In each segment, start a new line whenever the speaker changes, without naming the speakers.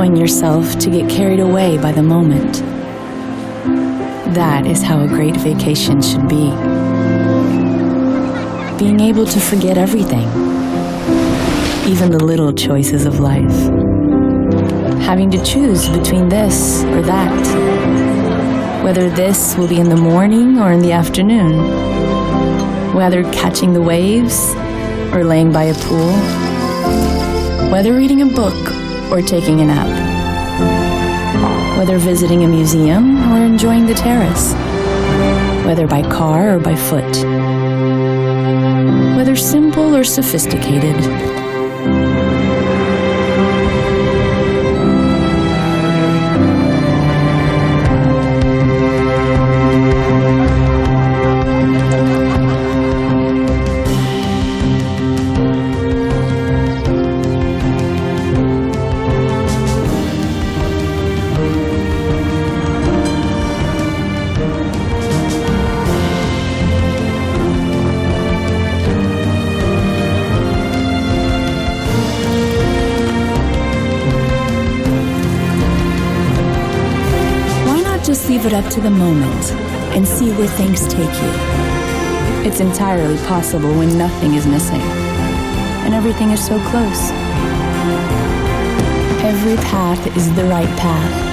allowing yourself to get carried away by the moment. That is how a great vacation should be. Being able to forget everything, even the little choices of life. Having to choose between this or that. Whether this will be in the morning or in the afternoon. Whether catching the waves or laying by a pool. Whether reading a book or taking a nap. Whether visiting a museum or enjoying the terrace. Whether by car or by foot. Whether simple or sophisticated. Just leave it up to the moment and see where things take you. It's entirely possible when nothing is missing and everything is so close. Every path is the right path.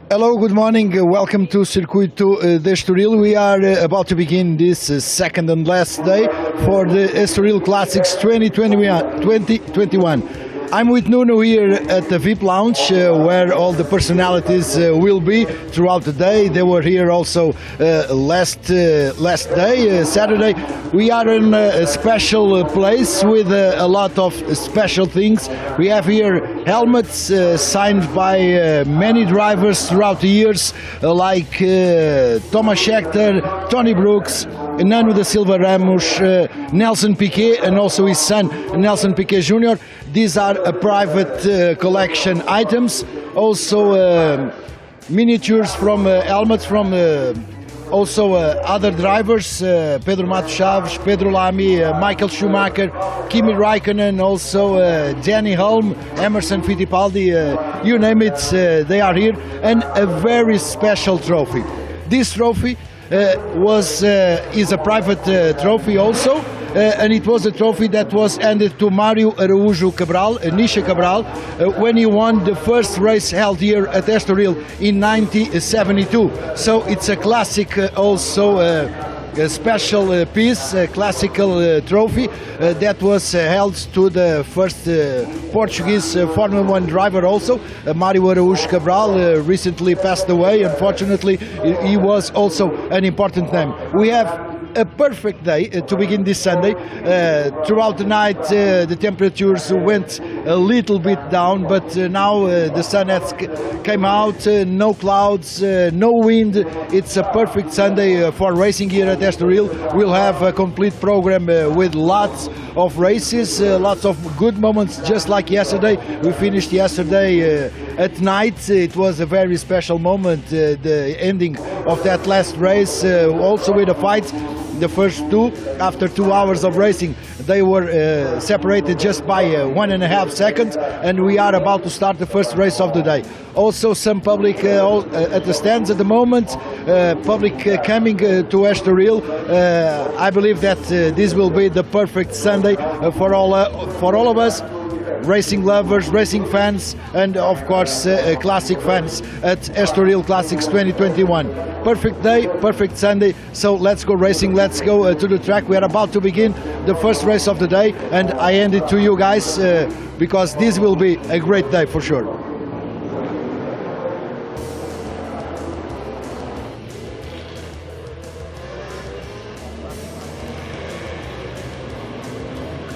Hello, good morning. Welcome to Circuito de Estoril. We are about to begin this second and last day for the Estoril Classics 2021. I'm with Nuno here at the VIP Lounge where all the personalities will be throughout the day. They were here also last day, Saturday. We are in a special place with a lot of special things. We have here helmets signed by many drivers throughout the years like Thomas Scheckter, Tony Brooks, Nano da Silva Ramos, Nelson Piquet and also his son Nelson Piquet Jr. These are private collection items, also miniatures from helmets from also other drivers, Pedro Matos Chaves, Pedro Lamy, Michael Schumacher, Kimi Raikkonen, also Danny Hulme, Emerson Fittipaldi, you name it, they are here, and a very special trophy. This trophy is a private trophy also, and it was a trophy that was handed to Mario Araújo Cabral, Nisha Cabral, when he won the first race held here at Estoril in 1972. So it's a classic also a special piece, a classical trophy that was held to the first Portuguese Formula 1 driver also, Mario Araújo Cabral, recently passed away. Unfortunately, he was also an important name. We have a perfect day to begin this Sunday. Throughout the night the temperatures went a little bit down, but now the sun has came out, no clouds, no wind. It's a perfect Sunday for racing here at Estoril. We'll have a complete program with lots of races, lots of good moments, just like yesterday. We finished yesterday at night. It was a very special moment, the ending of that last race, also with a fight. The first two, after 2 hours of racing, they were separated just by 1.5 seconds, and we are about to start the first race of the day. Also some public at the stands at the moment, public coming to Estoril. I believe that this will be the perfect Sunday for all of us. racing lovers, racing fans, and of course classic fans at Estoril Classics 2021. Perfect day, perfect Sunday, so let's go racing, let's go to the track. We are about to begin the first race of the day, and I hand it to you guys because this will be a great day for sure.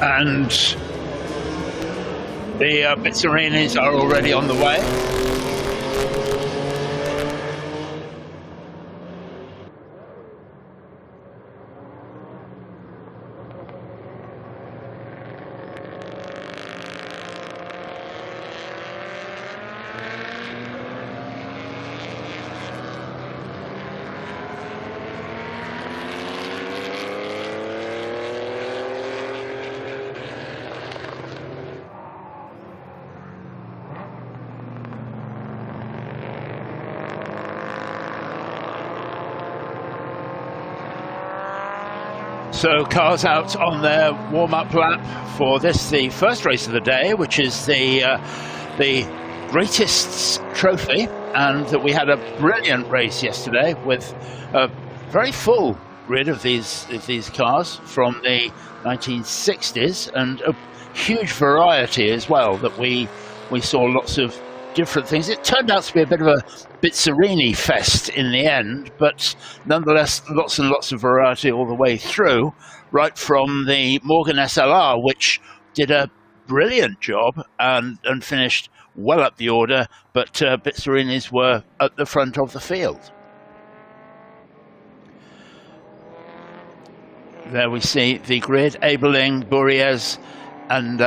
And the Bitsarenes are already on the way. So cars out on their warm-up lap for this, the first race of the day, which is the Greatest Trophy, and that we had a brilliant race yesterday with a very full grid of these cars from the 1960s, and a huge variety as well. That we saw lots of different things. It turned out to be a bit of a Bitsarini fest in the end, but nonetheless lots and lots of variety all the way through, right from the Morgan SLR, which did a brilliant job and finished well up the order, but Bitsarinis were at the front of the field. There we see the grid, Ebeling, Buriez, and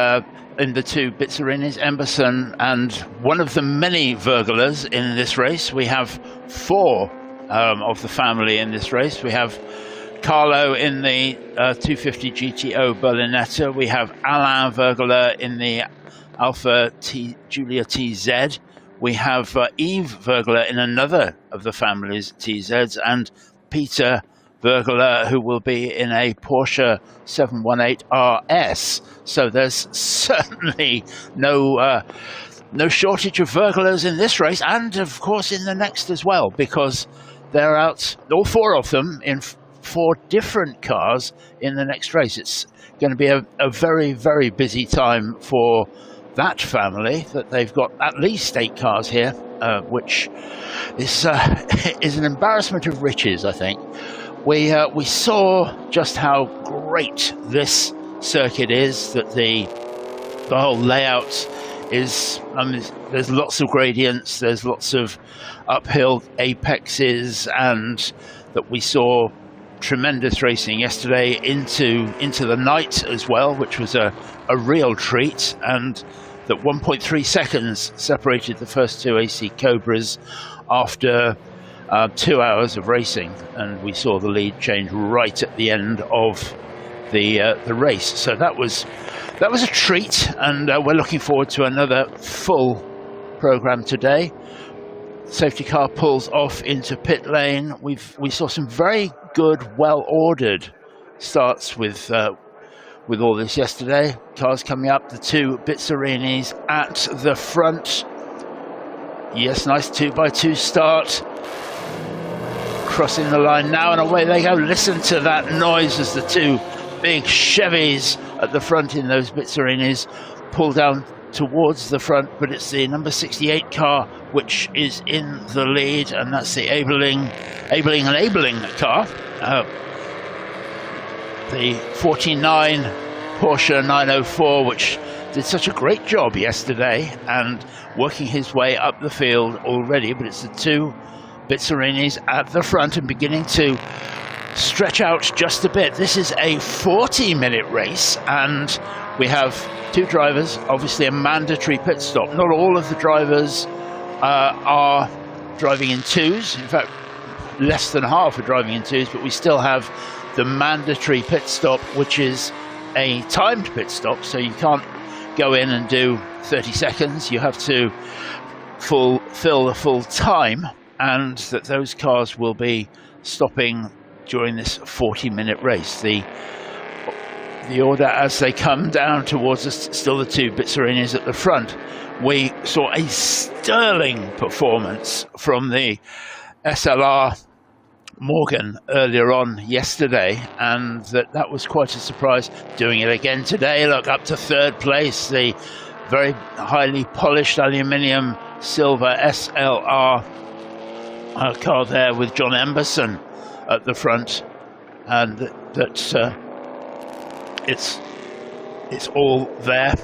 in the two Bitsarinis, Emberson, and one of the many Vergelers in this race. We have four of the family in this race. We have Carlo in the 250 GTO Berlinetta. We have Alain Vergeler in the Alpha Julia TZ. We have Yves Vergeler in another of the family's TZs, and Peter Vergeler, who will be in a Porsche 718 RS. So there's certainly no shortage of Vergelers in this race, and of course in the next as well, because they're out, all four of them, in four different cars in the next race. It's going to be a very, very busy time for that family, that they've got at least 8 cars here, which is an embarrassment of riches, I think. We saw just how great this circuit is, that the whole layout is, there's lots of gradients, there's lots of uphill apexes, and that we saw tremendous racing yesterday into the night as well, which was a real treat, and that 1.3 seconds separated the first two AC Cobras after 2 hours of racing, and we saw the lead change right at the end of the race. So that was a treat, and we're looking forward to another full program today. Safety car pulls off into pit lane. We saw some very good, well-ordered starts with all this yesterday. Cars coming up, the two Bitsarinis at the front. Yes, nice 2x2 start. Crossing the line now, and away they go. Listen to that noise as the two big Chevys at the front in those Bitsarinis pull down towards the front, but it's the number 68 car which is in the lead, and that's the Ebeling car. The 49 Porsche 904, which did such a great job yesterday and working his way up the field already, but it's the two Bitsarinis at the front and beginning to stretch out just a bit. This is a 40-minute race, and we have two drivers, obviously a mandatory pit stop. Not all of the drivers are driving in twos. In fact, less than half are driving in twos, but we still have the mandatory pit stop, which is a timed pit stop, so you can't go in and do 30 seconds. You have to fill the full time, and that those cars will be stopping during this 40-minute race. The the order as they come down towards us, still the two Bizzarini at the front. We saw a sterling performance from the SLR Morgan earlier on yesterday, and that was quite a surprise. Doing it again today, look, up to third place, the very highly polished aluminium silver SLR car there with John Emberson at the front, and it's all there.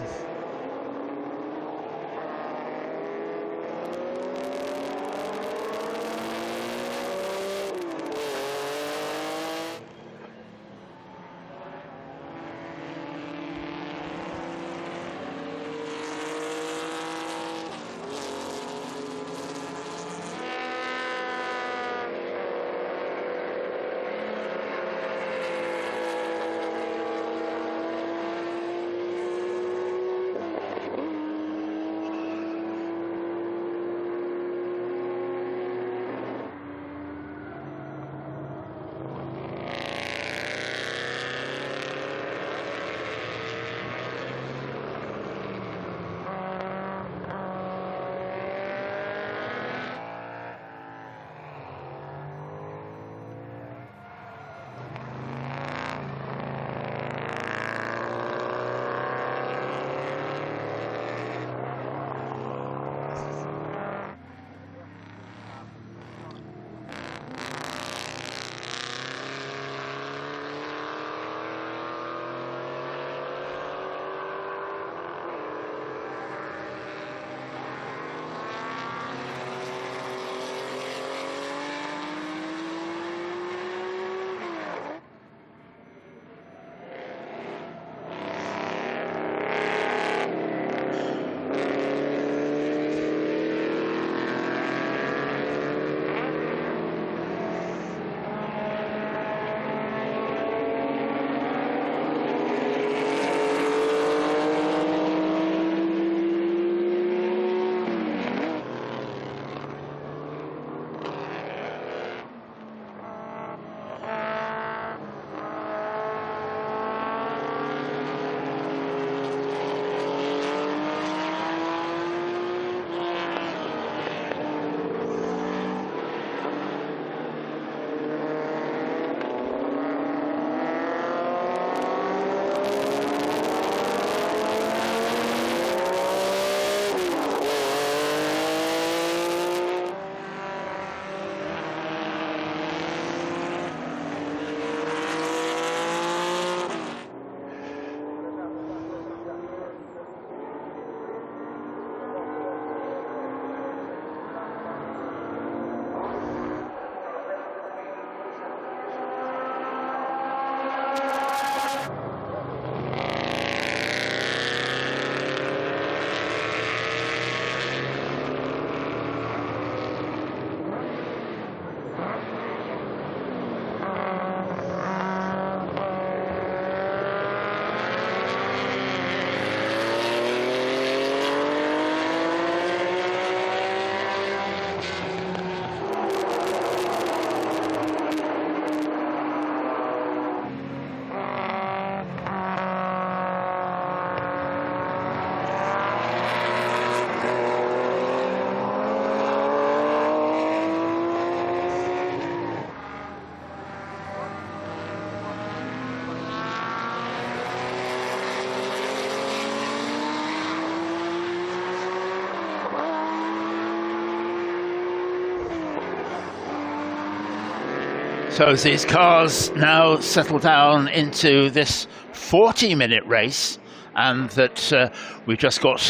So as these cars now settle down into this 40-minute race, and that we've just got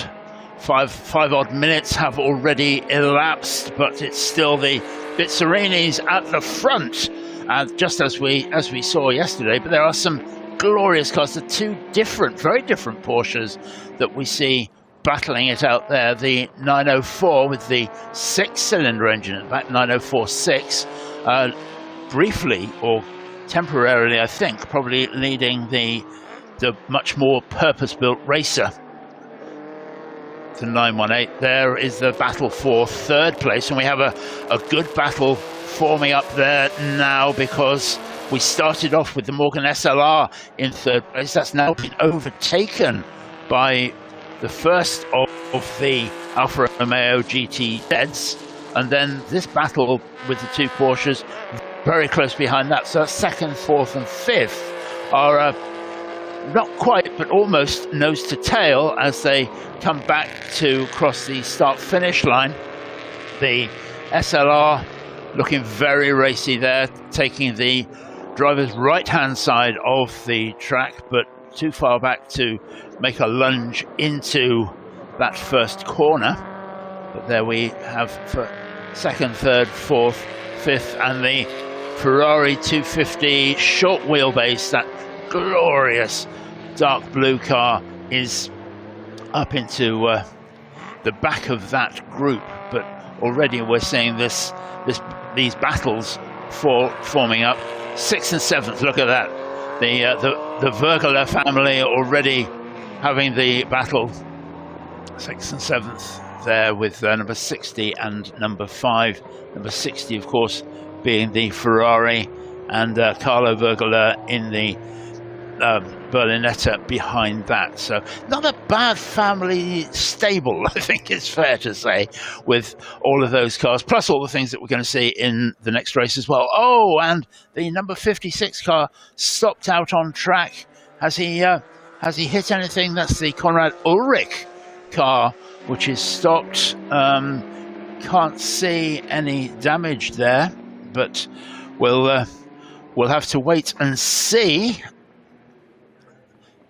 five odd minutes have already elapsed, but it's still the Bizzarinis at the front, just as we saw yesterday. But there are some glorious cars, the two very different Porsches that we see battling it out there. The 904 with the 6-cylinder engine at the back, 904-6, briefly or temporarily, I think, probably leading the much more purpose-built racer. The 918 there is the battle for third place, and we have a good battle forming up there now, because We started off with the Morgan SLR in third place. That's now been overtaken by the first of the Alfa Romeo GTZs. And then this battle with the two Porsches very close behind that. So second, fourth and fifth are not quite, but almost nose to tail as they come back to cross the start-finish line. The SLR looking very racy there, taking the driver's right-hand side of the track, but too far back to make a lunge into that first corner. But there we have for second, third, fourth, fifth, and the Ferrari 250 short wheelbase, that glorious dark blue car, is up into the back of that group. But already we're seeing these battles forming up. Sixth and seventh, look at that. The Vergler family already having the battle. Sixth and seventh there with number 60 and number 5. Number 60, of course, being the Ferrari, and Carlo Vergler in the Berlinetta behind that. So not a bad family stable, I think it's fair to say, with all of those cars, plus all the things that we're going to see in the next race as well. Oh, and the number 56 car stopped out on track. Has he hit anything? That's the Konrad Ulrich car, which is stopped. Can't see any damage there, but we'll have to wait and see.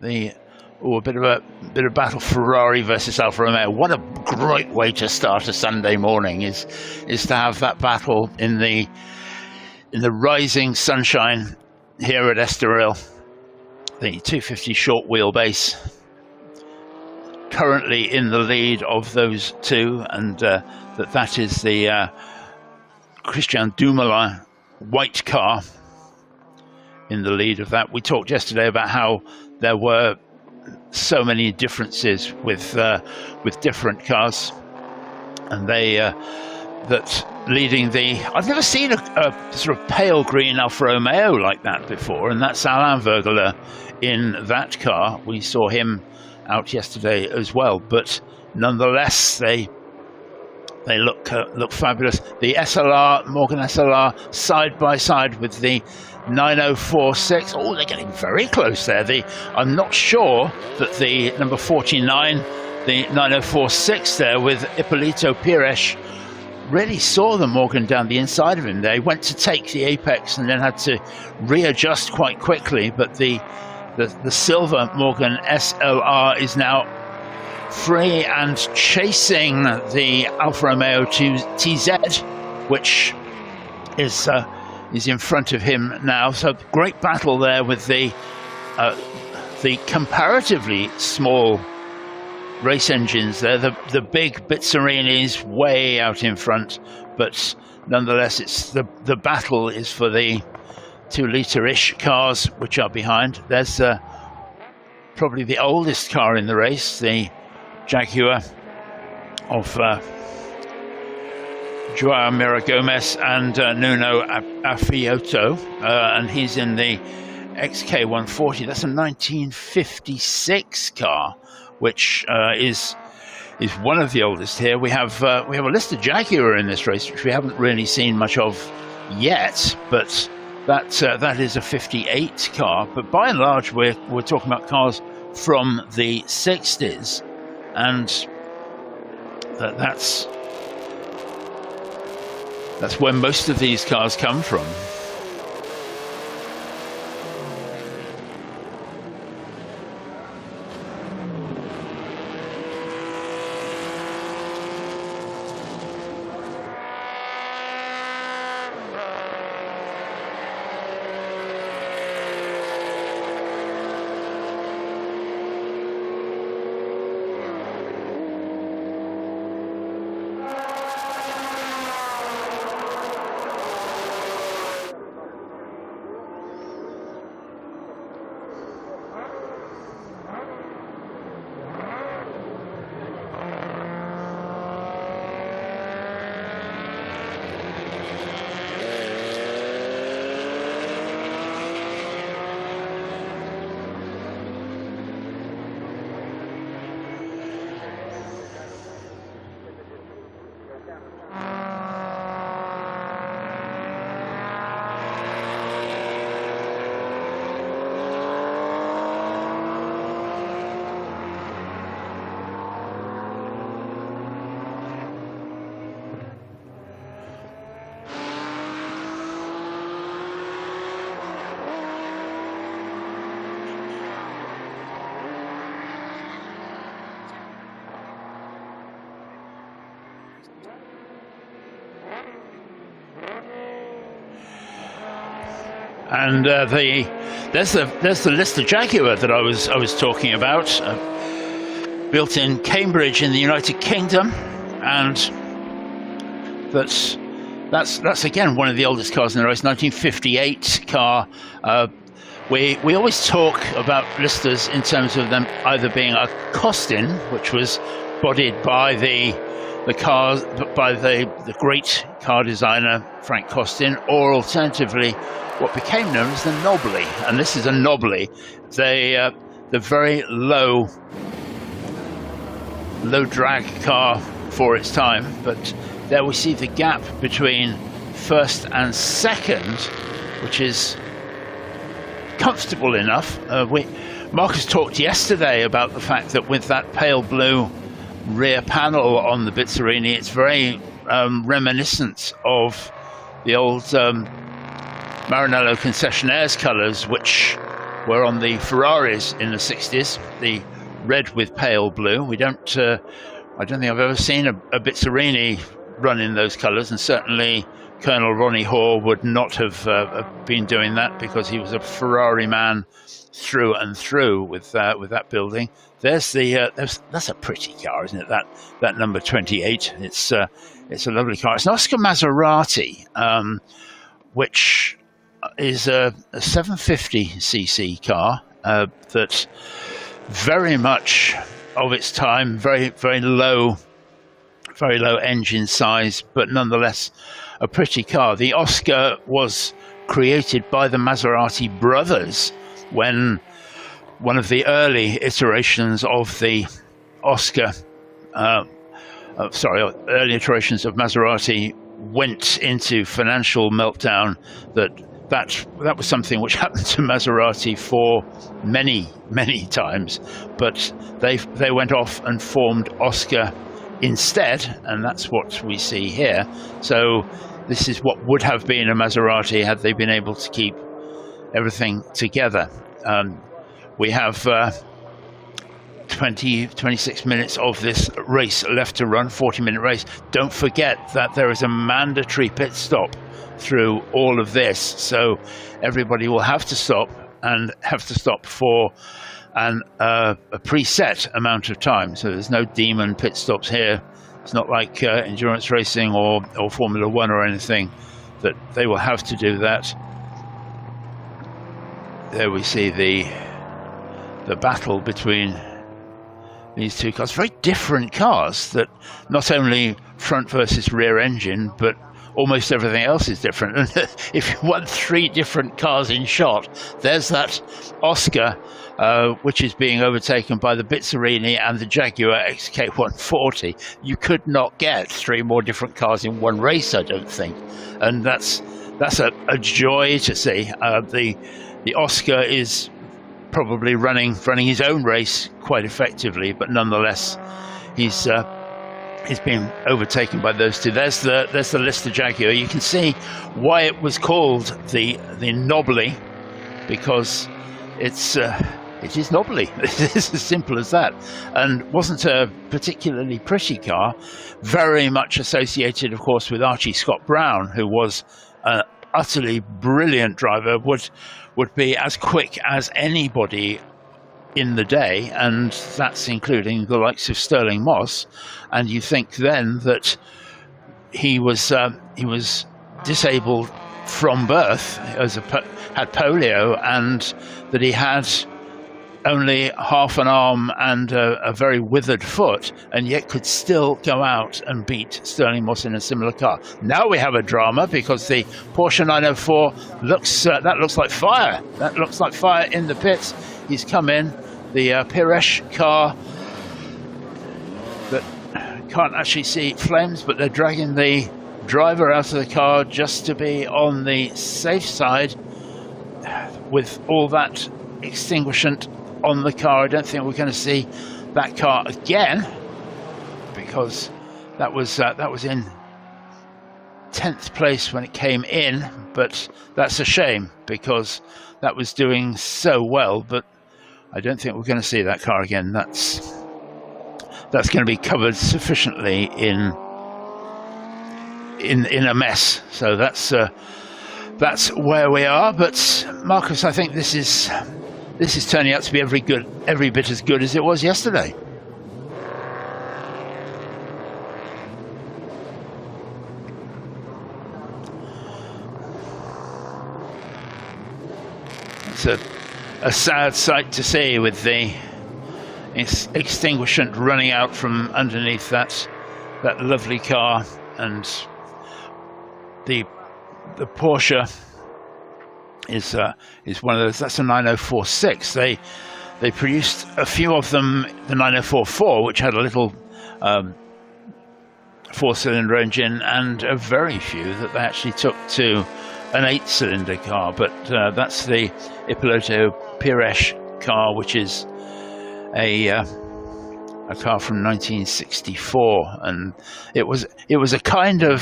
A bit of battle, Ferrari versus Alfa Romeo. What a great way to start a Sunday morning is to have that battle in the rising sunshine here at Estoril. The 250 short wheelbase currently in the lead of those two, and that is the Christian Dumoulin white car in the lead of that. We talked yesterday about how there were so many differences with different cars, and they that leading the. I've never seen a sort of pale green Alfa Romeo like that before, and that's Alain Vergler in that car. We saw him out yesterday as well, but nonetheless they look fabulous. The SLR, Morgan SLR, side by side with the 9046. Oh, they're getting very close there. I'm not sure that the number 49, the 9046 there with Ippolito Pires, really saw the Morgan down the inside of him. They went to take the apex and then had to readjust quite quickly, but the silver Morgan SLR is now free and chasing the Alfa Romeo TZ, which is in front of him now. So great battle there with the comparatively small race engines there. The big Bizzarini way out in front, but nonetheless, it's the battle is for the 2 litre-ish cars which are behind. There's probably the oldest car in the race, the Jaguar of Joao Mira Gomez and Nuno Afioto, and he's in the XK140. That's a 1956 car, which is one of the oldest here. We have a Lister Jaguar in this race, which we haven't really seen much of yet, but that is a 58 car. But by and large, we're talking about cars from the 60s, and that's where most of these cars come from. And there's the Litre Jaguar that I was talking about, built in Cambridge in the United Kingdom, and that's again one of the oldest cars in the race, 1958 car. We always talk about Listres in terms of them either being a Costin, which was bodied by the great car designer Frank Costin, or alternatively what became known as the Nobly. And this is a Nobly, the very low drag car for its time. But there we see the gap between first and second, which is comfortable enough. Marcus talked yesterday about the fact that with that pale blue rear panel on the Bizzarini, it's very reminiscent of the old Maranello concessionaires colours, which were on the Ferraris in the 60s, the red with pale blue. I don't think I've ever seen a Bizzarini run in those colours, and certainly Colonel Ronnie Hoare would not have been doing that, because he was a Ferrari man through and through with that building. There's that's a pretty car, isn't it? That number 28. It's a lovely car. It's an Oscar Maserati, which is a 750cc car that very much of its time, very low engine size, but nonetheless a pretty car. The Oscar was created by the Maserati brothers when one of the early iterations of the Oscar, early iterations of Maserati went into financial meltdown. That was something which happened to Maserati for many times, but they went off and formed Oscar instead, and that's what we see here. So this is what would have been a Maserati had they been able to keep everything together. We have 26 minutes of this race left to run, 40-minute race. Don't forget that there is a mandatory pit stop through all of this, so everybody will have to stop, and have to stop for a preset amount of time. So there's no demon pit stops here. It's not like endurance racing or Formula One or anything, that they will have to do that. There we see the battle between these two cars. Very different cars, that not only front versus rear engine, but almost everything else is different. And if you want three different cars in shot, there's that Oscar, which is being overtaken by the Bizzarini and the Jaguar XK140. You could not get three more different cars in one race, I don't think. And that's a joy to see. The Oscar is probably running his own race quite effectively, but nonetheless, he's been overtaken by those two. There's the Litre Jaguar. You can see why it was called the Nobly, because it is knobbly. It's as simple as that, and wasn't a particularly pretty car. Very much associated, of course, with Archie Scott Brown, who was an utterly brilliant driver. Would be as quick as anybody in the day, and that's including the likes of Stirling Moss. And you think then that he was disabled from birth, had polio, and that he had only half an arm and a very withered foot, and yet could still go out and beat Stirling Moss in a similar car. Now we have a drama, because the Porsche 904 looks like fire. That looks like fire in the pits. He's come in. The Pires car that can't actually see flames, but they're dragging the driver out of the car just to be on the safe side. With all that extinguishant on the car, I don't think we're going to see that car again, because that was in 10th place when it came in. But that's a shame, because that was doing so well. But I don't think we're going to see that car again. That's going to be covered sufficiently in in a mess. So that's where we are. But Marcus, I think this is turning out to be every bit as good as it was yesterday. It's a sad sight to see, with the extinguishant running out from underneath that lovely car, and the Porsche is one of those. That's a 9046. They produced a few of them, the 9044, which had a little 4-cylinder engine, and a very few that they actually took to an 8-cylinder car. But that's the Piloto Pires car, which is a car from 1964, and it was a kind of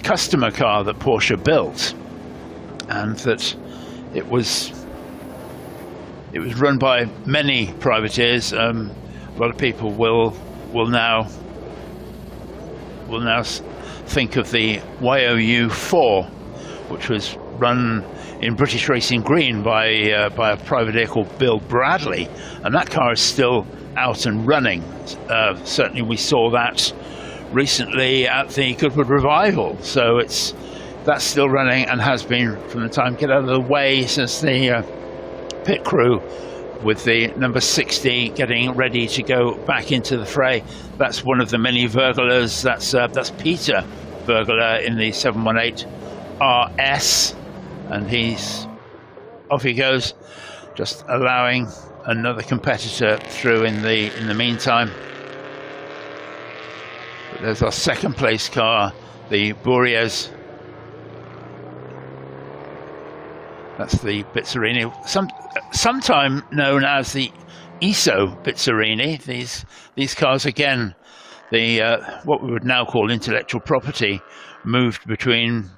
customer car that Porsche built, and that it was run by many privateers. A lot of people will now think of the YOU4, which was run in British Racing Green by a privateer called Bill Bradley, and that car is still out and running. Certainly we saw that recently at the Goodwood Revival, so that's still running and has been from the time Get Out of the Way, since the pit crew with the number 60 getting ready to go back into the fray. That's one of the many Virgulers. That's Peter Virguler in the 718 RS, and off he goes, just allowing another competitor through in the meantime. But there's our second place car, the Bourriez. That's the Bizzarini, sometime known as the ISO Bizzarini. These cars, again, what we would now call intellectual property, moved between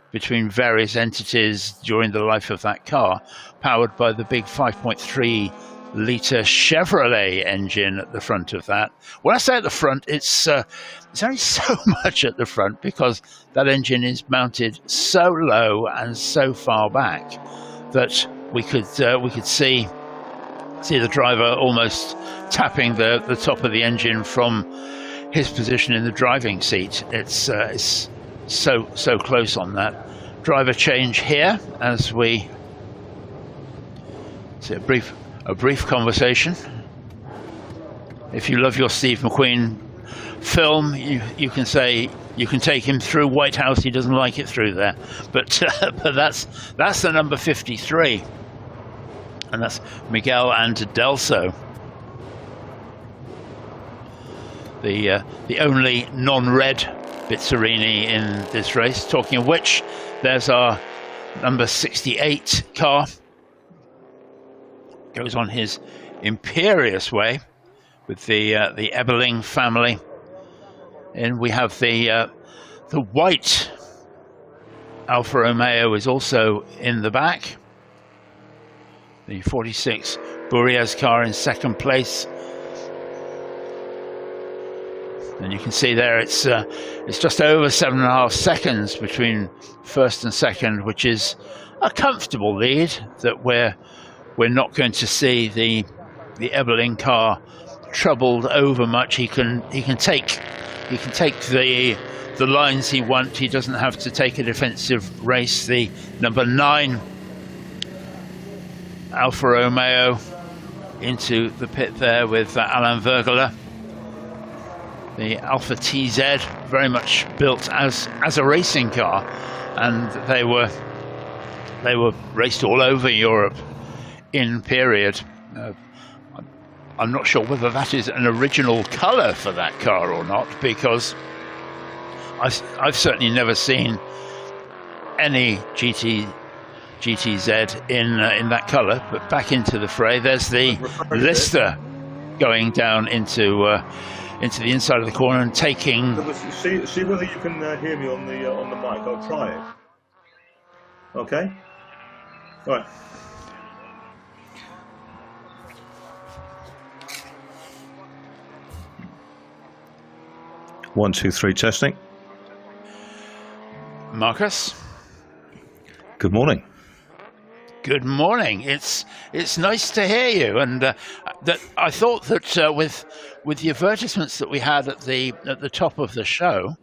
various entities during the life of that car, powered by the big 5.3 litre Chevrolet engine at the front of that. When I say at the front, it's only so much at the front, because that engine is mounted so low and so far back that we could see the driver almost tapping the top of the engine from his position in the driving seat. It's so close on that. Driver change here as we see a brief conversation. If you love your Steve McQueen film, you can say you can take him through White House. He doesn't like it through there, but that's the number 53, and that's Miguel Andelso, the only non-red Bizzarini in this race. Talking of which, there's our number 68 car, goes on his imperious way with the Ebeling family. And we have the white Alfa Romeo is also in the back. The 46 Bourriez car in second place. And you can see there it's just over 7.5 seconds between first and second, which is a comfortable lead that we're not going to see the Ebeling car troubled over much. He can take the lines he wants. He doesn't have to take a defensive race. The number 9 Alfa Romeo into the pit there with Alain Virguler. The Alfa TZ, very much built as a racing car, and they were raced all over Europe in period. I'm not sure whether that is an original colour for that car or not, because I've certainly never seen any GTZ in that colour. But back into the fray, there's the Lister going down into the inside of the corner and taking.
See whether you can hear me on the mic. I'll try it. Okay. All right. 1, 2, 3, testing.
Marcus.
Good morning.
Good morning. It's nice to hear you, and that I thought that with the advertisements that we had at the top of the show,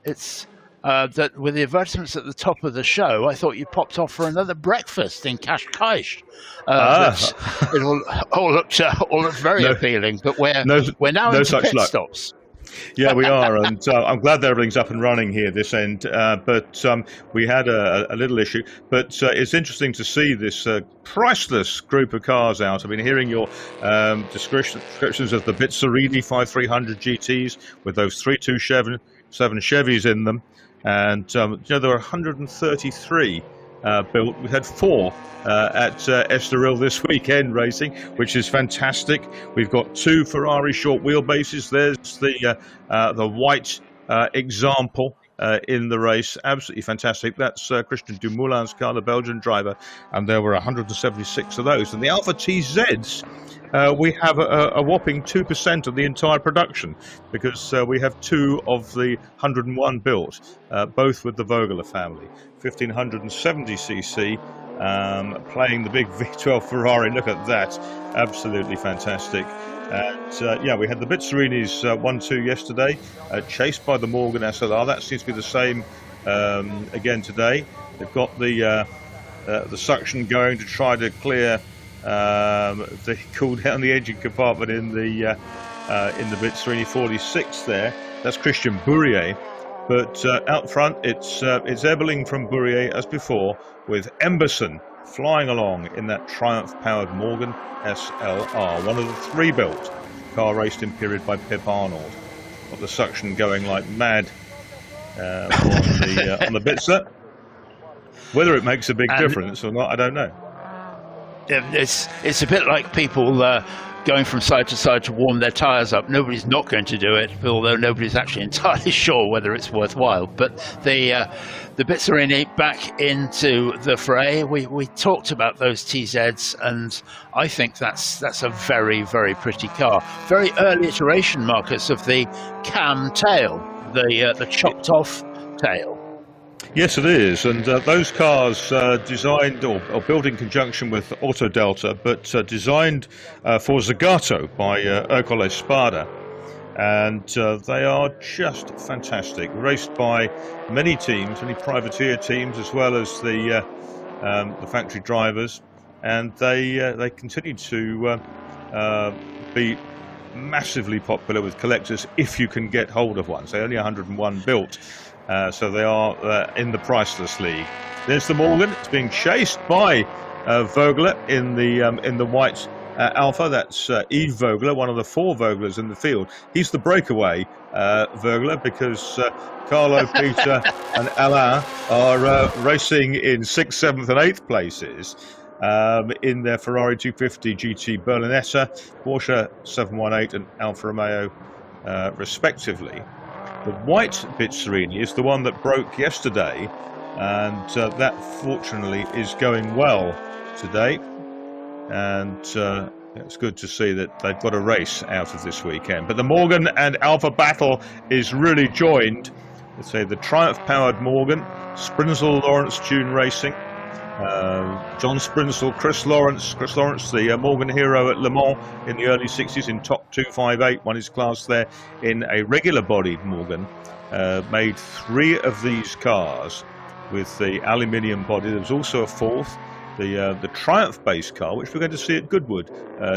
it's that with the advertisements at the top of the show, I thought you popped off for another breakfast in Cascais. It all looked very appealing, but we're now into pit stops.
Yeah, we are, and I'm glad that everything's up and running here this end, but we had a little issue. But it's interesting to see this priceless group of cars out. I've been hearing your descriptions of the Bizzarini 5300 GTs with those 327 Chevys in them, and there were 133 built. We had 4 at Estoril this weekend racing, which is fantastic. We've got 2 Ferrari short wheelbases. There's the white example in the race. Absolutely fantastic. That's Christian Dumoulin's car, the Belgian driver, and there were 176 of those. And the Alpha TZs, we have a whopping 2% of the entire production, because we have 2 of the 101 built, both with the Vogler family. 1570cc, playing the big V12 Ferrari. Look at that, absolutely fantastic. And yeah, we had the Bizzarinis 1-2 yesterday, chased by the Morgan SLR. That seems to be the same again today. They've got the suction going to try to clear the cool down the engine compartment in the Bizzarini 46 there. That's Christian Bourrier. But out front, it's Ebeling from Bourrier as before, with Emberson flying along in that Triumph-powered Morgan SLR, one of the 3 built, car raced in period by Pip Arnold. Got the suction going like mad on the Bitzer. Whether it makes a big difference or not, I don't know.
It's a bit like people going from side to side to warm their tyres up. Nobody's not going to do it, although nobody's actually entirely sure whether it's worthwhile. But the Bizzarini back into the fray. We talked about those TZs, and I think that's a very, very pretty car. Very early iteration, Marcus, of the cam tail, the chopped off tail.
Yes, it is, and those cars designed or built in conjunction with Autodelta, but designed for Zagato by Ercole Spada, and they are just fantastic. Raced by many teams, many privateer teams, as well as the factory drivers, and they continue to be massively popular with collectors if you can get hold of one. So only 101 built. So they are in the priceless league. There's the Morgan. It's being chased by Vogler in the white Alpha. That's Yves Vogler, one of the 4 Voglers in the field. He's the breakaway Vogler, because Carlo, Peter, and Alain are racing in 6th, 7th, and 8th places in their Ferrari 250 GT Berlinetta, Porsche 718, and Alfa Romeo, respectively. The white Bizzarini is the one that broke yesterday, and that fortunately is going well today. And it's good to see that they've got a race out of this weekend. But the Morgan and Alpha battle is really joined. Let's say the Triumph-powered Morgan, Sprinzel Lawrence June Racing, John Sprinsel, Chris Lawrence, the Morgan hero at Le Mans in the early 60s in top 258, won his class there in a regular bodied Morgan, made 3 of these cars with the aluminium body. There was also a 4th, the Triumph base car, which we're going to see at Goodwood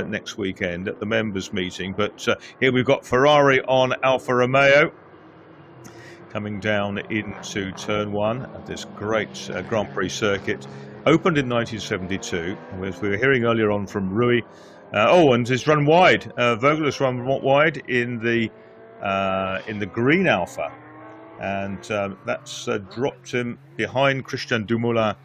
next weekend at the members meeting. But here we've got Ferrari on Alfa Romeo, coming down into turn 1 of this great Grand Prix circuit. Opened in 1972, as we were hearing earlier on from Rui. And he's run wide. Vogler's run wide in the green Alpha, and that's dropped him behind Christian Dumoulin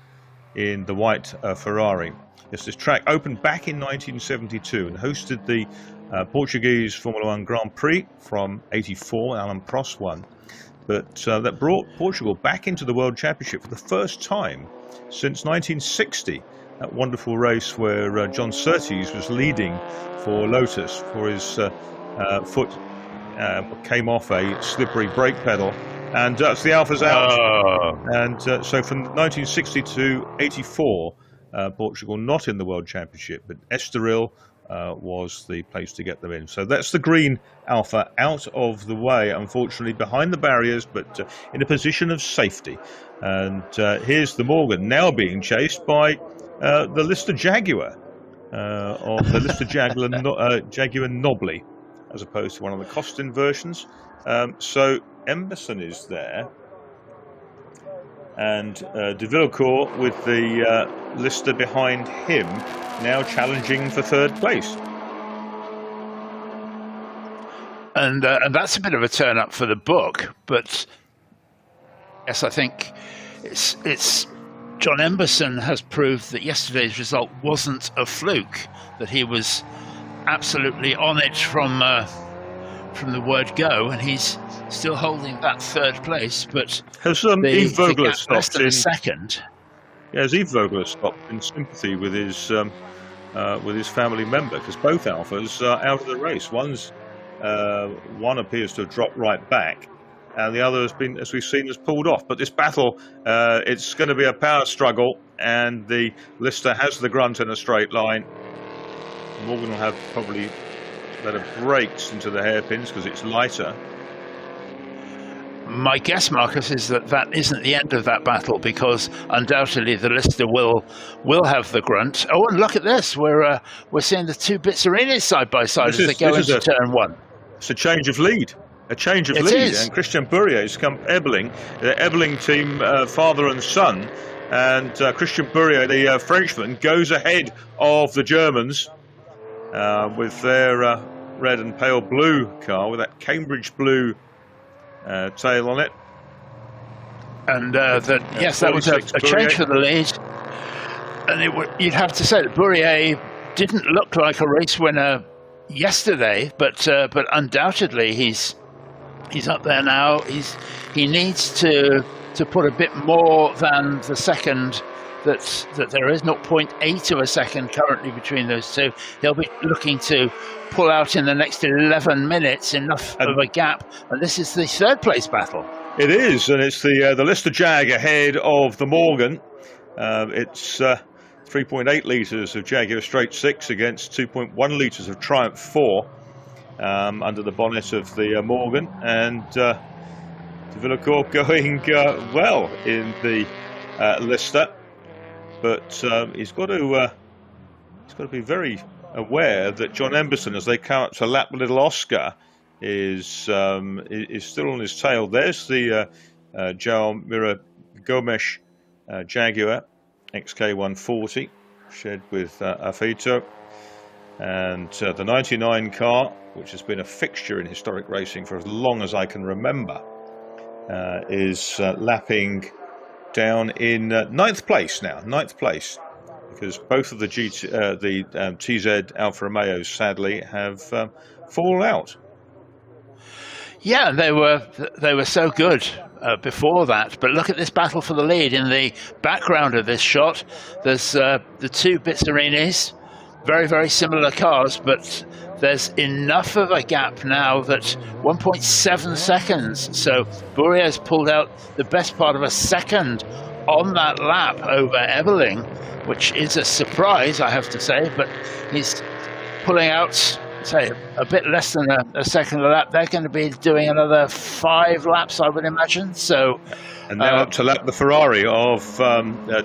in the white Ferrari. Yes, this track opened back in 1972 and hosted the Portuguese Formula 1 Grand Prix from '84. Alain Prost won. But that brought Portugal back into the World Championship for the first time since 1960. That wonderful race where John Surtees was leading for Lotus, for his foot came off a slippery brake pedal and that's the Alpha's out.
Oh.
And so from 1960 to 84, Portugal not in the World Championship, but Estoril was the place to get them in. So that's the green Alpha out of the way, unfortunately behind the barriers, but in a position of safety. And here's the Morgan now being chased by the Lister Jaguar, or the Lister Jaguar Nobly, as opposed to one of the Costin versions. So Emberson is there, and De Villencourt with the Lister behind him, now challenging for third place.
And that's a bit of a turn up for the book, but yes, I think it's John Emberson has proved that yesterday's result wasn't a fluke, that he was absolutely on it from the word go, and he's still holding that third place. But
has Yves Vogler
stopped in second?
Yeah, has Yves Vogler stopped in sympathy with his family member, because both Alphas are out of the race. One appears to have dropped right back, and the other has been, as we've seen, has pulled off. But this battle, it's going to be a power struggle, and the Lister has the grunt in a straight line. Morgan will have probably better brakes into the hairpins because it's lighter.
My guess, Marcus, is that isn't the end of that battle, because undoubtedly the Lister will have the grunt. Oh, and look at this! We're seeing the two Bizzarrinis side by side as they go into turn one.
It's a change of lead. And Christian Bourrier's come Ebeling, the Ebeling team, father and son, and Christian Bourrier, the Frenchman, goes ahead of the Germans with their red and pale blue car with that Cambridge blue tail on it.
And that was a change for the lead. And you'd have to say that Bourrier didn't look like a race winner yesterday, but undoubtedly he's up there now. He needs to put a bit more than the second that there is, 0.8 of a second currently between those two. He'll be looking to pull out in the next 11 minutes enough of a gap, and this is the third place battle.
It is, and it's the Lister Jag ahead of the Morgan. It's 3.8 litres of Jaguar Straight 6 against 2.1 litres of Triumph 4 under the bonnet of the Morgan, and De Villencourt going well in the Lister, but he's got to be very aware that John Emberson, as they come up to lap Little Oscar, is still on his tail. There's the João Mira Gomes Jaguar XK140 shared with Afeito, and the 99 car, which has been a fixture in historic racing for as long as I can remember, is lapping down in ninth place now. Ninth place, because both of the TZ Alfa Romeos sadly have fallen out.
Yeah, they were so good before that. But look at this battle for the lead. In the background of this shot, there's the two Bizzarrinis, very, very similar cars, but there's enough of a gap now that 1.7 seconds. So Bourrier's pulled out the best part of a second on that lap over Ebeling, which is a surprise, I have to say, but he's pulling out, say, a bit less than a second a lap. They're going to be doing another 5 laps, I would imagine. So,
and now up to lap the Ferrari of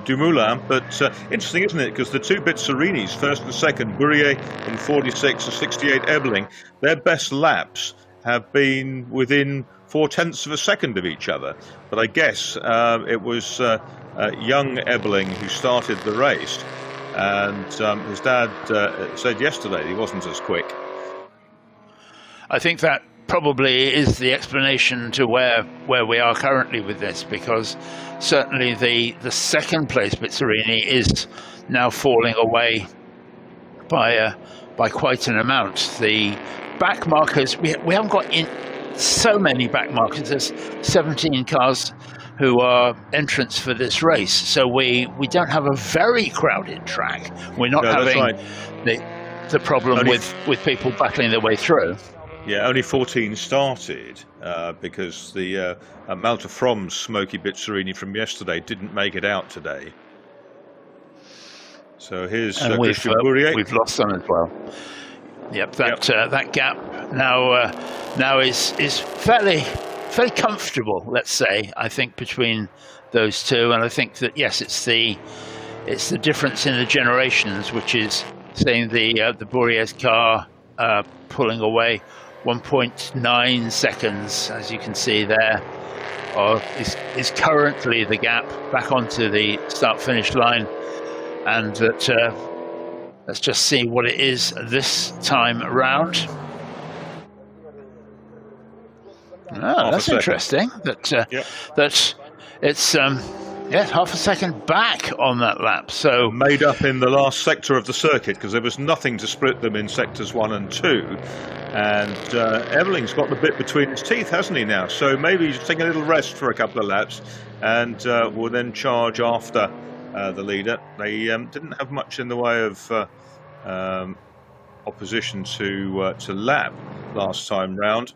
Dumoulin. But interesting, isn't it? Because the two Bizzarrinis, first and second, Bourrier in 46 and 68 Ebeling, their best laps have been within 0.4 of a second of each other. But I guess it was young Ebeling who started the race, and his dad said yesterday he wasn't as quick.
I think that probably is the explanation to where we are currently with this, because certainly the second place Bizzarrini is now falling away by quite an amount. The back markers, we haven't got in so many back markers. There's 17 cars who are entrants for this race, so we don't have a very crowded track. We're not having the problem with people battling their way through.
Yeah, only 14 started because the Malta From's Smoky Bizzarini from yesterday didn't make it out today. So here's Christian Bourrier.
We've lost some as well. Yep, that gap now is fairly comfortable, let's say, I think, between those two. And I think that, yes, it's the difference in the generations, which is seeing the Bourrier's car pulling away 1.9 seconds, as you can see there, is currently the gap back onto the start-finish line. And that let's just see what it is this time around. Oh, that's interesting. That it's half a second back on that lap. So
made up in the last sector of the circuit because there was nothing to split them in sectors 1 and 2. And Everling's got the bit between his teeth, hasn't he now? So maybe he's taking a little rest for a couple of laps and will then charge after the leader. They didn't have much in the way of opposition to lap last time round.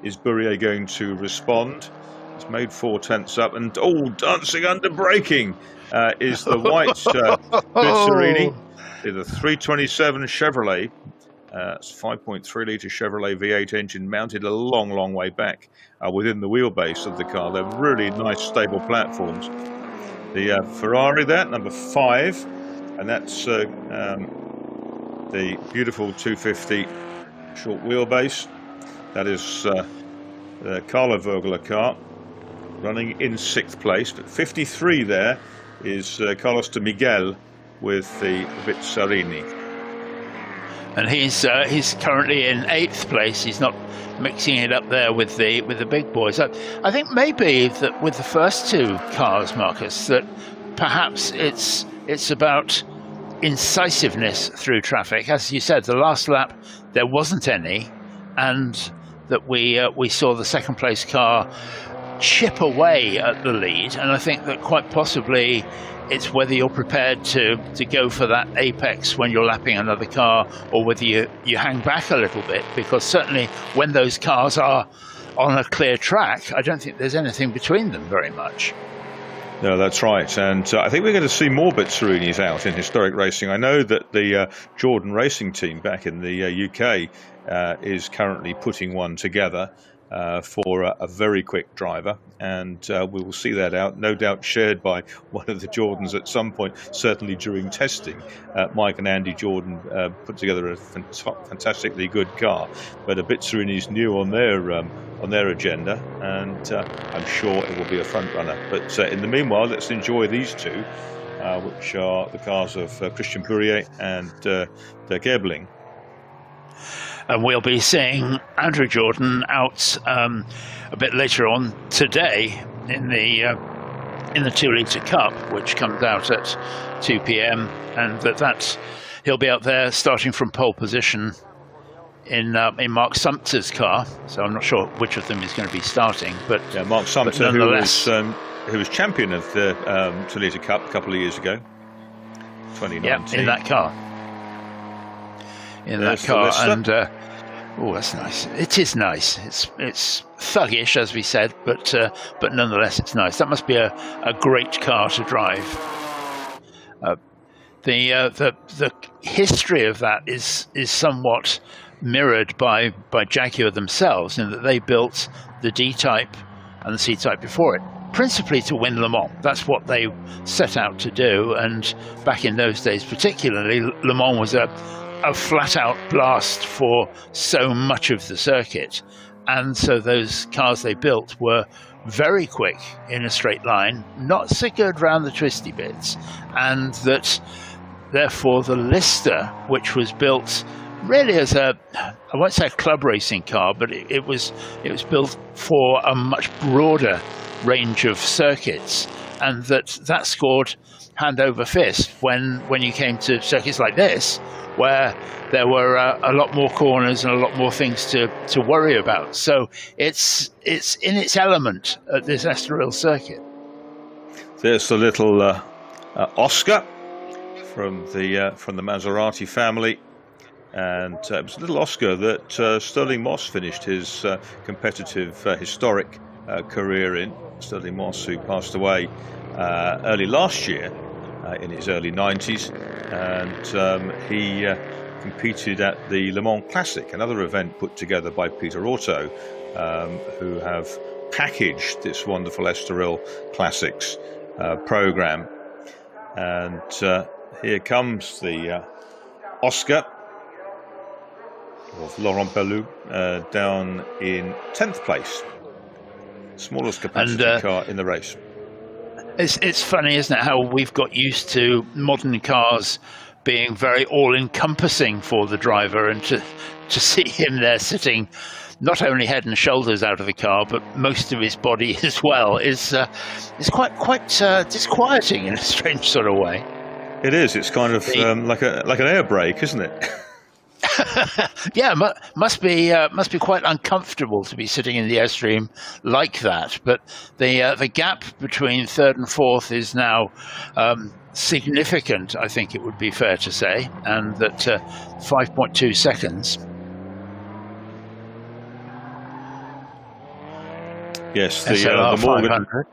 Is Bourrier going to respond? He's made 4 tenths up, and dancing under braking is the white Bizzarini with a 327 Chevrolet. It's 5.3 litre Chevrolet V8 engine mounted a long way back within the wheelbase of the car. They're really nice, stable platforms. The Ferrari there, number 5, and that's the beautiful 250 short wheelbase. That is the Carlo Vogler car, running in 6th place. But 53 there is Carlos de Miguel with the Bizzarini.
And he's currently in 8th place. He's not mixing it up there with the big boys. I think maybe that with the first 2 cars, Marcus, that perhaps it's about incisiveness through traffic. As you said, the last lap there wasn't any, and that we saw the second place car chip away at the lead. And I think that quite possibly it's whether you're prepared to go for that apex when you're lapping another car, or whether you hang back a little bit, because certainly when those cars are on a clear track, I don't think there's anything between them very much.
No, that's right. And I think we're going to see more Bizzarinis out in historic racing. I know that the Jordan racing team back in the UK is currently putting one together for a very quick driver, and we will see that out, no doubt shared by one of the Jordans at some point, certainly during testing. Mike and Andy Jordan put together a fantastically good car, but a Bizzarini's new on their agenda, and I'm sure it will be a front runner. But in the meanwhile, let's enjoy these two, which are the cars of Christian Bourrier and Dirk Ebeling.
And we'll be seeing Andrew Jordan out a bit later on today in the 2 Litre Cup, which comes out at 2 p.m. and that he'll be out there starting from pole position in Mark Sumpter's car. So I'm not sure which of them is going to be starting, but
yeah, Mark Sumpter, who was champion of the 2 Litre Cup a couple of years ago, 2019.
Yeah, in that car. And that's nice. It is nice. It's thuggish, as we said, but nonetheless, it's nice. That must be a great car to drive. The history of that is somewhat mirrored by Jaguar themselves, in that they built the D-Type and the C-Type before it, principally to win Le Mans. That's what they set out to do, and back in those days particularly, Le Mans was a flat-out blast for so much of the circuit, and so those cars they built were very quick in a straight line, not so good round the twisty bits, and that therefore the Lister, which was built really as I won't say a club racing car, but it was built for a much broader range of circuits, and that scored hand over fist when you came to circuits like this, where there were a lot more corners and a lot more things to worry about. So it's in its element at this Estoril circuit.
There's the little Oscar from the Maserati family, And it was Little Oscar that Sterling Moss finished his competitive historic career in. Sterling Moss, who passed away early last year in his early 90s, and he competed at the Le Mans Classic, another event put together by Peter Auto, who have packaged this wonderful Estoril Classics program. And here comes the Oscar of Laurent Bellou down in 10th place, smallest capacity car in the race.
It's funny, isn't it, how we've got used to modern cars being very all-encompassing for the driver, and to see him there sitting not only head and shoulders out of the car, but most of his body as well, is quite disquieting in a strange sort of way.
It is. It's kind of like an air brake, isn't it?
Yeah, must be quite uncomfortable to be sitting in the airstream like that. But the gap between third and fourth is now significant, I think it would be fair to say, and that 5.2 seconds.
Yes, the Morgan, 500.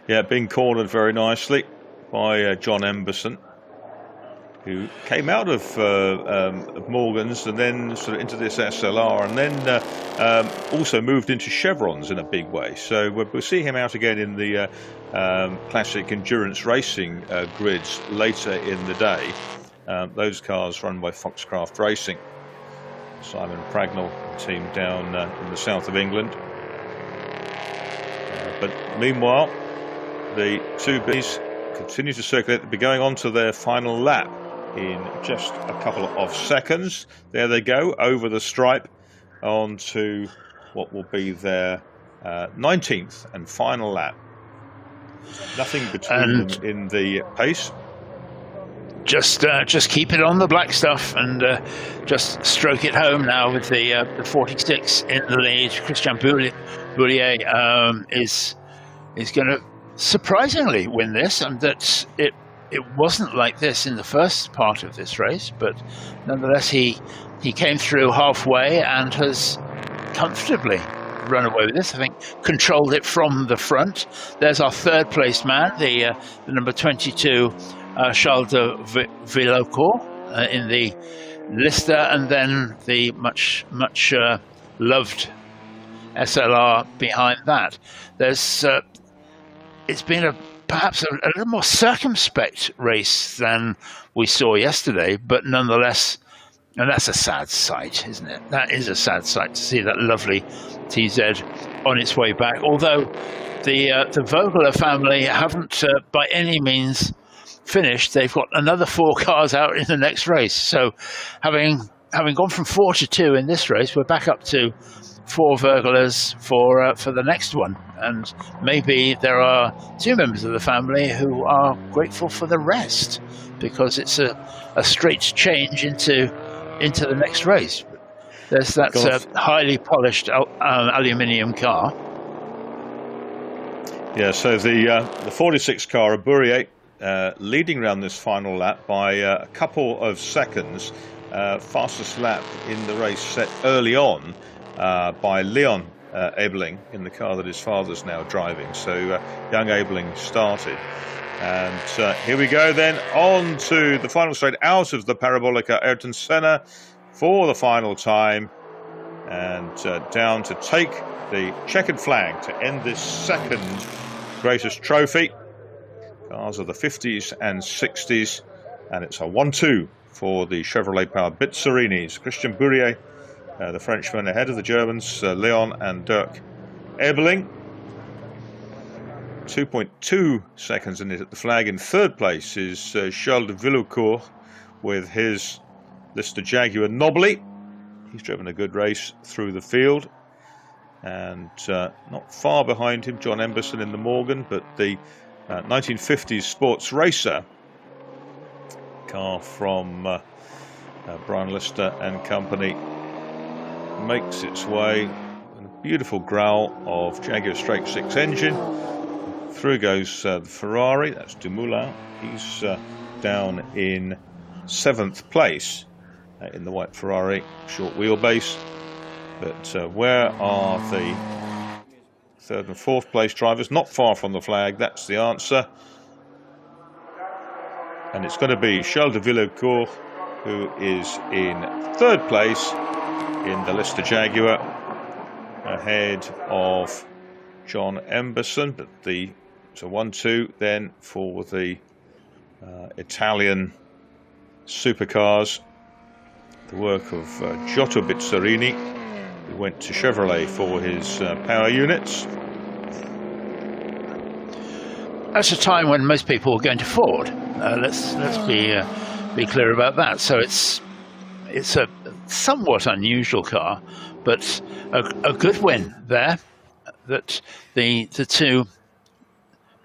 Yeah, being cornered very nicely by John Emberson, who came out of Morgan's and then sort of into this SLR, and then also moved into Chevrons in a big way. So we'll see him out again in the classic endurance racing grids later in the day. Those cars run by Foxcraft Racing. Simon Pragnell team down in the south of England. But meanwhile, the two Bs continue to circulate. They'll be going on to their final lap in just a couple of seconds. There they go, over the stripe, onto what will be their 19th and final lap. Nothing between them in the pace.
Just keep it on the black stuff, and just stroke it home now with the 46 in the lead. Christian Boullier is going to surprisingly win this, and that it wasn't like this in the first part of this race, but nonetheless he came through halfway and has comfortably run away with this. I think controlled it from the front. There's our third place man, the number 22 Charles de Villaucourt in the Lister, and then the much loved SLR behind that. There's it's been perhaps a little more circumspect race than we saw yesterday, but nonetheless, and that's a sad sight, isn't it? That is a sad sight to see that lovely TZ on its way back. Although the Vogler family haven't by any means finished. They've got another 4 cars out in the next race. So having gone from 4 to 2 in this race, we're back up to 4 Voglers for the next one. And maybe there are 2 members of the family who are grateful for the rest, because it's a straight change into the next race. There's that highly polished aluminium car.
Yeah, so the 46 car of Bourrier leading around this final lap by a couple of seconds. Fastest lap in the race set early on by Leon Ebeling in the car that his father's now driving. So young Ebeling started. And here we go then, on to the final straight out of the Parabolica. Ayrton Senna for the final time, and down to take the checkered flag to end this second greatest trophy. Cars of the 50s and 60s, and it's a 1-2 for the Chevrolet powered Bizzarinis. Christian Bourrier, the Frenchman, ahead of the Germans, Leon and Dirk Ebeling. 2.2 seconds in it at the flag. In third place is Charles de Villaucourt with his Lister Jaguar Nobly. He's driven a good race through the field. And not far behind him, John Emberson in the Morgan, but the 1950s Sports Racer car from Brian Lister and company makes its way in a beautiful growl of Jaguar Straight 6 engine. Through goes the Ferrari, that's Dumoulin. He's down in 7th place. in the white Ferrari, short wheelbase. But where are the third and fourth place drivers? Not far from the flag, that's the answer. And it's going to be Charles de Villeneuve, who is in third place in the Lister Jaguar, ahead of John Emberson. But so 1-2 then for the Italian supercars, the work of Giotto Bizzarini, who went to Chevrolet for his power units.
That's a time when most people were going to Ford. Let's be clear about that. So it's a somewhat unusual car, but a good win there. That the two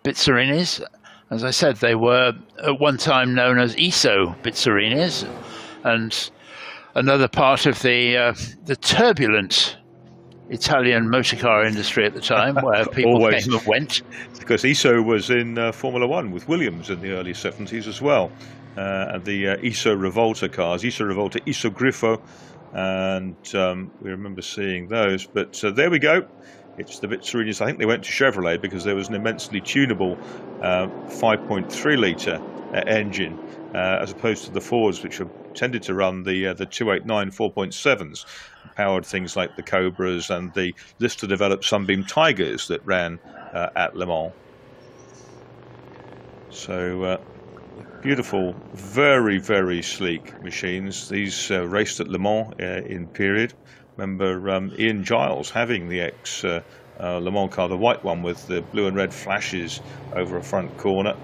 Bizzarinis, as I said, they were at one time known as ISO Bizzarinis, and another part of the turbulent Italian motor car industry at the time, where people came and went.
Because ISO was in Formula One with Williams in the early 70s as well. And the ISO Revolta cars, ISO Revolta, ISO Grifo, and we remember seeing those. But there we go. It's the Bizzarinis. I think they went to Chevrolet because there was an immensely tunable 5.3 litre engine, as opposed to the Fords, which tended to run the 289 4.7s, powered things like the Cobras and the Lister developed Sunbeam Tigers that ran at Le Mans. So beautiful, very, very sleek machines. These raced at Le Mans in period. Remember Ian Giles having the ex Le Mans car, the white one with the blue and red flashes over a front corner.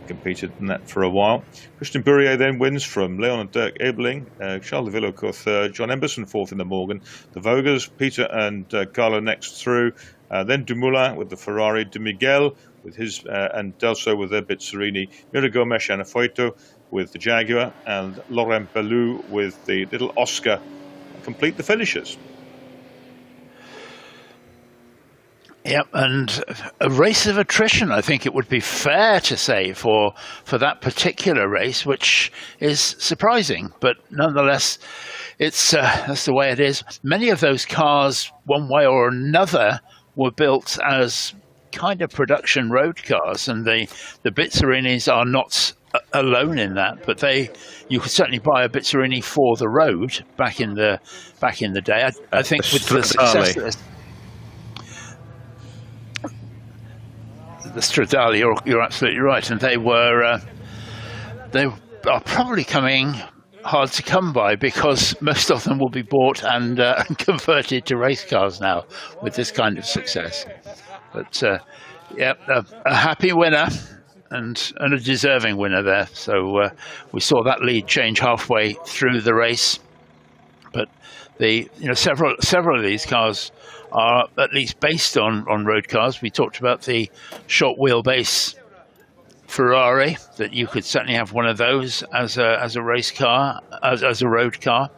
Competed in that for a while. Christian Bourrier then wins from Leon and Dirk Ebeling, Charles de Villeneuve third, John Emberson fourth in the Morgan, the Vogers, Peter and Carlo next through, then Dumoulin with the Ferrari, De Miguel with his and Delso with their Bizzarini, Mira Gomes and Afoito with the Jaguar, and Laurent Ballou with the little Oscar complete the finishers.
Yep, and a race of attrition, I think it would be fair to say, for that particular race, which is surprising, but nonetheless, that's the way it is. Many of those cars, one way or another, were built as kind of production road cars, and the Bizzarinis are not alone in that, but you could certainly buy a Bizzarini for the road back in the day. I think with the success of this, the Stradale, you're absolutely right, and they are probably coming hard to come by, because most of them will be bought and converted to race cars now with this kind of success. But a happy winner and a deserving winner there. So we saw that lead change halfway through the race, but several of these cars are at least based on road cars. We talked about the short wheelbase Ferrari, that you could certainly have one of those as a race car, as a road car.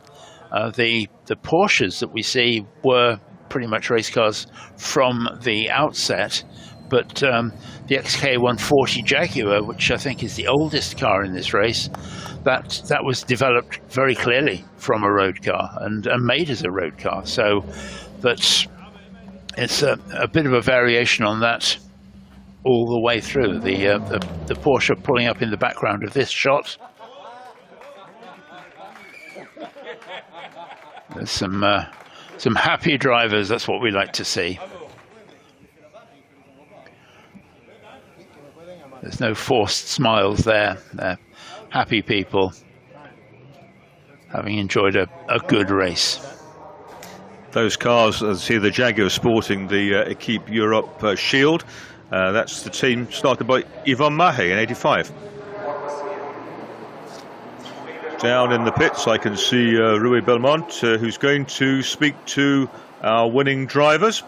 The Porsches that we see were pretty much race cars from the outset, but the XK140 Jaguar, which I think is the oldest car in this race, that was developed very clearly from a road car and made as a road car. So that it's a bit of a variation on that all the way through. The Porsche pulling up in the background of this shot. There's some happy drivers. That's what we like to see. There's no forced smiles there. They're happy people, having enjoyed a good race.
Those cars, see the Jaguar sporting the Equipe Europe shield. That's the team started by Yvon Mahe in '85. Down in the pits, I can see Rui Belmont, who's going to speak to our winning drivers,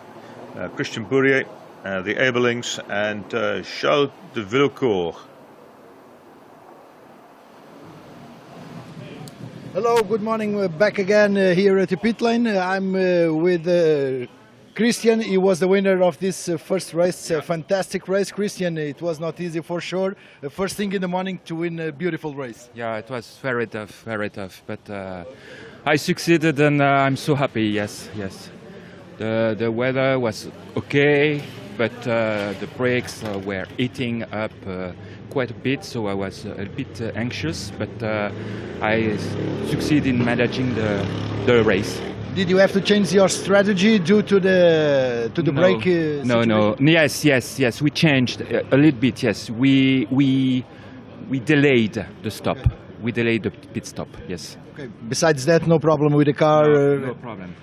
Christian Bourrier, the Ebelings, and Charles de Villeneuve.
Hello, good morning. We're back again here at the pit lane. I'm with Christian, he was the winner of this first race. A fantastic race, Christian. It was not easy for sure. First thing in the morning to win a beautiful race.
Yeah, it was very tough. But I succeeded, and I'm so happy. Yes. The weather was okay, but the brakes were eating up quite a bit, so I was a bit anxious. But I succeeded in managing the race.
Did you have to change your strategy due to the brake?
No. Yes. We changed a little bit. Yes, we delayed the stop. We delayed the pit stop. Yes.
Okay. Besides that, no problem with the car.
No problem.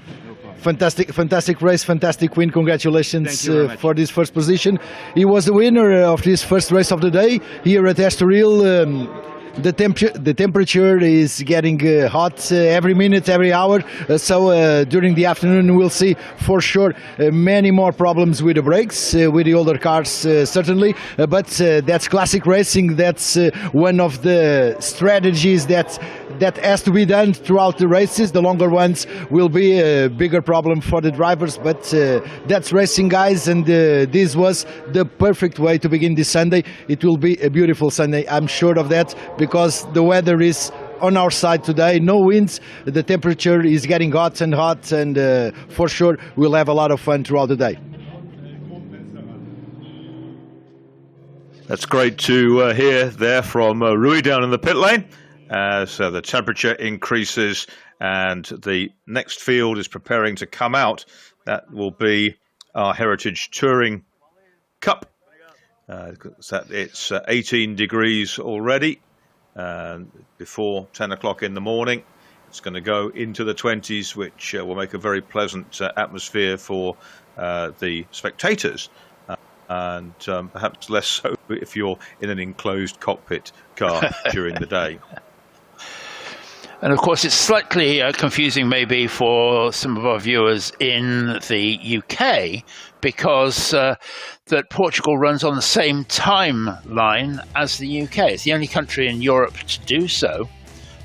Fantastic race, fantastic win. Congratulations for this first position. He was the winner of this first race of the day here at Estoril. The temperature is getting hot every minute, every hour. So during the afternoon we'll see for sure many more problems with the brakes, with the older cars certainly. But that's classic racing. That's one of the strategies that has to be done throughout the races. The longer ones will be a bigger problem for the drivers. But that's racing, guys. And this was the perfect way to begin this Sunday. It will be a beautiful Sunday, I'm sure of that, because the weather is on our side today. No winds, the temperature is getting hot, and for sure we'll have a lot of fun throughout the day.
That's great to hear there from Rui down in the pit lane as the temperature increases and the next field is preparing to come out. That will be our Heritage Touring Cup. It's 18 degrees already. Before 10 o'clock in the morning. It's going to go into the 20s, which will make a very pleasant atmosphere for the spectators, and perhaps less so if you're in an enclosed cockpit car during the day.
And of course, it's slightly confusing maybe for some of our viewers in the UK, because that Portugal runs on the same timeline as the UK. It's the only country in Europe to do so,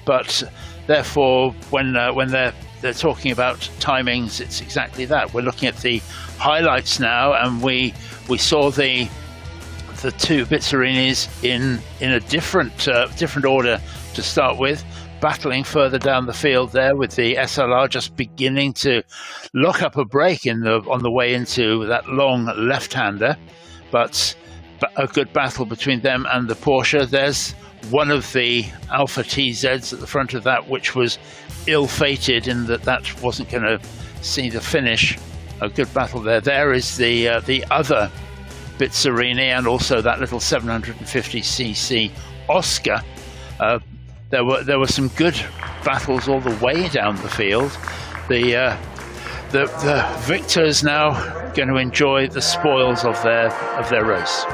but therefore, when they're talking about timings, it's exactly that. We're looking at the highlights now, and we saw the two Bizzarrinis in a different order to start with, battling further down the field there, with the SLR just beginning to lock up a brake on the way into that long left-hander, but a good battle between them and the Porsche. There's one of the Alpha TZs at the front of that, which was ill-fated in that wasn't going to see the finish. A good battle there. There is the other Bizzarrini, and also that little 750cc Oscar. There were some good battles all the way down the field. The victors now going to enjoy the spoils of their race.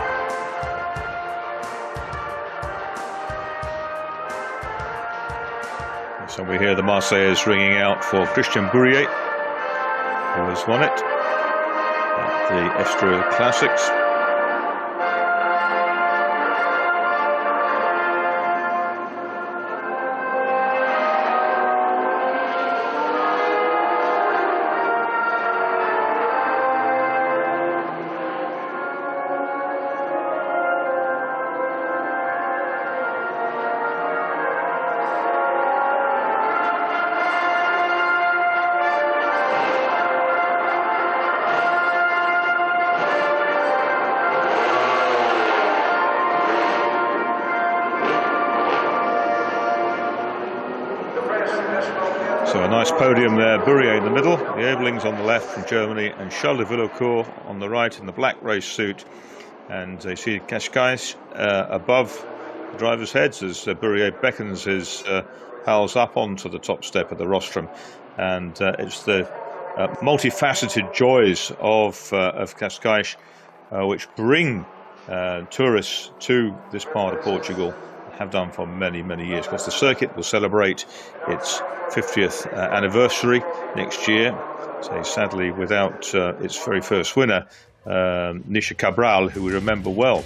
So we hear the Marseillaise ringing out for Christian Bourrier, who has won it at the Estoril Classics. So a nice podium there, Bourrier in the middle, the Ebelings on the left from Germany, and Charles de Villecourt on the right in the black race suit. And you see Cascais above the drivers' heads as Bourrier beckons his pals up onto the top step of the rostrum. And it's the multifaceted joys of Cascais which bring tourists to this part of Portugal, have done for many, many years, because the circuit will celebrate its 50th anniversary next year. So sadly, without its very first winner, Nisha Cabral, who we remember well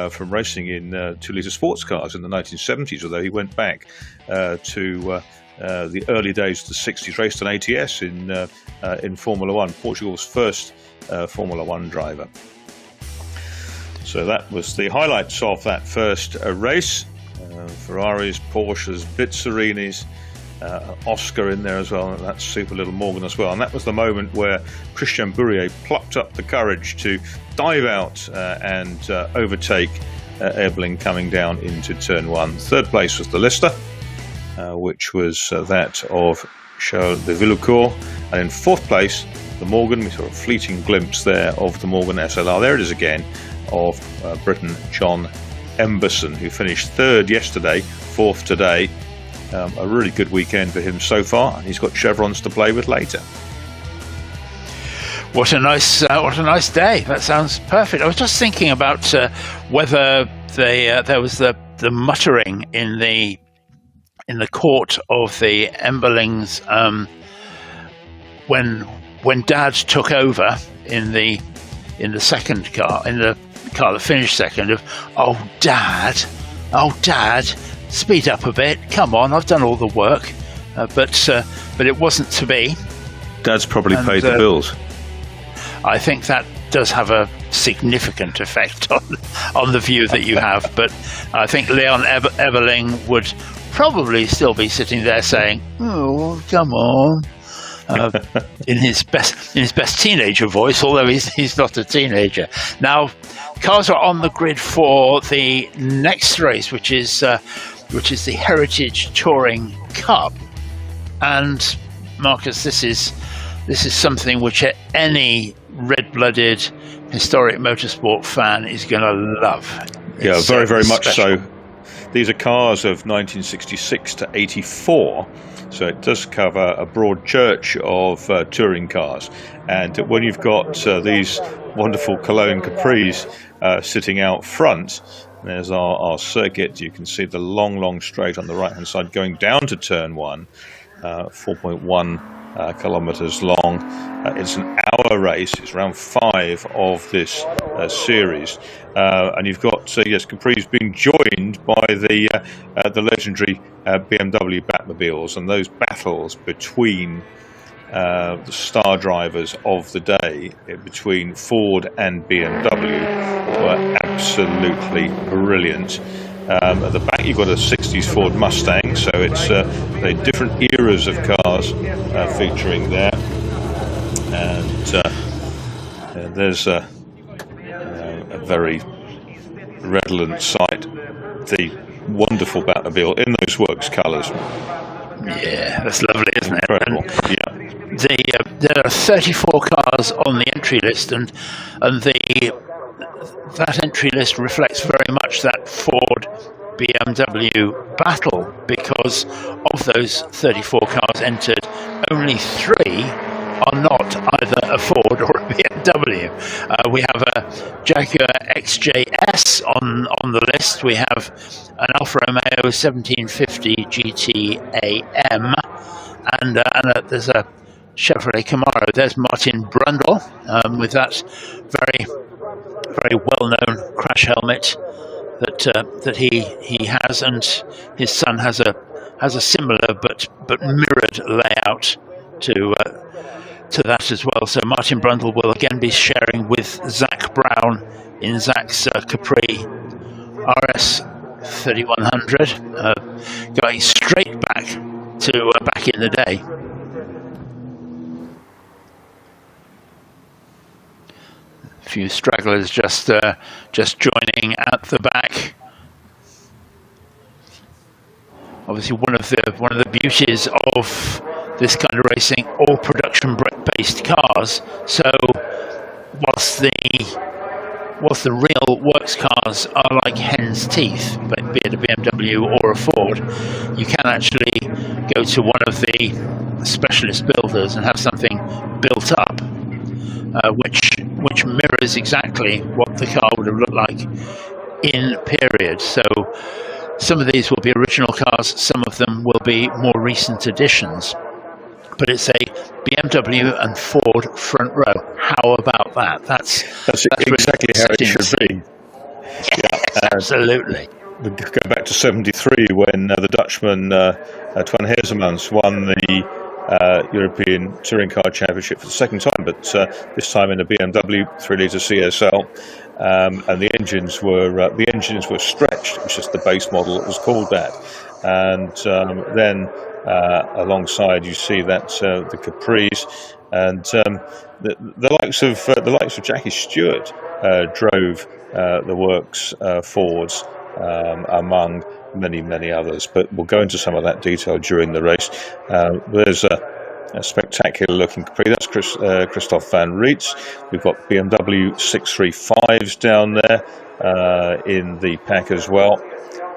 from racing in 2-litre sports cars in the 1970s, although he went back to the early days of the 60s, raced an ATS in Formula One, Portugal's first Formula One driver. So that was the highlights of that first race. Ferraris, Porsches, Bizzarinis, Oscar in there as well, and that's super little Morgan as well. And that was the moment where Christian Bourrier plucked up the courage to dive out and overtake Ebeling coming down into turn one. Third place was the Lister, which was that of Charles de Villencourt. And in fourth place, the Morgan. We saw a fleeting glimpse there of the Morgan SLR. There it is again, of Briton John Emberson, who finished third yesterday, fourth today. A really good weekend for him so far, and he's got chevrons to play with later.
What a nice day! That sounds perfect. I was just thinking about whether there was the muttering in the court of the Emberlings when Dad took over in the second car, in the car that finished second, of oh Dad, speed up a bit, come on, I've done all the work, but it wasn't to be.
Dad's probably paid the bills.
I think that does have a significant effect on the view that you have, but I think Leon Ebeling would probably still be sitting there saying, "Oh, come on," in his best teenager voice, although he's not a teenager. Now, cars are on the grid for the next race, which is the Heritage Touring Cup, and Marcus, this is something which any red-blooded historic motorsport fan is going to love.
Yeah, very, very much so. These are cars of 1966 to 84, so it does cover a broad church of touring cars. And when you've got these wonderful Cologne Capris sitting out front, there's our circuit. You can see the long straight on the right-hand side going down to turn one, 4.1 kilometers long. It's an hour race. It's round 5 of this series, and you've got Capris being joined by the legendary BMW Batmobiles, and those battles between the star drivers of the day, between Ford and BMW, were absolutely brilliant. At the back you've got a 60s Ford Mustang, so it's the different eras of cars featuring there. And there's a very redolent sight, the wonderful Batmobile in those works colours.
Yeah, that's lovely, isn't it?
Incredible.
Yeah. There are 34 cars on the entry list, and that entry list reflects very much that Ford BMW battle, because of those 34 cars entered, only 3 are not either a Ford or a BMW. We have a Jaguar XJS on the list. We have an Alfa Romeo 1750 GT AM, and there's a Chevrolet Camaro. There's Martin Brundle with that very well-known crash helmet that he has, and his son has a similar but mirrored layout to that as well. So Martin Brundle will again be sharing with Zach Brown in Zach's Capri RS 3100, going straight back to back in the day. A few stragglers just joining at the back. Obviously, one of the beauties of this kind of racing, all production-based cars. So, whilst the real works cars are like hen's teeth, be it a BMW or a Ford, you can actually go to one of the specialist builders and have something built up, which mirrors exactly what the car would have looked like in period. So some of these will be original cars, some of them will be more recent additions. But it's a BMW and Ford front row. How about that? That's
exactly how it should be.
Yeah, absolutely.
go back to '73 when the Dutchman Twan Heersemans won the European Touring Car Championship for the second time, but this time in a BMW 3-litre CSL, and the engines were stretched. It was just the base model that was called that, and then alongside you see that the Capris, and the likes of Jackie Stewart drove the works Fords, among many others, but we'll go into some of that detail during the race. There's a spectacular looking Capri. That's Christoph van Rietz. We've got BMW 635s down there in the pack as well,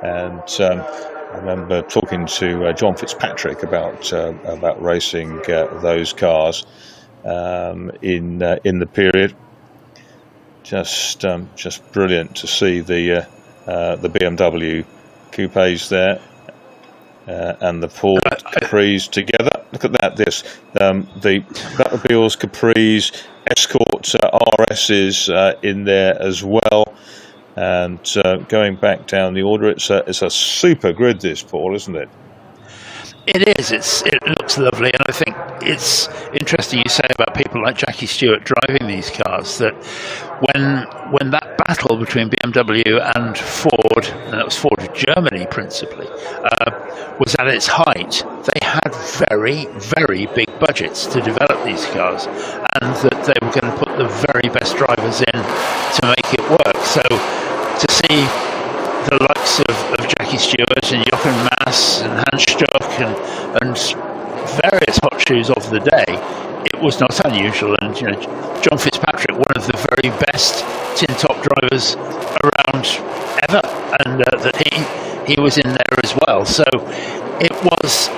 and I remember talking to John Fitzpatrick about racing those cars in the period. Just brilliant to see the BMW coupes there and the Ford Capris together. Look at that! The Batmobiles, Capris, Escort RSs in there as well. And going back down the order, it's a super grid, this, Paul, isn't it?
It is. It looks lovely, and I think it's interesting you say about people like Jackie Stewart driving these cars, that when that battle between BMW and Ford, and that was Ford of Germany principally, was at its height, they had very, very big budgets to develop these cars, and that they were going to put the very best drivers in to make it work. So to see the likes of Jackie Stewart and Jochen Mass and Hans Stuck and various hot shoes of the day, it was not unusual. And John Fitzpatrick, one of the very best tin top drivers around ever, and that he was in there as well. So it was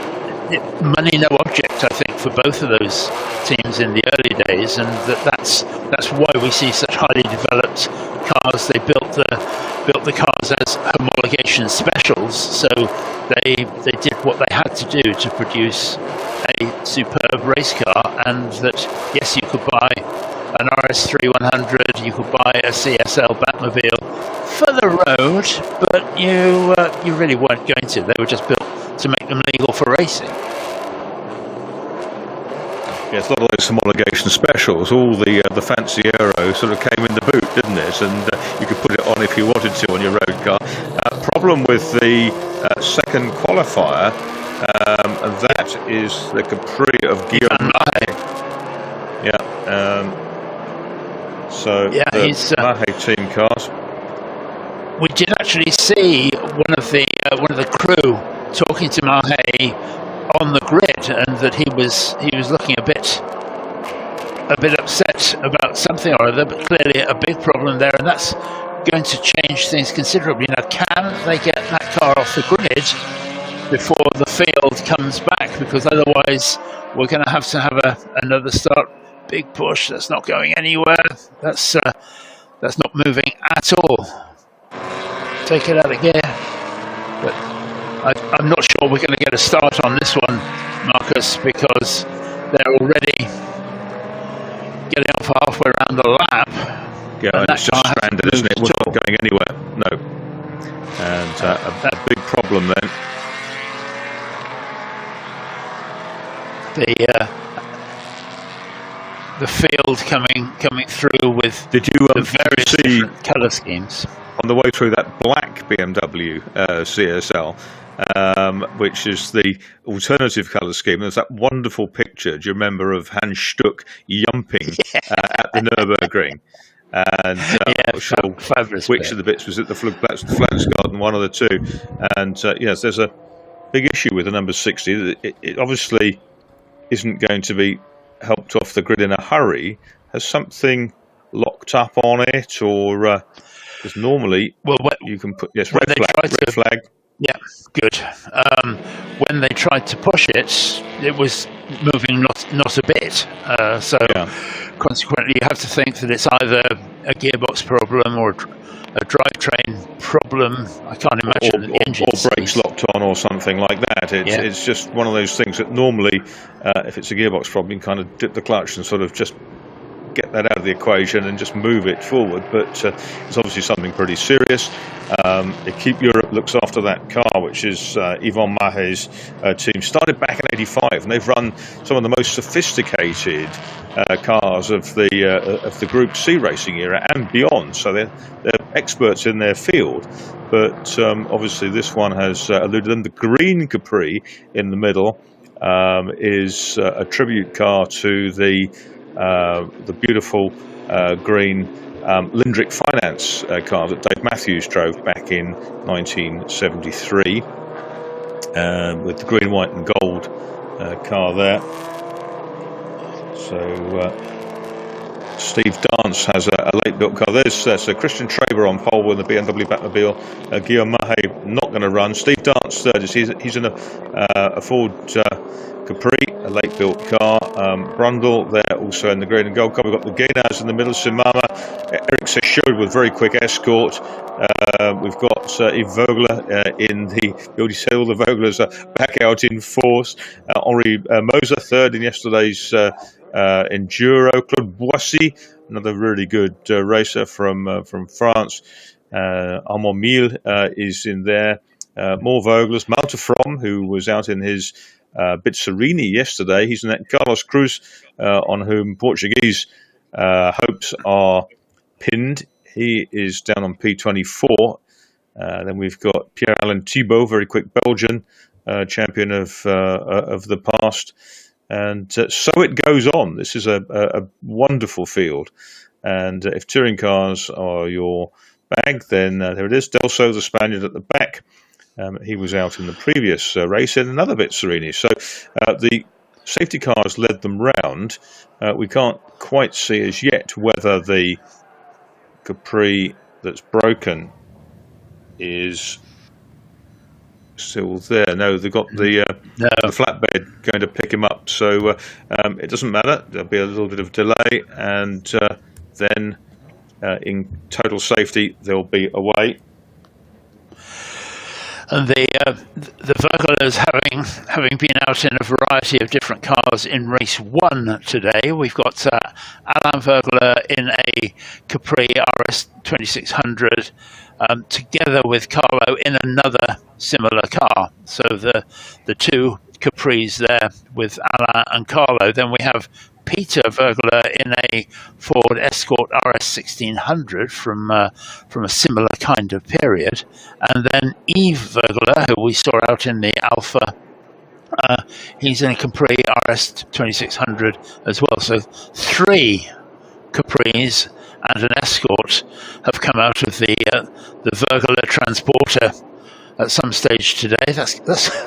money no object, I think, for both of those teams in the early days, and that's why we see such highly developed cars. They built the cars as homologation specials, so they did what they had to do to produce a superb race car. And that, yes, you could buy an RS3100, you could buy a CSL Batmobile for the road, but you really weren't going to. They were just built to make them legal for racing.
Yes, a lot of those homologation specials, all the fancy aero sort of came in the boot, didn't it? And you could put it on if you wanted to on your road car. Problem with the second qualifier, and that is the Capri of Guillaume. Yeah. So
yeah,
the Mahe team cars.
We did actually see one of the crew talking to Mahe on the grid, and that he was looking a bit upset about something or other, but clearly a big problem there, and that's going to change things considerably. Now, can they get that car off the grid before the field comes back? Because otherwise we're going to have another start. Big push, that's not going anywhere. That's not moving at all. Take it out of gear. But I'm not sure we're going to get a start on this one, Marcus, because they're already getting off halfway around the lap.
Yeah, and it's just stranded, isn't it? It was not going anywhere. No. And a big problem then.
The field coming through with
the
various different colour schemes.
On the way through that black BMW CSL, which is the alternative colour scheme, there's that wonderful picture, do you remember, of Hans Stuck yumping at the Nürburgring? And I'm not sure which of the bits was it, the Flagsgarden, one of the two. And yes, there's a big issue with the number 60. It obviously isn't going to be helped off the grid in a hurry. Has something locked up on it, or because normally you can put red flag.
Yeah, good. When they tried to push it, it was moving not a bit. Consequently, you have to think that it's either a gearbox problem or a drivetrain problem. I can't imagine that the engine
or brakes locked on or something like that. It's just one of those things that normally, if it's a gearbox problem, you kind of dip the clutch and sort of just get that out of the equation and just move it forward. But it's obviously something pretty serious. Equipe Europe looks after that car, which is Yvon Mahay's team. Started back in '85, and they've run some of the most sophisticated cars of the Group C racing era and beyond. So they're experts in their field. But obviously this one has eluded them. The green Capri in the middle is a tribute car to the beautiful green Lindrick Finance car that Dave Matthews drove back in 1973 with the green, white and gold car there. So Steve Dance has a late built car. There's Christian Traber on pole with the BMW Batmobile. Guillaume Mahe not going to run. Steve Dance third. He's in a Ford Capri, a late built car. Brundle there also in the green and gold car. We've got the Guénaz in the middle. Simama, Eric Sechod with very quick escort. We've got Yves Vogler in the. You already said all the Voglers are back out in force. Henri Moser third in yesterday's Enduro. Claude Boissy, another really good racer from France. Armand Mille is in there. More Voglers. Malte From, who was out in his Bizzarini yesterday. He's in that. Carlos Cruz, on whom Portuguese hopes are pinned. He is down on P24. Then we've got Pierre-Alain Thibault, very quick Belgian, champion of the past. And so it goes on. This is a wonderful field. And if touring cars are your bag, then there it is. Delso, the Spaniard at the back. He was out in the previous race in another Bizzarini. So the safety cars led them round. We can't quite see as yet whether the Capri that's broken is still there. No, they've got the flatbed going to pick him up. So it doesn't matter. There'll be a little bit of delay, and then in total safety they'll be away.
And the Vöglers having been out in a variety of different cars in race 1 today. We've got Alain Vögler in a Capri RS 2600 together with Carlo in another similar car. So the two Capris there with Alain and Carlo. Then we have Peter Vögler in a Ford Escort RS 1600 from a similar kind of period, and then Yves Vögler, who we saw out in the Alpha, he's in a Capri RS 2600 as well. So 3 Capris and an Escort have come out of the Vögler transporter at some stage today. That's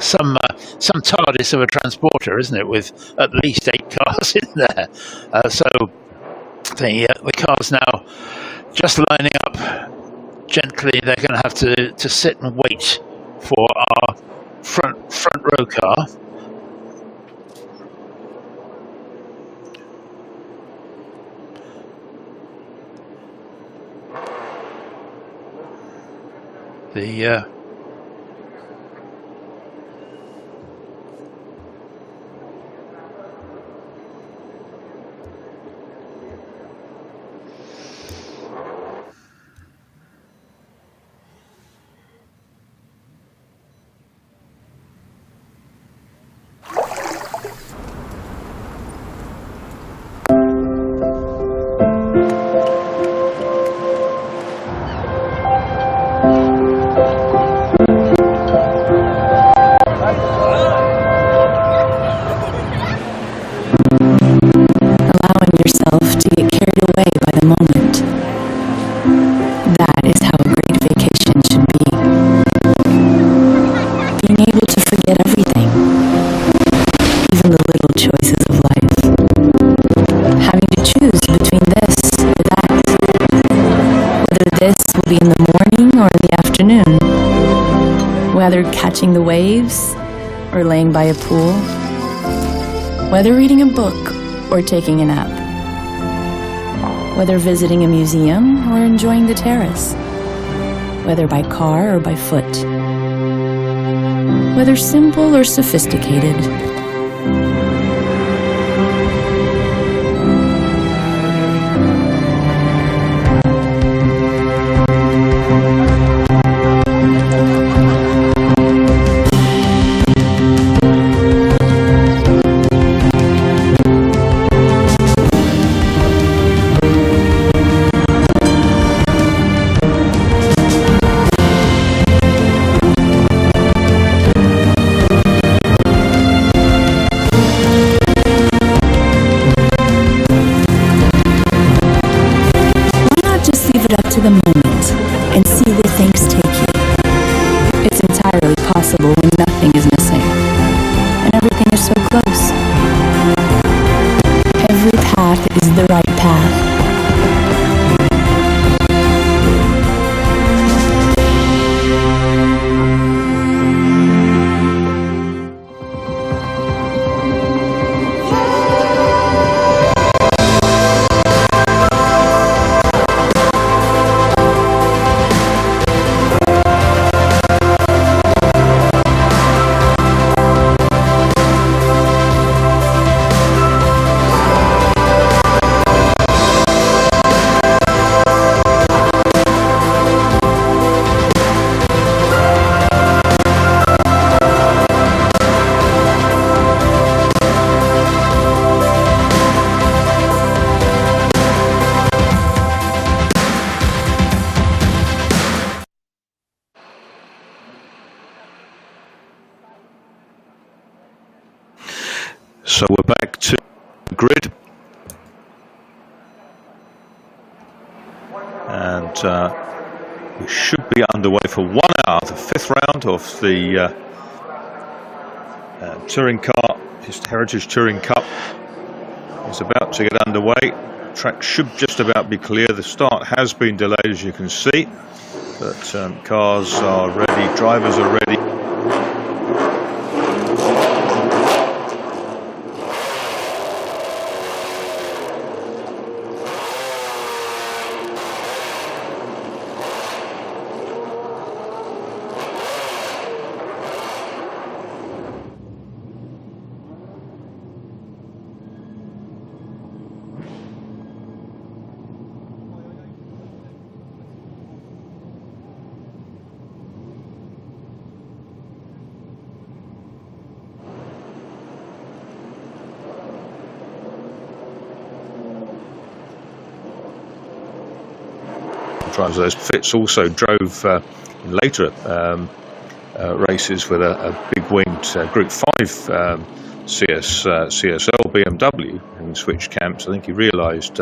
some TARDIS of a transporter, isn't it? With at least 8 cars in there. So the cars now just lining up gently. They're going to have to sit and wait for our front row car. The whether catching the waves or laying by a pool, whether reading a book or taking a nap, whether visiting a museum or enjoying the terrace, whether by car or by foot, whether simple or sophisticated.
Give it up to the moment and see where things take you. It's entirely possible when nothing is missing and everything is so close. Every path is the right path.
So we're back to the grid, and we should be underway for 1 hour. The fifth round of the touring car, Heritage Touring Cup, is about to get underway. The track should just about be clear. The start has been delayed, as you can see, but cars are ready, drivers are ready. Those Fitz also drove in later races with a big winged Group 5 CSL BMW, and switched camps. I think he realised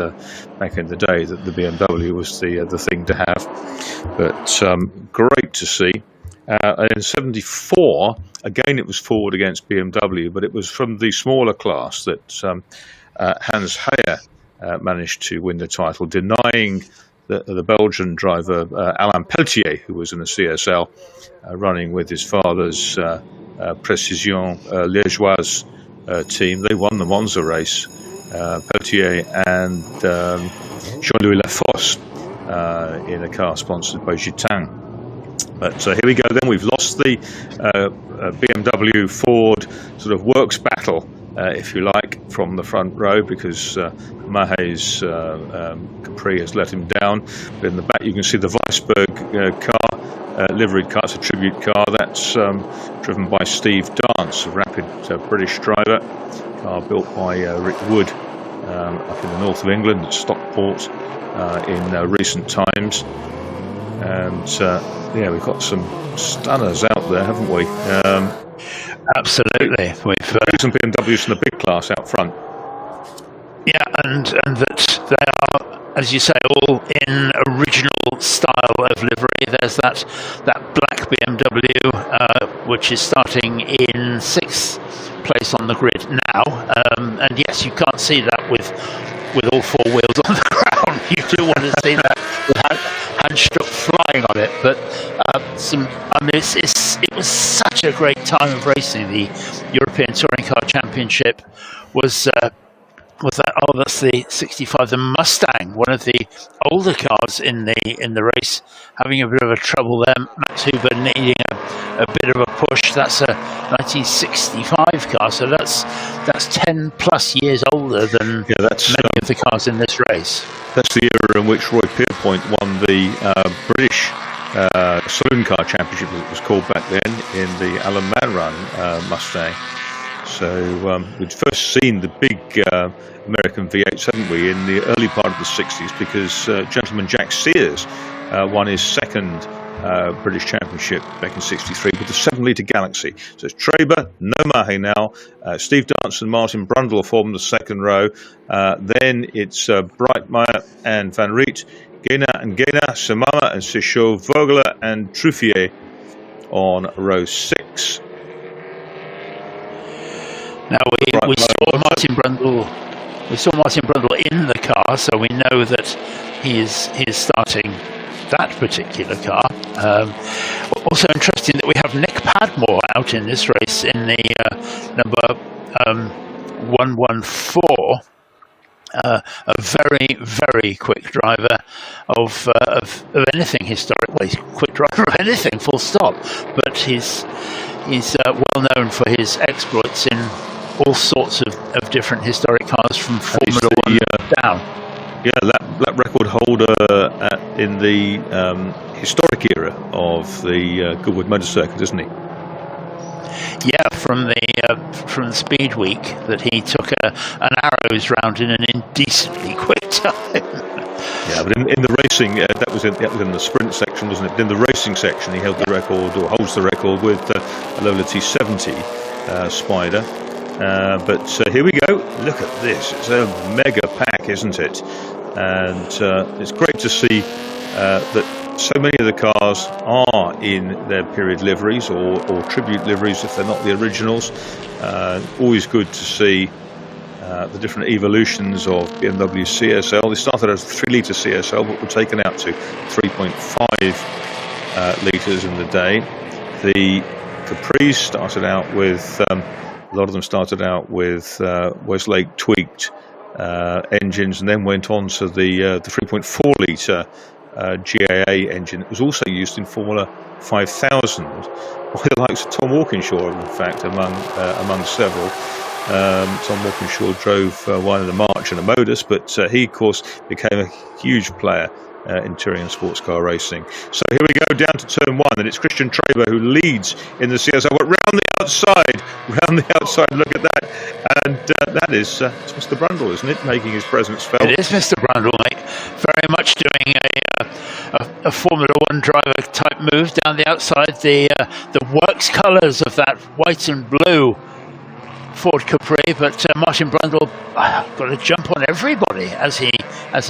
back in the day that the BMW was the thing to have. But great to see. In '74, again it was Ford against BMW, but it was from the smaller class that Hans Heyer managed to win the title, denying the Belgian driver Alain Pelletier, who was in the CSL, running with his father's Précision Liégeoise team. They won the Monza race, Pelletier and Jean-Louis Lafosse, in a car sponsored by Gitan. But here we go then. We've lost the BMW Ford sort of works battle, if you like, from the front row, because Mahay's Capri has let him down. But in the back you can see the Weisberg car, liveried car. It's a tribute car that's driven by Steve Dance, a rapid British driver. Car built by Rick Wood up in the north of England at Stockport in recent times. And yeah, we've got some stunners out there, haven't we?
Absolutely. We've
some BMWs in the big class out front.
Yeah, and that they are, as you say, all in original style of livery. There's that black BMW, which is starting in 6th place on the grid now. And yes, you can't see that with all four wheels on the ground. You do want to see that Handstruck flying on it. But it was such a great time of racing. The European Touring Car Championship was that. Oh, that's the 65, the Mustang, one of the older cars in the race, having a bit of a trouble there. Max Huber needing a bit of a push. That's a 1965 car, so that's 10 plus years older than many of the cars in this race. That's the era in which Roy Pierpoint won the British Saloon Car Championship, as it was called back then, in the Alan Manrun Mustang. So we'd first seen the big American V8s, hadn't we, in the early part of the 60s, because gentleman Jack Sears won his second
British Championship back in '63 with the 7-litre Galaxy. So it's Traber, No Mahe now, Steve Dance and Martin Brundle form the second row. Then it's Breitmeyer and Van Riet, Gena and Gena, Samama and Sichot, Vogler and Truffier on row 6.
Now we saw Martin Brundle. We saw Martin Brundle in the car, so we know that he is starting that particular car. Also interesting that we have Nick Padmore out in this race in the number 114. A very, very quick driver of anything historic. Well, he's a quick driver of anything, full stop. But he's well known for his exploits in all sorts of different historic cars from Formula One down.
Yeah, lap record holder in the historic era of the Goodwood Motor Circuit, isn't he?
Yeah, from the Speed Week that he took an Arrows round in an indecently quick time.
Yeah, but in the racing, that was in the sprint section, wasn't it? But in the racing section, he held the record, or holds the record, with a Lola T70 Spider. But here we go. Look at this. It's a mega pack, isn't it? And it's great to see that so many of the cars are in their period liveries or tribute liveries if they're not the originals. Always good to see the different evolutions of BMW CSL. They started as 3-litre CSL, but were taken out to 3.5 litres in the day. The Capris started out with, a lot of them started out with Westlake tweaked engines, and then went on to the 3.4 litre GAA engine. It was also used in Formula 5000 by the likes of Tom Walkinshaw, in fact, among several. Tom Walkinshaw drove one in the March and a Modus, but he, of course, became a huge player in touring and sports car racing. So here we go down to turn 1, and it's Christian Traber who leads in the CSL, but round the outside, look at that. And that is it's Mr. Brundle, isn't it, making his presence felt?
It is Mr. Brundle, mate. Very much doing a Formula One driver type move down the outside. The works colours of that white and blue Ford Capri, but Martin Brundle got a jump on everybody as he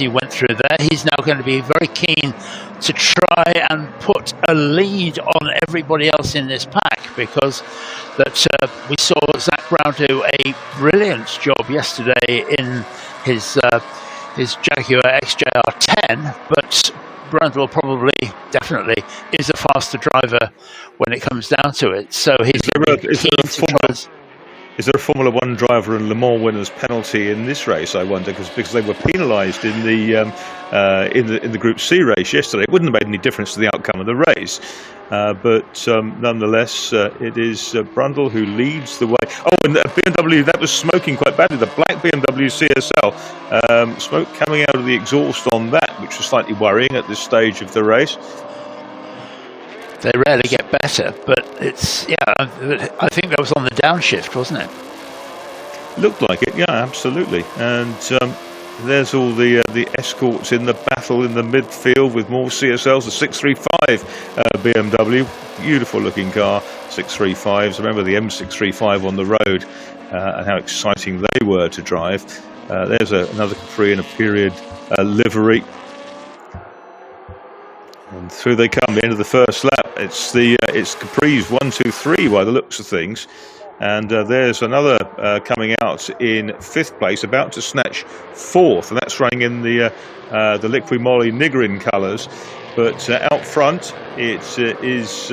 went through there. He's now going to be very keen to try and put a lead on everybody else in this pack, because that we saw Zach Brown do a brilliant job yesterday in his Jaguar XJR10, but Brundle definitely is a faster driver when it comes down to it. So he's
Is there a Formula One driver and Le Mans winners penalty in this race? I wonder, because they were penalised in the Group C race yesterday. It wouldn't have made any difference to the outcome of the race, but nonetheless, it is Brundle who leads the way. Oh, and the BMW, that was smoking quite badly. The black BMW CSL, smoke coming out of the exhaust on that, which was slightly worrying at this stage of the race.
They rarely get better, but I think that was on the downshift, wasn't it?
Looked like it, yeah, absolutely. And there's all the escorts in the battle in the midfield with more CSLs. The 635 BMW, beautiful looking car, 635s. Remember the M635 on the road and how exciting they were to drive. There's another Capri in a period livery. And through they come, the end of the first lap. It's Capri's 1, 2, 3 by the looks of things. And there's another coming out in 5th place, about to snatch 4th, and that's running in the Liqui Moly Nigrin colours. But out front, it is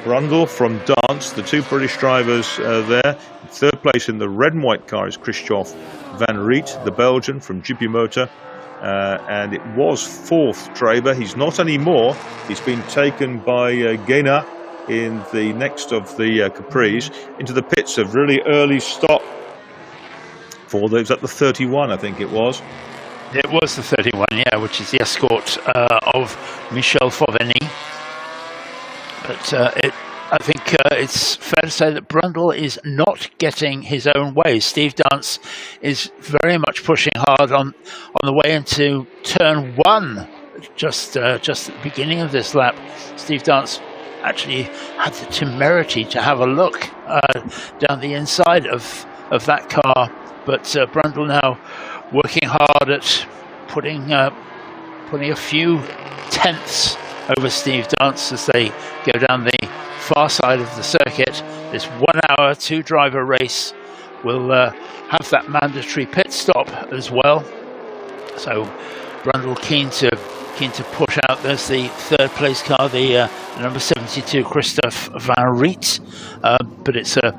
Brundle from Dance, the two British drivers there. 3rd place in the red and white car is Christophe Van Riet, the Belgian from GP Motor. And it was 4th Traber. He's not anymore. He's been taken by Gena in the next of the Capris into the pits. A really early stop for those at the 31, I think it was.
It was the 31, yeah, which is the escort of Michel Fauverny. But I think it's fair to say that Brundle is not getting his own way. Steve Dance is very much pushing hard on the way into turn 1 just at the beginning of this lap, Steve Dance actually had the temerity to have a look down the inside of that car, but Brundle now working hard at putting a few tenths over Steve Dance as they go down the far side of the circuit. This 1 hour, 2 driver race will have that mandatory pit stop as well. So Brundle keen to push out. There's the third place car, the number 72 Christophe Van Riet, but it's a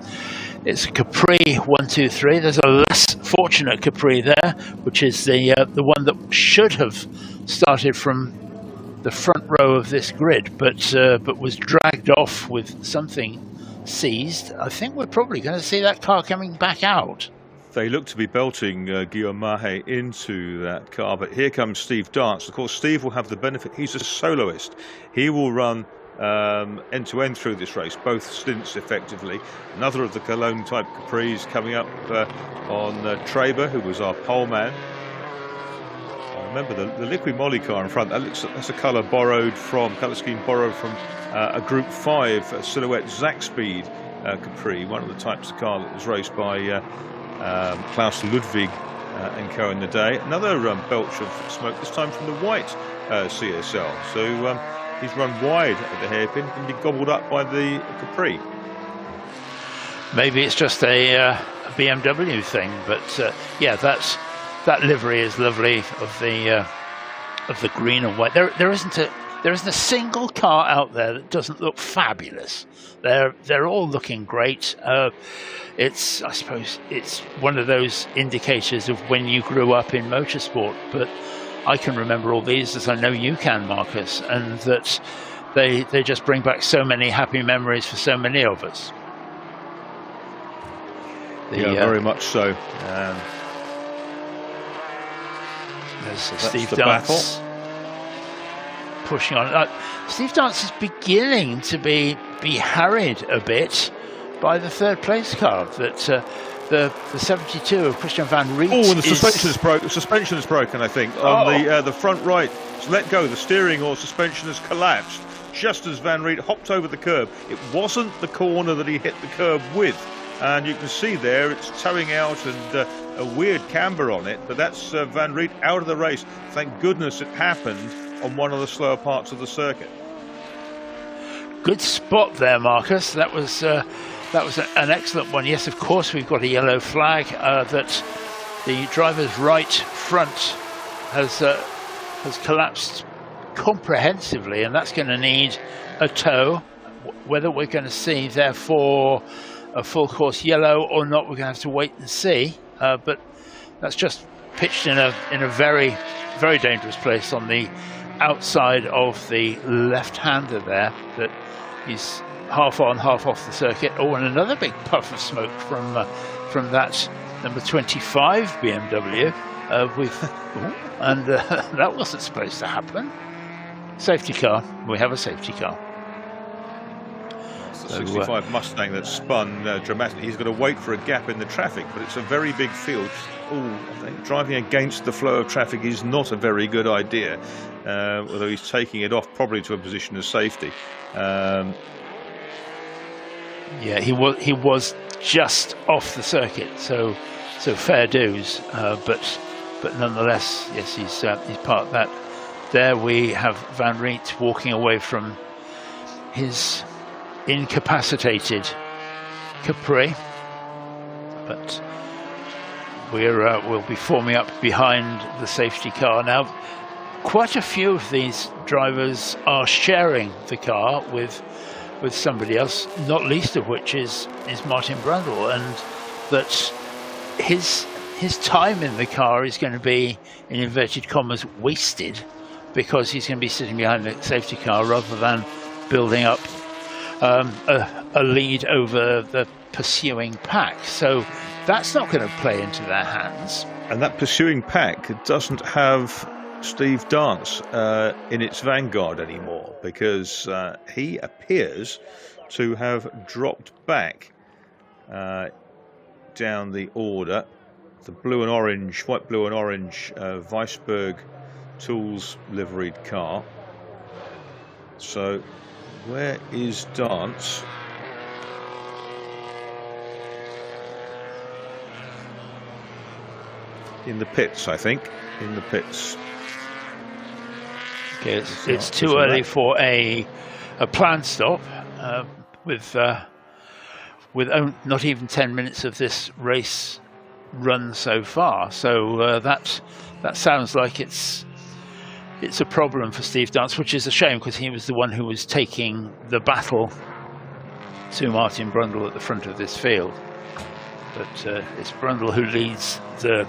Capri 1, 2, 3. There's a less fortunate Capri there, which is the one that should have started from the front row of this grid, but was dragged off with something seized. I think we're probably going to see that car coming back out.
They look to be belting Guillaume Mahé into that car, but here comes Steve Dance. Of course, Steve will have the benefit. He's a soloist. He will run end-to-end through this race, both stints effectively. Another of the Cologne-type Capris coming up on Traber, who was our pole man. Remember the liquid moly car in front. That's a colour scheme borrowed from a Group 5 Silhouette Zaxpeed Capri, one of the types of car that was raced by Klaus Ludwig and co in the day. Another belch of smoke, this time from the white CSL. So he's run wide at the hairpin and be gobbled up by the Capri.
Maybe it's just a BMW thing, but yeah, that livery is lovely of the green and white. There isn't a single car out there that doesn't look fabulous. They're all looking great. I suppose it's one of those indicators of when you grew up in motorsport. But I can remember all these, as I know you can, Marcus, and that they just bring back so many happy memories for so many of us.
Very much so.
There's Steve Dance pushing on. Steve Dance is beginning to be harried a bit by the third place car. That the 72 of Christian Van Riet.
Oh, and the suspension is broken. Suspension is broken, I think, on the front right. It's let go. The steering or suspension has collapsed just as Van Riet hopped over the curb. It wasn't the corner that he hit the curb with. And you can see there it's towing out and a weird camber on it, but that's Van Riet out of the race. Thank goodness it happened on one of the slower parts of the circuit.
Good spot there, Marcus. That was an excellent one. Yes, of course we've got a yellow flag that the driver's right front has collapsed comprehensively, and that's going to need a tow. Whether we're going to see, therefore, a full course yellow or not, we're going to have to wait and see. But that's just pitched in a very, very dangerous place on the outside of the left-hander there. That he's half on, half off the circuit. Oh, and another big puff of smoke from that number 25 BMW. And that wasn't supposed to happen. Safety car. We have a safety car.
The 65 Mustang that spun dramatically. He's got to wait for a gap in the traffic, but it's a very big field. I think driving against the flow of traffic is not a very good idea, although he's taking it off probably to a position of safety.
Yeah, he was just off the circuit, so fair dues. But nonetheless, yes, he's part of that. There we have Van Riet walking away from his incapacitated Capri, but we'll be forming up behind the safety car now. Quite a few of these drivers are sharing the car with somebody else, not least of which is Martin Brundle, and that his time in the car is going to be, in inverted commas, wasted, because he's going to be sitting behind the safety car rather than building up a lead over the pursuing pack. So that's not going to play into their hands.
And that pursuing pack doesn't have Steve Dance in its vanguard anymore, because he appears to have dropped back down the order. The blue and orange, white, blue and orange Weisberg Tools liveried car. So where is Dance? In the pits, I think. In the pits.
Okay, it's too early for a planned stop with not even 10 minutes of this race run so far. So that sounds like it's a problem for Steve Dance, which is a shame because he was the one who was taking the battle to Martin Brundle at the front of this field. But it's Brundle who leads the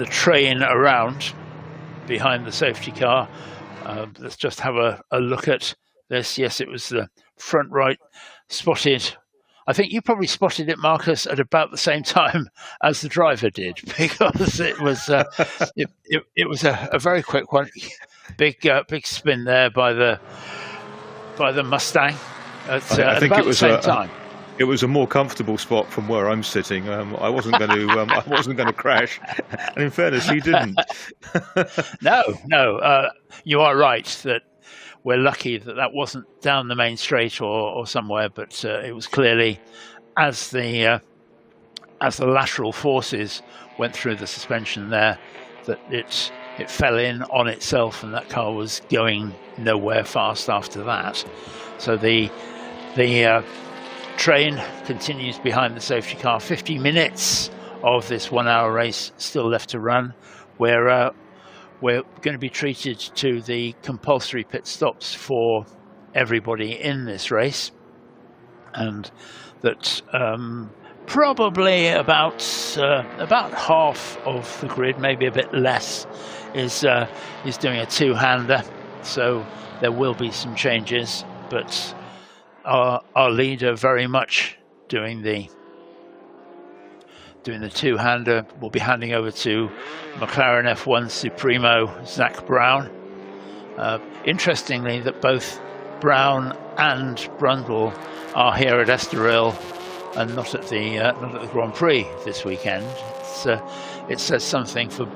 train around behind the safety car. Let's just have a look at this. Yes, it was the front right spotted. I think you probably spotted it, Marcus, at about the same time as the driver did, because it was it was a very quick one. Big spin there by the Mustang at about the same time.
It was a more comfortable spot from where I'm sitting. I wasn't going to crash, and in fairness, he didn't.
No, you are right that we're lucky that wasn't down the main straight or somewhere, but it was clearly as the lateral forces went through the suspension there that it fell in on itself, and that car was going nowhere fast after that. So the train continues behind the safety car. 50 minutes of this 1 hour race still left to run. We're going to be treated to the compulsory pit stops for everybody in this race, and that probably about half of the grid, maybe a bit less, is doing a two-hander. So there will be some changes, but our leader very much doing the two-hander. Will be handing over to McLaren F1 Supremo Zach Brown. Interestingly, that both Brown and Brundle are here at Estoril and not at the Grand Prix this weekend. It says something for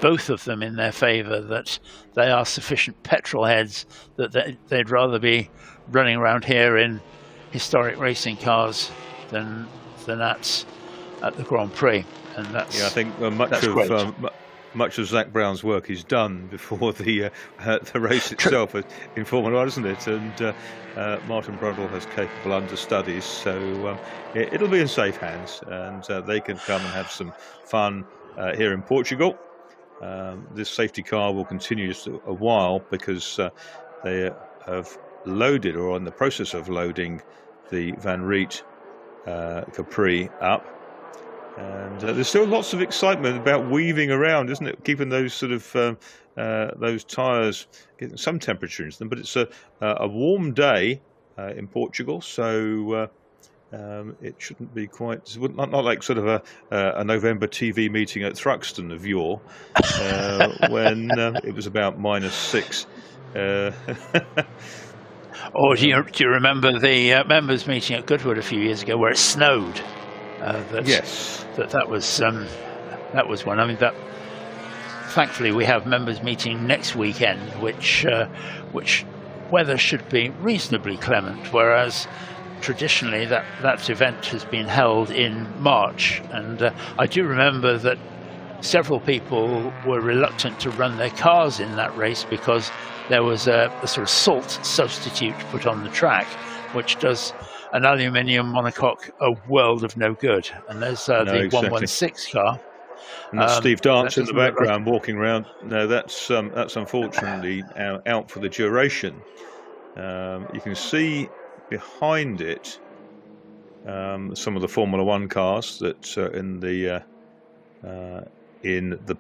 both of them in their favour, that they are sufficient petrol heads that they'd rather be running around here in historic racing cars than at the Grand Prix. And that's,
I think much of Zach Brown's work is done before the race itself in Formula 1, isn't it? And Martin Brundle has capable understudies, so it'll be in safe hands, and they can come and have some fun here in Portugal. This safety car will continue just a while because they have loaded, or are in the process of loading, the Van Riet Capri up. And there's still lots of excitement about weaving around, isn't it? Keeping those sort of those tyres getting some temperature into them. But it's a warm day in Portugal, so it shouldn't be quite not like sort of a November TV meeting at Thruxton of yore when it was about -6.
Or do you remember the members meeting at Goodwood a few years ago where it snowed?
Yes,
that was one. I mean, that thankfully we have members meeting next weekend, which weather should be reasonably clement, whereas traditionally that event has been held in March. And I do remember that several people were reluctant to run their cars in that race because there was a sort of salt substitute put on the track, which does an aluminium monocoque a world of no good. And there's the 116 car.
And that's Steve Dance in the background walking around. No, that's unfortunately out for the duration. You can see behind it some of the Formula 1 cars that are in the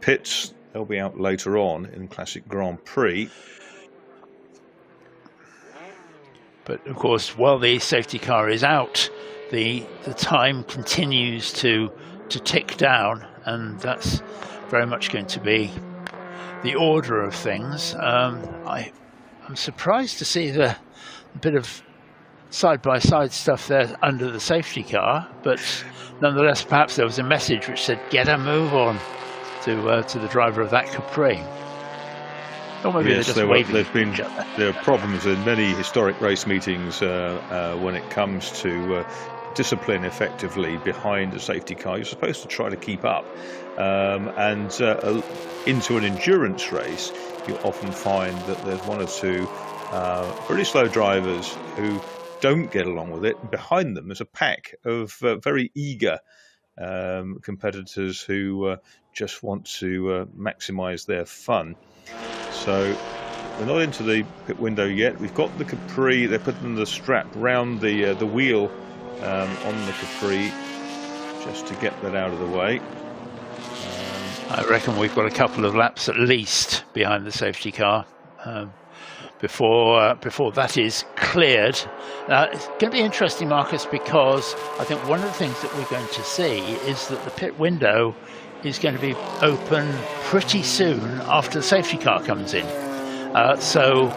pits. They'll be out later on in Classic Grand Prix.
But of course, while the safety car is out, the time continues to tick down, and that's very much going to be the order of things. I'm surprised to see the bit of side-by-side stuff there under the safety car, but nonetheless, perhaps there was a message which said, "Get a move on," to the driver of that Capri. Or maybe
Yes,
they're just waving
there are problems in many historic race meetings when it comes to discipline effectively behind a safety car. You're supposed to try to keep up, and into an endurance race, you often find that there's one or two pretty slow drivers who don't get along with it. Behind them is a pack of very eager competitors who just want to maximise their fun. So we're not into the pit window yet. We've got the Capri. They're putting the strap round the wheel on the Capri just to get that out of the way.
I reckon we've got a couple of laps at least behind the safety car before that is cleared. It's going to be interesting, Marcus, because I think one of the things that we're going to see is that the pit window is going to be open pretty soon after the safety car comes in. So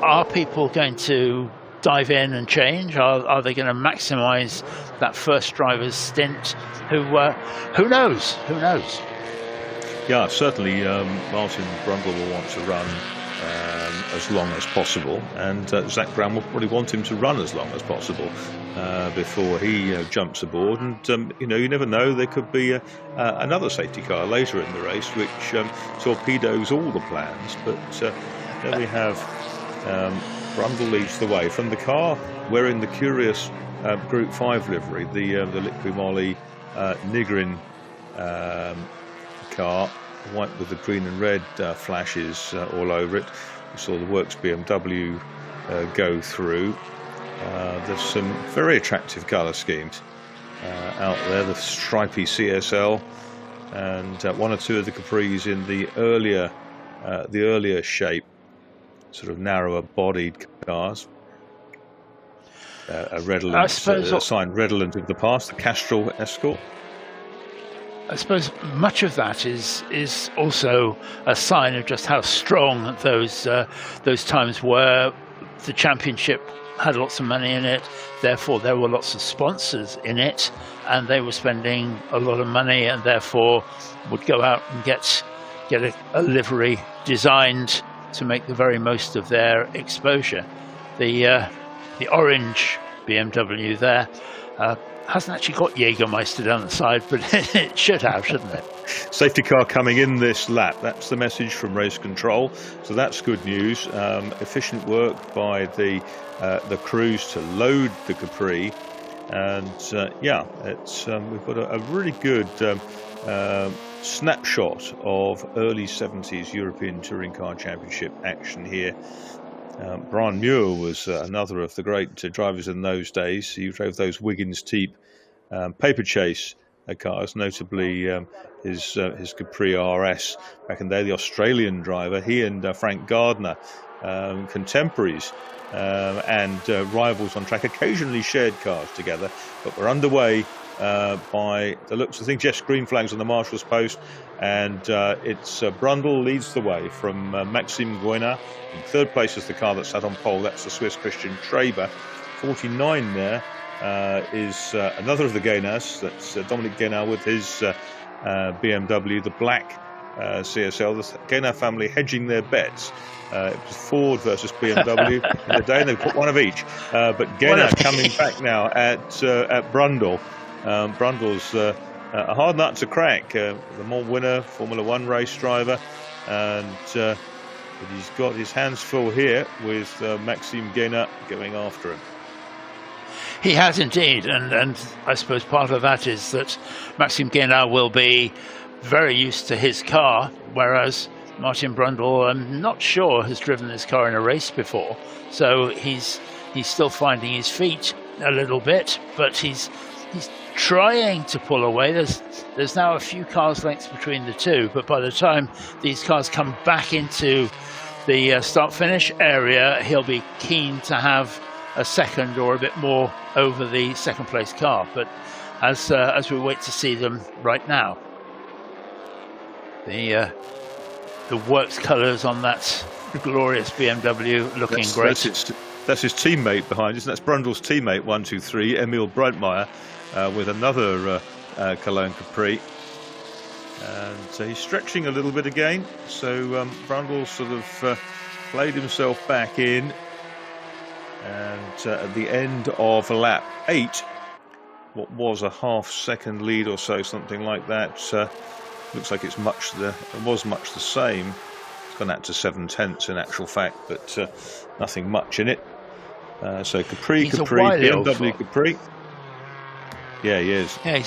are people going to dive in and change? Are they going to maximise that first driver's stint? Who knows? Who knows?
Yeah, certainly Martin Brundle will want to run as long as possible, and Zach Brown will probably want him to run as long as possible before he jumps aboard. And you never know, there could be another safety car later in the race which torpedoes all the plans. But there we have Brundle leads the way from the car wearing the curious Group 5 livery, the Litre Cup Nigrin car, white with the green and red flashes all over it. We saw the Works BMW go through. There's some very attractive colour schemes out there. The stripy CSL and one or two of the Capris in the earlier shape, sort of narrower bodied cars. A redolent, signed redolent of the past, the Castrol Escort.
I suppose much of that is also a sign of just how strong those times were. The championship had lots of money in it, therefore there were lots of sponsors in it, and they were spending a lot of money, and therefore would go out and get a livery designed to make the very most of their exposure. The orange BMW there hasn't actually got Jägermeister down the side, but it should have, shouldn't it?
Safety car coming in this lap. That's the message from race control. So that's good news. Efficient work by the crews to load the Capri, and we've got a really good snapshot of early 70s European Touring Car Championship action here. Brian Muir was another of the great drivers in those days. He drove those Wiggins Teep paper chase cars, notably his Capri RS back in the day, the Australian driver. He and Frank Gardner, contemporaries and rivals on track, occasionally shared cars together, but were underway by the looks of things. Yes, green flags on the marshal's post, and it's Brundle leads the way from Maxime Guénard. In third place is the car that sat on pole. That's the Swiss Christian Traber. 49 there is another of the Guénards. That's Dominic Guénard with his BMW, the black CSL. The Guénard family hedging their bets. It was Ford versus BMW in the day, and they put one of each. But Guénard coming back now at Brundle. Brundle's a hard nut to crack. The Mont winner, Formula One race driver, and but he's got his hands full here with Maxime Guénard going after him.
He has indeed, and I suppose part of that is that Maxime Guénard will be very used to his car, whereas Martin Brundle, I'm not sure, has driven this car in a race before. So he's still finding his feet a little bit, but he's trying to pull away. There's now a few cars lengths between the two, but by the time these cars come back into the start-finish area, he'll be keen to have a second or a bit more over the second-place car. But as we wait to see them right now, the works colours on that glorious BMW looking great.
That's his teammate behind us. That's Brundle's teammate, 1, 2, 3, Emil Breitmeier, with another Cologne Capri. And he's stretching a little bit again, so Brundle sort of played himself back in. And at the end of lap 8, what was a half-second lead or so, something like that, looks like it was much the same. It's gone out to 7/10 in actual fact, but nothing much in it. So Capri, BMW Capri. Yeah, he is.
Yeah,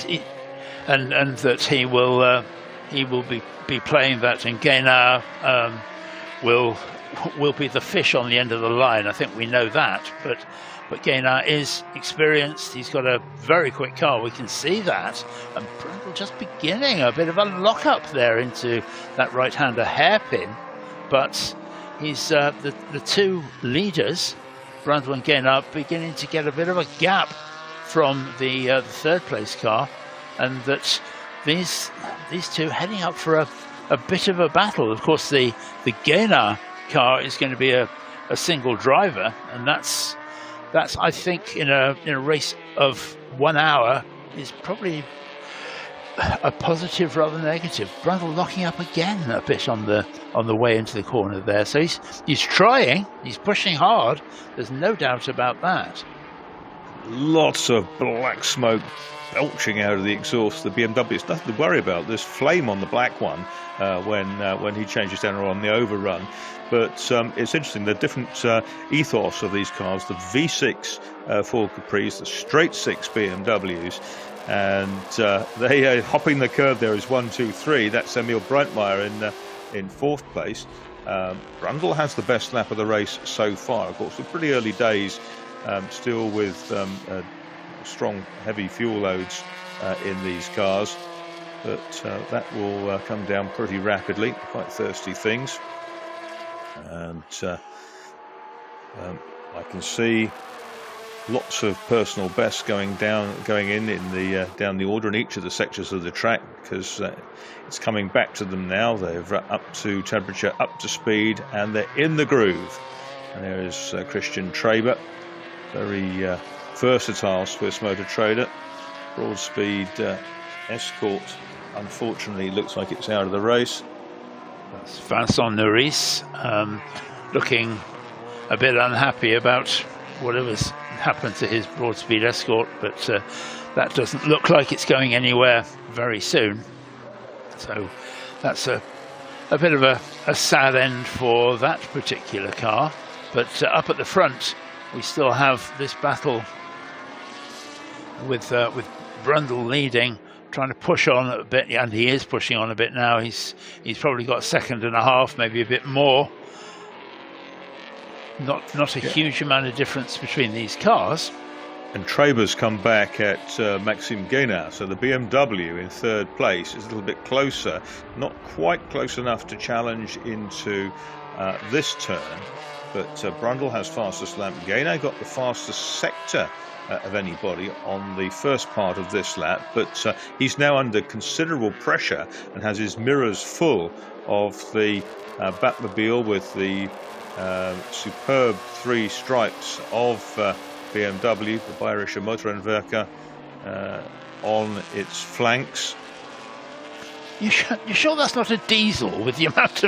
and that he will be playing that, and Gaynor will be the fish on the end of the line. I think we know that, but Gaynor is experienced. He's got a very quick car. We can see that, and Brundle just beginning a bit of a lock-up there into that right-hander hairpin. But he's the two leaders, Brundle and Gaynor, beginning to get a bit of a gap from the third-place car, and that these two heading up for a bit of a battle. Of course, the Gaynor car is going to be a single driver, and that's I think in a race of 1 hour is probably a positive rather than negative. Brundle locking up again a bit on the way into the corner there. So he's trying, he's pushing hard. There's no doubt about that.
Lots of black smoke belching out of the exhaust of the BMW. It's nothing to worry about. There's flame on the black one when he changes down on the overrun. But it's interesting, the different ethos of these cars, the V6 Ford Capris, the straight 6 BMWs, and they are hopping the curve there is 1, 2, 3. That's Emil Breitmeyer in 4th place. Brundle has the best lap of the race so far. Of course, we're pretty early days, still with strong, heavy fuel loads in these cars. But that will come down pretty rapidly, quite thirsty things. And I can see lots of personal bests going in down the order in each of the sectors of the track, because it's coming back to them now. They've up to temperature, up to speed, and they're in the groove. And there is Christian Traber, very versatile Swiss motor trader. Broad speed Escort, unfortunately, looks like it's out of the race.
That's Vincent Norris looking a bit unhappy about whatever's happened to his broad-speed Escort, but that doesn't look like it's going anywhere very soon. So that's a bit of a sad end for that particular car. But up at the front, we still have this battle with Brundle leading, trying to push on a bit, and he is pushing on a bit now. He's probably got a second and a half, maybe a bit more. Not a huge amount of difference between these cars.
And Traber's come back at Maxime Gaynor, so the BMW in 3rd place is a little bit closer, not quite close enough to challenge into this turn, but Brundle has fastest lap. Gaynor got the fastest sector of anybody on the first part of this lap, but he's now under considerable pressure and has his mirrors full of the Batmobile with the superb 3 stripes of BMW, the Bayerische Motorenwerke, on its flanks.
You sure that's not a diesel with the amount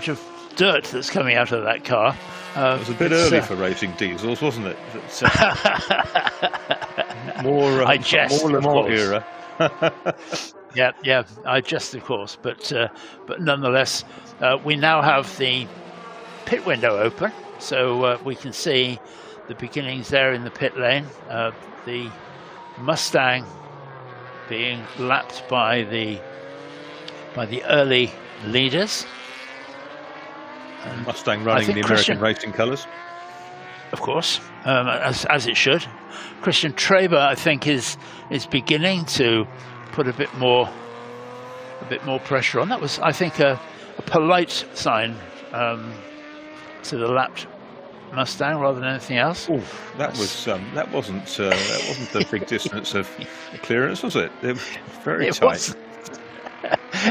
of dirt that's coming out of that car?
It was a bit early for racing diesels, wasn't it? More Le Mans era.
Yeah, I jest, of course, but nonetheless, we now have the pit window open, so we can see the beginnings there in the pit lane. The Mustang being lapped by the early leaders.
Mustang running the American racing colours,
of course, as it should. Christian Traber, I think, is beginning to put a bit more pressure on. That was, I think, a polite sign to the lapped Mustang rather than anything else.
Ooh, that wasn't a big distance of clearance, was it? It was very tight.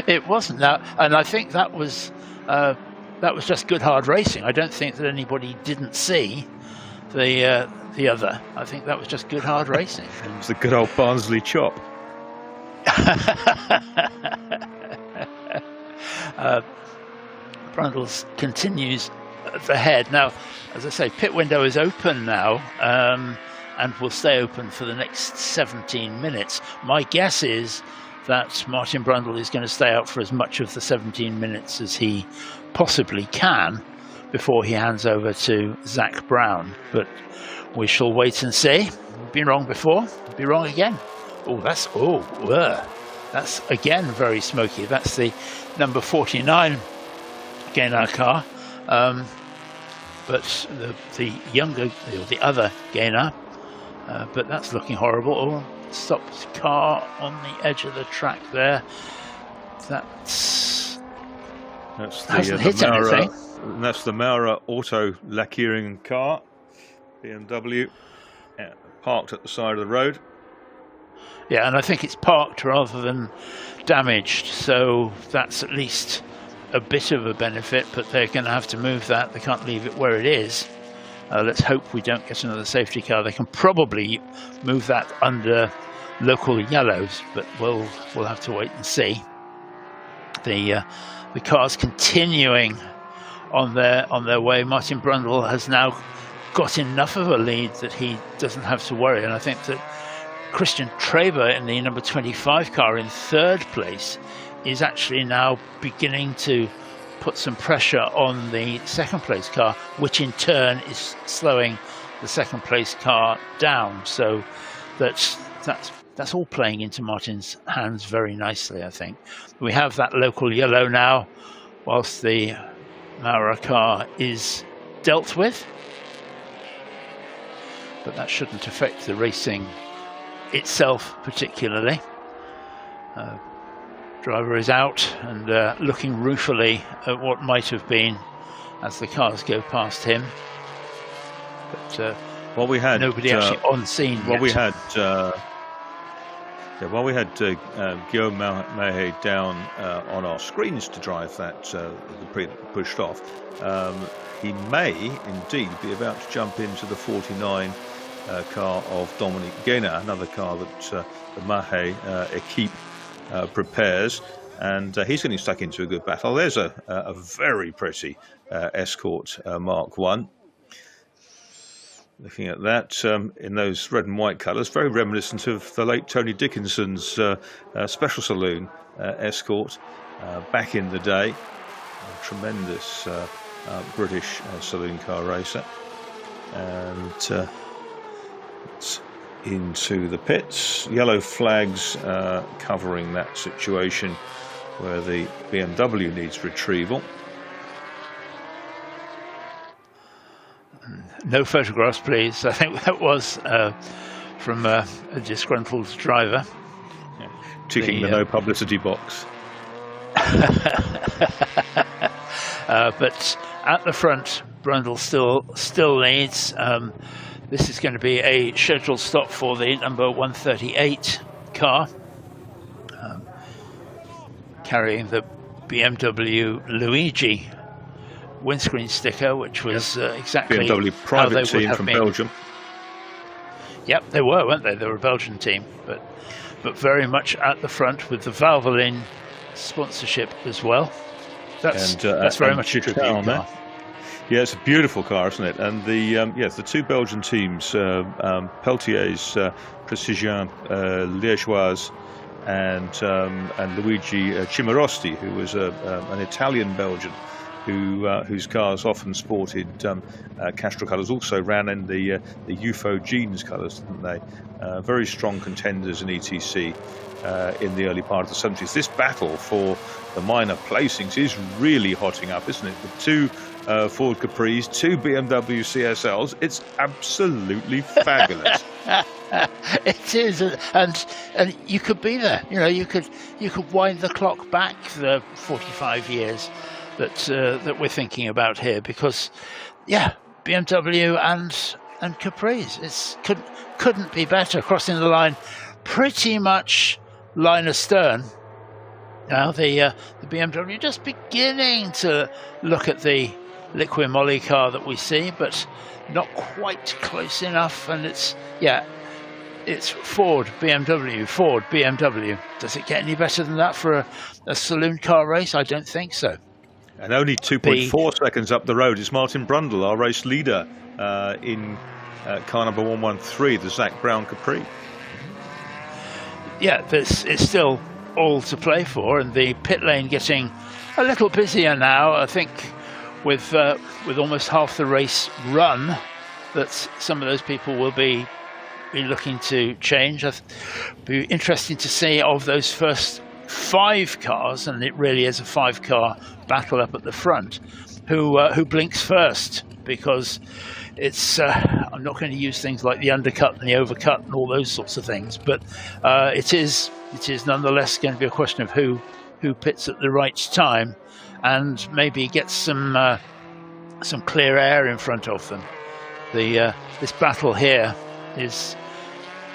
It wasn't that, and I think that was just good hard racing. I don't think that anybody didn't see the other. I think that was just good hard racing.
It was the good old Barnsley chop.
Brundles continues at the head. Now, as I say, pit window is open now, and will stay open for the next 17 minutes. My guess is that Martin Brundle is going to stay out for as much of the 17 minutes as he possibly can before he hands over to Zak Brown. But we shall wait and see. Been wrong before, be wrong again. That's again very smoky. That's the number 49 Gaynor car. But the younger, or the other Gaynor, but that's looking horrible. Oh, stopped car on the edge of the track there. That's hasn't hit anything.
That's the Maurer Auto Lacquering car, BMW, parked at the side of the road.
Yeah, and I think it's parked rather than damaged, so that's at least a bit of a benefit, but they're going to have to move that. They can't leave it where it is. Let's hope we don't get another safety car. They can probably move that under local yellows, but we'll have to wait and see. The car's continuing on their way. Martin Brundle has now got enough of a lead that he doesn't have to worry, and I think that Christian Traber in the number 25 car in third place is actually now beginning to put some pressure on the second place car, which in turn is slowing the second place car down. So that's all playing into Martin's hands very nicely, I think. We have that local yellow now, whilst the Maurer car is dealt with. But that shouldn't affect the racing itself particularly. Driver is out and looking ruefully at what might have been as the cars go past him. But
we had
nobody actually on scene yet.
We had Guillaume Mahé down on our screens to drive that the pushed off. He may indeed be about to jump into the 49 car of Dominique Gaynor, another car that the Mahé equipe prepares, and he's getting stuck into a good battle. There's a very pretty Escort Mark 1. Looking at that in those red and white colours, very reminiscent of the late Tony Dickinson's Special Saloon Escort back in the day. A tremendous British saloon car racer. And it's into the pits. Yellow flags covering that situation where the BMW needs retrieval.
No photographs, please. I think that was from a disgruntled driver.
Yeah. Ticking the no publicity box.
But at the front, Brundle still leads. This is going to be a scheduled stop for the number 138 car, carrying the BMW Luigi windscreen sticker, which was exactly
BMW private
how they
team
would have
from
been.
Belgium.
Yep, they were, weren't they? They were a Belgian team, but very much at the front with the Valvoline sponsorship as well. That's very much a tribute car.
Yeah, it's a beautiful car, isn't it? And the two Belgian teams, Peltier's Precision Liégeoise and Luigi Cimarosti, who was an Italian Belgian whose cars often sported Castro colours, also ran in the UFO Jeans colours, didn't they? Very strong contenders in ETC in the early part of the 70s. This battle for the minor placings is really hotting up, isn't it? The two Ford Capris, two BMW CSLs. It's absolutely fabulous.
It is, and you could be there. You know, you could wind the clock back the 45 years that we're thinking about here, because BMW and Capris, couldn't be better. Crossing the line, pretty much line astern. Now the BMW just beginning to look at the Liqui Moly car that we see, but not quite close enough, and it's it's Ford, BMW, Ford, BMW. Does it get any better than that for a saloon car race? I don't think so.
And only 2.4 seconds up the road is Martin Brundle, our race leader in car number 113, the Zak Brown Capri.
Yeah, it's still all to play for, and the pit lane getting a little busier now. I think with almost half the race run, that some of those people will be looking to change. It'll be interesting to see of those first 5 cars, and it really is a 5-car battle up at the front, who blinks first, because it's I'm not going to use things like the undercut and the overcut and all those sorts of things, but it is nonetheless going to be a question of who pits at the right time and maybe gets some clear air in front of them. This battle here is,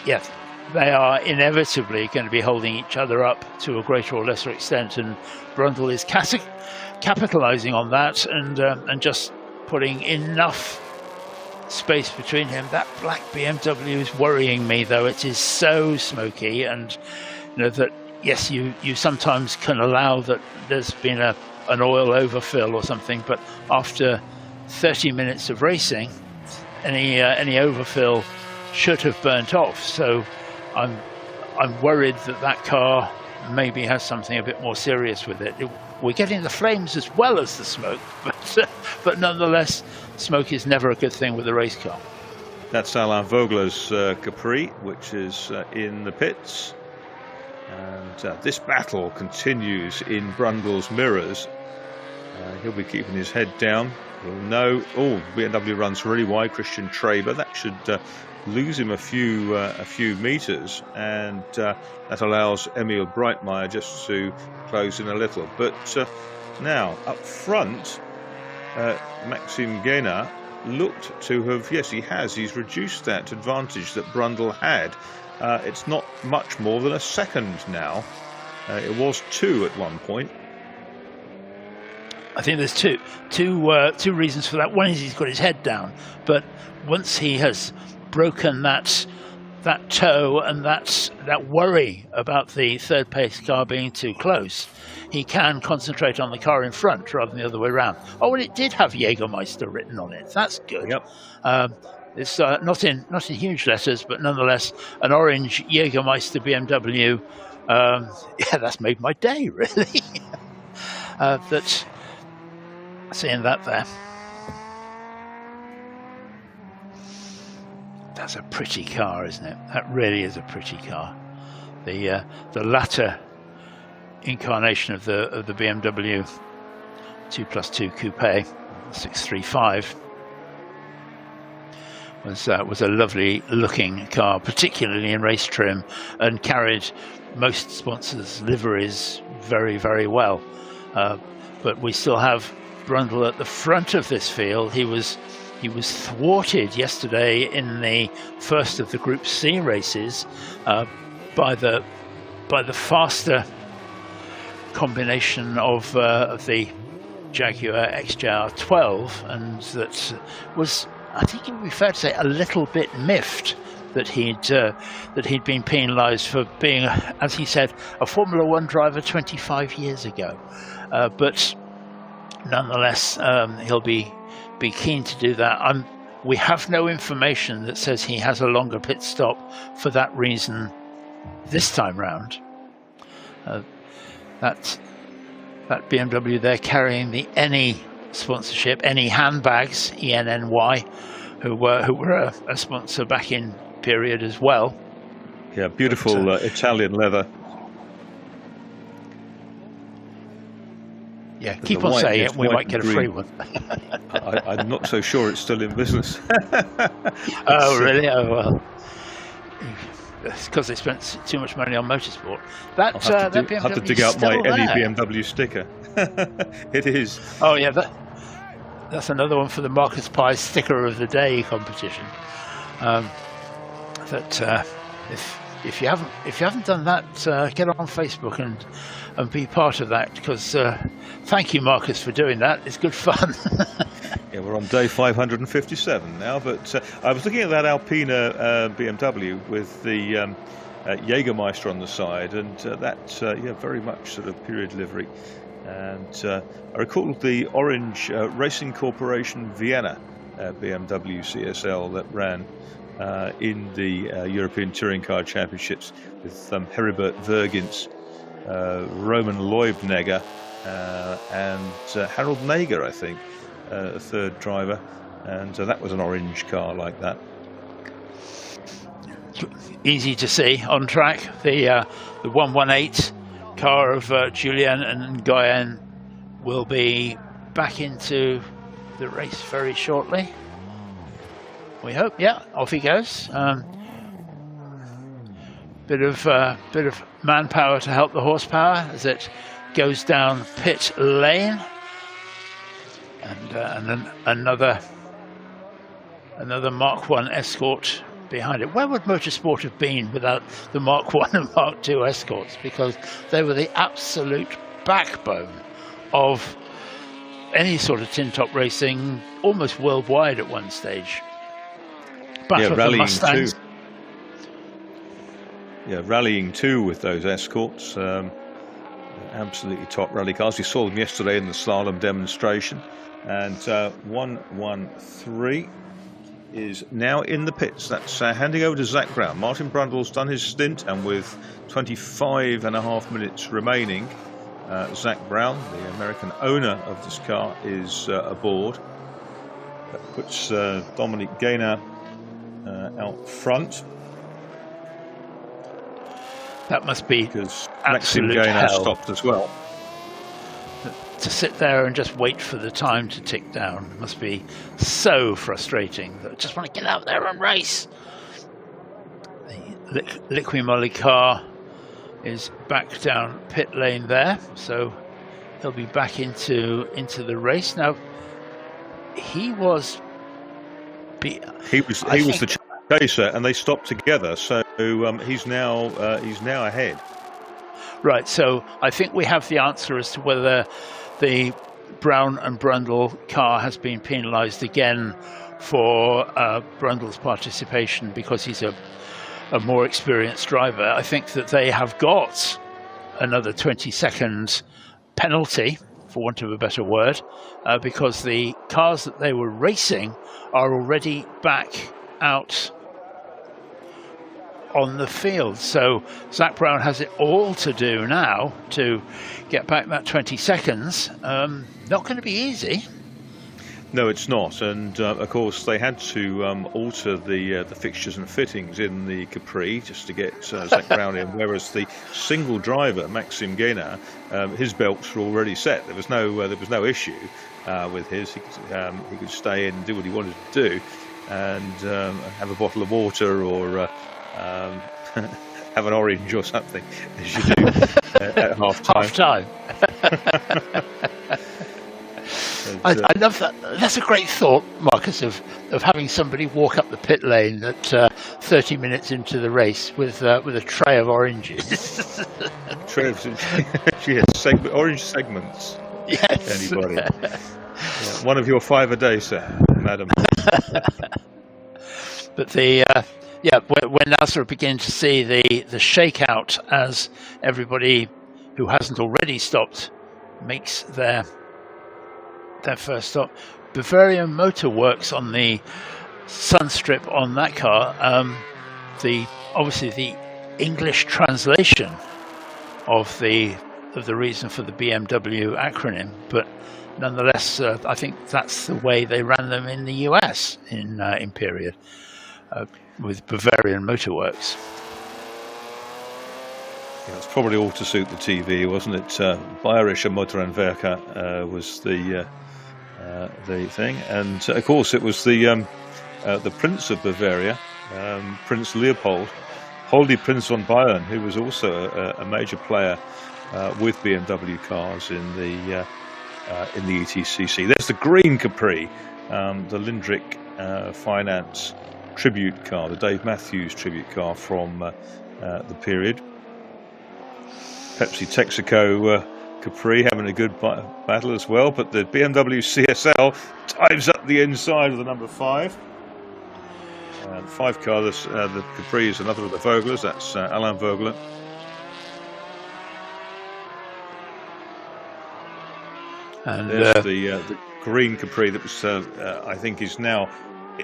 yes, they are inevitably going to be holding each other up to a greater or lesser extent, and Brundle is capitalising on that and just putting enough space between him. That black BMW is worrying me, though. It is so smoky, and you know that yes, you sometimes can allow that there's been an oil overfill or something, but after 30 minutes of racing, any overfill should have burnt off. So I'm worried that car maybe has something a bit more serious with it. We're getting the flames as well as the smoke, but nonetheless, smoke is never a good thing with a race car.
That's Alain Vogler's Capri, which is in the pits. And this battle continues in Brundle's mirrors. He'll be keeping his head down. He'll know, BMW runs really wide, Christian Traber. That should lose him a few meters, and that allows Emil Breitmeier just to close in a little. But now up front, Maxime Guénard looked to have, yes, he's reduced that advantage that Brundle had. It's not much more than a second now. It was 2 at one point.
I think there's two reasons for that. One is he's got his head down, but once he has broken that toe and that worry about the third pace car being too close, he can concentrate on the car in front rather than the other way around. Oh, and it did have Jägermeister written on it. That's good.
Yep.
It's not in huge letters, but nonetheless, an orange Jägermeister BMW. Yeah, that's made my day, really. That seeing that there. That's a pretty car, isn't it? That really is a pretty car. The latter incarnation of the BMW 2+2 Coupe 635 was a lovely looking car, particularly in race trim, and carried most sponsors' liveries very, very well. But we still have Brundle at the front of this field. He was thwarted yesterday in the first of the Group C races by the faster combination of the Jaguar XJR 12, and that was, I think it would be fair to say, a little bit miffed that he'd been penalised for being, as he said, a Formula One driver 25 years ago. But nonetheless, he'll be keen to do that. We have no information that says he has a longer pit stop for that reason this time round. That BMW there carrying the Eni sponsorship, Eni handbags, ENNY, who were a sponsor back in period as well.
Yeah, beautiful Italian leather.
Yeah, keep on saying it, we might get a free one.
I'm not so sure it's still in business.
Oh, really? Oh, well. It's because they spent too much money on motorsport.
I'll have to dig out my Eni BMW sticker. It is.
Oh, yeah, that's another one for the Marcus Pye Sticker of the Day competition. If you haven't done that, get on Facebook and be part of that, because thank you, Marcus, for doing that. It's good fun.
Yeah, we're on day 557 now, but I was looking at that Alpina BMW with the Jägermeister on the side, and very much sort of period livery. And I recall the Orange Racing Corporation Vienna BMW CSL that ran in the European Touring Car Championships with Heribert Vergins, Roman Leubnegger, and Harold Nager, I think, a third driver, and that was an orange car like that.
Easy to see on track. The 118 car of Julien and Nguyen will be back into the race very shortly. We hope. Yeah, off he goes. Bit of manpower to help the horsepower as it goes down pit lane, and then another Mark 1 Escort behind it. Where would motorsport have been without the Mark 1 and Mark 2 Escorts? Because they were the absolute backbone of any sort of tin top racing, almost worldwide at one stage. Battle of the Mustangs.
Rallying too with those Escorts. Absolutely top rally cars. We saw them yesterday in the slalom demonstration. And 113 is now in the pits. That's handing over to Zach Brown. Martin Brundle's done his stint, and with 25.5 minutes remaining, Zach Brown, the American owner of this car, is aboard. That puts Dominic Gaynor out front.
That must be
because Maxime Gaynor stopped as well.
To sit there and just wait for the time to tick down must be so frustrating. I just want to get out there and race. The Liqui Moly car is back down pit lane there, so he'll be back into the race now. He was the chaser, and they stopped together. So he's now ahead. Right. So I think we have the answer as to whether the Brown and Brundle car has been penalised again for Brundle's participation because he's a more experienced driver. I think that they have got another 20-second penalty, for want of a better word, because the cars that they were racing are already back out on the field. So Zach Brown has it all to do now to get back that 20 seconds. Not going to be easy.
No, it's not. And of course, they had to alter the fixtures and fittings in the Capri just to get Zach Brown in. Whereas the single driver, Maxime Gaynor, his belts were already set. There was no issue with his. He could stay in and do what he wanted to do, and have a bottle of water or have an orange or something, as you do at half time.
I love that. That's a great thought, Marcus, of having somebody walk up the pit lane at 30 minutes into the race with a tray of oranges.
Tray of yes, orange segments.
Yes.
Anybody? One of your 5 a day, sir, madam.
But we're now sort of beginning to see the shakeout as everybody who hasn't already stopped makes their first stop. Bavarian Motor Works on the Sunstrip on that car. Obviously the English translation of the reason for the BMW acronym, but nonetheless, I think that's the way they ran them in the US in period with Bavarian Motor Works.
Yeah, it's probably all to suit the TV, wasn't it? Bayerische Motorenwerke was the thing, and of course it was the Prince of Bavaria, Prince Leopold, Holdy Prince von Bayern, who was also a major player with BMW cars in the ETCC. There's the green Capri, the Lindrick Finance tribute car, the Dave Matthews tribute car from the period. Pepsi Texaco Capri having a good battle as well, but the BMW CSL dives up the inside of the number 5. The 5 car, the Capri is another of the Vogelers. That's Alain Vogler.
And
there's the green Capri that was, I think, is now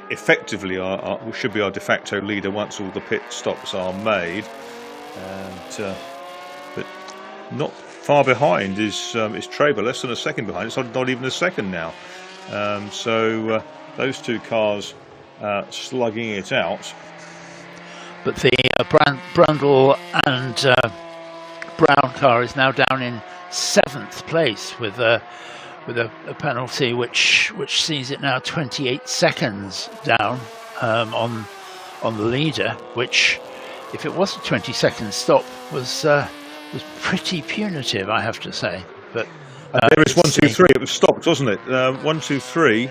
effectively should be our de facto leader once all the pit stops are made. And but not far behind is Traber, less than a second behind. It's not even a second now. So those 2 cars slugging it out.
But the Brundle and Brown car is now down in 7th place with a penalty which sees it now 28 seconds down on the leader, which, if it was a 20-second stop, was pretty punitive, I have to say. But
there is 1, 2, 3. It was stopped, wasn't it? 1, 2, 3.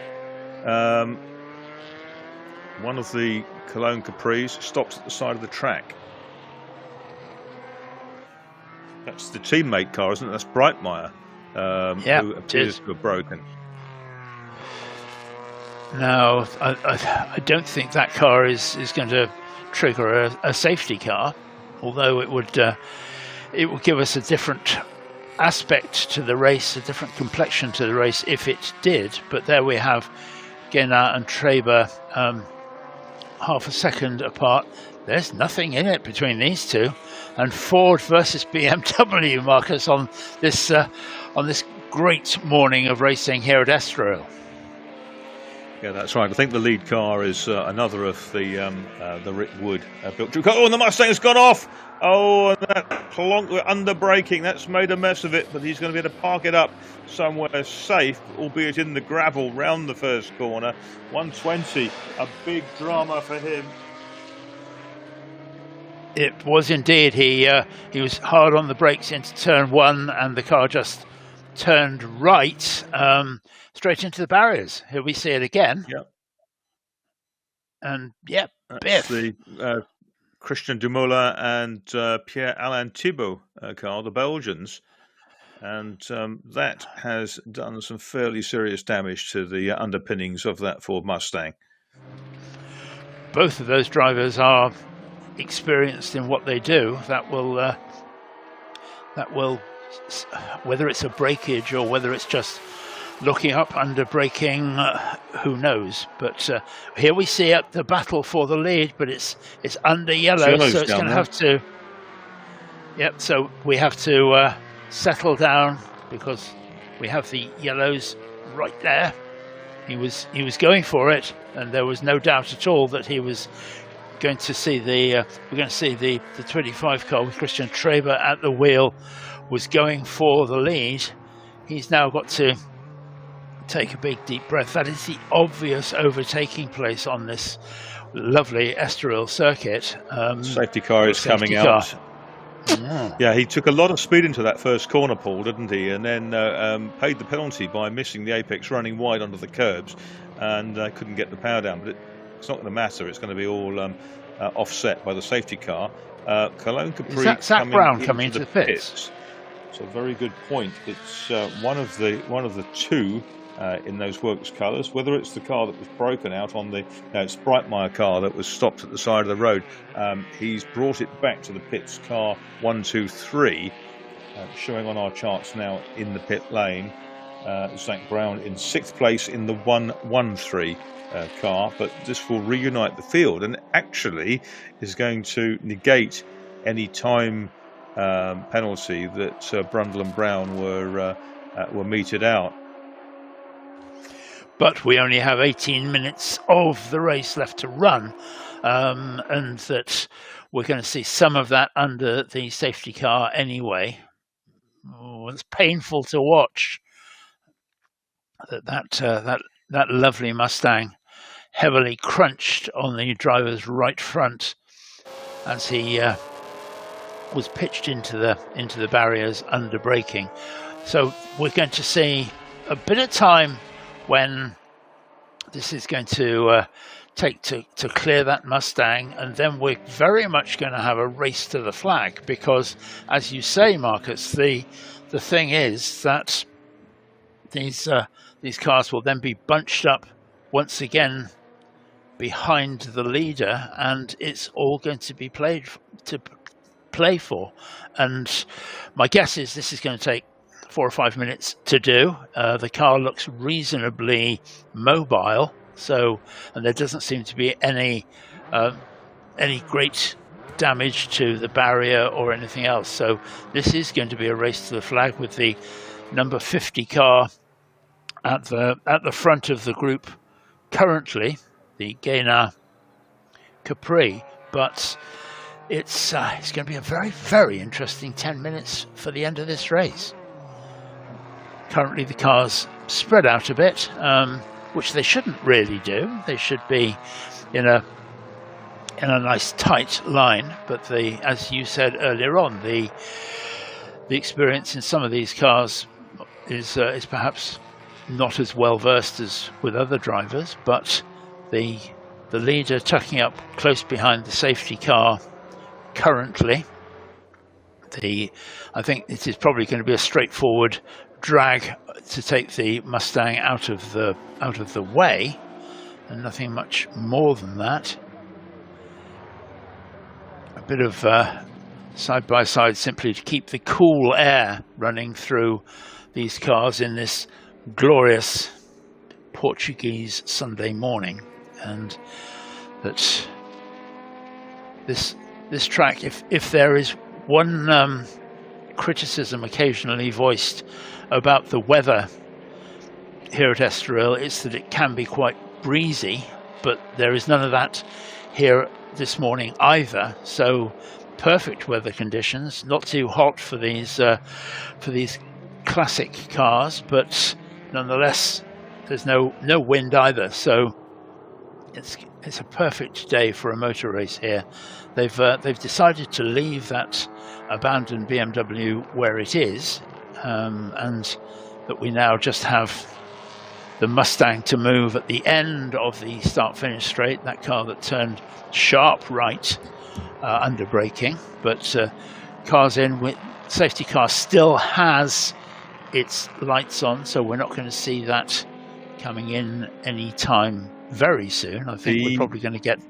One of the Cologne Capris stops at the side of the track. That's the teammate car, isn't it? That's Breitmeyer, who appears to have broken.
No, I don't think that car is going to trigger a safety car, although it would give us a different aspect to the race, a different complexion to the race if it did. But there we have Guénat and Traber half a second apart. There's nothing in it between these two. And Ford versus BMW, Marcus, on this great morning of racing here at Estoril.
Yeah, that's right. I think the lead car is another of the Rick Wood built. Oh, and the Mustang has gone off. Oh, and that plonk under braking. That's made a mess of it. But he's going to be able to park it up somewhere safe, albeit in the gravel, round the first corner. 120, a big drama for him.
It was indeed. He was hard on the brakes into turn 1, and the car just turned right straight into the barriers. Here we see it again.
Yep.
And yep,
that's
biff.
The Christian Dumoulin and Pierre-Alain Thibault car, the Belgians. And that has done some fairly serious damage to the underpinnings of that Ford Mustang.
Both of those drivers are experienced in what they do. That will whether it's a breakage or whether it's just looking up under braking, who knows. But here we see it, the battle for the lead, but it's under yellow, so it's going to have to. Yep. So we have to settle down because we have the yellows right there. He was going for it, and there was no doubt at all that he was going to see the 25 car with Christian Traber at the wheel was going for the lead. He's now got to take a big deep breath. That is the obvious overtaking place on this lovely Estoril circuit.
Safety car is coming out. Yeah, he took a lot of speed into that first corner, Paul, didn't he? And then paid the penalty by missing the apex, running wide onto the curbs, and couldn't get the power down. But it's not going to matter. It's going to be all offset by the safety car. Cologne Capri.
Is Zach Brown coming into the pits?
It's a very good point. It's one of the two in those works colours. Whether it's the car that was broken out on the it's Breitmeyer car that was stopped at the side of the road. He's brought it back to the pits. Car 1, 2, 3, showing on our charts now in the pit lane. Zach Brown in 6th place in the 1, 1, 3 car, but this will reunite the field and actually is going to negate any time penalty that Brundle and Brown were meted out.
But we only have 18 minutes of the race left to run, and that we're going to see some of that under the safety car anyway. Oh, it's painful to watch that lovely Mustang heavily crunched on the driver's right front as he was pitched into the barriers under braking. So we're going to see a bit of time when this is going to take to clear that Mustang, and then we're very much going to have a race to the flag because, as you say, Marcus, the the thing is that these cars will then be bunched up once again behind the leader, and it's all going to be play for. And my guess is this is going to take 4 or 5 minutes to do. The car looks reasonably mobile, and there doesn't seem to be any great damage to the barrier or anything else. So this is going to be a race to the flag with the number 50 car at the front of the group currently, the Gaina Capri. But it's going to be a very, very interesting 10 minutes for the end of this race. Currently the cars spread out a bit, which they shouldn't really do. They should be in a nice tight line, but as you said earlier on, the experience in some of these cars is perhaps not as well versed as with other drivers, but the leader tucking up close behind the safety car currently. I think it is probably going to be a straightforward drag to take the Mustang out of the way, and nothing much more than that. A bit of side by side simply to keep the cool air running through these cars in this glorious Portuguese Sunday morning. And that this track, if there is one criticism occasionally voiced about the weather here at Estoril, it's that it can be quite breezy, but there is none of that here this morning either. So perfect weather conditions, not too hot for these classic cars, but nonetheless there's no wind either. So it's a perfect day for a motor race here. They've decided to leave that abandoned BMW where it is, and that we now just have the Mustang to move at the end of the start-finish straight, that car that turned sharp right under braking. But cars in with safety car still has its lights on, so we're not going to see that coming in any time very soon. I think we're probably going to get...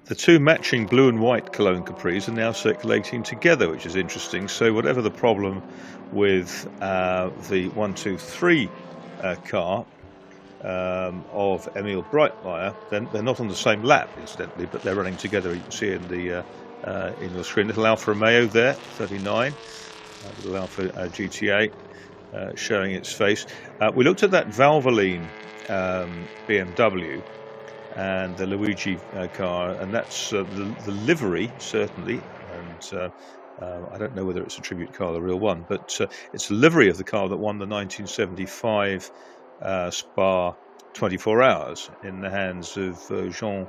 The two matching blue and white Cologne Capris are now circulating together, which is interesting. So whatever the problem with the 123 car of Emil Breitmeier, then they're not on the same lap, incidentally, but they're running together. You can see in your screen, little Alfa Romeo there, 39, little Alfa GTA showing its face. We looked at that Valvoline BMW and the Luigi car, and that's the livery, certainly, and I don't know whether it's a tribute car, the real one, but it's the livery of the car that won the 1975 Spa 24 Hours in the hands of Jean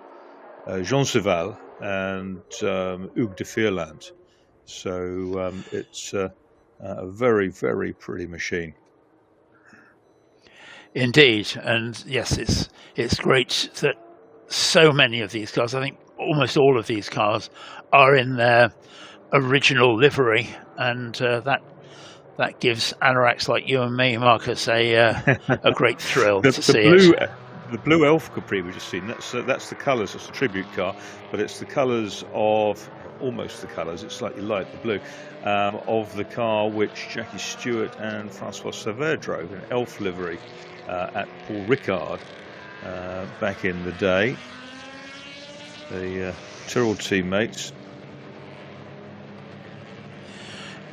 Seval and Hugues de Vierland. So it's a very, very pretty machine.
Indeed, and yes, it's great that so many of these cars, I think almost all of these cars, are in their original livery, and that gives anoraks like you and me, Marcus, a great thrill to see it.
The blue Elf Capri we've just seen, that's the colours, it's a tribute car, but it's the colours of, almost the colours, it's slightly light, the blue, of the car which Jackie Stewart and Francois Savert drove, an Elf livery at Paul Ricard back in the day. The Tyrrell teammates.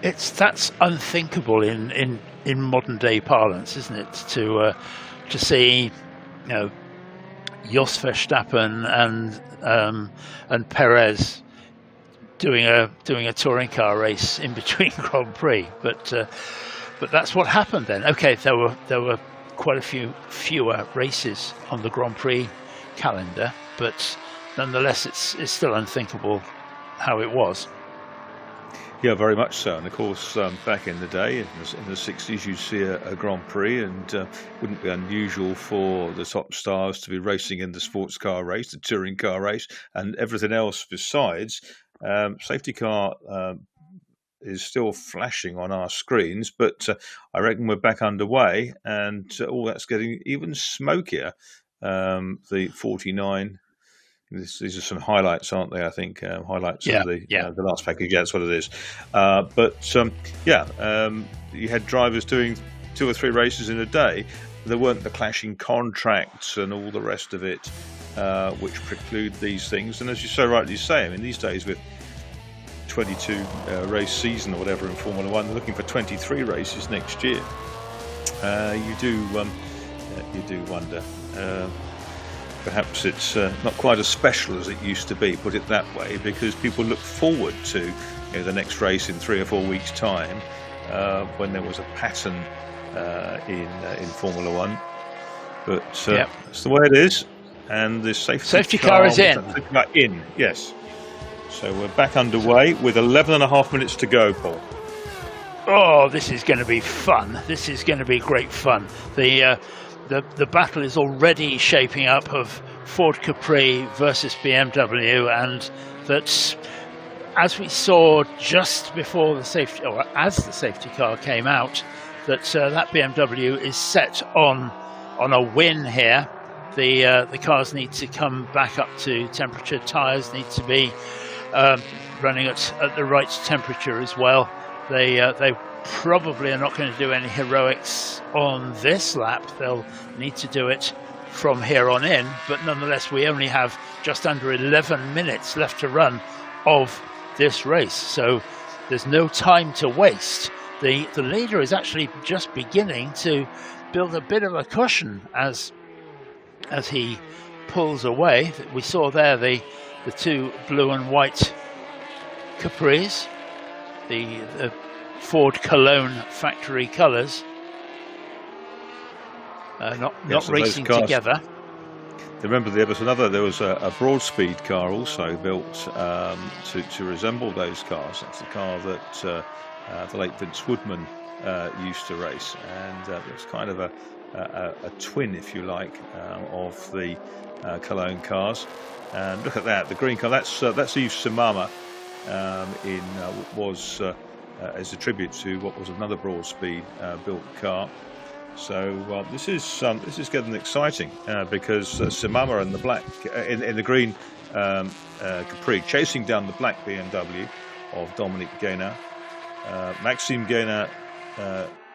That's unthinkable in modern day parlance, isn't it? To see, Jos Verstappen and Perez doing a touring car race in between Grand Prix, but that's what happened then. Okay, there were quite a few fewer races on the Grand Prix calendar, but nonetheless, it's still unthinkable how it was.
Yeah, very much so. And of course, back in the day, in the 60s, you'd see a Grand Prix, and it wouldn't be unusual for the top stars to be racing in the sports car race, the touring car race, and everything else besides. Safety car is still flashing on our screens, but I reckon we're back underway, and that's getting even smokier. The 49. These are some highlights, aren't they? I think highlights of the last package. Yeah, that's what it is. You had drivers doing 2 or 3 races in a day. There weren't the clashing contracts and all the rest of it, which preclude these things. And as you so rightly say, I mean, these days with 22 race season or whatever in Formula One, they're looking for 23 races next year. You do wonder. Perhaps it's not quite as special as it used to be, put it that way, because people look forward to the next race in 3 or 4 weeks' time, when there was a pattern in Formula One. But it's the way it is, and the safety
car is
in. Yes. So we're back underway with 11 and a half minutes to go, Paul.
Oh, this is going to be fun. This is going to be great fun. The battle is already shaping up of Ford Capri versus BMW, and that's, as we saw just before the safety, or as the safety car came out, that BMW is set on a win here. The cars need to come back up to temperature. Tyres need to be running at the right temperature as well. They probably are not going to do any heroics on this lap. They'll need to do it from here on in, but nonetheless we only have just under 11 minutes left to run of this race, so there's no time to waste. The leader is actually just beginning to build a bit of a cushion as he pulls away. We saw there the 2 blue and white Capris, the Ford Cologne factory colours, not racing together.
Remember, there was a broad-speed car also built to resemble those cars. That's the car that the late Vince Woodman used to race, and it's kind of a twin, if you like, of the Cologne cars. And look at that, the green car. That's Yves Simama was as a tribute to what was another broad-speed built car. So this is getting exciting because Simama in the black, in the green Capri, chasing down the black BMW of Dominic Guéna. Maxime Guéna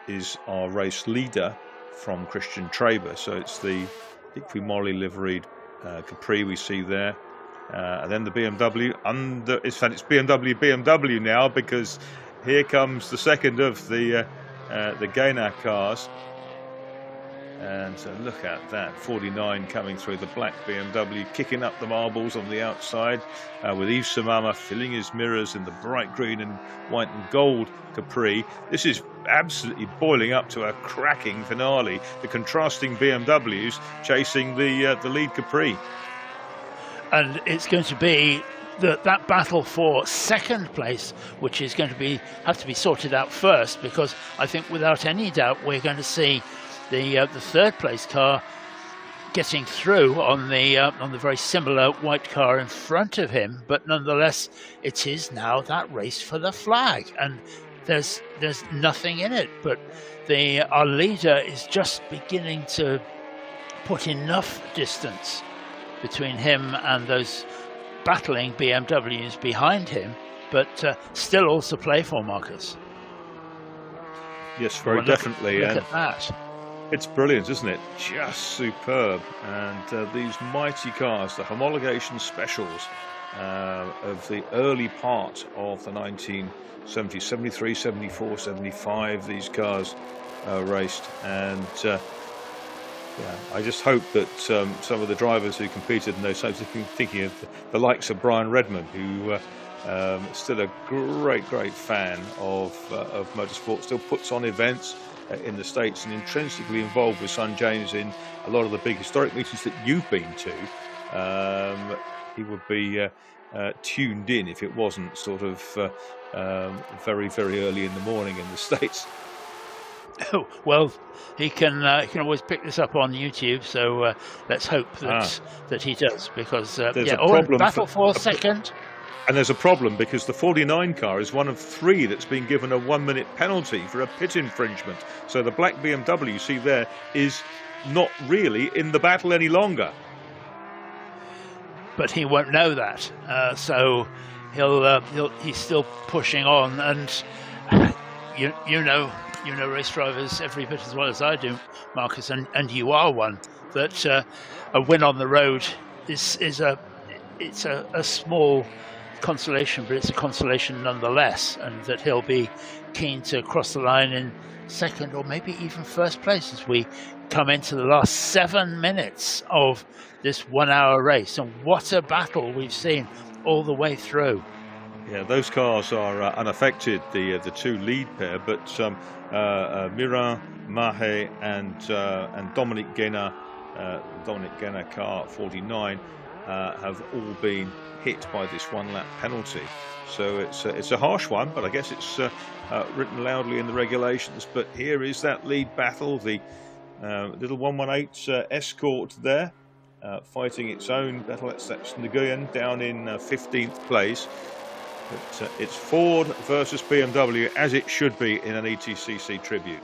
is our race leader from Christian Traber, so it's the Equimoli liveried Capri we see there. And then the BMW in fact it's BMW now, because here comes the second of the Guéna cars. And look at that, 49 coming through the black BMW, kicking up the marbles on the outside, with Yves Simama filling his mirrors in the bright green and white and gold Capri. This is absolutely boiling up to a cracking finale. The contrasting BMWs chasing the lead Capri.
And it's going to be that battle for second place, which is going to have to be sorted out first, because I think without any doubt we're going to see the third place car getting through on the very similar white car in front of him. But nonetheless, it is now that race for the flag, and there's nothing in it. But our leader is just beginning to put enough distance between him and those battling BMWs behind him, but still also play for, Marcus.
Yes, very definitely.
Look at that.
It's brilliant, isn't it? Just superb. And these mighty cars, the homologation specials of the early part of the 1970s, 73, 74, 75, these cars raced. And I just hope that some of the drivers who competed in those times, thinking of the likes of Brian Redman, who is still a great fan of motorsport, still puts on events in the States and intrinsically involved with Son James in a lot of the big historic meetings that you've been to. He would be tuned in if it wasn't sort of very early in the morning in the States.
Oh, well, he can always pick this up on YouTube, so let's hope that he does, because
there's a problem
battle for second.
And there's a problem because the 49 car is one of 3 that's been given a 1-minute penalty for a pit infringement. So the black BMW you see there is not really in the battle any longer.
But he won't know that, so he's still pushing on. And you know race drivers every bit as well as I do, Marcus, and you are one. That a win on the road is a small consolation, but it's a consolation nonetheless, and that he'll be keen to cross the line in second or maybe even first place as we come into the last 7 minutes of this 1 hour race. And what a battle we've seen all the way through.
Yeah, those cars are unaffected, the 2 lead pair, but Miran Mahe and Dominic Guéna car 49 have all been hit by this 1-lap penalty. So it's a harsh one, but I guess it's written loudly in the regulations. But here is that lead battle, the little 118 Escort there, fighting its own battle. That's Nguyen down in 15th place. But it's Ford versus BMW, as it should be in an ETCC tribute.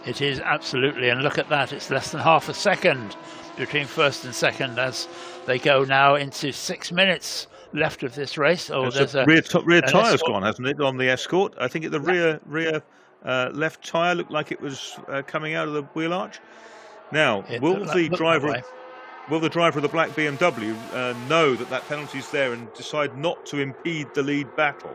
It is absolutely, and look at that, it's less than half a second between first and second as they go now into 6 minutes left of this race. Oh, there's a
rear tyre's gone, hasn't it, on the Escort? I think the rear left tyre looked like it was coming out of the wheel arch. Now, will the driver of the black BMW know that penalty's there and decide not to impede the lead battle?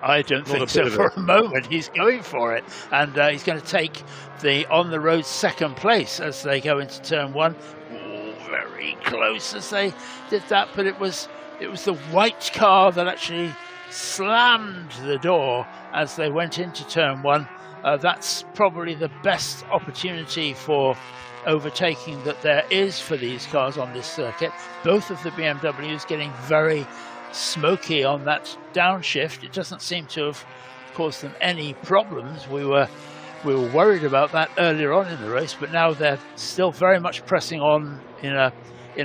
I don't think so for a moment. He's going for it, and he's going to take the on-the-road second place as they go into turn 1. Ooh, very close as they did that, but it was the white car that actually slammed the door as they went into turn 1. That's probably the best opportunity for overtaking that there is for these cars on this circuit. Both of the BMWs getting very smoky on that downshift. It doesn't seem to have caused them any problems. We were worried about that earlier on in the race, but now they're still very much pressing on in a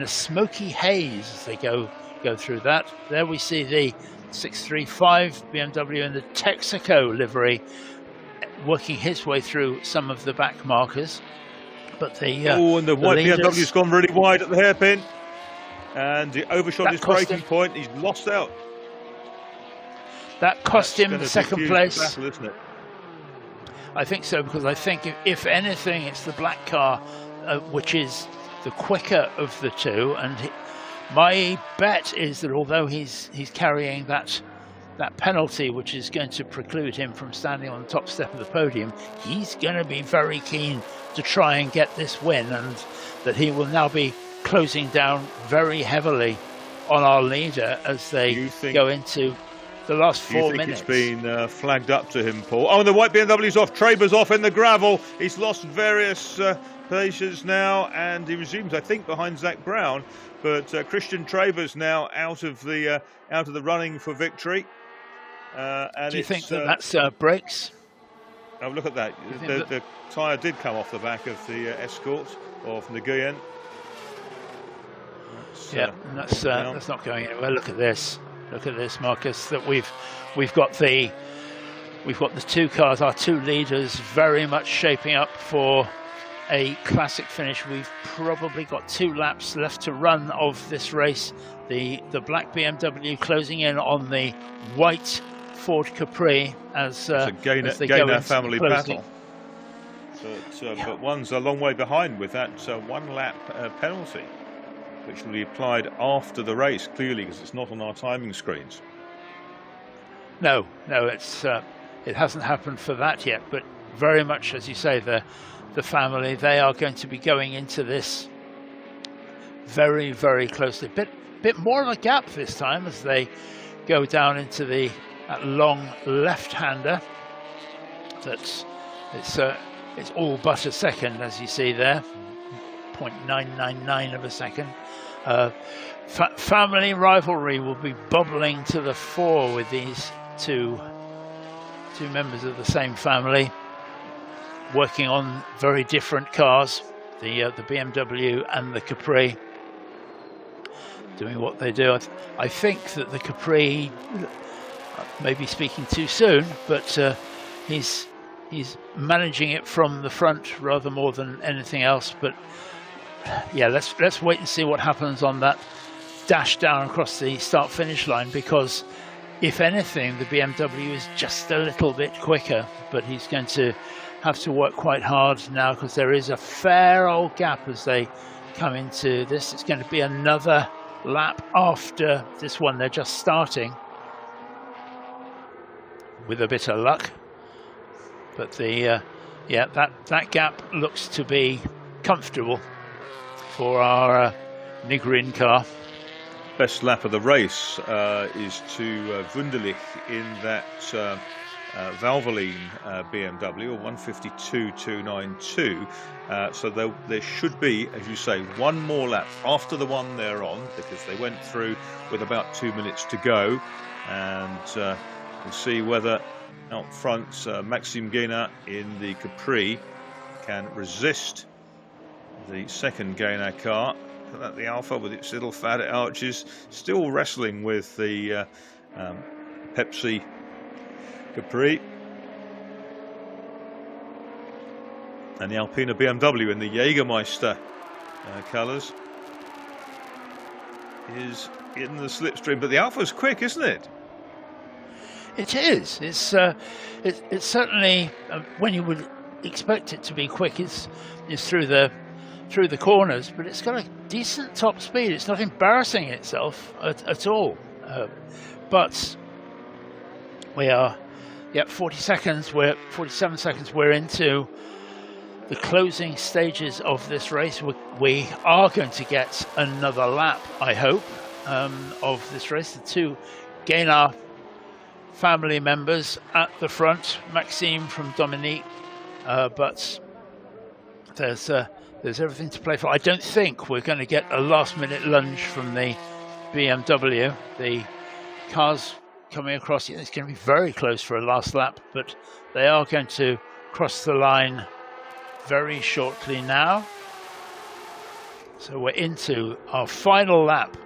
smoky haze as they go through that. There we see the 635 BMW in the Texaco livery working his way through some of the back markers. But
and the white BMW's gone really wide at the hairpin. And he overshot his braking point. He's lost out.
That cost him the second place.
Battle, isn't it?
I think so, because I think if anything, it's the black car, which is the quicker of the two. And my bet is that although he's carrying that penalty, which is going to preclude him from standing on the top step of the podium, he's going to be very keen to try and get this win, and that he will now be closing down very heavily on our leader as they go into the last 4 minutes.
It's been flagged up to him, Paul. Oh, and the white BMW's off. Traber's off in the gravel. He's lost various places now, and he resumes, I think, behind Zach Brown. But Christian Traber's now out of the running for victory. And
do you think that's brakes?
Oh, look at that. The tyre did come off the back of the Escort, or from the Nguyen.
That's not going anywhere. Look at this, Marcus. That we've got the 2 cars, our 2 leaders, very much shaping up for a classic finish. We've probably got 2 laps left to run of this race. The black BMW closing in on the white Ford Capri as they go into
family
closing.
battle. But one's a long way behind with that 1-lap penalty, which will be applied after the race, clearly, because it's not on our timing screens.
No, it hasn't happened for that yet, but very much, as you say, the family, they are going to be going into this very, very closely. Bit more of a gap this time as they go down into that long left-hander. It's all but a second, as you see there, 0.999 of a second. Family rivalry will be bubbling to the fore with these two members of the same family working on very different cars, the BMW and the Capri. doing what they do. I think that the Capri, maybe speaking too soon, but he's managing it from the front rather more than anything else. But yeah, let's wait and see what happens on that dash down across the start-finish line, because if anything, the BMW is just a little bit quicker, but he's going to have to work quite hard now, because there is a fair old gap as they come into this. It's going to be another lap after this one. They're just starting with a bit of luck, but the yeah, that gap looks to be comfortable for our Nigrin car.
Best lap of the race is to Wunderlich in that Valvoline BMW, 152.292. So there should be, as you say, one more lap after the one they're on, because they went through with about 2 minutes to go. And we'll see whether out front Maxime Guénard in the Capri can resist the second Guénard car. The Alpha with its little fat arches still wrestling with the Pepsi Capri, and the Alpina BMW in the Jägermeister colours is in the slipstream. But the Alpha's quick, isn't it?
It is. It's certainly when you would expect it to be quick. Is through the corners, but it's got a decent top speed. It's not embarrassing itself at all. But we are, 47 seconds. We're into the closing stages of this race. We are going to get another lap, I hope, of this race. The two Guénard family members at the front, Maxime from Dominique, but there's everything to play for. I don't think we're going to get a last-minute lunge from the BMW. The cars coming across, it's going to be very close for a last lap, but they are going to cross the line very shortly now. So we're into our final lap,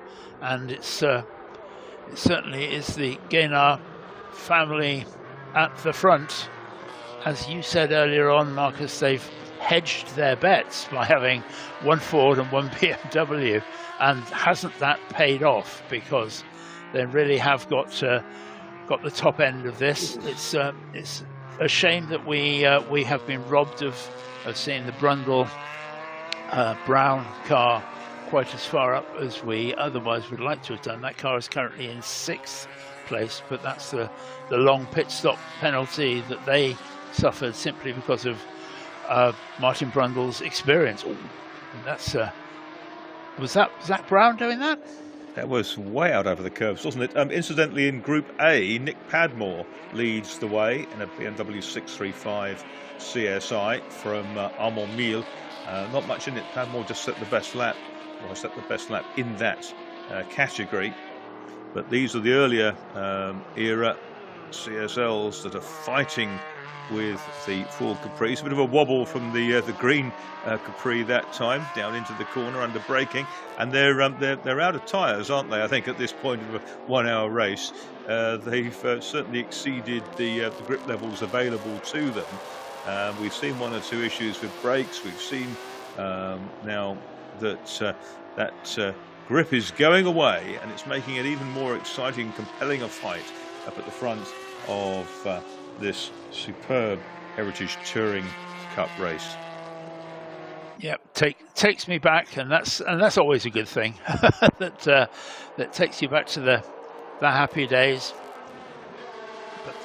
and it certainly is the Guénard family at the front. As you said earlier on, Marcus, they've hedged their bets by having one Ford and one BMW, and hasn't that paid off? Because they really have got the top end of this. It's a shame that we have been robbed of seeing the Brundle Brown car quite as far up as we otherwise would like to have done. That car is currently in 6th place, but that's the long pit stop penalty that they suffered simply because of Martin Brundle's experience. Ooh, that's was that Zach Brown doing that?
That was way out over the curves, wasn't it? Incidentally, in Group A, Nick Padmore leads the way in a BMW 635 CSI from Armand Mille. Not much in it. Padmore just set the best lap, or set the best lap in that category. But these are the earlier era CSLs that are fighting with the Ford Capri. It's a bit of a wobble from the green Capri that time, down into the corner under braking, and they're out of tyres, aren't they? I think at this point of a 1 hour race, they've certainly exceeded the grip levels available to them. We've seen one or two issues with brakes. We've seen now that that grip is going away, and it's making it even more exciting, compelling a fight up at the front of this superb Heritage Touring Cup race.
Yeah, takes me back, and that's always a good thing. that takes you back to the happy days. But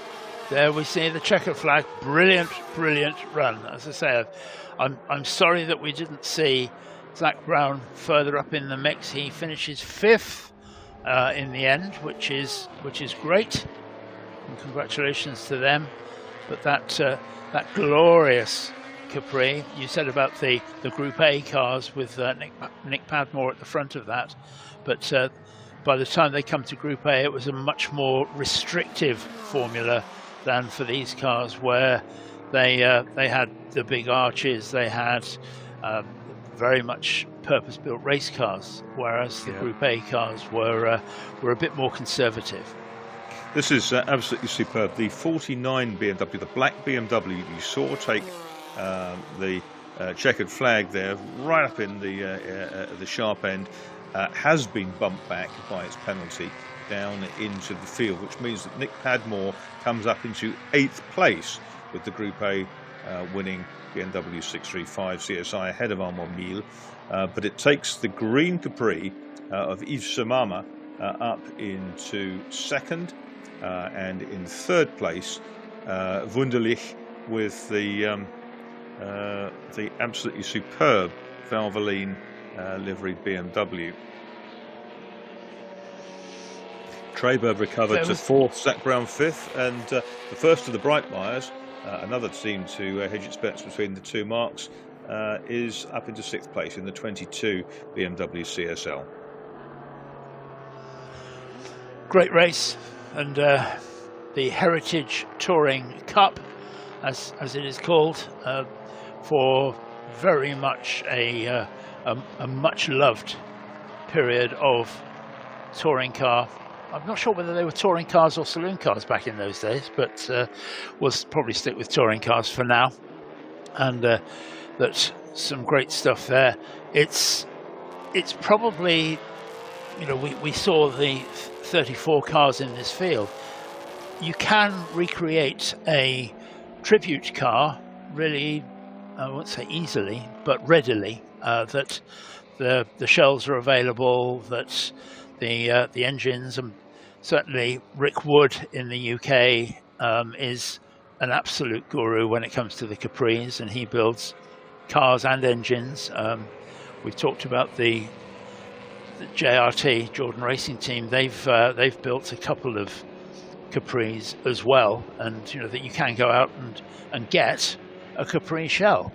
there we see the checker flag. Brilliant run. As I say, I'm sorry that we didn't see Zach Brown further up in the mix. He finishes 5th in the end, which is great. And congratulations to them. But that glorious Capri, you said about the Group A cars with Nick Padmore at the front of that, but by the time they come to Group A, it was a much more restrictive formula than for these cars, where they had the big arches, they had
very much purpose-built race cars, whereas the Group A cars were a bit more conservative.
This is absolutely superb. The 49 BMW, the black BMW you saw take the checkered flag there right up in the sharp end, has been bumped back by its penalty down into the field, which means that Nick Padmore comes up into 8th place with the Group A winning BMW 635 CSI ahead of Armand Mille, but it takes the green Capri of Yves Samama up into 2nd, and in 3rd place Wunderlich with the absolutely superb Valvoline livery BMW. Traber recovered to 4th, Zach Brown 5th, and the first of the Brightmires, another team to hedge its bets between the two marks, is up into 6th place in the 22 BMW CSL.
Great race, and the Heritage Touring Cup, as it is called, for very much a much loved period of touring car. I'm not sure whether they were touring cars or saloon cars back in those days, but we'll probably stick with touring cars for now. And that's some great stuff there. It's probably, you know, we saw the 34 cars in this field. You can recreate a tribute car really, I won't say easily, but readily. That the shells are available, that the engines, and certainly Rick Wood in the UK is an absolute guru when it comes to the Capris, and he builds cars and engines. We've talked about the JRT, Jordan Racing Team. They've built a couple of Capris as well, and you know that you can go out and get a Capri shell.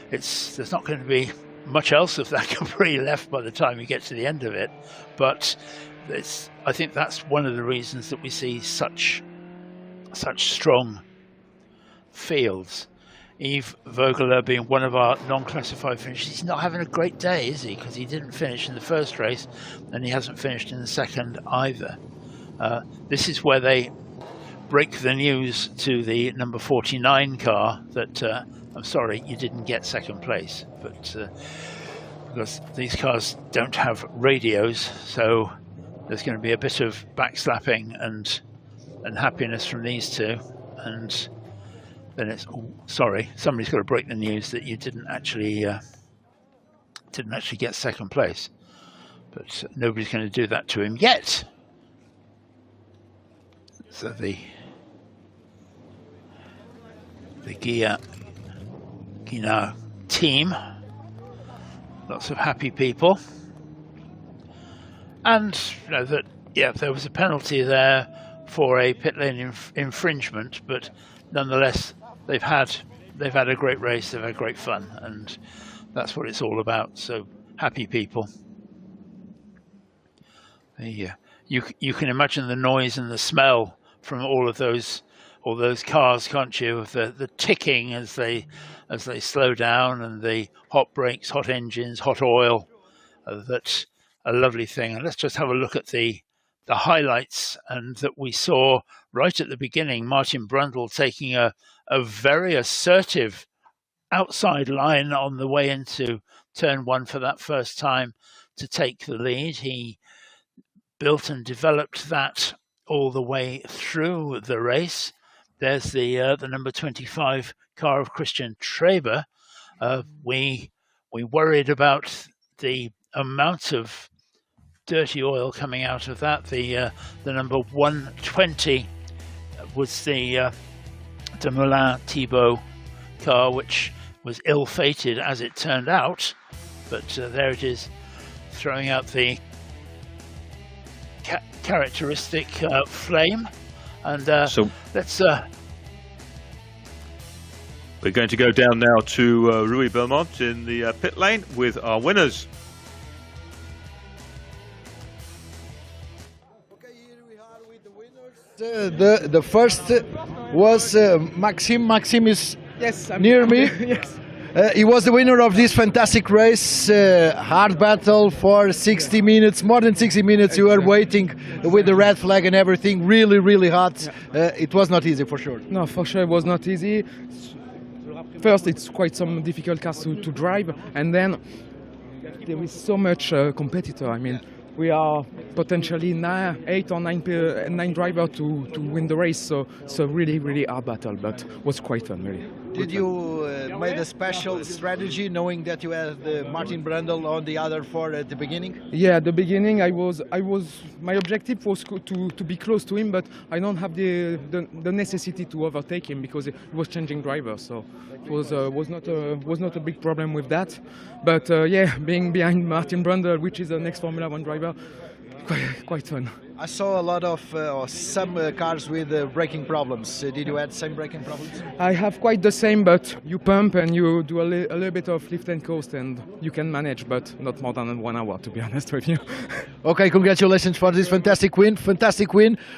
There's not going to be much else of that Capri left by the time you get to the end of it, but I think that's one of the reasons that we see such strong fields. Yves Vogeler being one of our non-classified finishers, he's not having a great day, is he? Because he didn't finish in the first race, and he hasn't finished in the second either. This is where they break the news to the number 49 car that I'm sorry, you didn't get second place, but because these cars don't have radios, so there's going to be a bit of backslapping and happiness from these two, and then it's sorry, somebody's got to break the news that you didn't actually get second place, but nobody's going to do that to him yet. So the Guinea team, lots of happy people, and you know that there was a penalty there for a pit lane infringement, but nonetheless they've had a great race, they've had great fun, and that's what it's all about. So happy people. You can imagine the noise and the smell from all those cars, can't you? Of the ticking as they slow down, and the hot brakes, hot engines, hot oil. That's a lovely thing. And let's just have a look at the highlights, and that we saw right at the beginning. Martin Brundle taking a very assertive outside line on the way into turn one for that first time to take the lead. He built and developed that all the way through the race. There's the number 25 car of Christian Traber. We worried about the amount of dirty oil coming out of that. The number 120 was the de Moulin Thibault car, which was ill-fated as it turned out, but there it is, throwing out the characteristic flame. And
so
let's
we're going to go down now to Rui Belmont in the pit lane with our winners.
Okay, here we are with the winners. The first was Maxime. Maxime is
Yes,
near me.
Yes.
He was the winner of this fantastic race. Hard battle for 60 minutes, more than 60 minutes. You were waiting with the red flag and everything. Really, really hot. It was not easy for sure.
No, for sure it was not easy. First, it's quite some difficult cars to drive, and then there is so much competitor. I mean, we are potentially 8 or 9 drivers to win the race, so really, really hard battle, but was quite fun, really.
Did you made a special strategy knowing that you had Martin Brundle on the other 4 at the beginning?
Yeah, at the beginning my objective was to be close to him, but I don't have the necessity to overtake him because he was changing drivers, so it was not a big problem with that. But yeah, being behind Martin Brundle, which is the next Formula 1 driver, quite fun.
I saw a lot of some cars with braking problems. Did you have same braking problems?
I have quite the same, but you pump and you do a little bit of lift and coast, and you can manage, but not more than 1 hour, to be honest with you.
Okay, congratulations for this fantastic win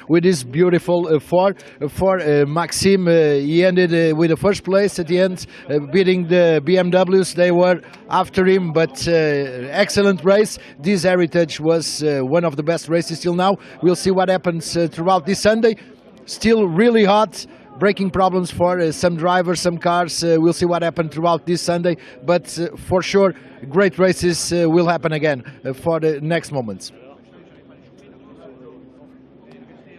with this beautiful four. For Maxime, he ended with the first place at the end, beating the BMWs. They were after him, but excellent race. This Heritage was one of the best races till now. We'll see what happens throughout this Sunday. Still really hot. Braking problems for some drivers, some cars. We'll see what happens throughout this Sunday. But for sure, great races will happen again for the next moments.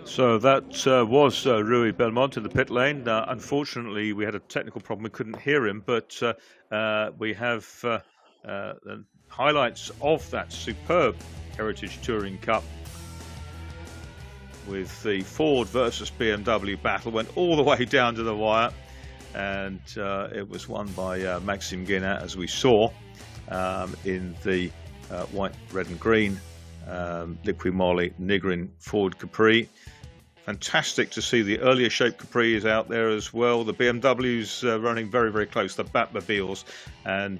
So that was Rui Belmont in the pit lane. Unfortunately, we had a technical problem. We couldn't hear him, but we have the highlights of that superb Heritage Touring Cup with the Ford versus BMW battle. Went all the way down to the wire, and it was won by Maxime Guénat, as we saw, in the white, red and green Liqui Moly Nigrin Ford Capri. Fantastic to see the earlier shape Capris out there as well. The BMWs running very, very close, the Batmobiles, and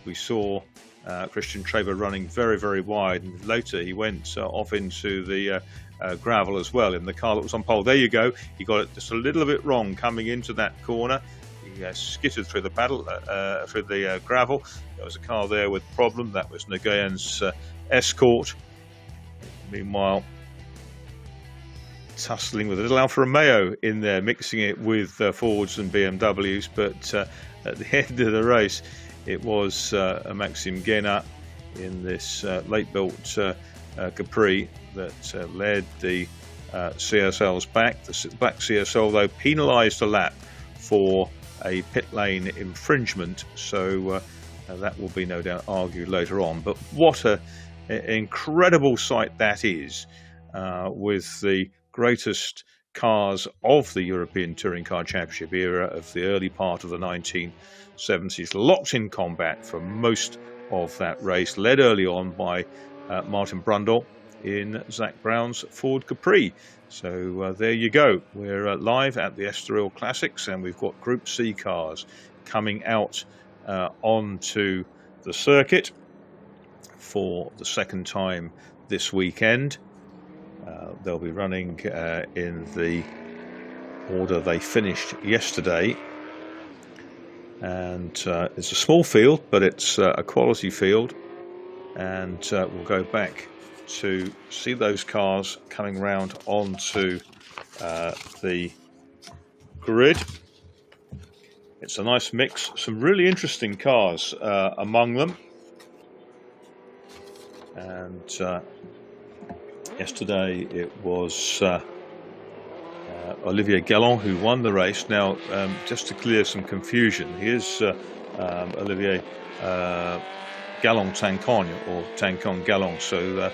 we saw Christian Traber running very, very wide, and later he went off into the gravel as well in the car that was on pole. There you go. He got it just a little bit wrong coming into that corner. He skittered through the gravel. There was a car there with problem. That was Nguyen's Escort. Meanwhile, tussling with a little Alfa Romeo in there, mixing it with Fords and BMWs. But at the end of the race, it was Maxime Guénat in this late-built Capri that led the CSLs back. The back CSL, though, penalised a lap for a pit lane infringement, so that will be no doubt argued later on. But what an incredible sight that is, with the greatest cars of the European Touring Car Championship era of the early part of the 1970s, locked in combat for most of that race, led early on by Martin Brundle in Zak Brown's Ford Capri. So there you go. We're live at the Estoril Classics, and we've got Group C cars coming out onto the circuit for the second time this weekend. They'll be running in the order they finished yesterday, and it's a small field, but it's a quality field, and we'll go back to see those cars coming round onto the grid. It's a nice mix, some really interesting cars among them, and yesterday it was Olivier Galland who won the race. Now, just to clear some confusion, here's Olivier Galland Tancogne, or Tancogne Galland. So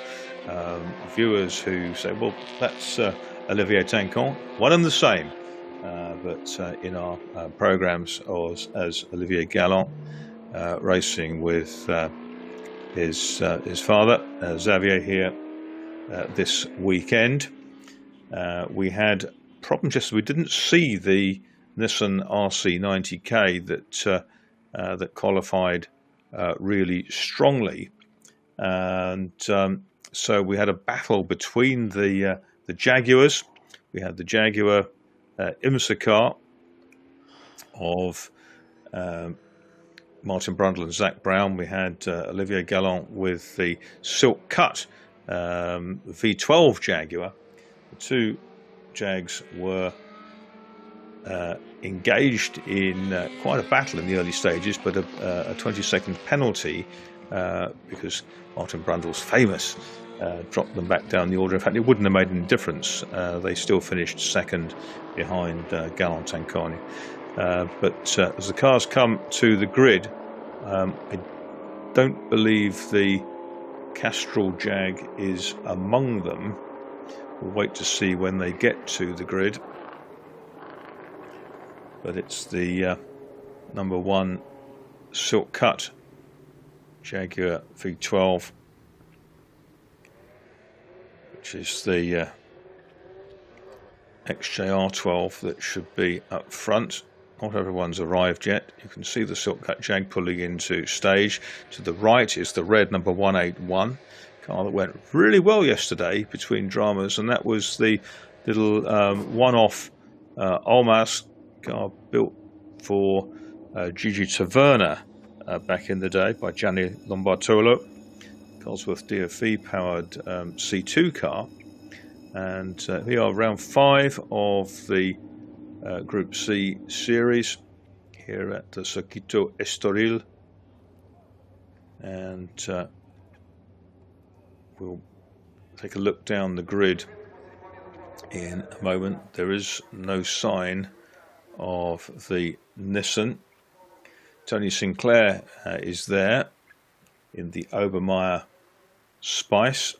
viewers who say, well, that's Olivier Tancogne, one and the same, but in our programs as Olivier Galland, racing with his father Xavier here this weekend. We had problems yesterday. We didn't see the Nissan RC90K that qualified really strongly, and so we had a battle between the Jaguars. We had the Jaguar IMSA car of Martin Brundle and Zach Brown. We had Olivier Galland with the Silk Cut V12 Jaguar. The two Jags were engaged in quite a battle in the early stages, but a 20-second penalty because Martin Brundle's famous dropped them back down the order. In fact, it wouldn't have made any difference. They still finished second behind Galland and Carney. But as the cars come to the grid, I don't believe the Castrol Jag is among them. We'll wait to see when they get to the grid. But it's the number 1 Silk Cut Jaguar V12, which is the XJR12 that should be up front. Not everyone's arrived yet. You can see the Silk Cut Jag pulling into stage. To the right is the red number 181 car that went really well yesterday between dramas, and that was the little one-off Almas car built for Gigi Taverna back in the day by Gianni Lombartolo. Cosworth DFE powered C2 car, and here are round 5 of the Group C series here at the Circuito Estoril, and we'll take a look down the grid in a moment. There is no sign of the Nissan. Tony Sinclair is there in the Obermeyer Spice,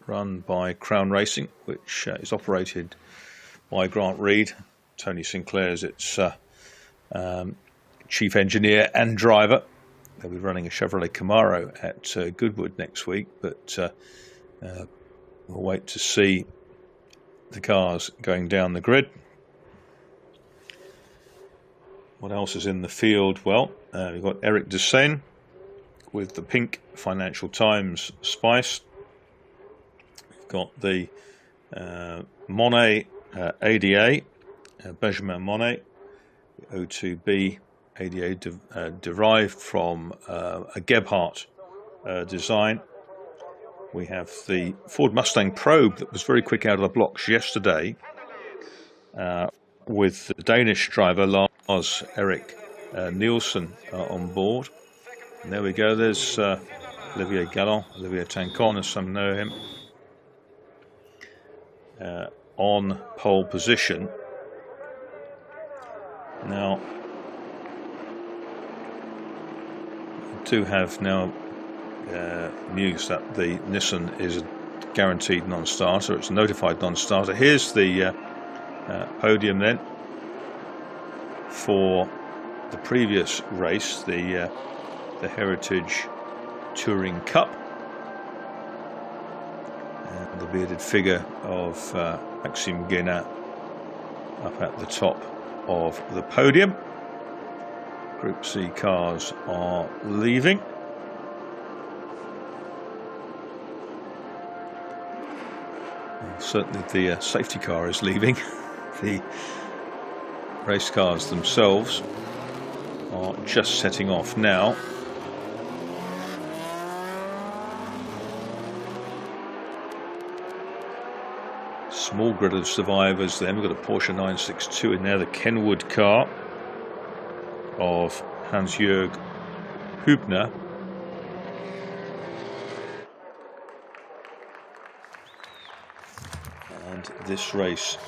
run by Crown Racing, which is operated by Grant Reed. Tony Sinclair is its chief engineer and driver. They'll be running a Chevrolet Camaro at Goodwood next week, but we'll wait to see the cars going down the grid. What else is in the field? Well, we've got Eric Desain with the pink Financial Times Spice. We've got the Monet ADA, Benjamin Monet, the O2B ADA derived from a Gebhardt design. We have the Ford Mustang Probe that was very quick out of the blocks yesterday with the Danish driver Lars Erik Nielsen on board. And there we go, there's Olivier Galland, Olivier Tancon as some know him, on pole position. Now, I do have now news that the Nissan is a guaranteed non-starter. It's a notified non-starter. Here's the podium then for the previous race, the Heritage Touring Cup, and the bearded figure of Maxime Guénin up at the top of the podium. Group C cars are leaving. Well, certainly the safety car is leaving. The race cars themselves are just setting off now. Small grid of survivors then. We've got a Porsche 962 in there, the Kenwood car of Hans-Jörg Hübner. And this race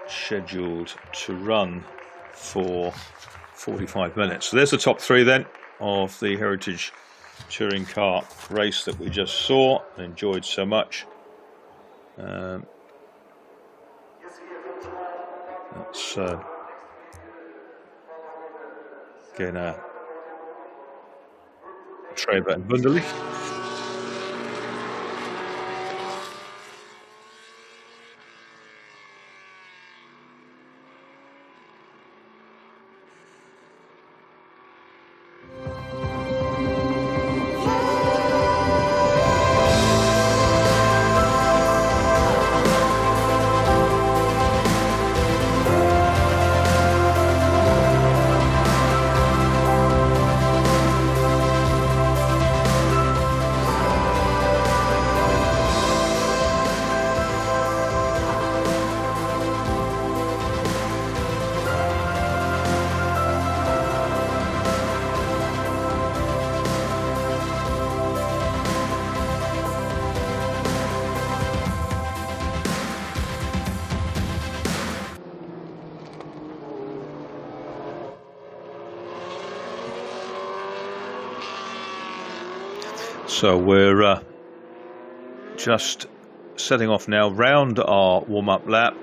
scheduled to run for 45 minutes. So there's the top 3 then of the Heritage Touring Car race that we just saw and enjoyed so much. That's Guénin, Schreiber and Wunderlich. So we're just setting off now round our warm-up lap,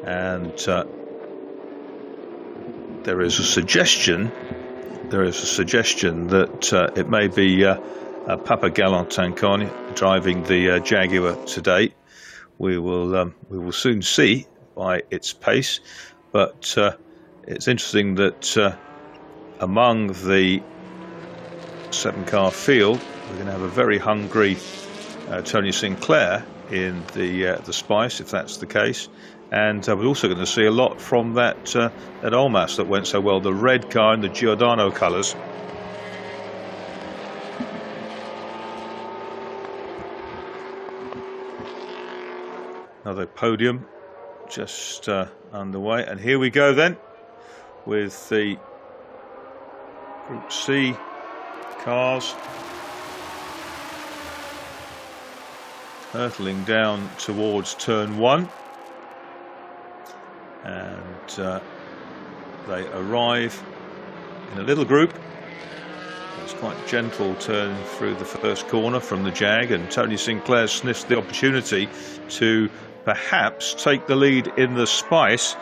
and there is a suggestion that it may be Papa Galantancon driving the Jaguar today. We will soon see by its pace, but it's interesting that among the 7-car field, we're going to have a very hungry Tony Sinclair in the Spice, if that's the case. And we're also going to see a lot from that Olmas that went so well, the red car in the Giordano colours. Another podium just underway, and here we go then with the Group C cars hurtling down towards turn 1, and they arrive in a little group. It's quite a gentle turn through the first corner from the Jag, and Tony Sinclair sniffs the opportunity to perhaps take the lead in the Spice,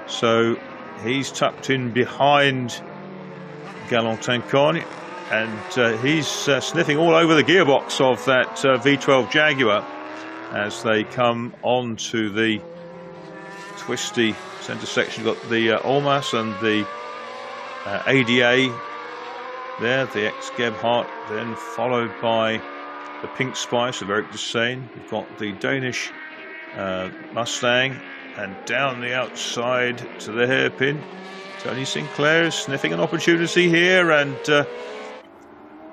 so he's tucked in behind Galantancon, and he's sniffing all over the gearbox of that V12 Jaguar as they come on to the twisty centre section. You've got the Olmas and the ADA there, the ex-Gebhardt, then followed by the Pink Spice of Eric Dessane. You've got the Danish Mustang, and down the outside to the hairpin, Tony Sinclair is sniffing an opportunity here, and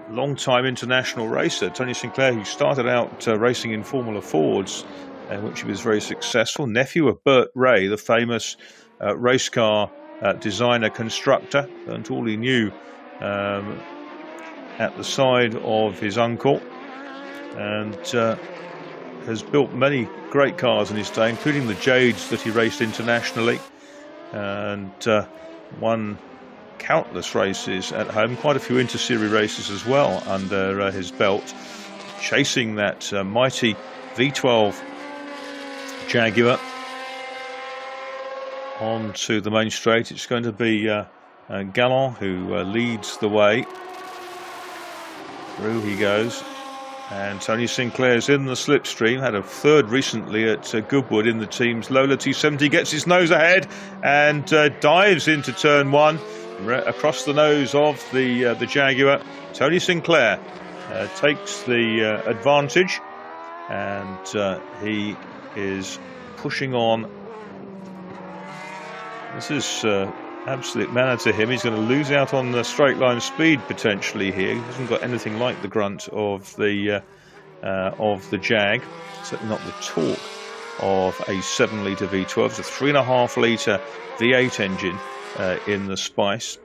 long-time international racer Tony Sinclair, who started out racing in Formula Fords, in which he was very successful, nephew of Burt Ray, the famous race car designer constructor, learned all he knew at the side of his uncle, and has built many great cars in his day, including the Jades that he raced internationally, and won countless races at home, quite a few inter-series races as well under his belt, chasing that mighty V12 Jaguar onto the main straight. It's going to be Galland who leads the way. Through he goes, and Tony Sinclair's in the slipstream, had a third recently at Goodwood in the team's Lola T70, gets his nose ahead and dives into turn 1 across the nose of the Jaguar. Tony Sinclair takes the advantage, and he is pushing on. This is absolute manner to him. He's going to lose out on the straight line speed potentially here. He hasn't got anything like the grunt of the Jag, certainly not the torque of a 7-litre V12. It's a 3.5-litre V8 engine in the Spice,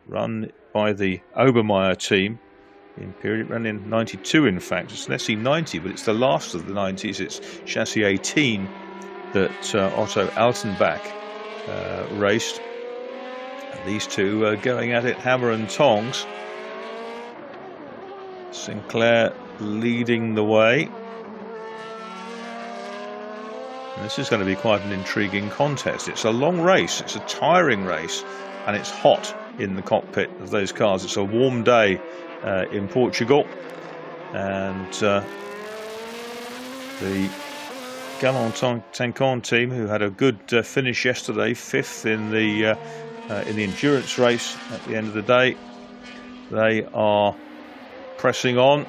run by the Obermeyer team. In period, it ran in 92 in fact. It's an SE90, but it's the last of the 90s. It's chassis 18 that Otto Altenbach raced. And these two are going at it hammer and tongs. Sinclair leading the way. And this is going to be quite an intriguing contest. It's a long race, it's a tiring race, and it's hot in the cockpit of those cars. It's a warm day in Portugal, and the Galantancon team, who had a good finish yesterday, 5th in the endurance race at the end of the day, they are pressing on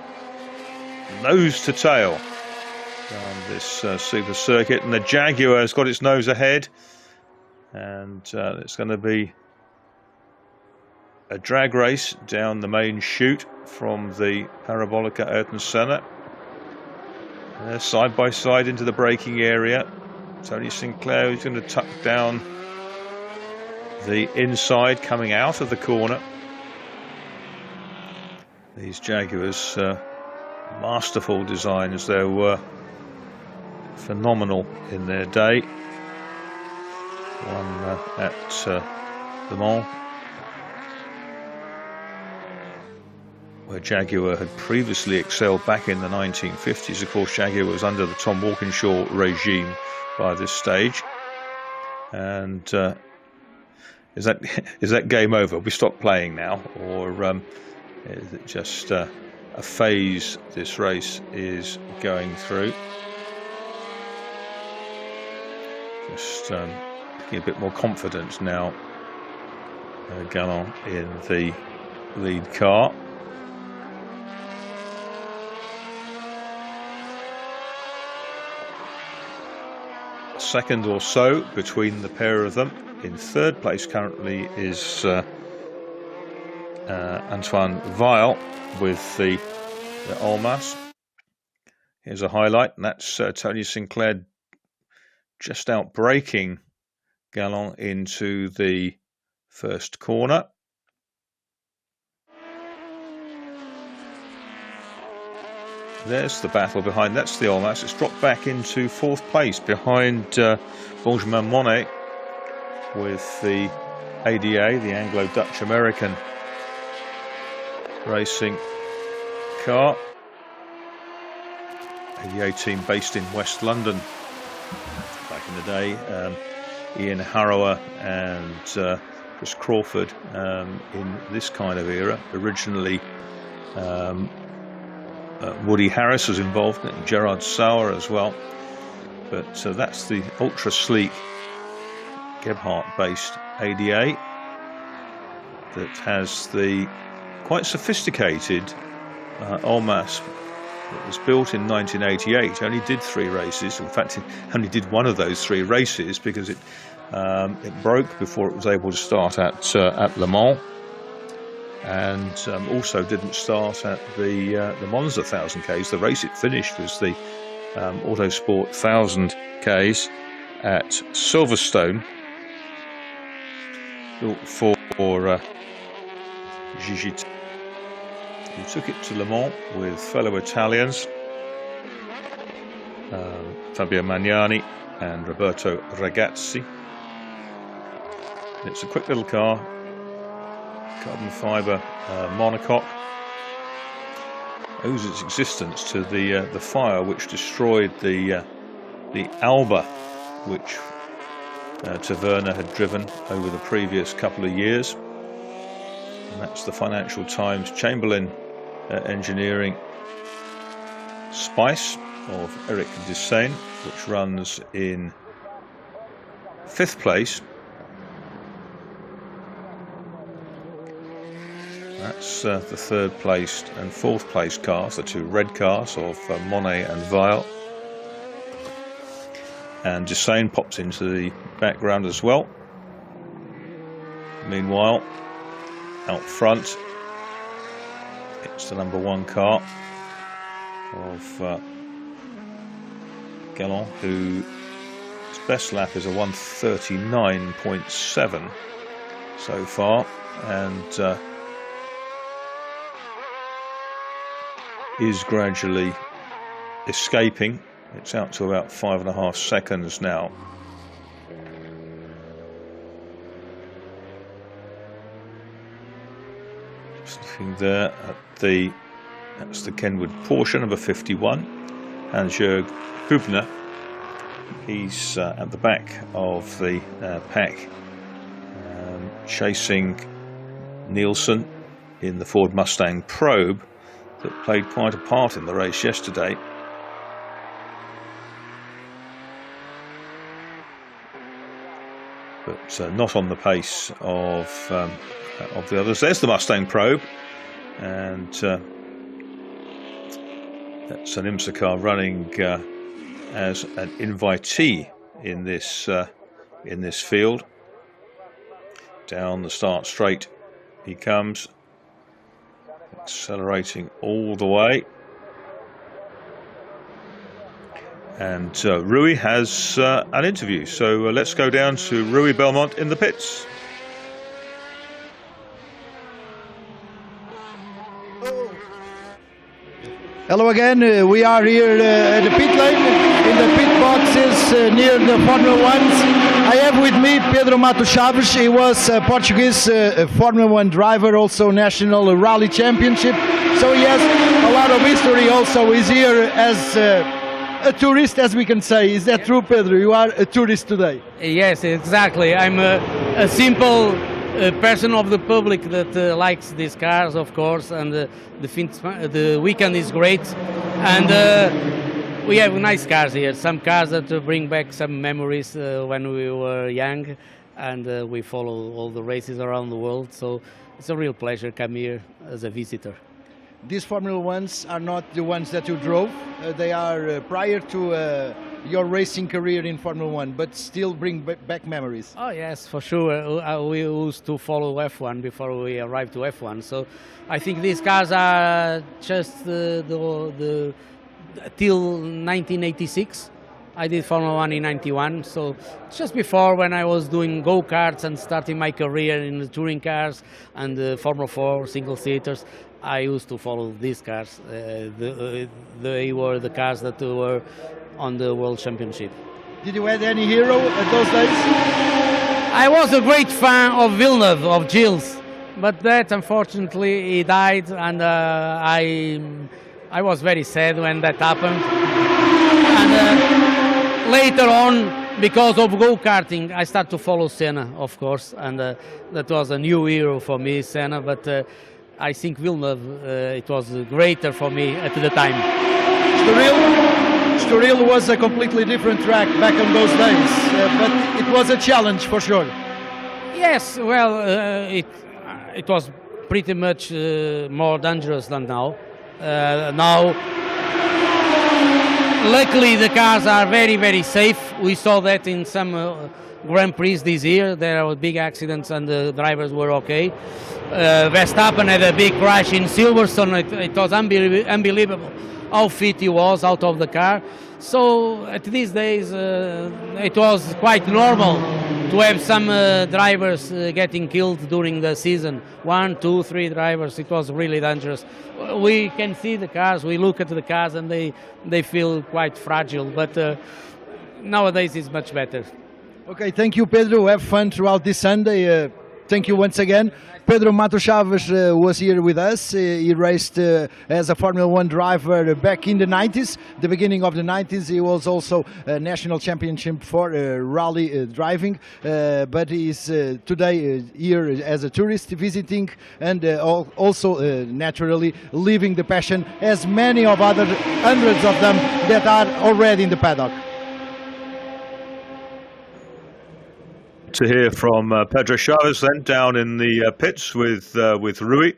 nose to tail down this super circuit, and the Jaguar has got its nose ahead, and it's going to be a drag race down the main chute from the Parabolica Ayrton Senna. Side by side into the braking area. Tony Sinclair is going to tuck down the inside coming out of the corner. These Jaguars, masterful design as they were, phenomenal in their day. One at Le Mans. where Jaguar had previously excelled back in the 1950s. Of course, Jaguar was under the Tom Walkinshaw regime by this stage. And is that game over? We stop playing now, or is it just a phase this race is going through? Just getting a bit more confidence now. Galland in the lead car. A second or so between the pair of them. In third place currently is Antoine Weil with the Almas. Here's a highlight, and that's Tony Sinclair just out braking Galland into the first corner. There's the battle behind. That's the Almas. It's dropped back into fourth place behind Benjamin Monet with the ADA, the Anglo-Dutch American racing car. ADA team based in West London back in the day. Ian Harrower and Chris Crawford in this kind of era. Originally Woody Harris was involved, and Gerard Sauer as well. But that's the ultra sleek Gebhardt-based ADA that has the quite sophisticated Almas. It was built in 1988. Only did 3 races. In fact, it only did one of those 3 races because it broke before it was able to start at Le Mans. And also didn't start at the Monza 1000 Ks. The race it finished was the Autosport 1000 Ks at Silverstone, built for Gigi. He took it to Le Mans with fellow Italians, Fabio Magnani and Roberto Ragazzi. It's a quick little car. Carbon fibre monocoque, owes its existence to the fire which destroyed the Alba, which Taverna had driven over the previous couple of years. And that's the Financial Times Chamberlain Engineering Spice of Eric Desain, which runs in 5th place. That's the 3rd placed and 4th placed cars, the 2 red cars of Monet and Weil. And Desain pops into the background as well. Meanwhile, out front, it's the number 1 car of Galland, whose best lap is a 1:39.7 so far, and is gradually escaping. It's out to about 5.5 seconds now. Just looking there at that's the Kenwood Porsche, number 51, Hans-Jörg Hübner. He's at the back of the pack, chasing Nielsen in the Ford Mustang Probe that played quite a part in the race yesterday. But not on the pace of the others. There's the Mustang Probe, and that's an IMSA car running as an invitee in this field. Down the start straight he comes, accelerating all the way, and Rui has an interview, so let's go down to Rui Belmont in the pits.
Hello again, we are here at the pit lane, in the pit boxes near the Formula 1s. I have with me Pedro Mato Chaves. He was a Portuguese Formula 1 driver, also national rally championship. So he has a lot of history. Also, he's here as a tourist, as we can say. Is that true, Pedro? You are a tourist today.
Yes, exactly. I'm a simple person of the public that likes these cars, of course, and the weekend is great. And we have nice cars here, some cars that bring back some memories when we were young, and we follow all the races around the world, so it's a real pleasure to come here as a visitor.
These Formula Ones are not the ones that you drove, they are prior to your racing career in Formula 1, but still bring back memories.
Oh yes, for sure. We used to follow F1 before we arrived to F1, so I think these cars are just till 1986. I did Formula 1 in 91, so just before when I was doing go-karts and starting my career in the touring cars and Formula 4 single-seaters, I used to follow these cars. They were the cars that were on the World Championship.
Did you have any hero at those days?
I was a great fan of Villeneuve, of Gilles, but that unfortunately he died, and I was very sad when that happened. And later on, because of go-karting, I started to follow Senna, of course, and that was a new hero for me, Senna, but I think Villeneuve, it was greater for me at the time.
Estoril was a completely different track back in those days, but it was a challenge for sure.
Yes, well, it was pretty much more dangerous than now. Now, luckily the cars are very, very safe. We saw that in some Grand Prix this year. There were big accidents and the drivers were okay. Verstappen had a big crash in Silverstone. It was unbelievable how fit he was out of the car. So at these days it was quite normal to have some drivers getting killed during the season. 1, 2, 3 drivers. It was really dangerous. We can see the cars, we look at the cars and they feel quite fragile, but nowadays it's much better.
Okay, thank you, Pedro. Have fun throughout this Sunday. Thank you once again. Pedro Mato Chaves was here with us. He raced as a Formula 1 driver back in the 90s, the beginning of the 90s. He was also a national championship for rally driving, but he's today here as a tourist visiting and also naturally living the passion as many of other hundreds of them that are already in the paddock.
To hear from Pedro Chaves then down in the pits with Rui,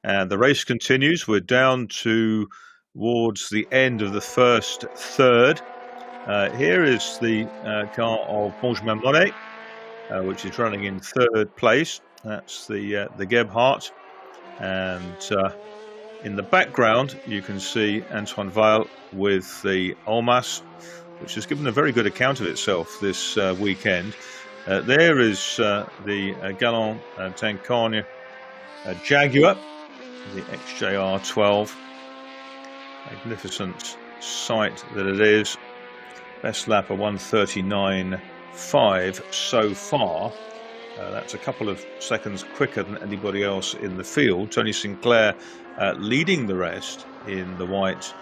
and the race continues. We're down towards the end of the first third. Here is the car of Benjamin Monet, which is running in third place. That's the Gebhardt, and in the background you can see Antoine Weil with the Almas, which has given a very good account of itself this weekend. There is the Galant Tancarne Jaguar, the XJR12. Magnificent sight that it is. Best lap of 1:39.5 so far. That's a couple of seconds quicker than anybody else in the field. Tony Sinclair leading the rest in the white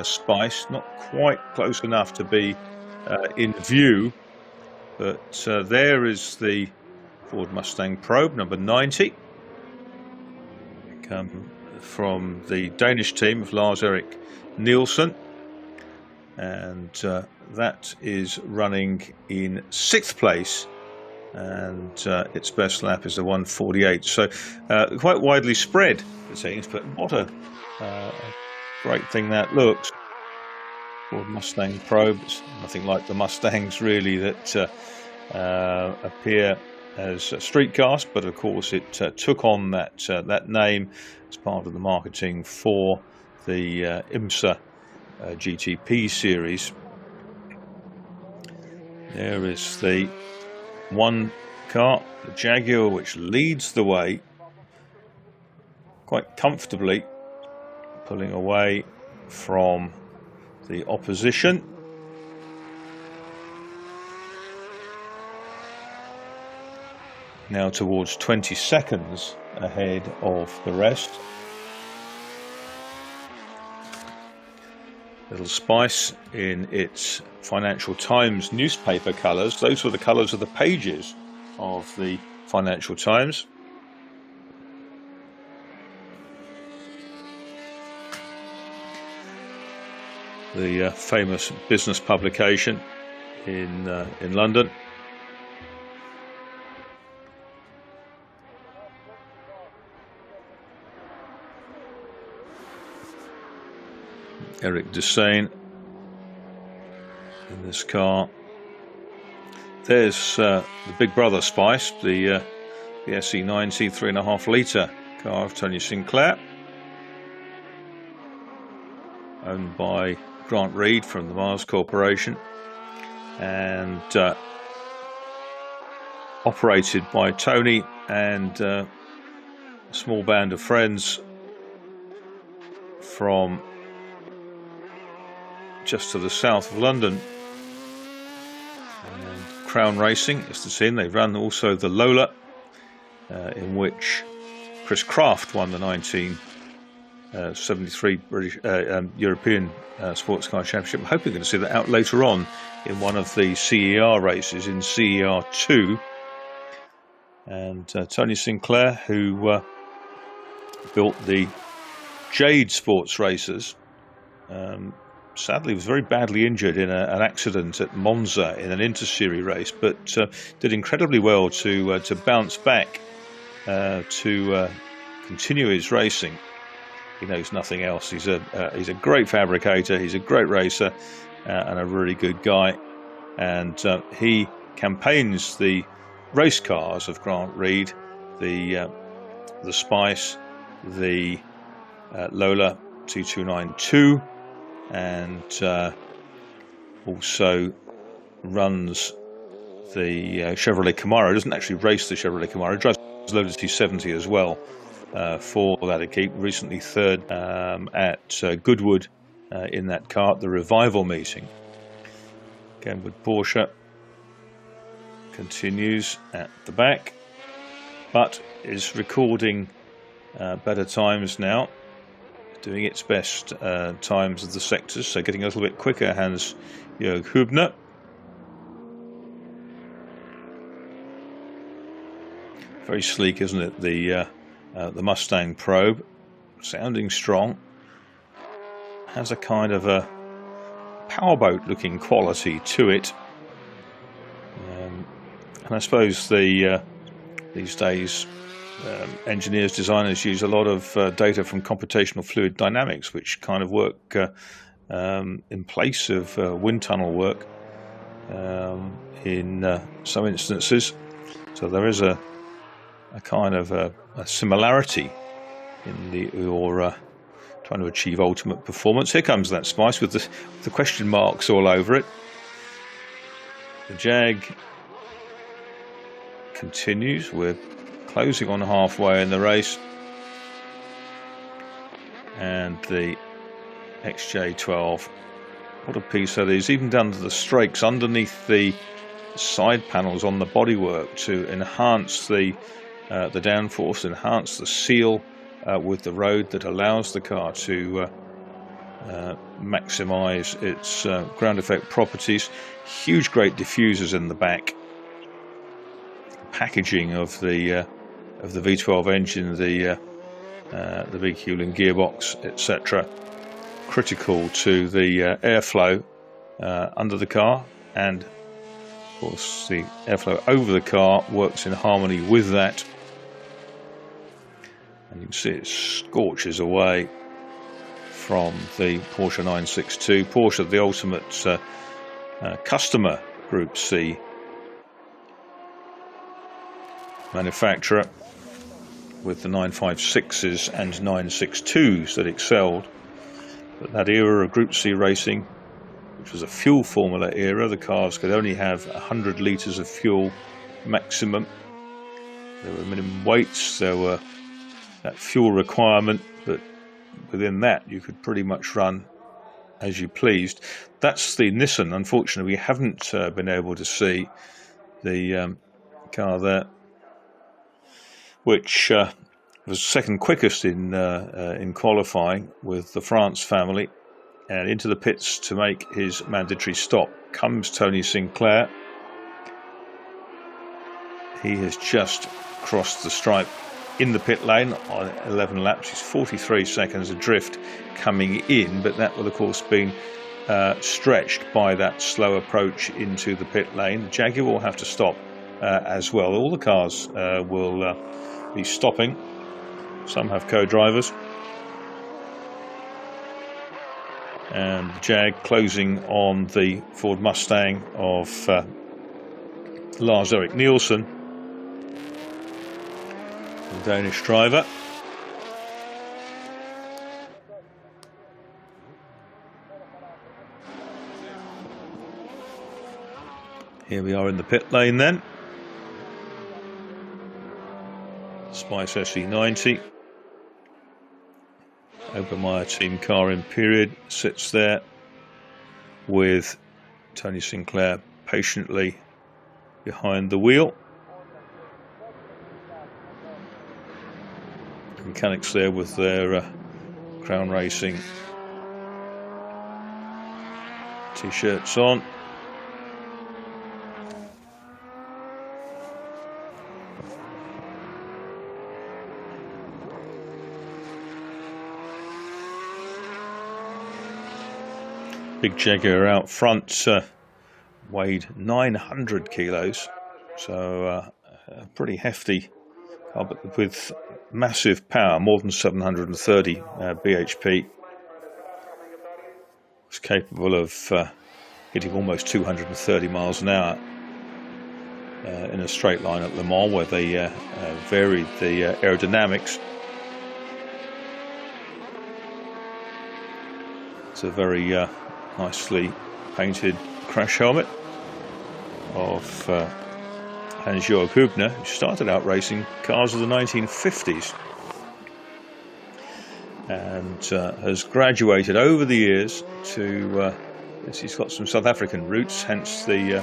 Spice. Not quite close enough to be in view. But there is the Ford Mustang Probe, number 90. Come from the Danish team of Lars-Erik Nielsen. And that is running in 6th place. And its best lap is the 1:48. So quite widely spread, it seems. But what a great thing that looks. Ford Mustang Probe. It's nothing like the Mustangs really that appear as street cars, but of course it took on that name as part of the marketing for the IMSA GTP series. There is the one car, the Jaguar, which leads the way quite comfortably, pulling away from the opposition. now towards 20 seconds ahead of the rest. Little Spice in its Financial Times newspaper colours. Those were the colours of the pages of the Financial Times. The famous business publication in London. Eric Desane in this car. There's the Big Brother Spice, the SE90 3.5 litre car of Tony Sinclair, owned by Grant Reid from the Mars Corporation, and operated by Tony and a small band of friends from just to the south of London. And Crown Racing is the scene. They run also the Lola, in which Chris Craft won the 1973 British European Sports Car Championship. I'm hoping to see that out later on in one of the CER races in CER2. And Tony Sinclair, who built the Jade Sports Racers, sadly was very badly injured in an accident at Monza in an inter-series race, but did incredibly well to bounce back to continue his racing. He knows nothing else. He's a great fabricator, he's a great racer, and a really good guy. And he campaigns the race cars of Grant Reid, the Spice, the Lola 2292, and also runs the Chevrolet Camaro. Doesn't actually race the Chevrolet Camaro, drives Lotus T70 as well for that equipe. Recently third at Goodwood in that car at the Revival meeting. Again with Porsche, continues at the back, but is recording better times now, doing its best times of the sectors, so getting a little bit quicker. Hans-Jörg Hübner. Very sleek, isn't it? The Mustang Probe, sounding strong, has a kind of a powerboat looking quality to it, and I suppose these days engineers, designers use a lot of data from computational fluid dynamics, which kind of work in place of wind tunnel work in some instances. So there is a kind of a similarity in your trying to achieve ultimate performance. Here comes that Spice with the question marks all over it. The Jag continues. We're closing on halfway in the race, and the XJ12, what a piece that is, even down to the strakes underneath the side panels on the bodywork to enhance the downforce, enhance the seal with the road that allows the car to maximize its ground effect properties. Huge great diffusers in the back, packaging of the V12 engine, the big Hewland gearbox, etc., critical to the airflow under the car, and of course the airflow over the car works in harmony with that. And you can see it scorches away from the Porsche 962. Porsche, the ultimate customer Group C manufacturer, with the 956s and 962s that excelled. But that era of Group C racing, which was a fuel formula era, the cars could only have 100 litres of fuel maximum. There were minimum weights, there were that fuel requirement, but within that you could pretty much run as you pleased. That's the Nissan. Unfortunately, we haven't been able to see the car there. which was second quickest in qualifying with the France family, and into the pits to make his mandatory stop comes Tony Sinclair. He has just crossed the stripe in the pit lane on 11 laps. He's 43 seconds adrift coming in, but that will of course be stretched by that slow approach into the pit lane. The Jaguar will have to stop as well. All the cars will be stopping. Some have co-drivers. And the Jag closing on the Ford Mustang of Lars-Erik Nielsen, the Danish driver. Here we are in the pit lane then. Spice SE90. Obermeyer team car in period sits there with Tony Sinclair patiently behind the wheel. The mechanics there with their Crown Racing t-shirts on. Big Jaguar out front weighed 900 kilos, so a pretty hefty car, but with massive power, more than 730 bhp. It's capable of hitting almost 230 miles an hour in a straight line at Le Mans, where they varied the aerodynamics. It's a very nicely painted crash helmet of Hans-Jörg Hübner, who started out racing cars of the 1950s and has graduated over the years to, he's got some South African roots, hence the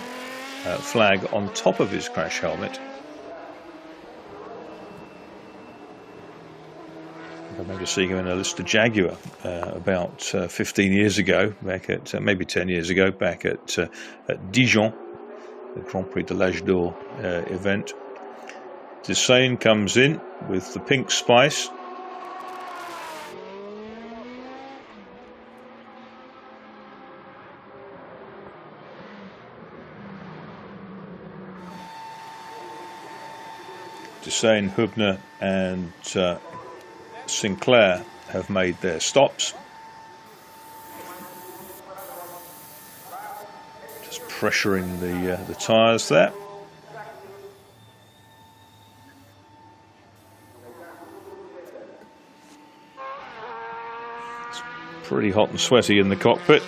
flag on top of his crash helmet. I remember seeing him in a Litre Jaguar about 15 years ago, back at maybe 10 years ago, back at Dijon, the Grand Prix de l'Âge d'Or event. Desain comes in with the pink Spice. Desain, Hübner and Sinclair have made their stops. Just pressuring the tyres there. It's pretty hot and sweaty in the cockpit.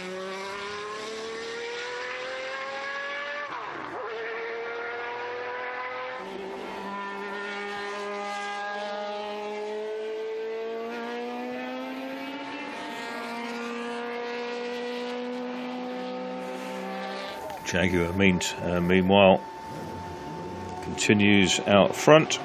Jaguar meanwhile continues out front.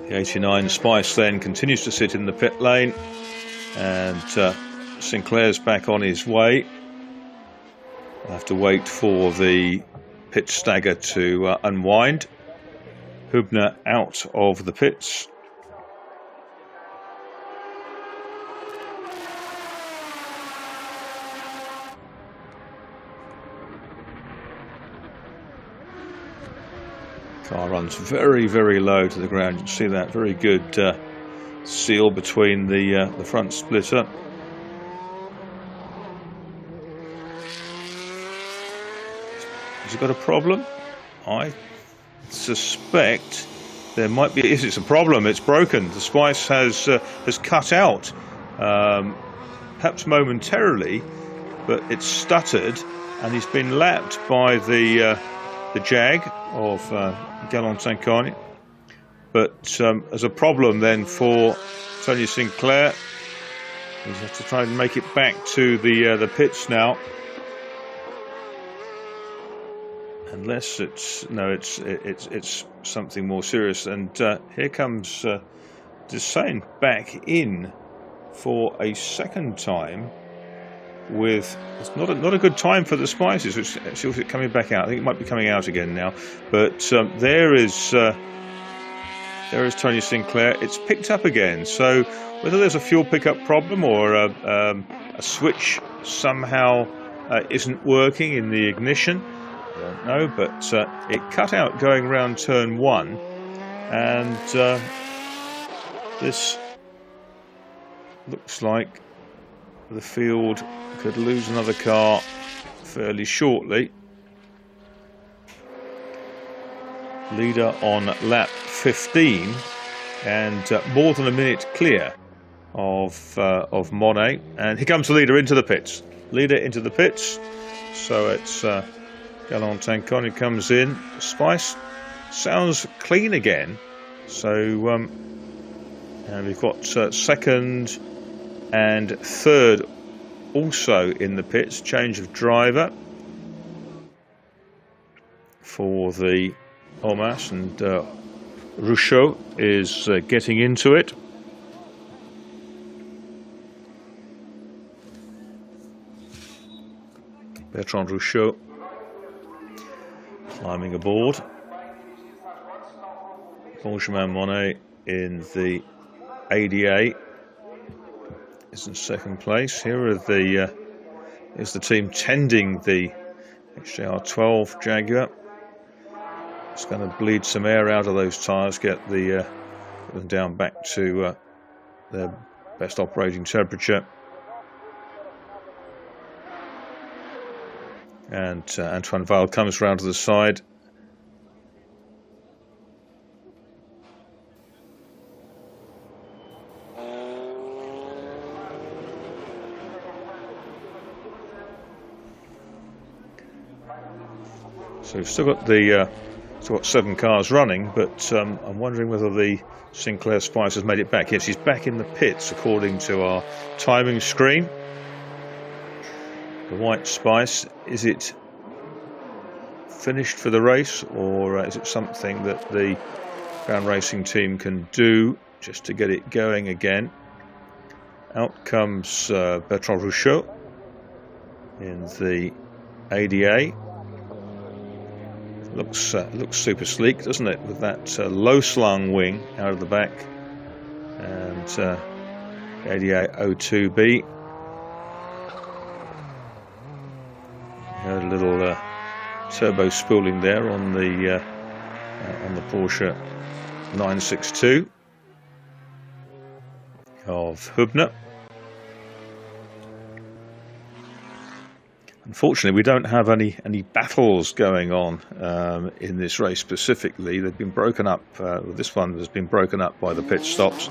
The 89 Spice then continues to sit in the pit lane, and Sinclair's back on his way. We'll have to wait for the pit stagger to unwind. Hübner out of the pits. Car runs very, very low to the ground. You can see that very good seal between the front splitter. Has it got a problem? I suspect there might be. Yes, it's a problem. It's broken. The Spice has cut out, perhaps momentarily, but it's stuttered, and he's been lapped by the Jag of Galant-Saint-Carne. but there's a problem then for Tony Sinclair. He's has to try and make it back to the pits now. Unless it's something more serious. And here comes Desain back in for a second time. With it's not a good time for the Spices, which is coming back out. I think it might be coming out again now. But there is Tony Sinclair. It's picked up again. So whether there's a fuel pickup problem or a switch somehow isn't working in the ignition, I don't know. But it cut out going round turn 1, and this looks like the field could lose another car fairly shortly. Leader on lap 15 and more than a minute clear of Monet, and here comes the leader into the pits. Leader into the pits, so it's Gallant-Tancon who comes in. Spice sounds clean again, so and we've got second and third also in the pits. Change of driver for the Omas, and Ruchot is getting into it. Bertrand Ruchot climbing aboard. Benjamin Monet in the ADA is in second place. Here are is the team tending the HJR12 Jaguar. It's going to bleed some air out of those tyres, get them down back to their best operating temperature. And Antoine Valle comes round to the side. So we've still got 7 cars running, but I'm wondering whether the Sinclair Spice has made it back. Yes, he's back in the pits according to our timing screen. The white Spice, is it finished for the race, or is it something that the ground racing team can do just to get it going again? Out comes Bertrand Ruchot in the ADA. Looks super sleek, doesn't it, with that low slung wing out of the back, and ADA 02B. A little turbo spooling there on the Porsche 962 of Hübner. Unfortunately, we don't have any battles going on in this race specifically. They've been broken up. This one has been broken up by the pit stops.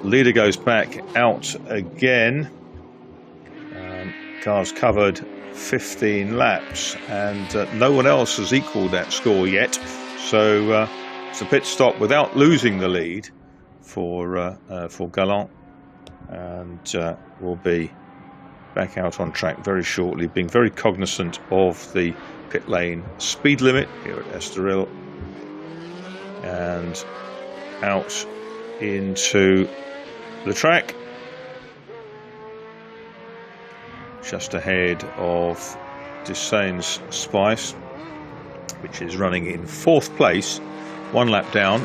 Leader goes back out again. Cars covered 15 laps, and no one else has equalled that score yet. So it's a pit stop without losing the lead for Gallant, and will be back out on track very shortly, being very cognizant of the pit lane speed limit here at Estoril, and out into the track just ahead of Desain's Spice, which is running in 4th place, 1 lap down.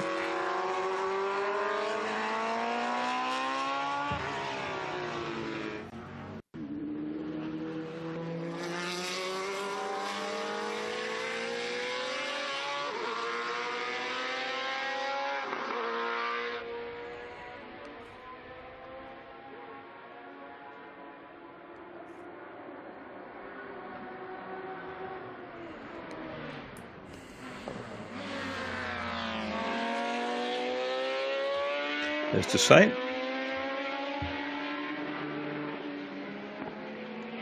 There's Desain.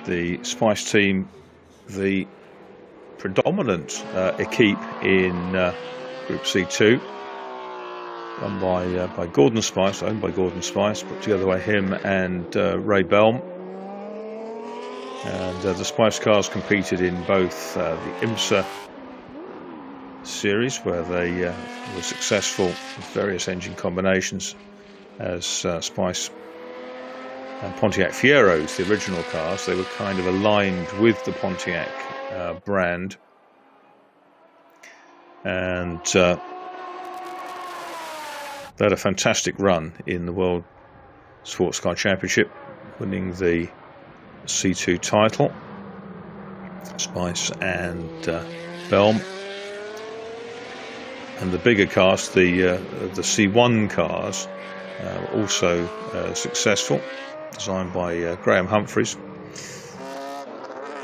The Spice team, the predominant equipe in Group C2. run by Gordon Spice, owned by Gordon Spice, put together by him and Ray Belm. And the Spice cars competed in both the IMSA series, where they were successful with various engine combinations as Spice and Pontiac Fieros, the original cars. They were kind of aligned with the Pontiac brand. And they had a fantastic run in the World Sports Car Championship, winning the C2 title, Spice and Belm. And the bigger cars, the C1 cars, were also successful, designed by Graham Humphreys.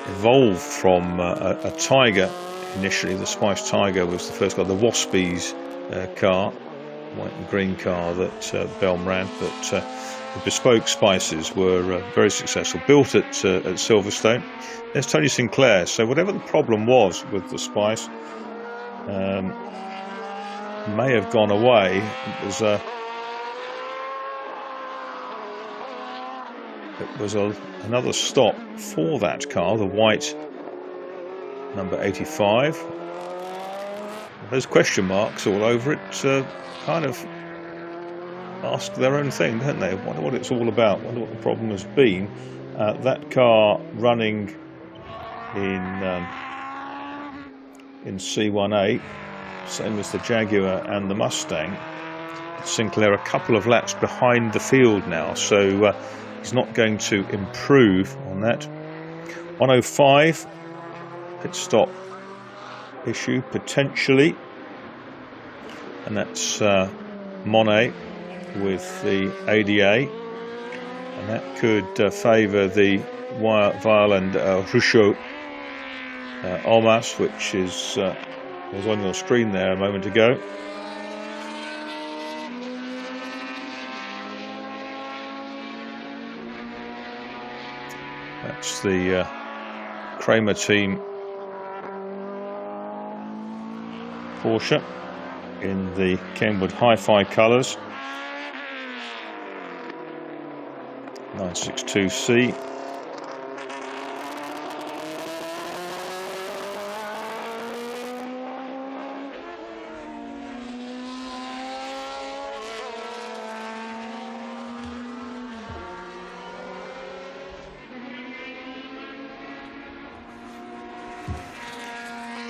Evolved from a Tiger initially. The Spice Tiger was the first car, the Waspies car, white and green car that Belm ran, but the bespoke Spices were very successful, built at Silverstone. There's Tony Sinclair. So whatever the problem was with the Spice may have gone away. It was another stop for that car, the white number 85. There's question marks all over it. Kind of ask their own thing, don't they? Wonder what it's all about. Wonder what the problem has been. That car running in C1A, same as the Jaguar and the Mustang. Sinclair a couple of laps behind the field now, so he's not going to improve on that. 105 pit stop issue potentially, and that's Monet with the ADA, and that could favour the Violent Rucho Almas, which was on your screen there a moment ago. That's the Kramer team Porsche in the Kenwood Hi-Fi colours, 962C.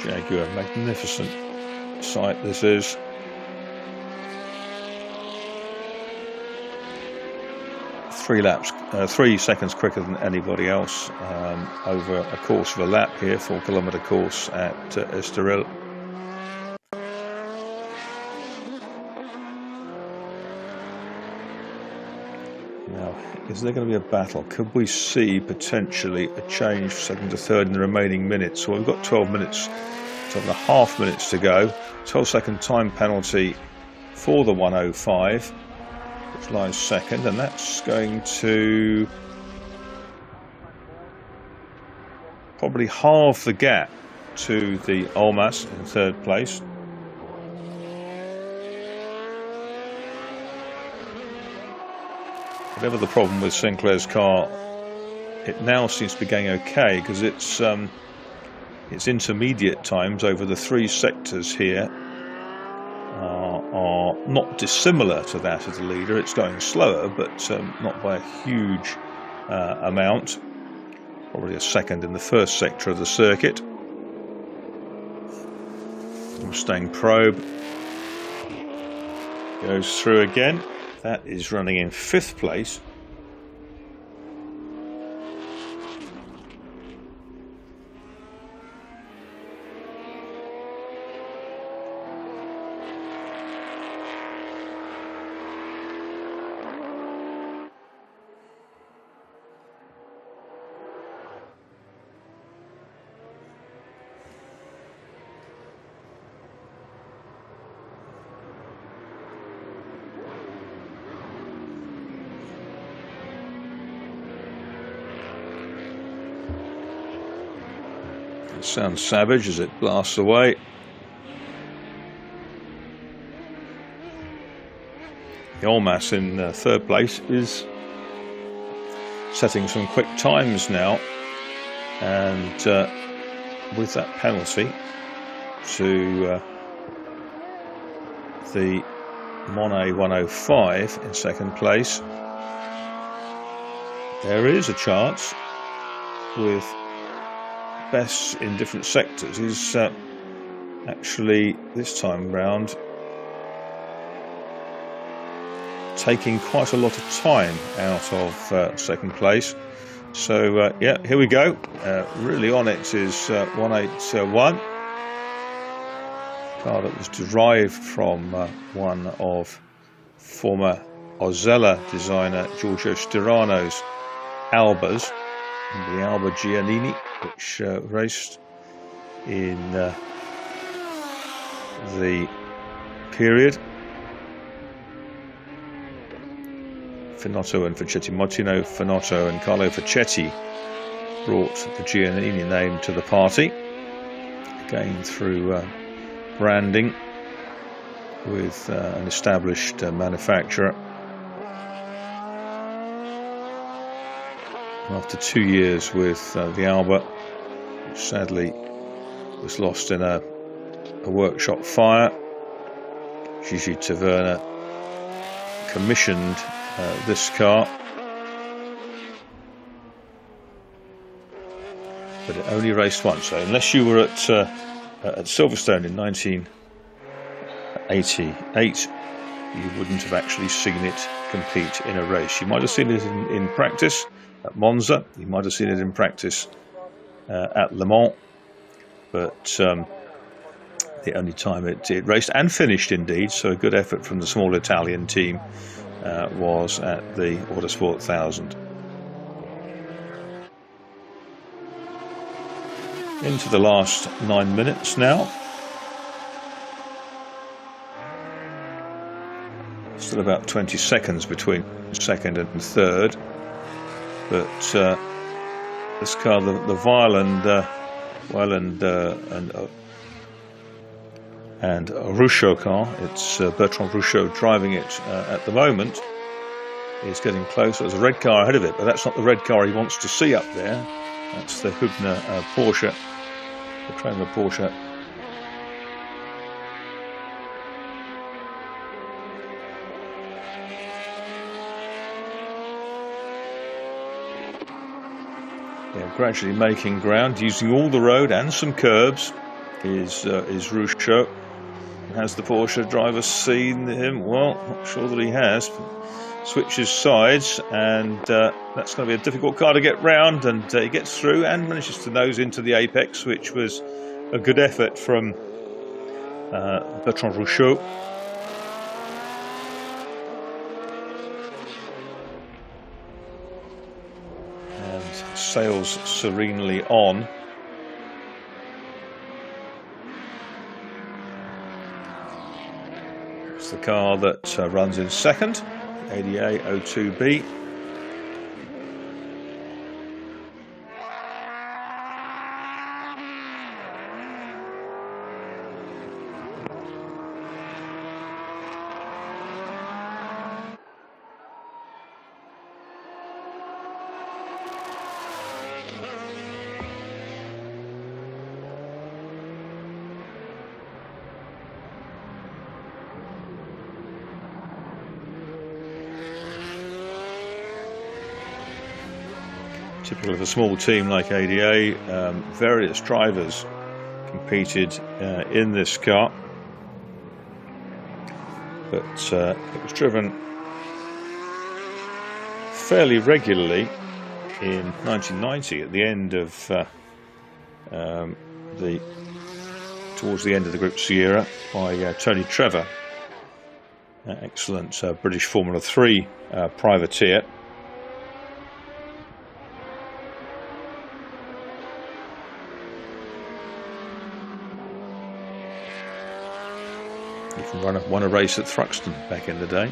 Jaguar, magnificent sight this is. Three seconds quicker than anybody else over a course of a lap here, 4-kilometre course at Estoril. Now, is there going to be a battle? Could we see potentially a change from second to third in the remaining minutes? Well, we've got 12 minutes, 12.5 minutes to go. 12-second time penalty for the 105, which lies second, and that's going to probably halve the gap to the Almas in third place. Whatever the problem with Sinclair's car, it now seems to be going okay, because its intermediate times over the three sectors here are not dissimilar to that of the leader. It's going slower, but not by a huge amount. Probably a second in the first sector of the circuit. Mustang Probe goes through again. That is running in fifth place. It sounds savage as it blasts away. Yilmaz in third place is setting some quick times now, and with that penalty to the Monet 105 in second place, there is a chance with bests in different sectors. Is actually this time round taking quite a lot of time out of second place. So yeah, here we go. Really on it is 181. Car that was derived from one of former Ozella designer Giorgio Stirano's Albas, the Alba Giannini, which raced in the period. Finotto and Facchetti Motino, Finotto and Carlo Facchetti brought the Giannini name to the party, again through branding with an established manufacturer. After 2 years with the Alba, which sadly was lost in a workshop fire, Gigi Taverna commissioned this car, but it only raced once. So unless you were at Silverstone in 1988, you wouldn't have actually seen it compete in a race. You might have seen it in practice at Monza, you might have seen it in practice at Le Mans, but the only time it raced and finished indeed, so a good effort from the small Italian team, was at the Autosport 1000. Into the last 9 minutes now. Still about 20 seconds between second and third, but this car, the and Ruchot car, it's Bertrand Ruchot driving it at the moment, is getting closer. There's a red car ahead of it, but that's not the red car he wants to see up there. That's the Hübner Porsche, the Tremor Porsche. Yeah, gradually making ground, using all the road and some curbs, is Ruchot. Has the Porsche driver seen him? Well, not sure that he has. Switches sides, and that's going to be a difficult car to get round, and he gets through and manages to nose into the apex, which was a good effort from Bertrand Ruchot. And sails serenely on. It's the car that runs in second, ADA 02B. Typical of a small team like ADA, various drivers competed in this car, but it was driven fairly regularly in 1990 at the end of towards the end of the Group Sierra by Tony Trevor, excellent British Formula 3 privateer. Won a race at Thruxton back in the day.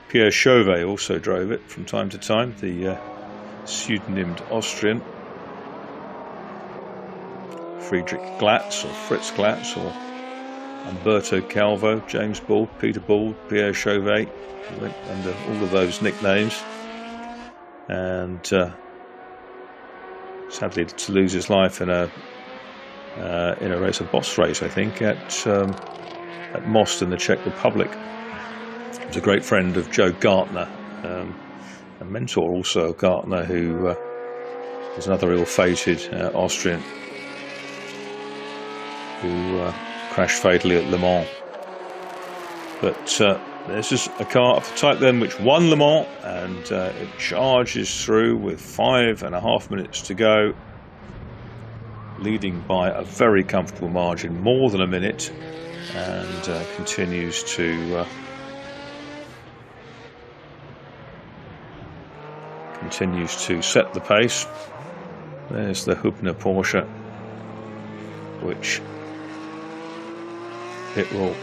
Pierre Chauvet also drove it from time to time, the pseudonymed Austrian. Friedrich Glatz or Fritz Glatz or Umberto Calvo, James Ball, Peter Ball, Pierre Chauvet, went under all of those nicknames, and sadly to lose his life in a race, a boss race, I think, at Most in the Czech Republic. He was a great friend of Joe Gartner, a mentor also of Gartner, who was another ill-fated Austrian who crashed fatally at Le Mans. But this is a car of the type then which won Le Mans, and it charges through with 5.5 minutes to go, leading by a very comfortable margin, more than a minute, and continues to set the pace. There's the Hübner Porsche, which it will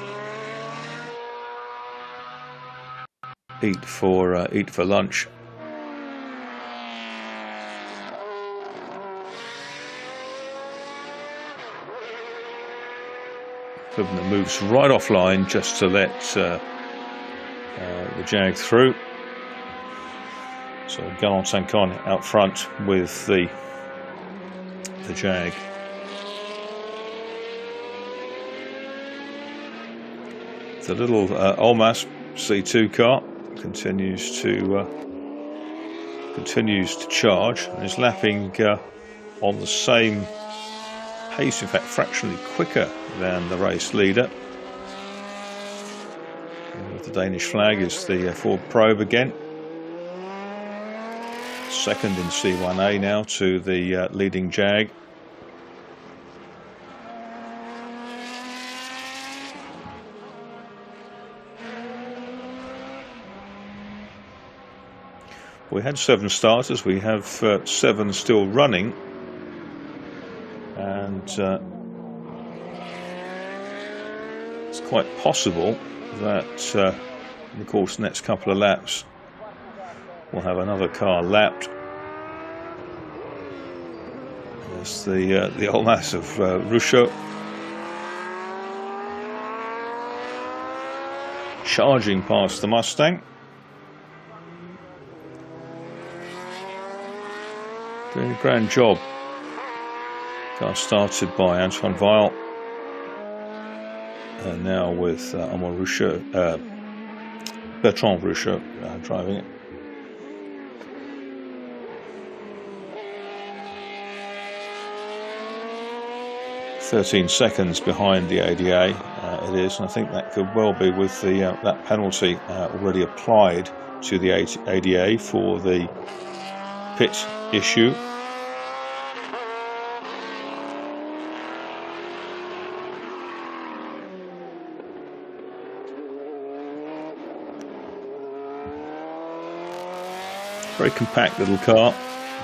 eat for lunch. Hübner moves right offline just to let the Jag through. So Galant 50 out front with the Jag. The little Olmas C2 car continues to charge and is lapping on the same pace, in fact fractionally quicker than the race leader. And with the Danish flag is the Ford Probe again. Second in C1A now to the leading Jag. We had 7 starters, we have 7 still running, and it's quite possible that in the course of the next couple of laps we'll have another car lapped. There's the Olmas of Russo charging past the Mustang. Doing a grand job. Car started by Antoine Weil, and now with Armand Russo, Bertrand Russo driving it. "13 seconds behind the ADA it is, and I think that could well be with the that penalty already applied to the ADA for the pit issue. Very compact little car,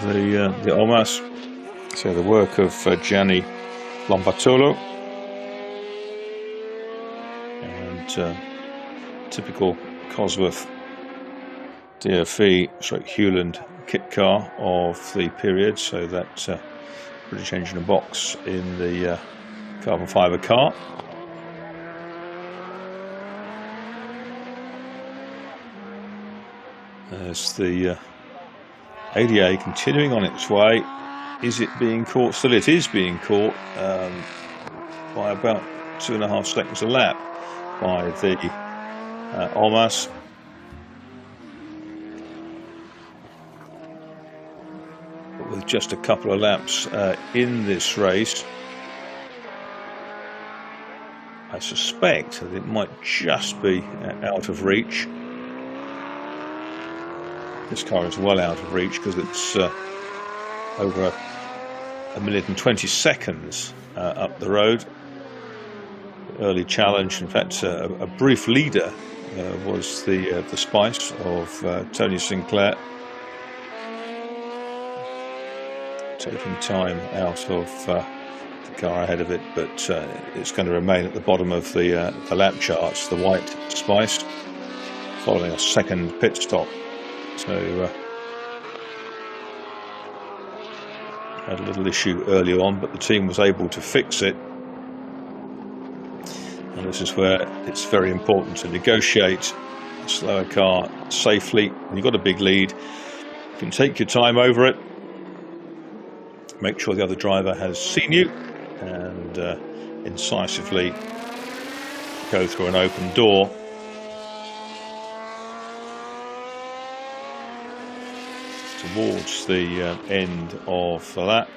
the Olmas. So the work of Gianni Lombartolo, and typical Cosworth DFE Hewland kit car of the period, so that British engine and box in the carbon fibre car. There's the ADA continuing on its way. Is it being caught? Still it is being caught by about 2.5 seconds a lap by the Olmas. But with just a couple of laps in this race, I suspect that it might just be out of reach. This car is well out of reach because it's over 1 minute and 20 seconds up the road. Early challenge, in fact, a brief leader was the Spice of Tony Sinclair, taking time out of the car ahead of it, but it's going to remain at the bottom of the lap charts, the white Spice, following a second pit stop. So had a little issue early on, but the team was able to fix it, and This is where it's very important to negotiate a slower car safely. When you've got a big lead, you can take your time over it, make sure the other driver has seen you, and incisively go through an open door. Towards the end of that.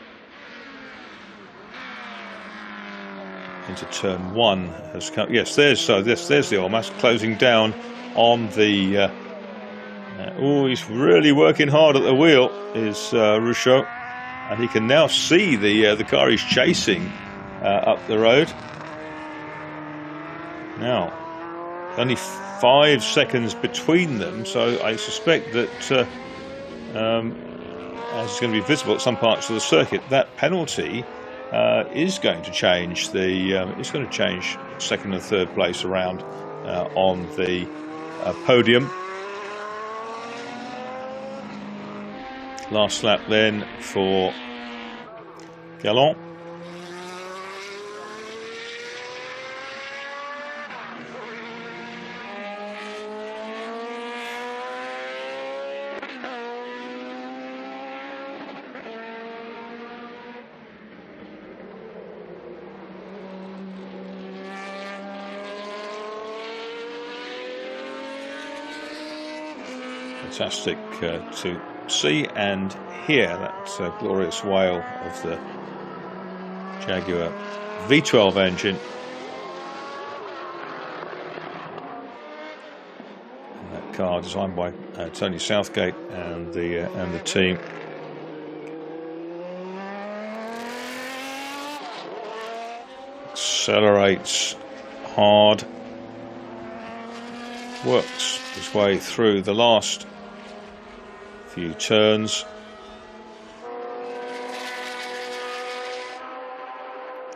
Into turn one has come. Yes, there's the Almas closing down on the. Oh, he's really working hard at the wheel. Is Rousseau, and he can now see the car he's chasing up the road. Now, only 5 seconds between them, so I suspect that as it's going to be visible at some parts of the circuit, that penalty is going to change it's going to change second and third place around on the podium. Last lap then for Galland. Fantastic to see and hear that glorious wail of the Jaguar V12 engine. And that car designed by Tony Southgate and the team. Accelerates hard, works his way through the last few turns,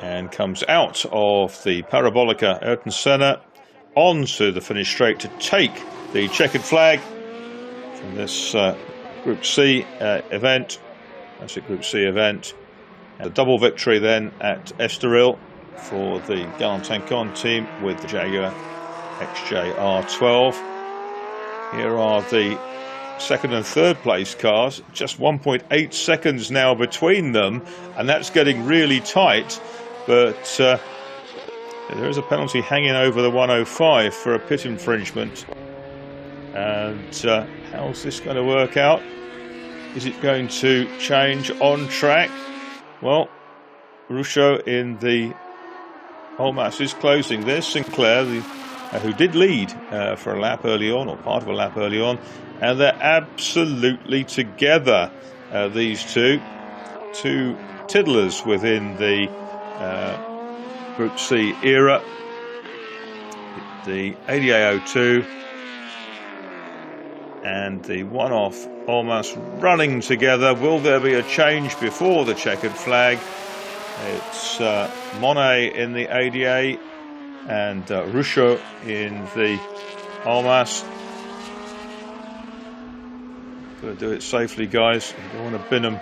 and comes out of the Parabolica Ayrton Senna onto the finish straight to take the checkered flag from this Group C event. That's a Group C event. And a double victory then at Estoril for the Galland team with the Jaguar XJR12. Here are the second and third place cars, just 1.8 seconds now between them, and that's getting really tight, but there is a penalty hanging over the 105 for a pit infringement. And how's this going to work out? Is it going to change on track? Well, Rousseau in the Almas is closing. There's Sinclair, who did lead for a lap early on, or part of a lap early on, and they're absolutely together, these two tiddlers within the Group C era. The ADA02 and the one-off Almas running together. Will there be a change before the checkered flag? It's Monet in the ADA and Rousseau in the Almas. Got to do it safely, guys. You don't want to bin them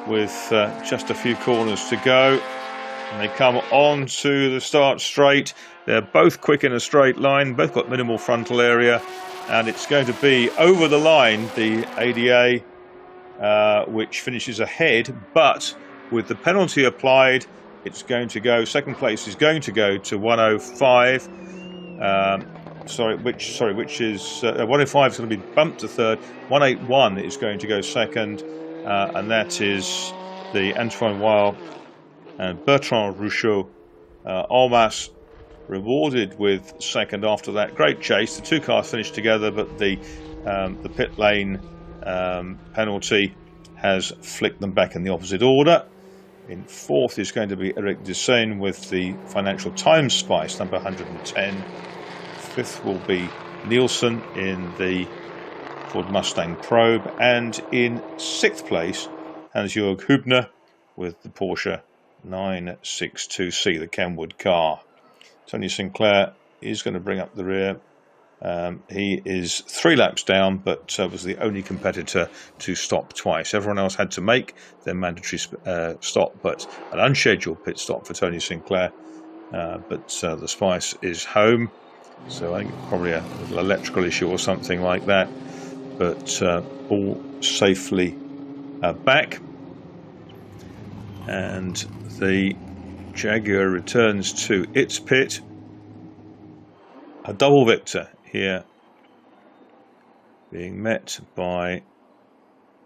with just a few corners to go. And they come on to the start straight. They're both quick in a straight line, both got minimal frontal area, and it's going to be over the line, the ADA, which finishes ahead, but with the penalty applied, it's going to go, second place is going to go to 105. Which is 105 is going to be bumped to third. 181 is going to go second, and that is the Antoine Weil and Bertrand Rousseau Almas rewarded with second after that great chase. The two cars finished together, but the pit lane penalty has flicked them back in the opposite order. In fourth is going to be Eric Desain with the Financial Times Spice, number 110. Fifth will be Nielsen in the Ford Mustang Probe. And in sixth place, Hans-Jörg Hübner with the Porsche 962C, the Kenwood car. Tony Sinclair is going to bring up the rear. He is 3 laps down, but was the only competitor to stop twice. Everyone else had to make their mandatory stop, but an unscheduled pit stop for Tony Sinclair but the Spice is home, so I think probably a little electrical issue or something like that, but all safely back, and the Jaguar returns to its pit. A double victor here, being met by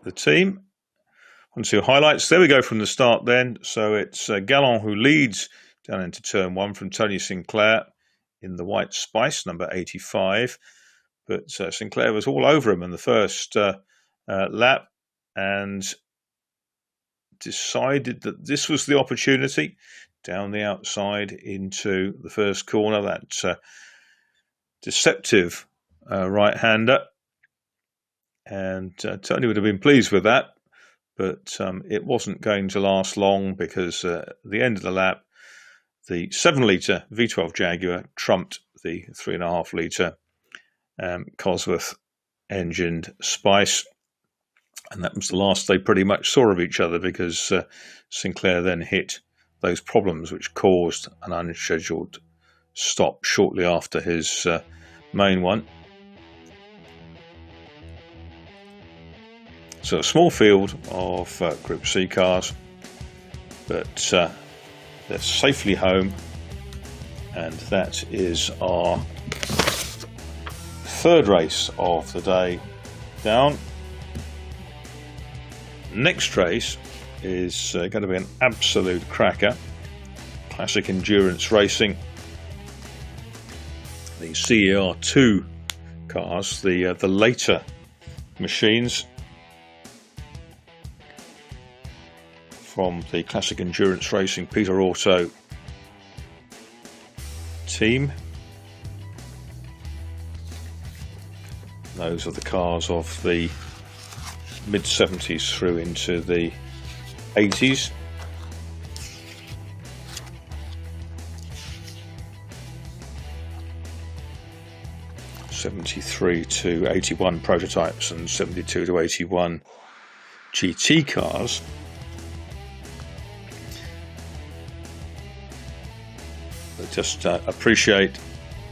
the team. 1, 2 highlights. There we go from the start then. So it's Gallon who leads down into turn 1 from Tony Sinclair in the white Spice, number 85. But Sinclair was all over him in the first lap and decided that this was the opportunity down the outside into the first corner. That deceptive right-hander. And Tony would have been pleased with that, but it wasn't going to last long because at the end of the lap, the 7-litre V12 Jaguar trumped the 3.5-litre Cosworth engined Spice, and that was the last they pretty much saw of each other because Sinclair then hit those problems which caused an unscheduled stop shortly after his main one. So a small field of Group C cars, but they're safely home, and that is our third race of the day down. Next race is going to be an absolute cracker. Classic endurance racing. The CER2 cars, the later machines from the Classic Endurance Racing Peter Auto team. Those are the cars of the mid-70s through into the 80s. '73 to '81 prototypes and '72 to '81 GT cars. Just appreciate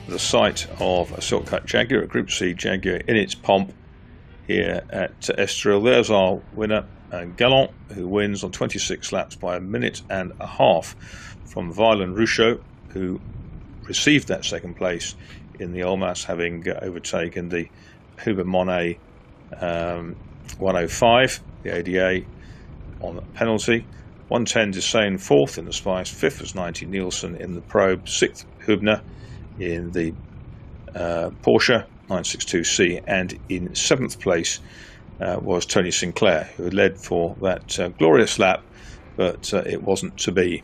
the sight of a silk cut Jaguar, a Group C Jaguar in its pomp here at Estoril. There's our winner, Gallant, who wins on 26 laps by 1.5 minutes from Violin Ruchot, who received that second place in the Olmas, having overtaken the Huber Monet 105, the ADA, on a penalty. 110 Desain fourth in the Spice, fifth was 90 Nielsen in the Probe, sixth Hübner in the Porsche 962C, and in seventh place was Tony Sinclair, who led for that glorious lap, but it wasn't to be.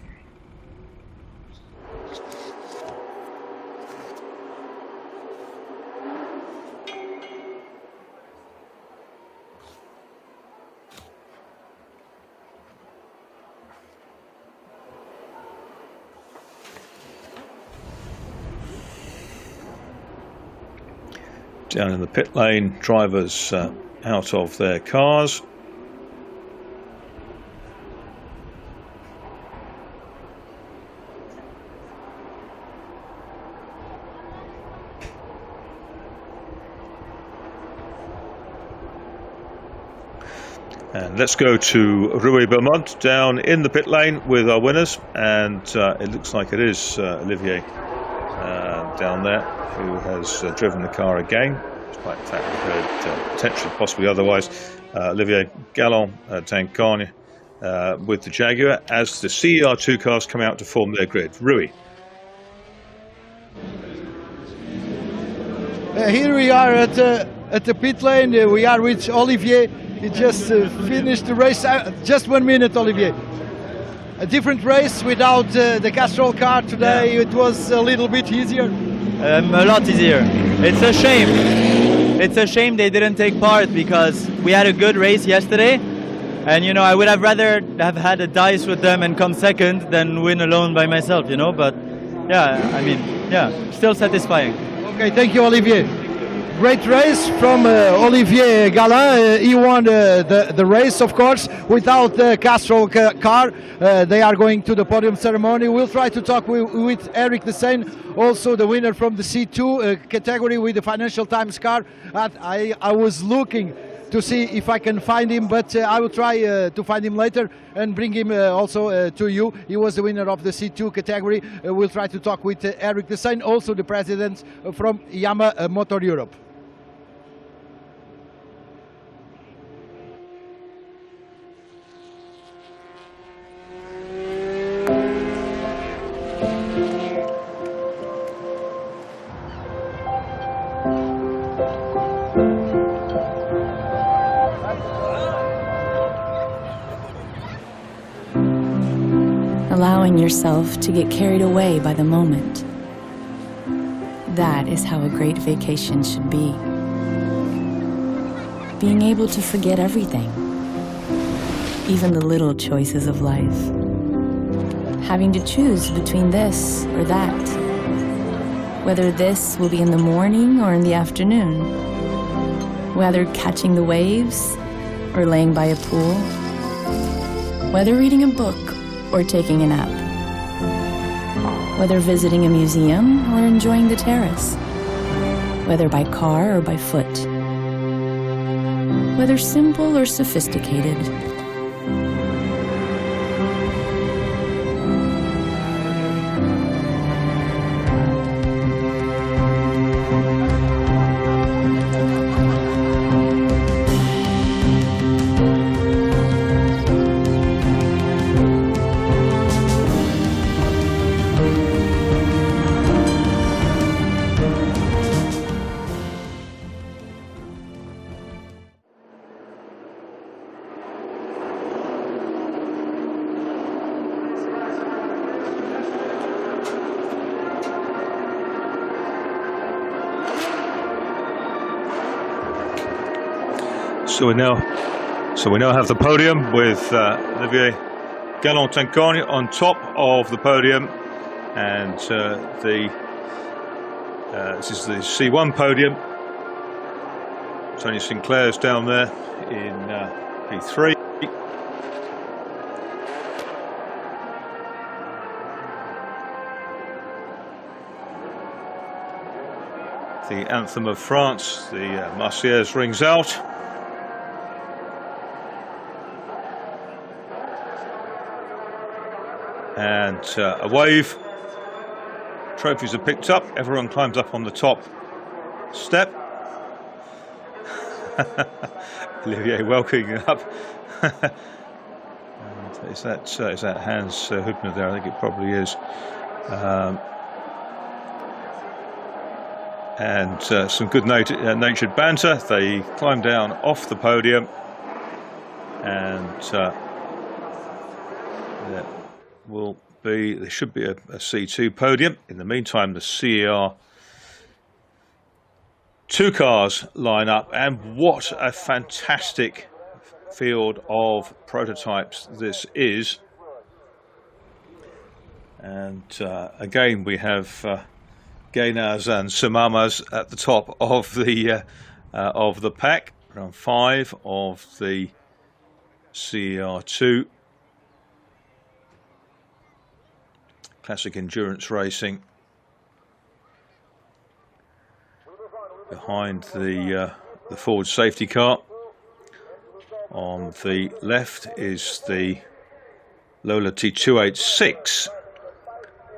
Down in the pit lane, drivers out of their cars. And let's go to Rui Belmont down in the pit lane with our winners, and it looks like it is Olivier down there who has driven the car again, despite the fact we heard potentially possibly otherwise. Olivier Gallant Tancarne with the Jaguar as the CER2 cars come out to form their grid. Rui.
Here we are at the pit lane. We are with Olivier. He just finished the race. Just 1 minute, Olivier. A different race without the Castrol car today. Yeah. It was a little bit easier.
A lot easier. It's a shame. It's a shame they didn't take part, because we had a good race yesterday, and you know, I would have rather have had a dice with them and come second than win alone by myself, you know. But yeah, I mean, yeah, still satisfying.
Okay, thank you, Olivier. Great race from Olivier Galin. He won the race, of course, without the Castrol car. They are going to the podium ceremony. We'll try to talk with Eric Desain, also the winner from the C2 category with the Financial Times car. I was looking to see if I can find him, but I will try to find him later and bring him also to you. He was the winner of the C2 category. We'll try to talk with Eric Desain, also the president from Yamaha Motor Europe.
Allowing yourself to get carried away by the moment. That is how a great vacation should be. Being able to forget everything, even the little choices of life. Having to choose between this or that. Whether this will be in the morning or in the afternoon. Whether catching the waves or laying by a pool. Whether reading a book or taking a nap. Whether visiting a museum or enjoying the terrace. Whether by car or by foot. Whether simple or sophisticated.
So we now have the podium with Olivier Galin on top of the podium, and this is the C1 podium. Tony Sinclair's down there in P3. The anthem of France, the Marseillaise, rings out. And a wave. Trophies are picked up. Everyone climbs up on the top step. Olivier welcoming up. And is that Hans Hübner there? I think it probably is. And some good natured banter. They climb down off the podium, and there should be a C2 podium. In the meantime, the CER 2 cars line up, and what a fantastic field of prototypes this is. And again, we have Gainars and Samamas at the top of the pack. Round 5 of the CER2. Classic endurance racing. Behind the Ford safety car. On the left is the Lola T286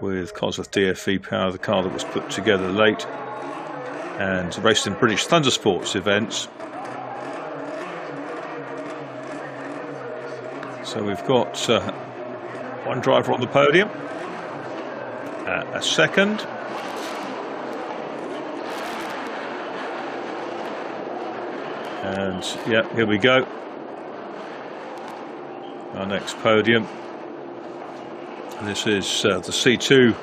with Cosworth DFE power, the car that was put together late and raced in British Thundersports events. So we've got one driver on the podium, a second, and yeah, here we go. Our next podium. This is the C2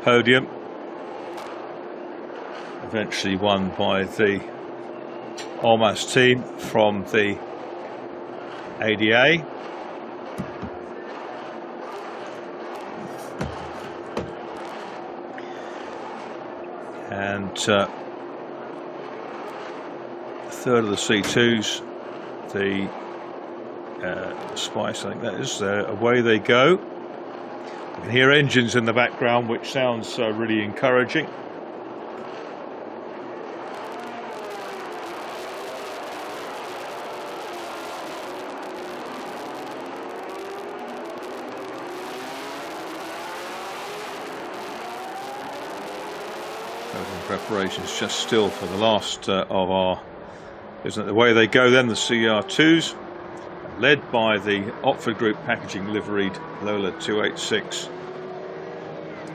podium, eventually won by the Almas team from the ADA. And third of the C2s, the Spice, I think that is, away they go. You can hear engines in the background, which sounds really encouraging. Preparations just still for the last of our, isn't it the way they go then, the CR2s, led by the Oxford Group packaging liveried Lola 286,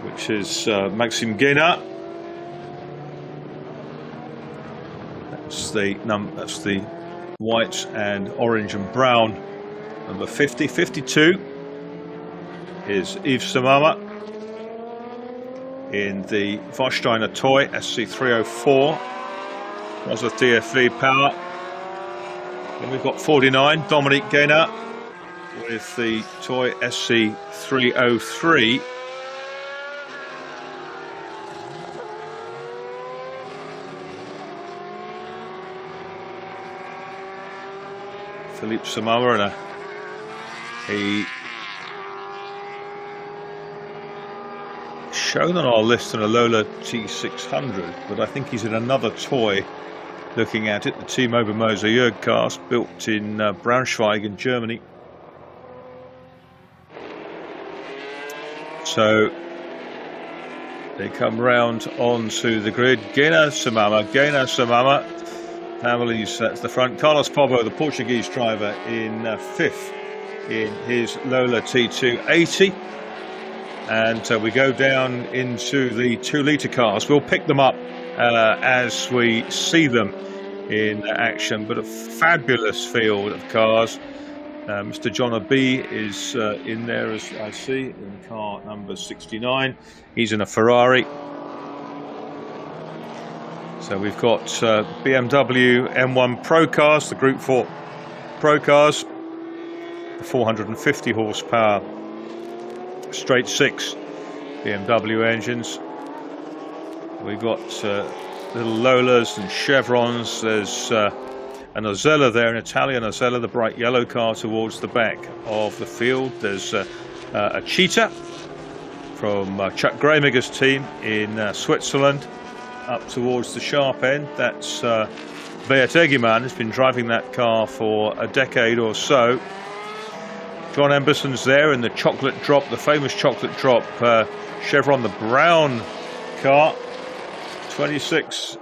which is Maxime Guénat. That's the white and orange and brown number 50. 52 is Yves Samama in the Vosteiner Toy SC304, was a DFV power. Then we've got 49, Dominique Guénat with the Toy SC303. Philippe Samama and a shown on our list in a Lola T600, but I think he's in another toy looking at it, the Team Obermoser Jörg cast, built in Braunschweig in Germany. So they come round onto the grid. Guénat Samama, families at the front. Carlos Pobo, the Portuguese driver, in fifth in his Lola T280. And we go down into the 2-litre cars. We'll pick them up as we see them in action, but a fabulous field of cars. Mr. John B is in there, as I see, in car number 69. He's in a Ferrari. So we've got BMW M1 Pro cars, the Group 4 Pro cars, the 450 horsepower straight 6 BMW engines. We've got little Lolas and Chevrons. There's an Ozella there, an Italian Ozella, the bright yellow car towards the back of the field. There's a Cheetah from Chuck Gramiger's team in Switzerland up towards the sharp end. That's Beat Egeman, has been driving that car for a decade or so. John Emberson's there in the chocolate drop, the famous chocolate drop Chevron, the brown car, 26.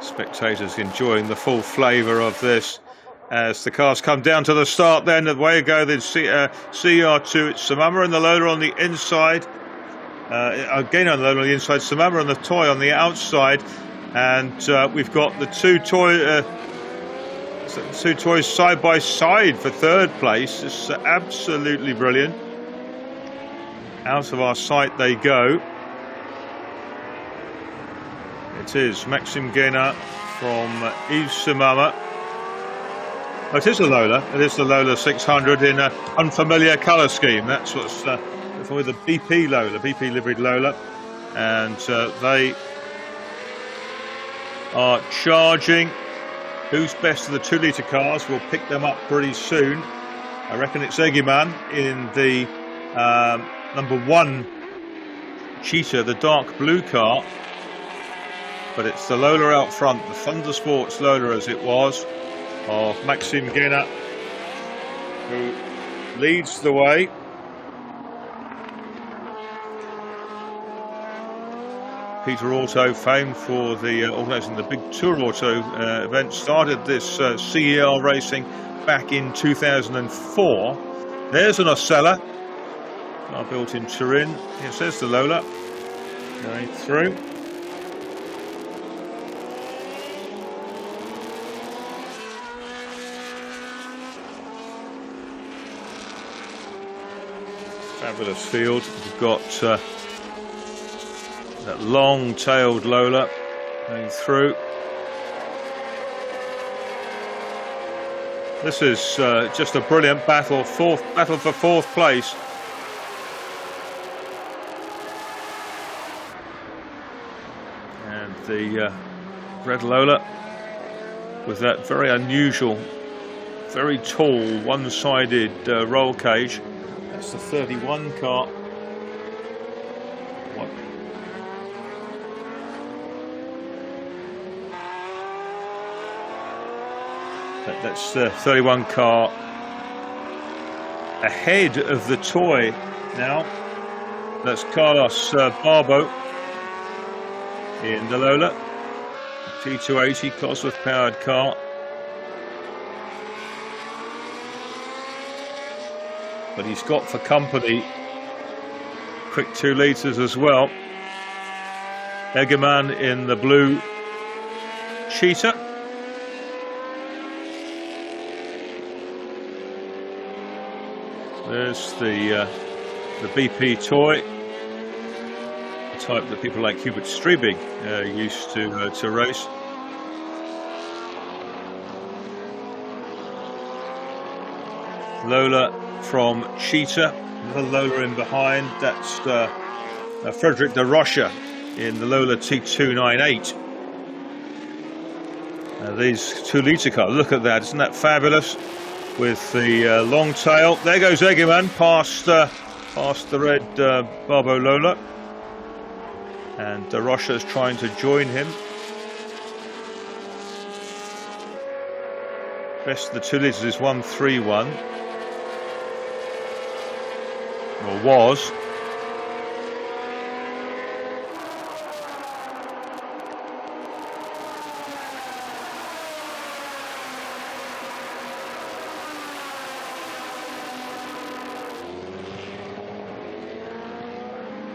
Spectators enjoying the full flavour of this as the cars come down to the start. Then away you go, the CR2, it's Samama and the Lola on the inside. Again on the Lola on the inside, Samama on the toy on the outside, and we've got the two toys side by side for third place. It's absolutely brilliant. Out of our sight they go. It is Maxime Guénat from Yves Samama. Oh, it is a Lola. It is the Lola 600 in an unfamiliar colour scheme. That's what's for the BP Lola, BP liveried Lola, and they are charging. Who's best of the 2-litre cars? We'll pick them up pretty soon. I reckon it's Egeman in the number 1 Cheetah, the dark blue car. But it's the Lola out front, the Thunder Sports Lola as it was, of Maxime Guénat, who leads the way. Peter Auto, famed for the organising the big Tour Auto event, started this CER racing back in 2004. There's an Osella, car built in Turin. Here says the Lola going through. Fabulous field. We've got that long-tailed Lola going through. This is just a brilliant battle for fourth place. And the red Lola with that very unusual, very tall, one-sided roll cage. That's the 31 car. That's the 31 car ahead of the toy now. That's Carlos Barbo in the Lola. T280 Cosworth powered car. But he's got for company quick 2 litres as well. Egerman in the blue Cheetah. There's the BP toy, the type that people like Hubert Strebig used to race. Lola from Cheetah, another Lola in behind. That's Frederic de Rocha in the Lola T298. These 2 litre cars, look at that, isn't that fabulous? With the long tail. There goes Egerman past the red Barbo Lola, and De Rocha's trying to join him. Best of the 2 litres is 1:31, or was.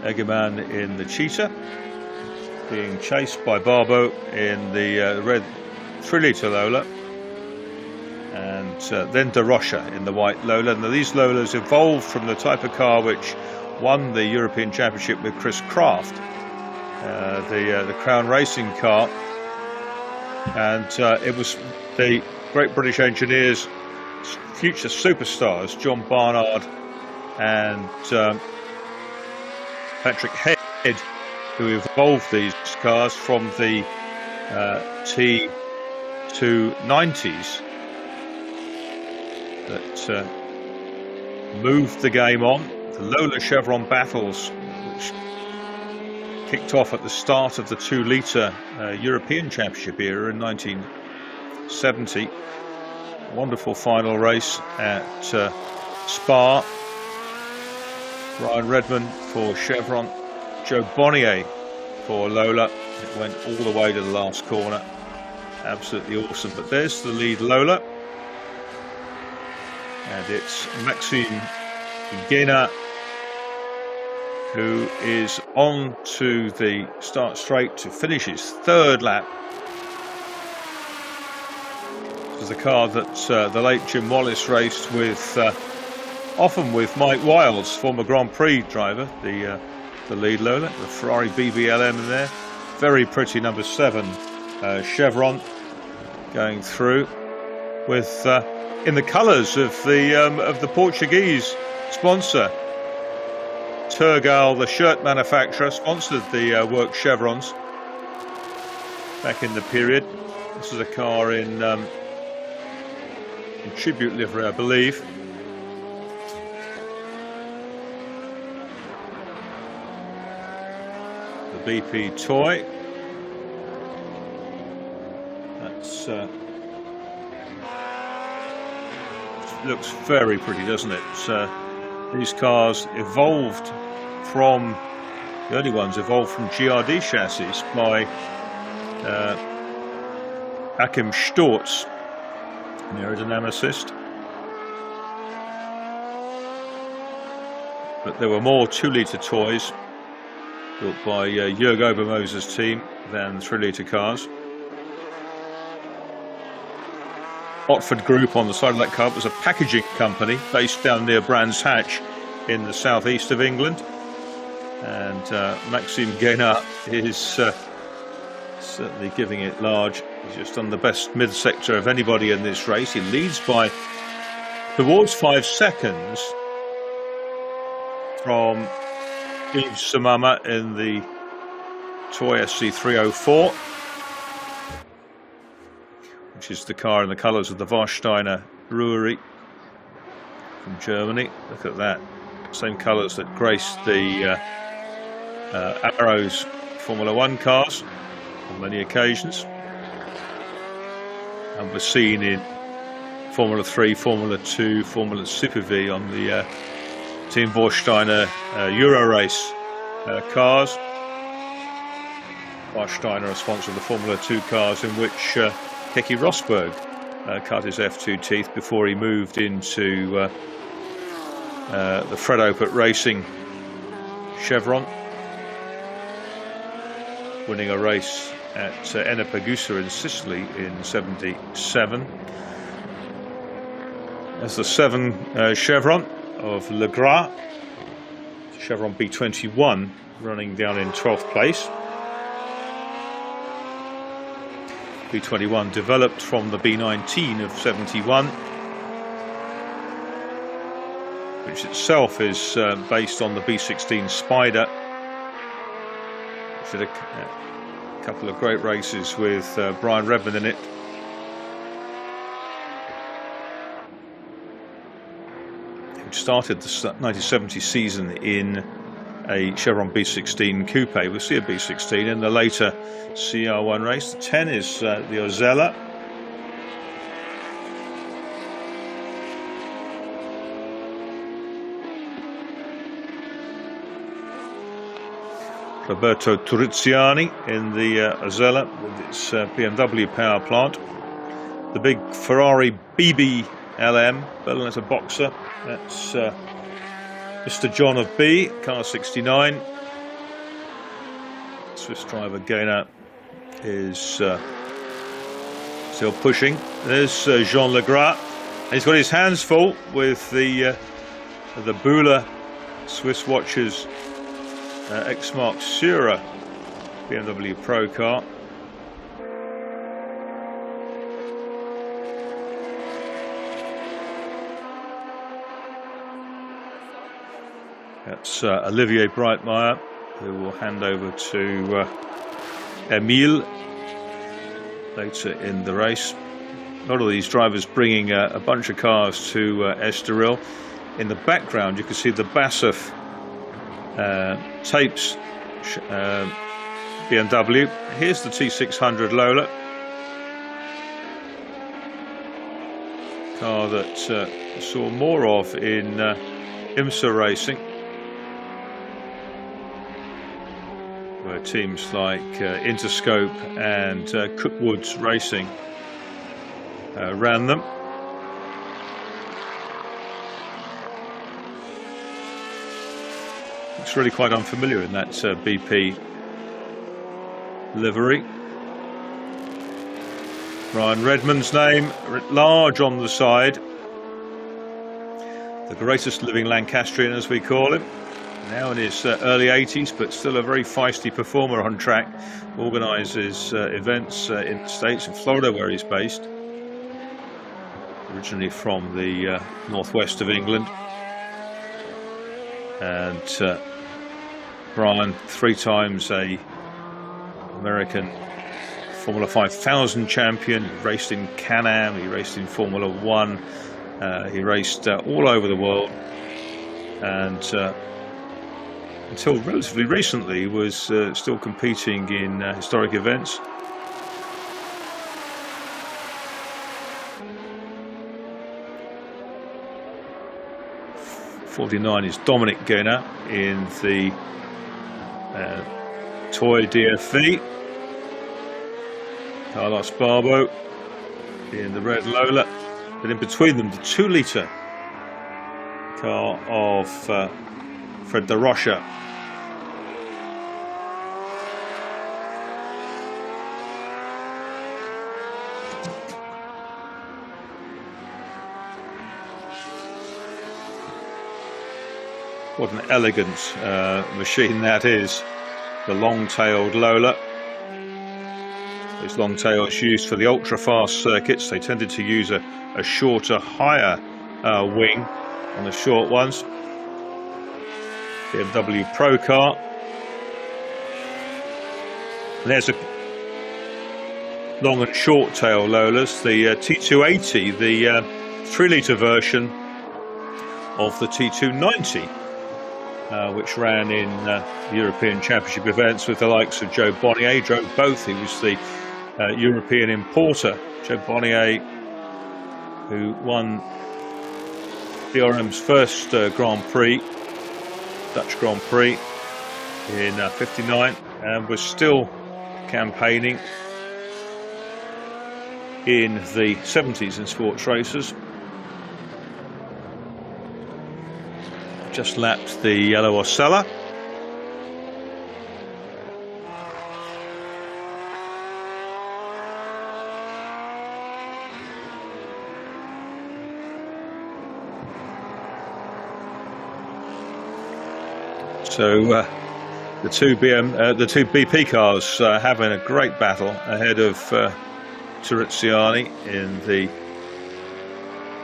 Egerman in the Cheetah, being chased by Barbo in the red 3 litre Lola, and then De Rocha in the white Lola. Now these Lolas evolved from the type of car which won the European Championship with Chris Craft, the Crown Racing car, and it was the great British engineers, future superstars John Barnard and Patrick Head, who evolved these cars from the T290s that moved the game on. The Lola Chevron battles, which kicked off at the start of the 2 litre European Championship era in 1970. Wonderful final race at Spa. Brian Redman for Chevron, Joe Bonnier for Lola. It went all the way to the last corner. Absolutely awesome. But there's the lead Lola, and it's Maxime Guénat who is on to the start straight to finish his 3rd lap. This is a car that the late Jim Wallace raced with, often with Mike Wiles, former Grand Prix driver, the lead Lola, the Ferrari BBLM in there. Very pretty number 7 Chevron going through with in the colours of the Portuguese sponsor. Turgal, the shirt manufacturer, sponsored the work chevrons back in the period. This is a car in tribute livery, I believe. The BP toy. That's looks very pretty, doesn't it? These cars evolved from, the early ones evolved from GRD chassis by Achim Storz, an aerodynamicist. But there were more 2-litre toys built by Jörg Obermoser's team than 3-litre cars. Otford Group on the side of that car was a packaging company based down near Brands Hatch in the southeast of England. And Maxime Guénat is certainly giving it large. He's just done the best mid-sector of anybody in this race. He leads by towards 5 seconds from Yves Samama in the Toy SC304, which is the car in the colours of the Warsteiner Brewery from Germany. Look at that. Same colours that graced the Arrows Formula One cars on many occasions, and was seen in Formula 3, Formula 2, Formula Super V on the Team Warsteiner Euro Race cars. Warsteiner are sponsor of the Formula 2 cars in which Keke Rosberg cut his F2 teeth before he moved into the Fred Opert Racing Chevron, winning a race at Ennepegusa in Sicily in '77. As the 7 Chevron of Le Gras, Chevron B21, running down in 12th place. B21 developed from the B19 of '71, which itself is based on the B16 Spider. Did a couple of great races with Brian Redman in it. Which started the 1970 season in a Chevron B16 Coupe. We'll see a B16 in the later CR1 race. The 10 is the Ozella. Roberto Turiziani in the Ozella with its BMW power plant. The big Ferrari BB LM, Berlinetta Boxer. That's Mr. John of B, car 69. Swiss driver Gainer is still pushing. There's Jean Legras. He's got his hands full with the Bühler Swiss watches X-Mark Sura BMW Pro car. That's Olivier Breitmeier, who will hand over to Emile later in the race. A lot of these drivers bringing a bunch of cars to Estoril. In the background, you can see the BASF Tapes BMW. Here's the T600 Lola, car that saw more of in IMSA racing, where teams like Interscope and Cookwood's Racing ran them. Looks really quite unfamiliar in that BP livery. Brian Redman's name writ large on the side. The greatest living Lancastrian, as we call him. Now in his early 80s, but still a very feisty performer on track. Organises events in the States, in Florida, where he's based. Originally from the northwest of England. And Brian, 3 times a American Formula 5000 champion. He raced in Can-Am, he raced in Formula 1, he raced all over the world, and until relatively recently was still competing in historic events. '49 is Dominic Gainer in the Toy DFV. Carlos Barbo in the red Lola. But in between them, the 2-litre car of Fred de Rocha. What an elegant machine that is, the long-tailed Lola. Those long tails used for the ultra-fast circuits. They tended to use a shorter, higher wing on the short ones. BMW Pro car. And there's a long and short tail Lolas, the T280, the 3-litre version of the T290, which ran in the European Championship events with the likes of Joe Bonnier. He drove both. He was the European importer. Joe Bonnier, who won DRM's first Grand Prix, Dutch Grand Prix in '59, and was still campaigning in the 70s in sports races. Just lapped the yellow Osella. So the two BP cars having a great battle ahead of Turiziani in the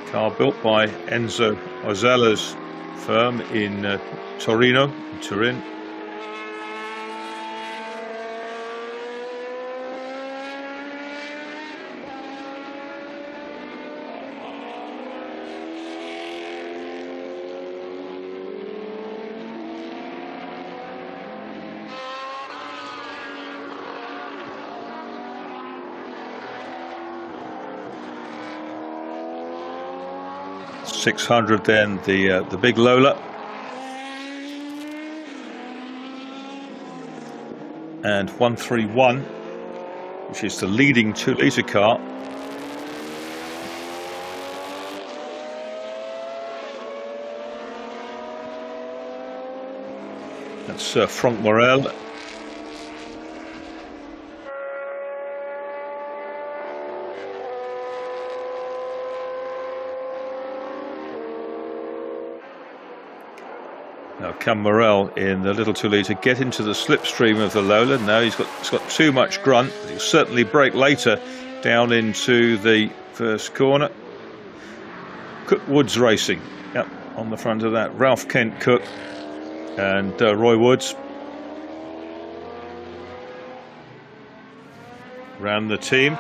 car built by Enzo Ozella's firm in Turin. .600 then, the big Lola, and 131, which is the leading 2-litre car. That's Franck Morel. Now can Morel in the little 2-litre get into the slipstream of the Lola? No, he's got too much grunt, but he'll certainly brake later down into the first corner. Cook Woods Racing, yep, on the front of that. Ralph Kent Cook and Roy Woods ran the team.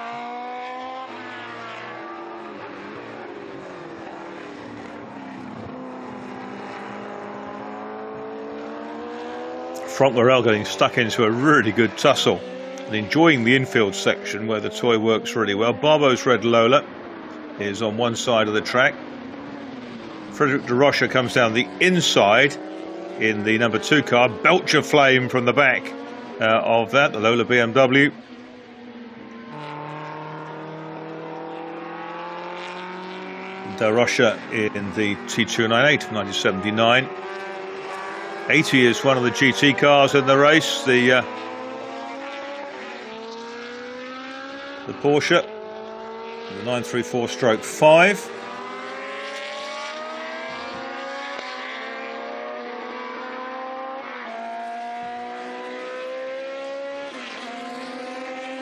Franck Morel getting stuck into a really good tussle and enjoying the infield section where the toy works really well. Barbo's Red Lola is on one side of the track. Frederic de Rocha comes down the inside in the number 2 car. Belcher Flame from the back of that, the Lola BMW. De Rocha in the T298 from 1979. 80 is one of the GT cars in the race, the Porsche, the 934/5.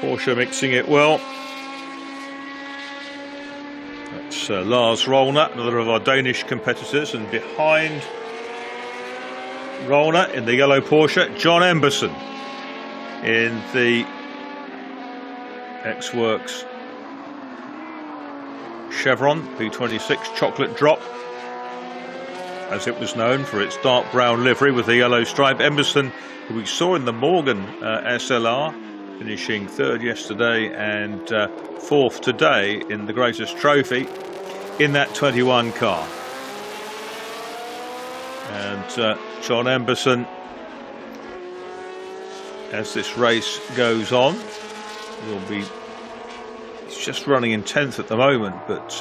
Porsche mixing it well. That's Lars Rollner, another of our Danish competitors, and behind Rollner in the yellow Porsche, John Emberson in the X-Works Chevron B26 Chocolate Drop, as it was known for its dark brown livery with the yellow stripe. Emberson, who we saw in the Morgan SLR, finishing 3rd yesterday and 4th today in the Greatest Trophy in that 21 car. And John Emberson, as this race goes on, he's just running in 10th at the moment, but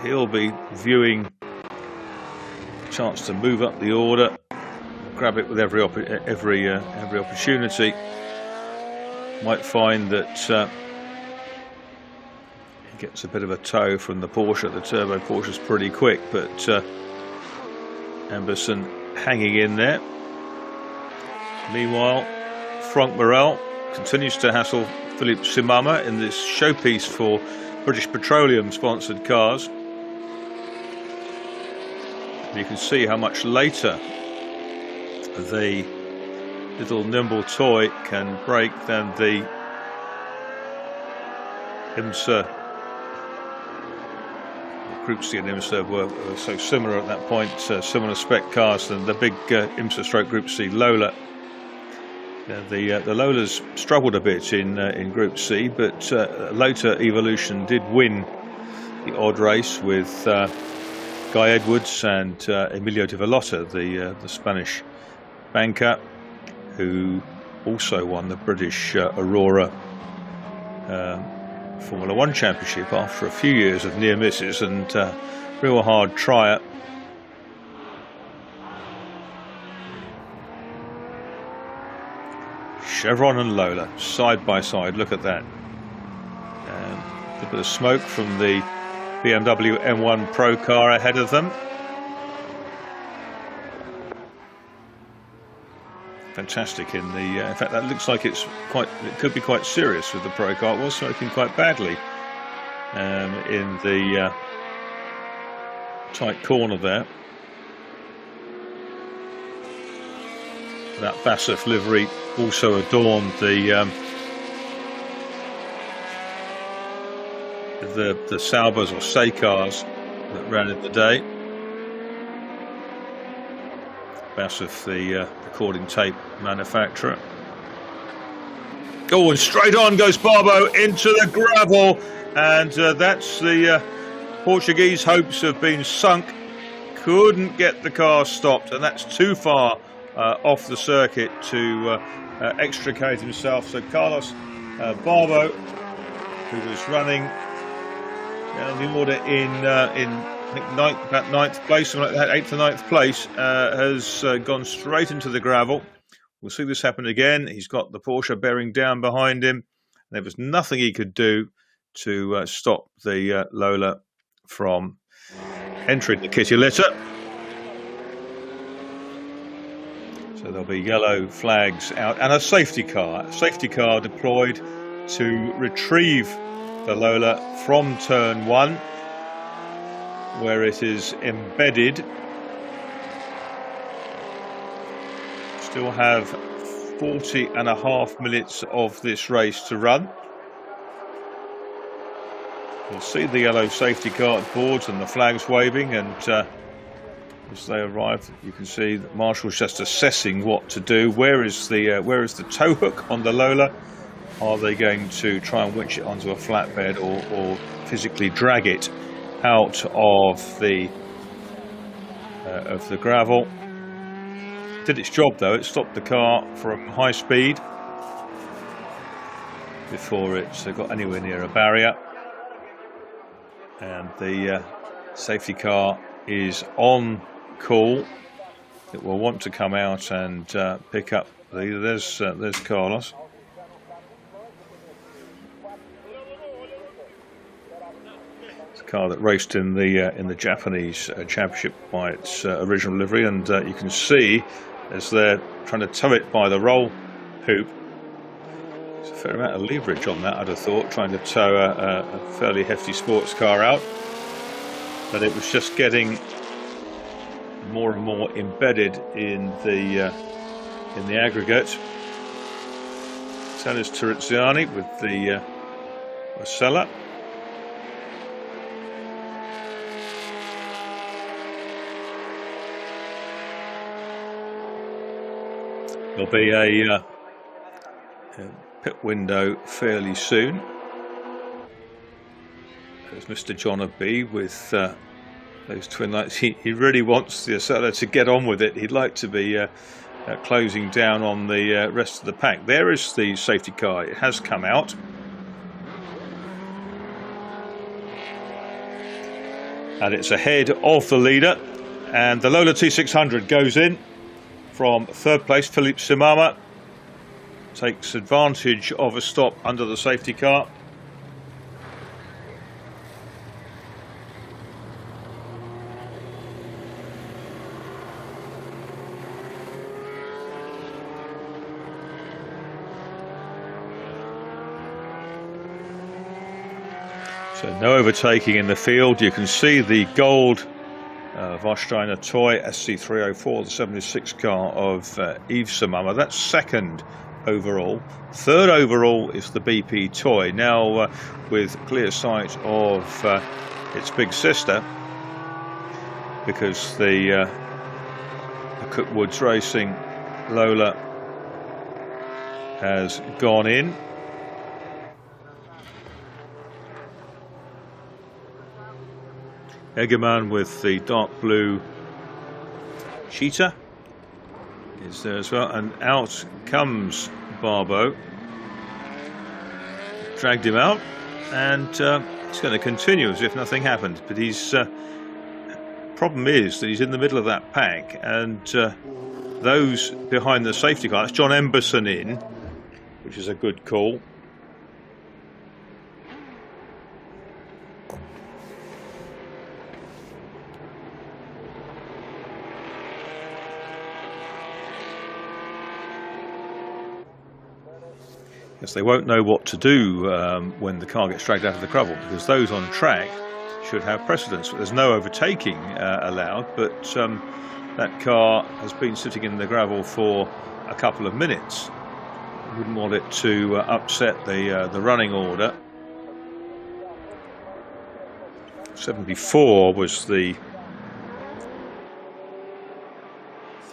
he'll be viewing a chance to move up the order, grab it with every opportunity. Might find that he gets a bit of a tow from the Porsche. The turbo Porsche's pretty quick, but Emberson hanging in there. Meanwhile, Franck Morel continues to hassle Philippe Simama in this showpiece for British Petroleum sponsored cars. You can see how much later the little nimble toy can brake than the IMSA. Group C and IMSA were so similar at that point, similar spec cars than the big IMSA stroke Group C Lola. The Lolas struggled a bit in Group C, but later Evolution did win the odd race with Guy Edwards and Emilio de Vallota, the Spanish banker, who also won the British Aurora Formula One Championship after a few years of near misses and real hard trier. Chevron and Lola side by side. Look at that. A bit of smoke from the BMW M1 Pro car ahead of them. Fantastic in the. In fact, that looks like it could be quite serious with the Pro car. It was smoking quite badly in the tight corner there. That Bassif livery also adorned the Saubers or Say cars that ran in the day. Bassif, the recording tape manufacturer. Oh, and straight on goes Barbo into the gravel, and that's the Portuguese hopes have been sunk. Couldn't get the car stopped, and that's too far off the circuit to extricate himself. So Carlos Barbo, who was running down the order in I think ninth place, something like that, 8th or 9th place, has gone straight into the gravel. We'll see this happen again. He's got the Porsche bearing down behind him. There was nothing he could do to stop the Lola from entering the kitty litter. So there'll be yellow flags out and a safety car deployed to retrieve the Lola from turn 1, where it is embedded. Still have 40.5 minutes of this race to run. You'll see the yellow safety car boards and the flags waving, and as they arrive, you can see that Marshall's just assessing what to do. Where is the tow hook on the Lola? Are they going to try and winch it onto a flatbed or physically drag it out of the gravel? Did its job though. It stopped the car from high speed before it got anywhere near a barrier, and the safety car is on call. It will want to come out and pick up there's Carlos. Car that raced in the Japanese championship by its original livery, and you can see as they're trying to tow it by the roll hoop. There's a fair amount of leverage on that, I'd have thought, trying to tow a fairly hefty sports car out, but it was just getting more and more embedded in the aggregate. Tennis Tiriziani with the Marcella. There'll be a pit window fairly soon. There's Mr. John B with those twin lights. He really wants the Acela to get on with it. He'd like to be closing down on the rest of the pack. There is the safety car. It has come out. And it's ahead of the leader. And the Lola T600 goes in. From 3rd place, Philippe Simama takes advantage of a stop under the safety car. So no overtaking in the field. You can see the gold Warsteiner Toy SC304, the 76 car of Yves Samama. That's second overall. Third overall is the BP Toy, now with clear sight of its big sister, because the Cook Woods Racing Lola has gone in. Egerman with the dark blue cheetah is there as well, and out comes Barbo. Dragged him out, and he's going to continue as if nothing happened. But his problem is that he's in the middle of that pack, and those behind the safety car, that's John Emberson in, which is a good call. Yes, they won't know what to do when the car gets dragged out of the gravel, because those on track should have precedence. There's no overtaking allowed, but that car has been sitting in the gravel for a couple of minutes. Wouldn't want it to upset the running order. 74 was the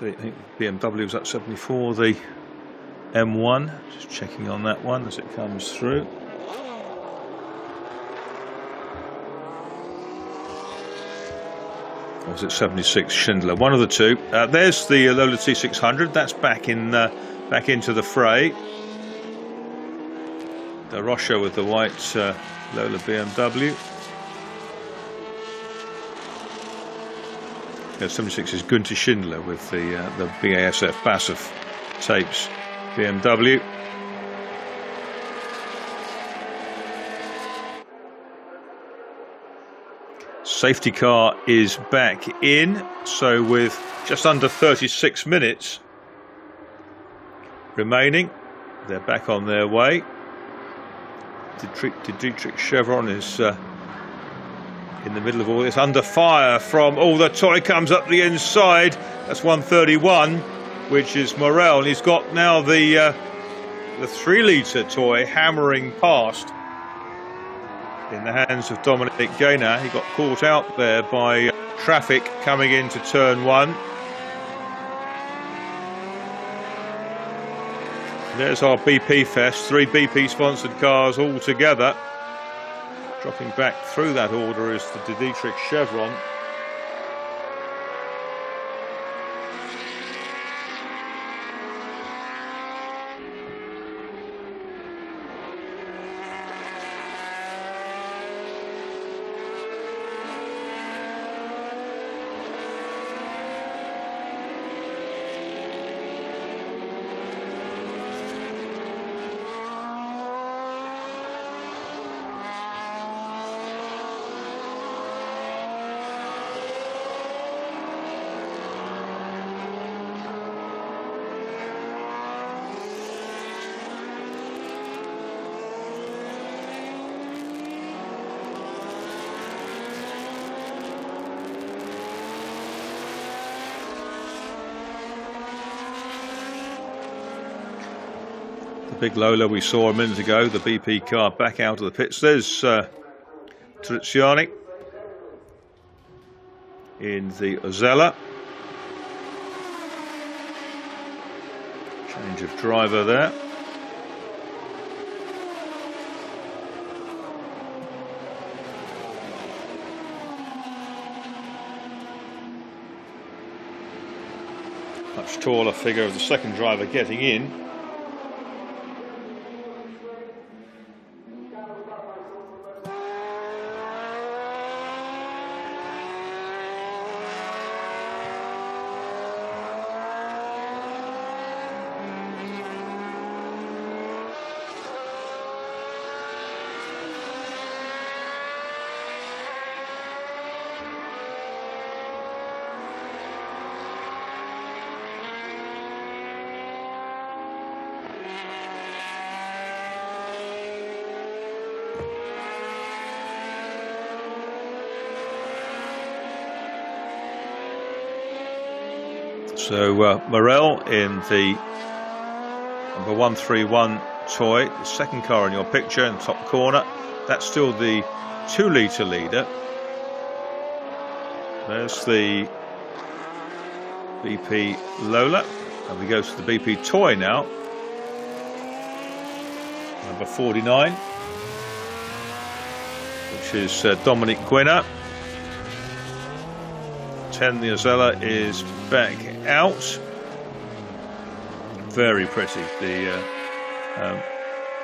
I think BMW was at 74. The M1, just checking on that one as it comes through. Or was it 76 Schindler? One of the two. There's the Lola T600. That's back into the fray. The Rocha with the white Lola BMW. Yeah, 76 is Günther Schindler with the BASF BASF tapes. BMW. Safety car is back in, so with just under 36 minutes remaining, they're back on their way. Dietrich Chevron is in the middle of all this, under fire from, the toy comes up the inside. That's 131, which is Morel. He's got now the 3-litre toy hammering past in the hands of Dominic Gaynor. He got caught out there by traffic coming into turn 1. There's our BP Fest, 3 BP sponsored cars all together. Dropping back through that order is the Dietrich Chevron. The big Lola we saw a minute ago, the BP car back out of the pits. There's Triziani in the Ozella. Change of driver there. Much taller figure of the second driver getting in. So Morel in the number 131 toy, the second car in your picture in the top corner. That's still the 2-litre leader. There's the BP Lola, and we go to the BP toy now. Number 49, which is Dominic Gwynner. 10, the Ozella is back out. Very pretty, the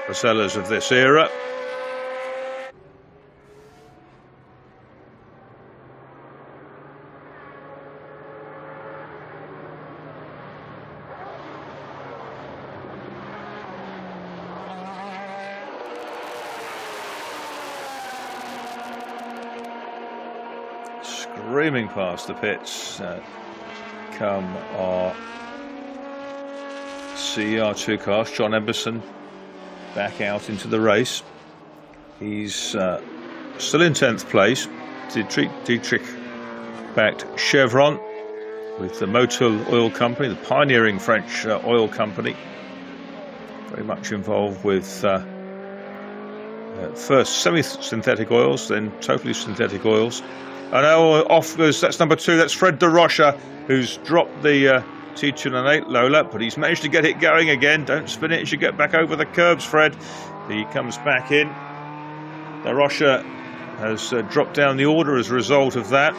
Ozellas of this era. Screaming past the pits come our CR2 cars. John Emberson back out into the race. He's still in 10th place. Dietrich backed Chevron with the Motul Oil Company, the pioneering French oil company. Very much involved with first semi-synthetic oils, then totally synthetic oils. And now off goes, that's number 2, that's Fred de Rocha, who's dropped the T298 Lola, but he's managed to get it going again. Don't spin it as you get back over the curbs, Fred. He comes back in. De Rocha has dropped down the order as a result of that.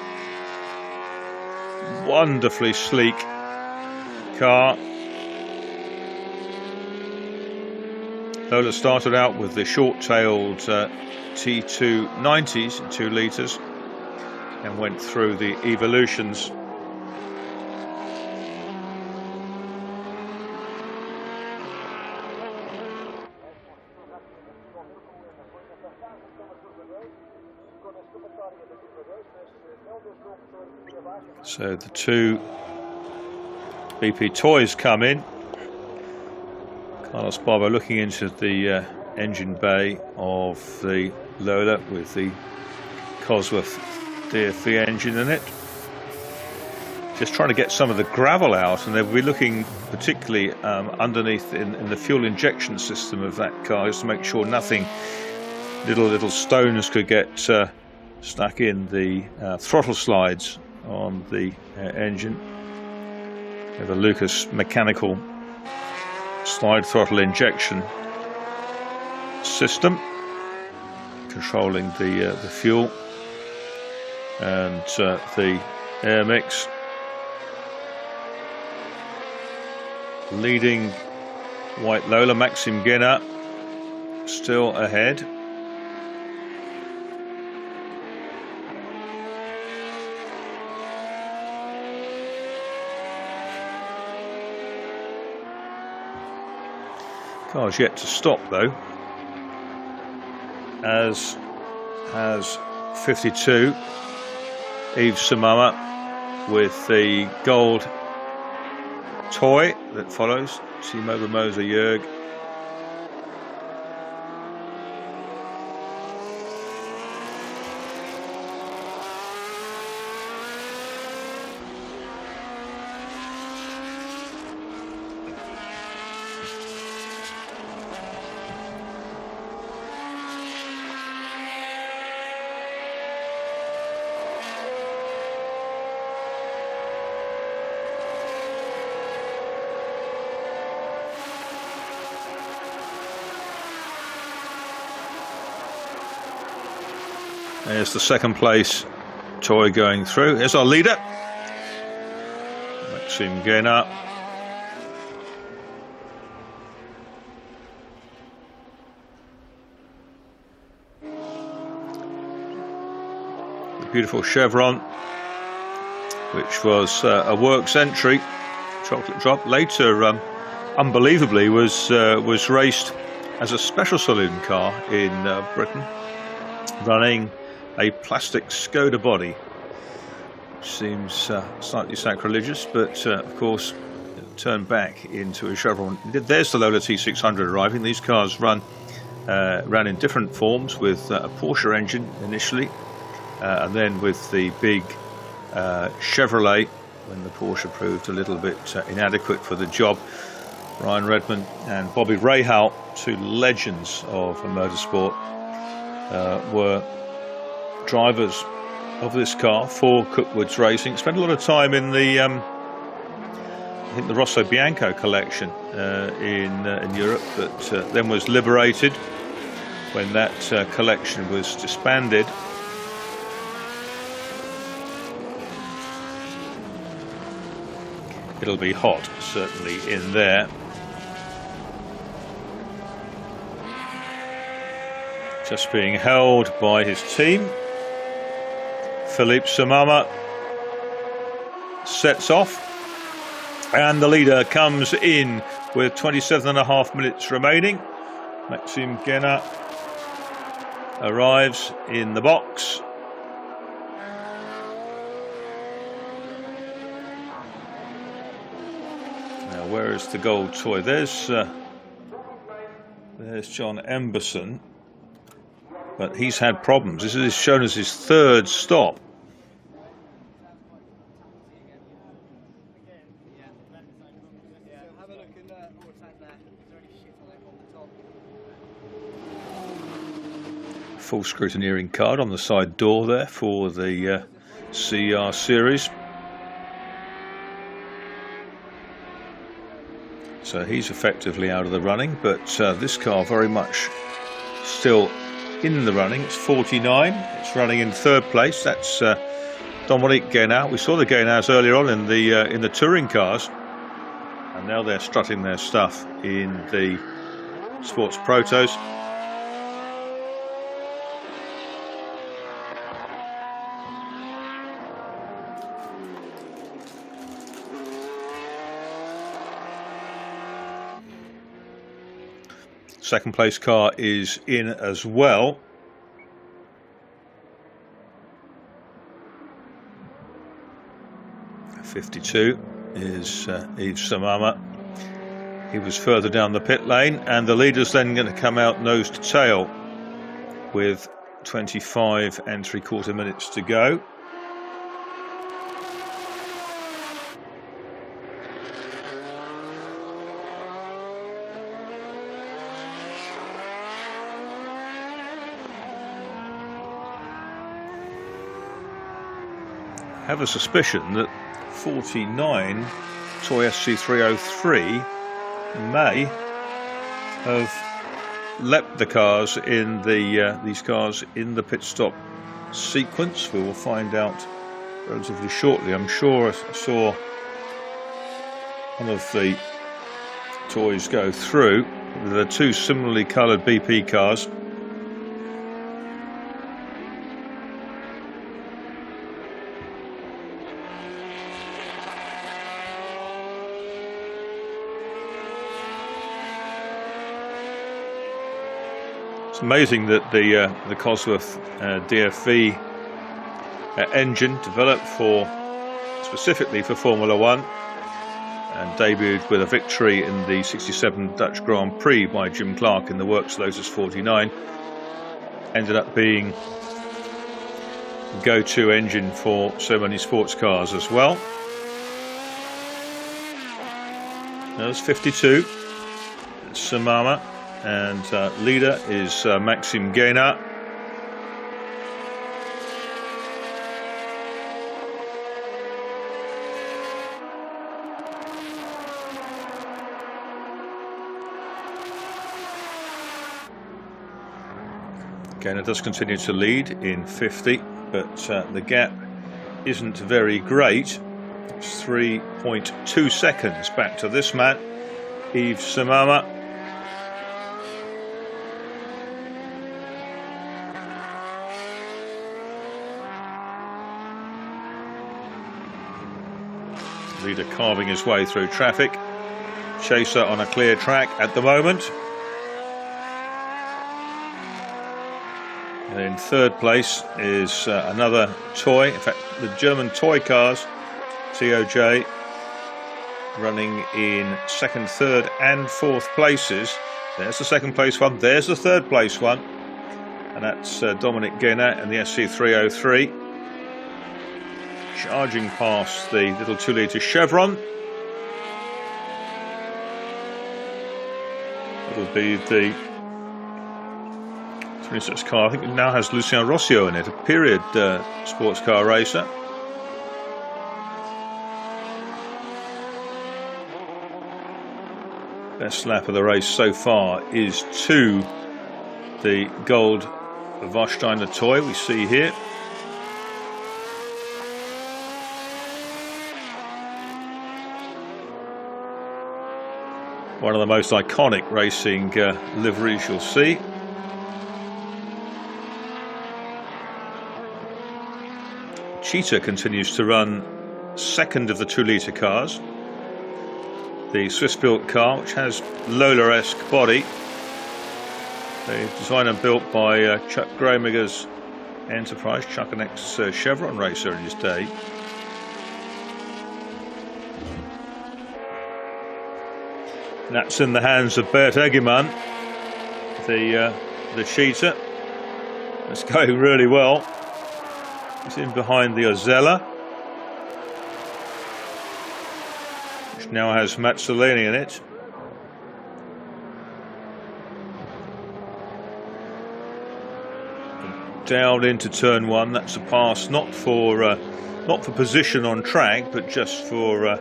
Wonderfully sleek car. Lola started out with the short-tailed T290s in 2 litres. And went through the evolutions. So the 2 BP toys come in. Carlos Barber looking into the engine bay of the Lola with the Cosworth DFV engine in it. Just trying to get some of the gravel out, and they'll be looking particularly underneath in the fuel injection system of that car, just to make sure nothing, little stones could get stuck in the throttle slides on the engine. We have a Lucas mechanical slide throttle injection system controlling the fuel and the air mix. Leading white Lola, Maxim Guéna, still ahead. Car's yet to stop though, as has 52. Yves Samama with the gold toy that follows. Timo Ramosa Jörg. There's the second place toy going through. Here's our leader, Maxim Guéna. The beautiful Chevron, which was a works entry, chocolate drop. Later, unbelievably, was raced as a special saloon car in Britain, running a plastic Skoda body, which seems slightly sacrilegious, but of course turned back into a Chevron. There's the Lola T600 arriving. These cars ran in different forms, with a Porsche engine initially, and then with the big Chevrolet when the Porsche proved a little bit inadequate for the job. Ryan Redmond and Bobby Rahal, two legends of motorsport, were drivers of this car for Cookwood's Racing. Spent a lot of time in the I think the Rosso Bianco collection in Europe, but then was liberated when that collection was disbanded. It'll be hot, certainly, in there. Just being held by his team. Philippe Samama sets off, and the leader comes in with 27.5 minutes remaining. Maxime Guénat arrives in the box. Now, where is the gold toy? There's John Emberson, but he's had problems. This is shown as his third stop. Full scrutineering card on the side door there for the CR series. So he's effectively out of the running, but this car very much still in the running. It's 49. It's running in third place. That's Dominique Guénat. We saw the Guénats earlier on in the touring cars, and now they're strutting their stuff in the sports protos. Second place car is in as well. '52 is Yves Samama. He was further down the pit lane, and the leader's then going to come out nose to tail with 25 3/4 minutes to go. I have a suspicion that 49 Toy SC303 may have leapt the cars in these cars in the pit stop sequence. We will find out relatively shortly. I'm sure I saw one of the toys go through. There are two similarly coloured BP cars. It's amazing that the Cosworth DFV engine, developed specifically for Formula One and debuted with a victory in the '67 Dutch Grand Prix by Jim Clark in the Works Lotus 49, ended up being the go-to engine for so many sports cars as well. There's 52, Samama. And leader is Maxime Guénat. Guénat does continue to lead in 50, but the gap isn't very great. It's 3.2 seconds back to this man, Yves Samama. Leader carving his way through traffic. Chaser on a clear track at the moment. And in third place is another toy. In fact, the German toy cars, TOJ, running in second, third and fourth places. There's the second place one, there's the third place one. And that's Dominique Guénat and the SC303. charging past the little 2-litre Chevron. It'll be the 26 car. I think it now has Lucien Rossio in it, a period sports car racer. Best lap of the race so far is to the gold Warsteiner toy we see here. One of the most iconic racing liveries you'll see. Cheetah continues to run second of the 2-litre cars. The Swiss-built car, which has Lola-esque body. Designed and built by Chuck Gramiger's enterprise. Chuck, an ex-Chevron racer in his day. And that's in the hands of Bert Eggermann, the Cheetah. It's going really well. He's in behind the Ozella, which now has Mazzolini in it. Down into turn one. That's a pass not for position on track, but just for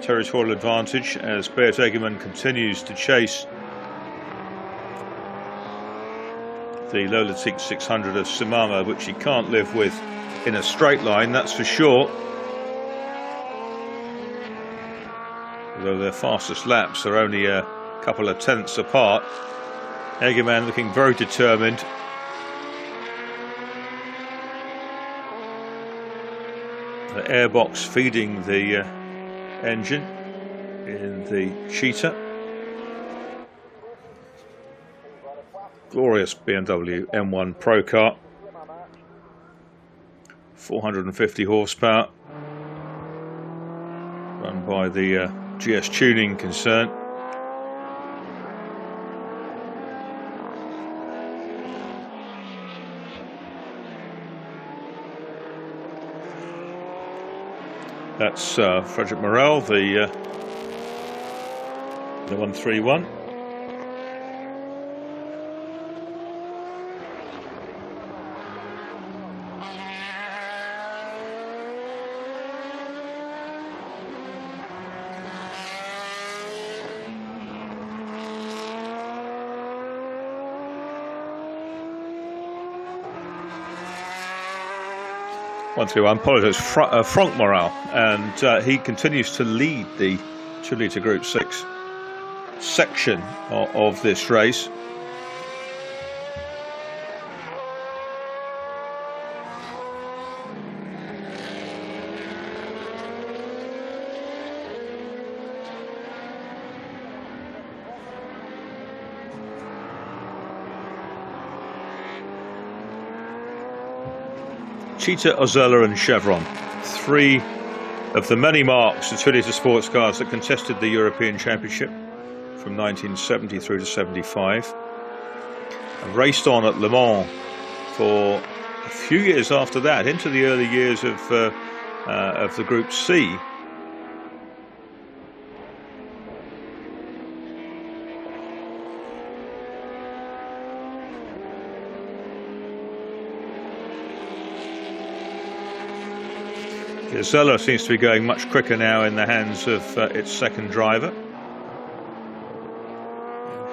territorial advantage, as Bert Eggermann continues to chase the Lola Teak 600 of Simama, which he can't live with in a straight line, that's for sure. Although their fastest laps are only a couple of tenths apart. Eggermann looking very determined. The airbox feeding the engine in the Cheetah. Glorious BMW M1 Pro car. 450 horsepower. Run by the GS Tuning concern. That's Frederick Morel, the 131. Apologies, Franck Morel, and he continues to lead the 2-litre Group 6 section of this race. Cheetah, Ozella and Chevron, three of the many marques of 2-litre sports cars that contested the European Championship from 1970 through to 75, and raced on at Le Mans for a few years after that, into the early years of the Group C. The Ozella seems to be going much quicker now in the hands of its second driver.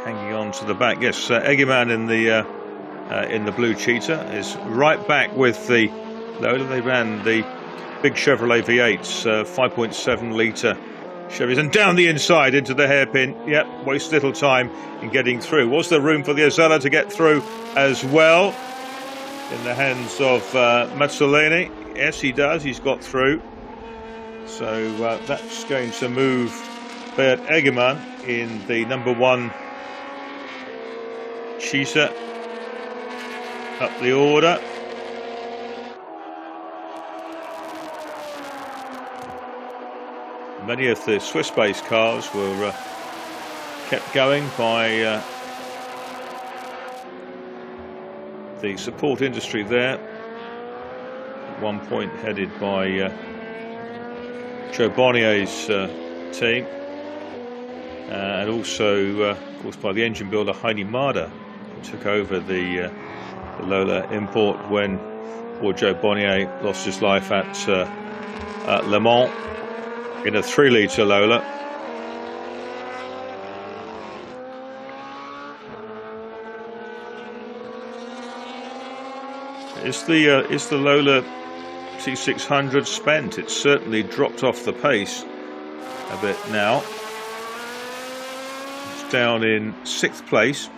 Hanging on to the back, yes, Eggermann in the blue Cheetah is right back with the Lola. They ran the big Chevrolet V8s, 5.7 litre Chevys, and down the inside into the hairpin. Yep, waste little time in getting through. Was there room for the Ozella to get through as well? In the hands of Mazzolini. Yes, he does. He's got through. So that's going to move Bert Eggermann in the number 1 Cheetah up the order. Many of the Swiss-based cars were kept going by the support industry there. At one point headed by Joe Bonnier's team, and also, of course, by the engine builder Heini Marder, who took over the Lola import when poor Joe Bonnier lost his life at Le Mans in a 3-litre Lola. Is the Lola T600 spent? It's certainly dropped off the pace a bit now. It's down in 6th place,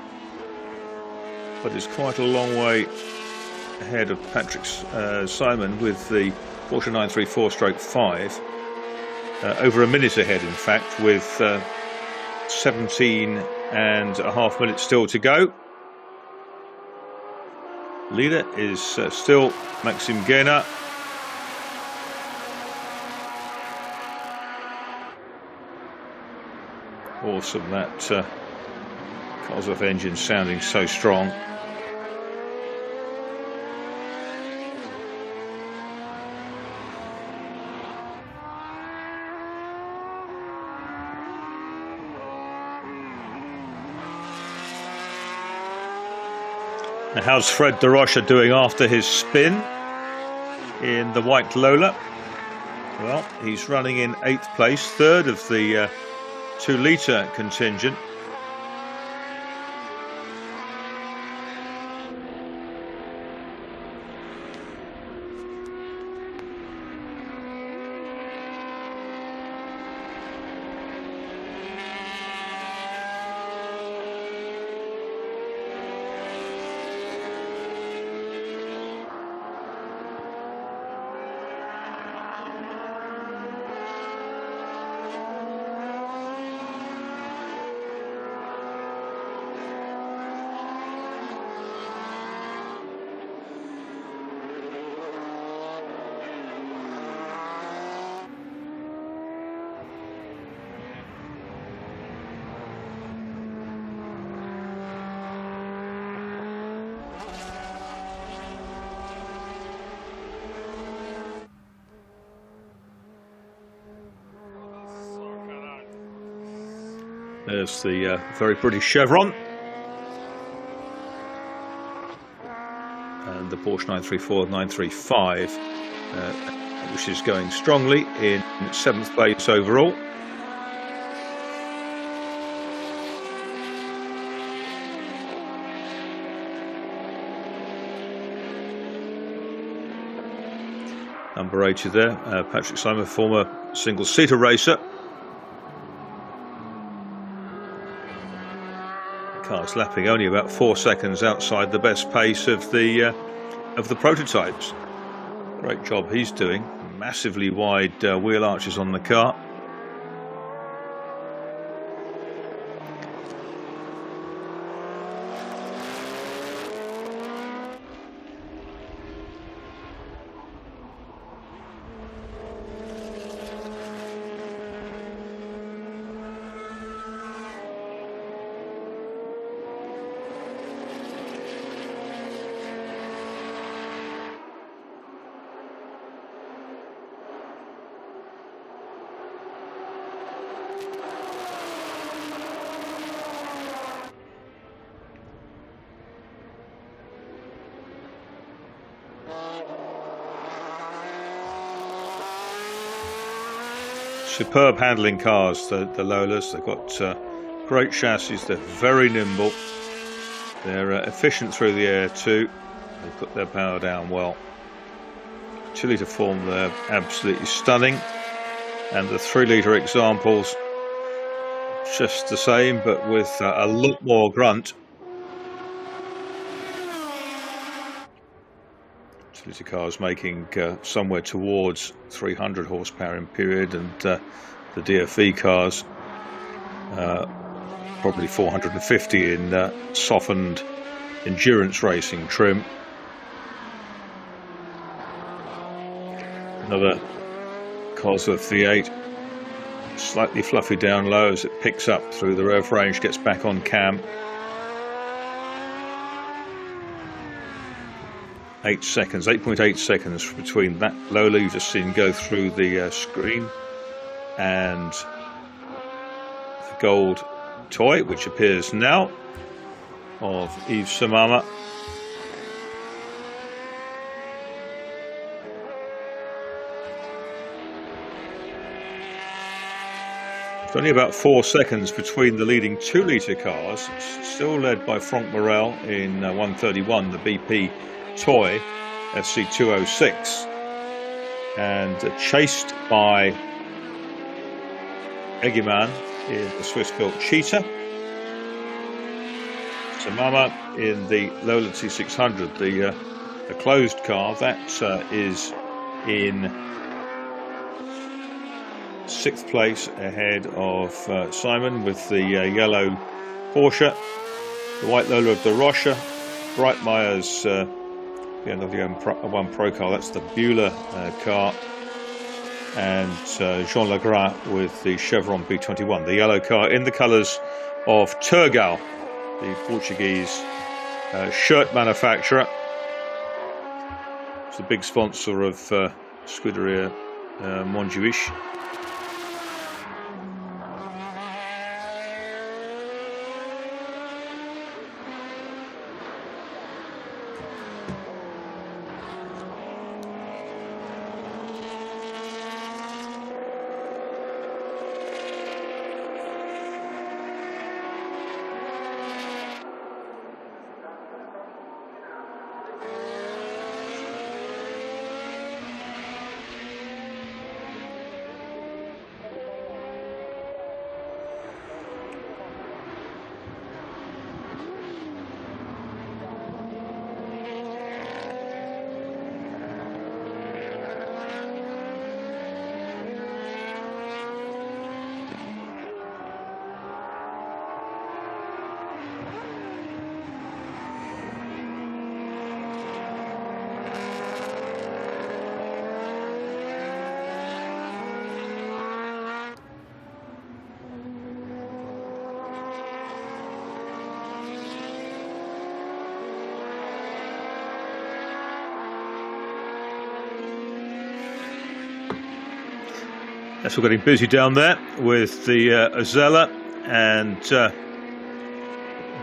but it's quite a long way ahead of Patrick Simon with the Porsche 934/5. Over a minute ahead, in fact, with 17.5 minutes still to go. Leader is still Maxime Guéna. Awesome, that Kozlov engine sounding so strong. Now, how's Fred de Rocha doing after his spin in the white Lola? Well, he's running in 8th place, 3rd of the 2-litre contingent. There's the very British chevron and the Porsche 934/935, which is going strongly in 7th place overall. Number 80 there, Patrick Simon, former single-seater racer. Car's lapping only about 4 seconds outside the best pace of the prototypes. Great job he's doing. Massively wide wheel arches on the car. Superb handling cars, the Lolas. They've got great chassis, they're very nimble, they're efficient through the air too, they put their power down well. 2-litre form, they're absolutely stunning, and the 3-litre examples just the same, but with a lot more grunt. 2-litre cars making somewhere towards 300 horsepower in period, and the DFE cars probably 450 in softened endurance racing trim. Another Kozlov V8, slightly fluffy down low as it picks up through the rev range, gets back on cam. 8.8 seconds between that Lola you just seen go through the screen and the gold toy, which appears now, of Yves Samama. It's only about 4 seconds between the leading 2-litre cars, still led by Franck Morel in 131, the BP toy SC206, and chased by Egeman in the Swiss-built Cheetah. Samama in the Lola T600, the closed car, that is in 6th place ahead of Simon with the yellow Porsche, the white Lola of De Rocha, Breitmeier's BMW M1 Pro car, that's the Bueller car, and Jean Legras with the Chevron B21, the yellow car in the colours of Turgal, the Portuguese shirt manufacturer. It's a big sponsor of Scuderia Montjuic. Yes, we're getting busy down there with the Azella and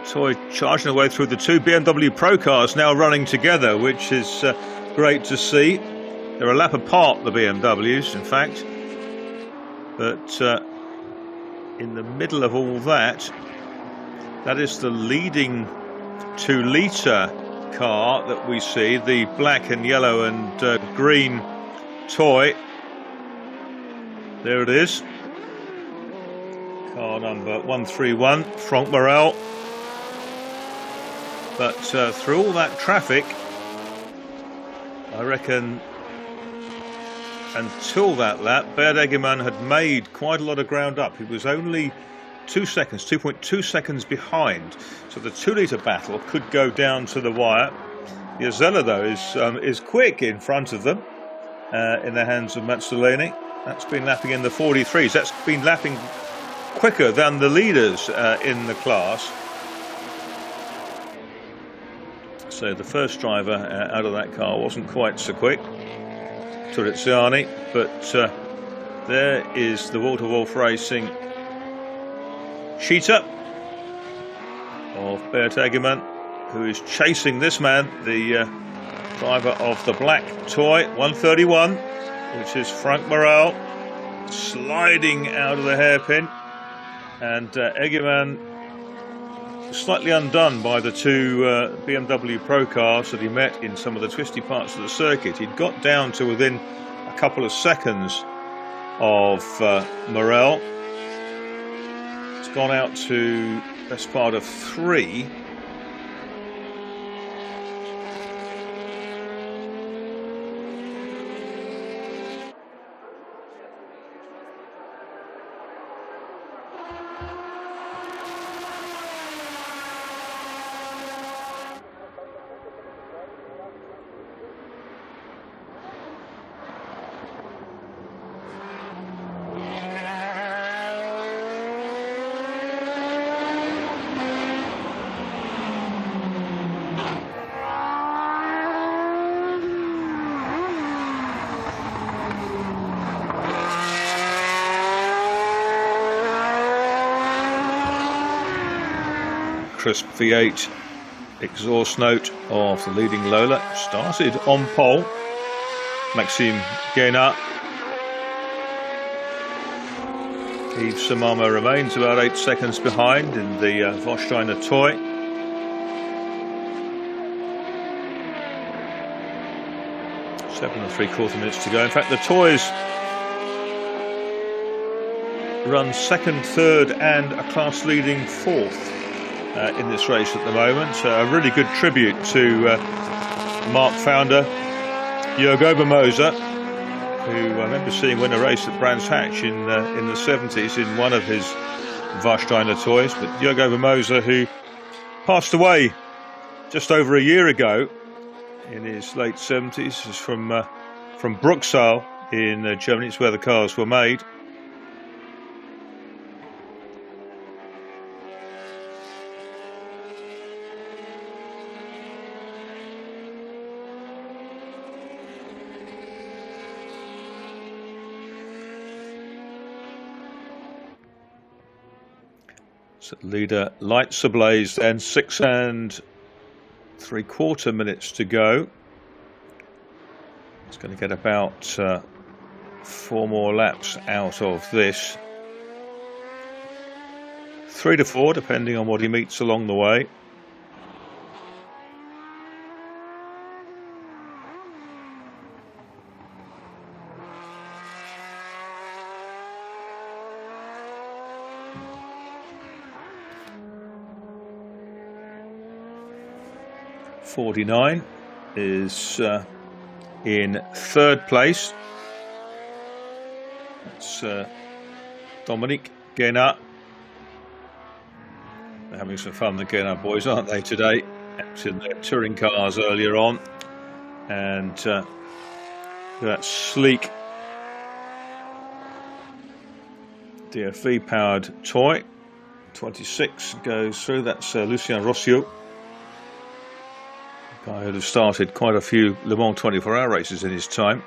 toy charging away through the 2 BMW Pro cars now running together, which is great to see. They're a lap apart, the BMWs, in fact. But in the middle of all that, that is the leading 2-litre car that we see, the black and yellow and green toy. There it is, car number 131, Franck Morel. But through all that traffic, I reckon until that lap, Beat Egeman had made quite a lot of ground up. He was only 2 seconds, 2.2 seconds behind. So the 2-litre battle could go down to the wire. The Azella, though, is quick in front of them in the hands of Mazzolini. That's been lapping in the 43s. That's been lapping quicker than the leaders in the class. So the first driver out of that car wasn't quite so quick, Turiziani, but there is the Walter Wolf Racing Cheetah of Beat Egeman, who is chasing this man, the driver of the black toy 131, which is Franck Morel, sliding out of the hairpin, and Egeman slightly undone by the 2 BMW Pro cars that he met in some of the twisty parts of the circuit. He'd got down to within a couple of seconds of Morel. It's gone out to best part of 3. crisp V8 exhaust note of the leading Lola. Started on pole, Maxime Guénat. Yves Samama remains about 8 seconds behind in the Vosteiner toy. Seven and 3/4 minutes to go. In fact, the toys run second, third, and a class-leading fourth in this race at the moment. A really good tribute to Mark founder Jörg Obermoser, who I remember seeing win a race at Brands Hatch in the 70s in one of his Warsteiner toys. But Jörg Obermoser, who passed away just over a year ago in his late 70s, is from Bruxelles in Germany. It's where the cars were made. So leader lights ablaze, then 6 and 3/4 minutes to go. It's going to get about 4 more laps out of this. 3 to 4, depending on what he meets along the way. .49 is in third place. That's Dominique Guénat. They're having some fun, the Guénat boys, aren't they, today? In their touring cars earlier on. And that sleek DFV powered toy. 26 goes through. That's Lucien Rossiot. Guy who'd have started quite a few Le Mans 24-hour races in his time.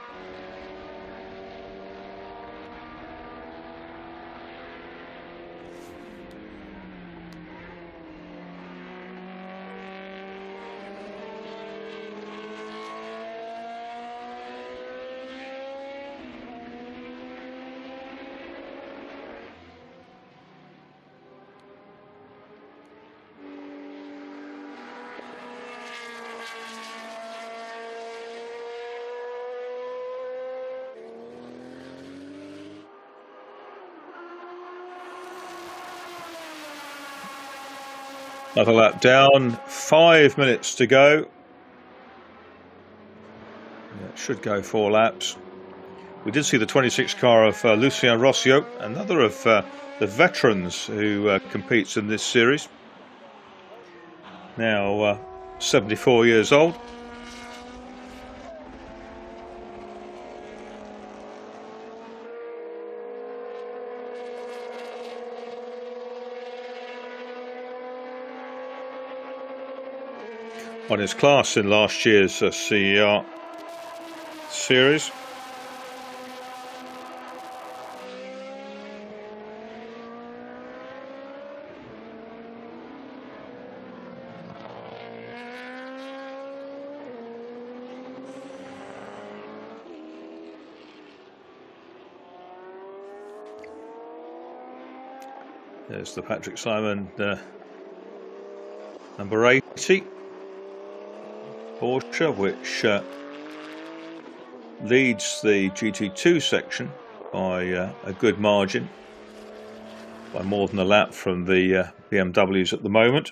Another lap down, 5 minutes to go. It should go 4 laps. We did see the 26 car of Lucien Rossiot, another of the veterans who competes in this series. Now 74 years old. On his class in last year's CER series. There's the Patrick Simon number 80. Porsche, which leads the GT2 section by a good margin, by more than a lap from the BMWs at the moment.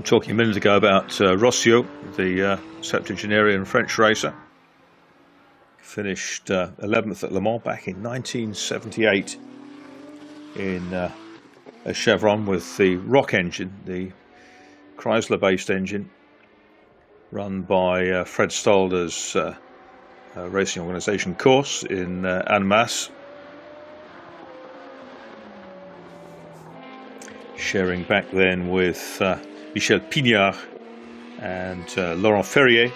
talking a minute ago about Rossio, the septuagenarian French racer. Finished 11th at Le Mans back in 1978 in a Chevron with the Rock engine, the Chrysler-based engine, run by Fred Stolder's racing organisation course in Annemasse. Sharing back then with Michel Pignard and Laurent Ferrier.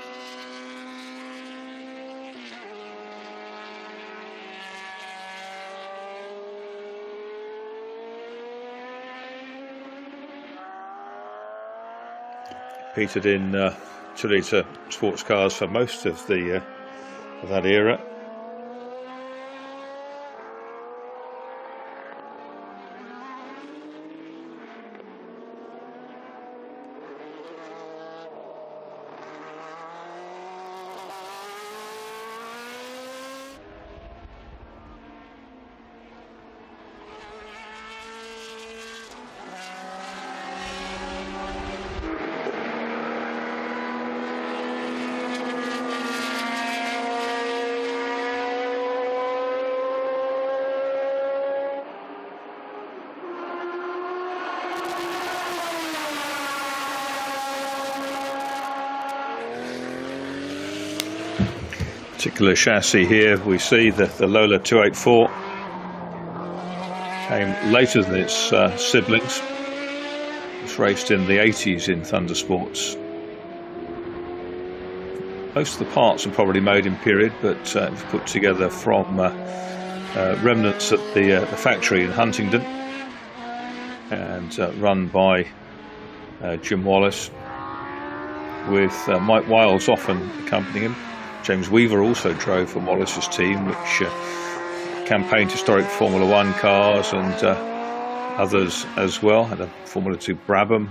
Competed in 2-litre sports cars for most of that era. Particular chassis here, we see the Lola 284 came later than its siblings. It's raced in the 80s in Thunder Sports. Most of the parts are probably made in period, but it's put together from remnants at the factory in Huntingdon and run by Jim Wallace, with Mike Wiles often accompanying him. James Weaver also drove for Wallace's team, which campaigned historic Formula One cars and others as well. Had a Formula 2 Brabham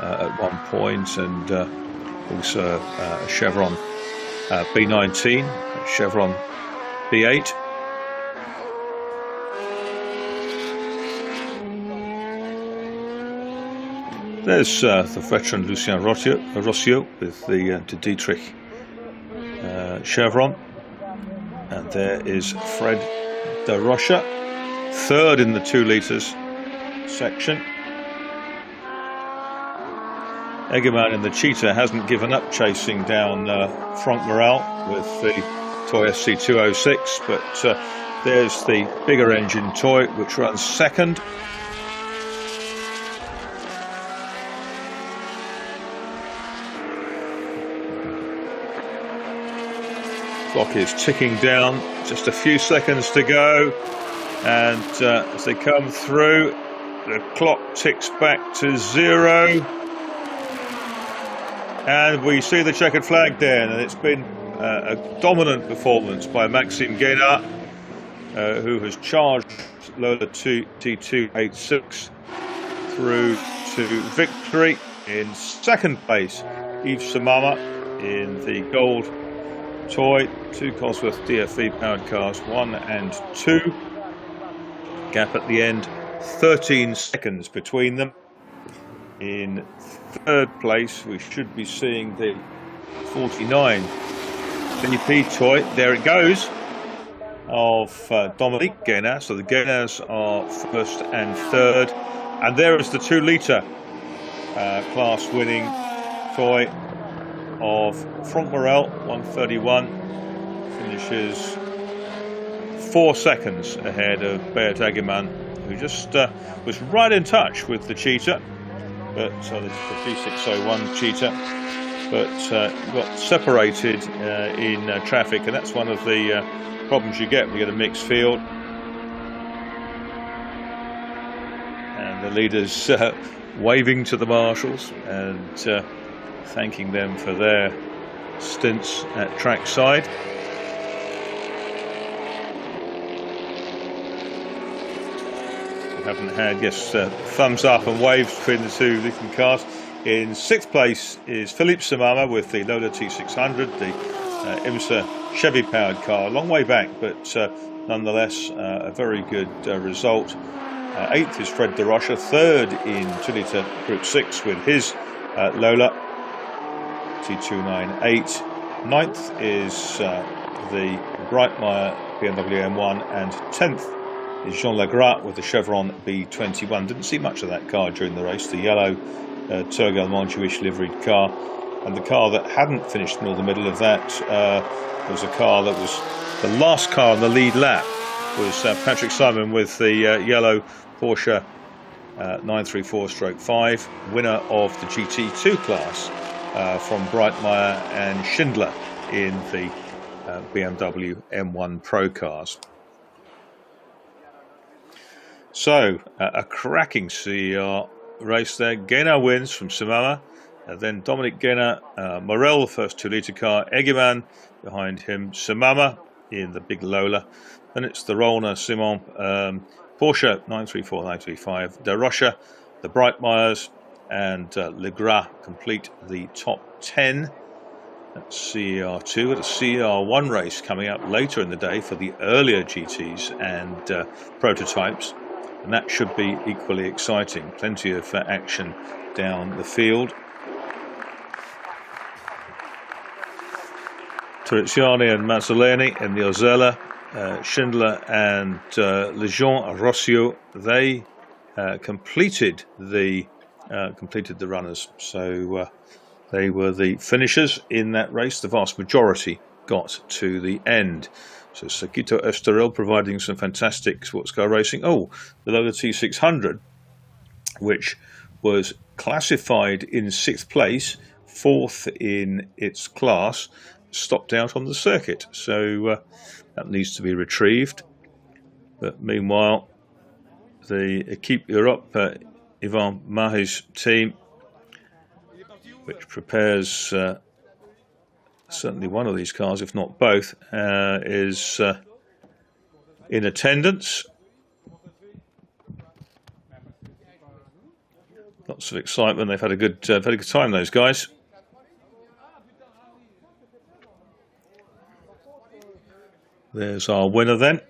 at one point, and also a Chevron B19, a Chevron B8. There's the veteran Lucien Rossio with the De Dietrich Chevron, and there is Fred de Rocha, third in the 2 litres section. Egerman in the Cheetah hasn't given up chasing down Franck Morel with the Toy SC206, but there's the bigger engine Toy, which runs second. Clock is ticking down, just a few seconds to go, and as they come through, the clock ticks back to 0, and we see the checkered flag there, and it's been a dominant performance by Maxime Guénard, who has charged Lola T286 through to victory. In second place, Yves Samama in the gold Toy, 2 Cosworth DFV powered cars, 1 and 2. Gap at the end, 13 seconds between them. In third place, we should be seeing the 49 WP Toy. There it goes, of Dominique Guénard. So the Guénards are first and third. And there is the 2 litre class winning Toy of Franck Morel, 131, finishes 4 seconds ahead of Beat Egerman, who just was right in touch with the Cheetah, but the G601 Cheetah, but got separated in traffic, and that's one of the problems you get when you get a mixed field. And the leaders waving to the marshals and thanking them for their stints at trackside. We haven't had, thumbs up and waves between the 2 different cars. In 6th place is Philippe Samama with the Lola T600, the IMSA Chevy powered car. A long way back, but nonetheless a very good result. 8th is Fred de Rocha, 3rd in 2 litre Group 6 with his Lola T298. Ninth is the Breitmeyer BMW M1, and 10th is Jean Legras with the Chevron B21. Didn't see much of that car during the race. The yellow Turgal Montjuic liveried car, and the car that hadn't finished in the middle of that was a car that was the last car on the lead lap, was Patrick Simon with the yellow Porsche 934/5, winner of the GT2 class from Breitmeyer and Schindler in the BMW M1 Pro cars. So a cracking CER race there. Guéna wins from Simama, then Dominic Guéna, Morel, the first 2 litre car, Egeman behind him, Simama in the big Lola, then it's the Rollner Simon, Porsche 934/935, De Rocha, the Breitmeyers, and Legras complete the top 10. That's CER2. At a CER1 race coming up later in the day for the earlier GTs and prototypes, and that should be equally exciting. Plenty of action down the field. Turiziani and Mazzoleni in the Ozella, Schindler and Lejean Rossio, they completed the runners, so they were the finishers in that race. The vast majority got to the end. So Sakito Estoril providing some fantastic sports car racing. Oh, the Lola T600, which was classified in 6th place, 4th in its class, stopped out on the circuit. So that needs to be retrieved. But meanwhile, the Equipe Europe, Ivan Mahi's team, which prepares certainly one of these cars, if not both, is in attendance. Lots of excitement. They've had a good time, those guys. There's our winner then,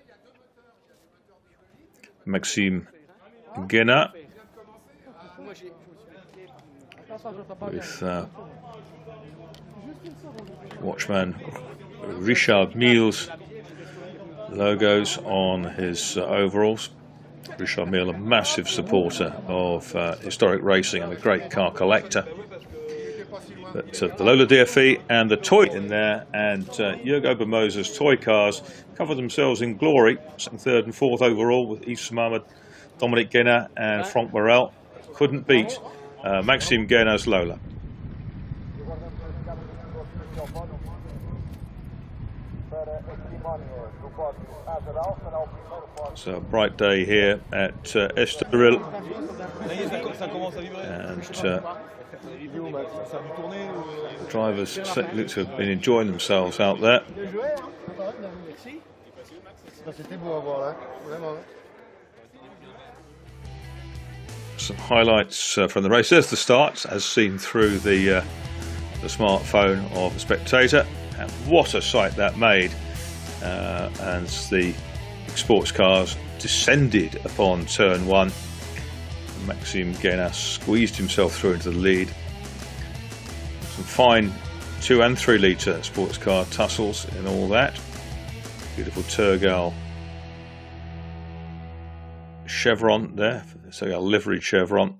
Maxime Guéna, with watchman Richard Mille's logos on his overalls. Richard Mille, a massive supporter of historic racing and a great car collector. But the Lola DFE and the toy in there, and Jürgo Bermosa's toy cars cover themselves in glory. 2nd, 3rd and 4th overall with Yves Samama, Dominic Guéna and Franck Morel. Couldn't beat Maxime Guéna's Lola. It's a bright day here at Estoril, and the drivers look to have been enjoying themselves out there. Some highlights from the race. There's the start, as seen through the smartphone of the spectator, and what a sight that made as the sports cars descended upon turn 1. Maxime Guéna squeezed himself through into the lead. Some fine 2 and 3 litre sports car tussles and all that. Beautiful Turgal chevron there, Turgal livery chevron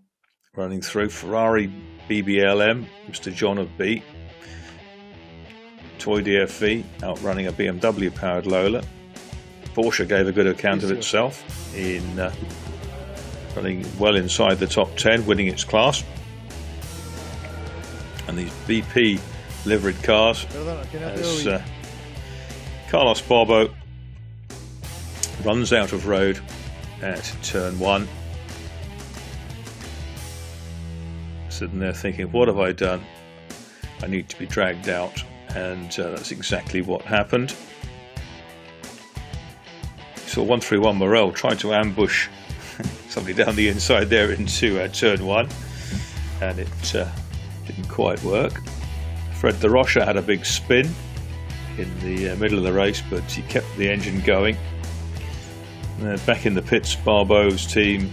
running through. Ferrari BBLM, Mr. John of B. Toy DFV outrunning a BMW powered Lola. Porsche gave a good account of itself in running well inside the top 10, winning its class. And these BP liveried cars, as Carlos Barbo runs out of road at turn 1. Sitting there thinking, what have I done? I need to be dragged out, and that's exactly what happened. So 131 Morel tried to ambush somebody down the inside there into turn 1, and it didn't quite work. Fred De Rocha had a big spin in the middle of the race, but he kept the engine going. Back in the pits, Barbo's team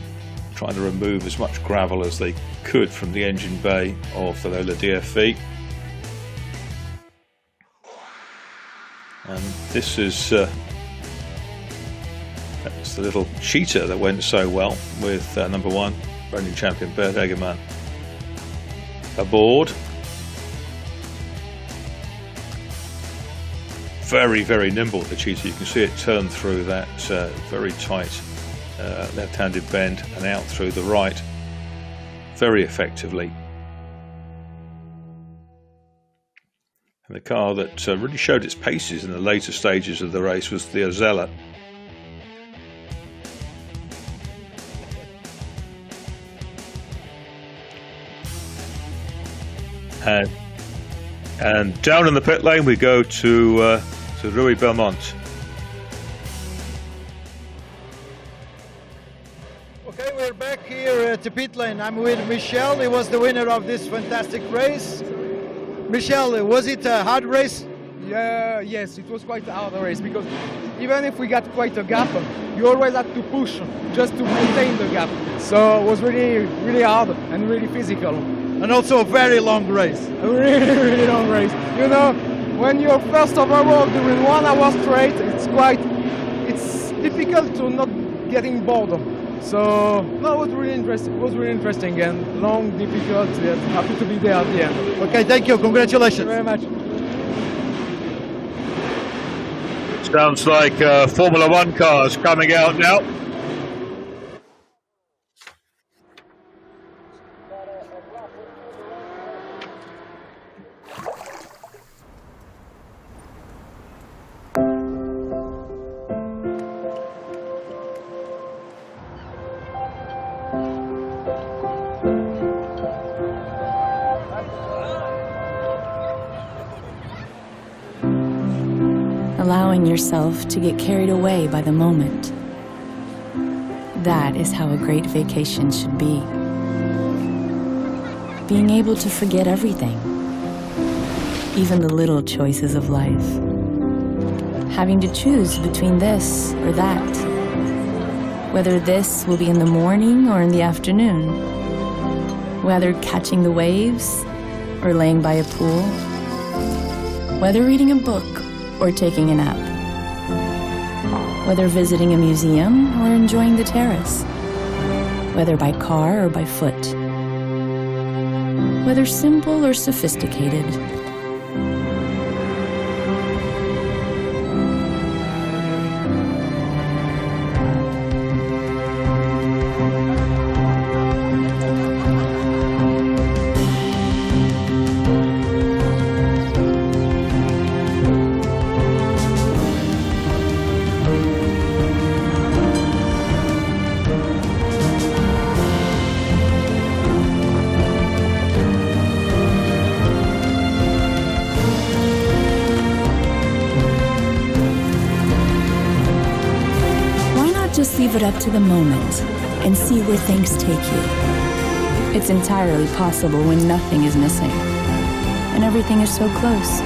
trying to remove as much gravel as they could from the engine bay of the Lola DFV. And this is that's the little cheetah that went so well with number 1 reigning champion Bert Egerman aboard. Very, very nimble, the cheetah. You can see it turn through that very tight left-handed bend and out through the right very effectively. And the car that really showed its paces in the later stages of the race was the Ozella. And down in the pit lane we go to Rui Belmont.
Okay, we're back here at the pit lane. I'm with Michel. He was the winner of this fantastic race. Michel, was it a hard race?
Yeah, yes, it was quite a hard race because even if we got quite a gap, you always had to push just to maintain the gap. So it was really, really hard and really physical.
And also a very long race.
A really, really long race. You know, when you're first overall during 1 hour straight, it's difficult to not getting bored. So no, it was really interesting. It was really interesting and long, difficult. Yet happy to be there at the end.
Okay, thank you. Congratulations.
Thank you very much.
Sounds like Formula 1 cars coming out now.
Allowing yourself to get carried away by the moment. That is how a great vacation should be. Being able to forget everything, even the little choices of life. Having to choose between this or that. Whether this will be in the morning or in the afternoon. Whether catching the waves or laying by a pool. Whether reading a book or taking a nap. Whether visiting a museum or enjoying the terrace. Whether by car or by foot. Whether simple or sophisticated. Just leave it up to the moment and see where things take you. It's entirely possible when nothing is missing and everything is so close.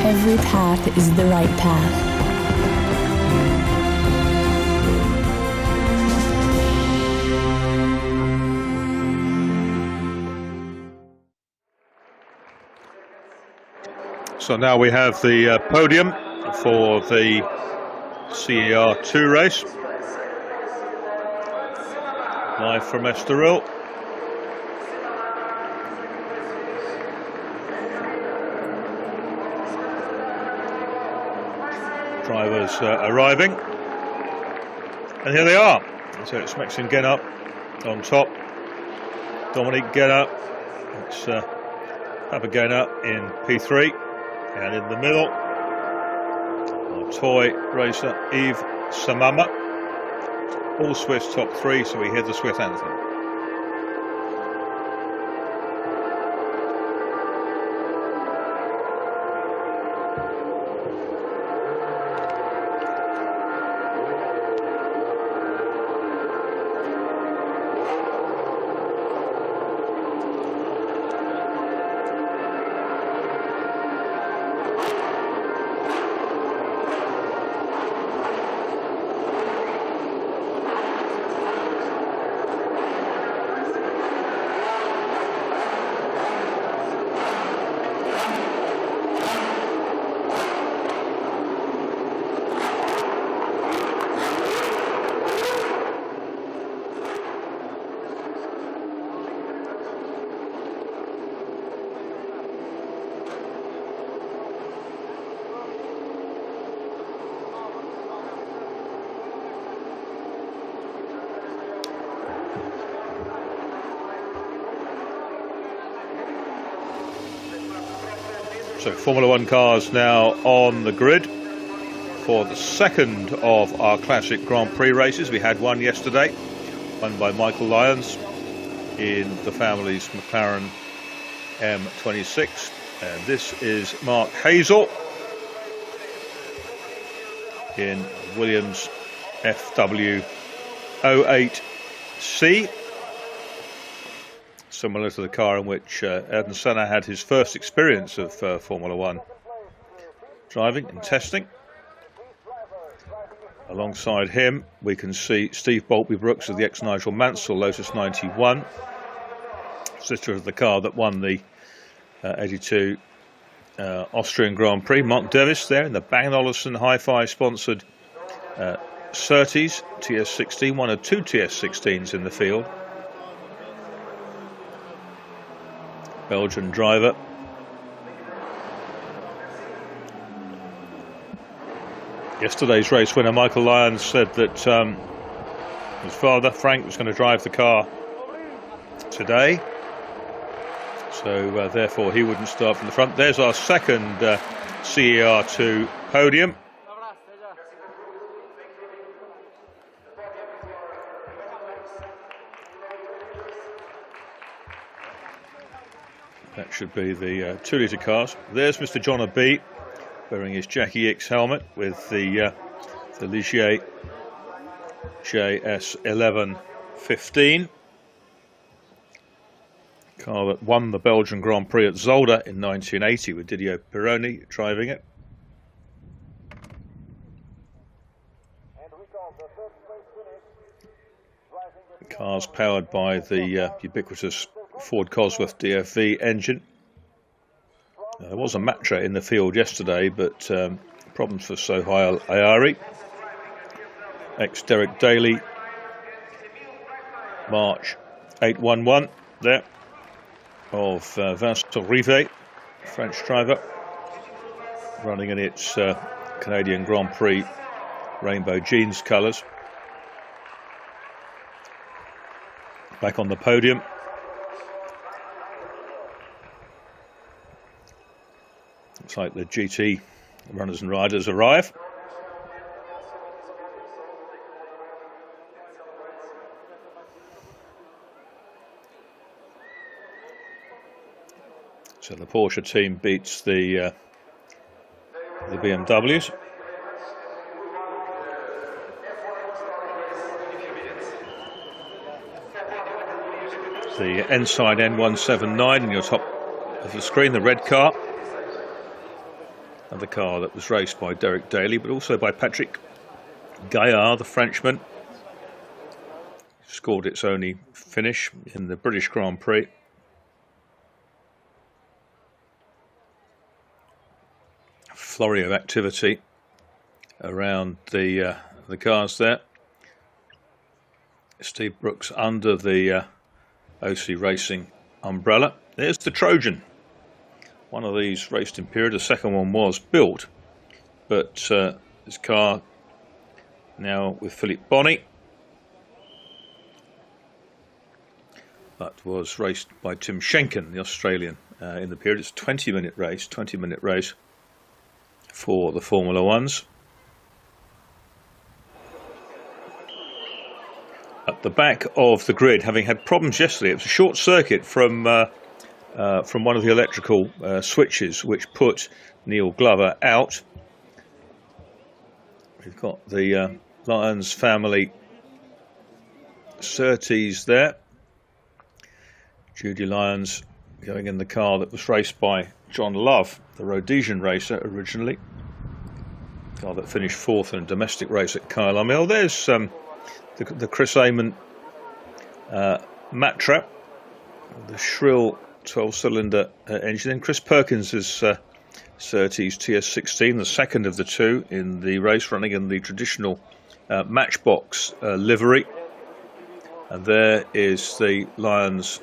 Every path is the right path.
So now we have the podium for the CER2 race, live from Estoril. Drivers arriving, and here they are. So it's Maxime Guénat on top, Dominique Guénat, it's Papa Guénat in P3, and in the middle toy racer Yves Samama. All Swiss top 3, so we hear the Swiss anthem. So Formula One cars now on the grid for the second of our classic Grand Prix races. We had one yesterday, won by Michael Lyons in the family's McLaren M26, and this is Mark Hazel in Williams FW08C, similar to the car in which Ayrton Senna had his first experience of Formula One driving and testing. Alongside him we can see Steve Boltby-Brooks of the ex-Nigel Mansell Lotus 91, sister of the car that won the 82 Austrian Grand Prix. Mark Davis there in the Bang & Olufsen Hi-Fi sponsored Surtees TS16, one of two TS16s in the field. Belgian driver. Yesterday's race winner Michael Lyons said that his father Frank was going to drive the car today, so therefore he wouldn't start from the front. There's our second CER2 podium. That should be the 2 litre cars. There's Mr. John B wearing his Jackie X helmet with the Ligier JS1115. Car that won the Belgian Grand Prix at Zolder in 1980 with Didier Pironi driving it. The car's powered by the ubiquitous Ford Cosworth DFV engine. There was a Matra in the field yesterday, but problems for Sohail Ayari. Ex-Derek Daly, March 811 there, of Vincent Rivet, French driver, running in its Canadian Grand Prix rainbow jeans colours. Back on the podium. Looks like the GT runners and riders arrive. So the Porsche team beats the BMWs. The Ensign N179 in your top of the screen, the red car. And the car that was raced by Derek Daly, but also by Patrick Gaillard, the Frenchman. Scored its only finish in the British Grand Prix. Flurry of activity around the cars there. Steve Brooks under the OC Racing umbrella. There's the Trojan. One of these raced in period, the second one was built, but this car now with Philippe Bonny, that was raced by Tim Schenken, the Australian, in the period. It's a 20-minute race for the Formula Ones. At the back of the grid, having had problems yesterday, it was a short circuit from one of the electrical switches, which put Neil Glover out. We've got the Lyons family Surtees there. Judy Lyons going in the car that was raced by John Love, the Rhodesian racer originally. Car that finished fourth in a domestic race at Kylemel. There's the Chris Amon Matra, the shrill 12-cylinder engine, and Chris Perkins' Surtees TS16, the second of the two in the race, running in the traditional Matchbox livery. And there is the Lyons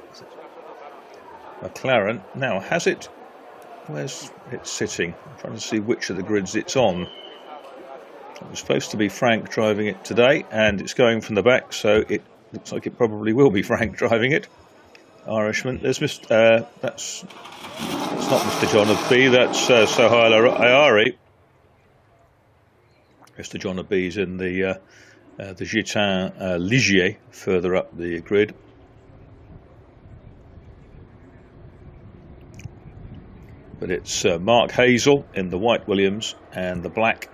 McLaren. Now, where's it sitting? I'm trying to see which of the grids it's on. It was supposed to be Frank driving it today, and it's going from the back, so it looks like it probably will be Frank driving it. Irishman. There's that's not Mr. John of B. That's Sohail Ayari. Mr. John of B's in the Gitan Ligier further up the grid. But it's Mark Hazel in the white Williams and the black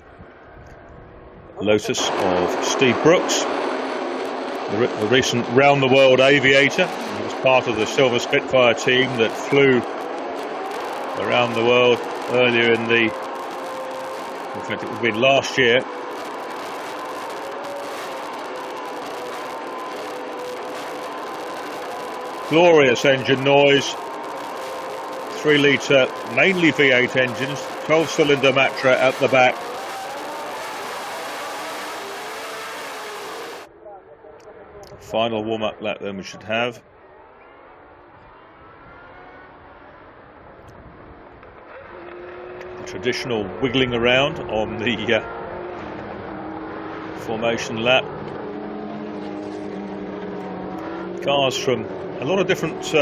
Lotus of Steve Brooks, the recent round-the-world aviator. He was part of the Silver Spitfire team that flew around the world earlier in fact it would have been last year. Glorious engine noise. 3-litre, mainly V8 engines, 12-cylinder Matra at the back. Final warm-up lap then we should have. The traditional wiggling around on the formation lap. Cars from a lot of different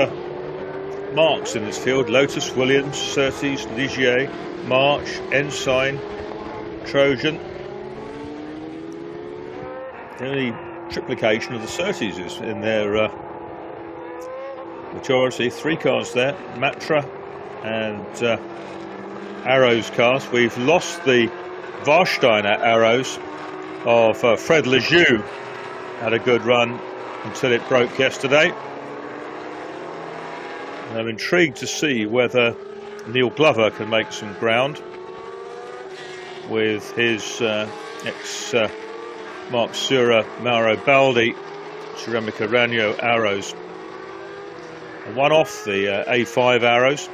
marks in this field: Lotus, Williams, Surtees, Ligier, March, Ensign, Trojan. The only triplication of the Surtees is in their majority. 3 cars there, Matra and Arrows cars. We've lost the Warsteiner Arrows of Fred Lejeune. Had a good run until it broke yesterday. I'm intrigued to see whether Neil Glover can make some ground with his ex-Mark Sura Mauro Baldi Ceramica Ragno Arrows. One off the A5 Arrows,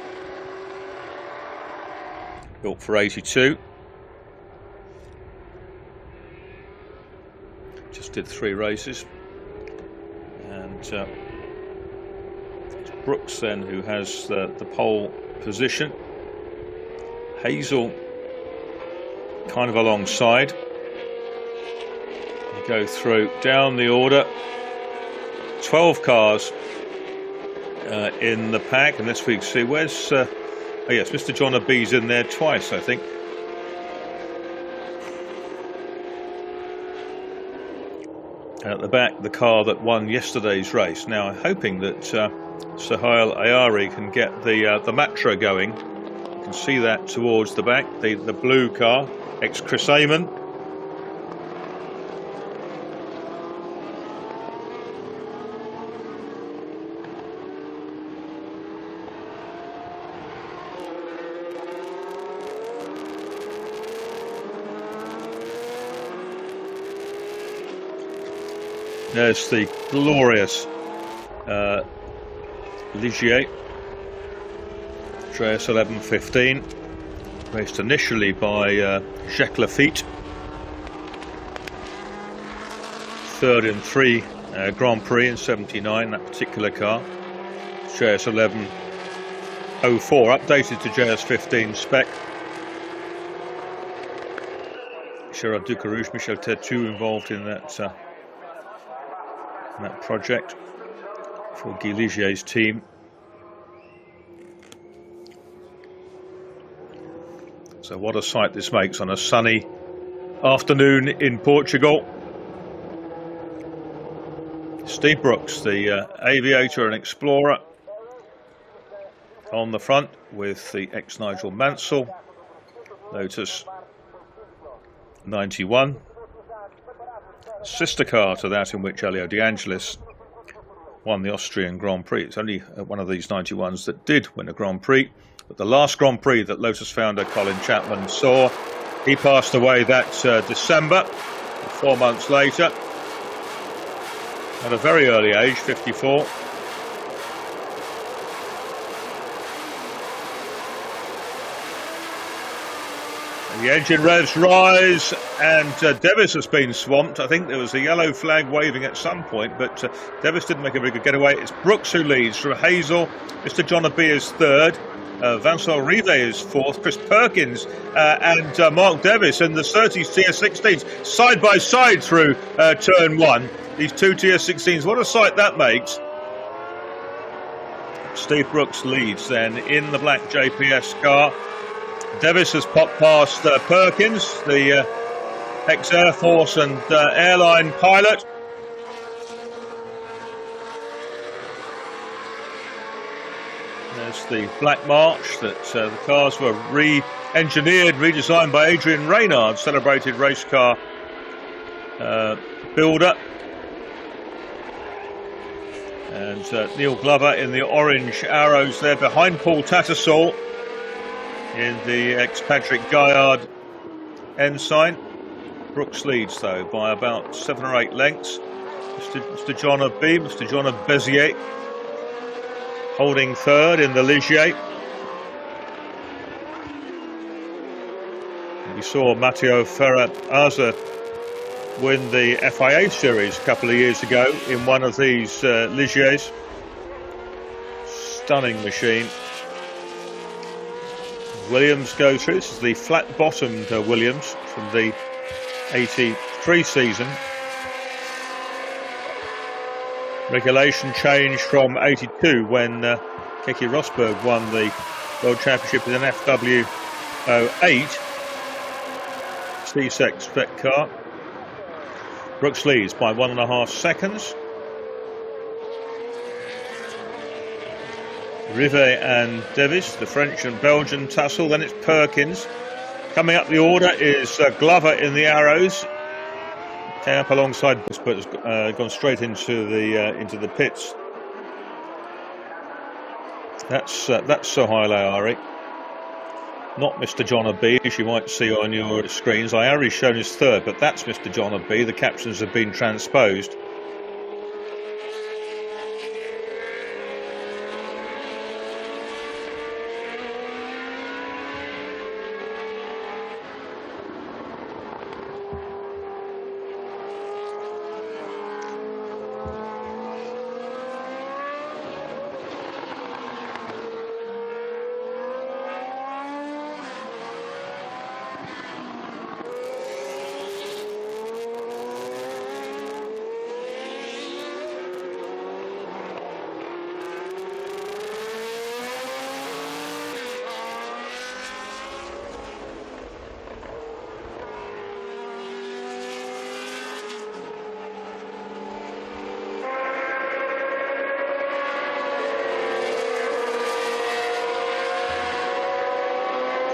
built for 82. Just did 3 races. And Brooks then, who has the pole position. Hazel kind of alongside. You go through down the order. 12 cars in the pack, and this we can see where's oh yes, Mr. John B's in there twice, I think. At the back, the car that won yesterday's race. Now, I'm hoping that Sohail Ayari can get the Matra going. You can see that towards the back, the blue car, ex-Chris Amon. There's the glorious Ligier GS 1115, raced initially by Jacques Lafitte, third in 3 Grand Prix in '79, that particular car. GS 1104, updated to JS 15 spec. Gerard Ducarouge, Michel Tertu involved in that project for Guy Ligier's team. So what a sight this makes on a sunny afternoon in Portugal. Steve Brooks, the aviator and explorer, on the front with the ex-Nigel Mansell Lotus 91. Sister car to that in which Elio De Angelis won the Austrian Grand Prix. It's only one of these 91s that did win a Grand Prix, but the last Grand Prix that Lotus founder Colin Chapman saw, he passed away that December, 4 months later, at a very early age, 54. The engine revs rise, and Devis has been swamped. I think there was a yellow flag waving at some point, but Devis didn't make a very good getaway. It's Brooks who leads from Hazel. Mr. John B is third. Vincent Rive is fourth. Chris Perkins and Mark Devis in the Surtees TS16s side by side through turn 1. These two TS16s, what a sight that makes. Steve Brooks leads then in the black JPS car. Davis has popped past Perkins, the ex-Air Force and airline pilot. There's the Black March that the cars were re-engineered, redesigned by Adrian Reynard, celebrated race car builder. And Neil Glover in the orange arrows there behind Paul Tattersall in the ex-Patrick Gaillard ensign. Brooks leads though by about 7 or 8 lengths. Mr. John of B, Mr. John of Bezier holding third in the Ligier. We saw Matteo Ferrer-Aza win the FIA series a couple of years ago in one of these Ligiers. Stunning machine. Williams goes through. This is the flat-bottomed Williams from the 83 season. Regulation changed from 82 when Keke Rosberg won the World Championship in an FW 08 C-Sec spec car. Brooks leads by 1.5 seconds. Rivet and Davis, the French and Belgian tussle. Then it's Perkins. Coming up the order is Glover in the arrows. Came up alongside Brooks, but has gone straight into the pits. That's Sohail Ayari, not Mr. John B, as you might see on your screens. Ayari's shown as third, but that's Mr. John B. The captions have been transposed.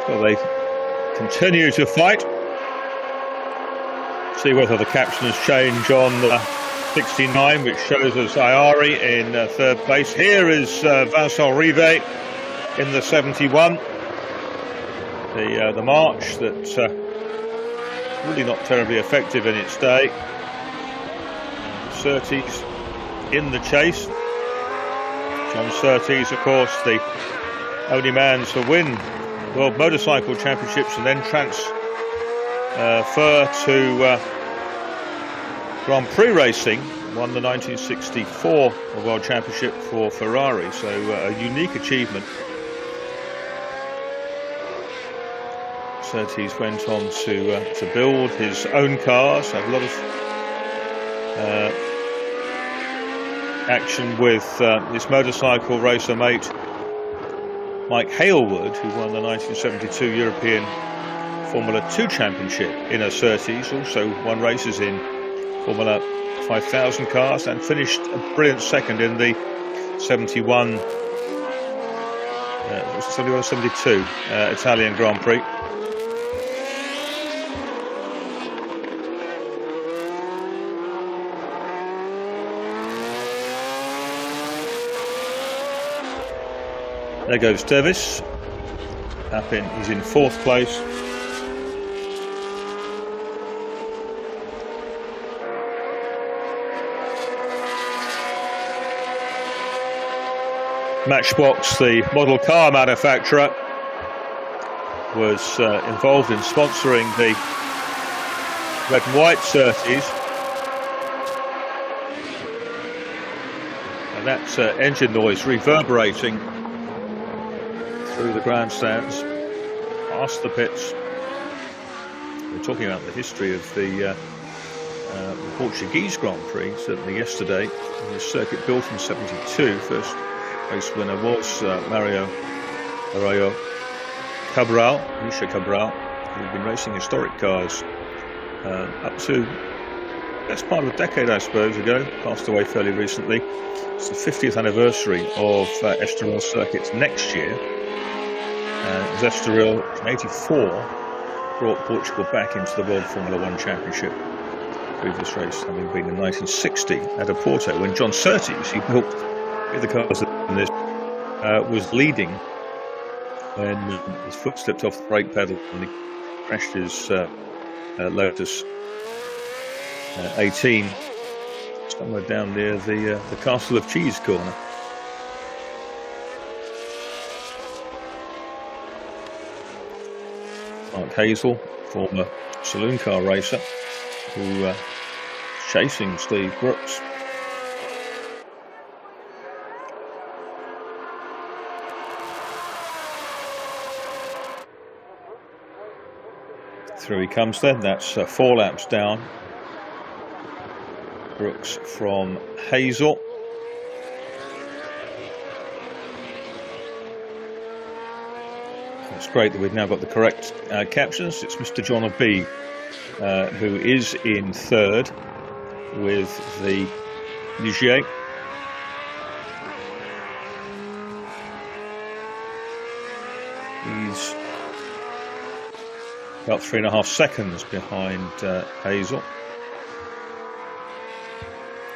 So they continue to fight. See whether the captions change on 69, which shows us Ayari in third place. Here is Vincent Rivet in the 71. The march that's really not terribly effective in its day. Surtees in the chase. John Surtees, of course, the only man to win World Motorcycle Championships and then transfer to Grand Prix racing. Won the 1964 World Championship for Ferrari, so a unique achievement. Surtees went on to build his own cars, had a lot of action with his motorcycle racer mate Mike Hailwood, who won the 1972 European Formula 2 Championship in a Surtees, also won races in Formula 5000 cars and finished a brilliant second in the 71, 72 Italian Grand Prix. There goes Davis. He's in fourth place. Matchbox, the model car manufacturer, was involved in sponsoring the red and white Surtees. And that engine noise reverberating through the grandstands, past the pits. We're talking about the history of the Portuguese Grand Prix, certainly yesterday. The circuit built in 72, first Race winner was Mario Arroyo Cabral, Misha Cabral, who'd been racing historic cars up to best part of a decade, I suppose, ago. Passed away fairly recently. It's the 50th anniversary of Estoril circuits next year. It was Estoril in '84 brought Portugal back into the World Formula One Championship. Previous race having been in 1960 at Porto, when John Surtees, who built the cars in this, was leading when his foot slipped off the brake pedal and he crashed his Lotus 18 somewhere down near the Castle of Cheese corner. Mark Hazel, former saloon car racer, who chasing Steve Brooks. Through he comes then, that's 4 laps down. Brooks from Hazel. It's great that we've now got the correct captions. It's Mr. John B, who is in third with the Ligier. He's about 3.5 seconds behind Hazel.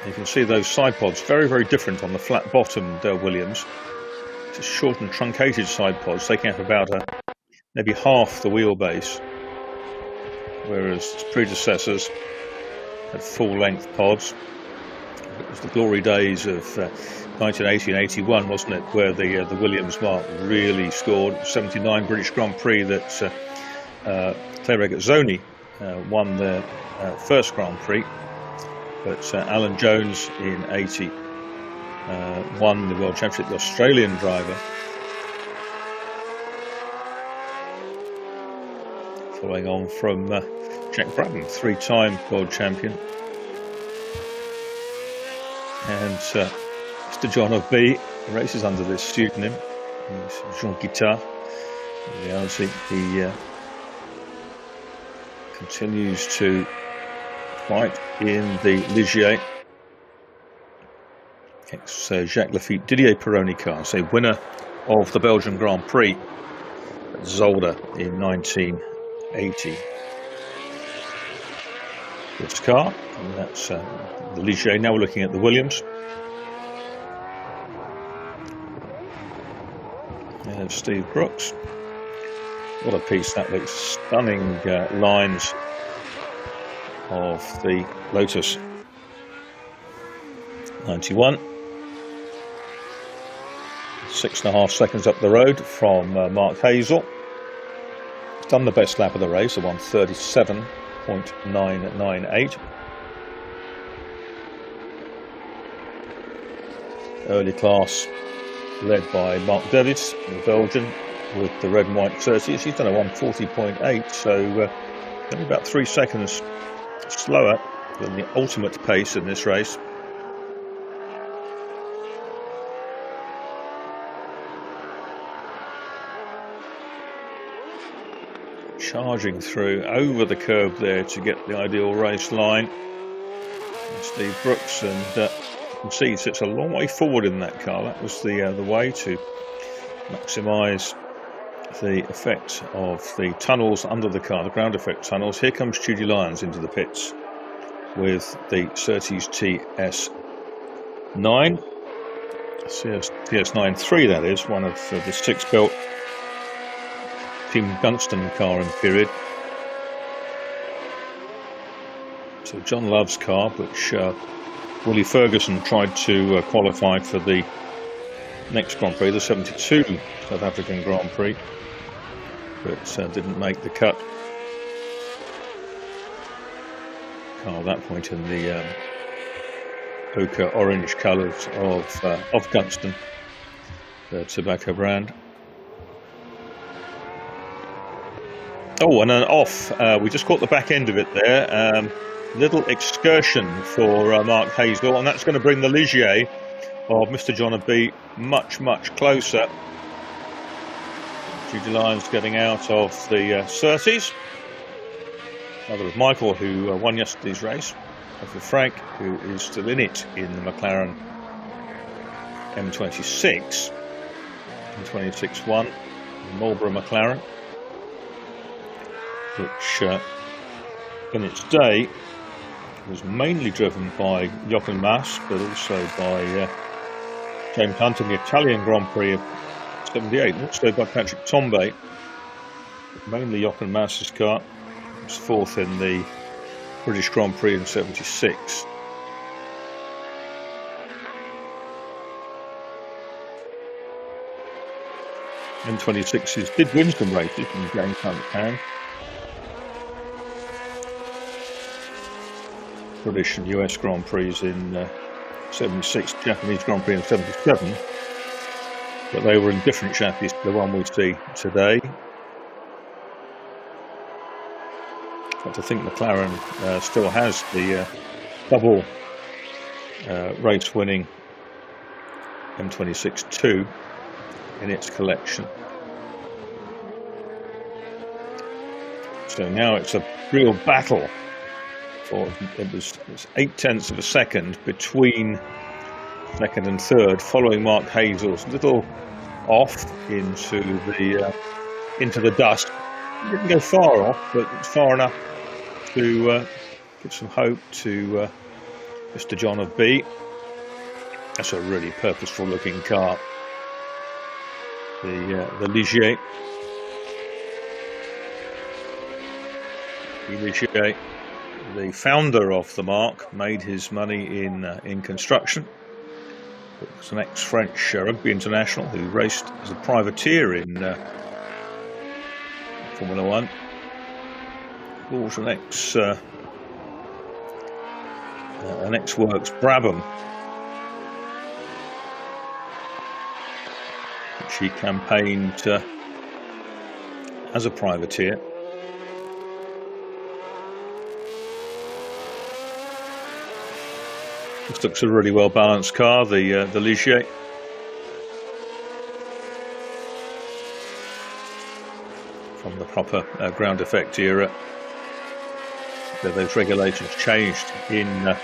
You can see those side pods very, very different on the flat-bottomed Williams. It's short and truncated side pods, taking up about maybe half the wheelbase, whereas its predecessors had full-length pods. It was the glory days of 1980 and 81, wasn't it, where the Williams mark really scored. 79 British Grand Prix that Clay Regazzoni won their first Grand Prix, but Alan Jones in 80 won the World Championship, the Australian driver, following on from Jack Brabham, 3-time world champion. And Mr. John of B races under this pseudonym. He's Jean Guittard. In reality, he continues to fight in the Ligier. Ex-Jacques Lafitte Didier Pironi car, so winner of the Belgian Grand Prix at Zolder in 1980. This car, and that's the Ligier. Now we're looking at the Williams. And Steve Brooks. What a piece that looks. Stunning lines of the Lotus 91. 6.5 seconds up the road from Mark Hazel. Done the best lap of the race, a 1:37.998. Early class led by Mark Davids, the Belgian, with the red and white Surtees. He's done a 1:40.8, so only about 3 seconds slower than the ultimate pace in this race. Charging through over the curb there to get the ideal race line. And Steve Brooks, and you can see he sits a long way forward in that car. That was the way to maximise the effect of the tunnels under the car, the ground effect tunnels. Here comes Judy Lyons into the pits with the Surtees TS9. TS93, that is, one of the 6 built Team Gunston car in period. So John Love's car, which Willie Ferguson tried to qualify for the next Grand Prix, the 72 South African Grand Prix, but didn't make the cut. Car at that point in the ochre orange colours of Gunston, the tobacco brand. Oh, and an off. We just caught the back end of it there. Little excursion for Mark Hazel, and that's going to bring the Ligier of Mr. John B much closer. Judy Lyons getting out of the Surtees. Mother of Michael, who won yesterday's race. Over Frank, who is still in it in the McLaren M26. M26-1, the Marlboro McLaren, which in its day was mainly driven by Jochen Mass, but also by James Hunt in the Italian Grand Prix of 78, and also by Patrick Tambay. Mainly Jochen Mass's car. It was fourth in the British Grand Prix in 76. M26s did win some races in James Hunt's hand. British and US Grand Prix in 76, Japanese Grand Prix in 77, but they were in different chassis to the one we see today. But I think McLaren still has the double race-winning M26-2 in its collection. So now it's a real battle. It was 0.8 of a second between second and third, following Mark Hazel's little off into the dust. He didn't go far off, but it's far enough to give some hope to Mr. John of B. That's a really purposeful looking car. The Ligier. The founder of the marque, made his money in construction. It was an ex-French rugby international who raced as a privateer in Formula One. Was an ex-Works Brabham, which he campaigned as a privateer. This looks a really well balanced car, the Ligier. From the proper ground effect era. Those regulations changed in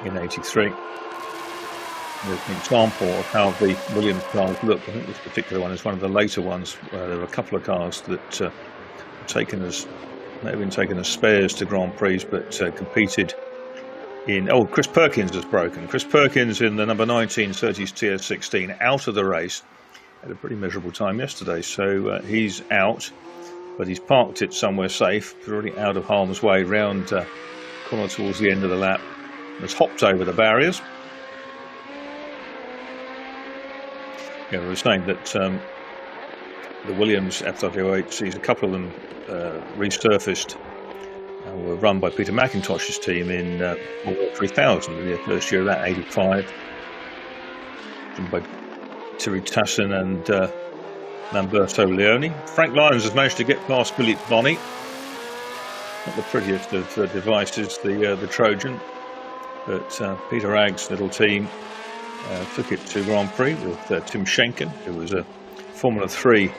83. There's an example of how the Williams cars look. I think this particular one is one of the later ones. There were a couple of cars that may have been taken as spares to Grand Prix, but competed in. Oh, Chris Perkins has broken. Chris Perkins in the number 19 Surtees TS16 out of the race. Had a pretty miserable time yesterday, so he's out, but he's parked it somewhere safe, really out of harm's way, round corner towards the end of the lap. Has hopped over the barriers. Yeah, we were saying that the Williams FW8Cs, a couple of them resurfaced and were run by Peter McIntosh's team in 3000, in the first year of that, 85. Run by Thierry Tassin and Lamberto Leone. Frank Lyons has managed to get past Philippe Bonney. Not the prettiest of devices, the Trojan, but Peter Agg's little team took it to Grand Prix with Tim Schenken, who was a Formula 3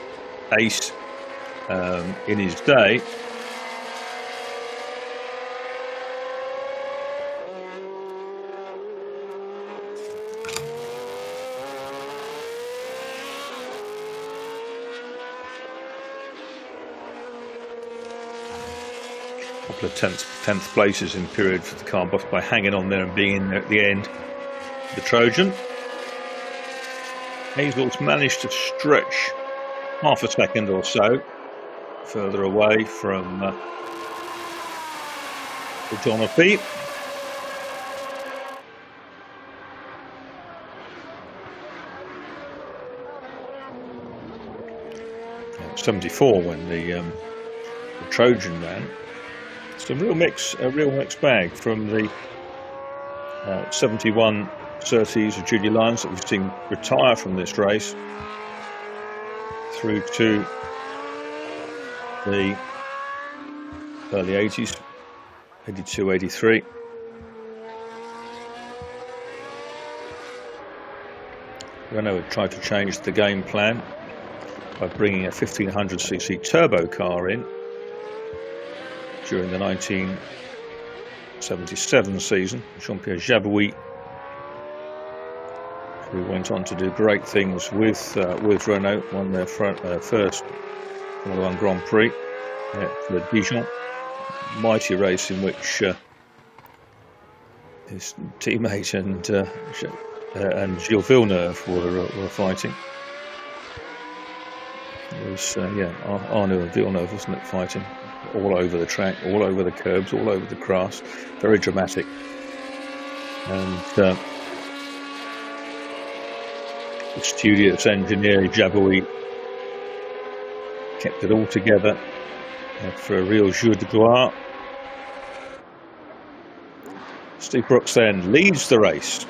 ace in his day. Couple of 10th places in period for the car, both by hanging on there and being in there at the end. The Trojan. Hazel's managed to stretch half a second or so further away from the John of B. It was 74 when the Trojan ran. Some a real mixed bag from the 71 Surtees of Judy Lyons that we've seen retire from this race through to the early 80s. 82, 83. Renault had tried to change the game plan by bringing a 1500cc turbo car in during the 1977 season. Jean-Pierre Jabouille, who went on to do great things with Renault, won their first Formula 1 Grand Prix at Dijon. Mighty race in which his teammate and Gilles Villeneuve were fighting. It was Arnaud and Villeneuve, wasn't it, fighting all over the track, all over the curbs, all over the grass. Very dramatic. And the studious engineer Jabouille kept it all together for a real jeu de gloire. Steve Brooks then leads the race.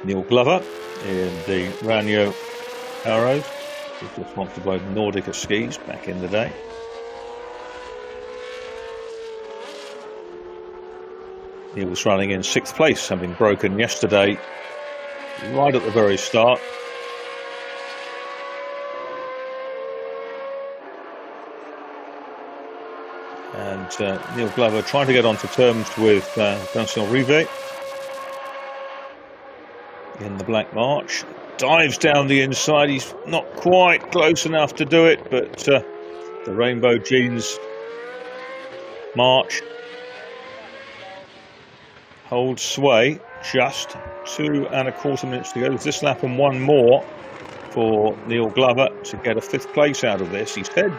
Neil Glover in the Ranyo Arrows, which was sponsored by Nordica Skis back in the day. He was running in 6th place, having broken yesterday right at the very start. And Neil Glover trying to get onto terms with Vincent Rivet in the Black March. Dives down the inside. He's not quite close enough to do it, but the Rainbow Jeans March holds sway. Just 2.25 minutes to go. There's this lap and one more for Neil Glover to get a 5th place out of this. He said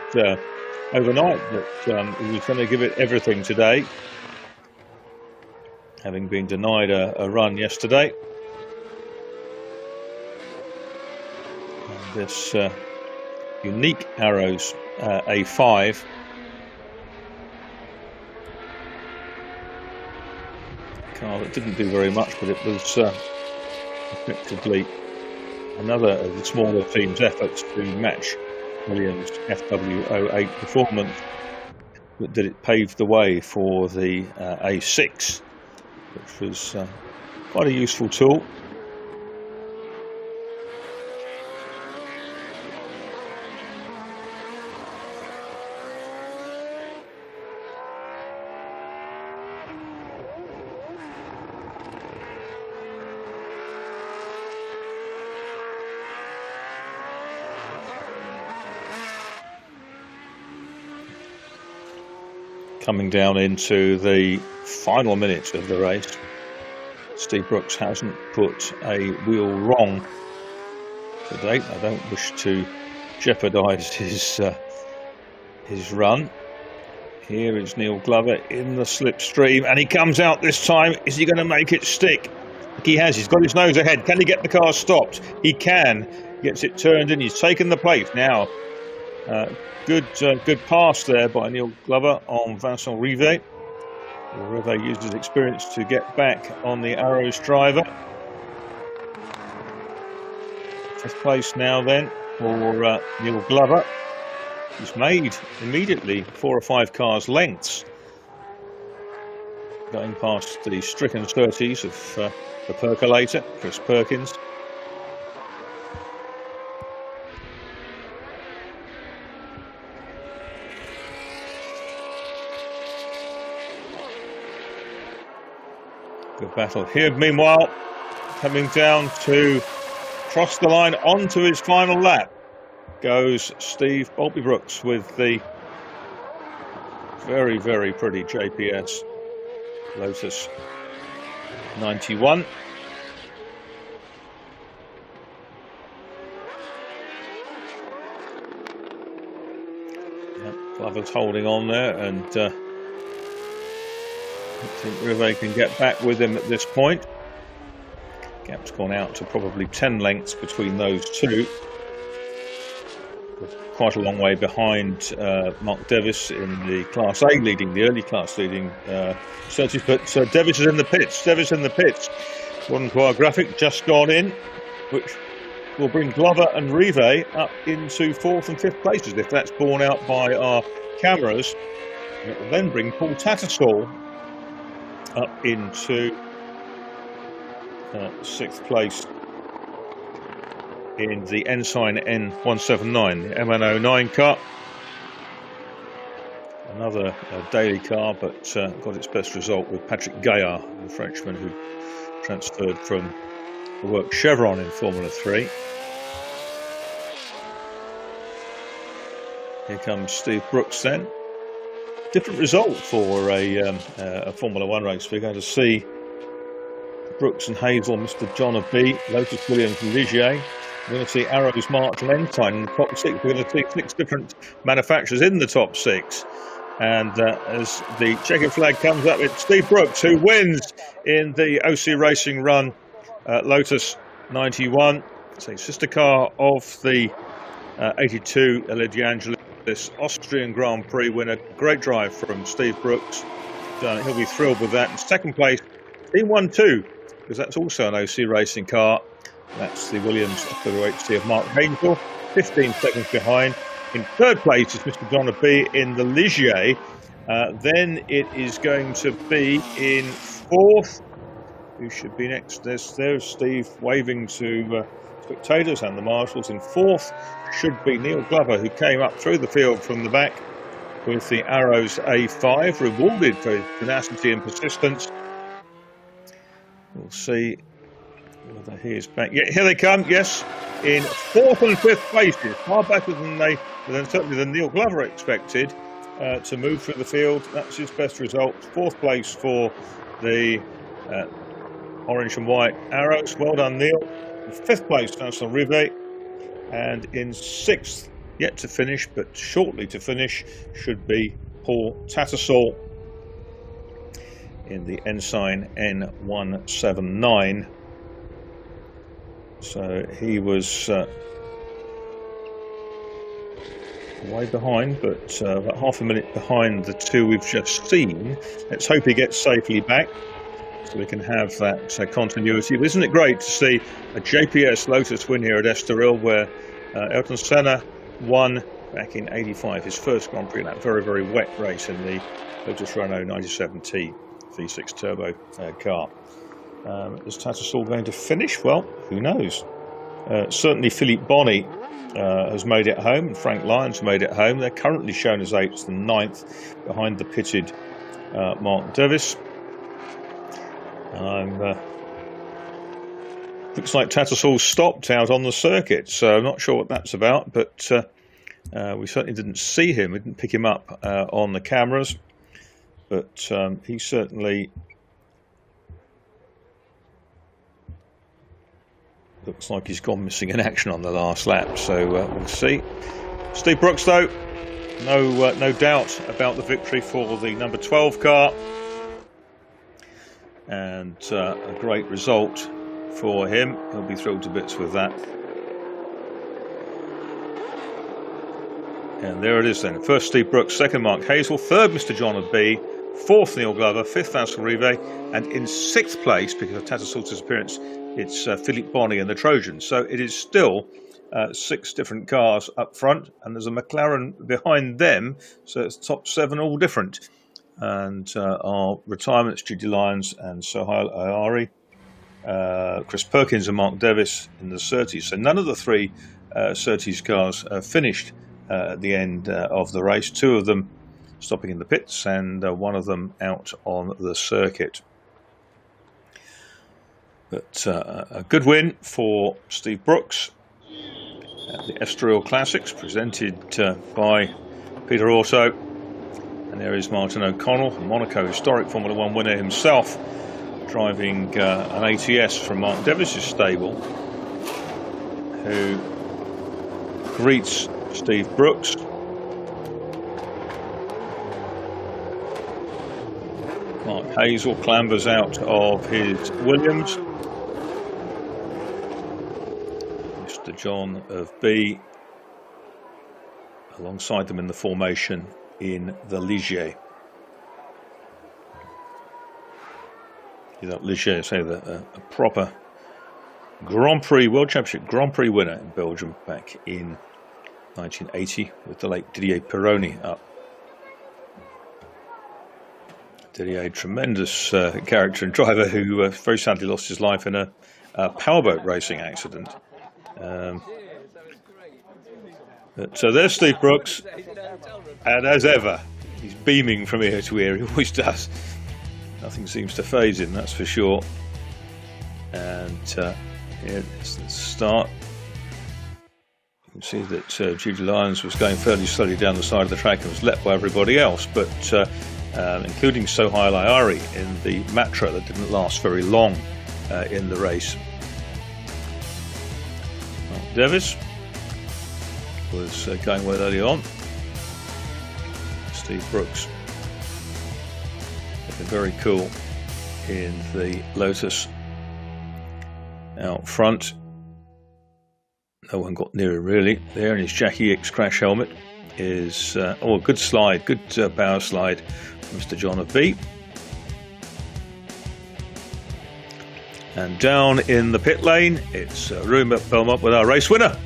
overnight that he was going to give it everything today, having been denied a run yesterday. And this unique Arrows A5 car that didn't do very much, but it was effectively another of the smaller team's efforts to match Williams' FW08 performance that did it paved the way for the A6, which was quite a useful tool. Coming down into the final minutes of the race, Steve Brooks hasn't put a wheel wrong to date. I don't wish to jeopardise his run. Here is Neil Glover in the slipstream, and he comes out this time. Is he going to make it stick? He has. He's got his nose ahead. Can he get the car stopped? He can. Gets it turned in. He's taken the place now. Good pass there by Neil Glover on Vincent Rivet. Rivet used his experience to get back on the Arrows driver. 5th place now then for Neil Glover. He's made immediately 4 or 5 cars lengths, going past the stricken surtees of the percolator, Chris Perkins. Good battle here. Meanwhile, coming down to cross the line onto his final lap goes Steve Bolby Brooks with the very, very pretty JPS Lotus 91. Glover's holding on there, and I think Rivet can get back with him at this point. Gap's gone out to probably 10 lengths between those two. quite a long way behind Mark Davis in the Class A leading, the early class leading searches. But Davis is in the pits. Davis in the pits. According to our graphic, just gone in, which will bring Glover and Rive up into 4th and 5th places. If that's borne out by our cameras, it will then bring Paul Tattersall up into 6th place in the Ensign N179, the MN09 car. Another daily car, but got its best result with Patrick Gaillard, the Frenchman who transferred from the work Chevron in Formula 3. Here comes Steve Brooks then. Different result for a Formula 1 race. We're going to see Brooks and Hazel, Mr. John of B, Lotus Williams and Ligier. We're going to see Arrows, March and Ensign in the top 6. We're going to see 6 different manufacturers in the top 6. And as the checkered flag comes up, it's Steve Brooks who wins in the OC Racing Run Lotus 91. It's a sister car of the 82 Ele De Angelis Austrian Grand Prix winner. Great drive from Steve Brooks. He'll be thrilled with that. In second place, Team 1-2, because that's also an OC Racing car. That's the Williams WHC of Mark Hazel, 15 seconds behind. In third place is Mr. John of B in the Ligier. Then it is going to be in fourth. Who should be next? There's Steve waving to spectators and the marshals. In fourth should be Neil Glover, who came up through the field from the back with the Arrows A5, rewarded for his tenacity and persistence. We'll see whether he is back. Yeah, here they come, yes, in 4th and 5th places, far better than certainly than Neil Glover expected to move through the field. That's his best result. 4th place for the orange and white Arrows. Well done, Neil. In 5th place, Vincent Rivet. And in 6th, yet to finish, but shortly to finish, should be Paul Tattersall in the Ensign N179. So he was way behind, but about half a minute behind the two we've just seen. Let's hope he gets safely back so we can have that continuity. But isn't it great to see a JPS Lotus win here at Estoril, where Ayrton Senna won back in '85, his first Grand Prix in that very, very wet race in the Lotus Renault 97T V6 turbo car. Is Tattersall going to finish? Well, who knows? Certainly Philippe Bonny has made it home, and Frank Lyons made it home. They're currently shown as 8th and 9th behind the pitted Mark Davis. Looks like Tattersall stopped out on the circuit, so I'm not sure what that's about, but we certainly didn't see him. We didn't pick him up on the cameras, but he certainly looks like he's gone missing in action on the last lap, so we'll see. Steve Brooks, though, no doubt about the victory for the number 12 car, and a great result for him. He'll be thrilled to bits with that. And there it is then. First Steve Brooks, second Mark Hazel, third Mr. John of B, fourth Neil Glover, fifth Vincent Rivet, and in 6th place, because of Tattersall's disappearance, it's Philippe Bonny and the Trojans. So it is still 6 different cars up front, and there's a McLaren behind them, so it's top 7 all different. And our retirements, Judy Lyons and Sohail Ayari, Chris Perkins and Mark Davis in the Surtees. So none of the 3 Surtees cars finished at the end of the race. 2 of them stopping in the pits, and 1 of them out on the circuit. But a good win for Steve Brooks at the Estoril Classics, presented by Peter Auto. And there is Martin O'Connell, Monaco historic Formula 1 winner himself, driving an ATS from Mark Davis's stable, who greets Steve Brooks. Mark Hazel clambers out of his Williams. Mr. John of B alongside them in the formation in the Ligier. Ligier, say a proper Grand Prix, World Championship Grand Prix winner in Belgium back in 1980 with the late Didier Pironi up. Didier, a tremendous character and driver who very sadly lost his life in a powerboat racing accident. So there's Steve Brooks, and as ever, he's beaming from ear to ear. He always does. Nothing seems to phase him, that's for sure. And it's the start. You can see that Judy Lyons was going fairly slowly down the side of the track and was leapt by everybody else, but including Sohail Ayari in the Matra that didn't last very long in the race. Mark Davis was going well early on. Steve Brooks looking very cool in the Lotus out front. No one got near him really. There in his Jackie X crash helmet is a good slide, good power slide from Mr. John of B. And down in the pit lane, it's Rui Belmont with our race winner.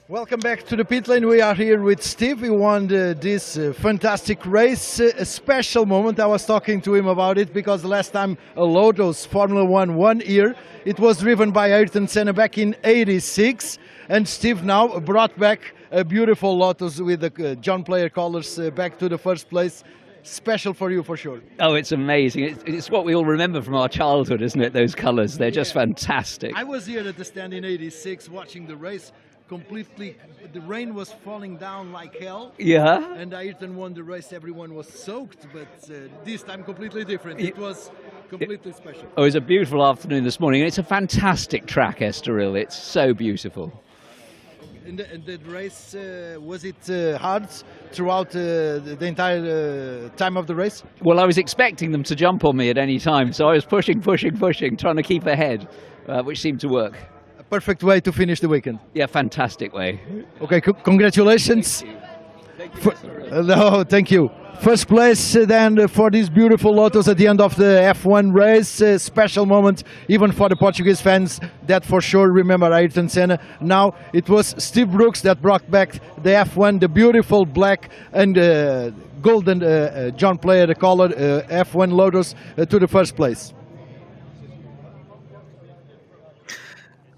Welcome back to the pit lane. We are here with Steve. He won this fantastic race, a special moment. I was talking to him about it because the last time a Lotus Formula One won here, it was driven by Ayrton Senna back in '86, and Steve now brought back a beautiful Lotus with the John Player colours back to the first place. Special for you, for sure.
Oh, it's amazing. It's what we all remember from our childhood, isn't it? Those colours, they're just fantastic.
I was here at the stand in '86 watching the race. Completely, the rain was falling down like hell.
Yeah.
And Ayrton won the race. Everyone was soaked, but this time completely different. It was completely special.
Oh, it was a beautiful afternoon this morning, and it's a fantastic track, Estoril. It's so beautiful.
And the race, was it hard throughout the entire time of the race?
Well, I was expecting them to jump on me at any time, so I was pushing, trying to keep ahead, which seemed to work.
Perfect way to finish the weekend.
Yeah, fantastic way.
Okay, congratulations.
Thank you.
No, thank you. First place then for this beautiful Lotus at the end of the F1 race. A special moment even for the Portuguese fans that for sure remember Ayrton Senna. Now it was Steve Brooks that brought back the F1, the beautiful black and golden John Player colored F1 Lotus to the first place.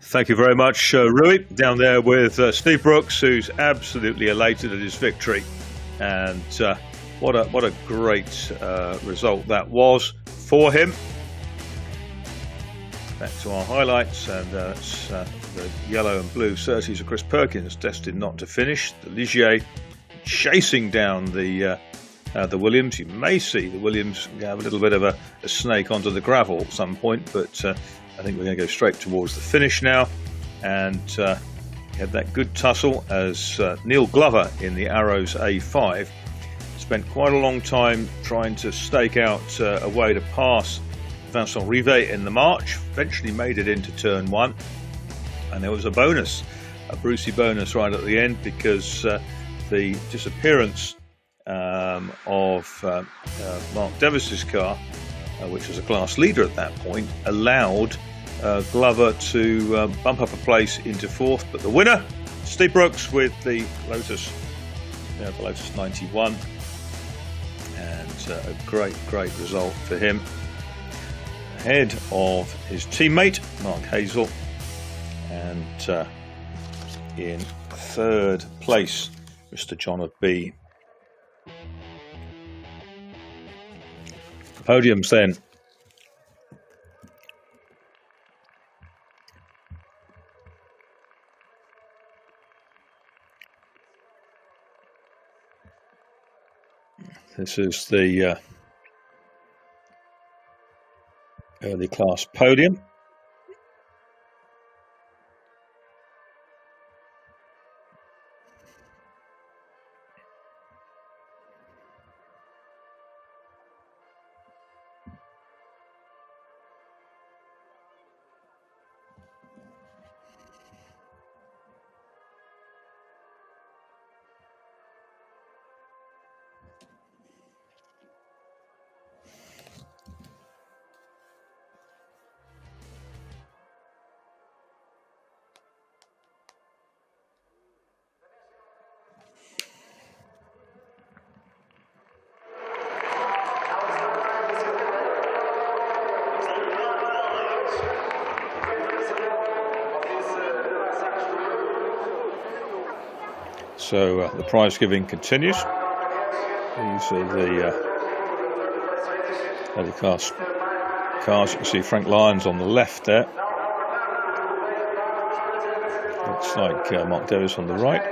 Thank you very much, Rui, down there with Steve Brooks, who's absolutely elated at his victory. And what a great result that was for him. Back to our highlights, and it's the yellow and blue Surtees of Chris Perkins, destined not to finish. The Ligier chasing down the Williams. You may see the Williams have a little bit of a snake onto the gravel at some point, but I think we're going to go straight towards the finish now, and had that good tussle as Neil Glover in the Arrows A5 spent quite a long time trying to stake out a way to pass Vincent Rivet in the March. Eventually made it into turn one, and there was a bonus, a Brucey bonus right at the end, because the disappearance of Mark Davis's car, which was a class leader at that point, allowed Glover to bump up a place into fourth. But the winner, Steve Brooks with the Lotus 91, and a great result for him, ahead of his teammate Mark Hazel, and in third place Mr. John of B. Podiums then. This is the early class podium. So the prize giving continues. These are the class cars. You can see Frank Lyons on the left there. Looks like Mark Davis on the right.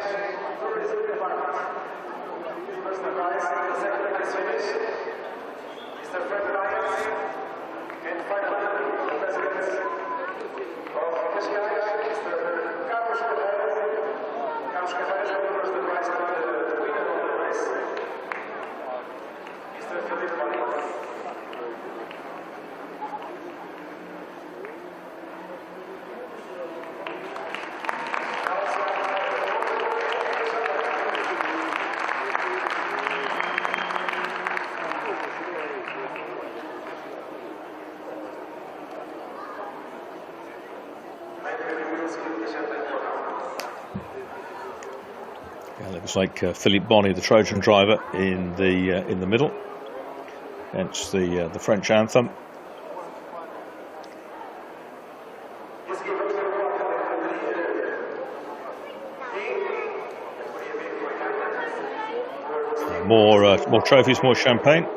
Looks like Philippe Bonny, the Trojan driver, in the middle. Hence the French anthem. More trophies, more champagne.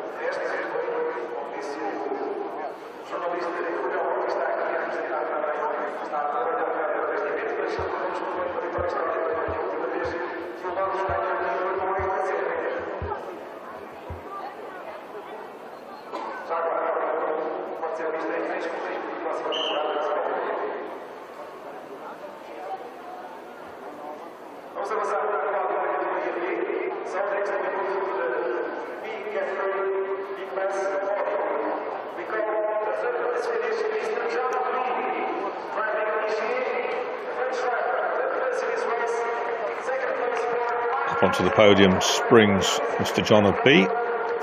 Onto the podium springs Mr. John B,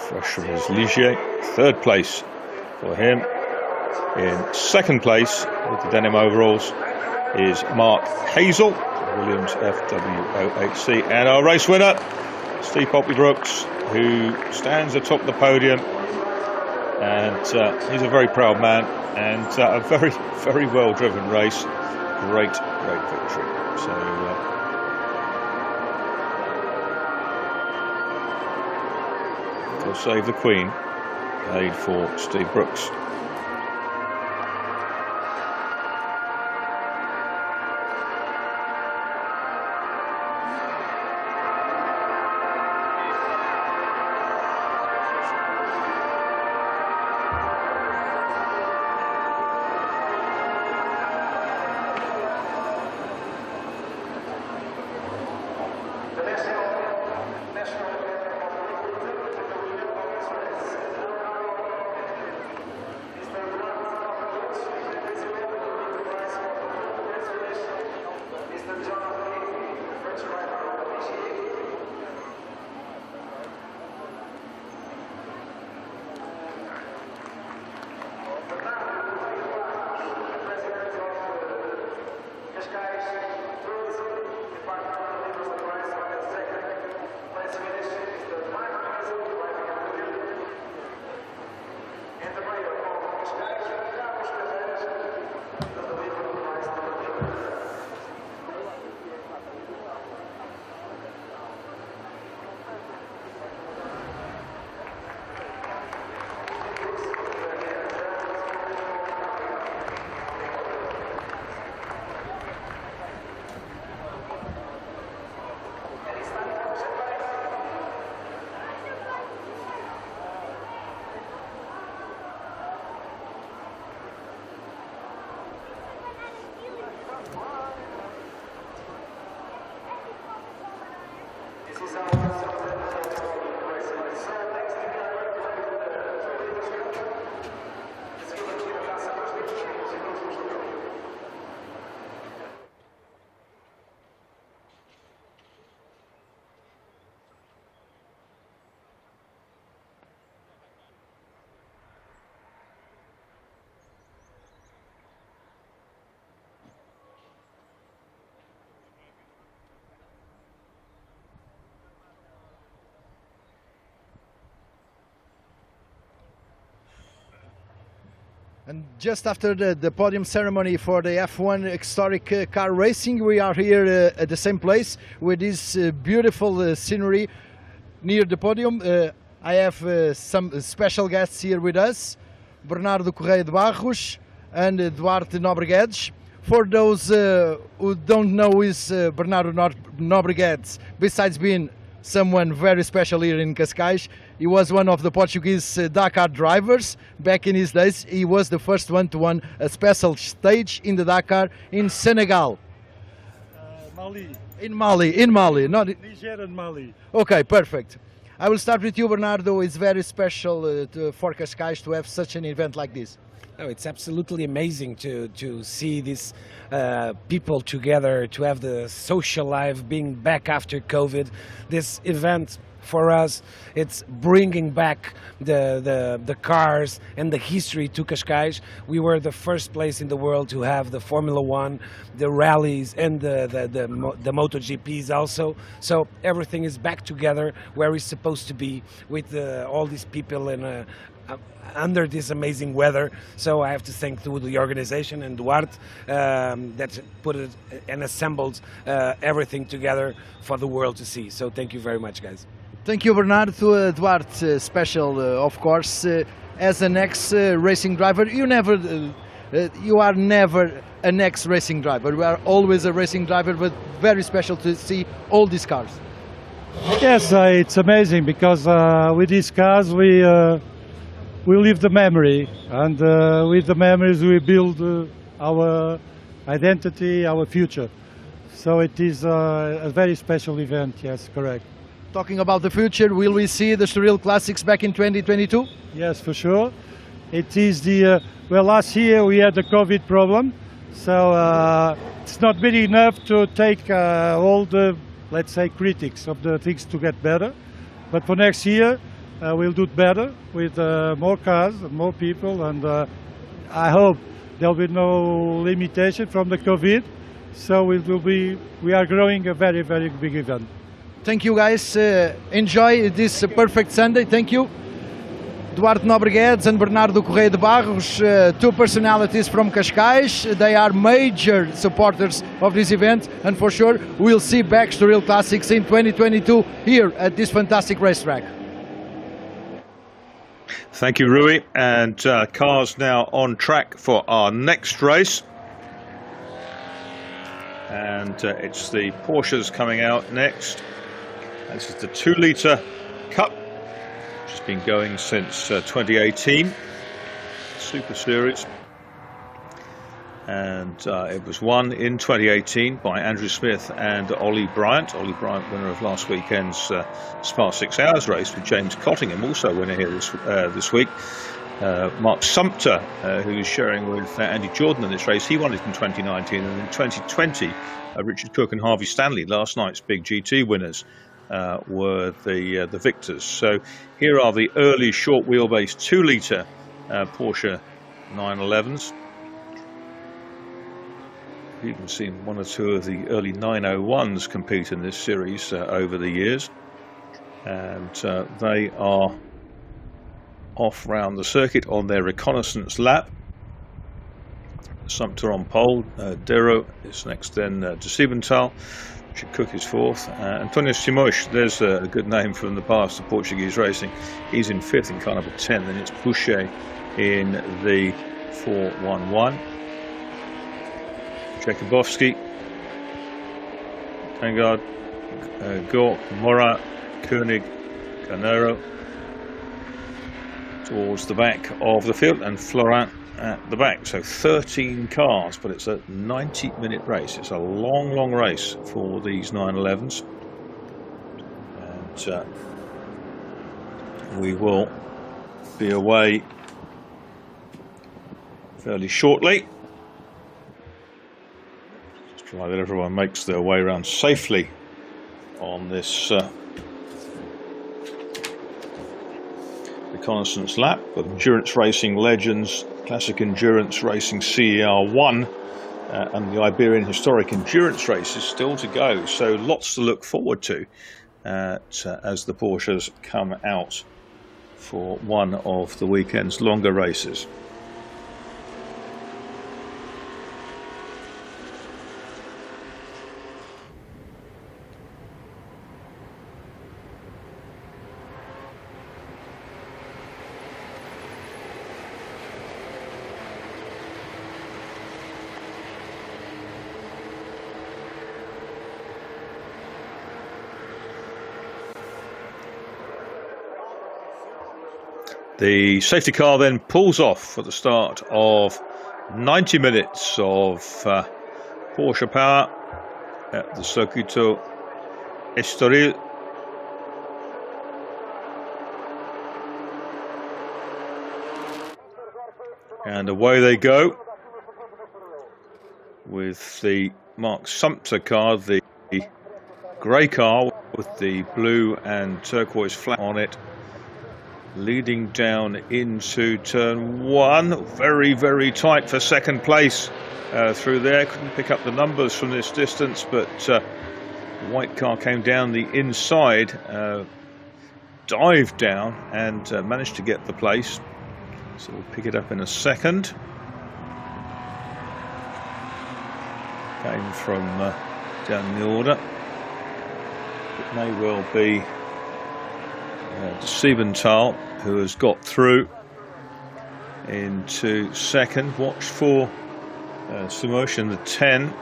fresh from his Ligier. Third place for him. In second place with the denim overalls is Mark Hazel, Williams FW08C, and our race winner, Steve Poppy Brooks, who stands atop the podium, and he's a very proud man, and a very, very well driven race. Great victory. So God Save the Queen, paid for Steve Brooks.
And just after the podium ceremony for the F1 historic car racing, we are here at the same place with this beautiful scenery near the podium. I have some special guests here with us, Bernardo Correia de Barros and Duarte Nobreguedes. For those who don't know who is Bernardo Nobreguedes, besides being someone very special here in Cascais, he was one of the Portuguese Dakar drivers. Back in his days, he was the first one to win a special stage in the Dakar in Senegal.
Mali.
In Mali, not
Niger and Mali.
Okay, perfect. I will start with you, Bernardo. It's very special for Cascais to have such an event like this.
Oh, it's absolutely amazing to see these people together, to have the social life being back after COVID. This event for us, it's bringing back the cars and the history to Cascais. We were the first place in the world to have the Formula One, the rallies and the MotoGPs also. So everything is back together where it's supposed to be with all these people in under this amazing weather. So I have to thank to the organization and Duarte that put it and assembled everything together for the world to see. So thank you very much, guys.
Thank you, Bernardo. Duarte, special, of course, as an ex-racing driver. You are never an ex-racing driver. You are always a racing driver, but very special to see all these cars.
Yes, it's amazing because with these cars we live the memory, and with the memories we build our identity, our future. So it is a very special event, yes, correct.
Talking about the future, will we see the Estoril Classics back in 2022?
Yes, for sure. It is well, last year we had the COVID problem, so it's not big enough to take all the, let's say, critics of the things to get better. But for next year, we'll do it better with more cars, more people, and I hope there'll be no limitation from the COVID. So we are growing a very, very big event.
Thank you, guys. Enjoy this perfect Sunday. Thank you. Duarte Nobreguedes and Bernardo Correia de Barros, two personalities from Cascais. They are major supporters of this event, and for sure we'll see back Estoril Classics in 2022 here at this fantastic racetrack.
Thank you, Rui. And cars now on track for our next race. And it's the Porsches coming out next. This is the 2-litre Cup, which has been going since 2018, Super Series. And it was won in 2018 by Andrew Smith and Ollie Bryant. Ollie Bryant, winner of last weekend's Spa 6 Hours race, with James Cottingham, also winner here this week. Mark Sumpter, who's sharing with Andy Jordan in this race, he won it in 2019, and in 2020, Richard Cook and Harvey Stanley, last night's big GT winners, were the victors. So here are the early short wheelbase 2-litre Porsche 911s. We've even seen one or two of the early 901s compete in this series over the years, and they are off round the circuit on their reconnaissance lap. Sumpter on pole, Dero is next, then de Siebenthal. Richard Cook is fourth. Antonio Simões, there's a good name from the past of Portuguese racing. He's in fifth in car number 10. Then it's Boucher in the 411. Jakubowski, Tangard, Gork, Mora, Koenig, Carnero towards the back of the field, and Florent at the back. So 13 cars, but it's a 90-minute race. It's a long, long race for these 911s. And we will be away fairly shortly. Just try that everyone makes their way around safely on this reconnaissance lap. But endurance racing legends, classic endurance racing CER1 and the Iberian historic endurance races still to go, so lots to look forward to as the Porsches come out for one of the weekend's longer races. The safety car then pulls off for the start of 90 minutes of Porsche power at the Circuito Estoril. And away they go with the Mark Sumpter car, the grey car with the blue and turquoise flag on it, leading down into turn 1. Very, very tight for second place through there. Couldn't pick up the numbers from this distance, but the white car came down the inside, dived down and managed to get the place. So we'll pick it up in a second. Came from down the order. It may well be Siebenthal who has got through into second. Watch for Simosh in the 10.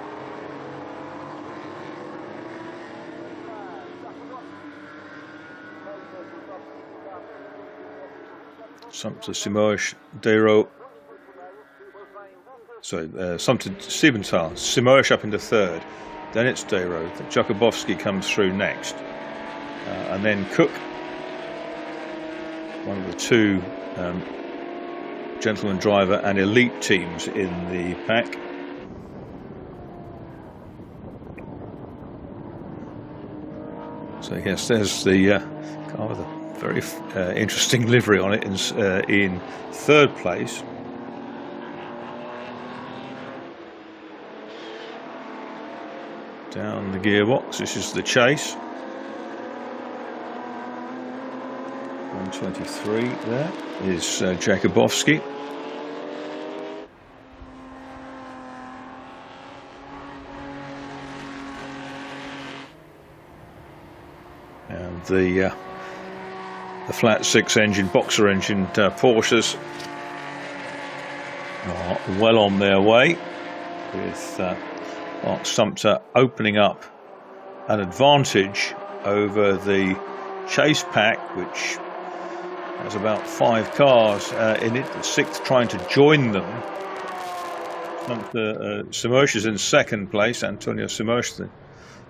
Sumpter, Simosh, Dero. Sorry, Sumpter, Siebenthal, Simosh up into third. Then it's Dero. Jakubowski comes through next. And then Cook, one of the two gentleman driver and elite teams in the pack. So yes, there's the car with a very interesting livery on it in third place. Down the gearbox, this is the chase. 123 there is Jakubowski. And the flat 6 engine, boxer engine Porsches are well on their way, with Mark Sumpter opening up an advantage over the chase pack, which has about 5 cars in it, the 6th trying to join them. Simosh is in second place, Antonio Simosh, the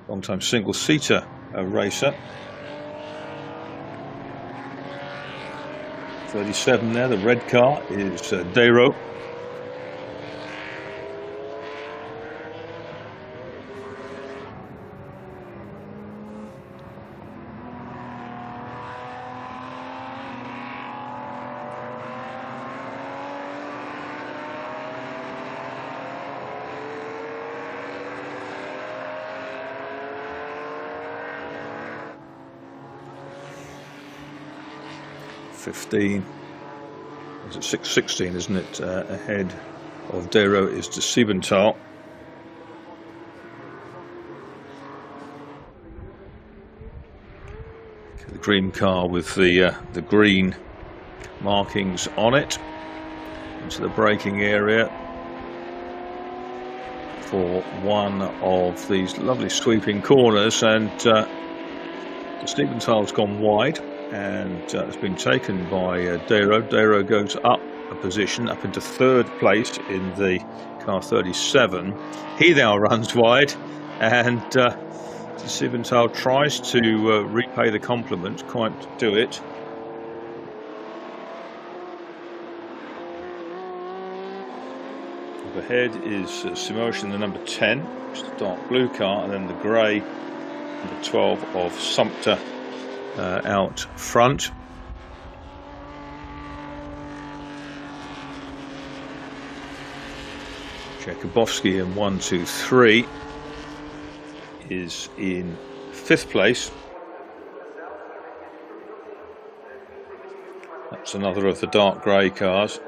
long-time single-seater racer. 37 there, the red car is Dero. Is it 6:16, isn't it? Ahead of Dero is de Siebenthal. The green car with the green markings on it, into the braking area for one of these lovely sweeping corners, and de Siebenthal's gone wide and it's been taken by Dero. Dero goes up a position, up into third place in the car 37. He now runs wide, and Siebenthal tries to repay the compliment, can't do it. Up ahead is Simosh in the number 10, which is the dark blue car, and then the grey number 12 of Sumpter out front. Jakubowski in 1, 2, 3 is in 5th place. That's another of the dark grey cars.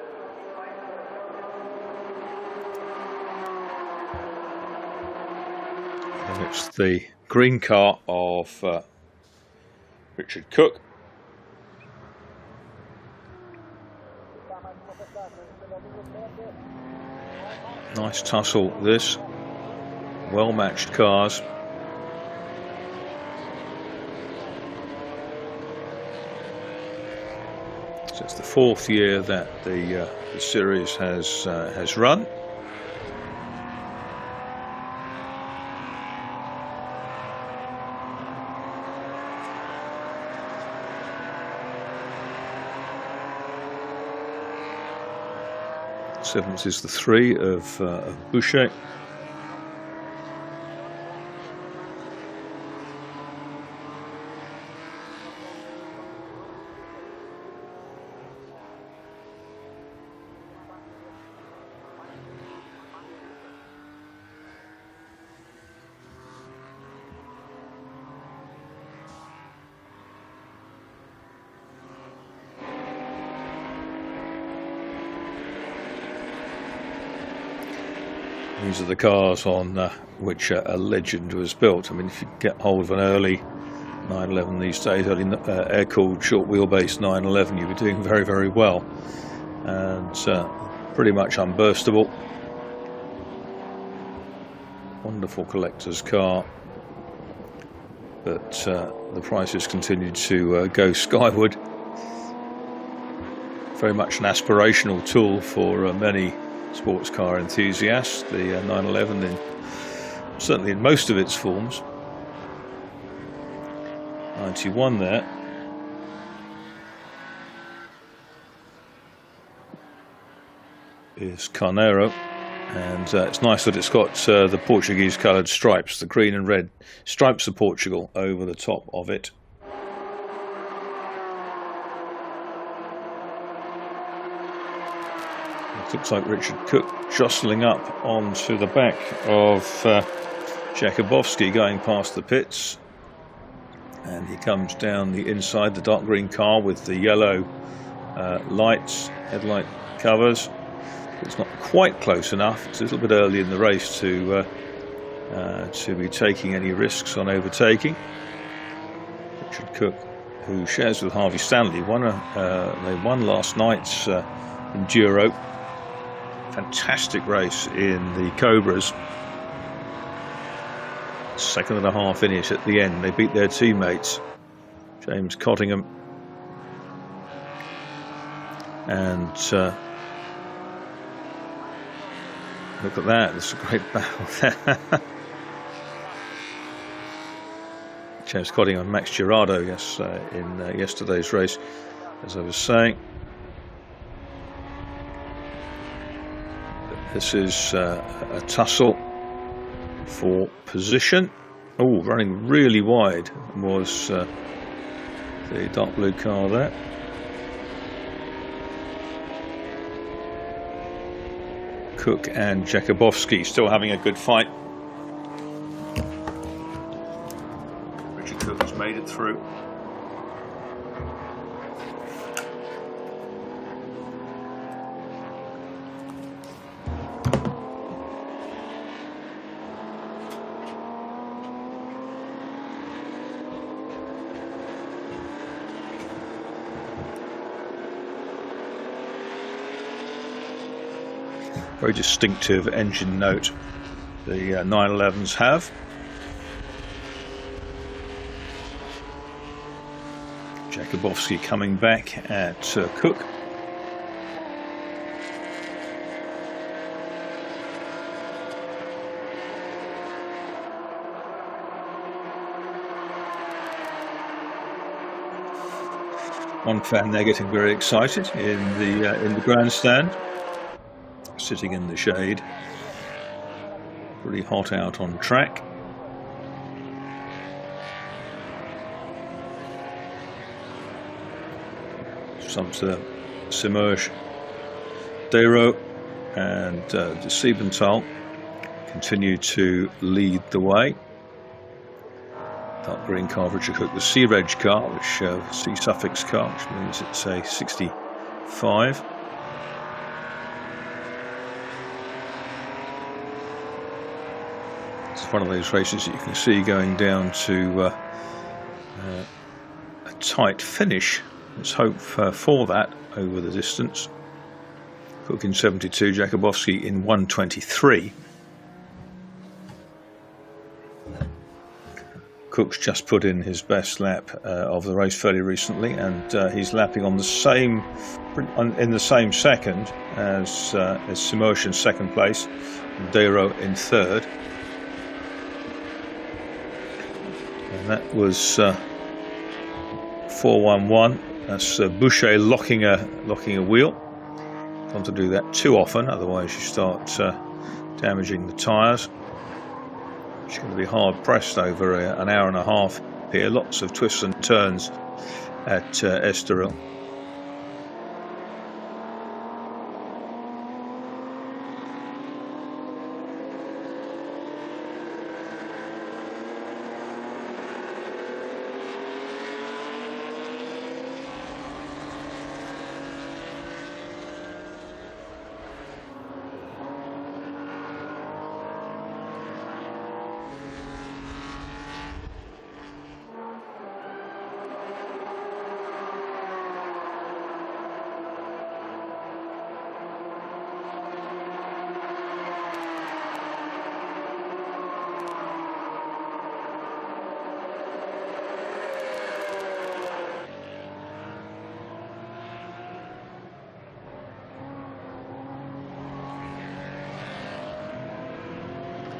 And it's the green car of Richard Cook. Nice tussle this, well matched cars. So it's the 4th year that the series has run. Seventh is the 3 of Boucher. These are the cars on which a legend was built. I mean, if you get hold of an early 911 these days, early air-cooled short wheelbase 911, you'll be doing very, very well. And pretty much unburstable. Wonderful collector's car. But the prices continue to go skyward. Very much an aspirational tool for many sports car enthusiasts, the 911, certainly in most of its forms. 91 there. Is Carneiro, and it's nice that it's got the Portuguese coloured stripes, the green and red stripes of Portugal over the top of it. It looks like Richard Cook jostling up onto the back of Jakubowski going past the pits, and he comes down the inside, the dark green car with the yellow lights, headlight covers. It's not quite close enough. It's a little bit early in the race to be taking any risks on overtaking. Richard Cook, who shares with Harvey Stanley, they won last night's Enduro. Fantastic race in the Cobras. 2.5 finish at the end. They beat their teammates, James Cottingham and look at that, it's a great battle there. James Cottingham and Max Girardo, yes, in yesterday's race, as I was saying. This is a tussle for position. Oh, running really wide was the dark blue car there. Cook and Jakubowski still having a good fight. Richard Cook has made it through. Very distinctive engine note the 911s have. Jakubowski coming back at Cook. One fan there getting very excited in the grandstand, sitting in the shade. Pretty hot out on track. Some to Simurge, Dero and de Siebenthal continue to lead the way. Dark green car, Richard Cook, the Sea Reg car, which Sea Suffix car, which means it's a 65. It's one of those races that you can see going down to a tight finish. Let's hope for that over the distance. Cook in 72, Jakubowski in 123. Cook's just put in his best lap of the race fairly recently, and he's lapping on the same in the same second as Simosh in second place, and Dero in third. And that was 4-1-1. That's Boucher locking a wheel. Don't want to do that too often, otherwise you start damaging the tyres. It's going to be hard pressed over an hour and a half here. Lots of twists and turns at Estoril.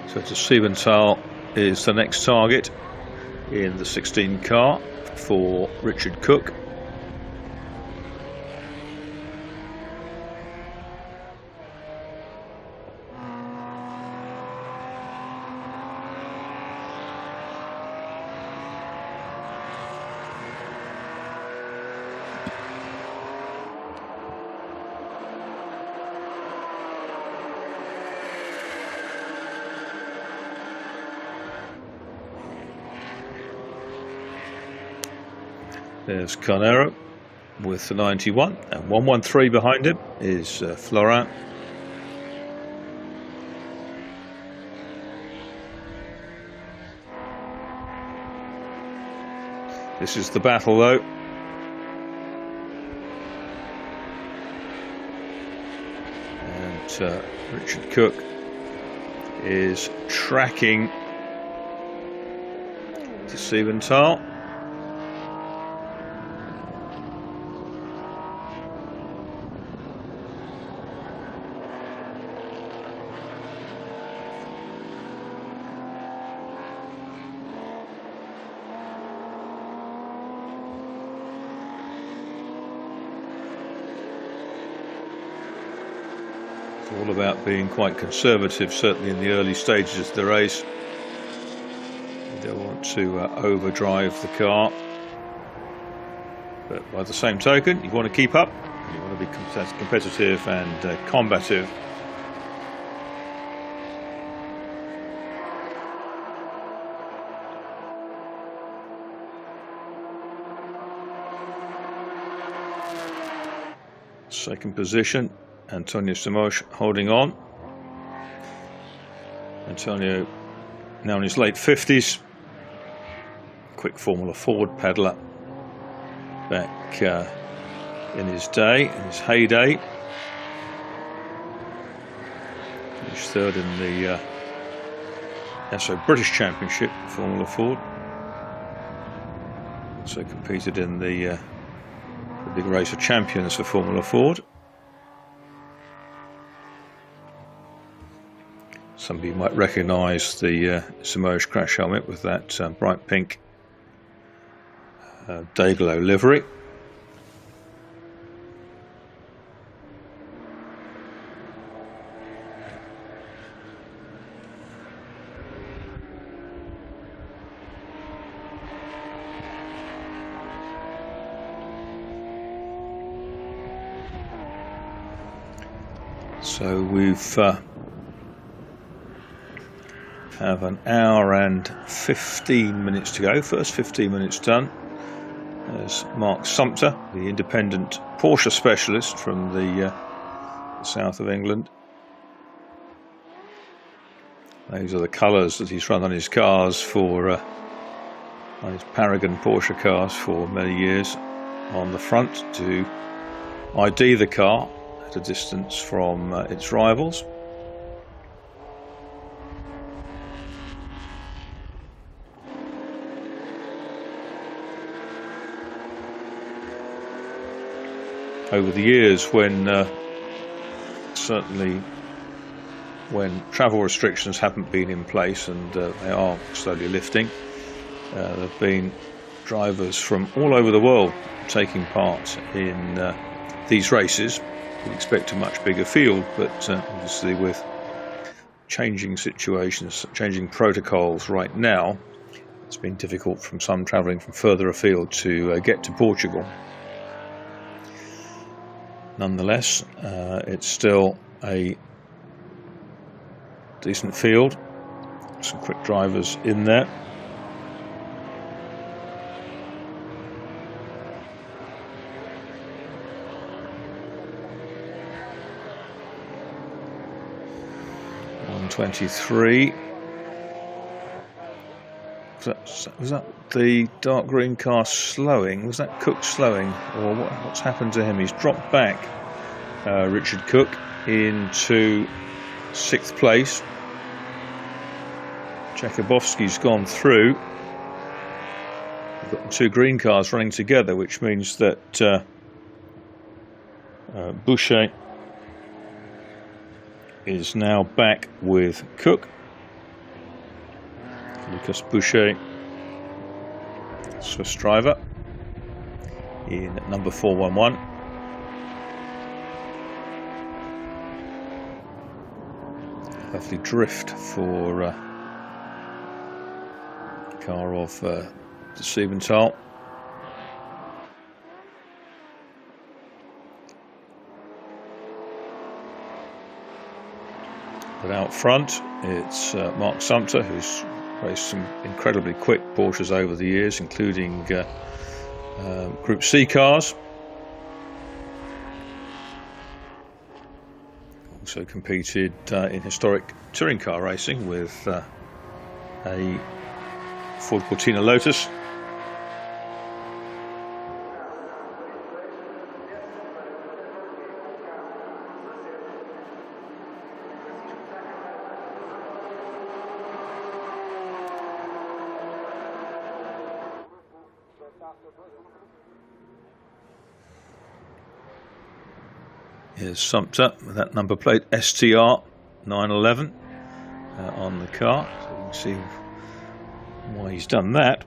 So to Siebenthal is the next target in the 16 car for Richard Cook. There's Carnero with the 91, and 113 behind him is Florent. This is the battle though. And Richard Cook is tracking to Siebenthal. All about being quite conservative, certainly in the early stages of the race. You don't want to overdrive the car, but by the same token, you want to keep up. You want to be competitive and combative. Second position, Antonio Simosh holding on. Antonio now in his late 50s, quick Formula Ford peddler back in his day, in his heyday. Finished third in the SO British Championship Formula Ford. Also competed in the big race of champions for Formula Ford. Some of you might recognise the Simosh crash helmet with that bright pink Dayglow livery. So we've have an hour and 15 minutes to go. First 15 minutes done. There's Mark Sumpter, the independent Porsche specialist from the south of England. Those are the colours that he's run on his cars for, on his Paragon Porsche cars for many years, on the front to ID the car at a distance from its rivals. over the years when certainly when travel restrictions haven't been in place, and they are slowly lifting. There have been drivers from all over the world taking part in these races. We expect a much bigger field, but obviously with changing situations, changing protocols right now, it's been difficult from some travelling from further afield to get to Portugal. Nonetheless, it's still a decent field, some quick drivers in there. .123. Was that the dark green car slowing? Was that Cook slowing, or what's happened to him? He's dropped back, Richard Cook, into 6th place. Jakubowski's gone through. We've got the 2 green cars running together, which means that Boucher is now back with Cook. Lucas Boucher, Swiss driver, in number 411. Lovely drift for car of the Siebenthal. But out front, it's Mark Sumter, who's raced some incredibly quick Porsches over the years, including Group C cars. Also competed in historic touring car racing with a Ford Cortina Lotus. Here's Sumter with that number plate STR 911 on the car, so you can see why he's done that.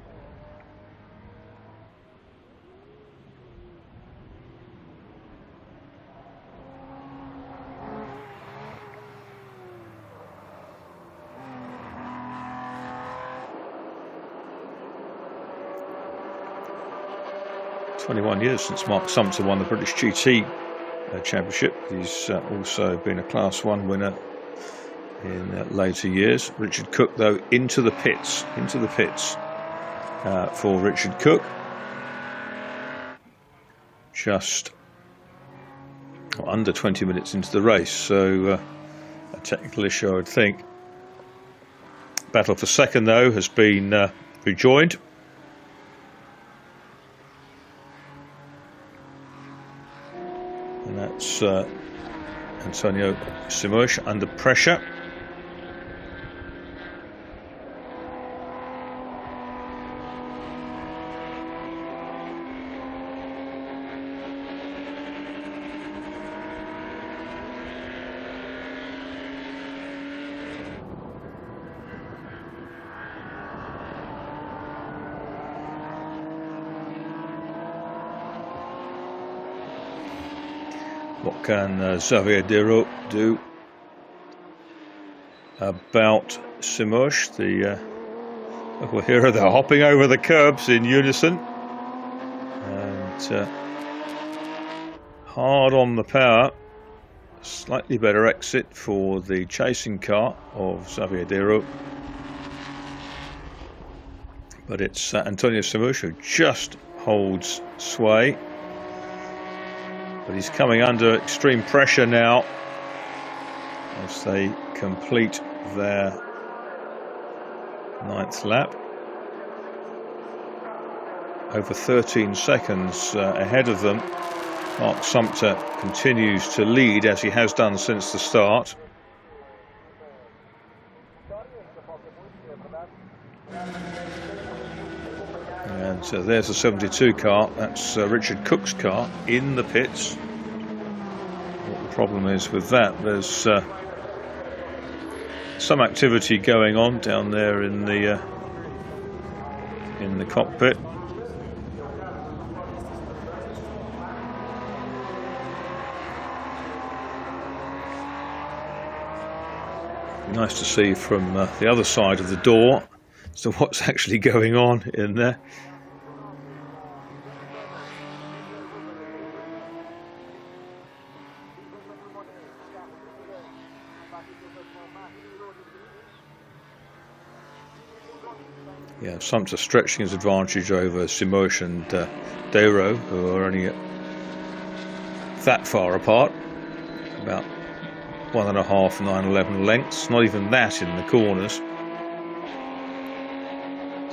It's 21 years since Mark Sumter won the British GT Championship. He's also been a Class 1 winner in later years. Richard Cook, though, into the pits for Richard Cook. Just under 20 minutes into the race, so a technical issue, I would think. Battle for second, though, has been rejoined. And that's Antonio Simões under pressure. What can Xavier Dero do about Simões? The local hero, they're hopping over the curbs in unison, and hard on the power. Slightly better exit for the chasing car of Xavier Dero, but it's Antonio Simões who just holds sway. But he's coming under extreme pressure now as they complete their 9th lap. Over 13 seconds ahead of them. Mark Sumter continues to lead, as he has done since the start. And there's the 72 car. That's Richard Cook's car in the pits. Problem is with that, there's some activity going on down there in the cockpit. Nice to see from the other side of the door as to what's actually going on in there. Yeah, Sumpter stretching his advantage over Simosh and Dero, who are only that far apart, about 1.5 9/11 lengths, not even that in the corners.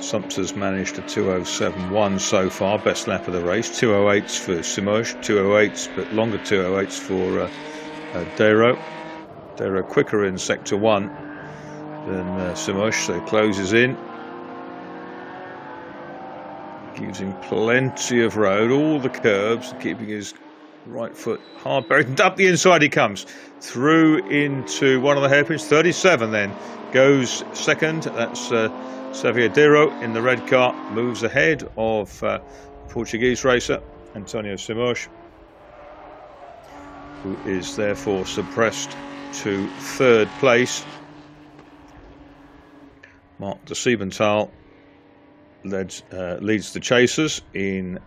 Sumpter's managed a 2:07.1 so far, best lap of the race. 2:08s for Simosh, 2:08s, but longer 2:08s for Dero. Dero quicker in sector 1 than Simosh, so closes in. Gives him plenty of road, all the curbs, keeping his right foot hard buried. And up the inside he comes, through into one of the hairpins. 37 then goes second. That's Xavier Dero in the red car, moves ahead of Portuguese racer Antonio Simosh, who is therefore suppressed to third place. Mark de Siebenthal leads the chasers in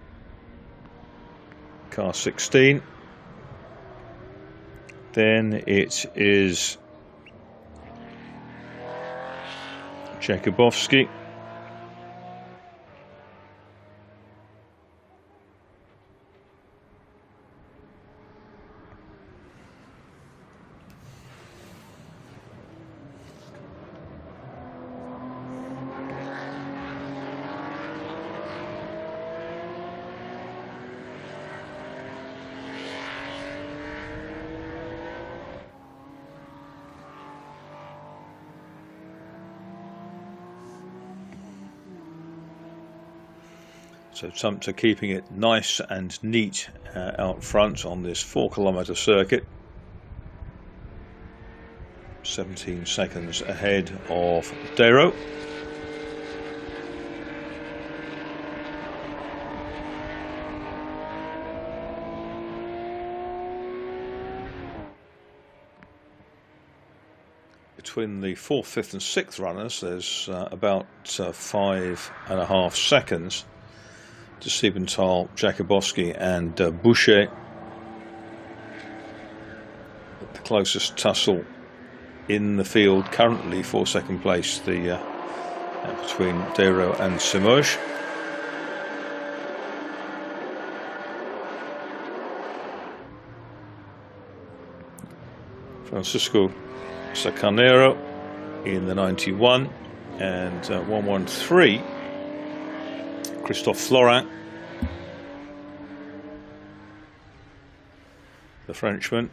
car 16. Then it is Jakubowski. So Sumpter keeping it nice and neat out front on this 4-kilometre circuit. 17 seconds ahead of Dero. Between the 4th, 5th and 6th runners there's about 5.5 seconds. De Siebenthal, Jakubowski and Boucher. The closest tussle in the field currently for second place, the between Dero and Simosh. Francisco Sacanero in the 91 and 113. Christophe Florin, the Frenchman.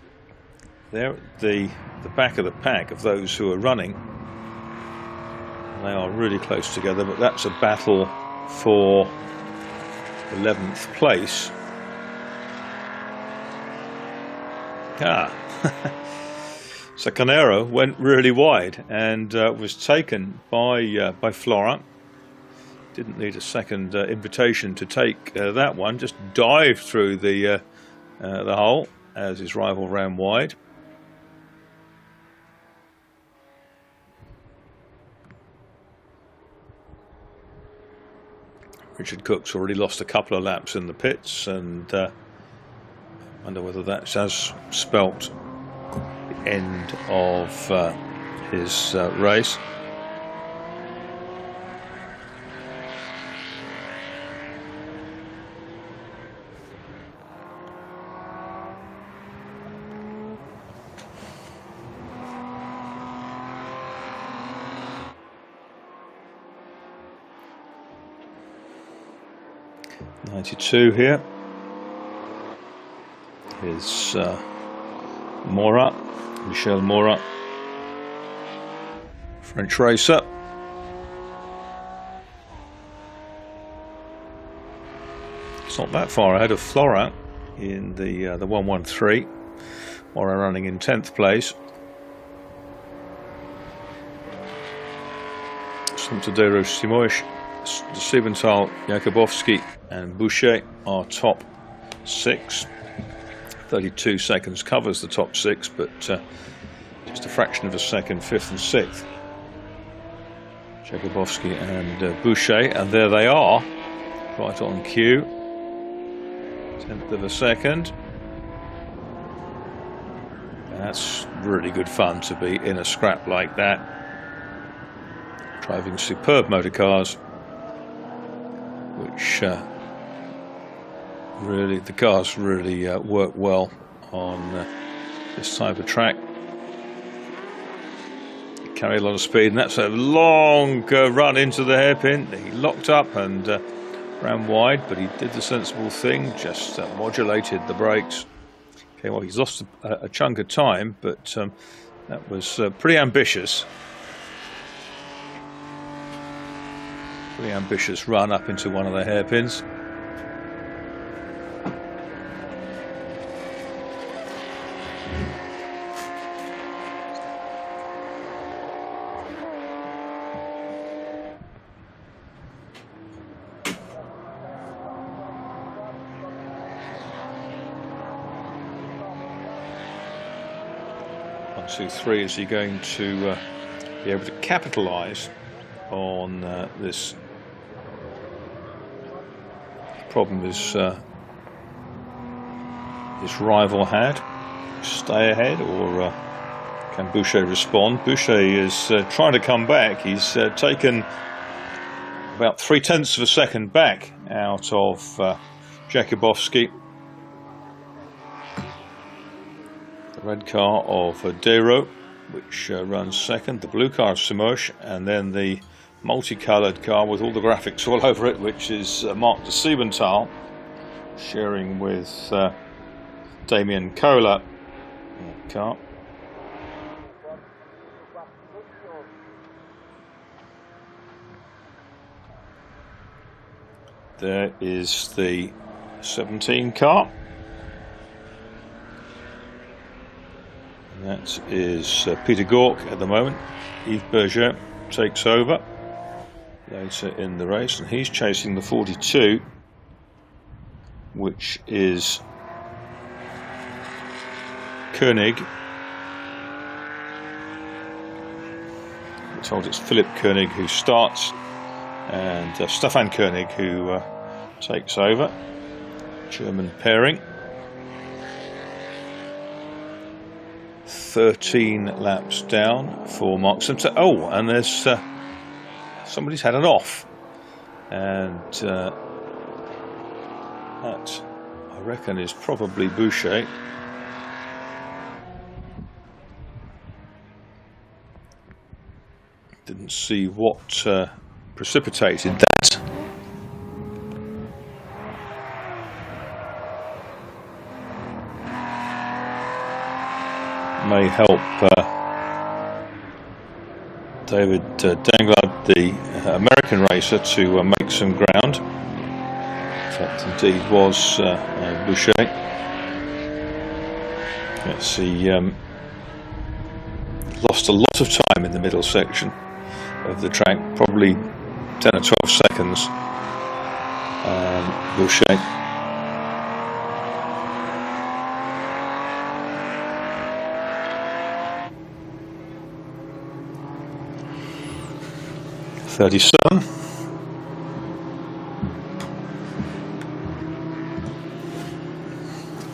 They're at the back of the pack of those who are running. They are really close together, but that's a battle for 11th place. Sacanero went really wide and was taken by Florin. Didn't need a second invitation to take that one. Just dived through the hole as his rival ran wide. Richard Cook's already lost a couple of laps in the pits, and wonder whether that has spelt the end of his race. '92 here is Mora, Michel Mora, French racer. It's not that far ahead of Florin in the 113. Mora running in 10th place. Tadero, Simoish, Siebenthal, Jakubowski and Boucher are top 6. 32 seconds covers the top 6, but just a fraction of a second, 5th and 6th. Jakubowski and Boucher, and there they are, right on cue. 10th of a second. That's really good fun to be in a scrap like that. Driving superb motor cars, which the cars really work well on this type of track. Carry a lot of speed, and that's a long run into the hairpin. He locked up and ran wide, but he did the sensible thing, just modulated the brakes. Okay, well, he's lost a chunk of time, but that was pretty ambitious. Pretty ambitious run up into one of the hairpins. One, two, three. Is he going to be able to capitalise on this problem his rival had? Stay ahead, or can Boucher respond? Boucher is trying to come back. He's taken about 0.3 of a second back out of Jakubowski. The red car of Dero, which runs second, the blue car of Simosh, and then the multicoloured car with all the graphics all over it, which is Mark de Siebenthal, sharing with Damien Kohler car. There is the 17 car. And that is Peter Gork at the moment. Yves Berger takes over later in the race, and he's chasing the 42, which is Koenig. We're told it's Philipp Koenig who starts, and Stefan Koenig who takes over. German pairing. 13 laps down for Mark Simpson. Oh, and there's somebody's had an off, and that, I reckon, is probably Boucher. Didn't see what precipitated that. May help David Danglard, the American racer, to make some ground. That indeed was Boucher. Yes, he lost a lot of time in the middle section of the track, probably 10 or 12 seconds. Boucher.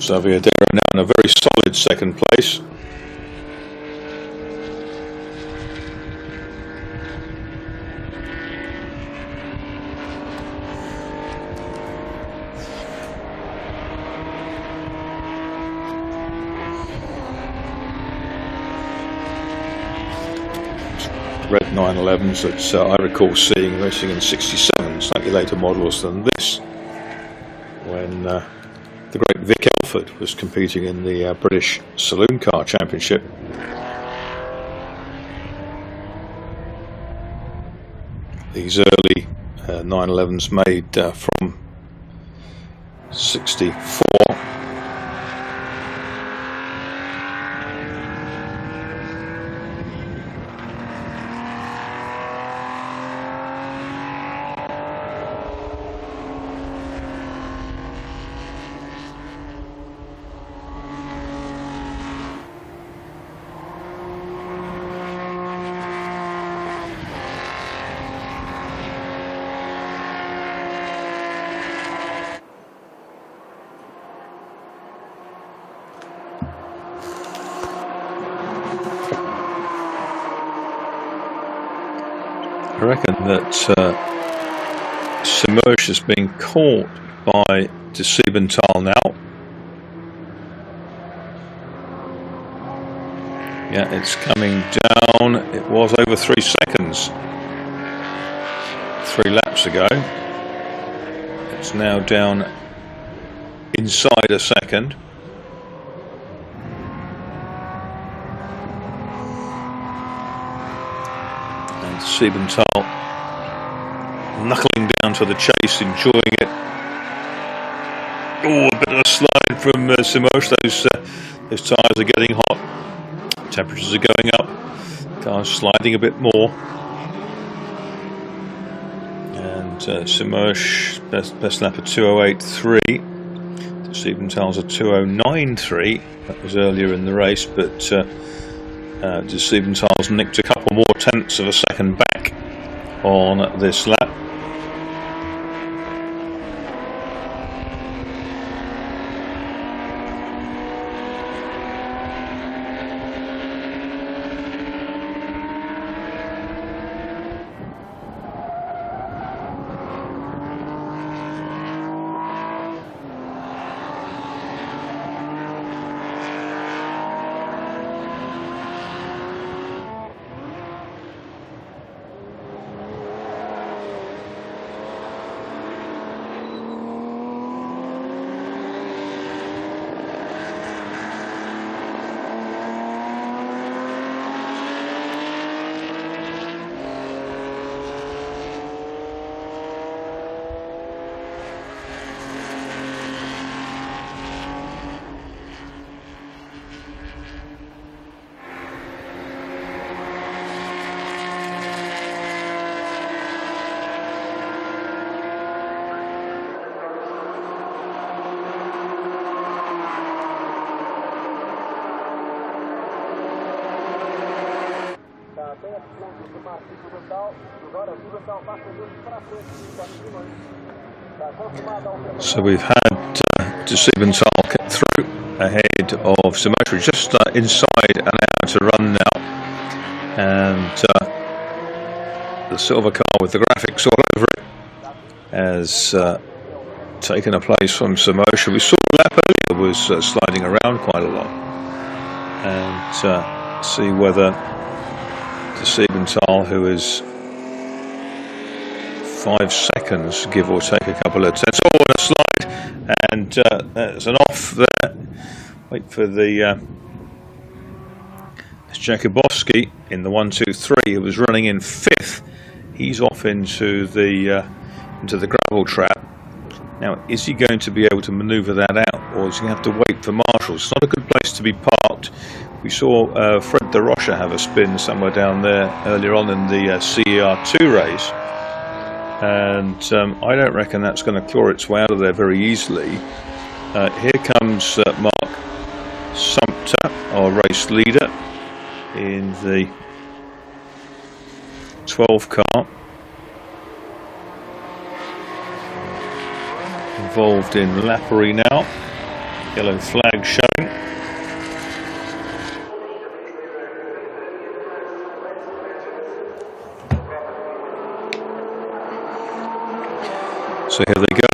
Xavier Dero now in a very solid second place. Red 911s that I recall seeing racing in '67, slightly later models than this, when the great Vic Elford was competing in the British Saloon Car Championship. These early 911s made from '64. reckon that Semersh has been caught by De Siebenthal now. Yeah, it's coming down. It was over 3 seconds 3 laps ago. It's now down inside a second. And Siebenthal knuckling down to the chase, enjoying it. Oh, a bit of a slide from Semersh. Those tyres are getting hot. Temperatures are going up. Cars sliding a bit more. And Semersh best lap at 2:08.3. Siebenthal's at 2:09.3. That was earlier in the race, but De Siebenthal's nicked a couple more tenths of a second back on this lap. So we've had De Siebenthal get through ahead of Semersh, just inside an hour to run now, and the silver car with the graphics all over it has taken a place from Semersh. We saw the lap earlier was sliding around quite a lot, and see whether De Siebenthal, who is 5 seconds, give or take a couple of tenths. Oh, and a slide, and there's an off there. Wait for the Jakubowski in the 1-2-3, who was running in 5th. He's off into the gravel trap. Now, is he going to be able to manoeuvre that out, or is he going to have to wait for marshals? It's not a good place to be parked. We saw Fred de Rocha have a spin somewhere down there earlier on in the CER2 race. And I don't reckon that's going to claw its way out of there very easily. Here comes Mark Sumpter, our race leader, in the 12 car. Involved in Lappery now. Yellow flag showing. So here they go,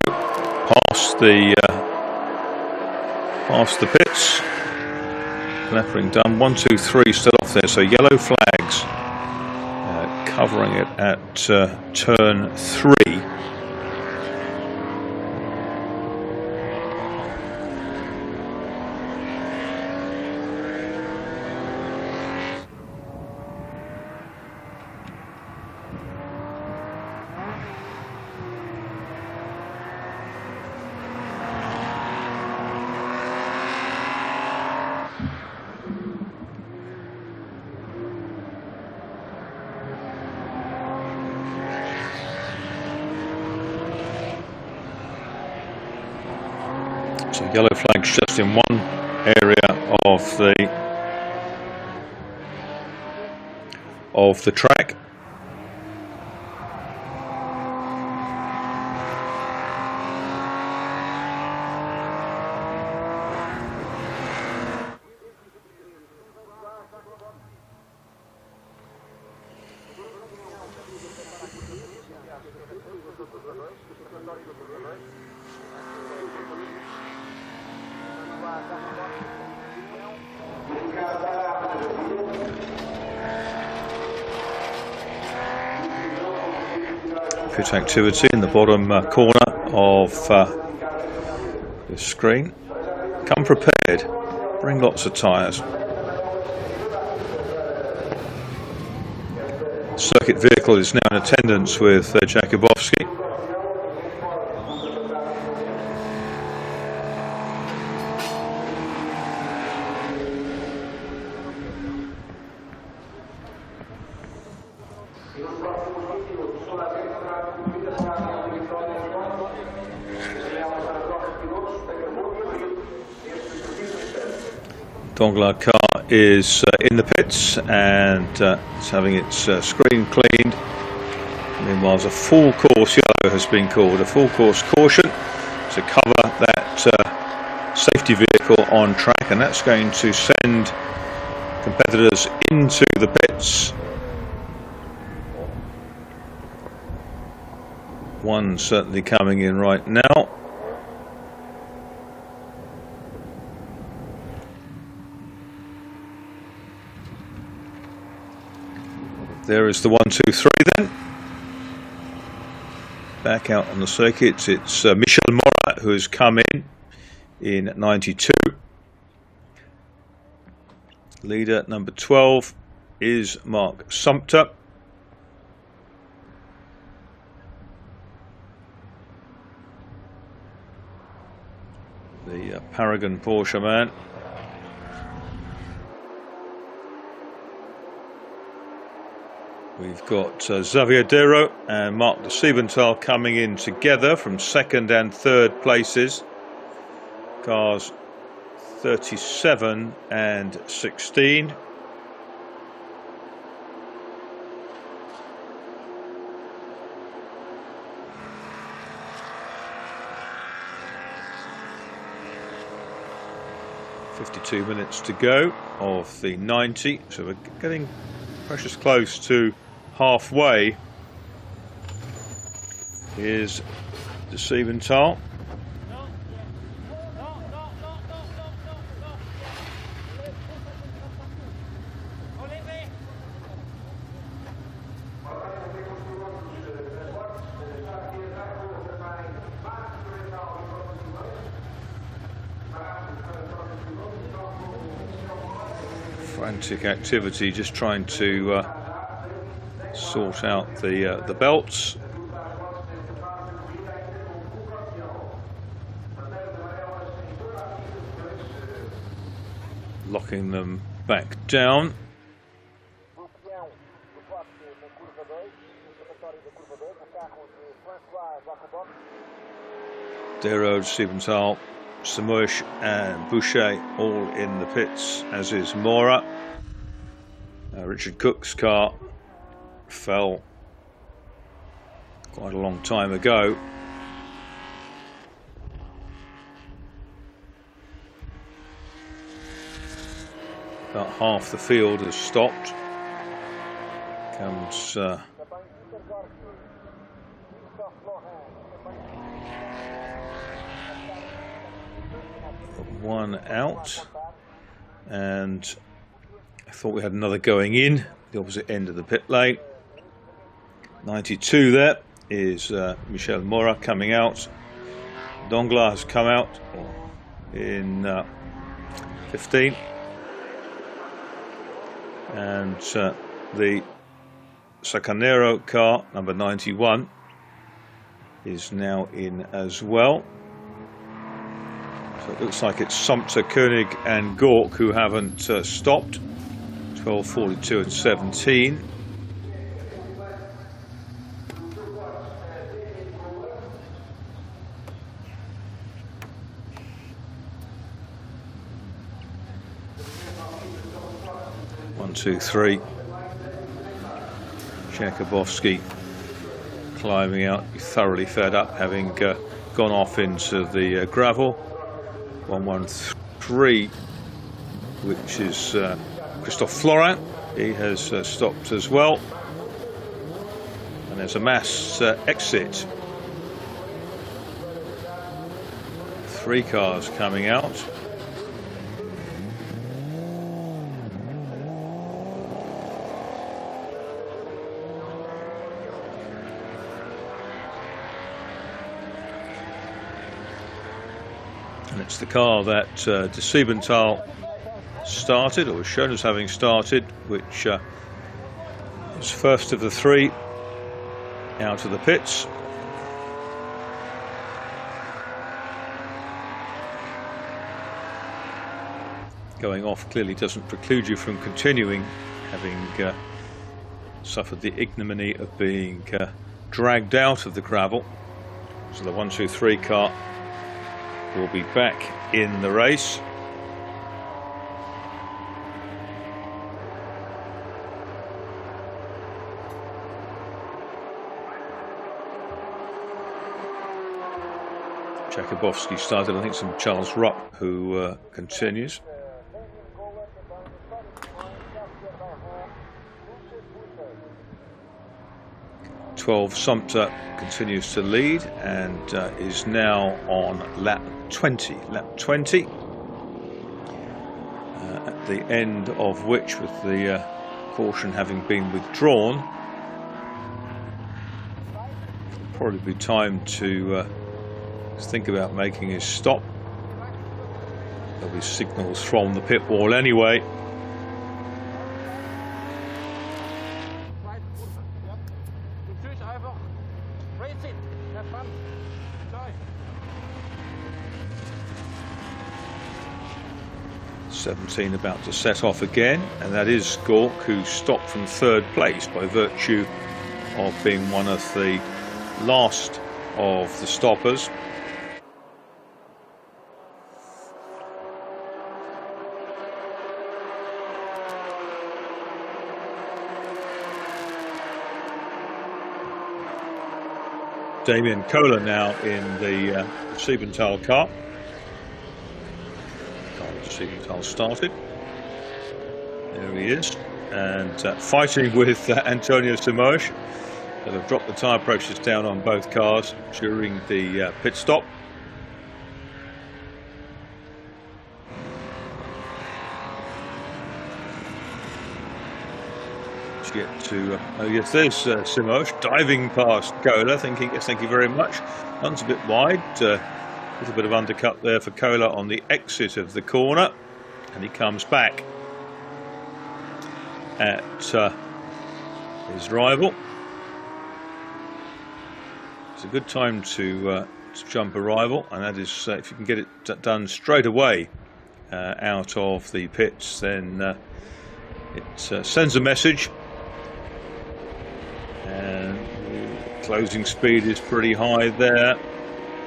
past the pits. Lappering done. 1, 2, 3 still off there. So yellow flags covering it at turn 3. So yellow flags just in one area of the track. Pit activity in the bottom corner of the screen. Come prepared, bring lots of tyres. Circuit vehicle is now in attendance with Jakubowski. Dongla car is in the pits and it's having its screen cleaned. Meanwhile, a full course yellow has been called, a full course caution to cover that safety vehicle on track, and that's going to send competitors into the pits. One certainly coming in right now. There is the 1, 2, 3 then. Back out on the circuit, it's Michel Morat who has come in 92. Leader number 12 is Mark Sumpter. The Paragon Porsche man. We've got Xavier Dero and Mark de Siebenthal coming in together from second and third places. Cars 37 and 16. "52 minutes to go of the 90, so we're getting precious close to halfway." Here's de Siebenthal. Frantic activity, just trying to sort out the belts. Locking them back down. Dero, Siebenthal, Samosh and Boucher all in the pits, as is Mora. Richard Cook's car fell quite a long time ago. About half the field has stopped. Comes one out, and I thought we had another going in the opposite end of the pit lane. 92 there is Michel Mora coming out. Dongla has come out in 15, and the Sacanero car number 91 is now in as well. So it looks like it's Sumpter, Koenig and Gork who haven't stopped. 12, 42 and 17. One, two, three. Jakubowski climbing out, thoroughly fed up, having gone off into the gravel. 113, which is Christophe Florin. He has stopped as well, and there's a mass exit. 3 cars coming out. And it's the car that De Siebenthal started, or was shown as having started, which was first of the 3 out of the pits. Going off clearly doesn't preclude you from continuing, having suffered the ignominy of being dragged out of the gravel. So the 1, 2, 3 car will be back in the race. Jakubowski started, I think, some Charles Rupp, who continues. Sumpter continues to lead and is now on lap 20. Lap 20, at the end of which, with the caution having been withdrawn, it'll probably be time to think about making his stop. There'll be signals from the pit wall anyway. '17 about to set off again, and that is Gork, who stopped from 3rd place by virtue of being one of the last of the stoppers. Damien Kohler now in the Siebenthal car. Siebenthal started. There he is, and fighting with Antonio Simoes. They'll have dropped the tyre pressures down on both cars during the pit stop. Get to oh yes, there's Simoes diving past Kohler, thinking yes, thank you very much. Runs a bit wide, a little bit of undercut there for Kohler on the exit of the corner, and he comes back at his rival. It's a good time to jump a rival, and that is if you can get it done straight away out of the pits, then it sends a message. And the closing speed is pretty high there,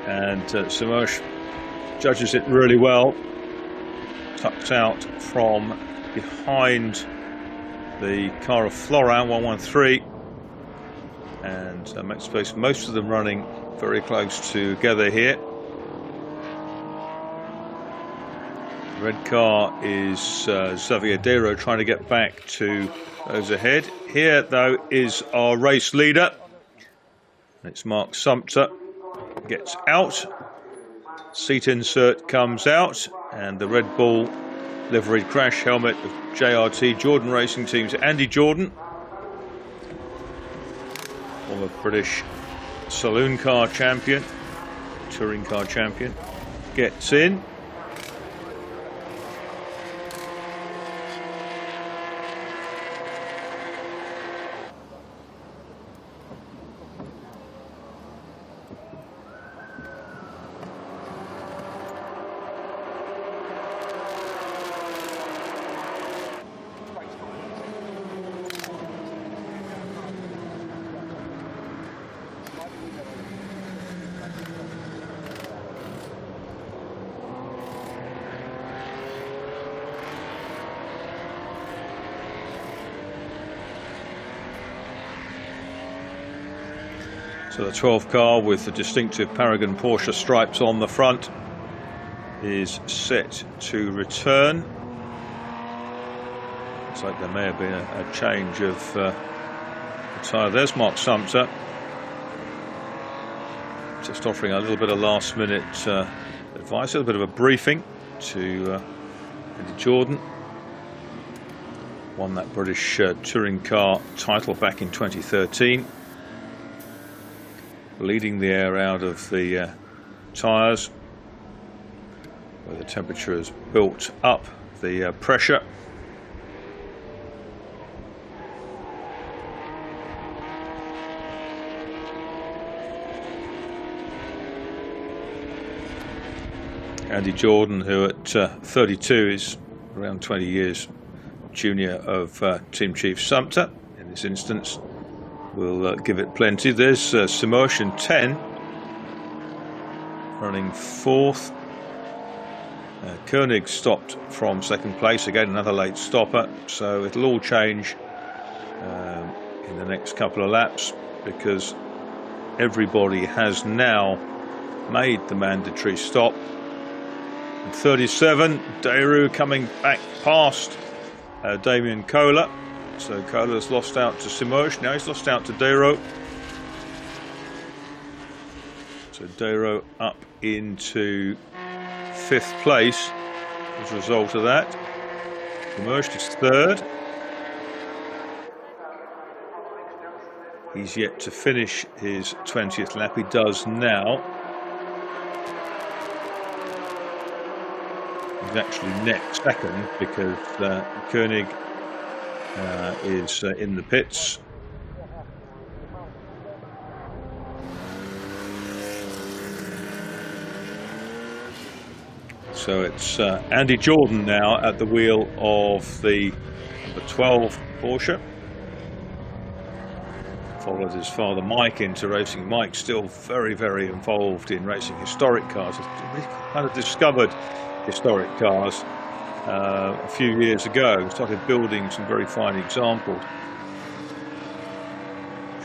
and Simoes judges it really well. Tucks out from behind the car of Florin 113, and makes space. Most of them running very close together here. The red car is Xavier Dero trying to get back to those ahead. Here, though, is our race leader. It's Mark Sumpter. Gets out. Seat insert comes out, and the Red Bull liveried crash helmet of JRT Jordan Racing Team's Andy Jordan, former British saloon car champion, touring car champion, gets in. So the 12 car with the distinctive Paragon Porsche stripes on the front is set to return. Looks like there may have been a change of tyre. There's Mark Sumpter, just offering a little bit of last minute advice, a little bit of a briefing to Andy Jordan. Won that British touring car title back in 2013. Bleeding the air out of the tyres, where the temperature has built up the pressure. Andy Jordan, who at 32 is around 20 years junior of Team Chief Sumpter in this instance, will give it plenty. There's Simosh in 10, running 4th. Koenig stopped from 2nd place, again another late stopper, so it'll all change in the next couple of laps, because everybody has now made the mandatory stop. And 37, Deru coming back past Damien Kohler. So Kohler's lost out to Simosh, now he's lost out to Deru. So Deru up into 5th place as a result of that. Simosh is 3rd. He's yet to finish his 20th lap. He does now. He's actually next 2nd because Koenig is in the pits. So it's Andy Jordan now at the wheel of the 12 Porsche. Followed his father Mike into racing. Mike's still very, very involved in racing historic cars. He kind of discovered historic cars a few years ago. Started building some very fine examples.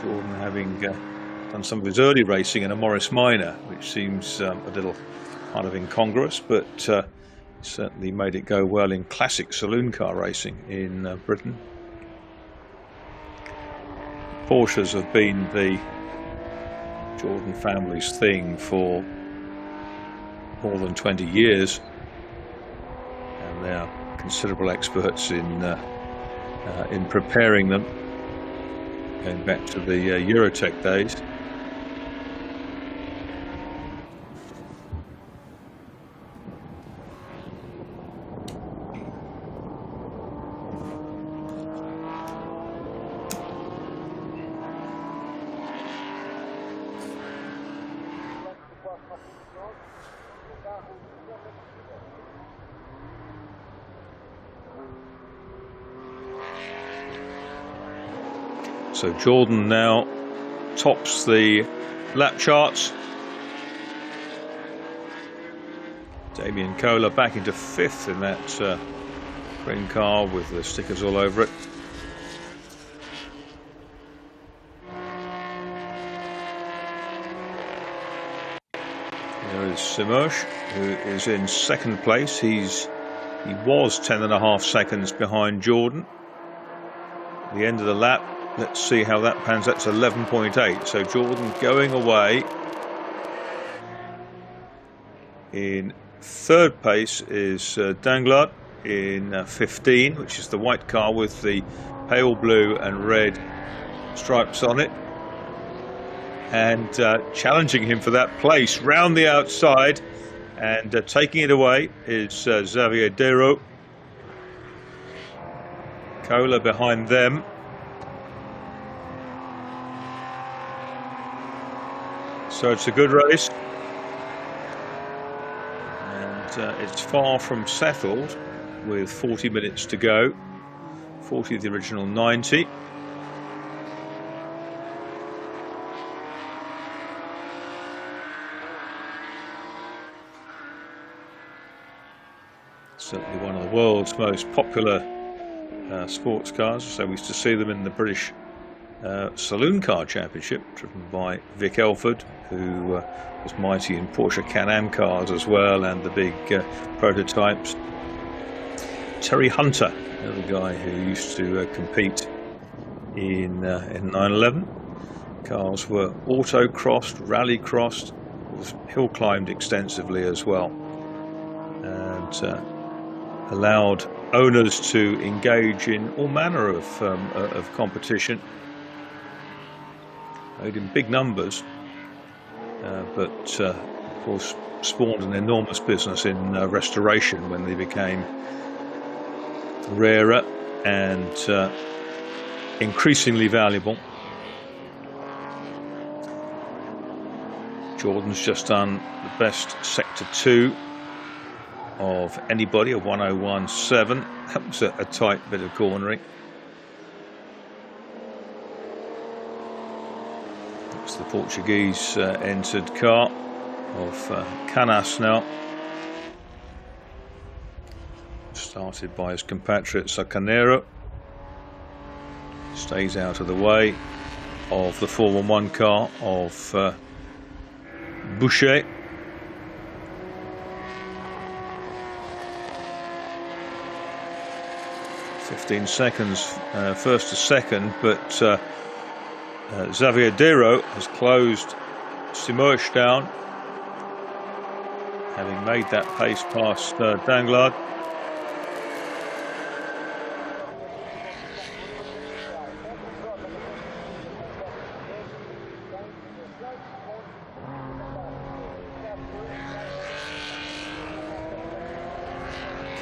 Jordan having done some of his early racing in a Morris Minor, which seems a little kind of incongruous, but certainly made it go well in classic saloon car racing in Britain. Porsches have been the Jordan family's thing for more than 20 years, and they are considerable experts in preparing them, going back to the Eurotech days. So Jordan now tops the lap charts. Damien Kohler back into 5th in that green car with the stickers all over it. There is Simosh, who is in 2nd place. He was 10.5 seconds behind Jordan. At the end of the lap, let's see how that pans. That's 11.8. So Jordan going away. In 3rd place is Danglard in 15, which is the white car with the pale blue and red stripes on it. And challenging him for that place round the outside and taking it away is Xavier Deru. Kohler behind them. So it's a good race, and it's far from settled with 40 minutes to go. 40 of the original 90. Certainly one of the world's most popular sports cars, so we used to see them in the British Saloon Car Championship, driven by Vic Elford, who was mighty in Porsche Can-Am cars as well, and the big prototypes. Terry Hunter, another guy who used to compete in 911. Cars were auto-crossed, rally-crossed, was hill climbed extensively as well, and allowed owners to engage in all manner of competition, made in big numbers, but of course spawned an enormous business in restoration when they became rarer and increasingly valuable. Jordan's just done the best sector 2 of anybody, a 101.7. That was a tight bit of cornering. It's the Portuguese entered car of Canas now, started by his compatriot Sacanero. Stays out of the way of the Formula 1 car of Boucher. "15 seconds first to second, but Xavier Dero has closed Simoes down, having made that pace past Danglard.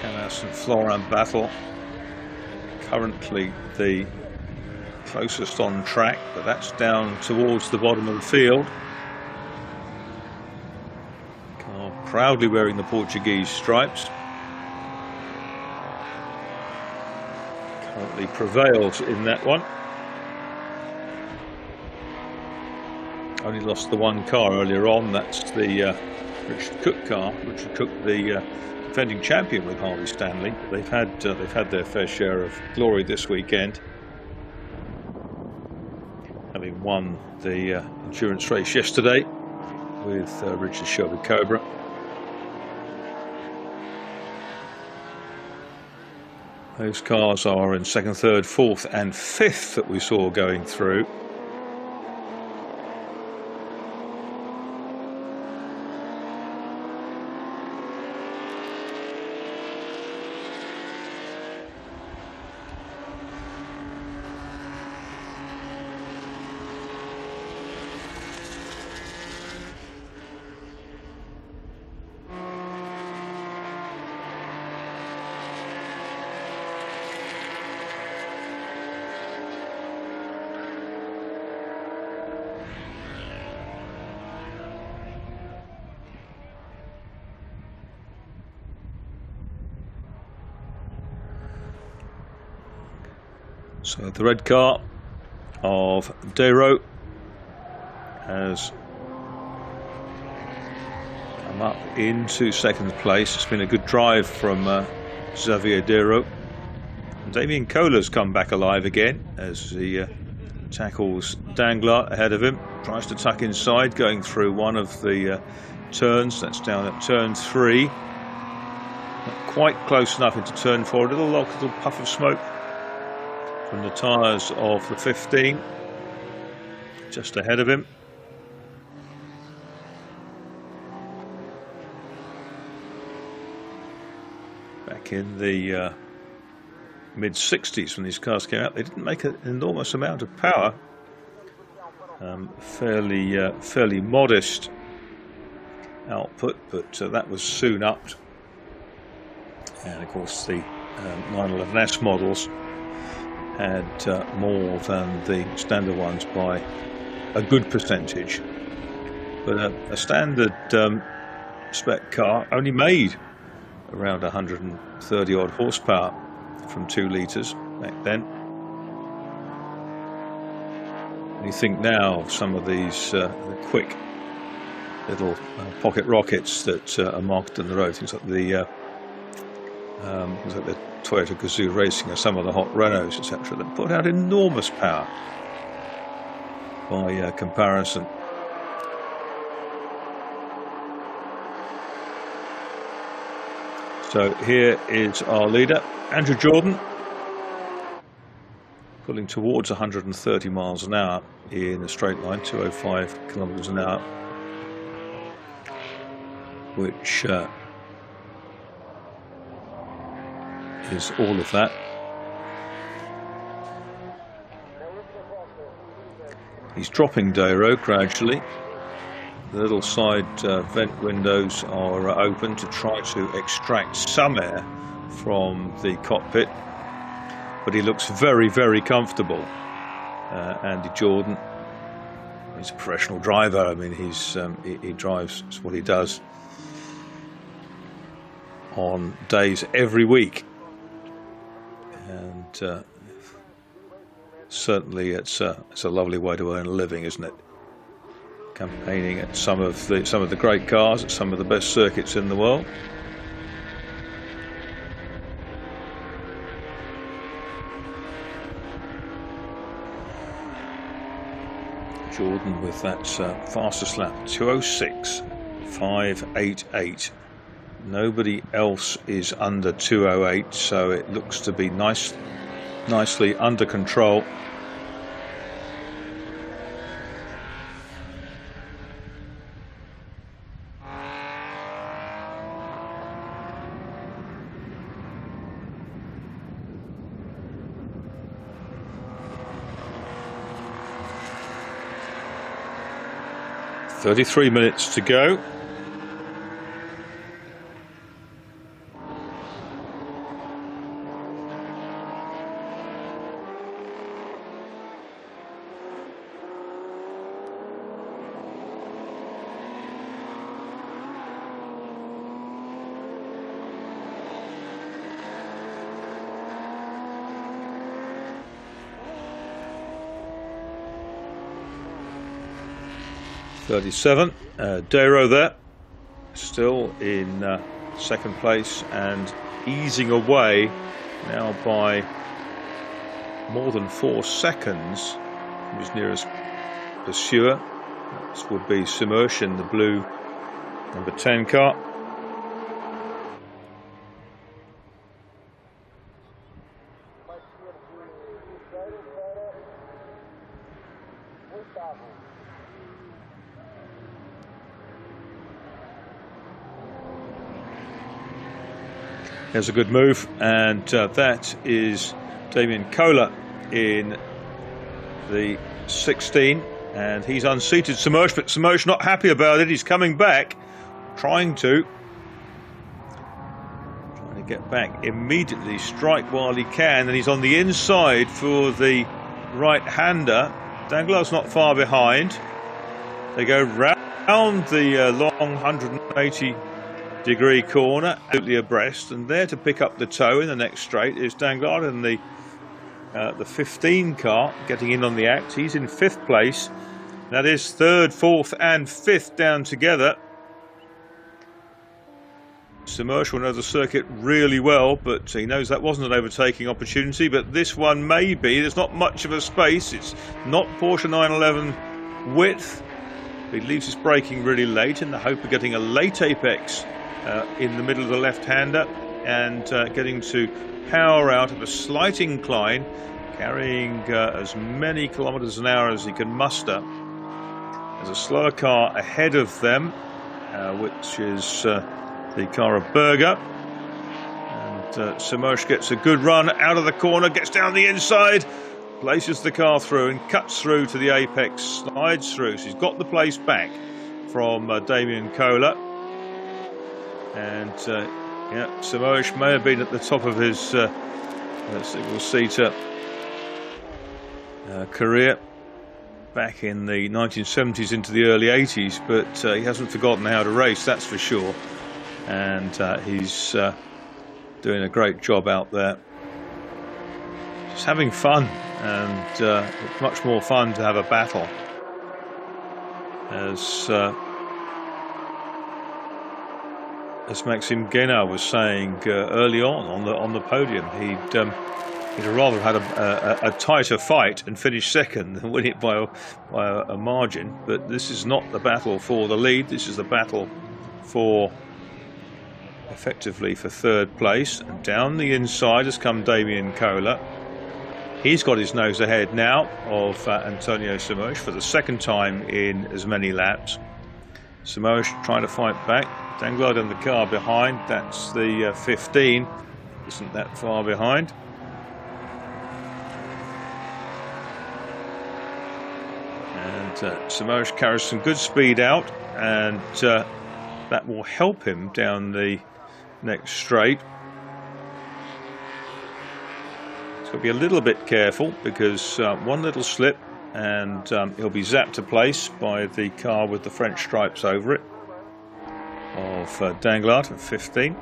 Canas and Florent battle. Currently the closest on track, but that's down towards the bottom of the field. Car proudly wearing the Portuguese stripes. Currently prevails in that one. Only lost the one car earlier on, that's the Richard Cook car. Richard Cook, the defending champion with Harley Stanley. They've had their fair share of glory this weekend, having won the endurance race yesterday with Richard Shelby Cobra. Those cars are in second, third, fourth and fifth that we saw going through. So the red car of Dero has come up into second place. It's been a good drive from Xavier Dero. Damien Kohler's come back alive again as he tackles Danglars ahead of him. Tries to tuck inside, going through one of the turns. That's down at turn 3. Not quite close enough into turn 4. A little puff of smoke from the tyres of the 15, just ahead of him. Back in the mid-60s when these cars came out, they didn't make an enormous amount of power. Fairly modest output, but that was soon upped. And of course the 911S models had more than the standard ones by a good percentage. But a standard spec car only made around 130 odd horsepower from 2 litres back then. And you think now of some of these quick little pocket rockets that are marketed on the road, things like the Toyota Gazoo Racing or some of the hot Renaults, etc., that put out enormous power by comparison. So here is our leader, Andrew Jordan, pulling towards 130 miles an hour in a straight line, 205 kilometers an hour. which is all of that. He's dropping Dero gradually. The little side vent windows are open to try to extract some air from the cockpit, but he looks very, very comfortable. Andy Jordan, he's a professional driver. I mean, he drives, it's what he does on days every week, and certainly it's a lovely way to earn a living, isn't it? Campaigning at some of the great cars at some of the best circuits in the world. Jordan with that fastest lap, 2:06.588. Nobody else is under 2:08, so it looks to be nicely under control. "33 minutes to go." "37, Dero there, still in second place and easing away now by more than 4 seconds from his nearest pursuer. This would be Simmersch in the blue number 10 car. There's a good move, and that is Damien Kohler in the 16, and he's unseated Simmersch, but Simmersch not happy about it. He's coming back, trying to get back immediately, strike while he can, and he's on the inside for the right-hander. Danglars not far behind. They go round the long 180-degree corner, absolutely abreast, and there to pick up the tow in the next straight is Danglars in the 15 car, getting in on the act. He's in 5th place. That is 3rd, 4th and 5th down together. Simmersch will know the circuit really well, but he knows that wasn't an overtaking opportunity, but this one may be. There's not much of a space. It's not Porsche 911 width. He leaves his braking really late in the hope of getting a late apex in the middle of the left-hander and getting to power out of a slight incline, carrying as many kilometers an hour as he can muster. There's a slower car ahead of them, which is the car of Berger, and Simmersch gets a good run out of the corner, gets down the inside, places the car through and cuts through to the apex, slides through, so he's got the place back from Damien Kohler. And yeah, Simmersch may have been at the top of his single-seater career back in the 1970s into the early 80s, but he hasn't forgotten how to race, that's for sure. And he's doing a great job out there. Just having fun, and it's much more fun to have a battle. As Maxime Guénard was saying early on the podium, he'd rather had a tighter fight and finish second than win it by a margin. But this is not the battle for the lead. This is the battle for effectively for 3rd place. And down the inside has come Damien Kohler. He's got his nose ahead now of Antonio Simmersch for the 2nd time in as many laps. Samoa trying to fight back. Danglard in the car behind. That's the 15. Isn't that far behind. And Samoa carries some good speed out, and that will help him down the next straight. He's got to be a little bit careful, because one little slip and he'll be zapped to place by the car with the French stripes over it of Danglard at 15.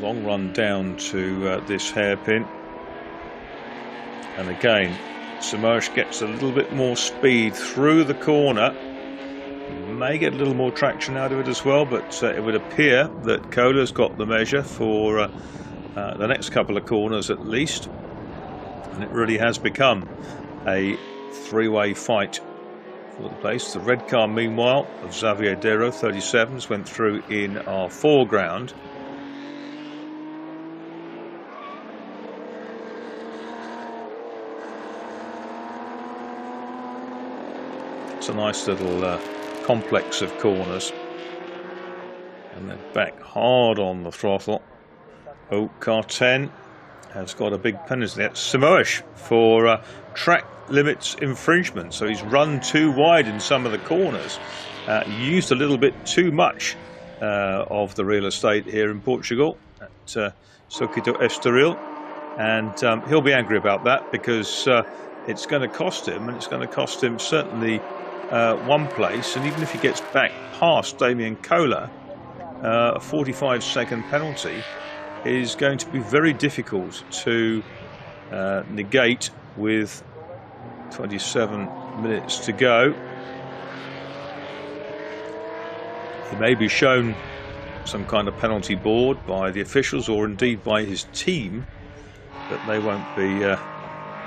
Long run down to this hairpin, and again Samoa gets a little bit more speed through the corner, may get a little more traction out of it as well, but it would appear that Kohler's got the measure for the next couple of corners at least, and it really has become a three-way fight for the place. The red car meanwhile of Xavier Dero, 37s, went through in our foreground. It's a nice little complex of corners, and they're back hard on the throttle. Oh, car 10 has got a big penalty. That's Samoish for track limits infringement. So he's run too wide in some of the corners. Used a little bit too much of the real estate here in Portugal at Circuito Estoril, and he'll be angry about that, because it's going to cost him, and it's going to cost him certainly one place. And even if he gets back past Damien Kohler, a 45-second penalty is going to be very difficult to negate with 27 minutes to go. He may be shown some kind of penalty board by the officials, or indeed by his team, but they won't be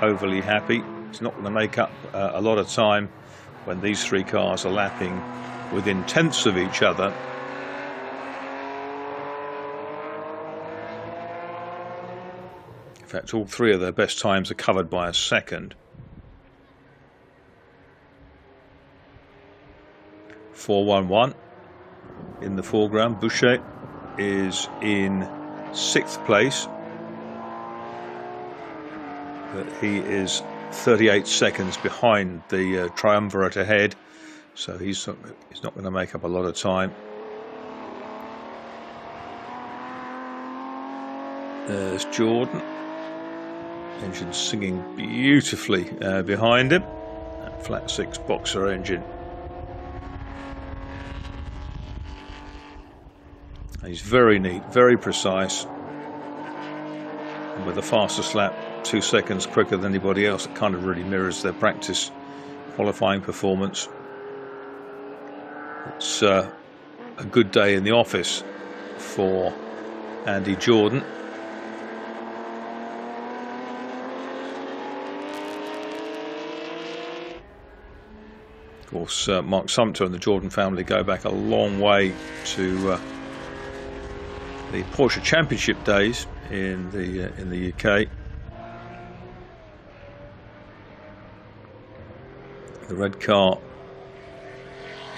overly happy. It's not going to make up a lot of time when these three cars are lapping within tenths of each other. In fact, all three of their best times are covered by a second. 4-1-1 in the foreground. Boucher is in 6th place, but he is 38 seconds behind the triumvirate ahead, so he's not going to make up a lot of time. There's Jordan, engine singing beautifully behind him, that flat 6 boxer engine. He's very neat, very precise, and with the fastest lap 2 seconds quicker than anybody else. It kind of really mirrors their practice qualifying performance. It's a good day in the office for Andy Jordan. Of course, Mark Sumter and the Jordan family go back a long way to the Porsche Championship days in the UK. The red car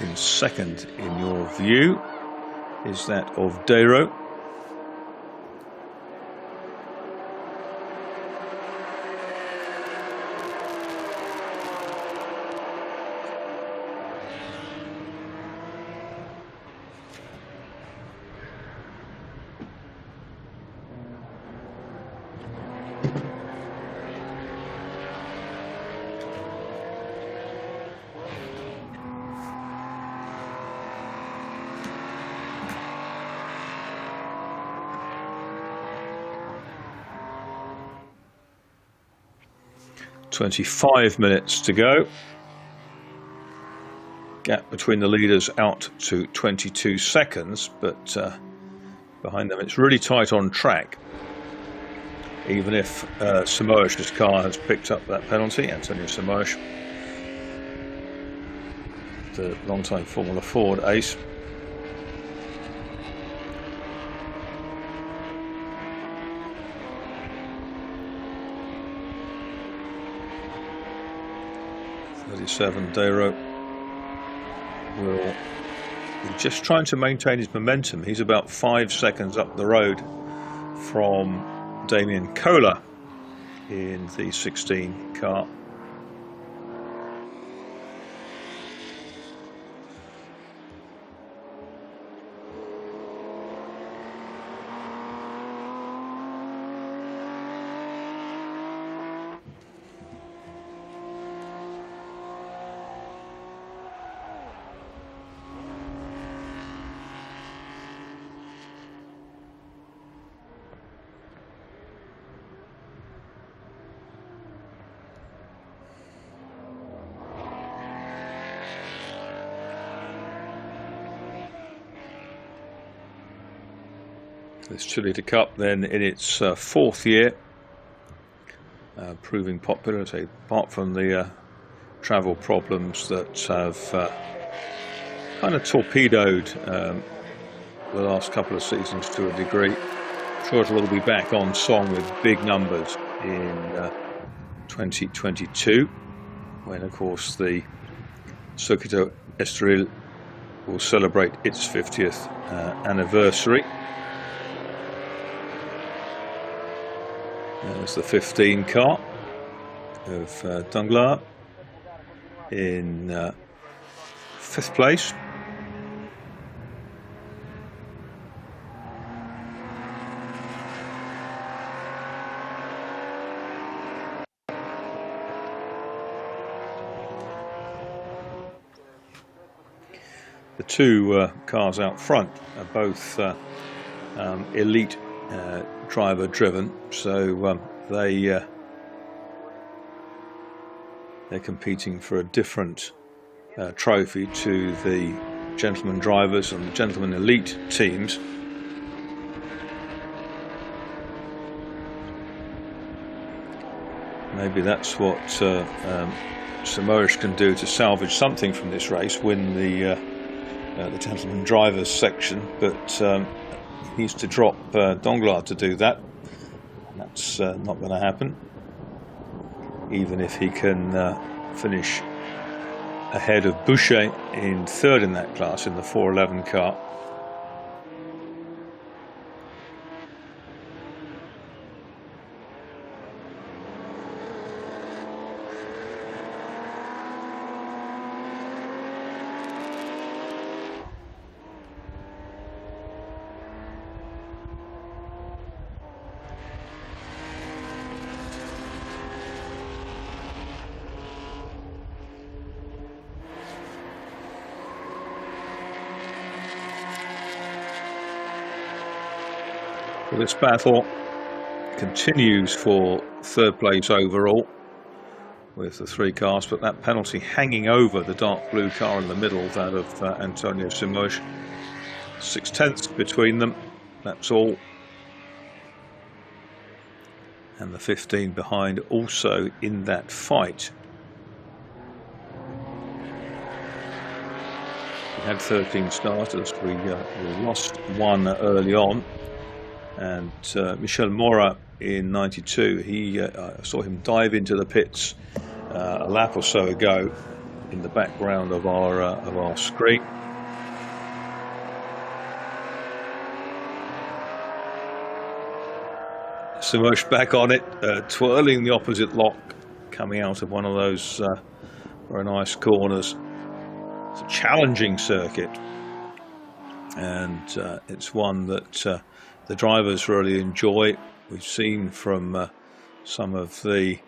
in second in your view is that of Dero. .25 minutes to go. Gap between the leaders out to 22 seconds, but behind them it's really tight on track. Even if Samoish's car has picked up that penalty, Antonio Samoish, the long-time Formula Ford ace. 27 Dero will be just trying to maintain his momentum. He's about 5 seconds up the road from Damien Kohler in the 16 car. This Litre Cup then in its 4th year, proving popular, apart from the travel problems that have kind of torpedoed the last couple of seasons to a degree. I'm sure it'll be back on song with big numbers in 2022, when of course the Circuito Estoril will celebrate its 50th anniversary. There's the 15 car of Danglars in 5th place. The two cars out front are both elite driver driven, so they're competing for a different trophy to the gentleman drivers and the gentleman elite teams. Maybe that's what Simoes can do to salvage something from this race, win the gentleman drivers section, but he needs to drop Danglars to do that. That's not going to happen, even if he can finish ahead of Boucher in 3rd in that class in the 411 car. This battle continues for 3rd place overall with the 3 cars, but that penalty hanging over the dark blue car in the middle, that of Antonio Simoes. 6/10 between them, that's all. And the 15 behind also in that fight. We had 13 starters, we lost one early on. And Michel Mora in '92, I saw him dive into the pits a lap or so ago in the background of our screen. Simoes back on it, twirling the opposite lock, coming out of one of those very nice corners. It's a challenging circuit, and it's one that the drivers really enjoy. We've seen from some of the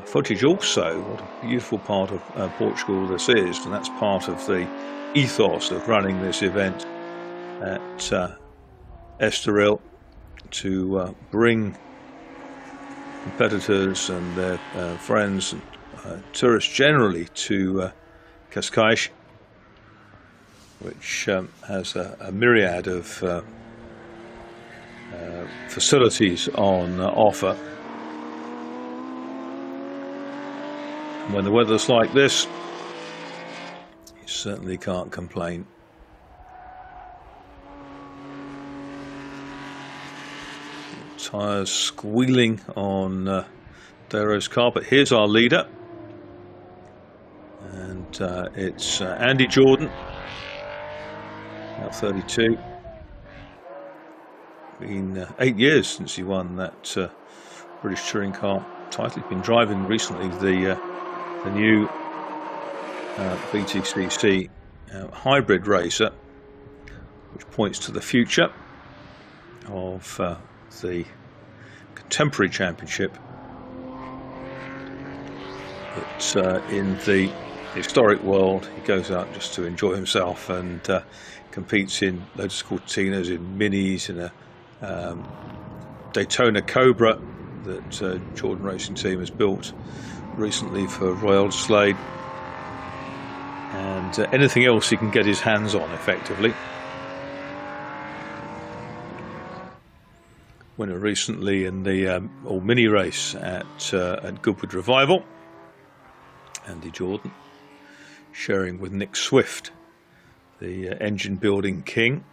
footage also what a beautiful part of Portugal this is, and that's part of the ethos of running this event at Estoril, to bring competitors and their friends and tourists generally to Cascais, which has a myriad of facilities on offer. And when the weather's like this, you certainly can't complain. Tyres squealing on Dero's car, but here's our leader. And it's Andy Jordan, now 32. Been 8 years since he won that British Touring Car title. He's been driving recently the new BTCC hybrid racer, which points to the future of the contemporary championship. But in the historic world, he goes out just to enjoy himself and competes in Lotus Cortinas, in Minis, in a Daytona Cobra that Jordan Racing Team has built recently for Royal Slade, and anything else he can get his hands on effectively. Winner recently in the all mini race at Goodwood Revival, Andy Jordan, sharing with Nick Swift, the engine building king.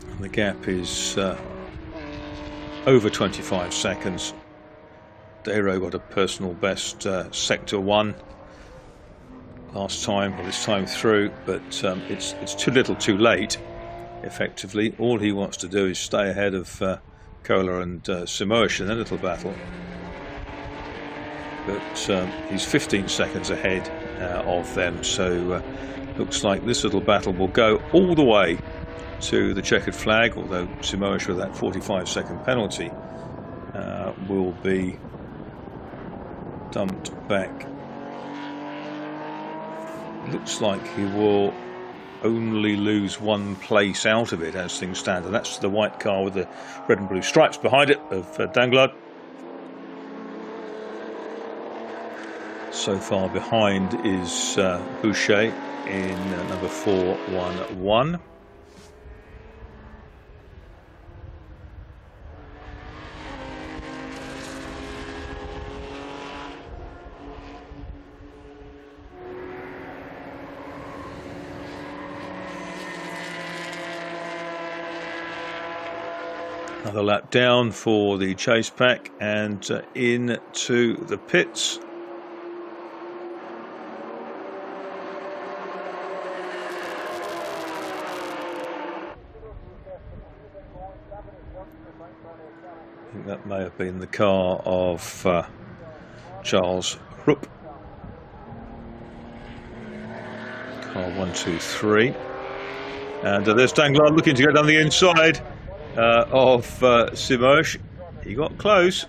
And the gap is over 25 seconds. Dero got a personal best sector 1 last time, or this time through, but it's too little too late effectively. All he wants to do is stay ahead of Kohler and Simosh in a little battle, but he's 15 seconds ahead of them, so looks like this little battle will go all the way to the checkered flag, although Simosh, with that 45-second penalty, will be dumped back. Looks like he will only lose 1 place out of it as things stand, and that's the white car with the red and blue stripes behind it of Danglard. So far behind is Boucher in number 411. Another lap down for the chase pack and into the pits. I think that may have been the car of Charles Rupp. Car 1, 2, 3. And there's Danglard looking to go down the inside of Simosh. He got close,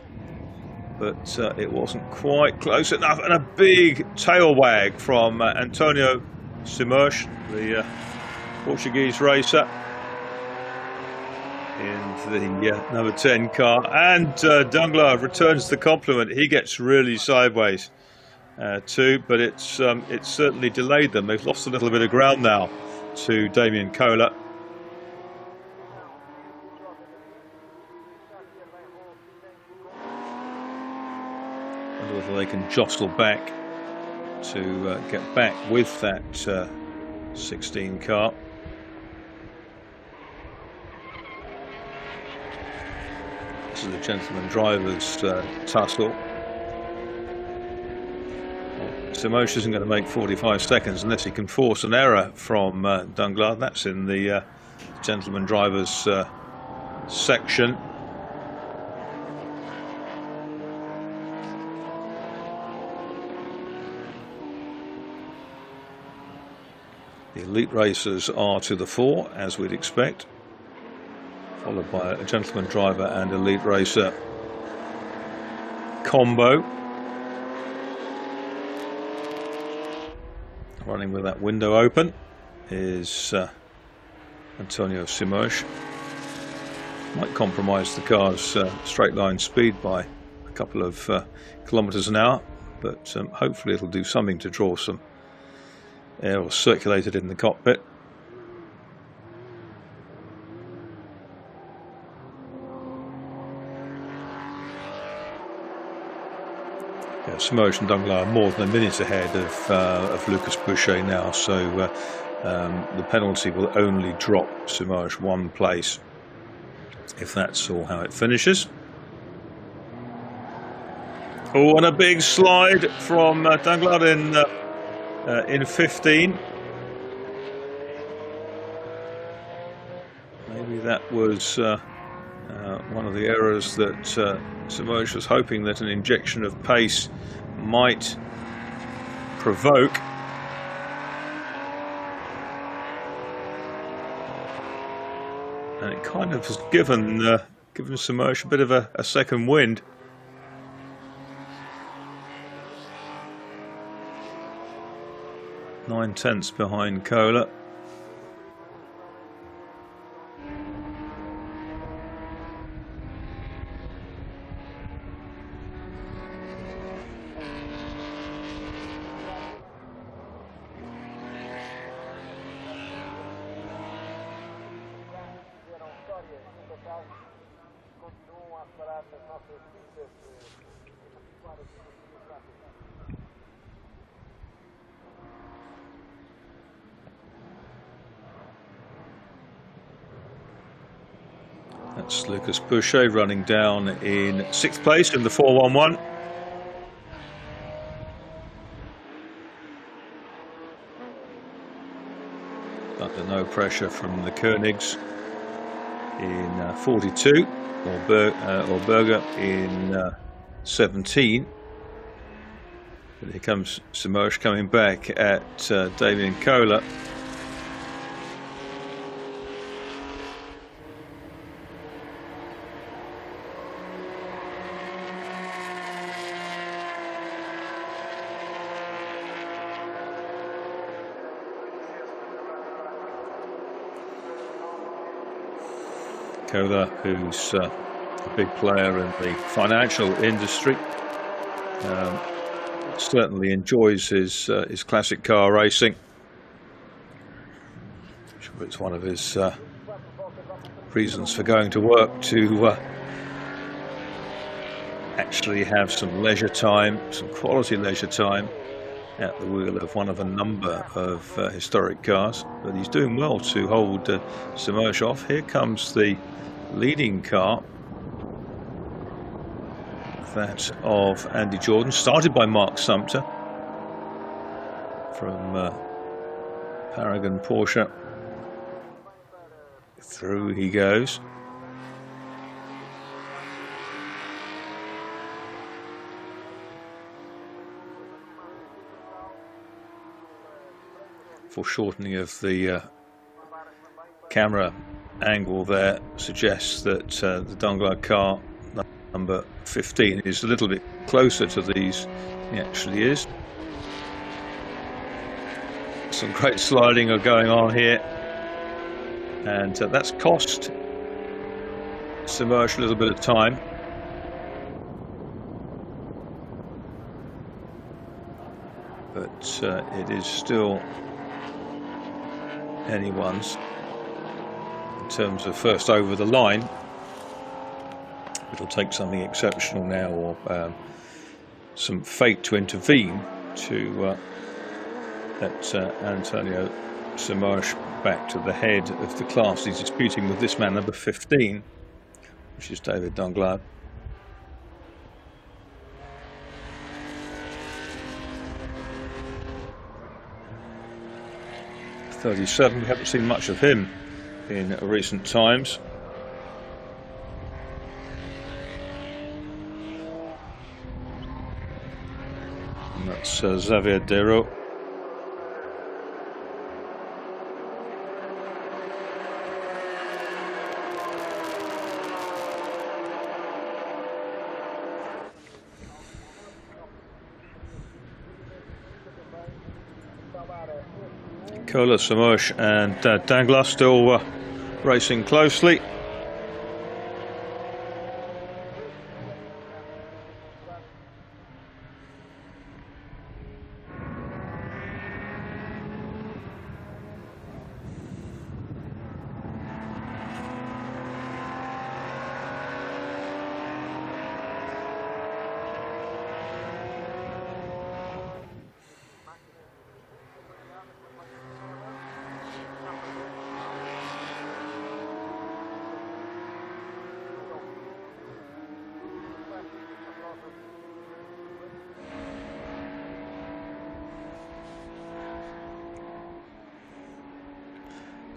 but it wasn't quite close enough, and a big tail wag from Antonio Simosh, the Portuguese racer, in the number 10 car, and Danglard returns the compliment. He gets really sideways too, but it's certainly delayed them. They've lost a little bit of ground now to Damien Kohler. Whether they can jostle back to get back with that 16 car. This is the gentleman driver's tussle. Simosh isn't going to make 45 seconds unless he can force an error from Danglard. That's in the gentleman driver's section. The elite racers are to the fore, as we'd expect, followed by a gentleman driver and elite racer combo. Running with that window open is Antonio Simosh. Might compromise the car's straight line speed by a couple of kilometres an hour, but hopefully it'll do something to draw some air or circulate it in the cockpit. Yeah, Simosh and Danglard are more than a minute ahead of Lucas Boucher now, so the penalty will only drop Simosh 1 place if that's all how it finishes. Oh, and a big slide from Danglars in 15. Maybe that was one of the errors that Semerge was hoping that an injection of pace might provoke. And it kind of has given Semerge a bit of a second wind. Nine tenths behind Kohler. That's Lucas Boucher running down in 6th place in the 411. Under no pressure from the Koenigs in 42, or Berger in 17. But here comes Semerge coming back at Damien Kohler. Kohler, who's a big player in the financial industry, certainly enjoys his classic car racing. I'm sure it's one of his reasons for going to work, to actually have some leisure time, some quality leisure time at the wheel of one of a number of historic cars. But he's doing well to hold Semerge off. Here comes the leading car, that of Andy Jordan, started by Mark Sumpter from Paragon Porsche. Through he goes. Foreshortening of the camera angle there suggests that the Danglars car number 15 is a little bit closer to these than he actually is. Some great sliding are going on here, and that's cost Semerge a little bit of time. But it is still anyone's in terms of first over the line. It'll take something exceptional now, or some fate to intervene to let Antonio Semerge back to the head of the class. He's disputing with this man, number 15, which is David Danglars. '37, we haven't seen much of him in recent times. And that's Xavier Dero. Kohler, Semerge and Danglars still racing closely.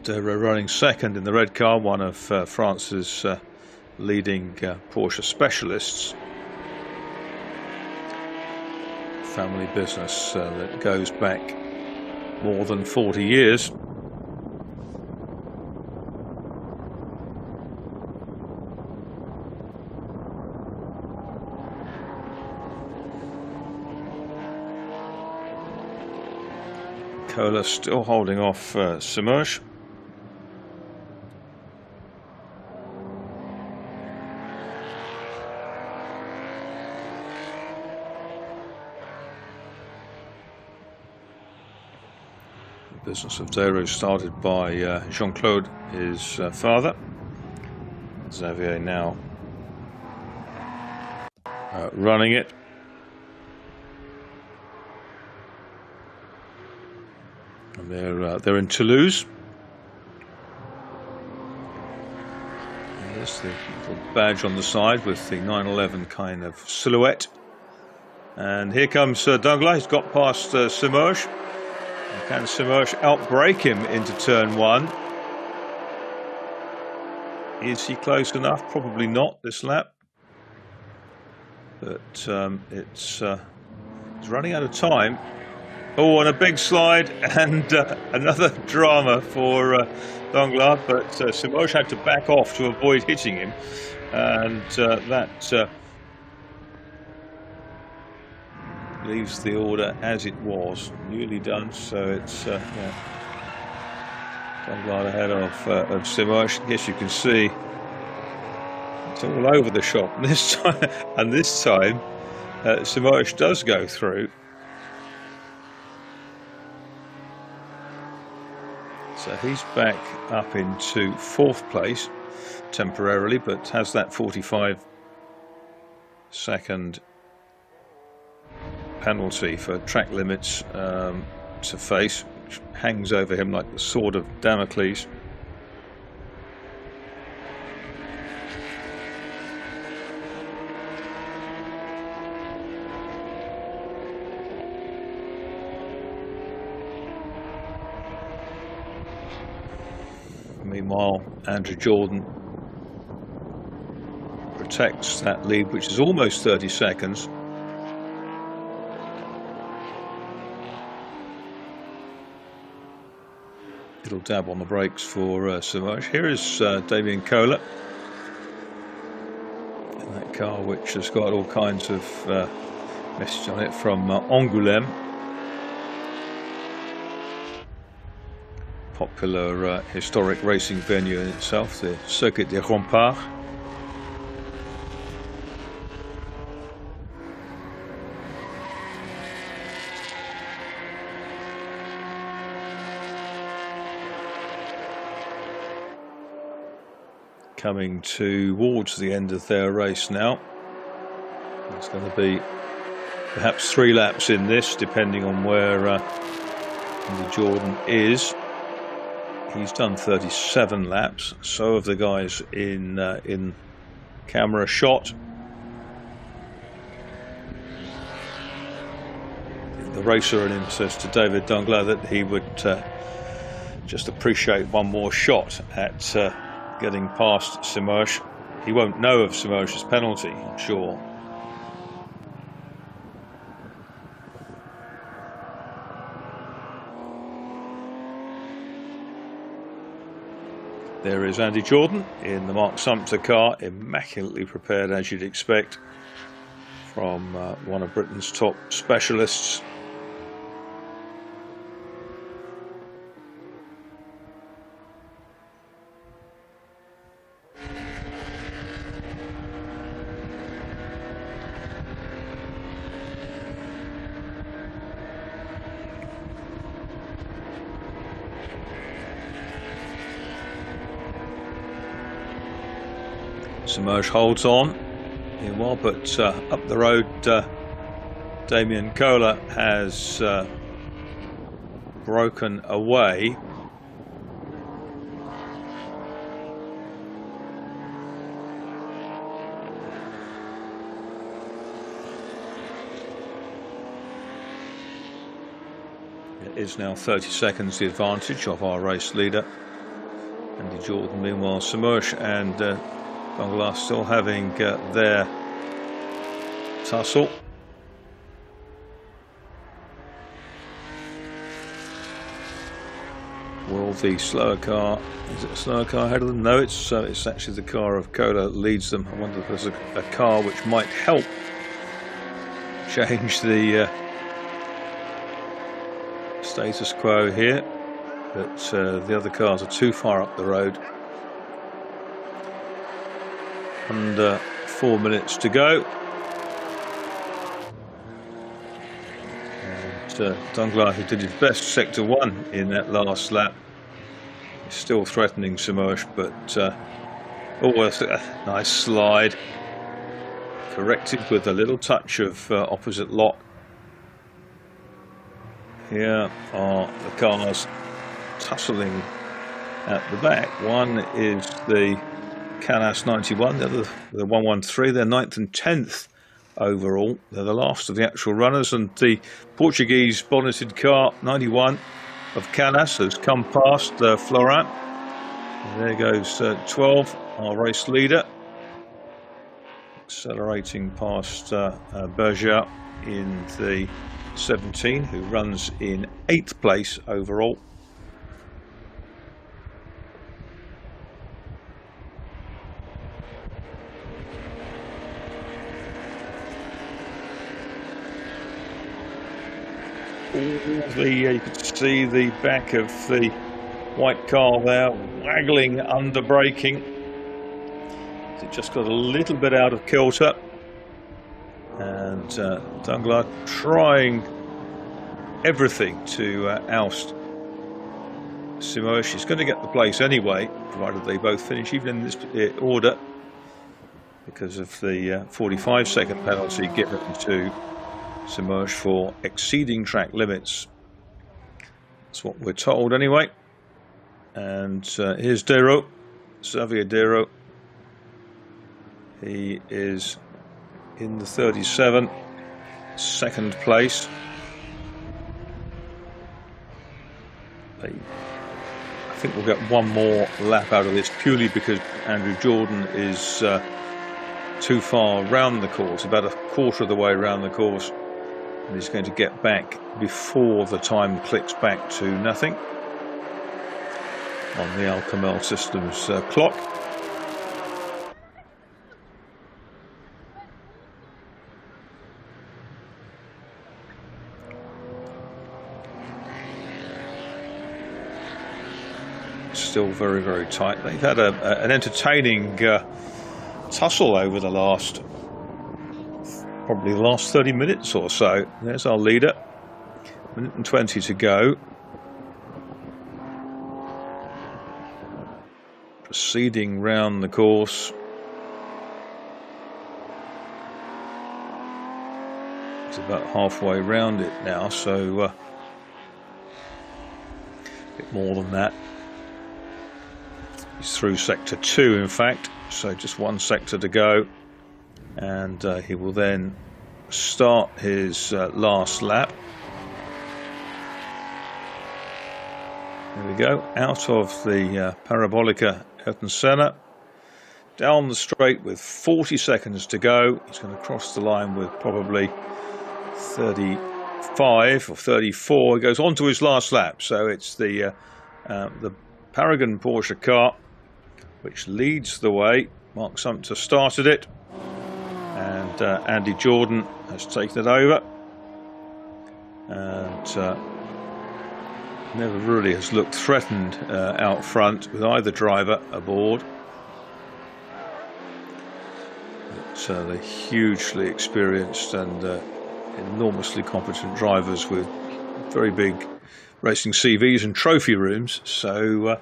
They're running second in the red car, one of France's leading Porsche specialists. Family business that goes back more than 40 years. Kohler still holding off Semerge. The business of Daru started by Jean-Claude, his father. Xavier now running it. And they're in Toulouse. And there's the little badge on the side with the 911 kind of silhouette. And here comes Danglars. He's got past Semerge. Can Semerge outbrake him into turn one? Is he close enough? Probably not this lap. But it's running out of time. Oh, and a big slide, and another drama for Danglars, but Semerge had to back off to avoid hitting him, and that leaves the order as it was, newly done. So it's yeah. Danglars ahead of Semerge. Yes, you can see it's all over the shop. And this time, Semerge does go through. So he's back up into 4th place temporarily, but has that 45-second penalty for track limits to face, which hangs over him like the sword of Damocles. Meanwhile, Andrew Jordan protects that lead, which is almost 30 seconds. Little dab on the brakes for Semerge. Here is Damien Kohler in that car, which has got all kinds of message on it from Angoulême. Popular historic racing venue in itself, the Circuit des Remparts. Coming towards the end of their race now. It's going to be perhaps 3 laps in this, depending on where Andy Jordan is. He's done 37 laps. So have the guys in camera shot. The racer in him says to David Danglars that he would just appreciate one more shot at getting past Semerge. He won't know of Semerge's penalty, I'm sure. There is Andy Jordan in the Mark Sumpter car, immaculately prepared as you'd expect from one of Britain's top specialists. Semerge holds on meanwhile, but up the road Damien Kohler has broken away. It is now 30 seconds the advantage of our race leader. Andy Jordan. Meanwhile, Semersh and Bangla still having their tussle. Will the slower car, is it a slower car ahead of them? No, it's actually the car of Kohler that leads them. I wonder if there's a car which might help change the status quo here, but the other cars are too far up the road. Under 4 minutes to go. Dunglar, who did his best sector 1 in that last lap, is still threatening Semersh, but almost a nice slide, corrected with a little touch of opposite lock. Here are the cars tussling at the back. One is the Canas 91, the other the 113. They're 9th and 10th overall. They're the last of the actual runners, and the Portuguese bonneted car 91 of Canas has come past Florent. There goes 12, our race leader, accelerating past Berger in the 17, who runs in 8th place overall. You could see the back of the white car there waggling under braking. It just got a little bit out of kilter, and Dunglar trying everything to oust Semersh. He's going to get the place anyway, provided they both finish even in this order, because of the 45-second penalty given to Semersh for exceeding track limits. That's what we're told anyway. And here's Dero, Xavier Dero. He is in the 37, second place. I think we'll get one more lap out of this, purely because Andrew Jordan is too far round the course, about a quarter of the way around the course. And he's going to get back before the time clicks back to nothing on the Alcamel Systems clock. Still very, very tight. They've had an entertaining tussle over the last, probably the last 30 minutes or so. There's our leader, 1 minute and 20 to go. Proceeding round the course. It's about halfway round it now, so a bit more than that. He's through sector 2, in fact, so just one sector to go, and he will then start his last lap. There we go, out of the Parabolica Ayrton Senna, down the straight with 40 seconds to go. He's going to cross the line with probably 35 or 34. He goes on to his last lap, so it's the Paragon Porsche car which leads the way. Mark Sumpter started it, and Andy Jordan has taken it over, and never really has looked threatened out front with either driver aboard. But they're hugely experienced and enormously competent drivers with very big racing CVs and trophy rooms, so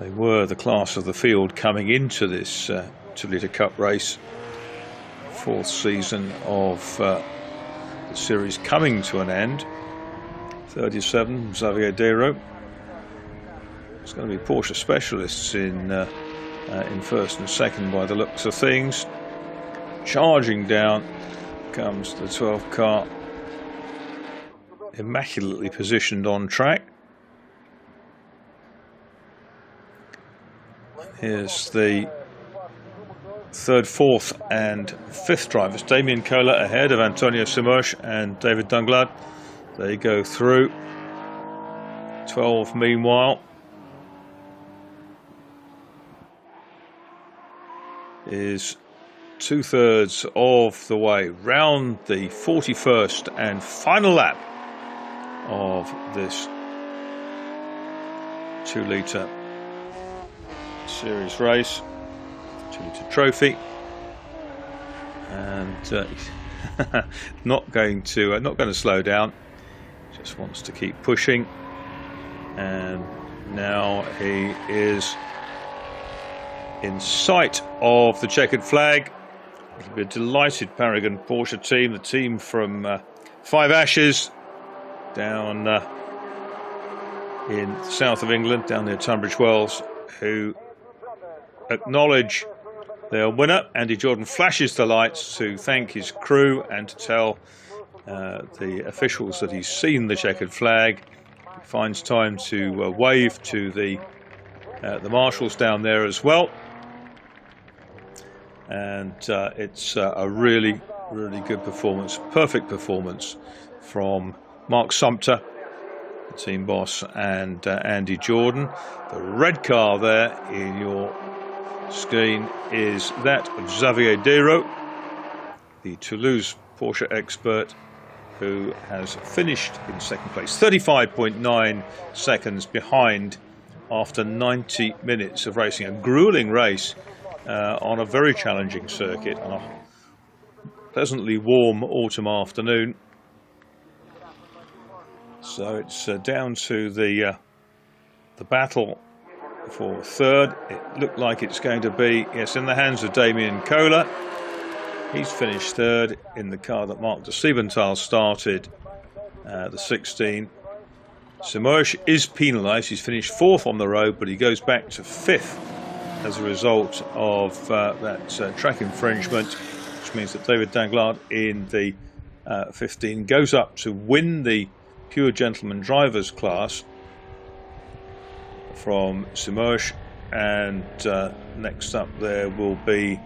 they were the class of the field coming into this Litre Cup race. 4th season of the series coming to an end. 37, Xavier Dero. It's going to be Porsche specialists in first and second by the looks of things. Charging down comes the 12 car, immaculately positioned on track. Here's the third, fourth and fifth drivers. Damien Kohler ahead of Antonio Simões and David Danglars. They go through. 12 meanwhile is 2/3 of the way round the 41st and final lap of this 2-litre series race, 2-litre trophy, and not going to slow down. Just wants to keep pushing, and now he is in sight of the checkered flag. It'll be a delighted Paragon Porsche team, the team from Five Ashes down in the south of England, down near Tunbridge Wells, who acknowledge their winner. Andy Jordan flashes the lights to thank his crew and to tell the officials that he's seen the checkered flag. He finds time to wave to the marshals down there as well. And it's a really, really good performance, perfect performance from Mark Sumpter, the team boss, and Andy Jordan. The red car there in your screen is that of Xavier Dero, the Toulouse Porsche expert, who has finished in second place, 35.9 seconds behind after 90 minutes of racing. A grueling race on a very challenging circuit on a pleasantly warm autumn afternoon. So it's down to the battle for third. It looked like it's going to be, yes, in the hands of Damien Kohler. He's finished third in the car that Mark de Siebenthal started, the 16. Simões is penalised. He's finished fourth on the road, but he goes back to fifth as a result of that track infringement, which means that David Danglars in the 15 goes up to win the pure gentleman drivers class from Simões, and next up there will be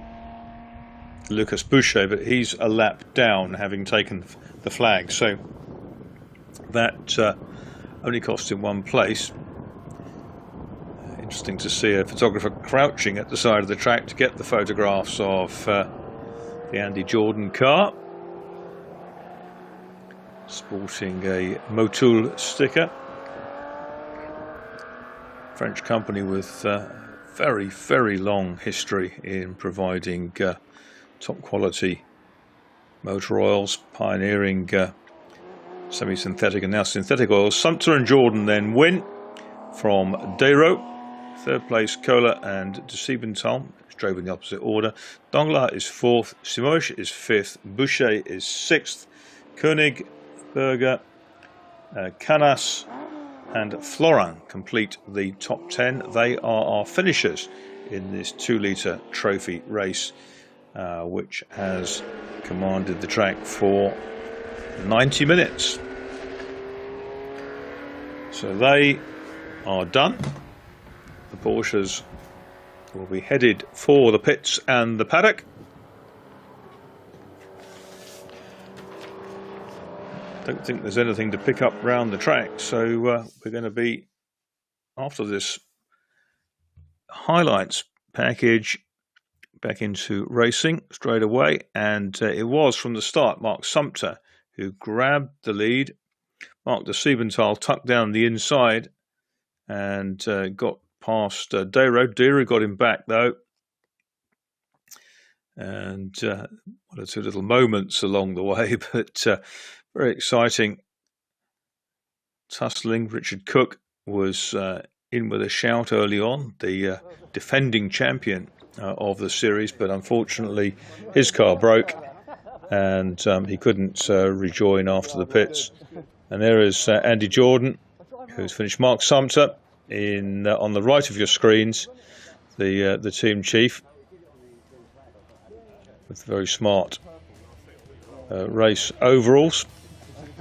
Lucas Boucher, but he's a lap down, having taken the flag, so that only cost him one place. Interesting to see a photographer crouching at the side of the track to get the photographs of the Andy Jordan car, sporting a Motul sticker. French company with very, very long history in providing top quality motor oils, pioneering semi-synthetic and now synthetic oils. Sumpter and Jordan then win from Dero. Third place Kohler and de Siebenthal, which drove in the opposite order. Danglars is fourth, Simões is fifth, Boucher is sixth, Koenig, Berger, Canas and Florent complete the top 10. They are our finishers in this 2-litre trophy race, which has commanded the track for 90 minutes. So they are done. The Porsches will be headed for the pits and the paddock. Don't think there's anything to pick up round the track, so we're going to be, after this highlights package, back into racing straight away. And it was from the start Mark Sumpter who grabbed the lead. Mark de Siebenthal tucked down the inside and got past Dero. Dero got him back though, and one or two little moments along the way, but very exciting tussling. Richard Cook was in with a shout early on, the defending champion of the series, but unfortunately his car broke and he couldn't rejoin after the pits. And there is Andy Jordan, who's finished. Mark Sumpter in on the right of your screens, the team chief, with very smart race overalls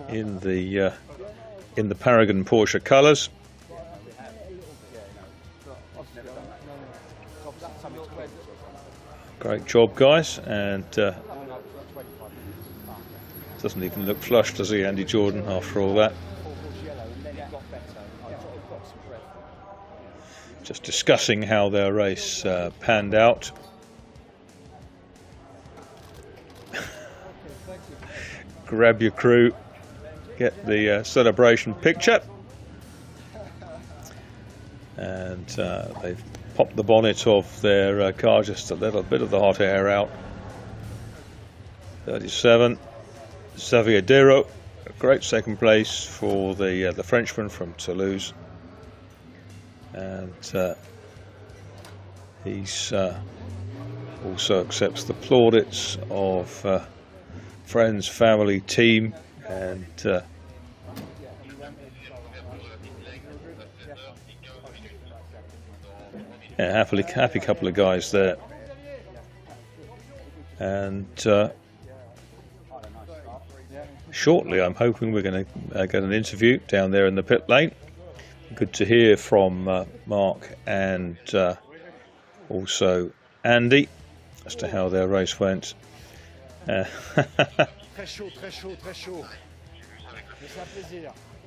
in the Paragon Porsche colours. job, guys, and doesn't even look flushed, does he, Andy Jordan, after all that? Just discussing how their race panned out. Grab your crew, get the celebration picture, and they've popped the bonnet of their car just a little bit of the hot air out. 37, Xavier Dero, a great second place for the Frenchman from Toulouse, and he's also accepts the plaudits of friends, family, team, and yeah, happy couple of guys there. And shortly, I'm hoping we're going to get an interview down there in the pit lane. Good to hear from Mark and also Andy as to how their race went.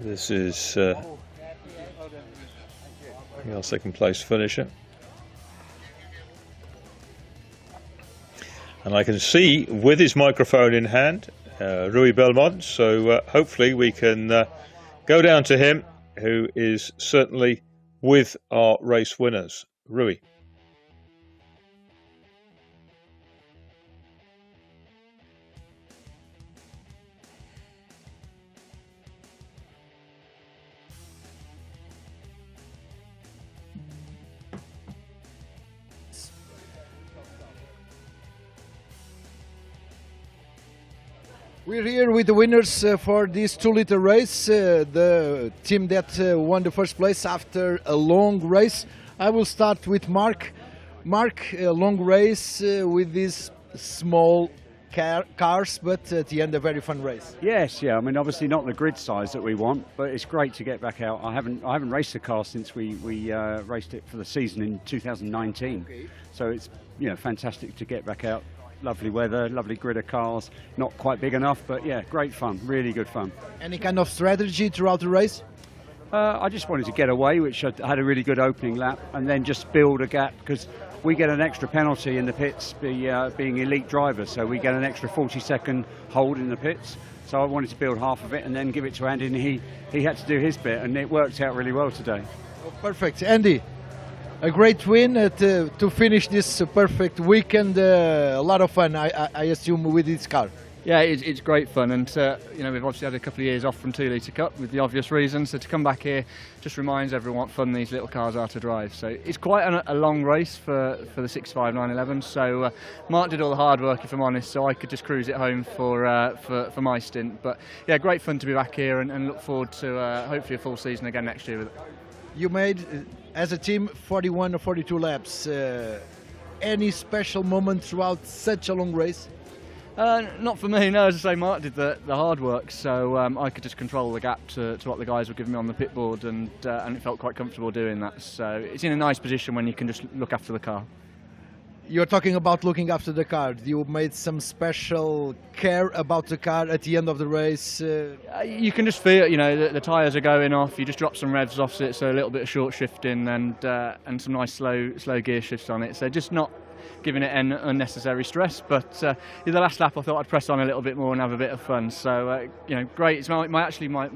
This is our second place finisher, and I can see with his microphone in hand Rui Belmont, so hopefully we can go down to him, who is certainly with our race winners. Rui.
We're here with the winners for this 2-liter race, the team that won the first place after a long race. I will start with Mark. Mark, a long race with these small cars, but at the end a very fun race.
Yes, yeah. I mean, obviously not the grid size that we want, but it's great to get back out. I haven't raced the car since we raced it for the season in 2019. Okay. So it's fantastic to get back out. Lovely weather, lovely grid of cars, not quite big enough, but yeah, great fun, really good fun.
Any kind of strategy throughout the race?
I just wanted to get away, which I had a really good opening lap, and then just build a gap, because we get an extra penalty in the pits being elite drivers, so we get an extra 40-second hold in the pits. So I wanted to build half of it and then give it to Andy, and he had to do his bit, and it worked out really well today.
Oh, perfect. Andy, a great win to finish this perfect weekend. A lot of fun, I assume, with this car.
Yeah, it's great fun, and we've obviously had a couple of years off from 2 Litre Cup with the obvious reasons. So to come back here just reminds everyone what fun these little cars are to drive. So it's quite a long race for the 65 911. So Mark did all the hard work, if I'm honest. So I could just cruise it home for my stint. But yeah, great fun to be back here, and look forward to hopefully a full season again next year with it.
You made, as a team, 41 or 42 laps. Any special moment throughout such a long race?
Not for me, no. As I say, Mark did the hard work, so I could just control the gap to what the guys were giving me on the pit board, and it felt quite comfortable doing that. So it's in a nice position when you can just look after the car.
You're talking about looking after the car. You made some special care about the car at the end of the race?
You can just feel, the tyres are going off. You just drop some revs off it, so a little bit of short shifting and some nice slow gear shifts on it. So just not giving it an unnecessary stress. But the last lap, I thought I'd press on a little bit more and have a bit of fun. So great. It's obviously Mark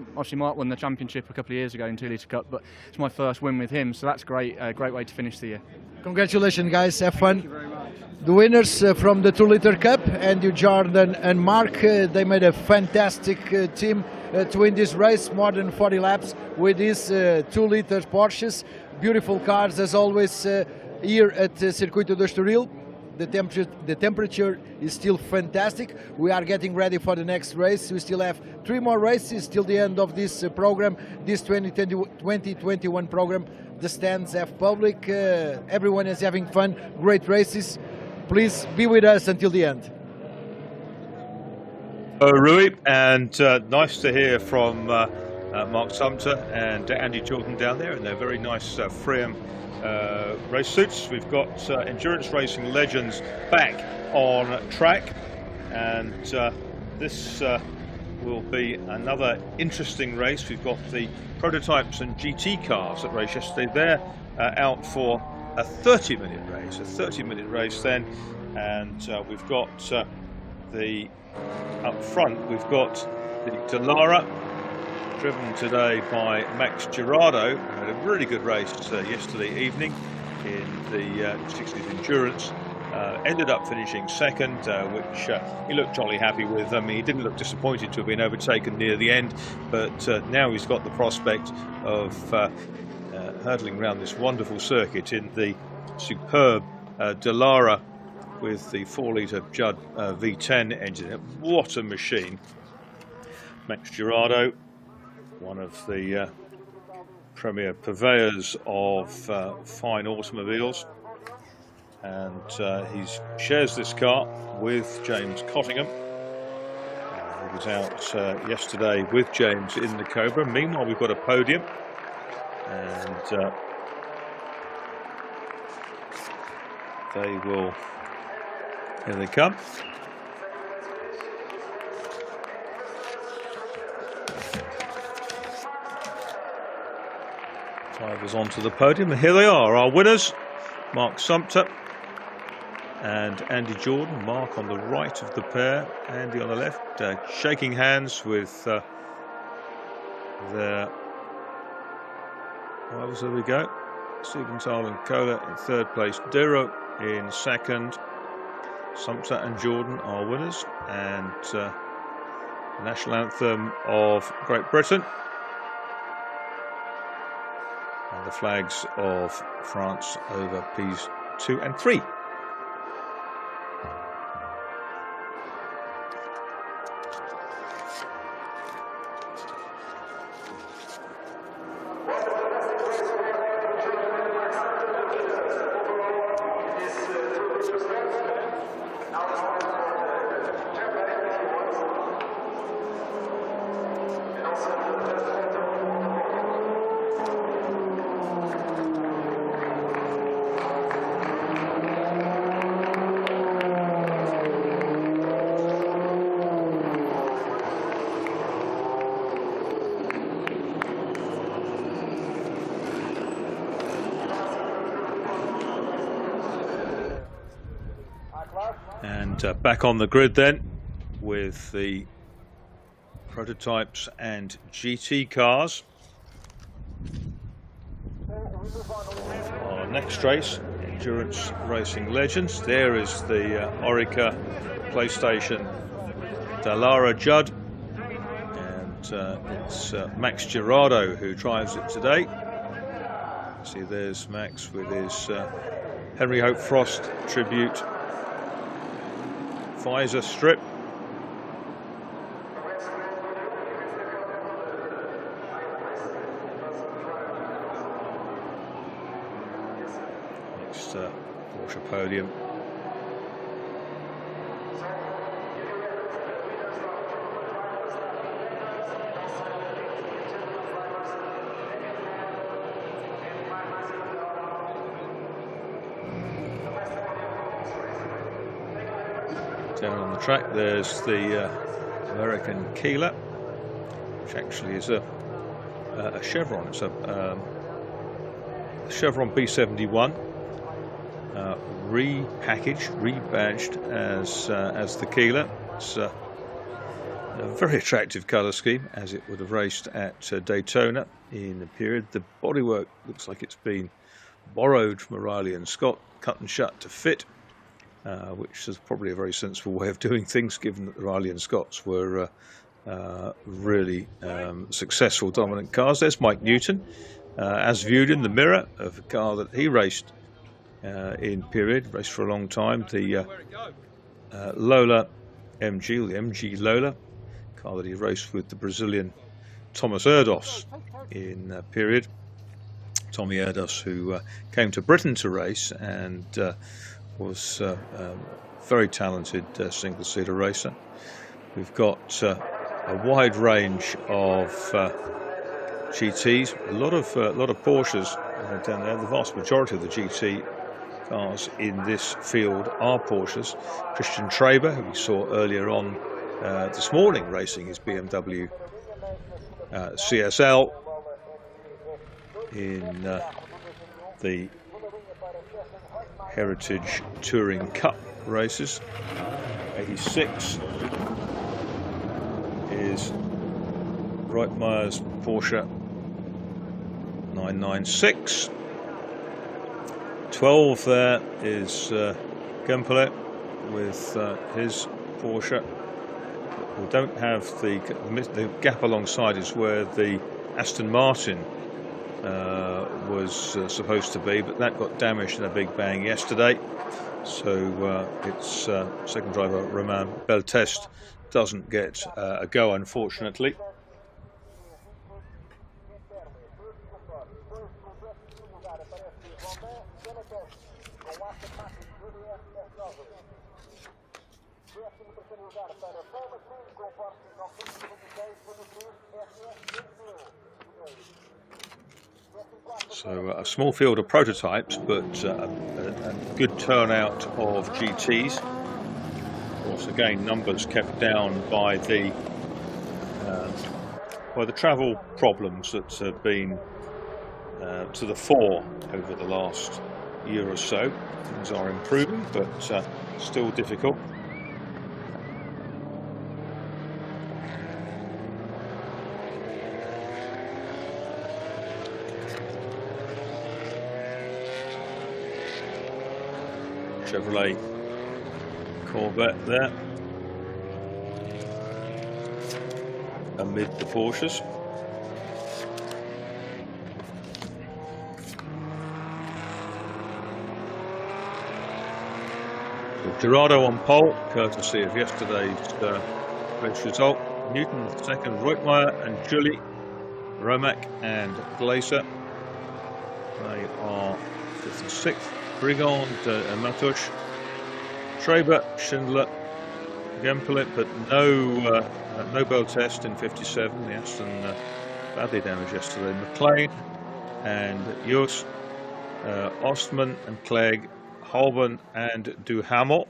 won the championship a couple of years ago in 2 Litre Cup, but it's my first win with him. So that's great. A great way to finish the year.
Congratulations, guys. Have fun.
Thank you very much.
The winners from the 2 Litre Cup, Andrew, Jordan and Mark, they made a fantastic team to win this race, more than 40 laps with these 2 Litre Porsches. Beautiful cars, as always, here at Circuito de Estoril. The temperature is still fantastic. We are getting ready for the next race. We still have 3 more races till the end of this program, this 2021 program. The stands have public, everyone is having fun, great races. Please be with us until the end.
Rui, and nice to hear from Mark Sumter and Andy Jordan down there in their very nice Freedom race suits. We've got endurance racing legends back on track, and this will be another interesting race. We've got the prototypes and GT cars that raced yesterday. They're out for a 30-minute race then, and we've got the up front, we've got the Dallara, driven today by Max Girardo, who had a really good race yesterday evening in the 60s endurance. Ended up finishing second, which he looked jolly happy with. I mean, he didn't look disappointed to have been overtaken near the end, but now he's got the prospect of hurtling around this wonderful circuit in the superb Dallara with the 4-litre Judd V10 engine. What a machine. Max Girardo, one of the premier purveyors of fine automobiles, and he shares this car with James Cottingham. He was out yesterday with James in the Cobra. Meanwhile, we've got a podium, and here they come. Drivers onto the podium, and here they are, our winners, Mark Sumpter and Andy Jordan. Mark on the right of the pair, Andy on the left, shaking hands with their rivals. There we go. Siegenthaler and Kohler in third place, Dero in second. Sumpter and Jordan are winners, and the national anthem of Great Britain and the flags of France over Ps2 and 3. And back on the grid then with the prototypes and GT cars. Our next race, endurance racing legends. There is the Orica PlayStation Dallara Judd, and it's Max Girardo who drives it today. See, there's Max with his Henry Hope Frost tribute visor strip. Next Porsche podium. Down on the track, there's the American Keeler, which actually is a Chevron. It's a Chevron B71, repackaged, rebadged as the Keeler. It's a very attractive colour scheme, as it would have raced at Daytona in the period. The bodywork looks like it's been borrowed from Riley and Scott, cut and shut to fit. Which is probably a very sensible way of doing things, given that the Riley and Scotts were really successful, dominant cars. There's Mike Newton, as viewed in the mirror of a car that he raced in period, raced for a long time, the Lola MG, the MG Lola, car that he raced with the Brazilian Thomas Erdos in period. Tommy Erdos, who came to Britain to race and was a very talented single-seater racer. We've got a wide range of GTs, a lot of Porsches down there. The vast majority of the GT cars in this field are Porsches. Christian Traber, who we saw earlier on this morning racing his BMW CSL in the Heritage Touring Cup races. 86 is Reitmeyer's Porsche 996. 12 there is Gempelet with his Porsche. We don't have the gap alongside is where the Aston Martin was supposed to be, but that got damaged in a big bang yesterday. So it's second driver Romain Beltest doesn't get a go, unfortunately. So a small field of prototypes, but a good turnout of GTs. Of course, again, numbers kept down by the travel problems that have been to the fore over the last year or so. Things are improving, but still difficult. Chevrolet Corvette there amid the Porsches. With Gerardo on pole, courtesy of yesterday's race result. Newton second, Reutmeier and Julie, Romac and Glaser. They are 5th and 6th. Brigand and Matush, Traber, Schindler, Gempelet, but no Beltest in 57. The Aston badly damaged yesterday. McLean and Jus, Ostman and Clegg, Holborn and Duhamel.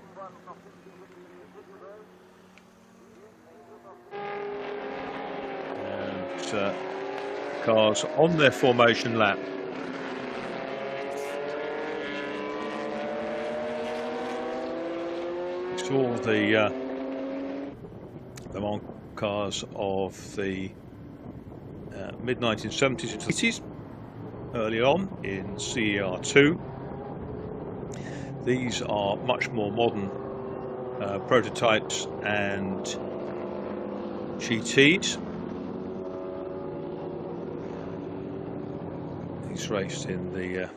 And cars on their formation lap. All the Mans cars of the mid-1970s and 80s, early on in CER2. These are much more modern prototypes and GTs. These raced in the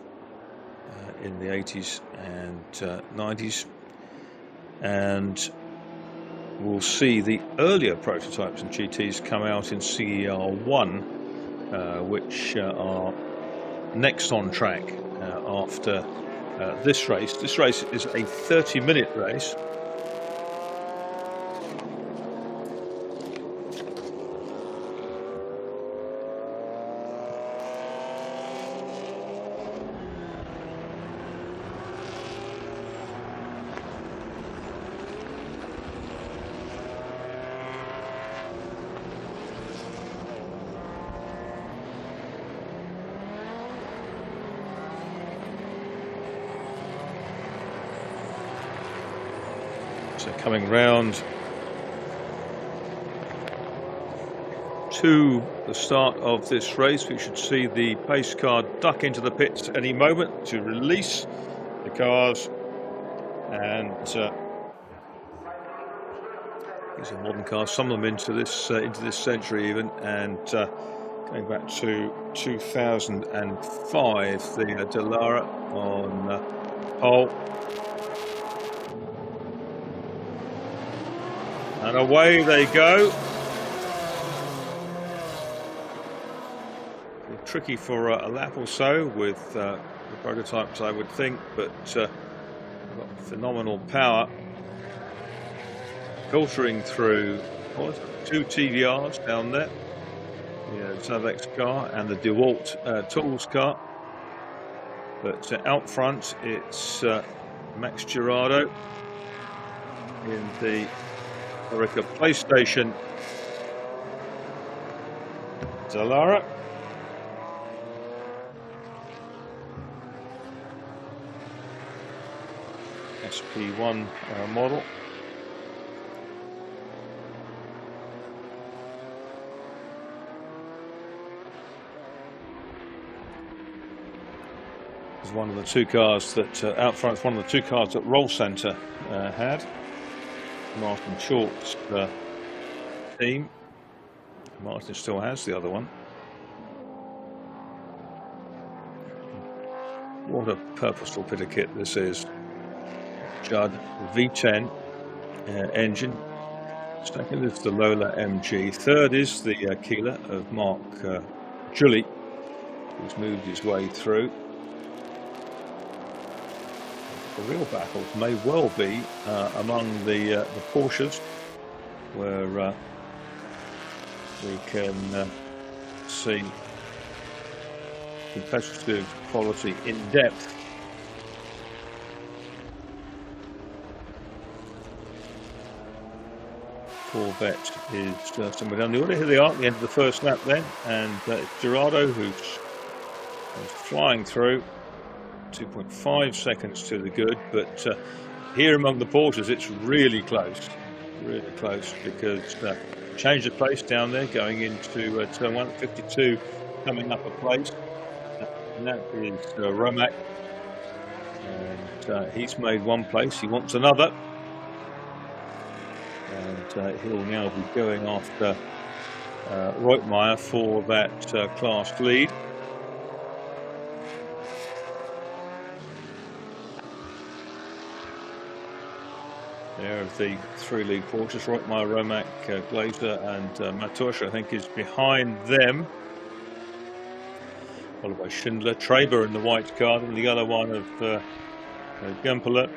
80s and 90s. And we'll see the earlier prototypes and GTs come out in CER1, which are next on track after this race. This race is a 30-minute race. So coming round to the start of this race, we should see the pace car duck into the pits any moment to release the cars. And these are modern cars, some of them into this century even, and going back to 2005, the Delara on pole. And away they go. Tricky for a lap or so with the prototypes, I would think, but got phenomenal power filtering through two TVRs down there, the Zavex car and the DeWalt Tools car. But out front, it's Max Girardo in the Litre Cup PlayStation Dallara. SP1 model. It's one of the two cars that out front. One of the two cars that Roll Centre had. Martin Chalk's team. Martin still has the other one. What a purposeful bit of kit this is. Judd V10 engine. Second is the Lola MG. Third is the Keeler of Mark Julie, who's moved his way through. The real battle may well be among the Porsches, where we can see competitive quality in depth. Corvette is somewhere down the order. Here they are at the end of the first lap then, and Girardo, who's flying through. 2.5 seconds to the good, but here among the Porsches it's really close, because change of place down there going into turn 1, 52 coming up a place, and that is Romac, and he's made one place, he wants another, and he'll now be going after Reutmeier for that class lead. There are the three lead Porsches, Reutmeier, Romac, Glazer and Matusch, I think, is behind them. Followed by Schindler, Traber in the white car, and the other one of Gempeler.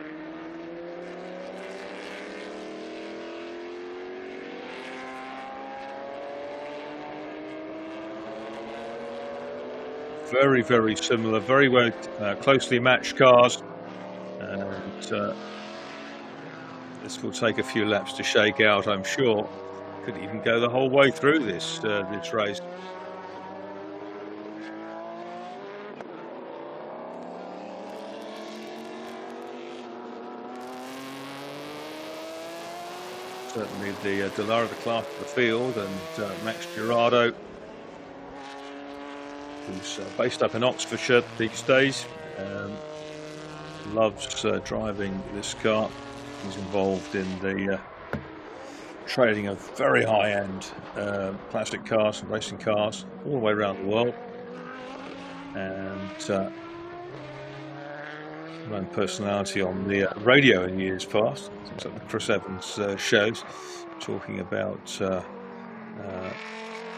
Very, very similar, very well closely matched cars, and this will take a few laps to shake out, I'm sure. Could even go the whole way through this race. Certainly the Dallara, the class of the field, and Max Girardo, who's based up in Oxfordshire these days, loves driving this car. He's involved in the trading of very high-end plastic cars and racing cars all the way around the world, and known personality on the radio in years past, things like the Chris Evans shows, talking about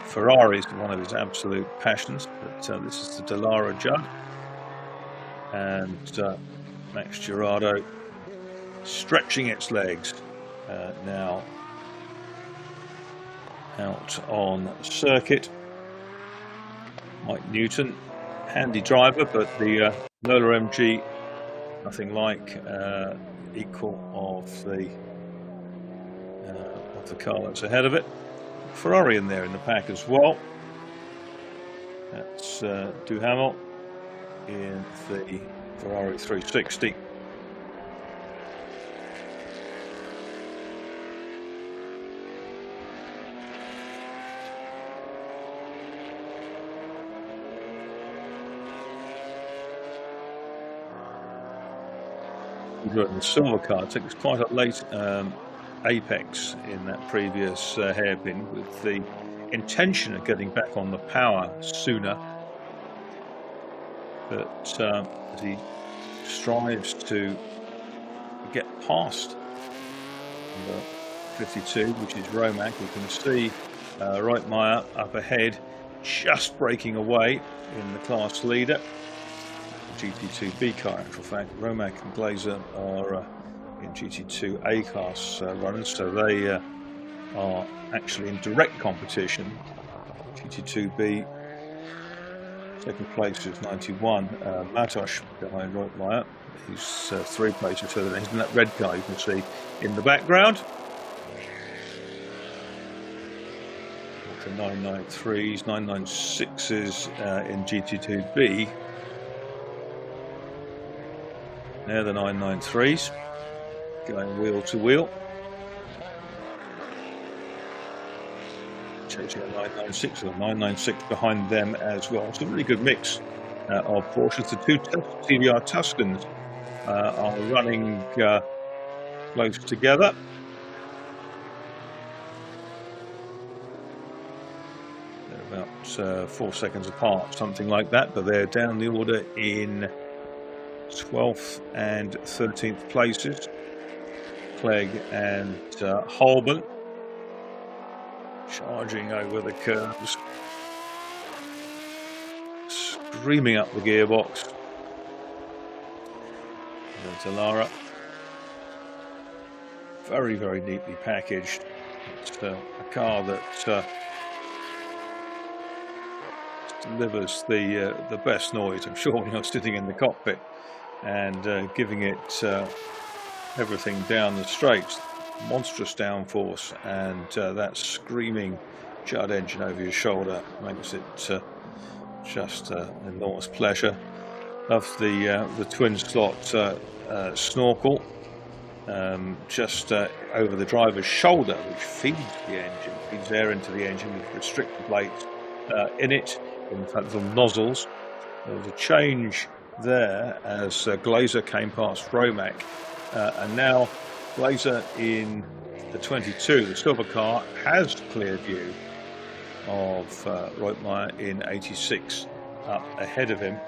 Ferraris, one of his absolute passions. But this is the Dallara Judd, and Max Girardo stretching its legs now out on circuit. Mike Newton, handy driver, but the Lola MG, nothing like equal of the car that's ahead of it. Ferrari in there in the pack as well. That's Duhamel in the Ferrari 360. The silver car took quite a late apex in that previous hairpin, with the intention of getting back on the power sooner, but as he strives to get past the 52, which is Romac, you can see Reutmeier up ahead, just breaking away in the class leader. GT2B car, in actual fact. Romac and Glazer are in GT2A class runners, so they are actually in direct competition. GT2B Second place is 91. Matos behind Reutmeier. He's 3 places further. He's in that red car you can see in the background. The 993s, 996s in GT2B. They're the 993s going wheel to wheel. Chasing a 996 and a 996 behind them as well. It's a really good mix of Porsches. The two TVR Tuscans are running close together. They're about 4 seconds apart, something like that, but they're down the order in 12th and 13th places. Clegg and Holborn charging over the curves, screaming up the gearbox. And Lara, very, very neatly packaged. It's a car that delivers the best noise, I'm sure, when you're sitting in the cockpit and giving it everything down the straights. Monstrous downforce, and that screaming Judd engine over your shoulder makes it just an enormous pleasure. Of the twin slot snorkel just over the driver's shoulder, which feeds the engine, feeds air into the engine with restrictor plates in it, in fact little nozzles. There was a change there as Glazer came past Romac, and now Glazer in the 22, the silver car, has clear view of Reutmeier in 86 up ahead of him.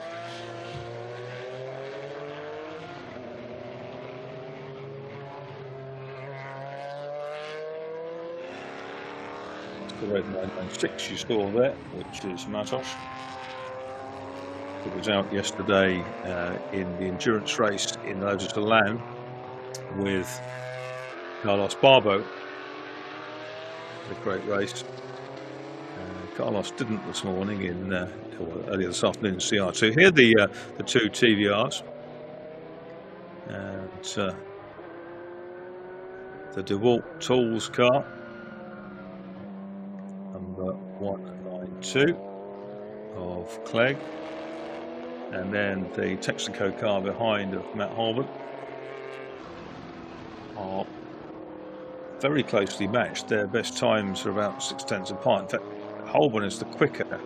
The red 996 you saw there, which is Matos. It was out yesterday in the endurance race in Lotus de Lan with Carlos Barbo. A great race. Carlos didn't this morning in earlier this afternoon in CR2. Here the two TVRs and the DeWalt Tools car, number 192 of Clegg, and then the Texaco car behind of Matt Holborn are very closely matched. Their best times are about 6/10 apart. In fact, Holborn is the quicker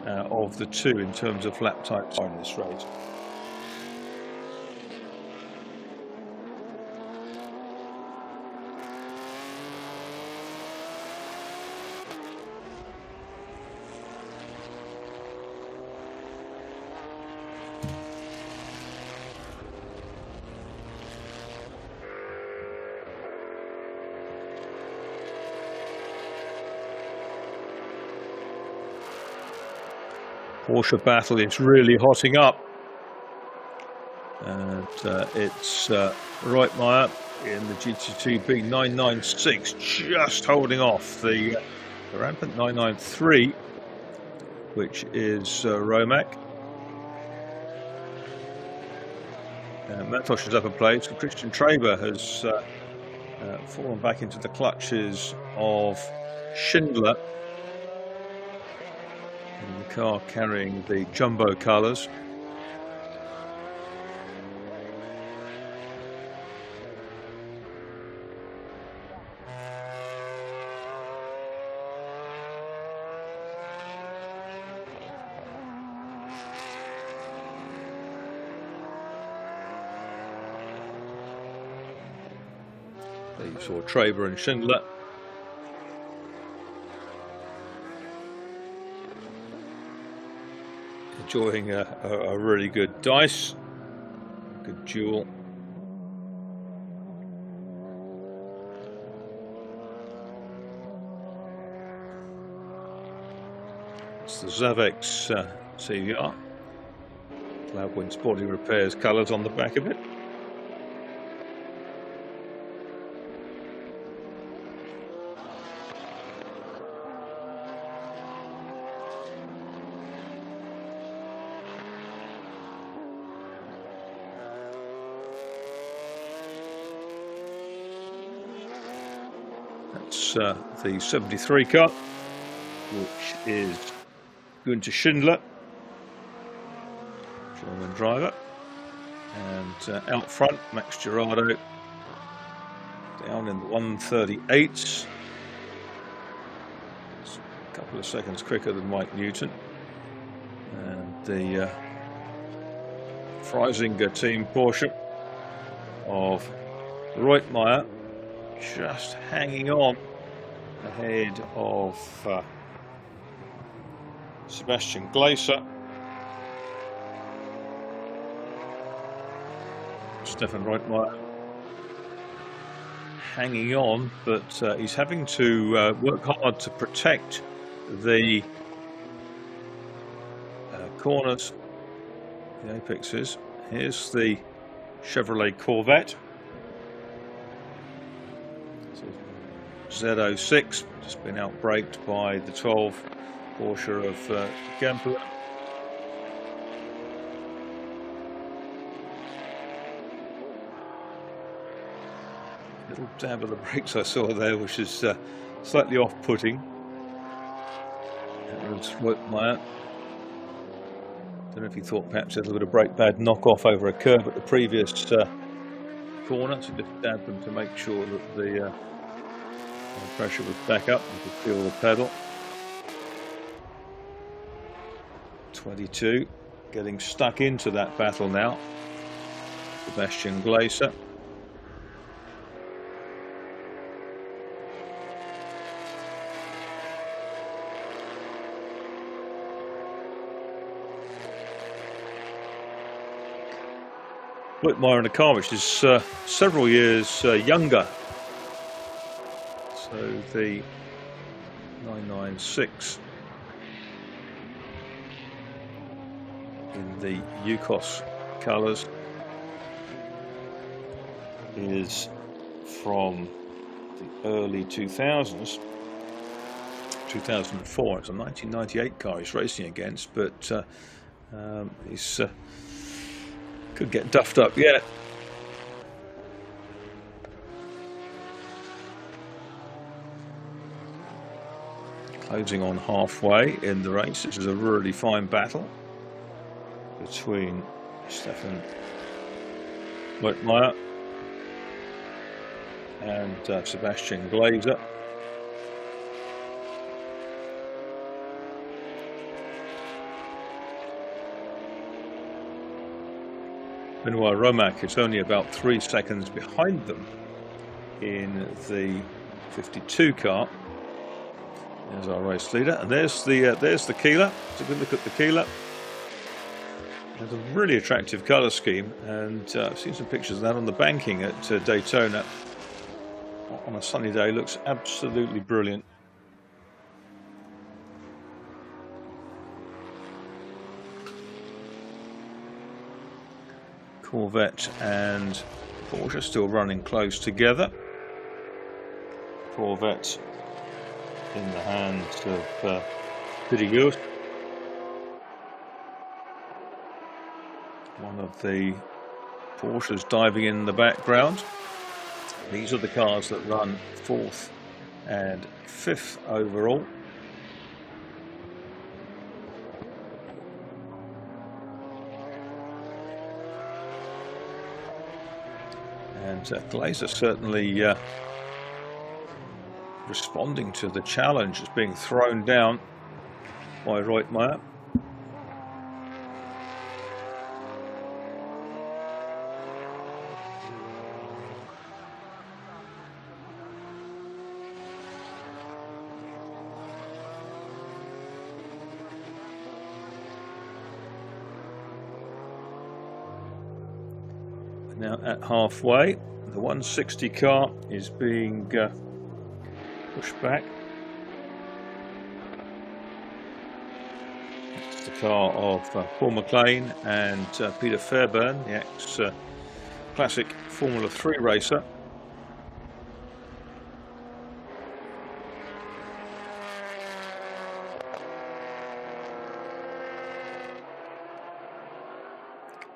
of the two in terms of lap times in this race. Porsche battle is really hotting up, and it's Reutmeier in the GT2B 996 just holding off the rampant 993, which is Romac. Matos is up a place. Christian Traber has fallen back into the clutches of Schindler. The car carrying the jumbo colours. There you saw Traber and Schindler. Enjoying a really good dice, good duel. It's the Zavex CVR. Cloudwind Sporting Repairs colours on the back of it. That's the 73 car, which is Günther Schindler, German driver. And out front, Max Girardo down in the 138s. It's a couple of seconds quicker than Mike Newton. And the Freisinger team Porsche of Reutmeier just hanging on ahead of Sebastian Glaser. Stefan Reutmeier hanging on, but he's having to work hard to protect the corners, the apexes. Here's the Chevrolet Corvette. Z06 just been outbraked by the 12 Porsche of Gemper. Little dab of the brakes I saw there, which is slightly off-putting. That was Reutmeier. Don't know if he thought perhaps he had a little bit of brake pad knock-off over a curb at the previous corner, so just dabbed them to make sure that the pressure was back up. You could feel the pedal. 22 getting stuck into that battle now. Sebastian Glaser. Reutmeier in a car which is several years younger. So the 996 in the Yukos colours is from the early 2000s, 2004. It's a 1998 car he's racing against, but he's could get duffed up yet. Closing on halfway in the race. This is a really fine battle between Stefan Reutmeier and Sebastian Glaser. Benoit Romac is only about 3 seconds behind them in the 52 car. There's our race leader, and there's the Keeler. It's a good look at the Keeler. It's a really attractive colour scheme, and I've seen some pictures of that on the banking at Daytona. On a sunny day, looks absolutely brilliant. Corvette and Porsche still running close together. Corvette in the hands of Pidigus. One of the Porsches diving in the background. These are the cars that run 4th and 5th overall. And Glaser certainly responding to the challenge that's being thrown down by Reutmeier. Now at halfway, the 160 car is being pushed back. It's the car of Paul McLean and Peter Fairbairn, the ex-classic Formula 3 racer.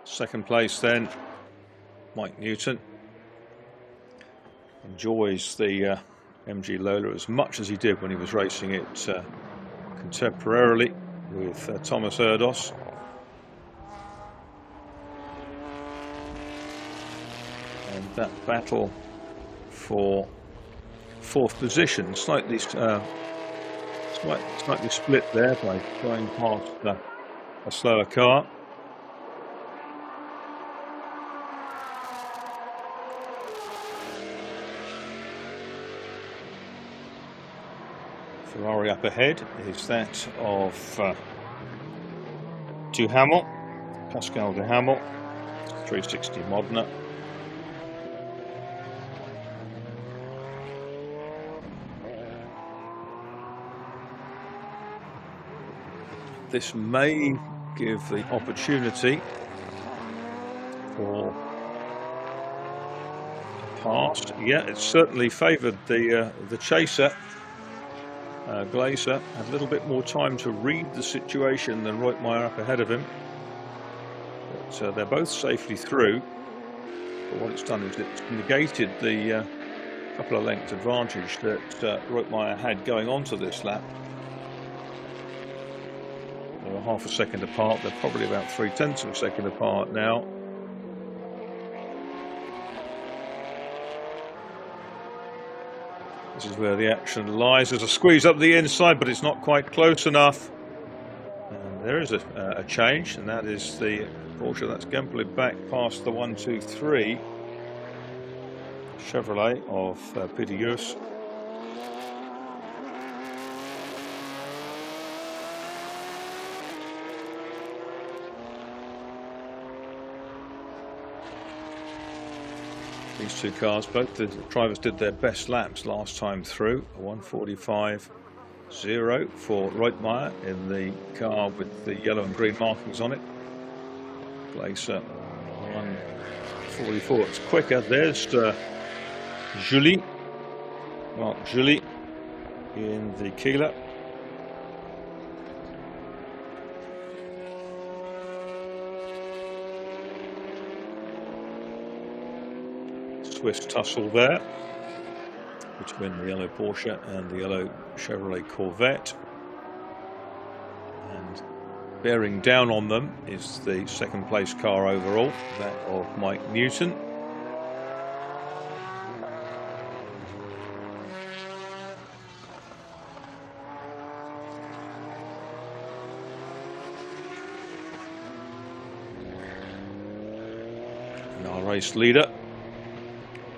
Second place then, Mike Newton enjoys the MG Lola as much as he did when he was racing it contemporarily with Thomas Erdos. And that battle for fourth position slightly split there by going past a slower car. Ferrari up ahead is that of Duhamel, Pascal Duhamel, 360 Modena. This may give the opportunity for pass. Yeah, it certainly favoured the chaser. Glaser had a little bit more time to read the situation than Reutmeier up ahead of him. But they're both safely through. But what it's done is it's negated the couple of length advantage that Reutmeier had going onto this lap. They were half a second apart. They're probably about 0.3 of a second apart now. This is where the action lies. There's a squeeze up the inside, but it's not quite close enough. And there is a change, and that is the Porsche that's Gempel back past the 1, 2, 3 Chevrolet of Peter Jus. These two cars, both the drivers did their best laps last time through. A 1:45.0 for Reutmeier in the car with the yellow and green markings on it. Glaser 1:44. It's quicker. There's Julie, Marc Julie in the Keeler. Swiss tussle there between the yellow Porsche and the yellow Chevrolet Corvette, and bearing down on them is the second place car overall, that of Mike Newton. And our race leader,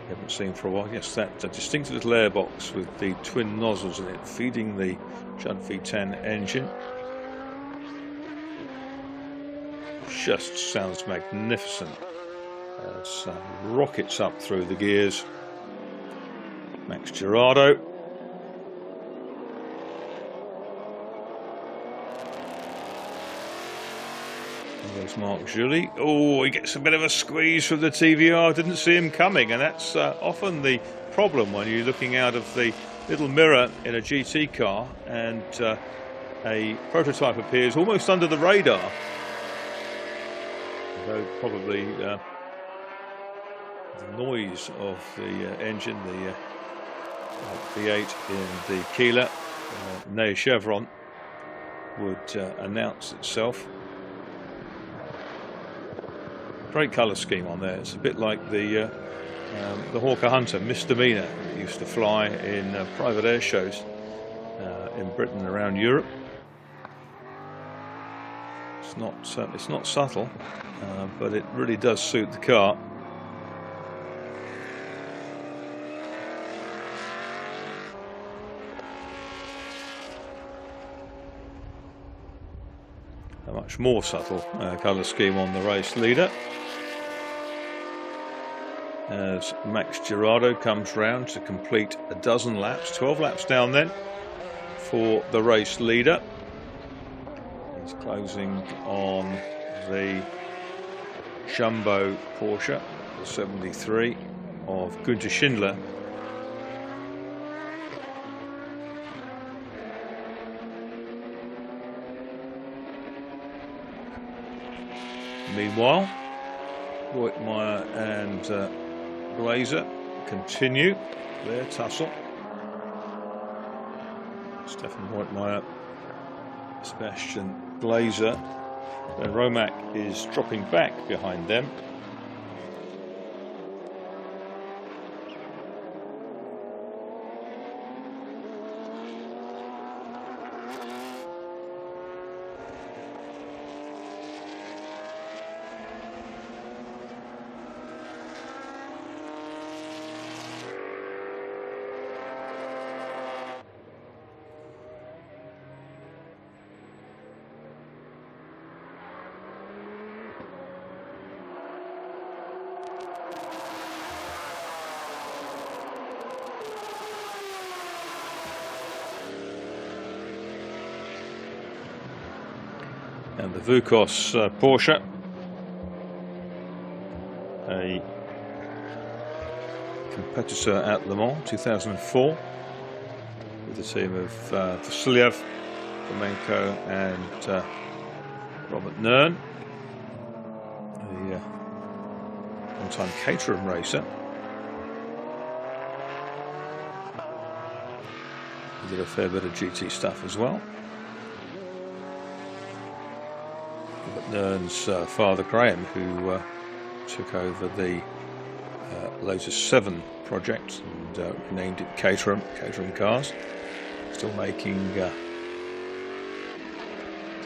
haven't seen for a while. Yes, that distinctive little airbox with the twin nozzles in it, feeding the Judd V10 engine. Just sounds magnificent as rockets up through the gears. Max Girardo. There's Marc Julie. Oh, he gets a bit of a squeeze from the TVR. Didn't see him coming, and that's often the problem when you're looking out of the little mirror in a GT car and a prototype appears almost under the radar. Though probably the noise of the engine, the V8 in the Keeler, Ney Chevron, would announce itself. Great colour scheme on there. It's a bit like the Hawker Hunter Misdemeanor that used to fly in private air shows in Britain and around Europe. It's not subtle, but it really does suit the car. A much more subtle colour scheme on the race leader, as Max Girardo comes round to complete a dozen laps, 12 laps down then for the race leader. He's closing on the Jumbo Porsche, the 73 of Günther Schindler. Meanwhile, Reutmeier and Glaser continue their tussle. Stefan Reitmeier, Sebastian Glazer. Then Romac is dropping back behind them. And the Vukos Porsche, a competitor at Le Mans 2004, with the team of Vasiliev, Fomenko and Robert Nern, a long-time Caterham racer. He did a fair bit of GT stuff as well. Nern's father Graham, who took over the Lotus 7 project and renamed it Caterham Cars, still making the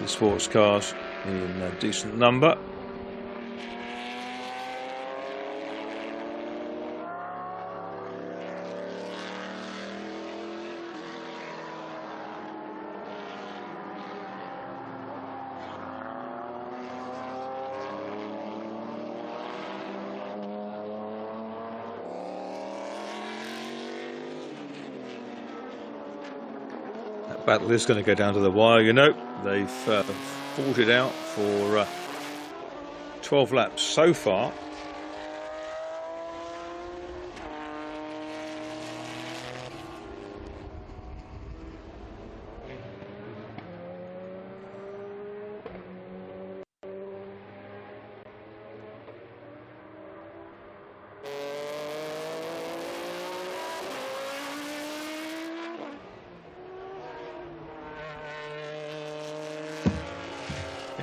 sports cars in a decent number. Battle is going to go down to the wire, you know. They've fought it out for 12 laps so far.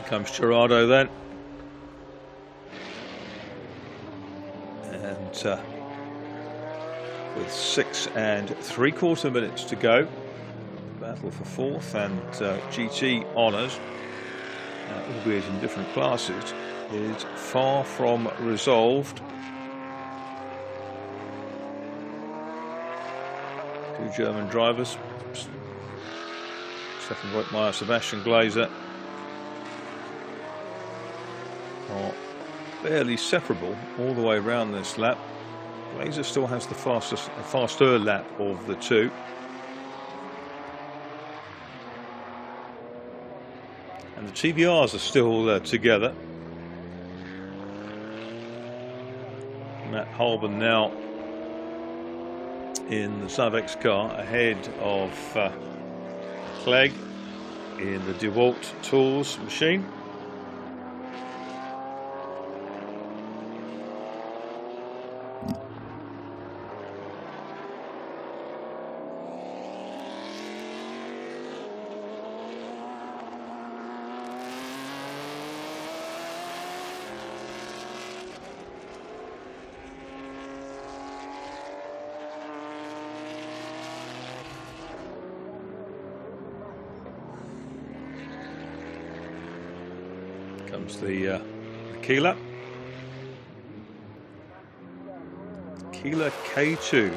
Comes Gerardo then, and with 6 3/4 minutes to go, battle for 4th and GT honours, albeit in different classes, is far from resolved. Two German drivers, Stefan Reitmeier, Sebastian Glazer, are fairly separable all the way around this lap. Glazer still has the faster lap of the two. And the TBRs are still together. Matt Halban now in the Zavex car ahead of Clegg in the DeWalt Tools machine. Comes the Keeler K2.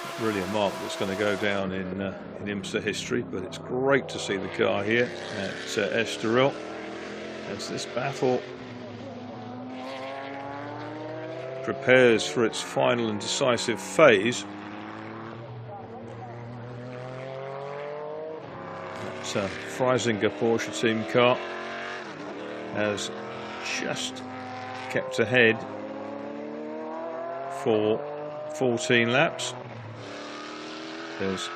Not really a mark that's going to go down in IMSA history, but it's great to see the car here at Estoril as this battle prepares for its final and decisive phase. Freisinger Porsche team car has just kept ahead for 14 laps. There's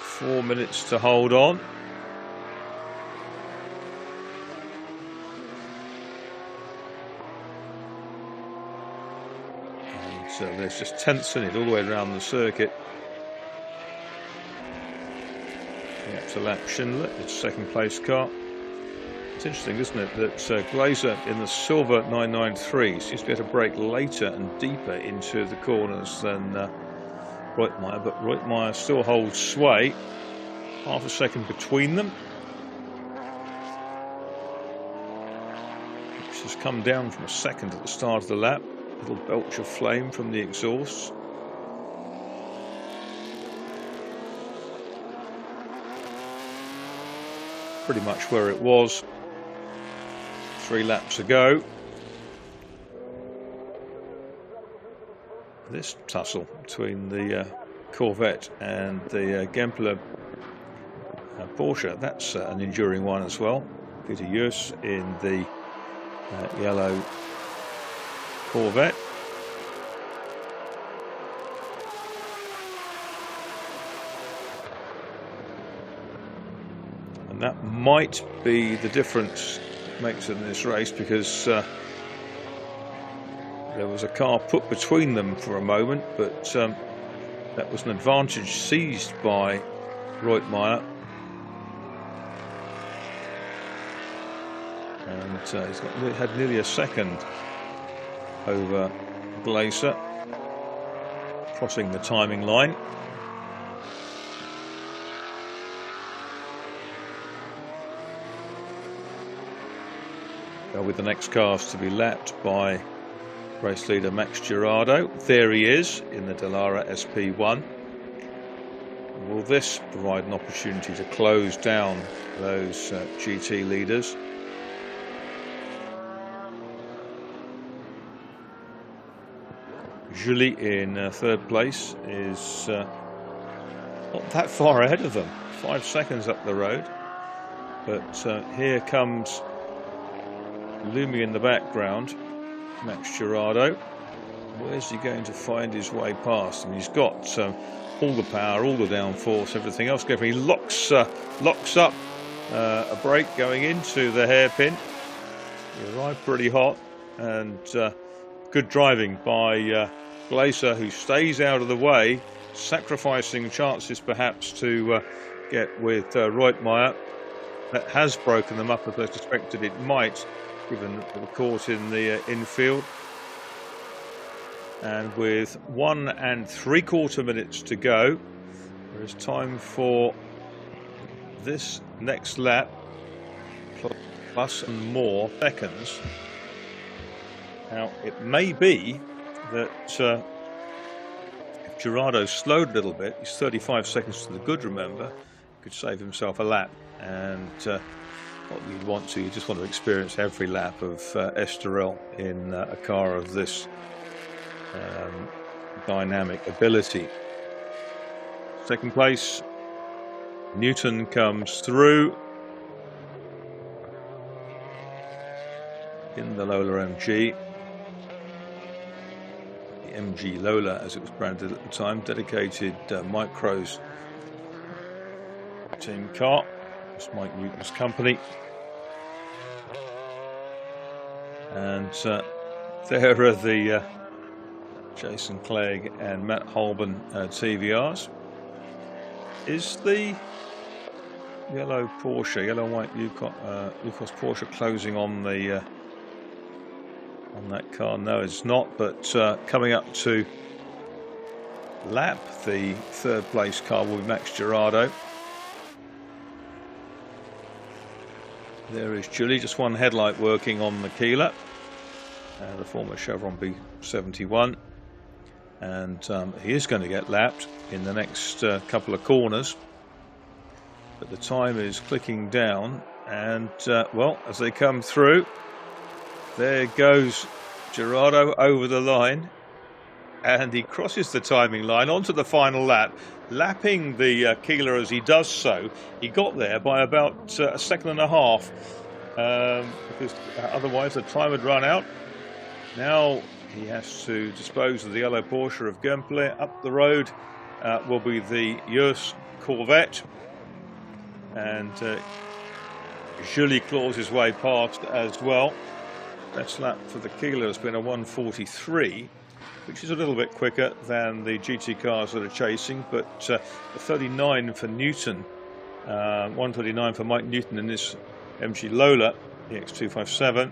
4 minutes to hold on. And there's just tenths in it all the way around the circuit. Yeah, to lap Schindler, it's second place car. It's interesting, isn't it, that Glazer in the silver 993 seems to be able to brake later and deeper into the corners than Reutmeier, but Reutmeier still holds sway, half a second between them. Which has come down from a second at the start of the lap. A little belch of flame from the exhausts. Pretty much where it was 3 laps ago. This tussle between the Corvette and the Gempler Porsche, that's an enduring one as well. Peter Jus in the yellow Corvette. And that might be the difference it makes in this race, because there was a car put between them for a moment, but that was an advantage seized by Reutmeier. And he's had nearly a second over Glazer, crossing the timing line. With the next cars to be lapped by race leader Max Girardo. There he is in the Dallara SP1. Will this provide an opportunity to close down those GT leaders? Julie in third place is not that far ahead of them, 5 seconds up the road. But here comes, looming in the background, Max Girardo. Where's he going to find his way past? And he's got all the power, all the downforce, everything else going. He locks up a brake going into the hairpin. He arrived pretty hot, and good driving by Glazer, who stays out of the way, sacrificing chances perhaps to get with Reutmeier. That has broken them up as I suspected it might, given that they were caught in the infield. And with 1 3/4 minutes to go, there is time for this next lap, plus and more seconds. Now, it may be that if Girardo slowed a little bit, he's 35 seconds to the good, remember, could save himself a lap. And what you'd want to, you just want to experience every lap of Estoril in a car of this dynamic ability. Second place, Newton comes through in the Lola MG. The MG Lola, as it was branded at the time, dedicated Micros team car. It's Mike Newton's company. And there are the Jason Clegg and Matt Holben TVRs. Is the yellow Porsche, yellow white Lucas Porsche closing on the on that car? No, it's not. But coming up to lap the third place car will be Max Girardo. There is Julie, just one headlight working on the Keeler, the former Chevron B71, and he is going to get lapped in the next couple of corners, but the time is clicking down, and well, as they come through, there goes Girardo over the line, and he crosses the timing line onto the final lap, lapping the Keeler as he does so. He got there by about a second and a half, because otherwise the time had run out. Now he has to dispose of the yellow Porsche of Gempler. Up the road will be the Jus Corvette, and Julie claws his way past as well. Best lap for the Keeler has been a 1:43. which is a little bit quicker than the GT cars that are chasing, but the 39 for Newton, 139 for Mike Newton in this MG Lola EX257.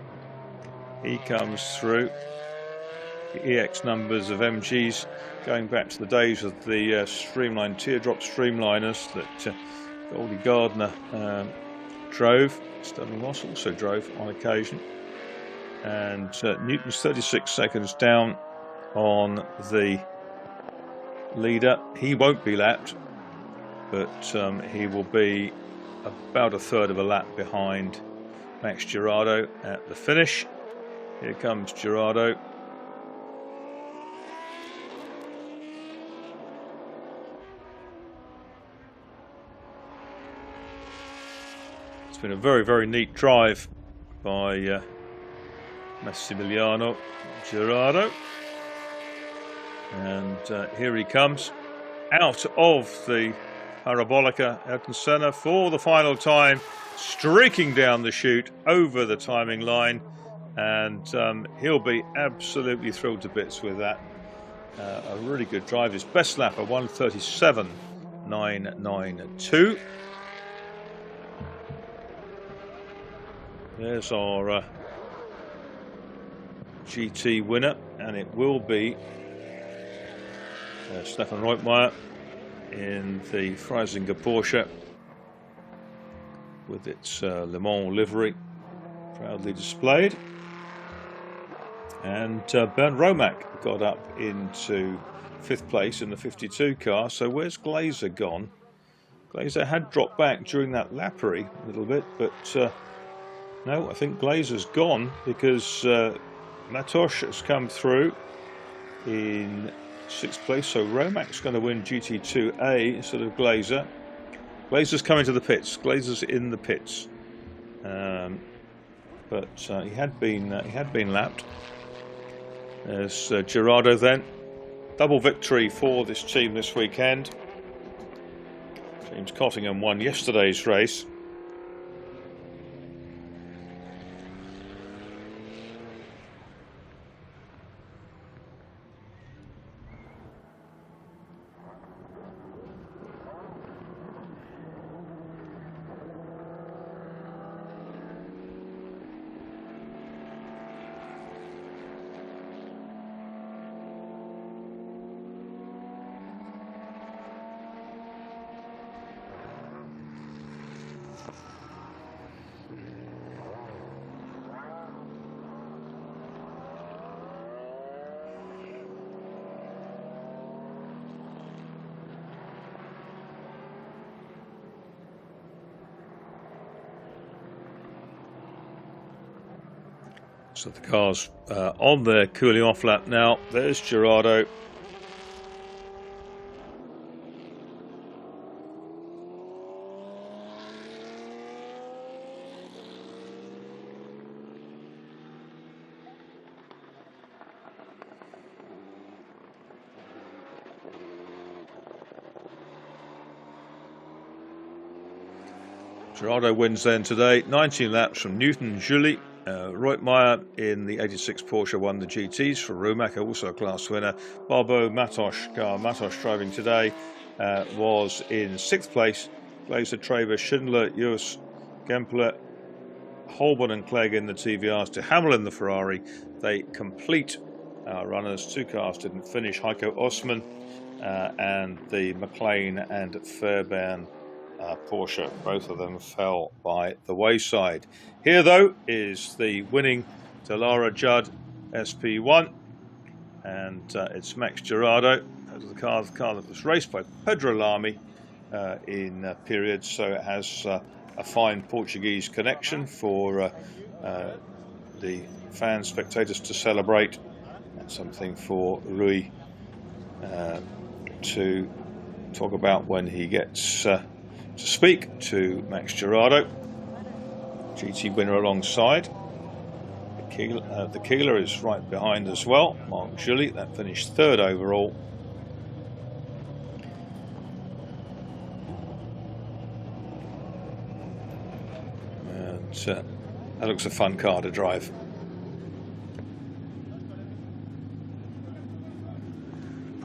He comes through. The EX numbers of MGs going back to the days of the streamlined teardrop streamliners that Goldie Gardner drove. Sterling Moss also drove on occasion. And Newton's 36 seconds down on the leader. He won't be lapped, but he will be about a third of a lap behind Max Girardo at the finish. Here comes Girardo. It's been a very, very neat drive by Massimiliano Girardo. And here he comes out of the Parabolica Ayrton Senna for the final time, streaking down the chute over the timing line. And he'll be absolutely thrilled to bits with that. A really good drive. His best lap, a 1:37.992. There's our GT winner, and it will be Stefan Reutmeier in the Freisinger Porsche with its Le Mans livery proudly displayed. And Bernd Romack got up into 5th place in the 52 car. So where's Glazer gone? Glazer had dropped back during that lappery a little bit, but no, I think Glazer's gone because Matosh has come through in 6th place. So Romack's going to win GT2A instead of Glazer. Glazer's coming to the pits. Glazer's in the pits, but he had been lapped. There's Girardo then. Double victory for this team this weekend. James Cottingham won yesterday's race. So the car's on their cooling off lap now. There's Girardo. Girardo wins then today. 19 laps from Newton Julie. Reutmeier in the 86 Porsche won the GTs for Romack, also a class winner. Barbeau Matosh, car Matosh driving today, was in 6th place. Glazer, Traver, Schindler, Jus, Gempler, Holborn and Clegg in the TVRs, to Hamel in the Ferrari. They complete runners. 2 cars didn't finish. Heiko Osman and the McLean and Fairbairn Porsche, both of them fell by the wayside. Here though is the winning Dallara Judd SP1, and it's Max Girardo. That was the car that was raced by Pedro Lamy in periods, so it has a fine Portuguese connection for the fans, spectators to celebrate, and something for Rui to talk about when he gets to speak to Max Girardo. GT winner alongside. The Keeler is right behind as well. Mark Julie, that finished 3rd overall. And that looks a fun car to drive.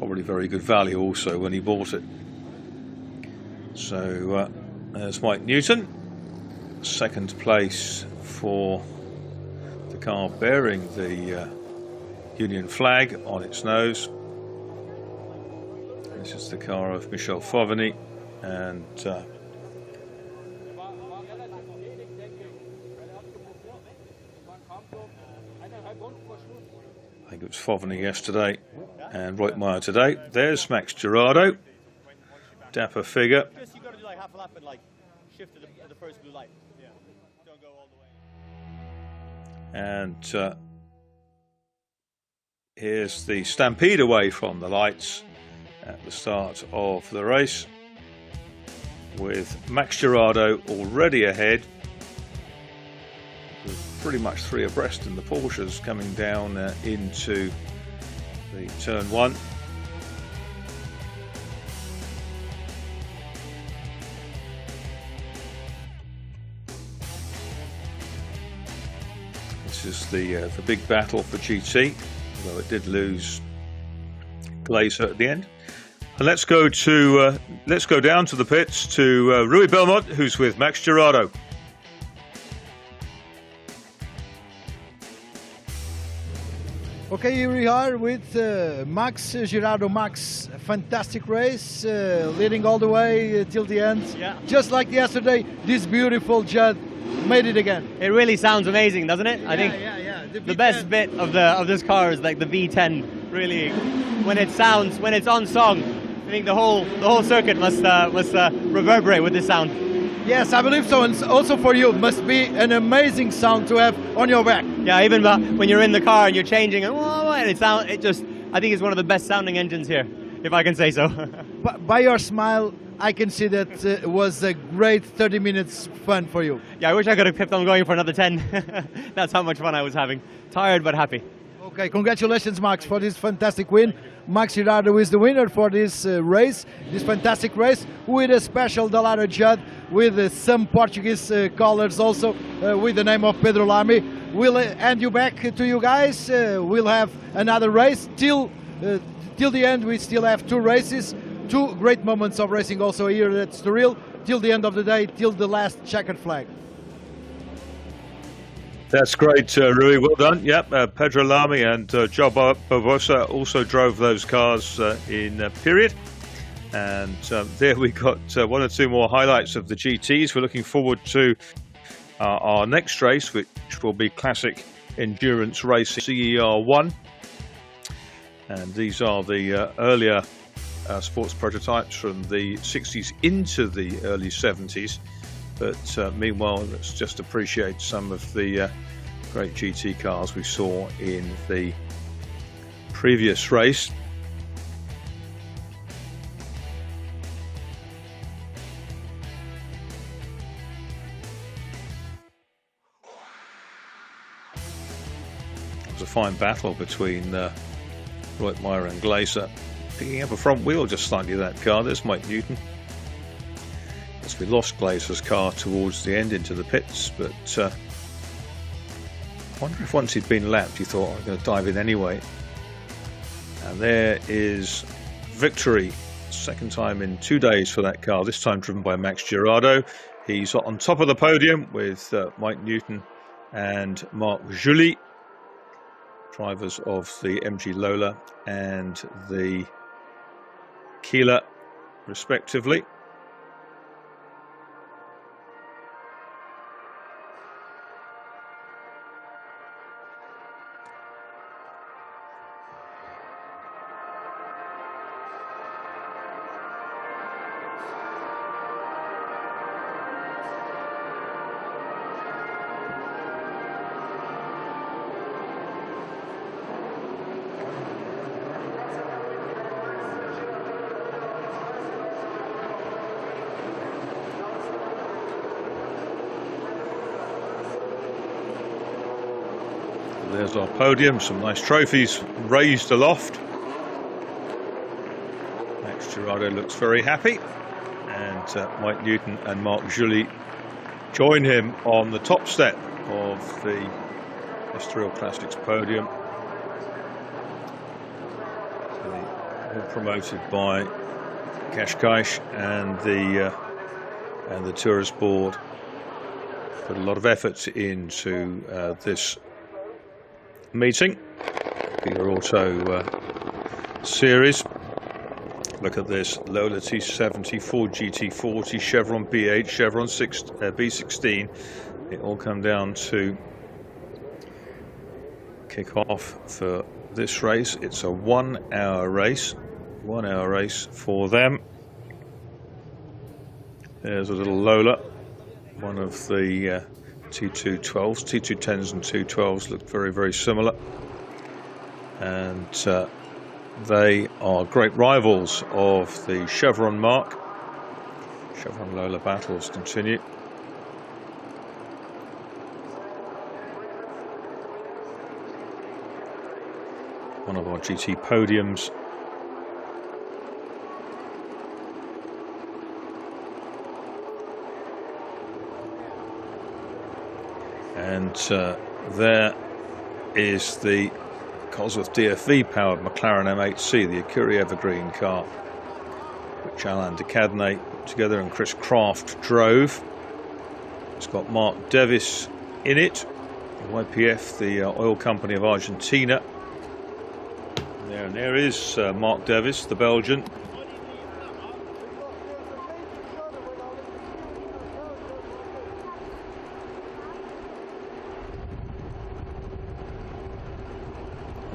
Probably very good value also when he bought it. So there's Mike Newton, second place for the car bearing the Union flag on its nose. This is the car of Michel Fauverny, and I think it was Fauverny yesterday and Reutmeier today. There's Max Girardo, dapper figure. And here's the stampede away from the lights at the start of the race, with Max Girardo already ahead, with pretty much 3 abreast in the Porsches coming down into the turn 1. This is the big battle for GT, although it did lose Glazer at the end. And let's go down to the pits to Rui Belmont, who's with Max Girardo.
Okay, here we are with Max Girardo. Max, fantastic race, leading all the way till the end.
Yeah.
Just like yesterday, this beautiful Judd made it again.
It really sounds amazing, doesn't it? I think the best bit of this car is like the V10. Really, when it's on song, I think the whole circuit must reverberate with this sound.
Yes, I believe so, and also for you, it must be an amazing sound to have on your back.
Yeah, even when you're in the car and you're changing, and I think it's one of the best sounding engines here, if I can say so.
By your smile, I can see that it was a great 30 minutes fun for you.
Yeah, I wish I could have kept on going for another 10. That's how much fun I was having. Tired but happy.
Okay, congratulations, Max, for this fantastic win. Max Girardo is the winner for this race, this fantastic race, with a special Dallara Judd, with some Portuguese colours also, with the name of Pedro Lamy. We'll hand you back to you guys. We'll have another race. Till the end, we still have 2 races, 2 great moments of racing also here at Estoril, till the end of the day, till the last checkered flag.
That's great, Rui. Well done. Yep, Pedro Lamy and João Barbosa also drove those cars in period. And there we got 1 or 2 more highlights of the GTs. We're looking forward to our next race, which will be classic endurance racing, CER1. And these are the earlier sports prototypes from the 60s into the early 70s. But meanwhile, let's just appreciate some of the great GT cars we saw in the previous race. It was a fine battle between Reutmeier and Glazer. Picking up a front wheel just slightly, that car. There's Mike Newton. We lost Glazer's car towards the end into the pits, but I wonder if once he'd been lapped he thought, I'm going to dive in anyway. And there is victory, second time in 2 days for that car, this time driven by Max Girardo. He's on top of the podium with Mike Newton and Marc Julie, drivers of the MG Lola and the Keeler respectively. There's our podium, some nice trophies raised aloft. Max Girardo looks very happy, and Mike Newton and Marc Julie join him on the top step of the Estoril Classics podium. The all promoted by Qashqai's and the tourist board. Put a lot of effort into this meeting. The Auto series. Look at this: Lola T70, Ford GT40, Chevron B8, Chevron B16. It all come down to kick off for this race. It's a 1 hour race. 1 hour race for them. There's a little Lola, one of the T212s, T210s and 212s look very, very similar. And they are great rivals of the Chevron marque. Chevron Lola battles continue. One of our GT podiums. And there is the Cosworth DFV powered McLaren M8C, the Akuri Evergreen car, which Alain de Cadenet put together and Chris Craft drove. It's got Mark Davis in it, YPF, the oil company of Argentina. And there is Mark Davis, the Belgian.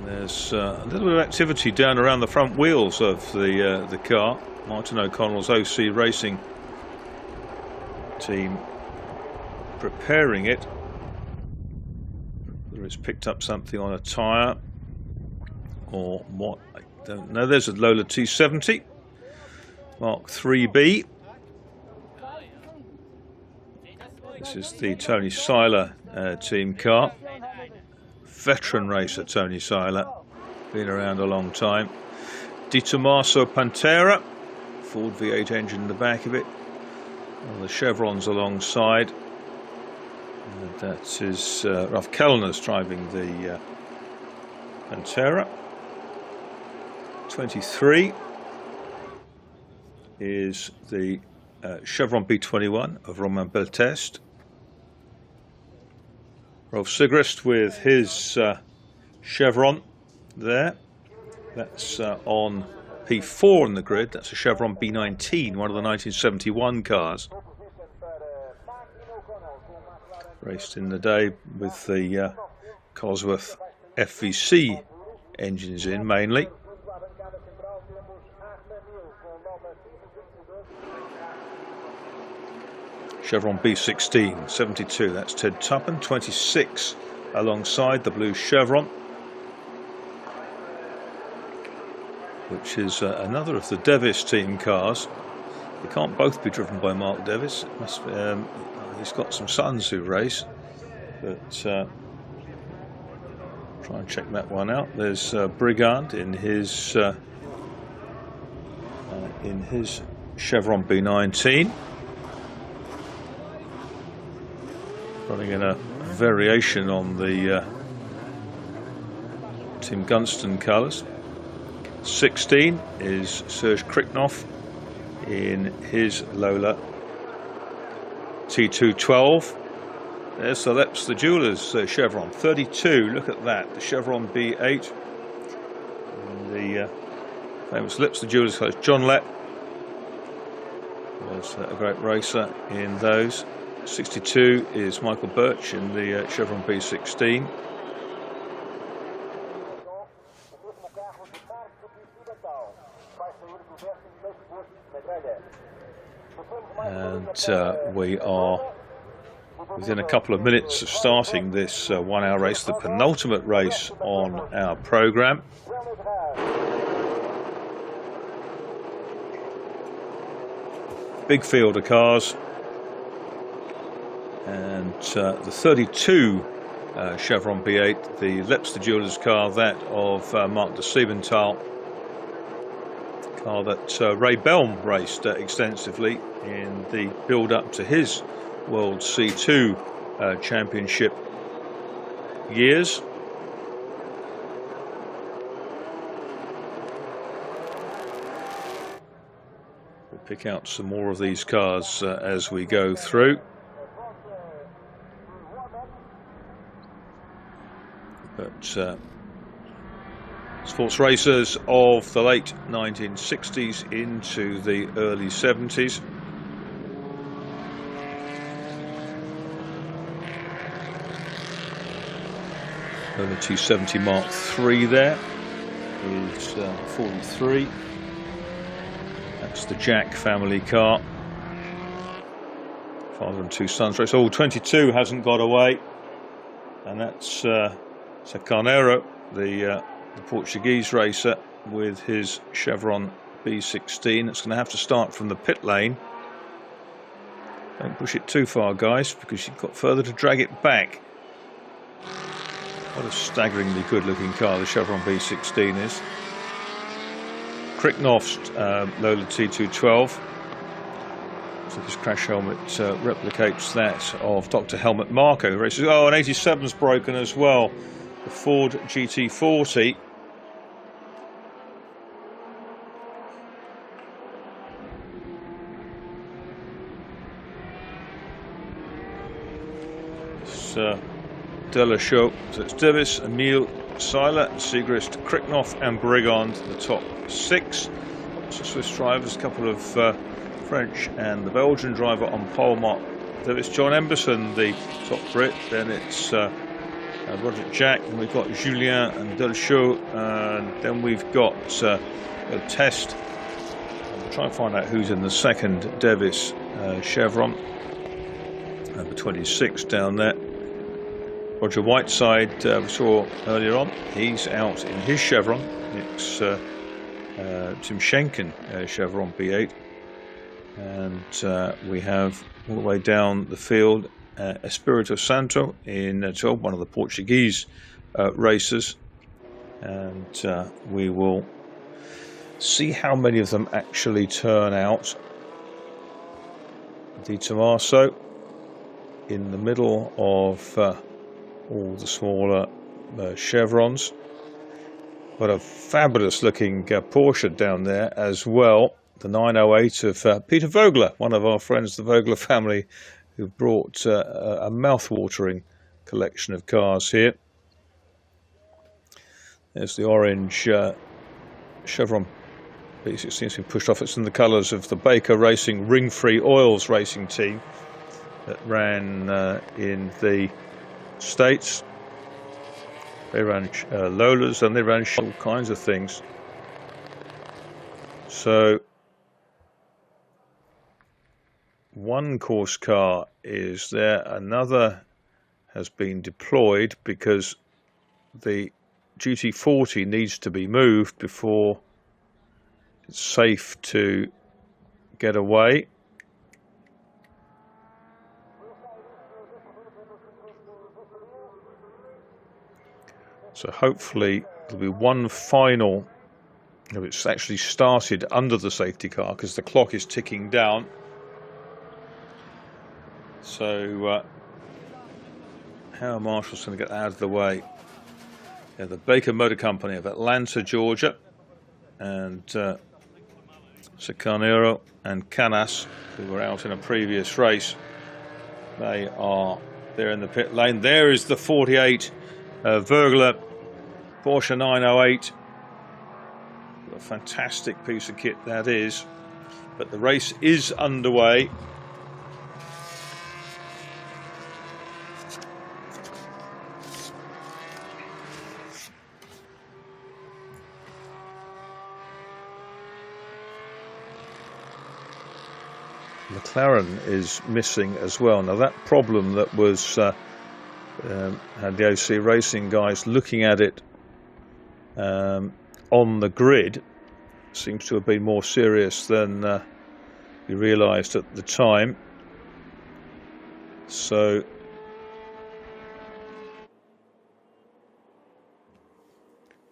There's a little bit of activity down around the front wheels of the car. Martin O'Connell's OC Racing team preparing it. Whether it's picked up something on a tyre or what, I don't know. There's a Lola T70 Mark 3B. This is the Tony Seiler team car. Veteran racer Tony Seiler, been around a long time. Di Tommaso Pantera, Ford V8 engine in the back of it, and the chevrons alongside. And that is Ralph Kellner's driving the Pantera. 23 is the Chevron B21 of Romain Belteste. Rolf Sigrist with his Chevron there. That's on P4 in the grid. That's a Chevron B19, one of the 1971 cars. Raced in the day with the Cosworth FVC engines in mainly. Chevron B16, 72, that's Ted Tuppen, 26 alongside the blue Chevron, which is another of the Davis team cars. They can't both be driven by Mark Davis. It must, he's got some sons who race, but try and check that one out. There's Brigand in his Chevron B19. Running in a variation on the Team Gunston colours. 16 is Serge Kriknoff in his Lola T212. There's the Leps the Jewelers Chevron. 32, look at that, the Chevron B8. And the famous Leps the Jewelers colours. John Lepp was a great racer in those. 62 is Michael Birch in the Chevron B16. And we are within a couple of minutes of starting this 1 hour race, the penultimate race on our programme. Big field of cars. And the 32 Chevron B8, the Leps the Jewelers car, that of Mark de Siebenthal, car that Ray Belm raced extensively in the build-up to his World C2 Championship years. We'll pick out some more of these cars as we go through. But sports racers of the late 1960s into the early 70s. Over 270 Mark III there is 43. That's the Jack family car. Father and two sons race. Oh, 22 hasn't got away. And that's Carneiro, the Portuguese racer, with his Chevron B16. It's going to have to start from the pit lane. Don't push it too far, guys, because you've got further to drag it back. What a staggeringly good-looking car the Chevron B16 is. Kricknoff's Lola T212. So this crash helmet replicates that of Dr. Helmut Marko, who races. Oh, and 87's broken as well. The Ford GT40. It's Delachaux, so it's Davis, Emile, Seiler, Siegrist, Kricknoff and Brigand, the top 6. Lots of Swiss drivers, a couple of French and the Belgian driver on pole. Mark Davis, John Emberson, the top Brit. Then it's Roger Jack, and we've got Julien and Delachaux, and then we've got a test. I'll try and find out who's in the second Davis Chevron. Number 26 down there. Roger Whiteside, we saw earlier on, he's out in his Chevron. It's Tim Schenken Chevron B8. And we have all the way down the field Espirito Santo in one of the Portuguese racers. And we will see how many of them actually turn out. Di Tommaso in the middle of all the smaller chevrons. What a fabulous looking Porsche down there as well. The 908 of Peter Vogler, one of our friends, the Vogler family, who brought a mouth-watering collection of cars here. There's the orange Chevron B16 seems to be pushed off. It's in the colours of the Baker Racing Ring-Free Oils racing team that ran in the States. They ran Lolas and they ran all kinds of things. So one course car is there, another has been deployed because the GT40 needs to be moved before it's safe to get away. So hopefully there'll be one final. It's actually started under the safety car because the clock is ticking down. So how are Marshall's going to get out of the way? Yeah, the Baker Motor Company of Atlanta, Georgia, and Carneiro and Canas, who were out in a previous race, they are there in the pit lane. There is the 48 Vogler Porsche 908. What a fantastic piece of kit that is. But the race is underway. McLaren is missing as well. Now that problem that was had the OC Racing guys looking at it on the grid seems to have been more serious than we realised at the time. So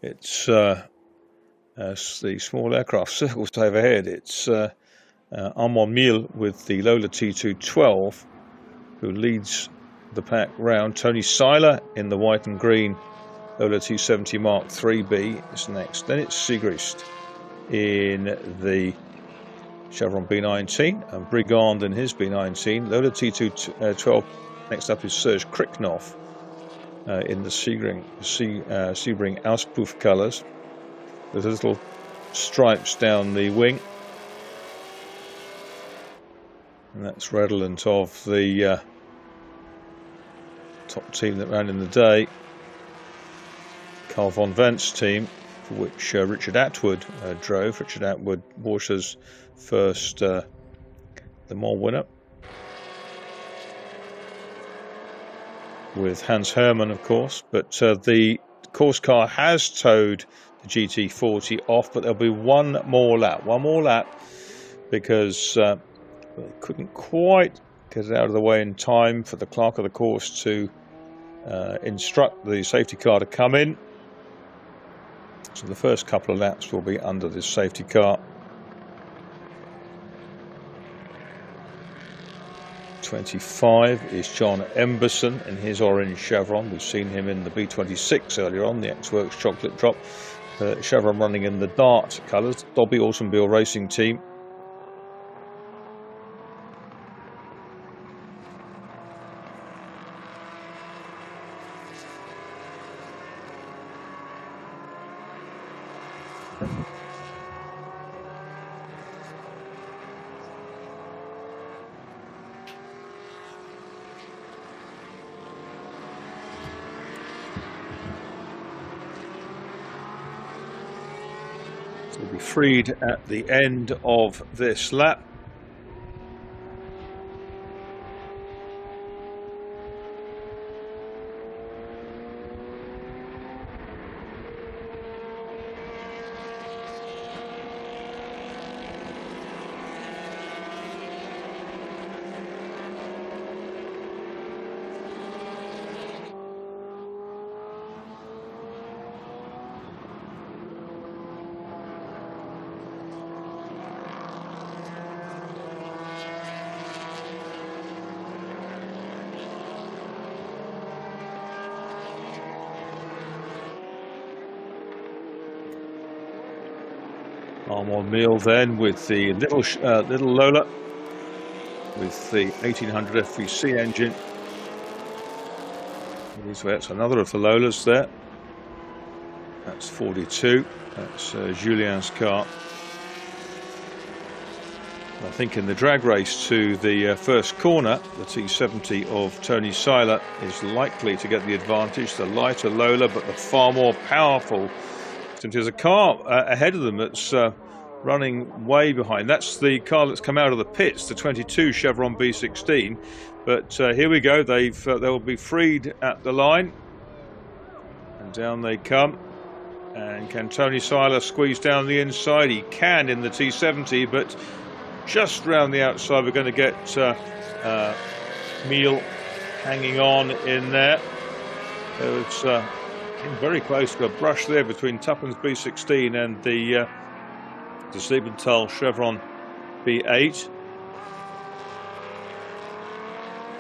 it's as the small aircraft circles overhead, it's Armand Mille with the Lola T212 who leads the pack round. Tony Seiler in the white and green Lola T70 Mark 3B is next. Then it's Siegrist in the Chevron B19, and Brigand in his B19. Lola T212. Next up is Serge Kriknov in the Sebring Auspuff colours. There's little stripes down the wing. And that's redolent of the top team that ran in the day, Carl von Vent's team, for which Richard Atwood drove. Richard Atwood, Porsche's first Le Mans winner, with Hans Hermann, of course. But the course car has towed the GT40 off, but there'll be one more lap, because they couldn't quite get it out of the way in time for the clerk of the course to instruct the safety car to come in. So the first couple of laps will be under this safety car. 25 is John Emberson in his orange Chevron. We've seen him in the B26 earlier on, the X-Works chocolate drop. Chevron running in the Dart colours, Dobby Automobile Racing Team. Will be freed at the end of this lap. Armand Meal then with the little Lola with the 1800 FVC engine. That's another of the Lolas there. That's 42. That's Julien's car. I think in the drag race to the first corner, the T70 of Tony Seiler is likely to get the advantage. The lighter Lola, but the far more powerful. There's a car ahead of them that's running way behind. That's the car that's come out of the pits, the 22 Chevron B16. But here we go. They'll be freed at the line, and down they come. And can Tony Seiler squeeze down the inside? He can in the T70, but just round the outside, we're going to get Meal hanging on in there. It's very close to a brush there between Tuppen's B16 and the Siebenthal Chevron B8.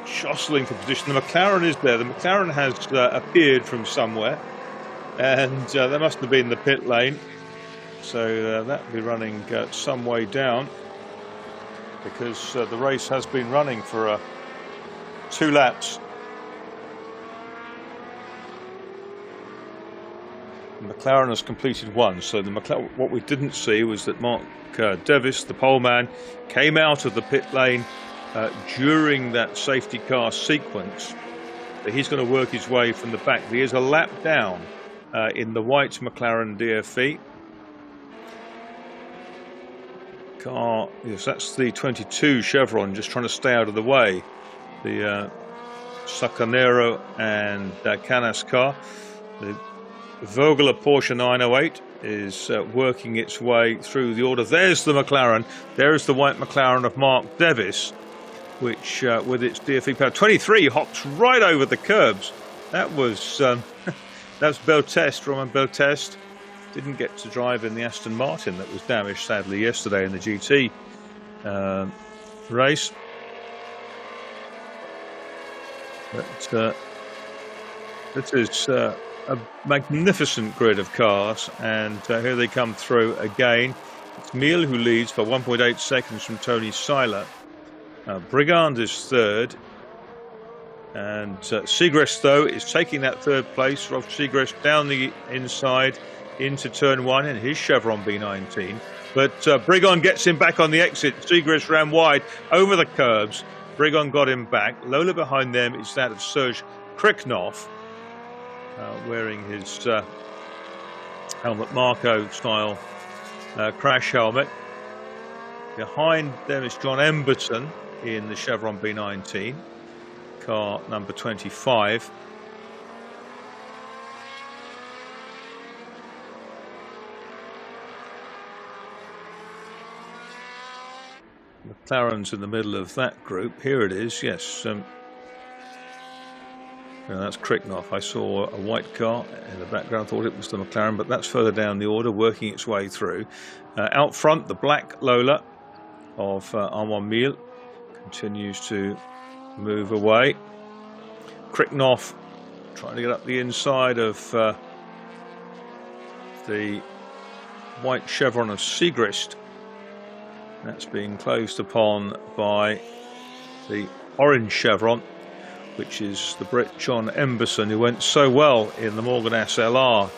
Jostling for position. The McLaren is there. The McLaren has appeared from somewhere, and that must have been the pit lane. So that will be running some way down, because the race has been running for 2 laps. The McLaren has completed 1. So the McLaren, what we didn't see was that Mark Devis, the poleman, came out of the pit lane during that safety car sequence. But he's going to work his way from the back. He is a lap down in the white McLaren DFE. Car, yes, that's the 22 Chevron, just trying to stay out of the way. The Sacanero and Canas car. The Vogler Porsche 908 is working its way through the order. There's the McLaren. There's the white McLaren of Mark Devis, which with its DFE power 23 hops right over the curbs. That was that's Beltest, Roman Beltest. Didn't get to drive in the Aston Martin that was damaged sadly yesterday in the GT race. But this is a magnificent grid of cars, and here they come through again. It's Miele who leads for 1.8 seconds from Tony Seiler. Brigand is third. And Segrest, though, is taking that third place. Rolf Segrest down the inside into turn 1 in his Chevron B19. But Brigand gets him back on the exit. Segrest ran wide over the curbs. Brigand got him back. Lola behind them is that of Serge Kriknoff, wearing his Helmut Marko style crash helmet. Behind them is John Emberton in the Chevron B19. Car number 25. McLaren's in the middle of that group. Here it is, yes. That's Kriknoff. I saw a white car in the background, thought it was the McLaren, but that's further down the order, working its way through. Out front, the black Lola of Armand Miele continues to move away. Kriknoff trying to get up the inside of the white chevron of Segrest. That's being closed upon by the orange chevron, which is the Brit John Emberson, who went so well in the Morgan SLR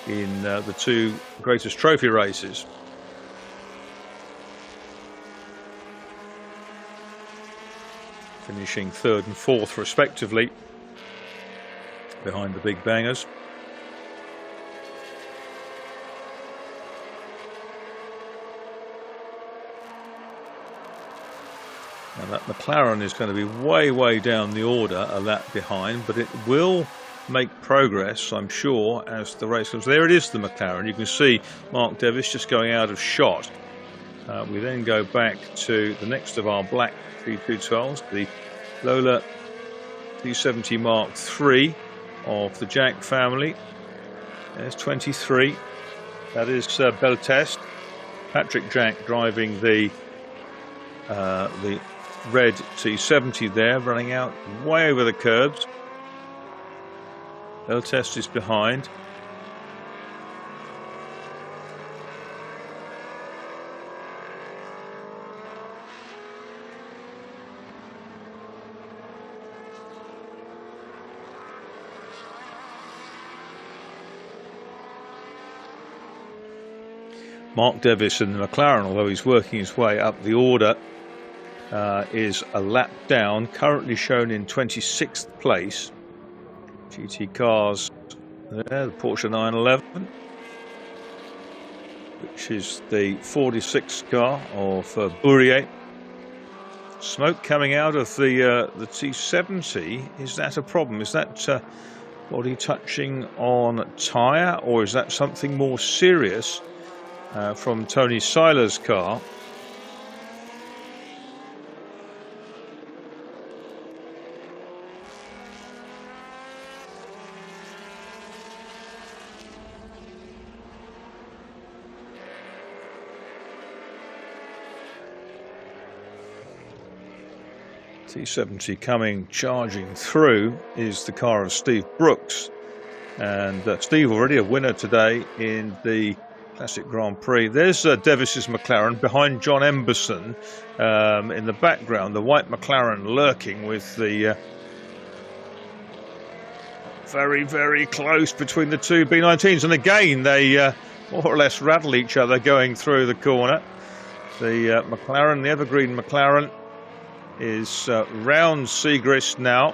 in the two greatest trophy races. Finishing third and fourth respectively behind the big bangers. Now that McLaren is going to be way down the order, a lap behind, but it will make progress, I'm sure, as the race comes. There it is, the McLaren. You can see Mark Devis just going out of shot. We then go back to the next of our black T212s, the Lola T70 Mark III of the Jack family. There's 23. That is Beltest. Patrick Jack driving the red T70 there, running out way over the curbs. Beltest is behind. Mark Devis in the McLaren, although he's working his way up the order, is a lap down, currently shown in 26th place. GT cars there, the Porsche 911, which is the 46th car of Bourrier. Smoke coming out of the T70. Is that a problem? Is that body touching on tyre, or is that something more serious from Tony Seiler's car? T70 coming charging through is the car of Steve Brooks, and Steve already a winner today in the Classic Grand Prix. There's Devis's McLaren behind John Emberson in the background, the white McLaren lurking with the very close between the two B19s, and again they more or less rattle each other going through the corner. The McLaren, the evergreen McLaren, is round Segrest now.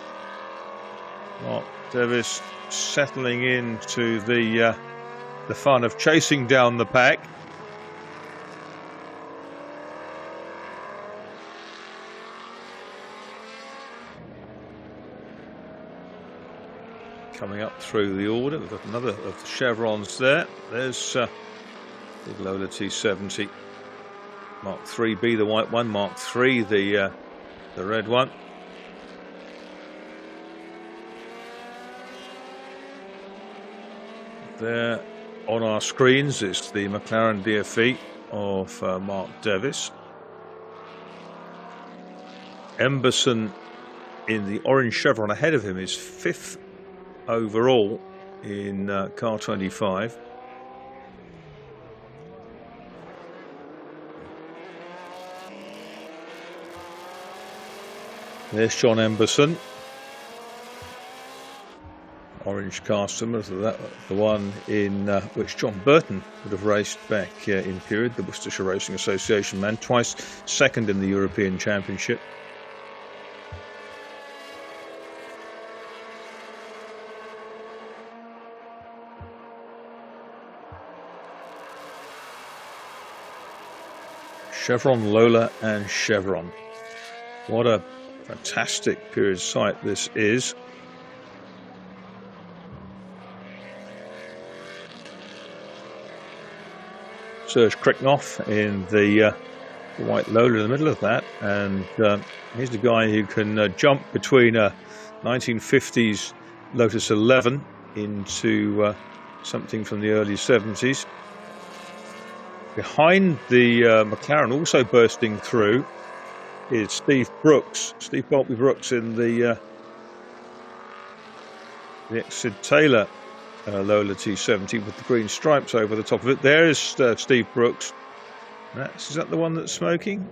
Mark Devis settling into the fun of chasing down the pack. Coming up through the order, we've got another of the chevrons there. There's big Lola T70 Mark 3B, the white one. Mark 3, the red one. There on our screens is the McLaren DFE of Mark Devis. Emberson in the orange chevron ahead of him is 5th overall in car 25. There's John Emberson. Orange car similar to that, the one in which John Burton would have raced back in period, the Worcestershire Racing Association man, twice second in the European Championship. Chevron, Lola and Chevron. What a fantastic period sight this is. Serge Kriknoff in the white Lola in the middle of that, and here's the guy who can jump between a 1950s Lotus 11 into something from the early 70s. Behind the McLaren, also bursting through, is Steve Brooks, Steve Boltby Brooks in the ex-Sid Taylor Lola T70 with the green stripes over the top of it. There is Steve Brooks. Is that the one that's smoking?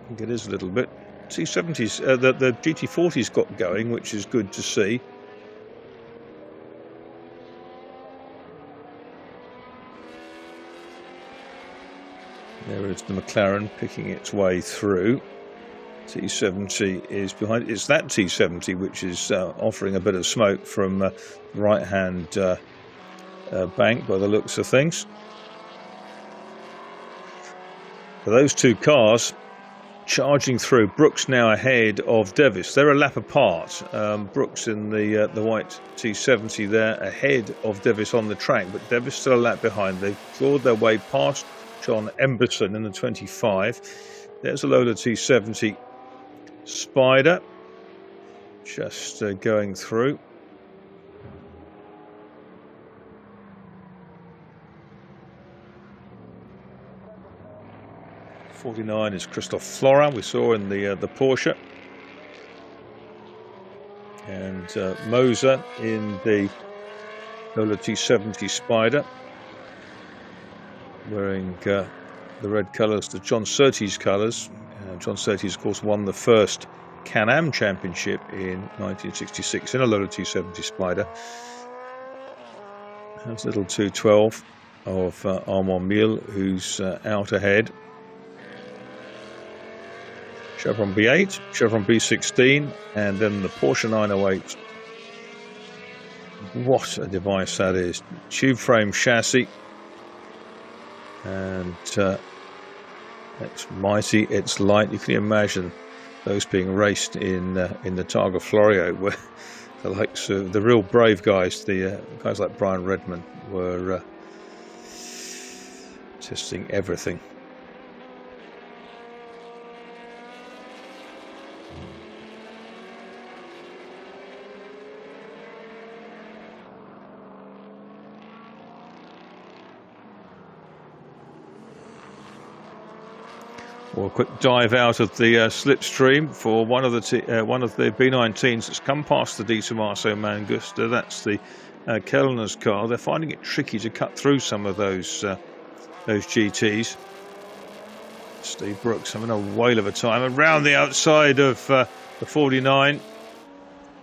I think it is a little bit. T70s, the GT40's got going, which is good to see. There is the McLaren picking its way through. T70 is behind. It's that T70 which is offering a bit of smoke from the right-hand bank by the looks of things. For those two cars charging through, Brooks now ahead of Devis. They're a lap apart. Brooks in the white T70 there ahead of Devis on the track, but Devis still a lap behind. They've clawed their way past John Emberson in the 25. There's a Lola T70 Spider just going through. '49 is Christophe Florin, we saw in the Porsche, and Moser in the Lola T70 Spider, wearing the red colours, the John Surtees colours. John Surtees, of course, won the first Can-Am Championship in 1966 in a Lola T70 Spider. There's little 212 of Armand Mille, who's out ahead. Chevron B8, Chevron B16, and then the Porsche 908. What a device that is. Tube frame chassis. And it's mighty, it's light. You can imagine those being raced in the Targa Florio, where the likes of the real brave guys, the guys like Brian Redman, were testing everything. Or a quick dive out of the slipstream for one of the B19s that's come past the Di Tommaso Mangusta. That's the Kellner's car. They're finding it tricky to cut through some of those GTs. Steve Brooks having a whale of a time around the outside of the 49,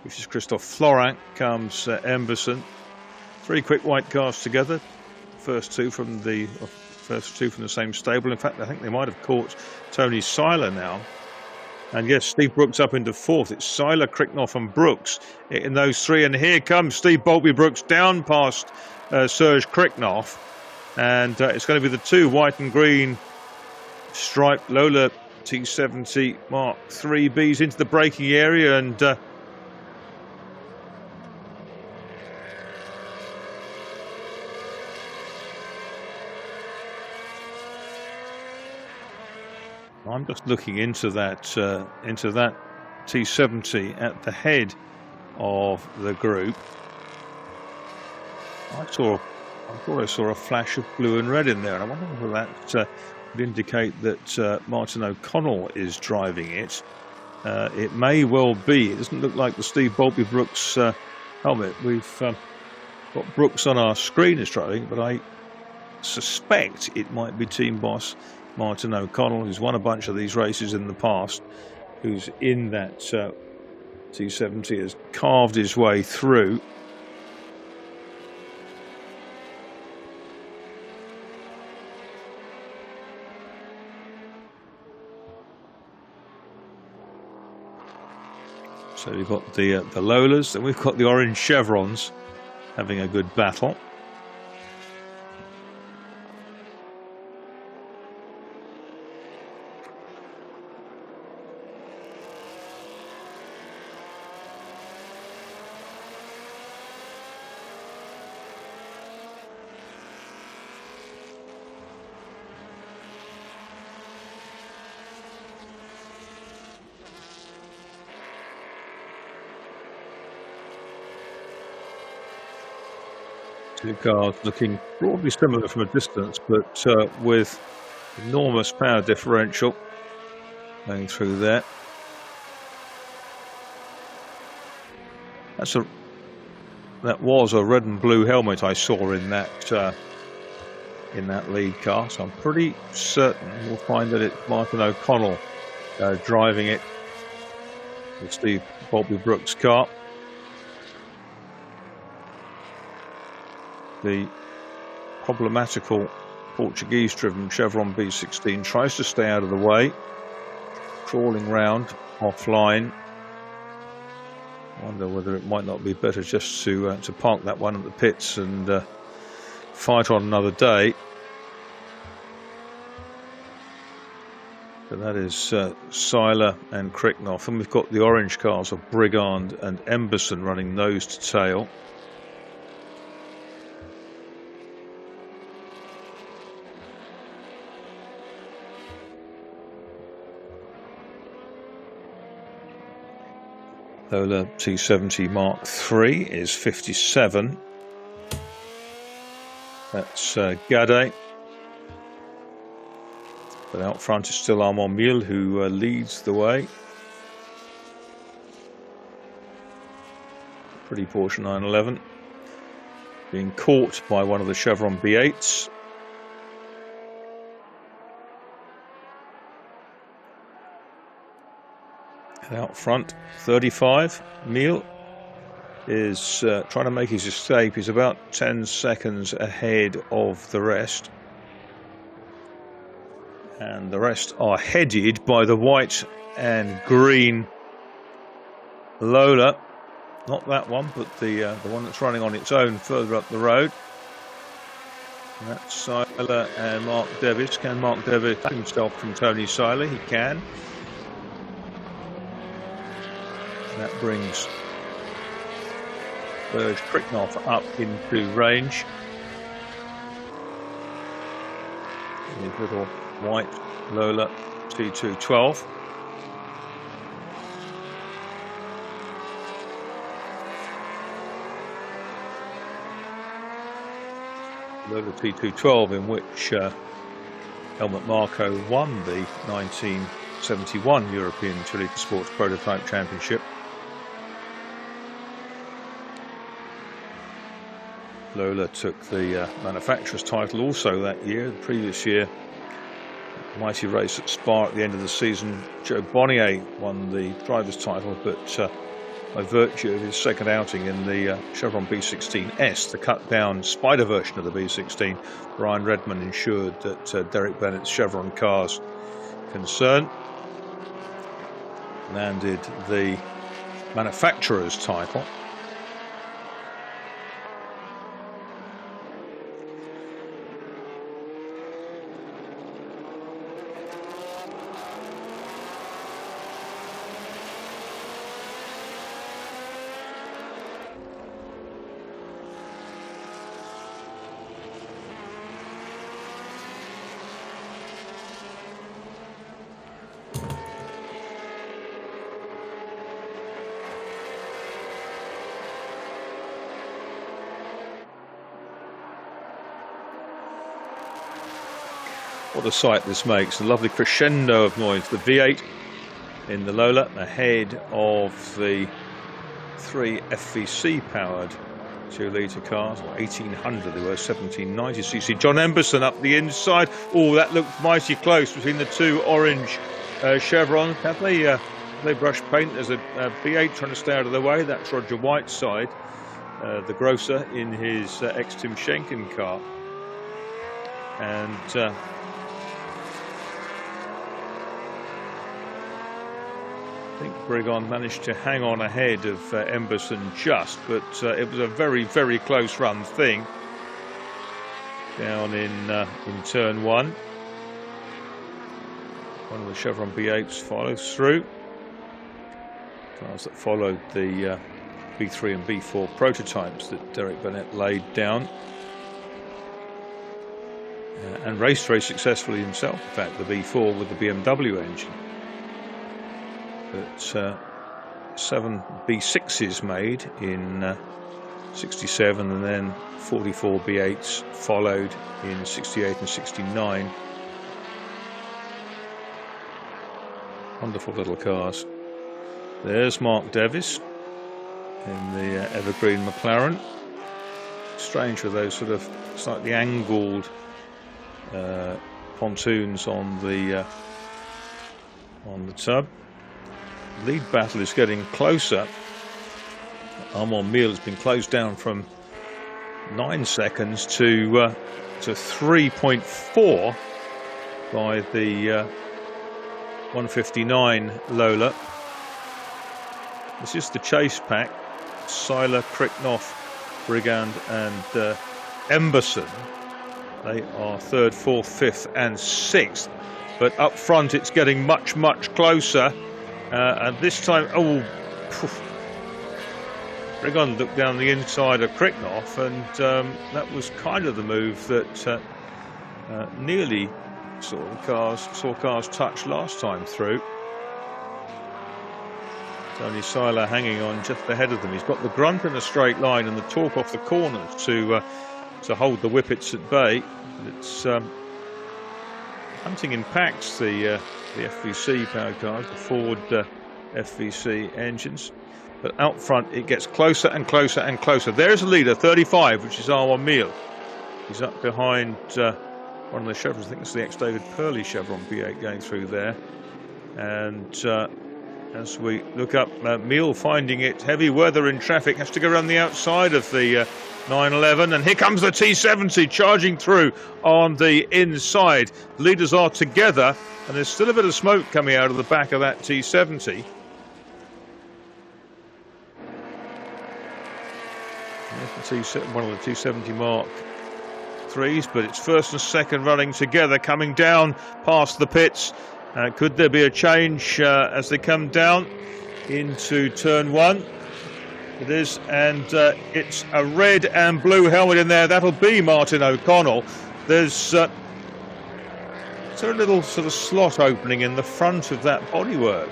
which is Christophe Florin. Comes Emberson. Three quick white cars together. First two from the same stable. In fact, I think they might have caught Tony Seiler now. And yes, Steve Brooks up into fourth. It's Seiler, Kriknoff and Brooks in those three. And here comes Steve Boltby Brooks down past Serge Kriknoff. And it's going to be the two white and green striped Lola T70 Mark III Bs into the braking area. And I'm just looking into that T70 at the head of the group. I thought I saw a flash of blue and red in there, and I wonder whether that would indicate that Martin O'Connell is driving it. It may well be. It doesn't look like the Steve Boltby Brooks helmet. We've got Brooks on our screen as driving, but I suspect it might be team boss Martin O'Connell, who's won a bunch of these races in the past, who's in that T70, has carved his way through. So we've got the Lolas, then we've got the orange chevrons having a good battle. Two cars looking broadly similar from a distance, but with enormous power differential going through there. That was a red and blue helmet I saw in that lead car, so I'm pretty certain we'll find that it's Martin O'Connell driving it. It's the Bobby Brooks car. The problematical Portuguese-driven Chevron B16 tries to stay out of the way, crawling round offline. I wonder whether it might not be better just to park that one at the pits and fight on another day. So that is Seiler and Kricknoff, and we've got the orange cars of Brigand and Emberson running nose to tail. Lola T70 Mark III is 57. That's Gade. But out front is still Armand Mule, who leads the way. Pretty Porsche 911. Being caught by one of the Chevron B8s. And out front, 35, Mille is trying to make his escape. He's about 10 seconds ahead of the rest. And the rest are headed by the white and green Lola. Not that one, but the one that's running on its own further up the road. And that's Seiler and Mark Devis. Can Mark Devis himself from Tony Seiler? He can. That brings Serge Kricknoff up into range. His little white Lola T212. Lola T212 in which Helmut Marko won the 1971 European Utility Sports Prototype Championship. Lola took the manufacturer's title also that year. The previous year, mighty race at Spa at the end of the season, Joe Bonnier won the driver's title, but by virtue of his second outing in the Chevron B16S, the cut-down Spider version of the B16, Brian Redman ensured that Derek Bennett's Chevron cars concern landed the manufacturer's title. What a sight this makes, a lovely crescendo of noise. The V8 in the Lola ahead of the three FVC powered 2-litre cars, 1800 they were, 1790. So you see John Emberson up the inside. Oh, that looked mighty close between the two orange Chevrons. Have they they brush paint. There's a B8 trying to stay out of the way. That's Roger Whiteside, the grocer in his ex-Tim Schenken car. And I think Brigon managed to hang on ahead of Emberson just, but it was a very, very close run thing down in turn one. One of the Chevron B8s follows through. Cars that followed the B3 and B4 prototypes that Derek Burnett laid down. And raced very successfully himself, in fact, the B4 with the BMW engine. But 7 B6s made in 67, and then 44 B8s followed in 68 and 69. Wonderful little cars. There's Mark Davis in the Evergreen McLaren. Strange with those sort of slightly angled pontoons on the tub. Lead battle is getting closer. Armand Miel has been closed down from 9 seconds to 3.4 by the 159 Lola. This is the chase pack. Seiler, Kricknoff, Brigand and Emberson. They are 3rd, 4th, 5th and 6th. But up front it's getting much, much closer. And this time, Brigand looked down the inside of Kricknoff, and that was kind of the move that nearly saw cars touch last time through. Tony Seiler hanging on just ahead of them. He's got the grunt in a straight line and the torque off the corners to hold the whippets at bay. It's hunting in packs, the FVC powered cars, the Ford FVC engines. But out front it gets closer and closer and closer. There's a leader, 35, which is Arwan Miel. He's up behind one of the Chevrons. I think it's the ex-David Purley Chevron B8 going through there. And as we look up, Miel finding it heavy weather in traffic, has to go around the outside of the 911, and here comes the T70 charging through on the inside. Leaders are together, and there's still a bit of smoke coming out of the back of that T70. One of the 270 Mark 3s, but it's first and second running together, coming down past the pits. Could there be a change as they come down into turn one? It is, and it's a red and blue helmet in there. That'll be Martin O'Connell. There's a little sort of slot opening in the front of that bodywork.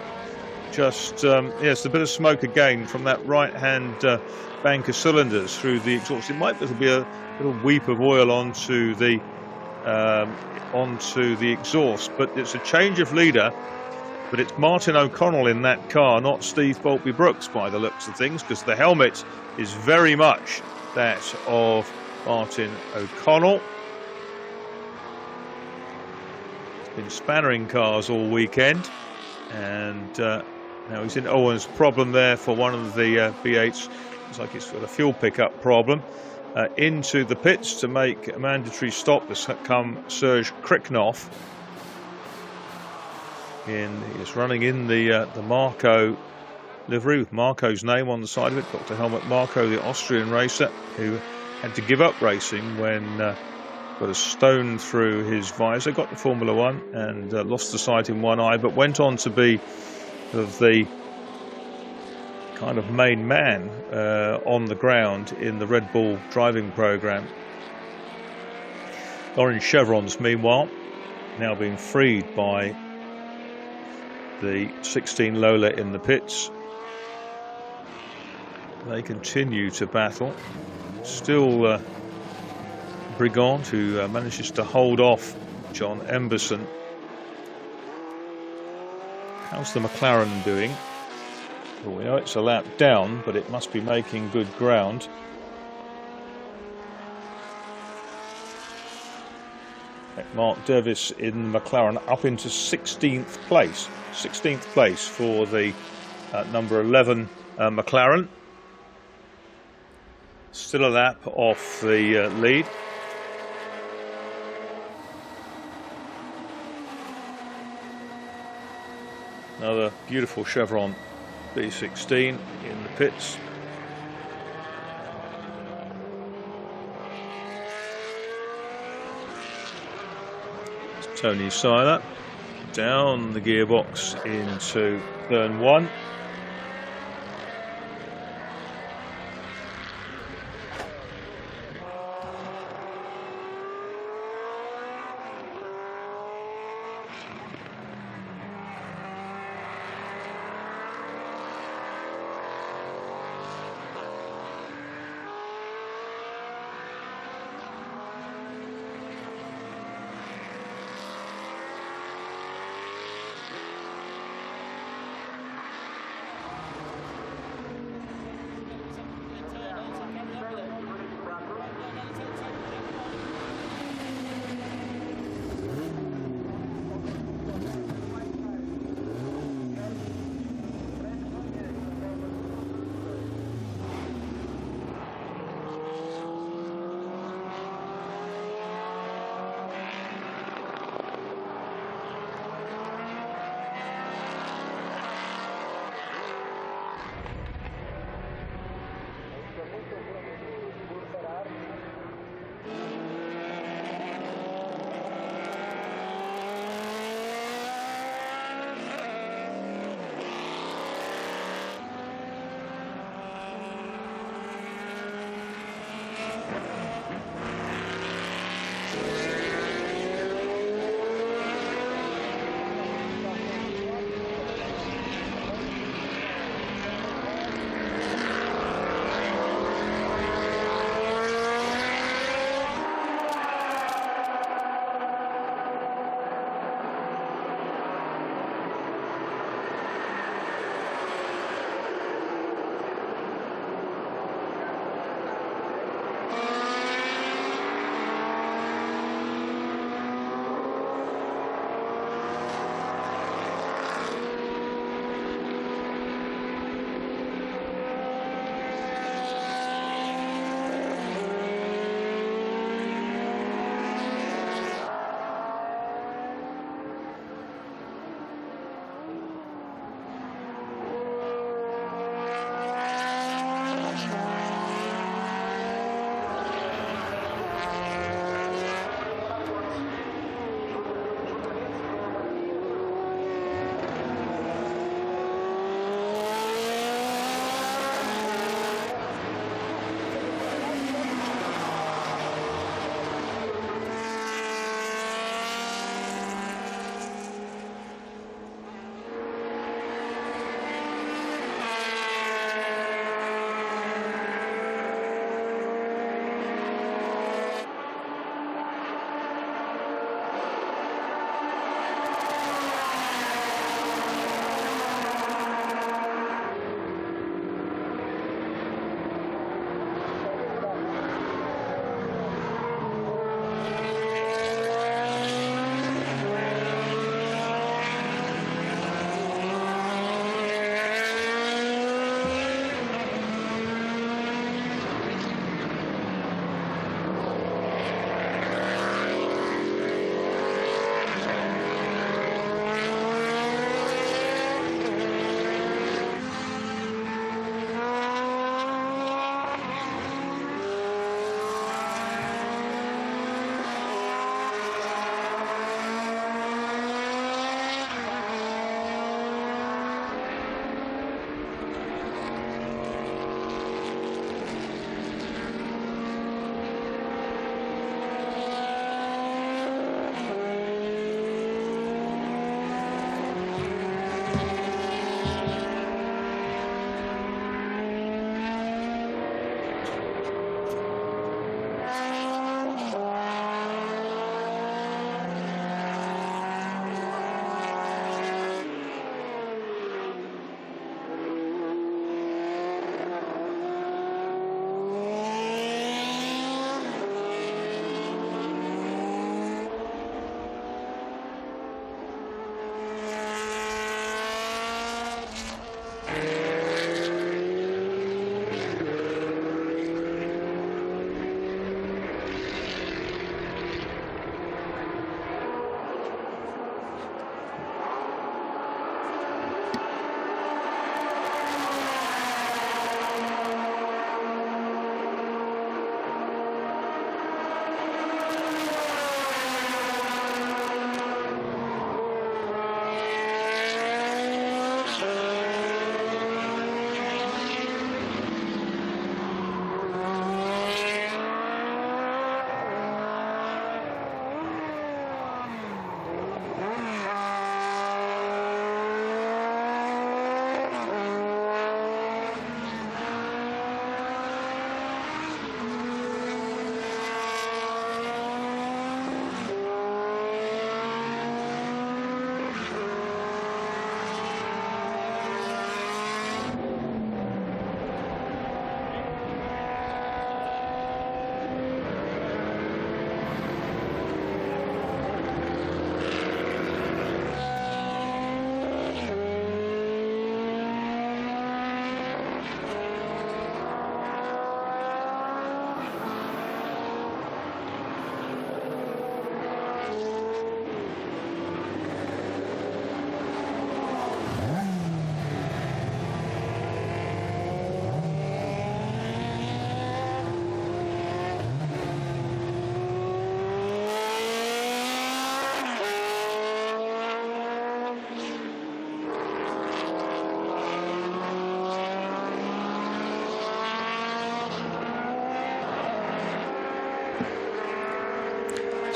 Just, yes, a bit of smoke again from that right-hand bank of cylinders through the exhaust. It might be a little weep of oil onto the exhaust, but it's a change of leader. But it's Martin O'Connell in that car, not Steve Boltby Brooks by the looks of things, because the helmet is very much that of Martin O'Connell. He's been spannering cars all weekend, and now he's in Owen's problem there for one of the B8s. Looks like it's got a fuel pickup problem. Into the pits to make a mandatory stop has come Serge Kricknoff. He's running in the Marco livery with Marco's name on the side of it. Dr. Helmut Marko, the Austrian racer, who had to give up racing when got a stone through his visor, got to Formula One and lost the sight in one eye, but went on to be the kind of main man on the ground in the Red Bull driving program. Orange chevrons, meanwhile, now being freed by the 16 Lola in the pits. They continue to battle. Still Brigand, who manages to hold off John Emberson. How's the McLaren doing? Well, we know it's a lap down, but it must be making good ground. Mark Davis in McLaren up into 16th place. 16th place for the number 11 McLaren. Still a lap off the lead. Another beautiful Chevron B16 in the pits. Tony Seiler down the gearbox into turn 1.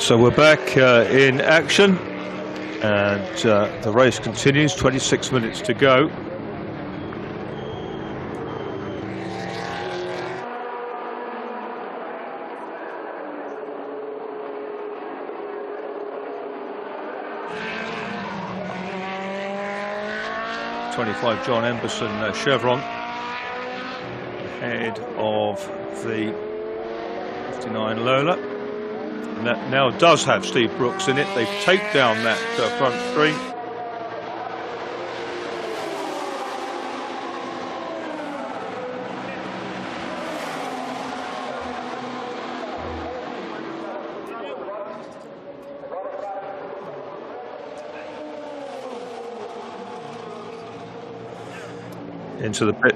So we're back in action, and the race continues. 26 minutes to go. '25 John Emberson Chevron ahead of the 59 Lola. And that now does have Steve Brooks in it. They take down that front three. Into the pit.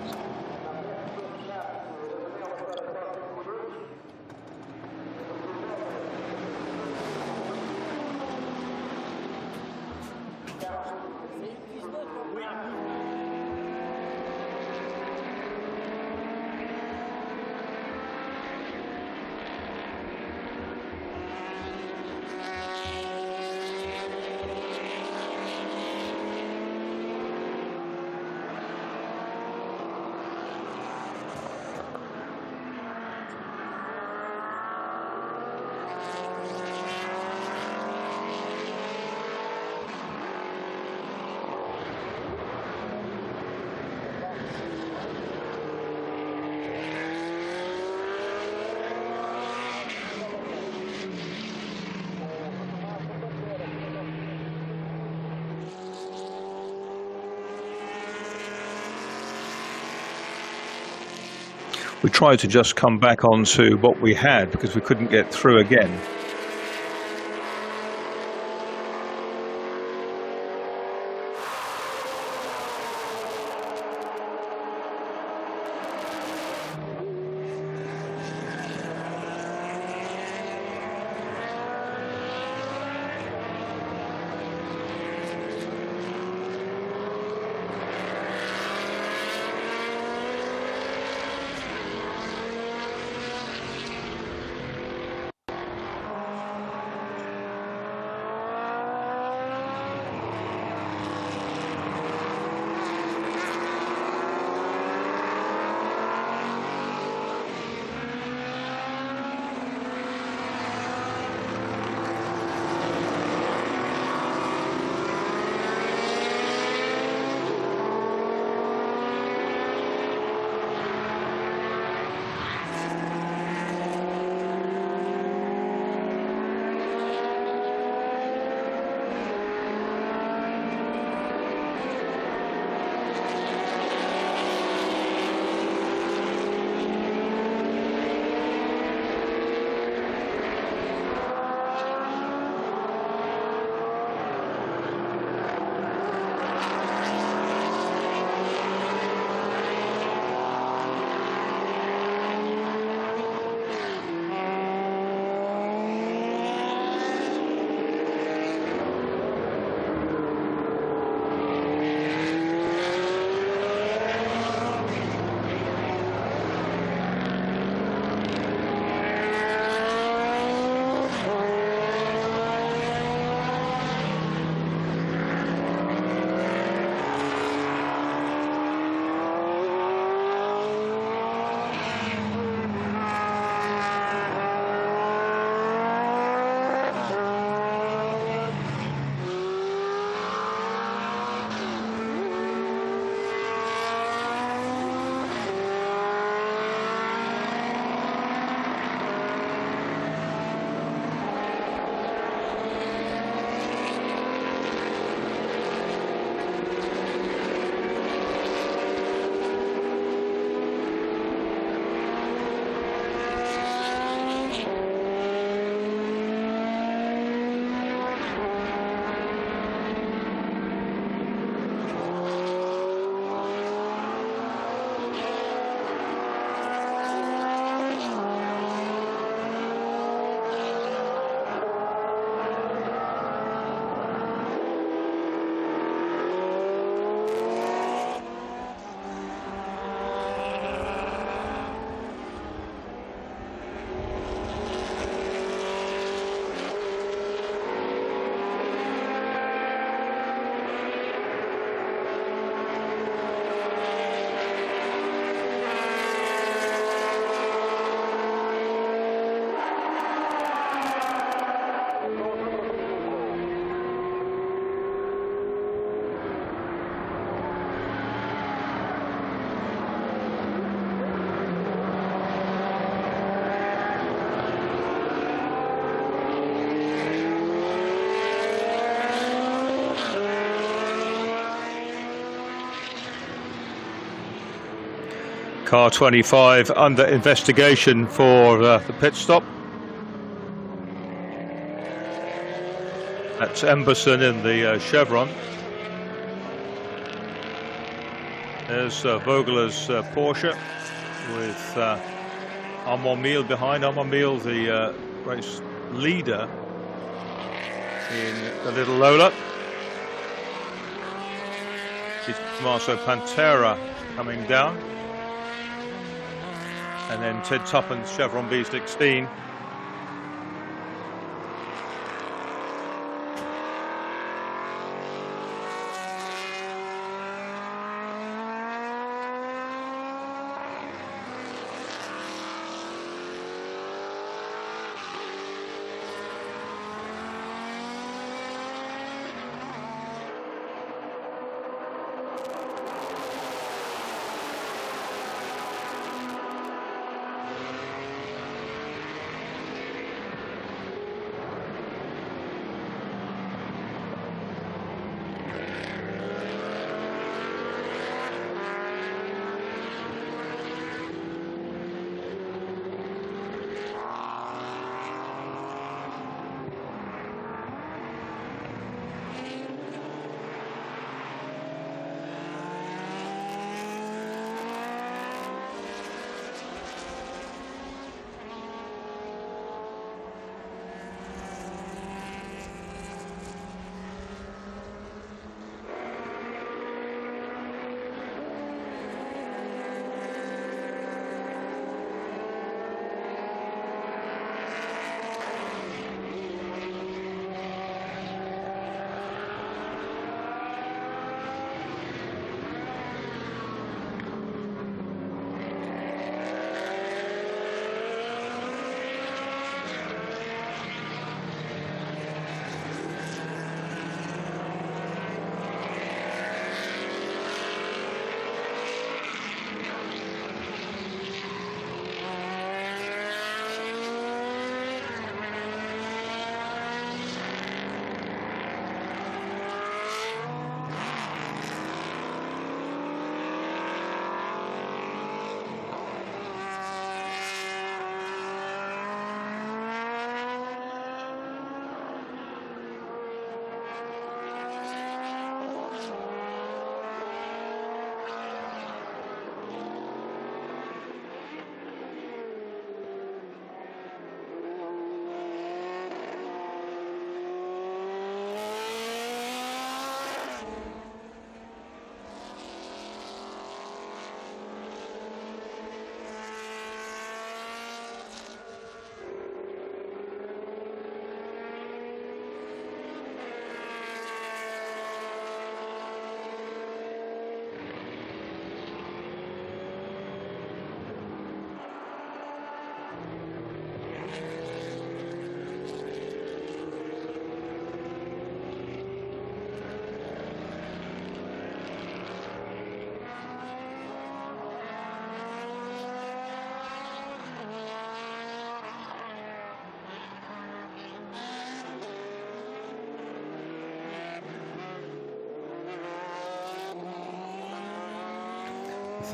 We tried to just come back onto what we had because we couldn't get through again. Car 25 under investigation for the pit stop. That's Emberson in the Chevron. There's Vogler's Porsche with Armand Mille behind. Armand Mille, the race leader in the little Lola. It's Tommaso Pantera coming down. And then Ted Tuppen's Chevron B16.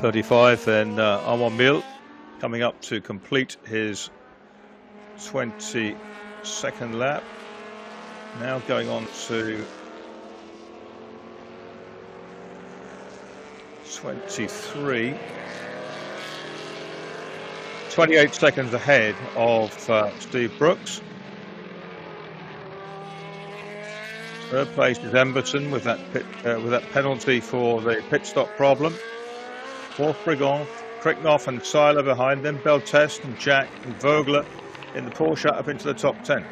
.35 then Armand Mille coming up to complete his 22nd lap. Now going on to 23. 28 seconds ahead of Steve Brooks. Third place is Emberton with that penalty for the pit stop problem. Fourth, Brigon, Kricknoff and Seiler behind them. Beltest and Jack and Vogler in the Porsche up into the top 10.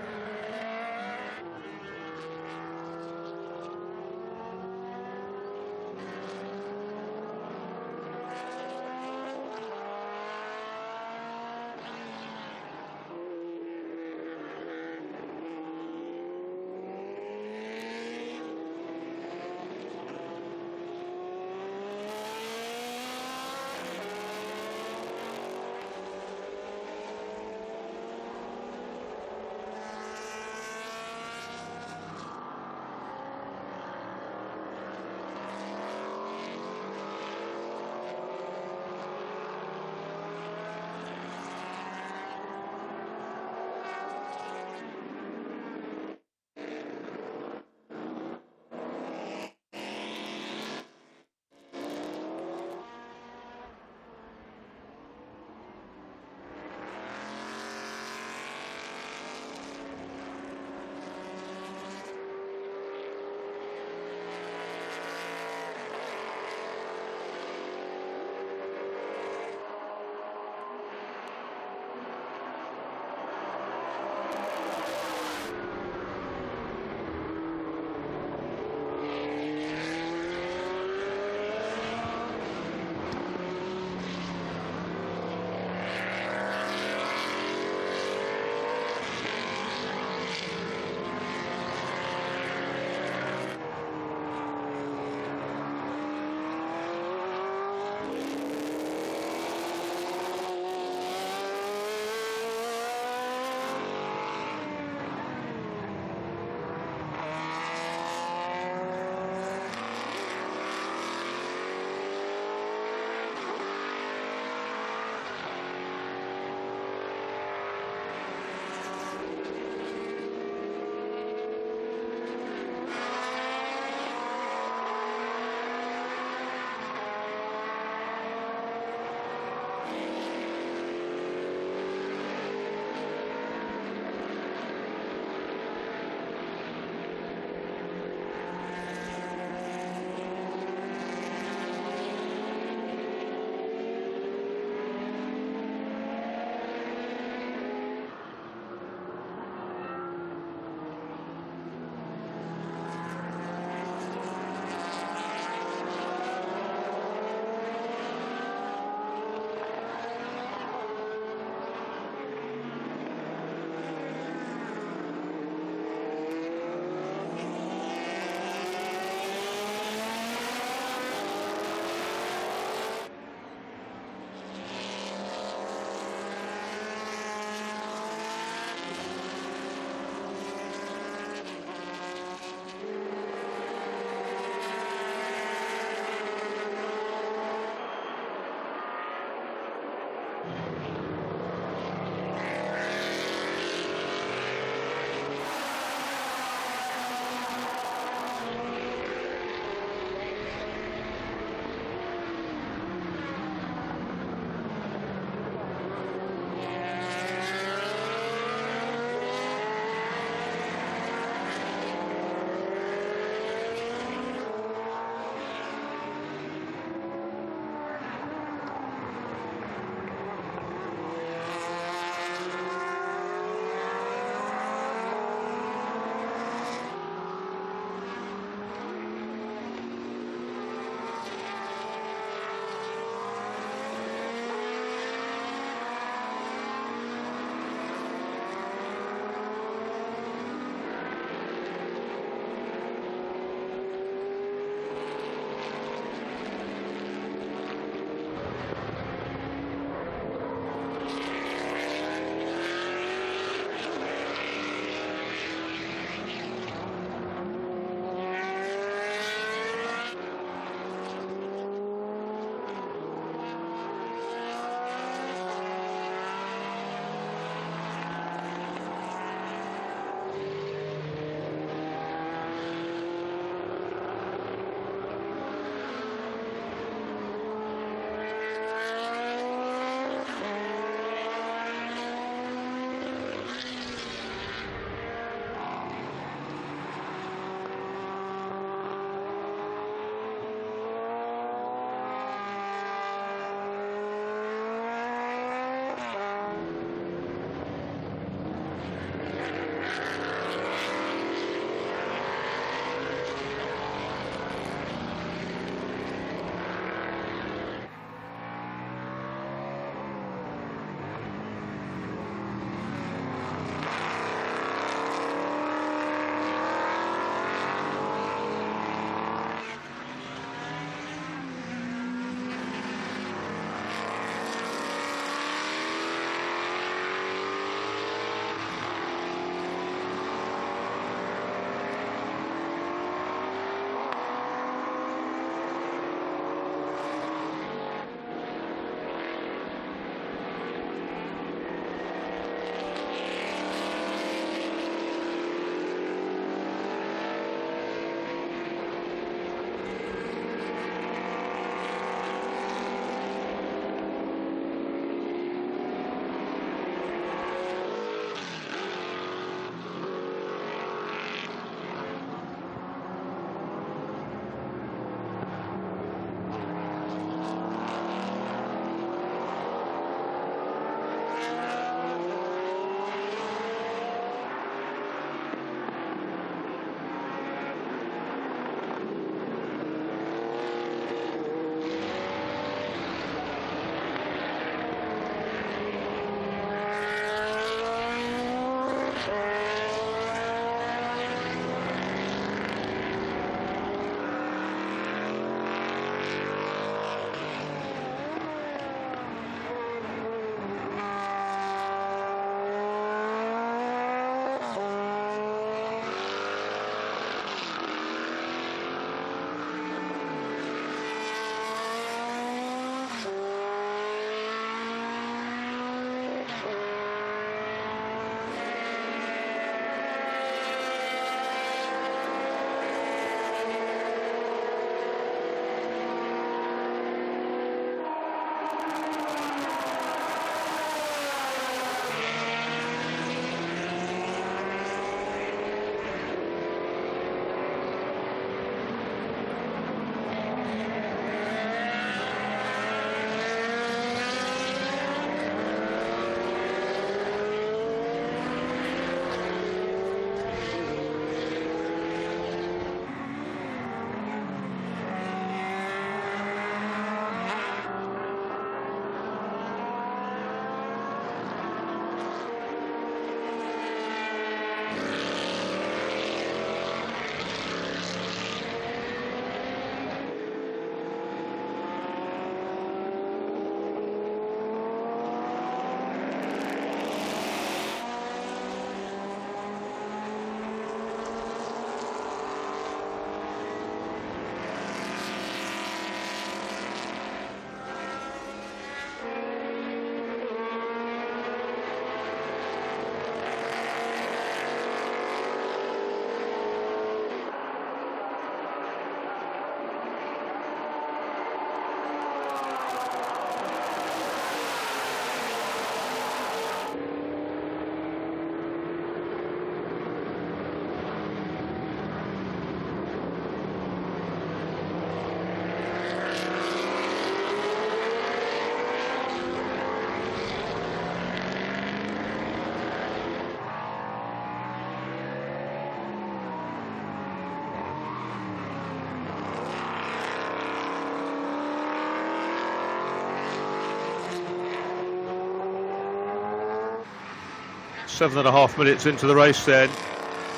7.5 minutes into the race then,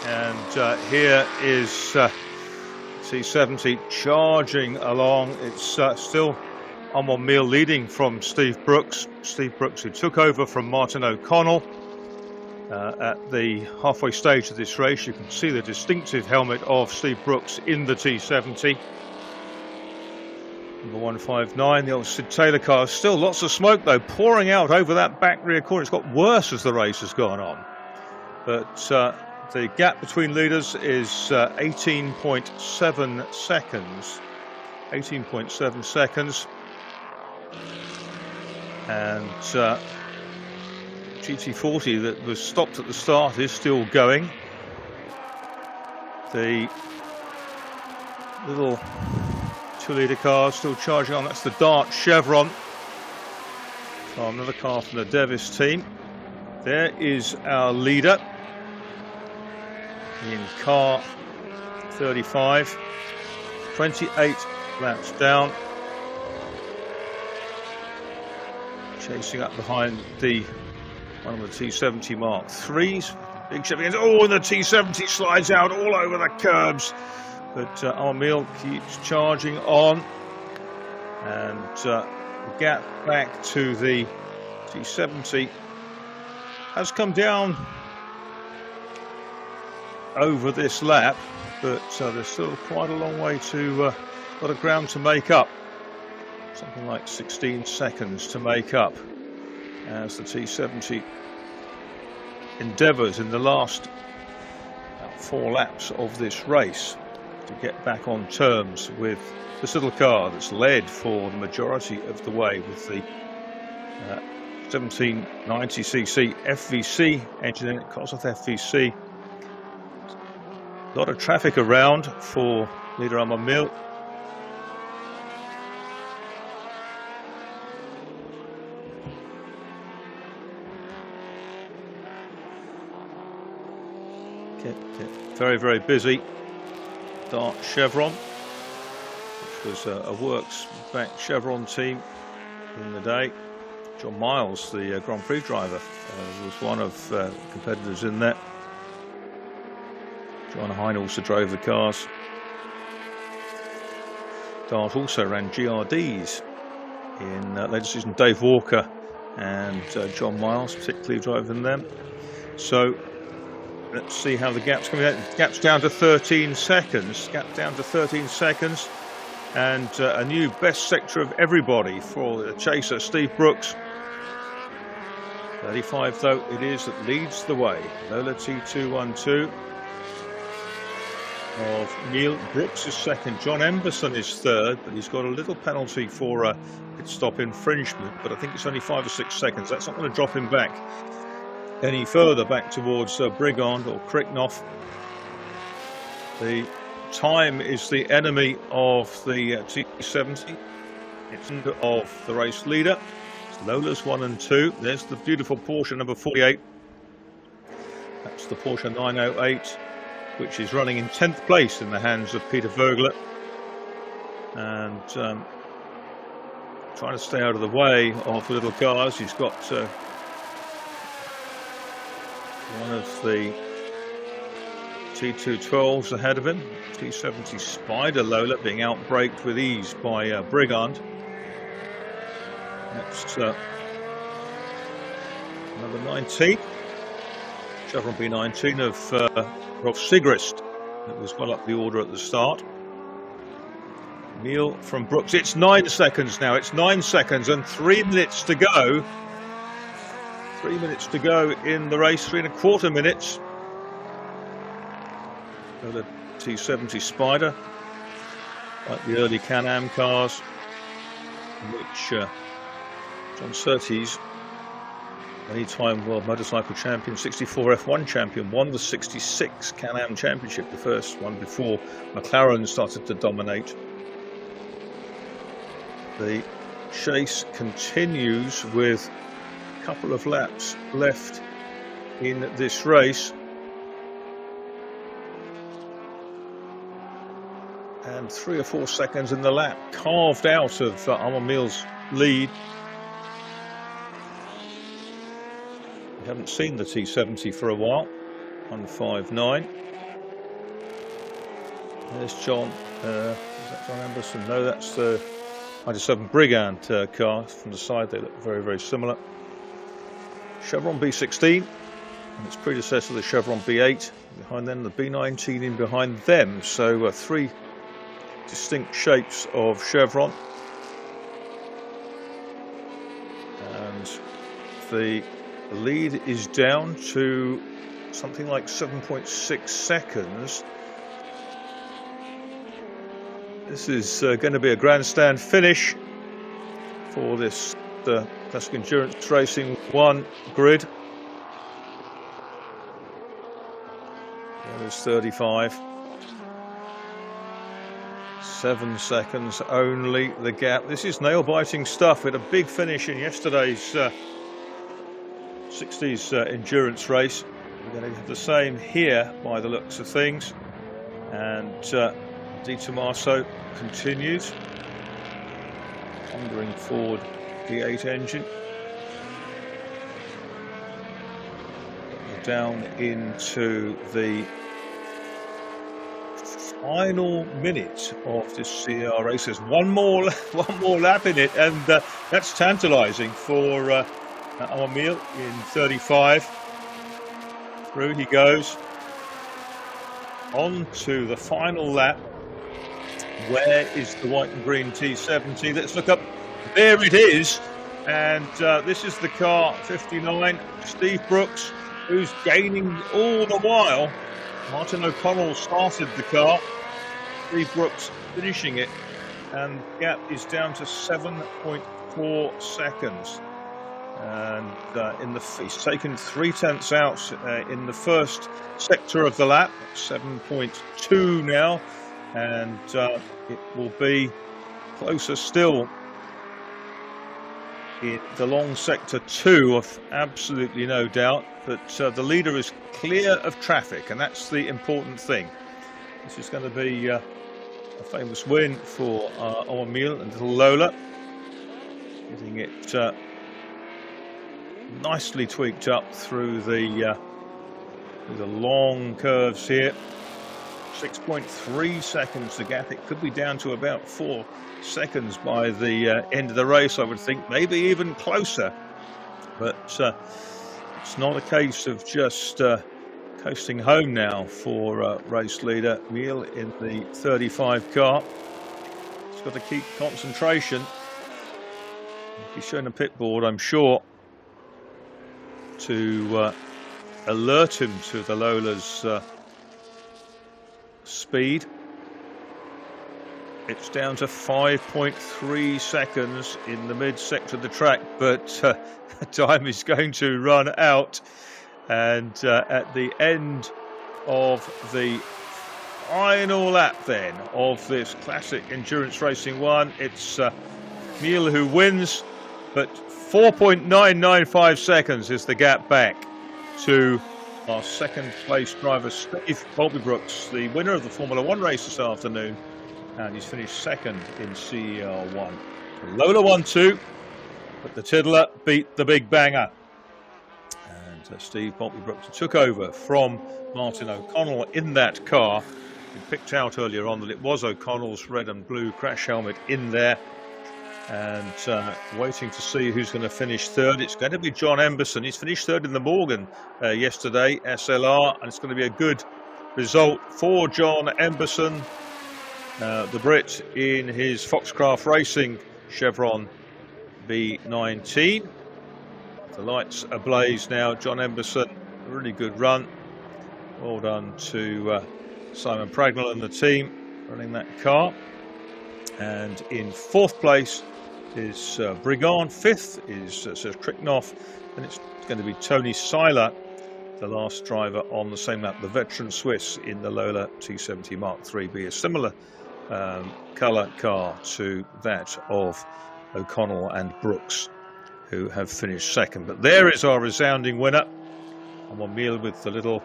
and here is T70 charging along. It's still Amon Meal leading from Steve Brooks. Steve Brooks, who took over from Martin O'Connell at the halfway stage of this race. You can see the distinctive helmet of Steve Brooks in the T70. Number 159, the old Sid Taylor car. Still lots of smoke though, pouring out over that back rear corner. It's got worse as the race has gone on. But the gap between leaders is 18.7 seconds. 18.7 seconds. And GT40 that was stopped at the start is still going. The little 2-litre car still charging on. That's the Dart Chevron. So another car from the Devis team. There is our leader in car 35. 28 laps down. Chasing up behind the one of the T70 Mark IIIs. Big Chevy. Oh, and the T70 slides out all over the curbs. But Amon keeps charging on, and the gap back to the T70 has come down over this lap, but there's still quite a long way to, a lot of ground to make up. Something like 16 seconds to make up as the T70 endeavours in the last 4 laps of this race to get back on terms with this little car that's led for the majority of the way with the 1790cc FVC engine in it, Kossuth FVC. A lot of traffic around for leader Amon Meal. Get very, very busy. Dart Chevron, which was a works-back Chevron team in the day. John Miles, the Grand Prix driver, was one of competitors in that. John Hein also drove the cars. Dart also ran GRDs in later season. Dave Walker and John Miles particularly driving them. So let's see how the gap's coming out. Gap's down to 13 seconds. Gap down to 13 seconds. And a new best sector of everybody for the chaser, Steve Brooks. 35 though it is that leads the way. Lola T212 of Neil Brooks is second. John Emberson is third, but he's got a little penalty for a pit stop infringement, but I think it's only 5 or 6 seconds. That's not going to drop him back any further back towards Brigand or Kricknoff. The time is the enemy of the T70. It's of the race leader. It's Lola's 1 and 2. There's the beautiful Porsche number 48. That's the Porsche 908, which is running in 10th place in the hands of Peter Vogler. And trying to stay out of the way of the little cars. He's got one of the T212s ahead of him. T70 Spider Lola being outbraked with ease by Brigand. Next, number 19. Chevron B19 of Rolf Sigrist. It was well up the order at the start. Neil from Brooks. It's 9 seconds now. It's 9 seconds and 3 minutes to go. 3 minutes to go in the race. 3¼ minutes. The T70 Spider, like the early Can-Am cars, which John Surtees, anytime world motorcycle champion, 64 F1 champion, won the 66 Can-Am championship, the first one before McLaren started to dominate. The chase continues with a couple of laps left in this race. And 3 or 4 seconds in the lap, carved out of Amamil's lead. We haven't seen the T70 for a while. 159. There's John. Is that John Emberson? No, that's the 97 Brigand car from the side. They look very, very similar. Chevron B16 and its predecessor, the Chevron B8. Behind them, the B19 in behind them. So 3 distinct shapes of Chevron, and the lead is down to something like 7.6 seconds. This is going to be a grandstand finish for this Classic Endurance Racing 1 grid. There's 35. 7 seconds only the gap. This is nail-biting stuff. We had a big finish in yesterday's 60s endurance race. We're going to have the same here by the looks of things. And Di Tommaso continues. Thundering Ford V8 engine. Down into the final minute of this CR race. There's one more lap in it, and that's tantalising for Amamil in 35. Through he goes on to the final lap. Where is the white and green T70? Let's look up. There it is, and this is the car 59. Steve Brooks, who's gaining all the while. Martin O'Connell started the car, Steve Brooks finishing it, and the gap is down to 7.4 seconds. And he's taken 3/10 out in the first sector of the lap, 7.2 now, and it will be closer still in the long sector 2, of absolutely no doubt. But the leader is clear of traffic, and that's the important thing. This is going to be a famous win for Amamil and little Lola, getting it nicely tweaked up through the long curves here. 6.3 seconds the gap. It could be down to about 4 seconds by the end of the race, I would think, maybe even closer. But it's not a case of just coasting home now for race leader Miel in the 35 car. He's got to keep concentration. He's shown a pit board, I'm sure, to alert him to the Lola's speed. It's down to 5.3 seconds in the mid-sector of the track, but time is going to run out. And at the end of the final lap then of this classic endurance racing one, it's Miel who wins, but 4.995 seconds is the gap back to our second place driver, Steve Brooks, the winner of the Formula One race this afternoon, and he's finished second in CER1. Lola won 2, but the Tiddler beat the Big Banger. And Steve Brooks took over from Martin O'Connell in that car. We picked out earlier on that it was O'Connell's red and blue crash helmet in there. And waiting to see who's going to finish third. It's going to be John Emberson. He's finished third in the Morgan yesterday, SLR, and it's going to be a good result for John Emberson, the Brit in his Foxcraft Racing Chevron B19. The lights ablaze now. John Emberson, a really good run. Well done to Simon Pragnell and the team running that car. And in fourth place is Brigand. Fifth is Sir Kricknoff, and it's going to be Tony Seiler, the last driver on the same lap, the veteran Swiss in the Lola 270 Mark III-B, a similar colour car to that of O'Connell and Brooks, who have finished second. But there is our resounding winner. Amon Miel with the little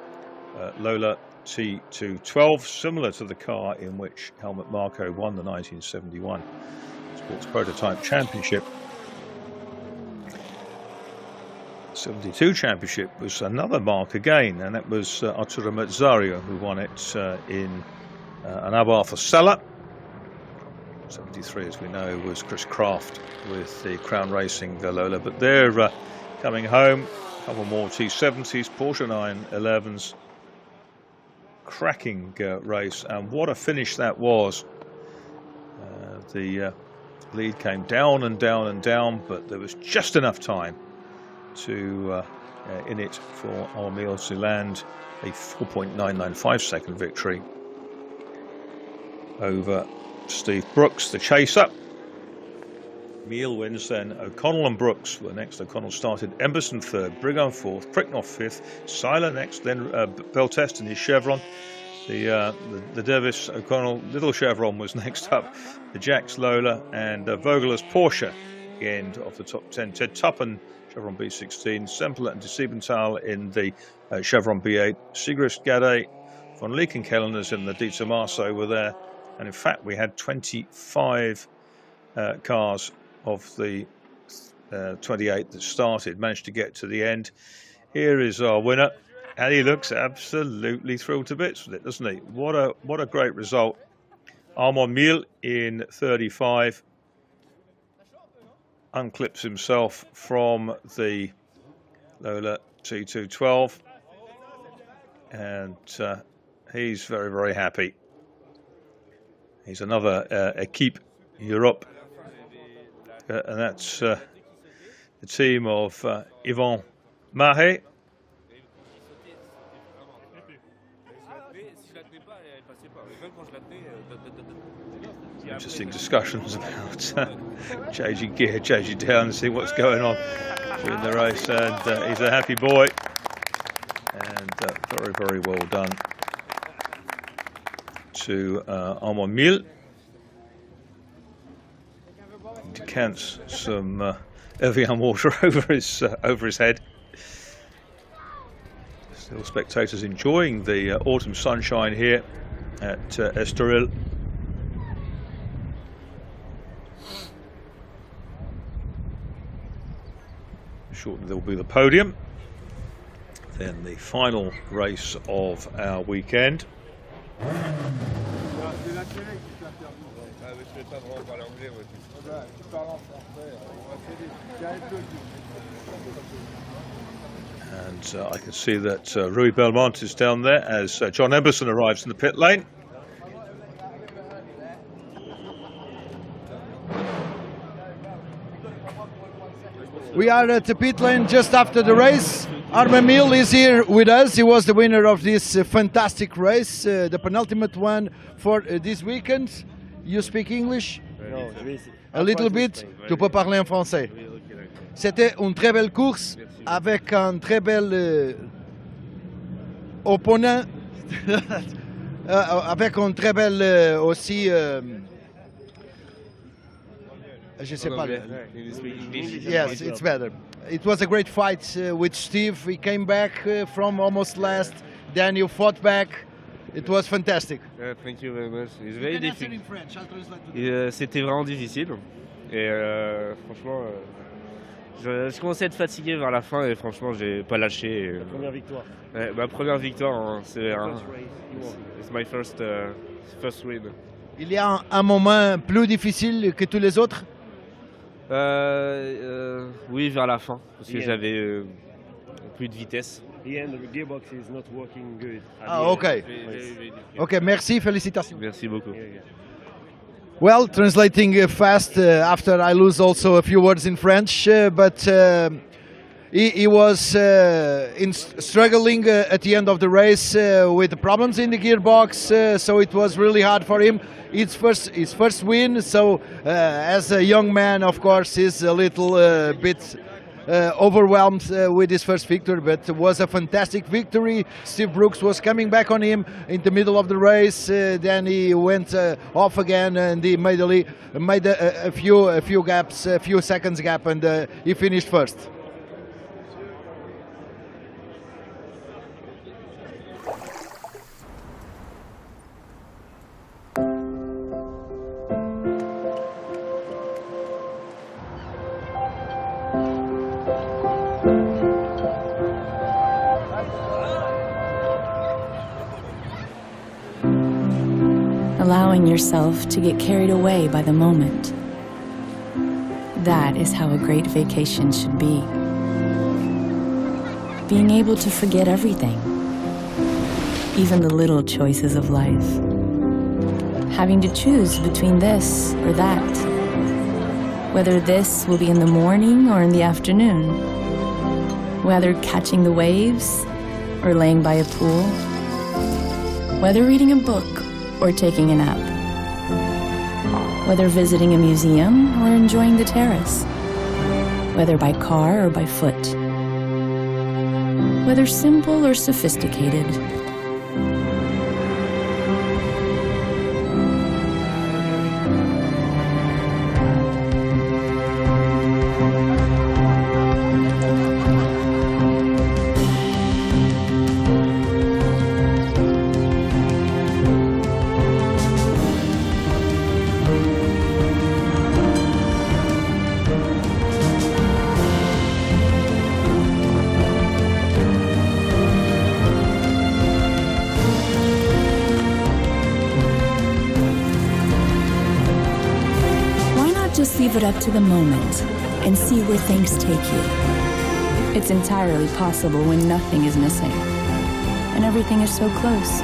Lola T212, similar to the car in which Helmut Marko won the 1971 Sports Prototype Championship. 72 Championship was another mark again, and that was Arturo Mazzario who won it in an Abarth Sella. 73, as we know, was Chris Craft with the Crown Racing Lola, but they're coming home. A couple more T70s, Porsche 911s. Cracking race, and what a finish that was. The lead came down and down and down, but there was just enough time to in it for Armil to land a 4.995 second victory over Steve Brooks, the chaser. Miel wins, then O'Connell and Brooks were next. O'Connell started, Emberson third, Brigand fourth, Kricknoff fifth, Seiler next, then Beltest in his Chevron. The Davis O'Connell little Chevron was next up, the Jax Lola, and Vogeler's Porsche at the end of the top 10. Ted Tuppen, Chevron B16, Sempelet and de Siebenthal in the Chevron B8, Sigrist Gade, von Liekenkellners in the Di Tommaso were there, and in fact we had 25 cars of the 28 that started, managed to get to the end. Here is our winner, and he looks absolutely thrilled to bits with it, doesn't he? What a great result. Armand Miel in 35 unclips himself from the Lola T212, and he's very, very happy. He's another Equipe Europe, and that's the team of Yvan Mahe. Interesting discussions about changing gear, changing down, and see what's going on during the race. And he's a happy boy, and very, very well done to Armand Miel. He decants some Evian water over his head. Still spectators enjoying the autumn sunshine here at Estoril. Shortly there will be the podium, then the final race of our weekend. And I can see that Rui Belmont is down there as John Emerson arrives in the pit lane.
We are at the pit lane just after the race. Armin Mill is here with us. He was the winner of this fantastic race, the penultimate one for this weekend. You speak English?
Non,
A little bit. Tu peux parler en français. C'était une très belle course avec un très bel opponent, avec un très bel aussi. Je sais pas. Yes, it's better. It was a great fight with Steve. He came back from almost last. Then you fought back. It was fantastic.
Thank you very much. It's very difficult.
French. I'll translate.
C'était vraiment difficile. Et franchement, je commençais à être fatigué vers la fin et franchement, j'ai pas lâché.
Première victoire.
Ma première victoire, hein, c'est it's my first win.
Il y a un moment plus difficile que tous les autres?
Oui, vers la fin, parce que j'avais plus de vitesse.
The gearbox is not working good.
Ah, okay. Okay, merci, félicitations.
Merci beaucoup.
Well, translating fast after I lose also a few words in French, but he was struggling at the end of the race with the problems in the gearbox, so it was really hard for him. His first win, so as a young man, of course, he's a little bit overwhelmed with his first victory, but it was a fantastic victory. Steve Brooks was coming back on him in the middle of the race, then he went off again and he made a few seconds gap, and he finished first.
Allowing yourself to get carried away by the moment. That is how a great vacation should be. Being able to forget everything, even the little choices of life. Having to choose between this or that. Whether this will be in the morning or in the afternoon. Whether catching the waves or laying by a pool. Whether reading a book or taking a nap. Whether visiting a museum or enjoying the terrace. Whether by car or by foot. Whether simple or sophisticated. Just leave it up to the moment and see where things take you. It's entirely possible when nothing is missing and everything is so close.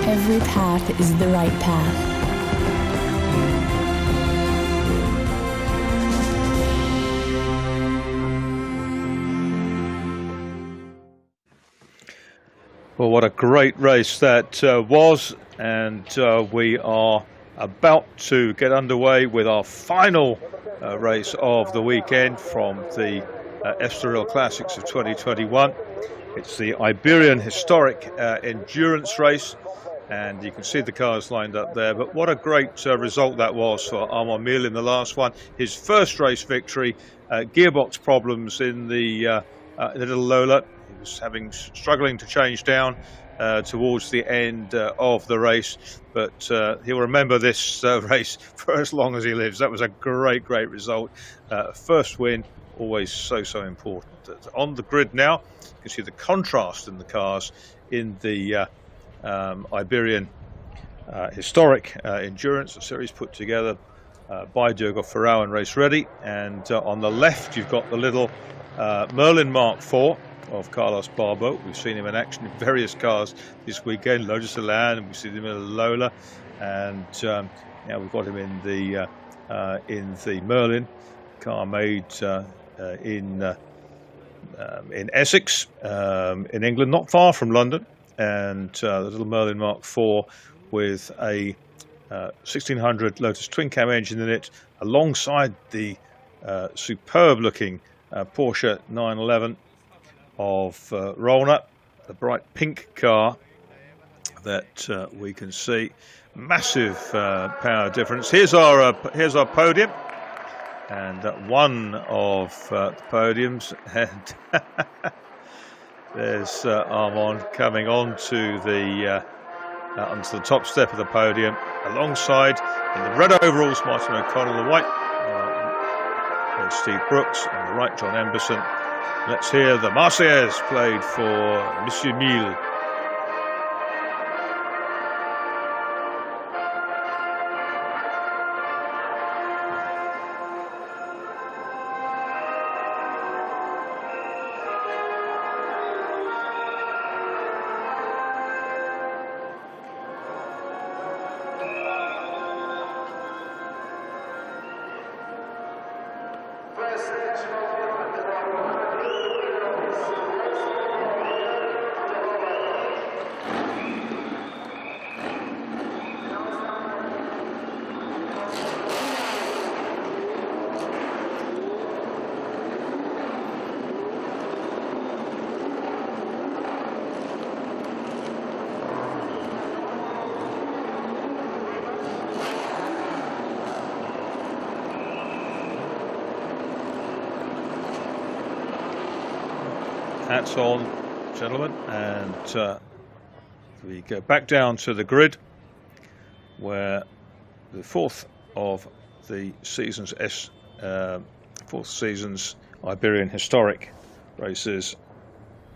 Every path is the right path.
Well, what a great race that was, and we are about to get underway with our final race of the weekend from the Estoril Classics of 2021. It's the Iberian Historic Endurance Race, and you can see the cars lined up there. But what a great result that was for Armin Mill in the last one. His first race victory, gearbox problems in the little Lola. He was struggling to change down towards the end of the race, but he'll remember this race for as long as he lives. That was a great result. First win, always so important. On the grid now, you can see the contrast in the cars in the Iberian historic endurance, a series put together by Diogo Ferrao and Race Ready. And on the left, you've got the little Merlin Mark IV of Carlos Barbo. We've seen him in action in various cars this weekend, Lotus Elan, and we've seen him in a Lola, and now we've got him in the Merlin car made in Essex, in England, not far from London, and the little Merlin Mark IV with a 1600 Lotus twin cam engine in it, alongside the superb-looking Porsche 911 of Rollner, the bright pink car that we can see. Massive power difference. Here's our podium, and one of the podiums, and there's Armand coming onto the top step of the podium, alongside in the red overalls Martin O'Connell, the white Steve Brooks, on the right John Emberson. Let's hear the Marseillaise played for Monsieur Mille. Hats on, gentlemen, and we go back down to the grid, where the fourth season's Iberian historic races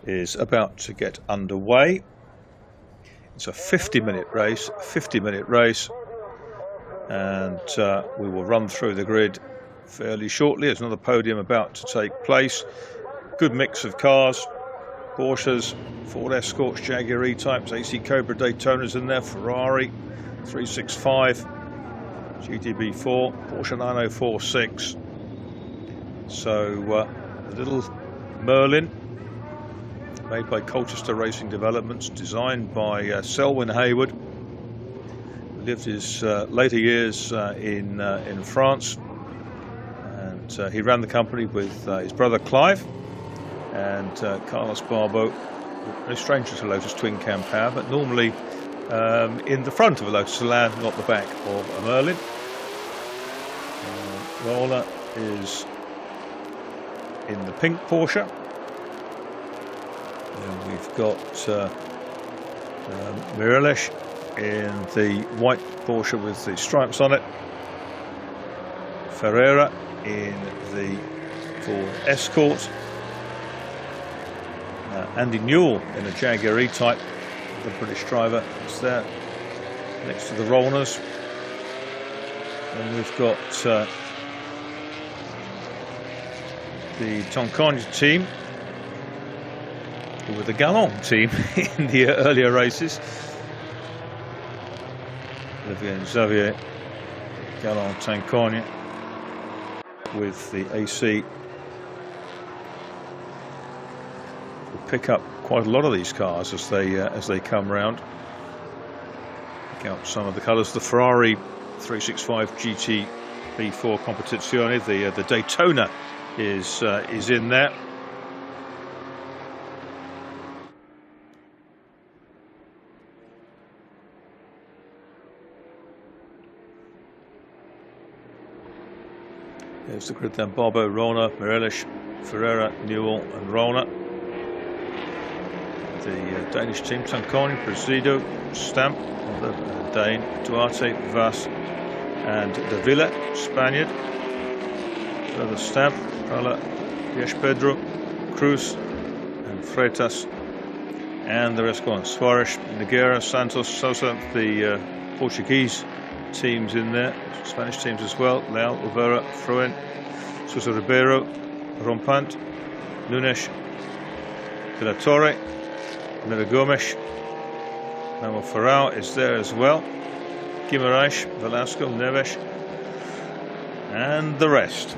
is about to get underway. It's a 50-minute race, and we will run through the grid fairly shortly. There's another podium about to take place. Good mix of cars, Porsches, Ford Escorts, Jaguar E-Types, AC Cobra Daytonas in there, Ferrari 365, GTB4, Porsche 9046. So the little Merlin, made by Colchester Racing Developments, designed by Selwyn Hayward, who lived his later years in France, and he ran the company with his brother Clive and Carlos Barbo, no stranger to Lotus twin cam power, but normally in the front of a Lotus Elan, not the back of a Merlin. Roller is in the pink Porsche, and we've got Mireles in the white Porsche with the stripes on it, Ferreira in the Ford Escort, Andy Newell in a Jaguar E-Type, the British driver is there next to the Rollners. And we've got the Toncogne team, who were the Galland team in the earlier races. Olivier and Xavier Galland Toncogne with the AC. We'll pick up quite a lot of these cars as they come round. Pick out some of the colours. The Ferrari 365 GT B4 Competizione, the Daytona is in there. There's the grid then: Barbo, Rona, Mireles, Ferreira, Newell and Rona. The Danish team: Toncogne, Presido, Stamp, the Dane, Duarte, Vas and De Villa, Spaniard. Further Stamp, Prala, Dias Pedro, Cruz and Freitas. And the rest go on: Suarez, Nogueira, Santos, Sosa, the Portuguese teams in there, Spanish teams as well. Leal, Oliveira, Fruin, Sousa Ribeiro, Rompant, Nunes, De La Torre, Mira Gomes, Manuel Ferrao is there as well. Guimarães, Velasco, Neves, and the rest.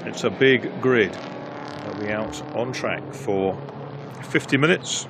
It's a big grid. They'll be out on track for 50 minutes.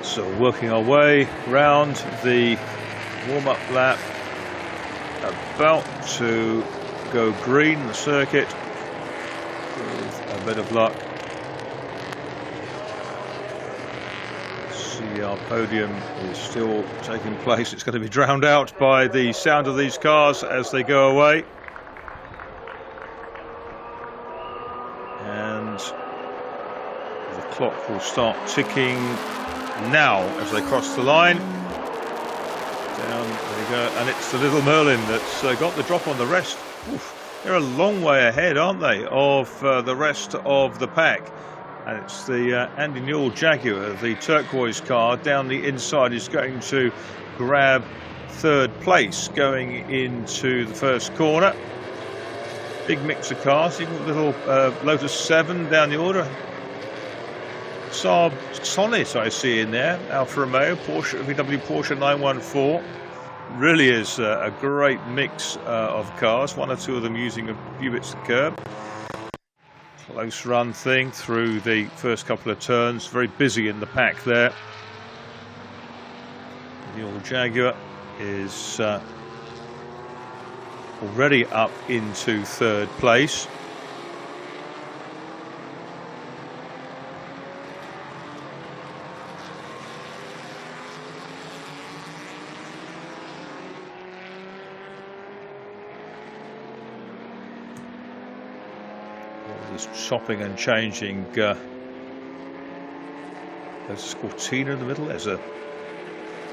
So working our way round the warm-up lap, about to go green the circuit with a bit of luck. See, our podium is still taking place. It's going to be drowned out by the sound of these cars as they go away. And the clock will start ticking now as they cross the line. Down there you go, and it's the little Merlin that's got the drop on the rest. Oof, they're a long way ahead, aren't they, of the rest of the pack. And it's the Andy Newell Jaguar, the turquoise car down the inside, is going to grab third place going into the first corner. Big mix of cars. You've got little Lotus 7 down the order. Saab Sonnet I see in there, Alfa Romeo, Porsche, VW Porsche 914. Really is a great mix of cars, one or two of them using a few bits of curb. Close run thing through the first couple of turns, very busy in the pack there. The old Jaguar is already up into third place. Chopping and changing. There's Cortina in the middle. There's a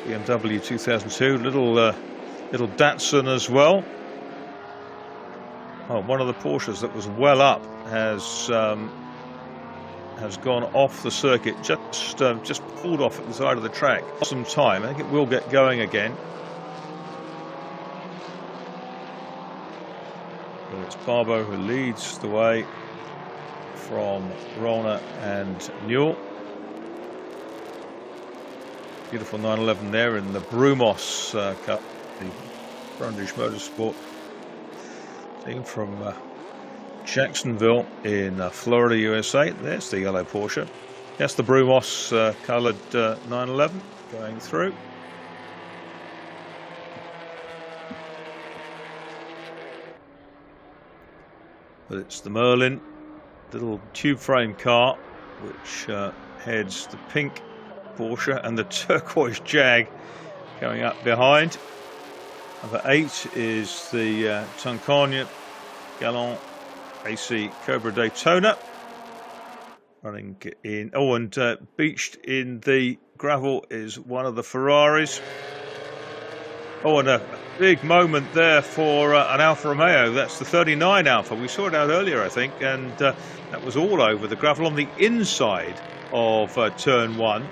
BMW 2002, little Datsun as well. Oh, one of the Porsches that was well up has gone off the circuit. Just pulled off at the side of the track. Some time. I think it will get going again. But it's Barbo who leads the way from Rona and Newell. Beautiful 911 there in the Brumos Cup, the Brundage Motorsport team from Jacksonville in Florida, USA. There's the yellow Porsche. That's the Brumos coloured 911 going through. But it's the Merlin, little tube frame car, which heads the pink Porsche and the turquoise Jag going up behind. Number 8 is the Tuncarnia Galant AC Cobra Daytona, running in. Oh, and beached in the gravel is one of the Ferraris. Oh, and a big moment there for an Alfa Romeo. That's the 39 Alfa. We saw it out earlier, I think, and that was all over the gravel on the inside of turn 1.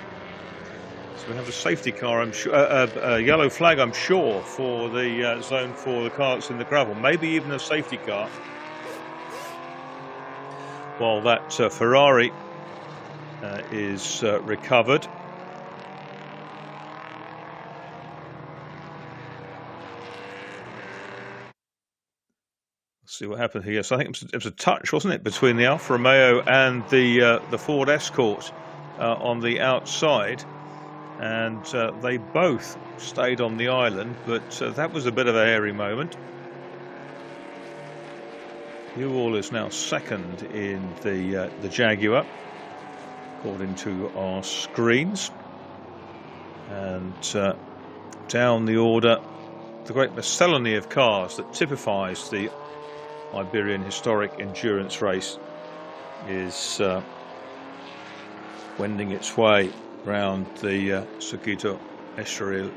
So we have a safety car, I'm sure, a yellow flag, I'm sure, for the zone for the cars in the gravel. Maybe even a safety car. While that Ferrari is recovered. See what happened here. So I think it was a touch, wasn't it, between the Alfa Romeo and the Ford Escort on the outside, and they both stayed on the island, but that was a bit of a hairy moment. Newell is now second in the Jaguar, according to our screens. And down the order, the great miscellany of cars that typifies the Iberian historic endurance race is wending its way round the Circuito Estoril.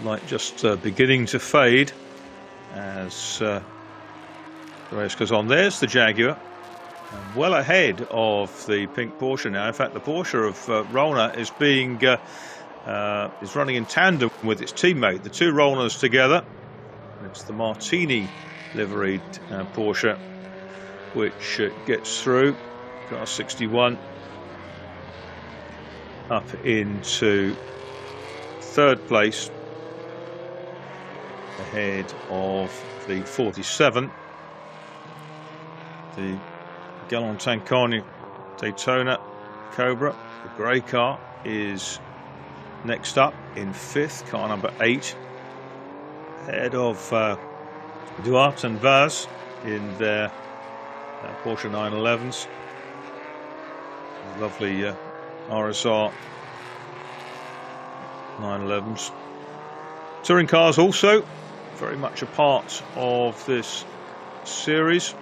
Light just beginning to fade as the race goes on. There's the Jaguar, well ahead of the pink Porsche now. In fact, the Porsche of Rollner is running in tandem with its teammate. The two Rollners together. It's the Martini liveried Porsche which gets through. Car 61 up into third place, ahead of the 47. The Galantanconi Daytona Cobra, the grey car, is next up in fifth, car number 8, ahead of Duarte and Vaz in their Porsche 911s. Lovely RSR 911s. Touring cars also very much a part of this series.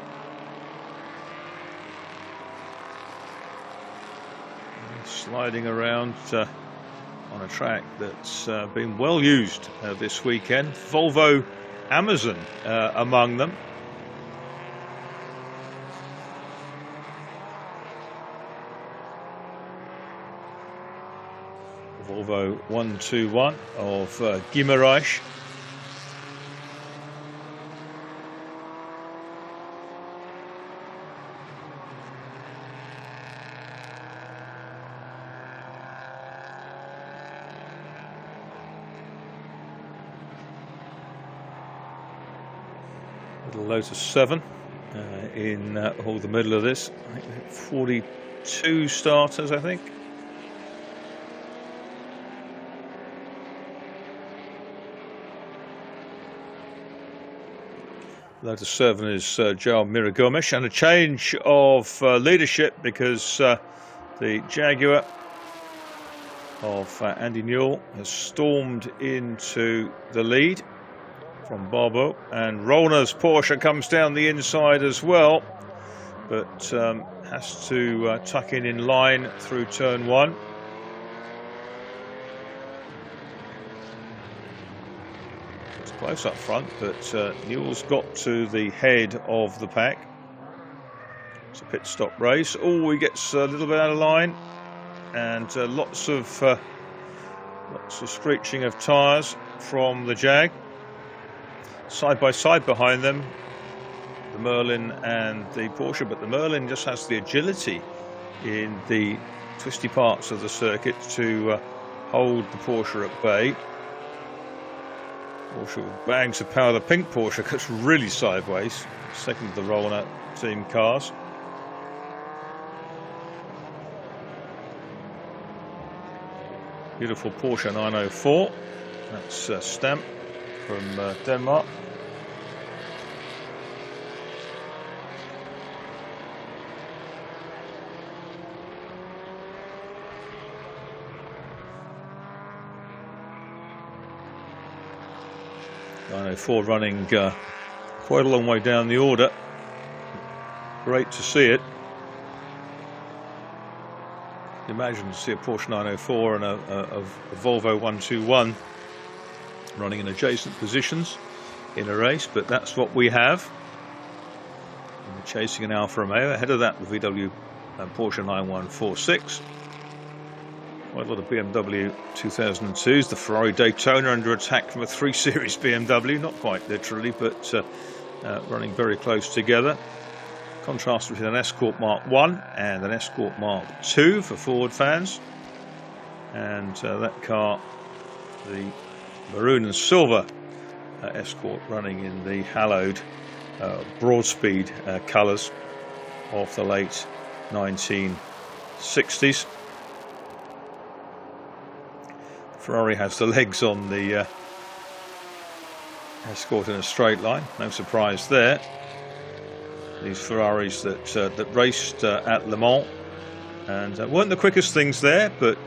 Sliding around on a track that's been well used this weekend. Volvo Amazon among them. Volvo 121 of Guimarães. Little Lotus 7 in the middle of this. I think 42 starters, I think. Lotus 7 is João Miragomes, and a change of leadership because the Jaguar of Andy Newell has stormed into the lead from Barbo, and Rollner's Porsche comes down the inside as well, but has to tuck in line through turn 1. Close up front, but Newell's got to the head of the pack. It's a pit stop race. Oh, he gets a little bit out of line, and lots of screeching of tyres from the Jag. Side by side behind them, the Merlin and the Porsche, but the Merlin just has the agility in the twisty parts of the circuit to hold the Porsche at bay. Porsche with bags of power. The pink Porsche goes really sideways, second of the Rollner team cars. Beautiful Porsche 904. That's Stamp from Denmark. .904 running quite a long way down the order. Great to see it. Imagine to see a Porsche 904 and a Volvo 121 running in adjacent positions in a race, but that's what we have. And we're chasing an Alfa Romeo. Ahead of that, the VW Porsche 9146. Quite a lot of BMW 2002s. The Ferrari Daytona under attack from a 3 Series BMW, not quite literally, but running very close together. Contrast between an Escort Mark 1 and an Escort Mark 2 for Ford fans. and that car, the maroon and silver Escort, running in the hallowed broadspeed colours of the late 1960s. Ferrari has the legs on the Escort in a straight line, no surprise there. These Ferraris that raced at Le Mans and weren't the quickest things there, but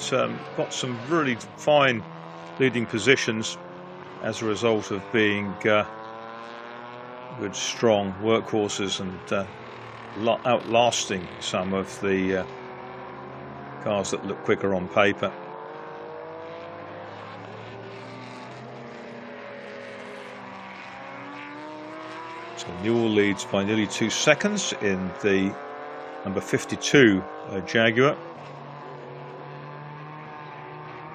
got some really fine leading positions as a result of being good, strong workhorses and outlasting some of the cars that look quicker on paper. So Newell leads by nearly 2 seconds in the number 52 Jaguar.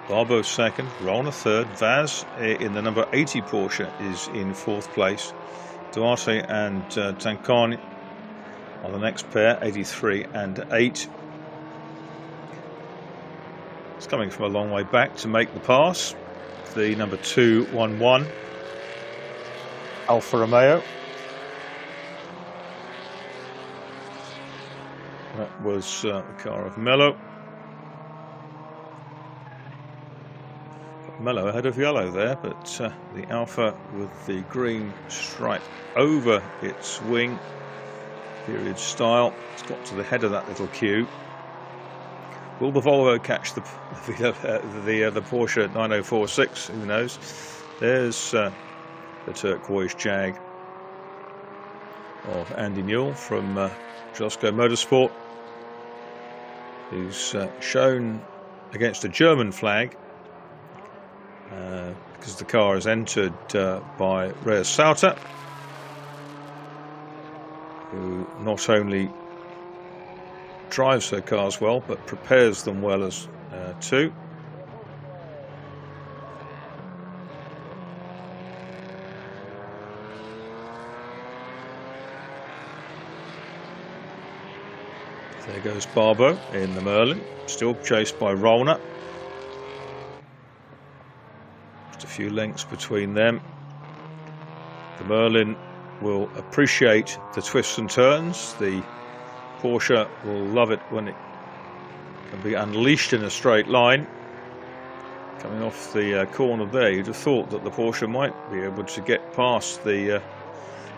Barbeau second, Rona third, Vaz in the number 80 Porsche is in 4th place. Duarte and Tancani are the next pair, 83 and 8. It's coming from a long way back to make the pass. The number 211 Alfa Romeo. That was the car of Mello. Mello ahead of yellow there, but the Alfa with the green stripe over its wing, period style. It's got to the head of that little queue. Will the Volvo catch the Porsche 9046? Who knows? There's the turquoise Jag of Andy Newell from Josco Motorsport, who's shown against a German flag because the car is entered by Rhea Sauter, who not only drives her cars well but prepares them well as too. There goes Barbeau in the Merlin, still chased by Rollner. Just a few lengths between them. The Merlin will appreciate the twists and turns. The Porsche will love it when it can be unleashed in a straight line. Coming off the corner there, you'd have thought that the Porsche might be able to get past the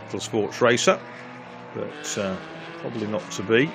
little sports racer, but probably not to be.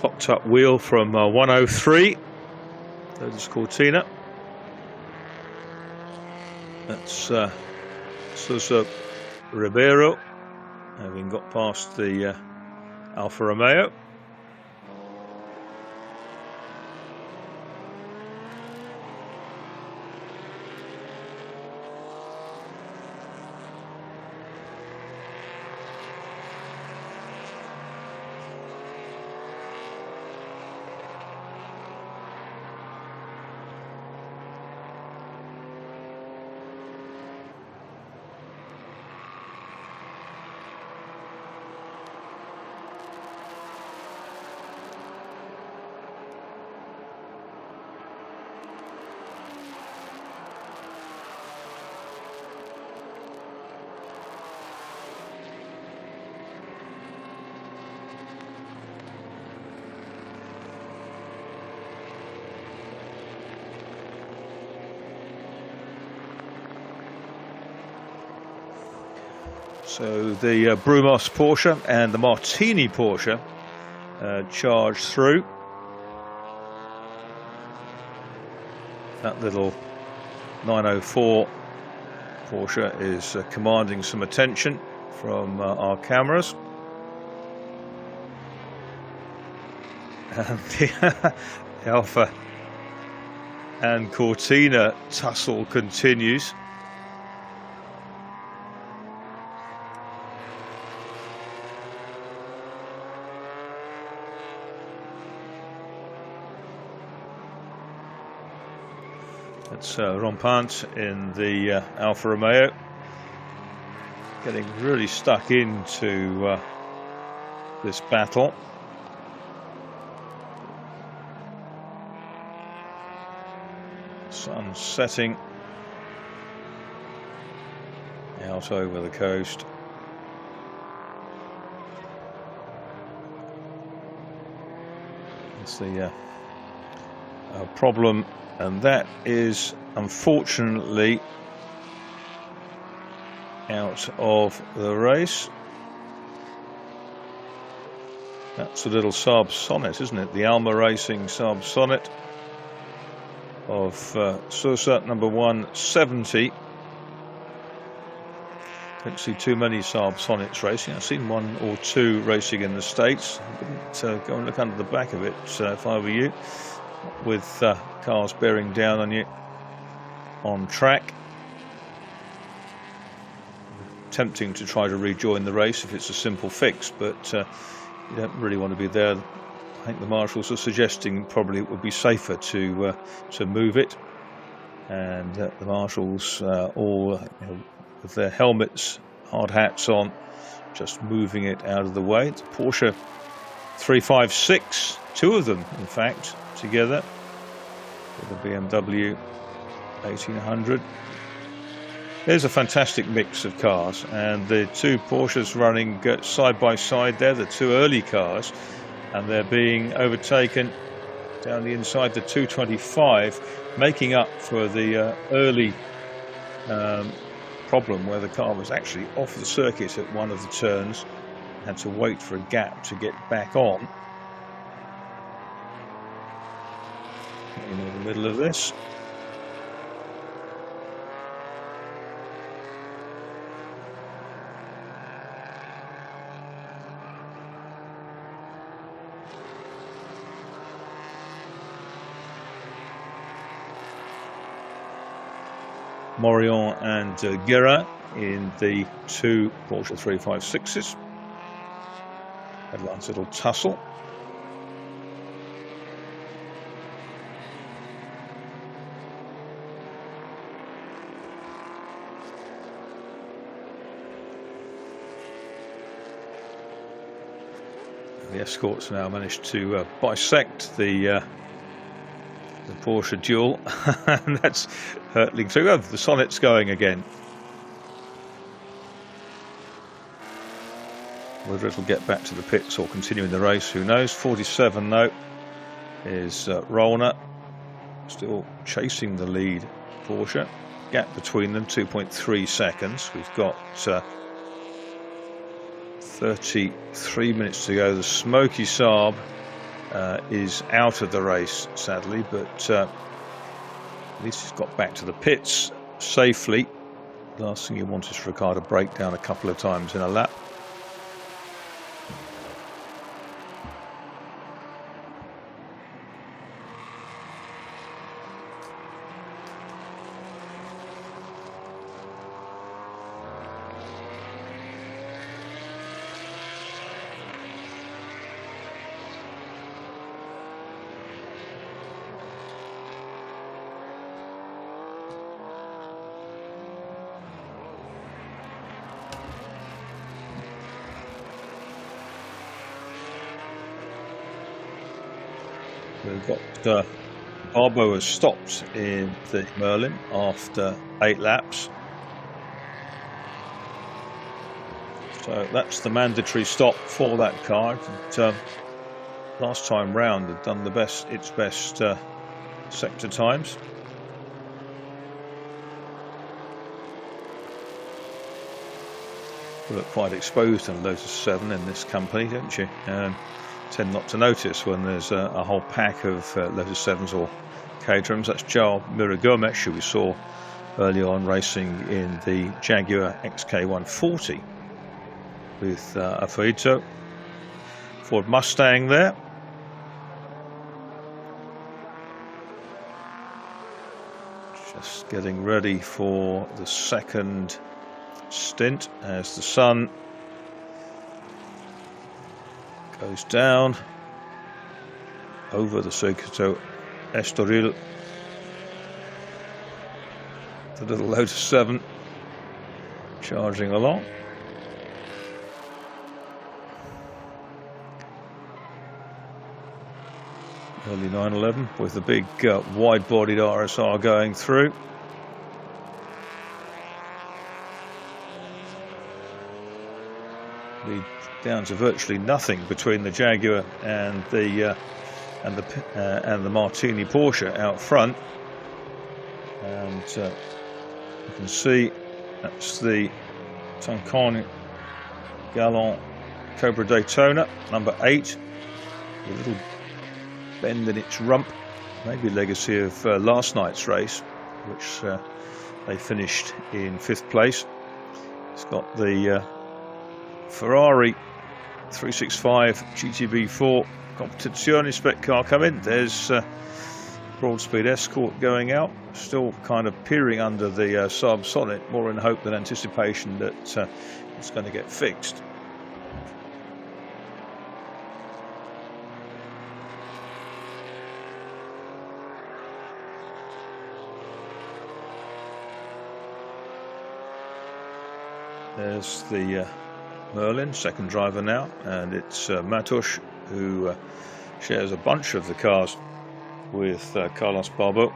Hopped up wheel from 103. There's Cortina. That's Sousa Ribeiro, having got past the Alfa Romeo. So the Brumos Porsche and the Martini Porsche charge through. That little 904 Porsche is commanding some attention from our cameras. And the Alfa and Cortina tussle continues. It's Rampant in the Alfa Romeo, getting really stuck into this battle. Sun setting out over the coast. It's the problem, and that is unfortunately out of the race. That's a little Saab Sonnet, isn't it? The Alma Racing Saab Sonnet of Sousa, number 170. Don't see too many Saab Sonnets racing. I've seen one or two racing in the States. I wouldn't go and look under the back of it if I were you, with cars bearing down on you on track. Tempting to try to rejoin the race if it's a simple fix, but you don't really want to be there. I think the marshals are suggesting probably it would be safer to move it, and the marshals all with their helmets, hard hats on, just moving it out of the way. It's a Porsche 356, two of them in fact together, with the BMW 1800. There's a fantastic mix of cars, and the two Porsches running side by side there, the two early cars, and they're being overtaken down the inside, the 225, making up for the early problem where the car was actually off the circuit at one of the turns, had to wait for a gap to get back on. In the middle of this. Morion and Guérin in the two Porsche 356s. Had a nice little tussle. The escorts now managed to bisect the Porsche duel, and that's hurtling through. Oh, the Sonnet's going again. Whether it'll get back to the pits or continue in the race, who knows. 47 though is Rollner, still chasing the lead Porsche. Gap between them 2.3 seconds. We've got 33 minutes to go. The smoky Saab is out of the race, sadly, but at least he's got back to the pits safely. The last thing you want is for a car to break down a couple of times in a lap. We've got Barbo has stopped in the Merlin after 8 laps. So that's the mandatory stop for that car. And, last time round had done its best sector times. You look quite exposed in Lotus 7 in this company, don't you? Tend not to notice when there's a whole pack of Lotus 7s or Caterhams. That's João Mira Gomes, who we saw early on racing in the Jaguar XK140 with Afuito. Ford Mustang there. Just getting ready for the second stint as the sun goes down over the Circuito Estoril. The little Lotus 7 charging along. Early 911 with the big wide-bodied RSR going through. Lead down to virtually nothing between the Jaguar and the Martini Porsche out front, and you can see that's the Tuncan Galant Cobra Daytona number 8, a little bend in its rump, maybe legacy of last night's race, which they finished in 5th place. It's got the Ferrari 365 GTB4 Competizione spec car coming. There's Broadspeed Escort going out, still kind of peering under the Saab Sonnet, more in hope than anticipation that it's going to get fixed. There's the Merlin, second driver now, and it's Matos who shares a bunch of the cars with Carlos Barbeau.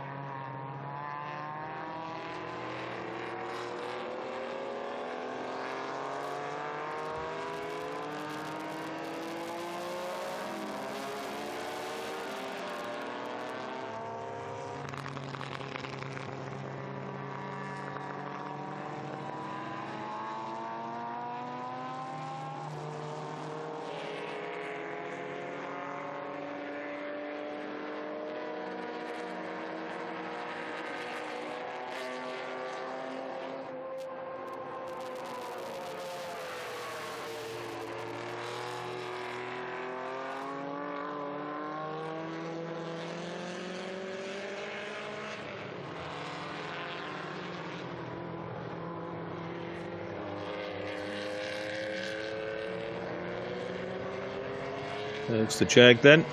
There's the Jag then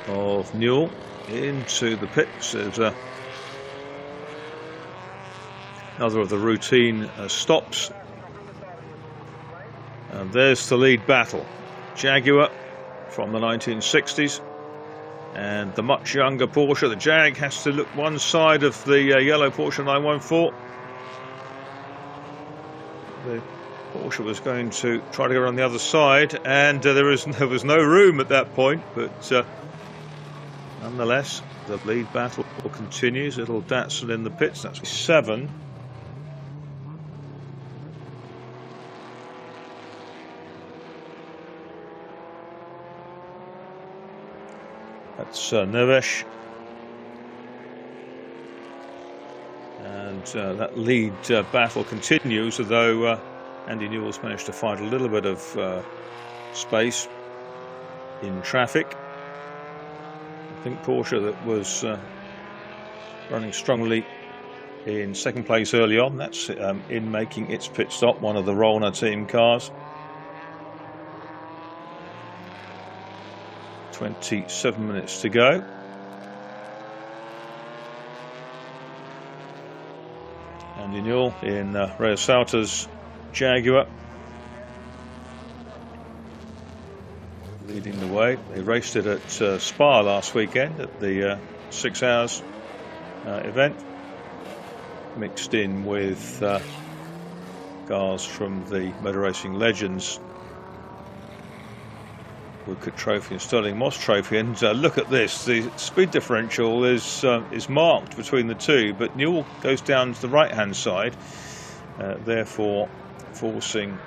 of Newell into the pits. There's another of the routine stops, and there's the lead battle. Jaguar from the 1960s and the much younger Porsche. The Jag has to look one side of the yellow Porsche 914. The Porsche was going to try to go around the other side, and there was no room at that point, but nonetheless the lead battle continues. Little Datsun in the pits, that's 7. That's Neves, and that lead battle continues, although Andy Newell's managed to find a little bit of space in traffic. I think Porsche, that was running strongly in second place early on, that's in making its pit stop, one of the Rollner team cars. 27 minutes to go. Andy Newell in Reo Salta's Jaguar leading the way. They raced it at Spa last weekend at the 6 hours event, mixed in with cars from the Motor Racing Legends Woodcote Trophy and Stirling Moss Trophy. And look at this, the speed differential is marked between the two, but Newell goes down to the right hand side, therefore forcing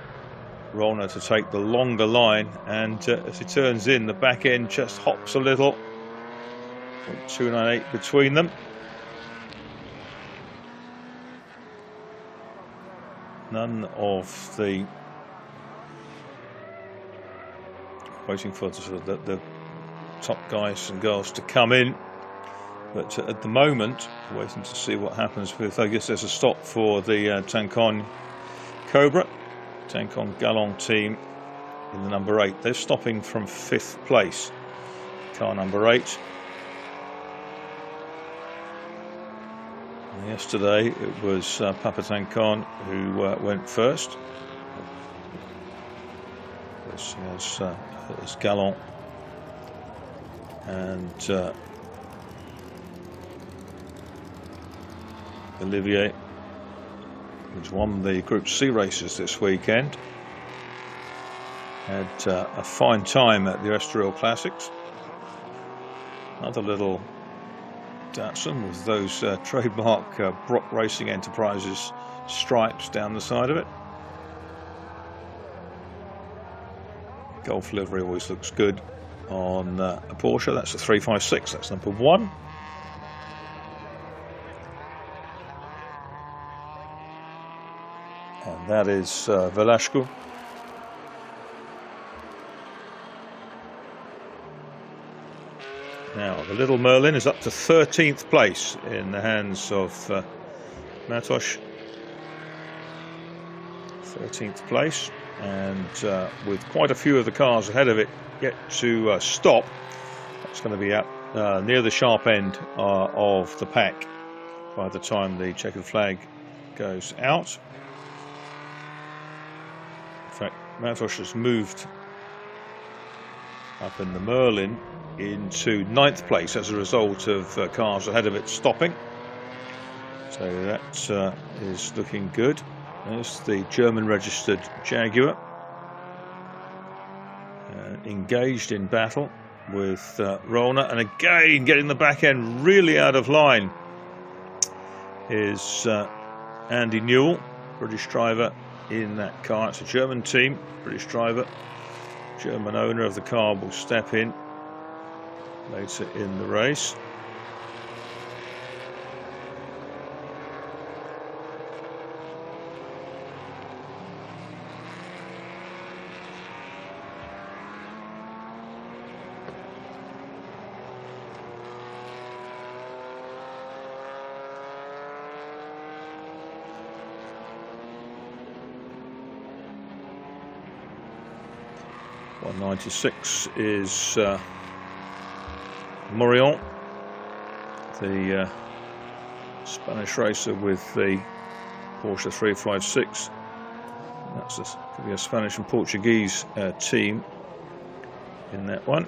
Rollner to take the longer line, and as he turns in, the back end just hops a little. 298 between them. None of the waiting for the top guys and girls to come in. But at the moment, waiting to see what happens with, I guess there's a stop for the Tancon Cobra, Tancon Galon team in the number 8. They're stopping from 5th place. Car number 8. And yesterday it was Papa Tancon who went first. This is Galon and Olivier, who's won the Group C races this weekend, had a fine time at the Estoril Classics. Another little Datsun with those trademark Brock Racing Enterprises stripes down the side of it. Golf livery always looks good on a Porsche. That's a 356, that's number 1. And that is Velasco. Now, the little Merlin is up to 13th place in the hands of Matos. 13th place, and with quite a few of the cars ahead of it yet to stop, that's going to be up near the sharp end of the pack by the time the checkered flag goes out. In fact, Matos has moved up in the Merlin into 9th place as a result of cars ahead of it stopping. So that is looking good. There's the German registered Jaguar engaged in battle with Rollner, and again getting the back end really out of line is Andy Newell, British driver in that car. It's a German team, British driver. German owner of the car will step in later in the race. '96 is Morion, the Spanish racer with the Porsche 356. Could be a Spanish and Portuguese team in that one.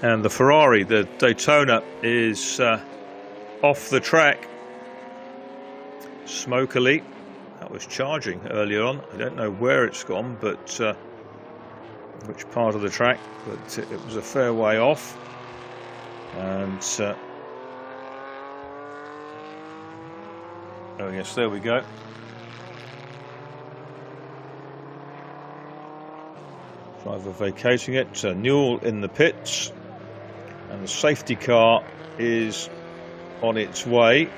And the Ferrari, the Daytona, is off the track. Smoke Elite, that was charging earlier on. I don't know where it's gone, but which part of the track, but it was a fair way off. And oh yes, there we go. Driver vacating it. Newell in the pits. And the safety car is on its way.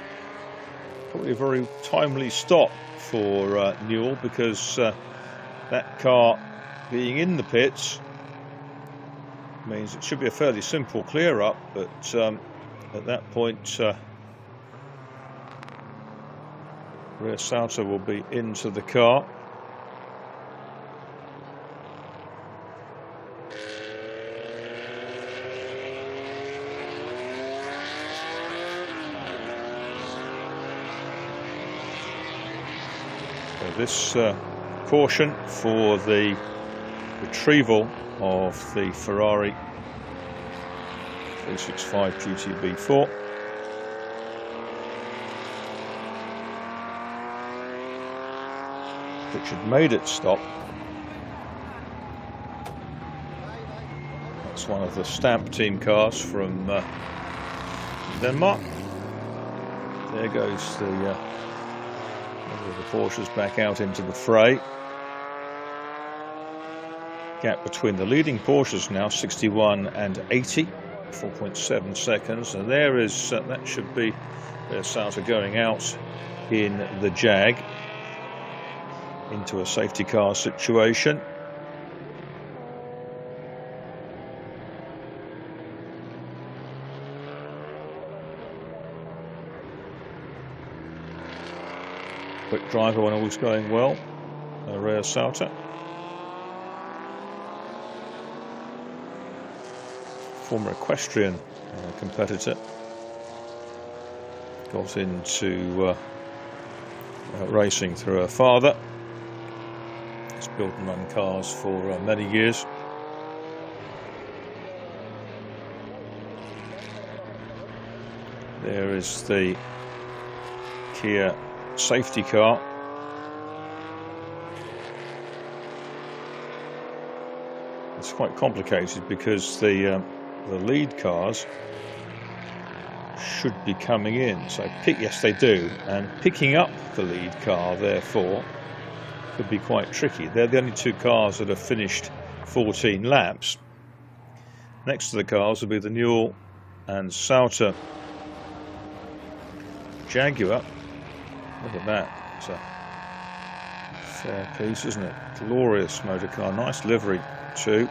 Probably a very timely stop for Newell, because that car being in the pits means it should be a fairly simple clear up, but at that point rear Salter will be into the car. This caution for the retrieval of the Ferrari 365 GTB4. Which had made it stop. That's one of the Stamp team cars from Denmark. There goes the Porsches back out into the fray. Gap between the leading Porsches now 61 and 80, 4.7 seconds, and there is that should be Sauter going out in the Jag into a safety car situation. Quick driver when all was going well, Rhea Sauter. Former equestrian competitor, got into racing through her father. He's built and run cars for many years. There is the Kia safety car. It's quite complicated because the lead cars should be coming in. So yes, they do, and picking up the lead car therefore could be quite tricky. They're the only two cars that have finished 14 laps. Next to the cars will be the Newell and Sauter Jaguar. Look at that. It's a fair piece, isn't it? Glorious motor car. Nice livery too.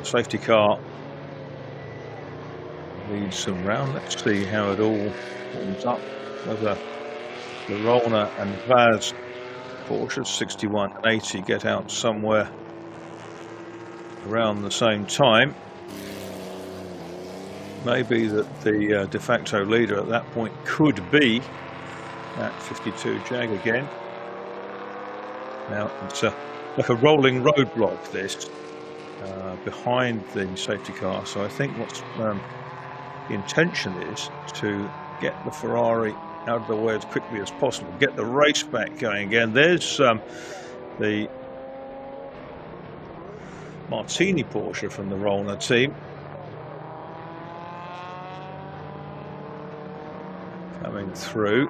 Safety car leads them round. Let's see how it all forms up. Whether the Rollner and Vaz Porsche 61 and 80 get out somewhere around the same time. Maybe that the de facto leader at that point could be that 52 Jag again. Now it's like a rolling roadblock, this. Behind the safety car, so I think what's the intention is to get the Ferrari out of the way as quickly as possible, get the race back going again. There's the Martini Porsche from the Rollner team coming through.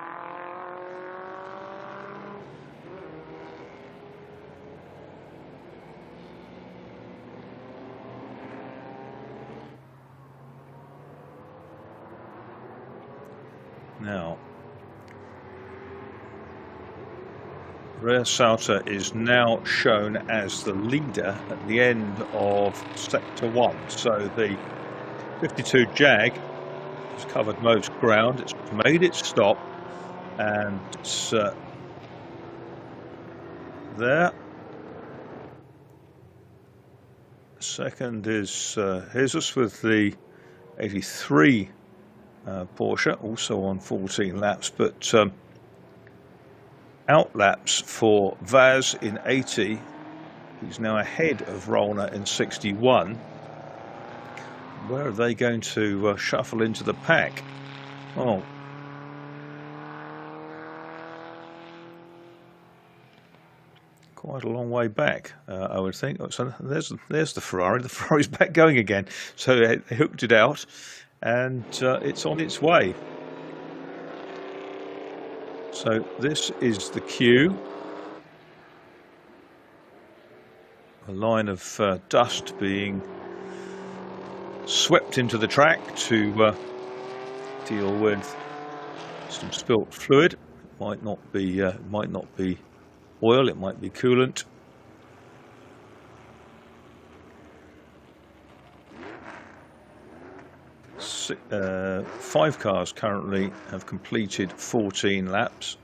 Now, Rhea Sauter is now shown as the leader at the end of Sector 1. So the 52 Jag has covered most ground, it's made its stop, and it's there. Second is Jesus with the 83 Porsche, also on 14 laps, but out laps for Vaz in 80. He's now ahead of Rollner in 61. Where are they going to shuffle into the pack? Oh, quite a long way back, I would think. So there's the Ferrari. The Ferrari's back going again. So they hooked it out, and it's on its way. So this is the queue. A line of dust being swept into the track to deal with some spilt fluid. It might not be oil, it might be coolant. Five cars currently have completed 14 laps.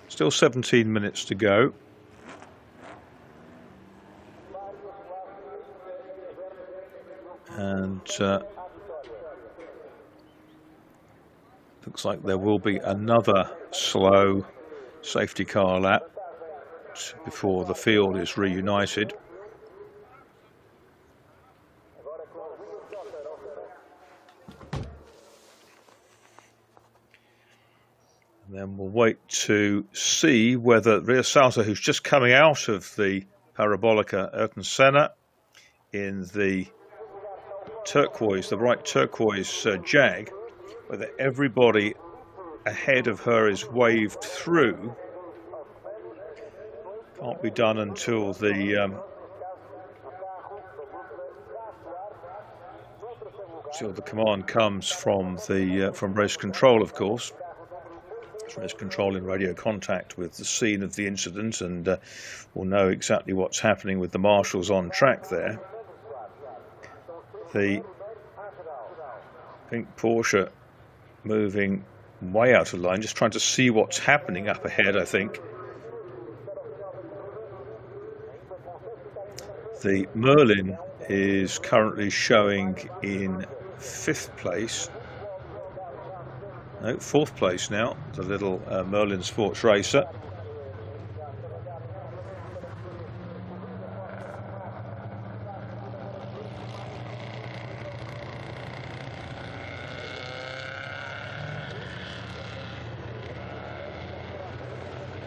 Still 17 minutes to go. And looks like there will be another slow safety car lap before the field is reunited. then we'll wait to see whether Ria Salter, who's just coming out of the Parabolica Ayrton Senna in the turquoise, the bright turquoise Jag, whether everybody ahead of her is waved through. Can't be done until the command comes from the from race control, of course. It's race control in radio contact with the scene of the incident, and we'll know exactly what's happening with the marshals on track there. The pink Porsche moving way out of line, just trying to see what's happening up ahead, I think. The Merlin is currently showing in 5th place. No, 4th place now, the little Merlin Sports Racer.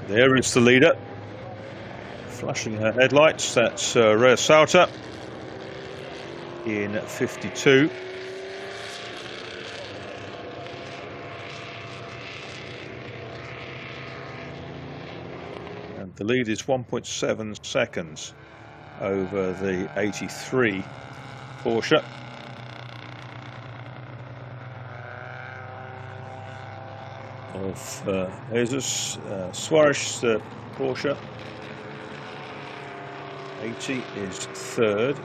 There is the leader, flashing her headlights. That's Ria Salter in 52. And the lead is 1.7 seconds over the 83 Porsche. Of Jesus Suarez Porsche. 80 is 3rd.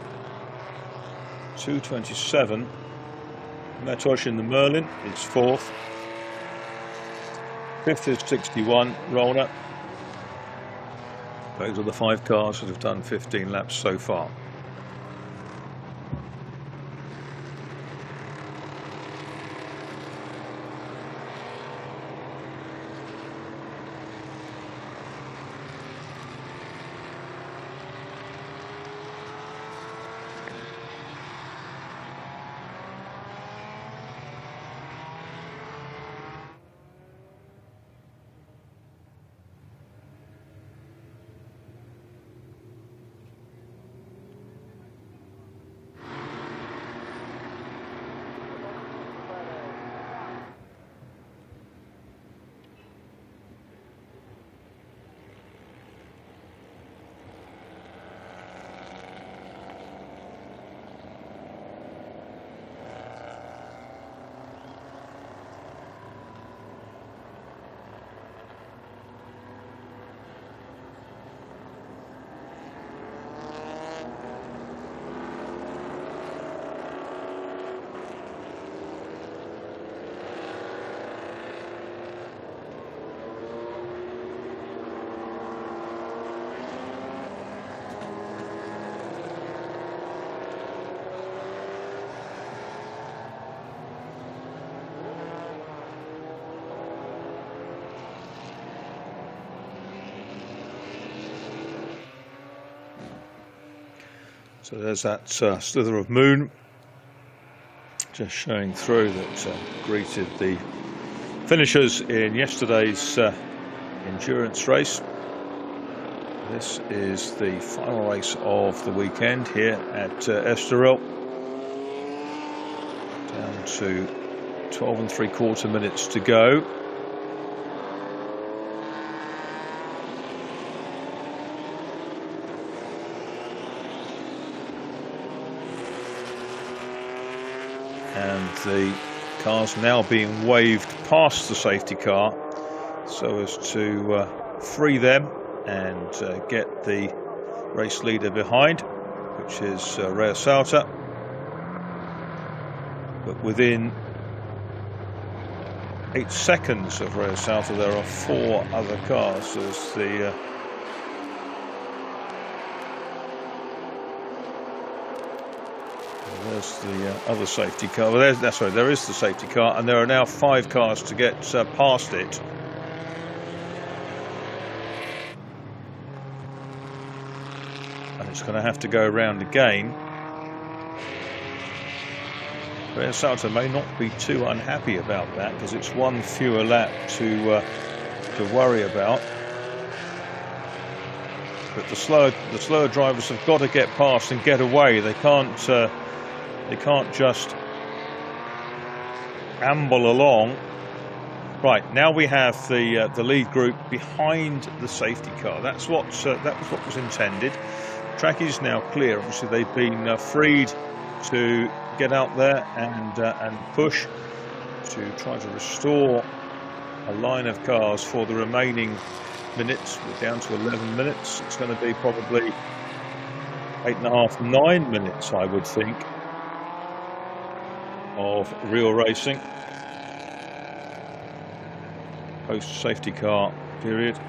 227. Matosh in the Merlin is 4th. 5th is 61. Roller. Those are the 5 cars that have done 15 laps so far. So there's that slither of moon just showing through that greeted the finishers in yesterday's endurance race. This is the final race of the weekend here at Estoril. Down to 12 3/4 minutes to go. And the cars now being waved past the safety car so as to free them and get the race leader behind, which is Ria Salter. But within 8 seconds of Ria Salter, there are 4 other cars. There's the there's the other safety car. Well, there is the safety car, and there are now 5 cars to get past it. And it's going to have to go around again. Ria Salter may not be too unhappy about that, because it's 1 fewer lap to to worry about. But the slower drivers have got to get past and get away. They can't just amble along. Right, now we have the lead group behind the safety car. That was what was intended. Track is now clear. Obviously, they've been freed to get out there and push to try to restore a line of cars for the remaining minutes. We're down to 11 minutes. It's going to be probably 8.5, 9 minutes, I would think, of real racing. Post safety car period.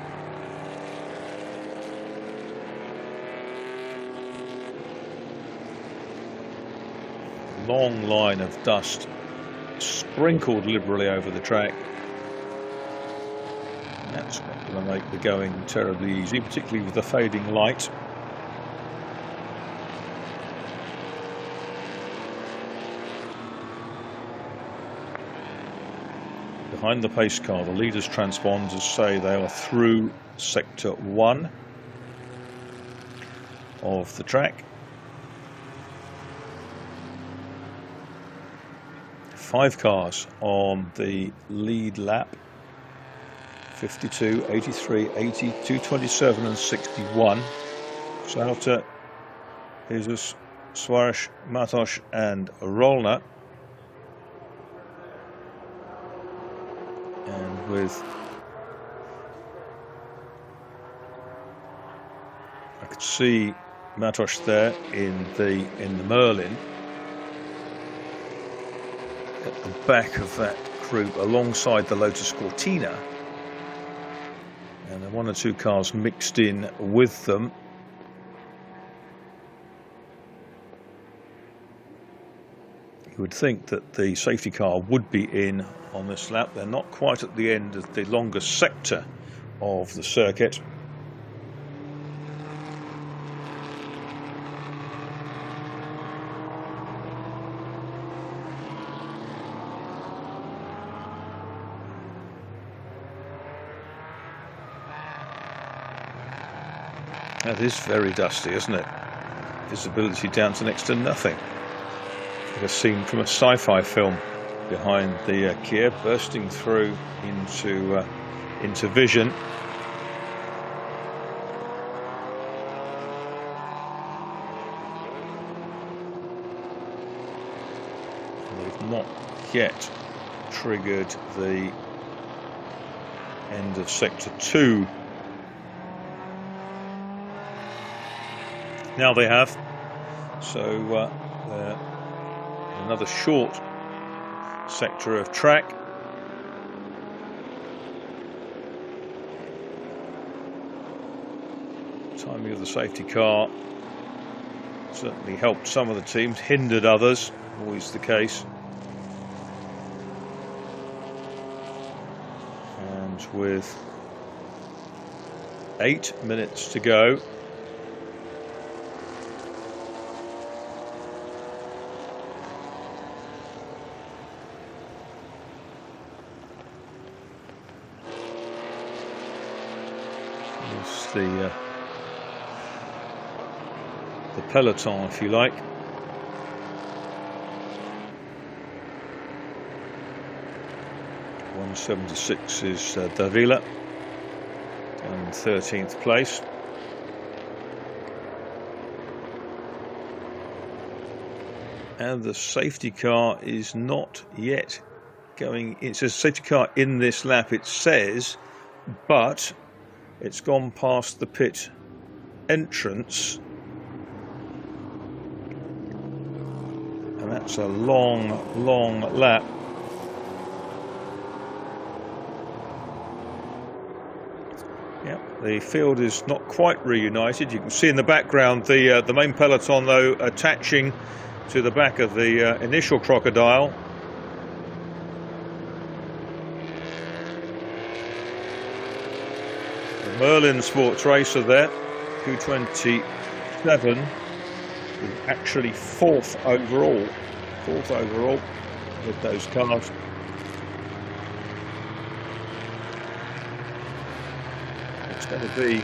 Long line of dust sprinkled liberally over the track. And that's not going to make the going terribly easy, particularly with the fading light. Behind the pace car, the leaders' transponders say they are through sector 1 of the track. 5 cars on the lead lap: 52, 83, 80, 227 and 61. Sauter, Jesus, Suarez, Matos and Rolner. And with, I could see Matos there in the Merlin at the back of that group alongside the Lotus Cortina, and then 1 or 2 cars mixed in with them. You would think that the safety car would be in on this lap. They're not quite at the end of the longest sector of the circuit. That is very dusty, isn't it? Visibility down to next to nothing. Like a scene from a sci-fi film behind the Kia, bursting through into vision. They've not yet triggered the end of sector 2. Now they have. So another short sector of track. Timing of the safety car certainly helped some of the teams, hindered others, always the case. And with 8 minutes to go, the peloton, if you like. .176 is Davila in 13th place. And the safety car is not yet going. It says safety car in this lap, it says, but it's gone past the pit entrance, and that's a long lap. Yep, the field is not quite reunited. You can see in the background the main peloton, though, attaching to the back of the initial crocodile. Merlin Sports Racer there, 227, actually fourth overall with those cars. to be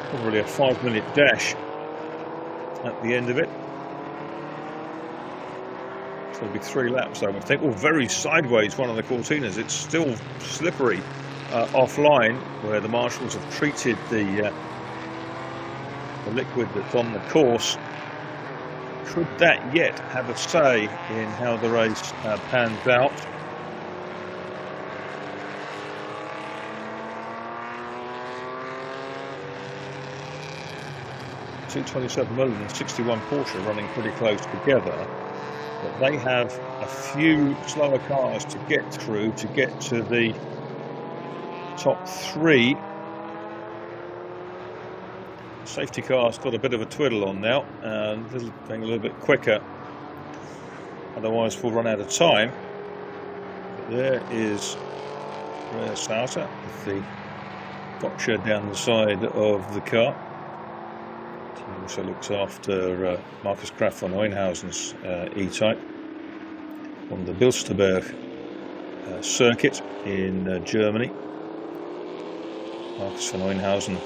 probably a 5-minute dash at the end of it. It's going to be 3 laps, I would think. Oh, very sideways, one of the Cortinas. It's still slippery offline, where the marshals have treated the liquid that's on the course. Could that yet have a say in how the race pans out? .227 million and 61 Porsche running pretty close together, but they have a few slower cars to get through to get to the top 3. Safety car's got a bit of a twiddle on now, and being a little bit quicker, otherwise we'll run out of time. But there is Sauter with the gotcha down the side of the car. He also looks after Markus Graf von Oenhausen's E-Type on the Bilsterberg circuit in Germany. Markus von Oenhausen,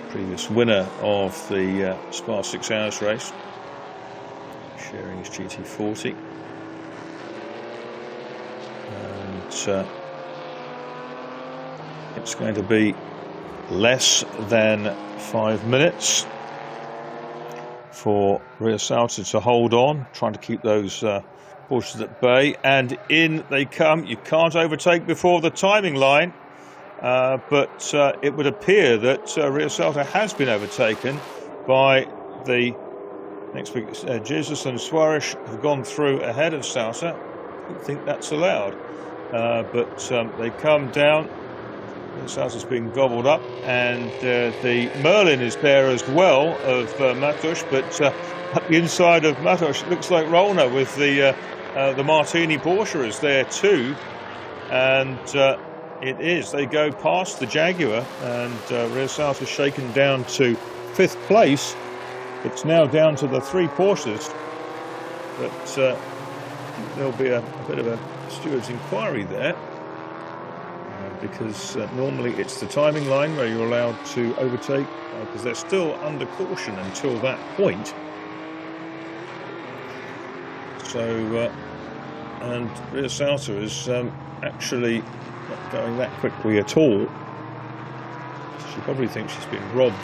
previous winner of the Spa 6 Hours race, sharing his GT40. And it's going to be less than 5 minutes for Ria Sauter to hold on, trying to keep those Porsches at bay, and in they come. You can't overtake before the timing line, but it would appear that Ria Sauter has been overtaken by the next big. Jesus and Suarez have gone through ahead of Sauter. I don't think that's allowed, but they come down. Sauter's being gobbled up, and the Merlin is there as well of Matos, but at the inside of Matos it looks like Rolner with the Martini Porsche is there too, and it is. They go past the Jaguar, and Ria Sauter shaken down to 5th place. It's now down to the 3 Porsches, but there'll be a bit of a steward's inquiry there. Because normally it's the timing line where you're allowed to overtake, because they're still under caution until that point. So, and Ria Sauter is actually not going that quickly at all. She probably thinks she's been robbed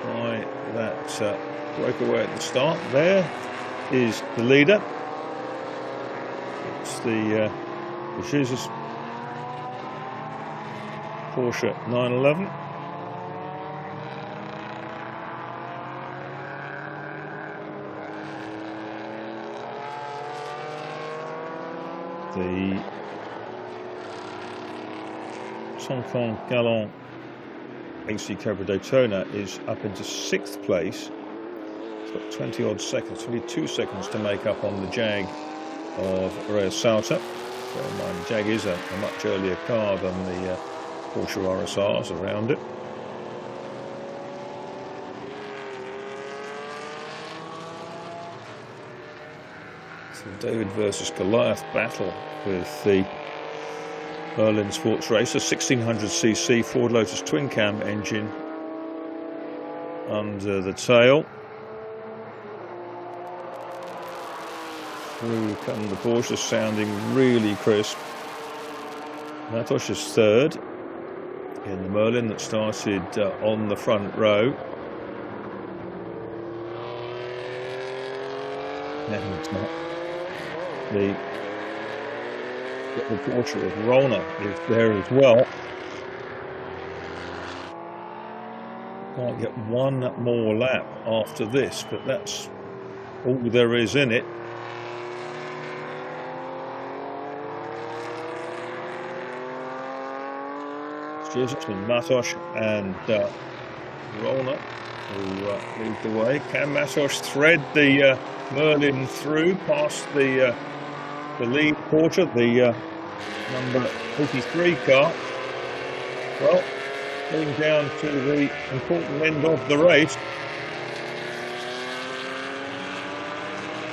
by that breakaway at the start. There is the leader. It's the Jesus Porsche 911. The Tonkin Gallant AC Cobra Daytona is up into 6th place. It's got 20 odd seconds, 22 seconds to make up on the Jag of Ria Sauter. Bear in mind, the Jag is a much earlier car than the Porsche RSRs around it. It's the David versus Goliath battle with the Merlin Sports Racer 1600cc Ford Lotus twin cam engine under the tail. Through come the Porsche, sounding really crisp. Matos is 3rd in the Merlin that started on the front row. And the Porsche of Rolner is there as well. Might get one more lap after this, but that's all there is in it. Jesus with Matos and Rolner who lead the way. Can Matos thread the Merlin through past the lead Porsche, the number 83 car? Well, getting down to the important end of the race.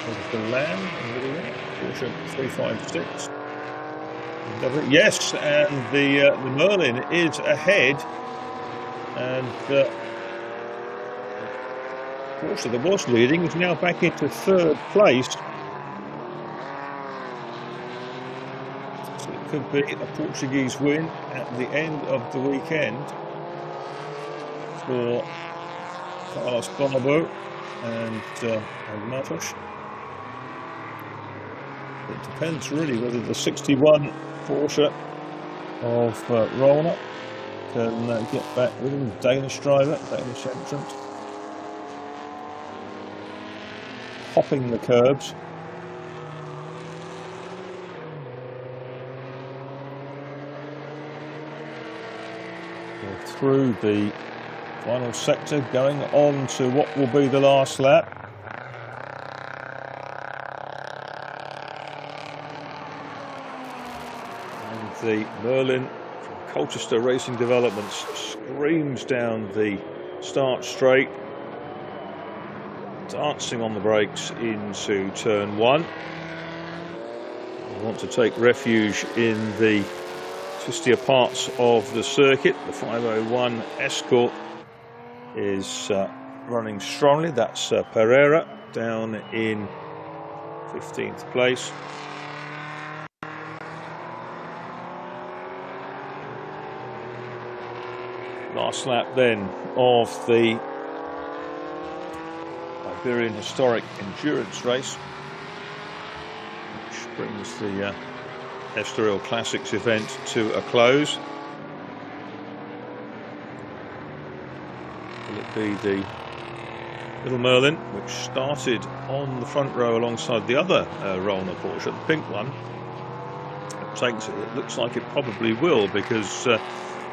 There's the Lamb in the middle there, Porsche 356. Yes, and the Merlin is ahead, and Porsche that was leading is now back into third place. So it could be a Portuguese win at the end of the weekend for Carlos Barbo and Matos. It depends really whether the 61 Porsche of Rona can get back with him. Danish driver, Danish entrant, hopping the curbs. We're through the final sector, going on to what will be the last lap. The Merlin from Colchester Racing Developments screams down the start straight, dancing on the brakes into turn one. We want to take refuge in the twistier parts of the circuit. The 501 Escort is running strongly. That's Pereira down in 15th place. Last lap then of the Iberian Historic Endurance Race, which brings the Estoril Classics event to a close. Will it be the Little Merlin, which started on the front row alongside the other Rona Porsche, the pink one? It looks like it probably will, because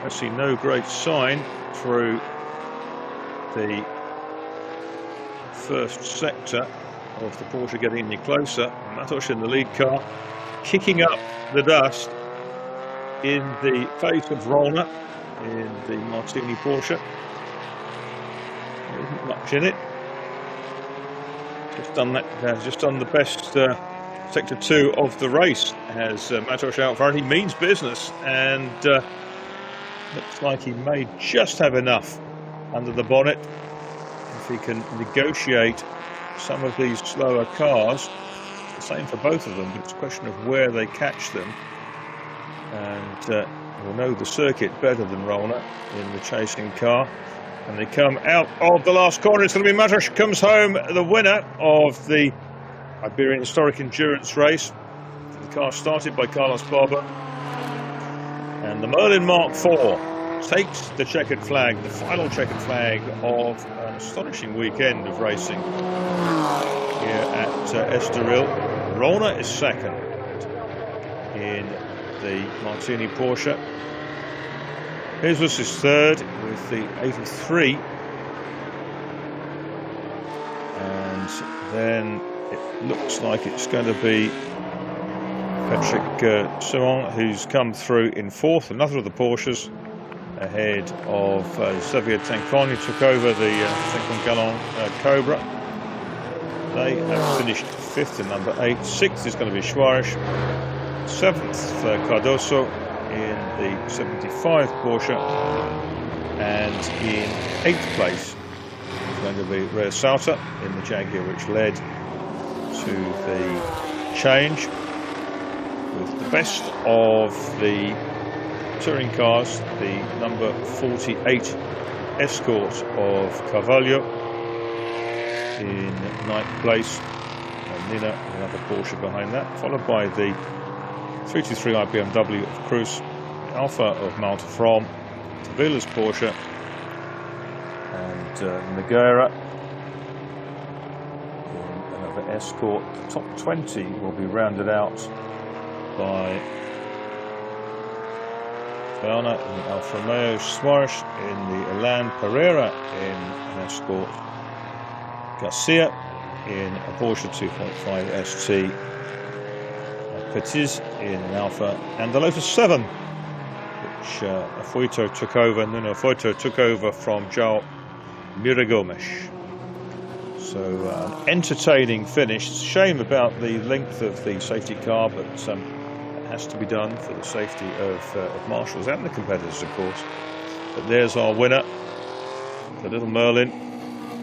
I see no great sign through the first sector of the Porsche getting any closer. Matos in the lead car, kicking up the dust in the face of Rona in the Martini Porsche. There isn't much in it. Just done the best sector 2 of the race. Has Matos out front. He means business, and looks like he may just have enough under the bonnet if he can negotiate some of these slower cars. It's the same for both of them, but it's a question of where they catch them. And will know the circuit better than Rona in the chasing car. And they come out of the last corner. It's going to be Matos comes home the winner of the Iberian Historic Endurance Race. The car started by Carlos Barber. And the Merlin Mark IV takes the checkered flag, the final checkered flag of an astonishing weekend of racing here at Estoril. Rona is second in the Martini Porsche. Jesus is third with the 83. And then it looks like it's going to be Patrick Simon, who's come through in fourth, another of the Porsches, ahead of Xavier Tancon, who took over the Tancon Gallant Cobra. They have finished fifth in number 8. Sixth is going to be Suarez. Seventh for Cardoso in the 75 Porsche. And in 8th place is going to be Rea Sauter in the Jaguar, which led to the change. With the best of the touring cars, the number 48 Escort of Carvalho in 9th place, and Nina, another Porsche behind that, followed by the 323 BMW of Cruz, Alpha of Malta from Tavila's Porsche, and Nogueira in another Escort. The top 20 will be rounded out by Fiona in Alfa Romeo, Suarez in the Elan, Pereira in an Escort, Garcia in a Porsche 2.5 ST, Petiz in an Alfa, and the Lotus 7, which Afuito took over, Nuno Afuito took over from João Miragomes. So entertaining finish. It's a shame about the length of the safety car, but has to be done for the safety of marshals and the competitors, of course. But there's our winner. The little Merlin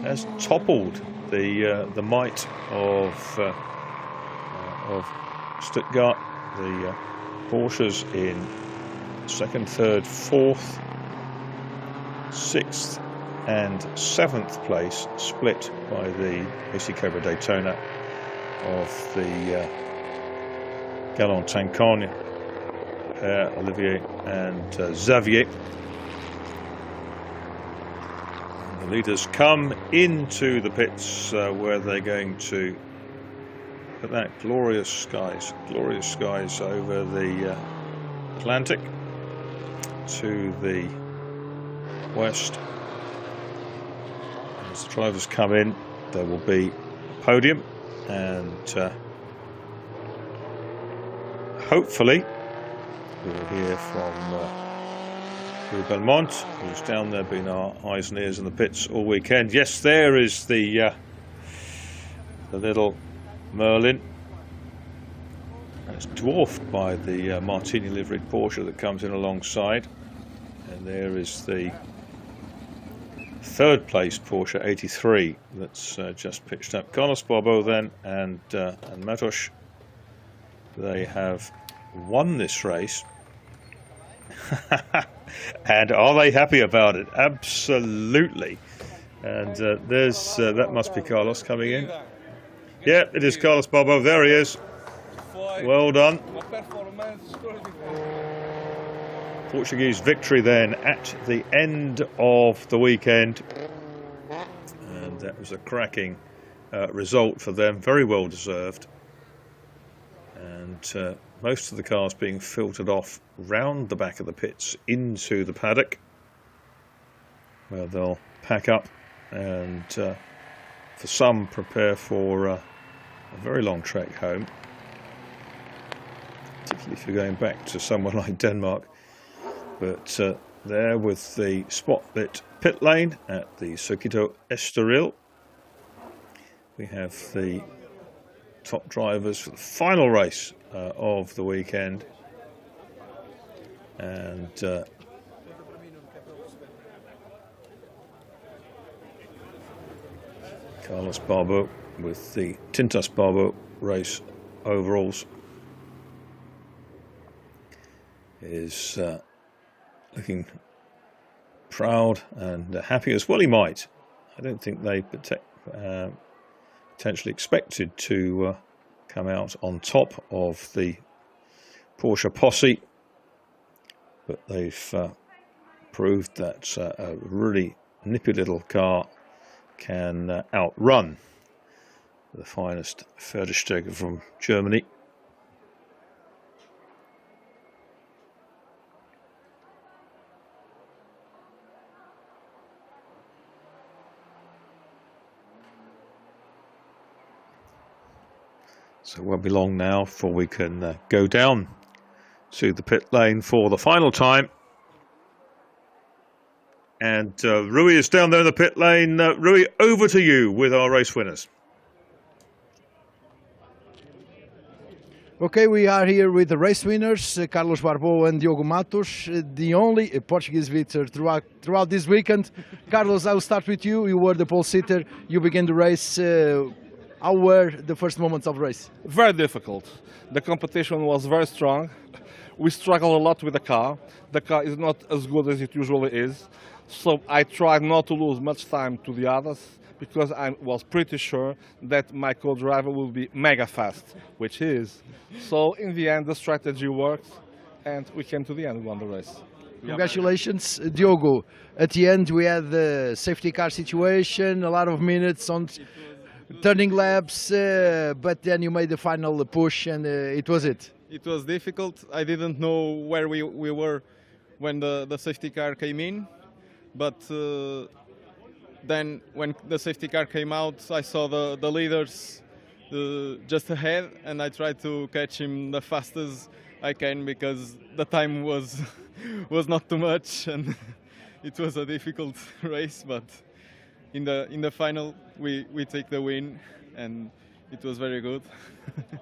has toppled the might of Stuttgart. The Porsches in 2nd, 3rd, 4th, 6th and 7th place, split by the AC Cobra Daytona of the Galland-Tancogne, Olivier and Xavier. And the leaders come into the pits where they're going to put that glorious skies over the Atlantic to the west. As the drivers come in, there will be a podium, and hopefully we'll hear from Louis Belmont, who's down there, been our eyes and ears in the pits all weekend. Yes, there is the little Merlin. It's dwarfed by the Martini liveried Porsche that comes in alongside, and there is the 3rd place Porsche 83 that's just pitched up. Carlos Barbeau then and Matos, they have won this race. And are they happy about it? Absolutely. And there's that must be Carlos coming in. Yeah, it is Carlos Barbeau. There he is. Well done. Portuguese victory then at the end of the weekend, and that was a cracking result for them, very well deserved, and most of the cars being filtered off round the back of the pits into the paddock, where they'll pack up and for some prepare for a very long trek home, particularly if you're going back to somewhere like Denmark. But there with the spot-lit pit lane at the Circuito Estoril, we have the top drivers for the final race of the weekend. And Carlos Barbeau with the Tintas Barbeau race overalls is looking proud and happy, as well he might. I don't think they potentially expected to come out on top of the Porsche posse, but they've proved that a really nippy little car can outrun the finest Förderstärke from Germany. So it won't be long now before we can go down to the pit lane for the final time. And Rui is down there in the pit lane. Rui, over to you with our race winners.
Okay, we are here with the race winners, Carlos Barbeau and Diogo Matos, the only Portuguese victor throughout this weekend. Carlos, I will start with you. You were the pole sitter. You began the race. How were the first moments of the race?
Very difficult. The competition was very strong. We struggled a lot with the car. The car is not as good as it usually is. So I tried not to lose much time to the others, because I was pretty sure that my co-driver will be mega fast, which he is. So in the end, the strategy worked, and we came to the end and won the race.
Congratulations, Diogo. At the end, we had the safety car situation, a lot of minutes on turning laps, but then you made the final push, and it was it.
It was difficult. I didn't know where we were when the safety car came in, but then when the safety car came out, I saw the leaders just ahead, and I tried to catch him the fastest I can, because the time was not too much, and it was a difficult race, but in the final we take the win, and it was very good.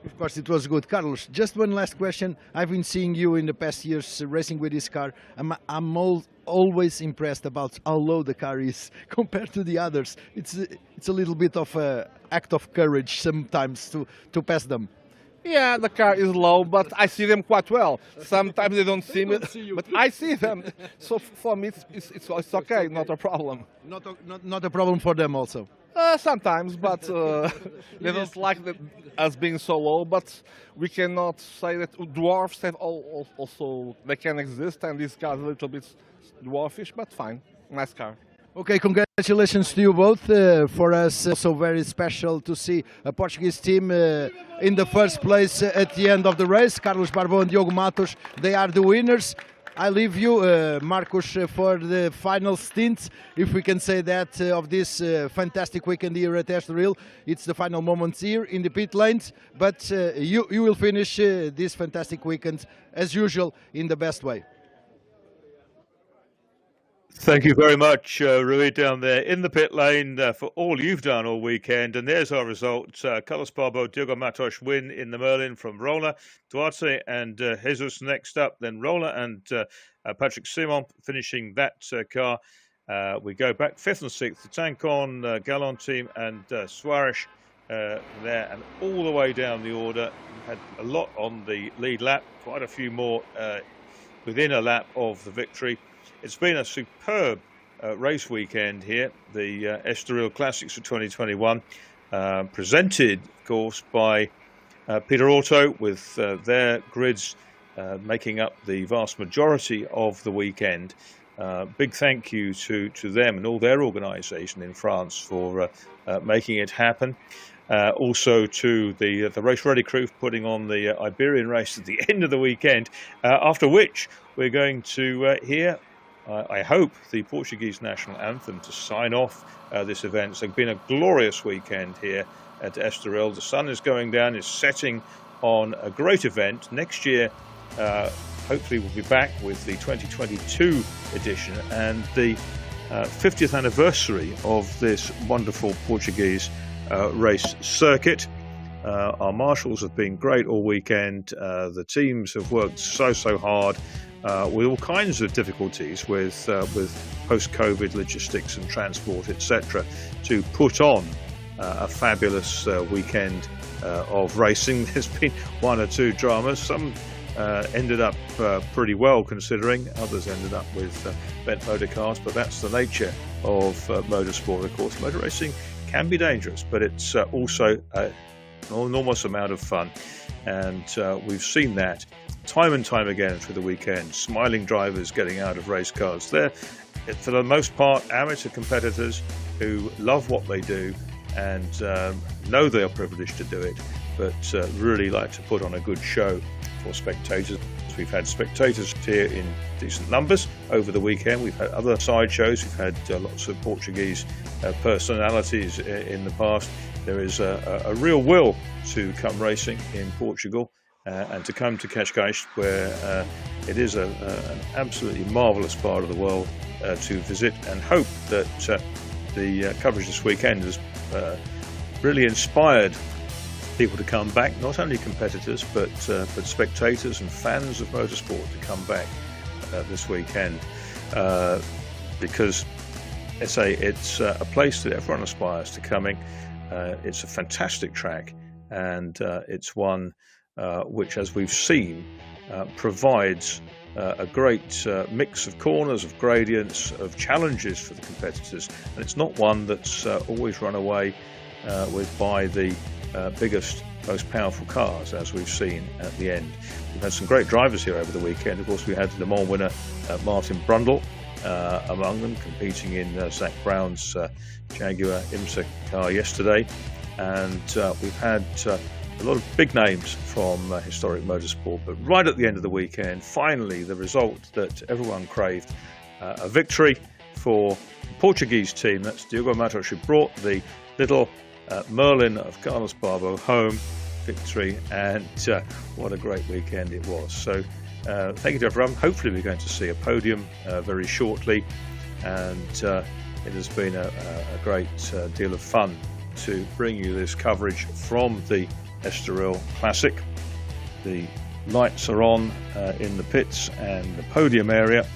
Of course, it was good. Carlos, just one last question. I've been seeing you in the past years racing with this car. I'm always impressed about how low the car is compared to the others. It's a little bit of an act of courage sometimes to pass them.
Yeah, the car is low, but I see them quite well. Sometimes they don't see me, but I see them. So for me, it's okay, not a problem.
Not a problem for them also.
Sometimes, but they don't like us being so low. But we cannot say that dwarfs have also they can exist, and this car is a little bit dwarfish, but fine, nice car.
Okay, congratulations to you both. For us, also very special to see a Portuguese team in the first place at the end of the race. Carlos Barbão and Diogo Matos, they are the winners. I leave you, Marcos, for the final stint, if we can say that, of this fantastic weekend here at Estoril. It's the final moments here in the pit lanes, but you will finish this fantastic weekend, as usual, in the best way.
Thank you very much, Rui, down there in the pit lane for all you've done all weekend. And there's our result. Carlos Barbão, Diogo Matos win in the Merlin from Roller, Duarte and Jesus next up. Then Roller and Patrick Simon finishing that car. We go back 5th and 6th, the Tancon, Gallon team and Suarez there. And all the way down the order. We had a lot on the lead lap, quite a few more within a lap of the victory. It's been a superb race weekend here, the Estoril Classics for 2021, presented, of course, by Peter Auto, with their grids making up the vast majority of the weekend. Big thank you to them and all their organisation in France for making it happen. Also to the race ready crew for putting on the Iberian race at the end of the weekend, after which we're going to hear, I hope, the Portuguese national anthem to sign off this event. It's been a glorious weekend here at Estoril. The sun is going down, it's setting on a great event. Next year, hopefully we'll be back with the 2022 edition and the 50th anniversary of this wonderful Portuguese race circuit. Our marshals have been great all weekend. The teams have worked so hard. With all kinds of difficulties with post-COVID logistics and transport, etc., to put on a fabulous weekend of racing. There's been one or two dramas. Some ended up pretty well considering. Others ended up with bent motor cars, but that's the nature of motorsport. Of course, motor racing can be dangerous, but it's also an enormous amount of fun. And we've seen that time and time again through the weekend. Smiling drivers getting out of race cars. They're, for the most part, amateur competitors who love what they do and know they are privileged to do it, but really like to put on a good show for spectators. We've had spectators here in decent numbers over the weekend. We've had other side shows. We've had lots of Portuguese personalities in the past. There is a real will to come racing in Portugal and to come to Cascais, where it is an absolutely marvellous part of the world to visit, and hope that the coverage this weekend has really inspired people to come back, not only competitors but spectators and fans of motorsport to come back this weekend, because it's a place that everyone aspires to coming. It's a fantastic track, and it's one which, as we've seen, provides a great mix of corners, of gradients, of challenges for the competitors, and it's not one that's always run away with by the biggest, most powerful cars, as we've seen at the end. We've had some great drivers here over the weekend. Of course, we had Le Mans winner Martin Brundle among them, competing in Zach Brown's Jaguar IMSA car yesterday, and we've had a lot of big names from historic motorsport. But right at the end of the weekend, finally the result that everyone craved, a victory for the Portuguese team. That's Diogo Matos, who brought the little Merlin of Carlos Barbão home, victory, and what a great weekend it was. So thank you to everyone. Hopefully we're going to see a podium very shortly, and it has been a great deal of fun to bring you this coverage from the Estoril Classic. The lights are on in the pits and the podium area,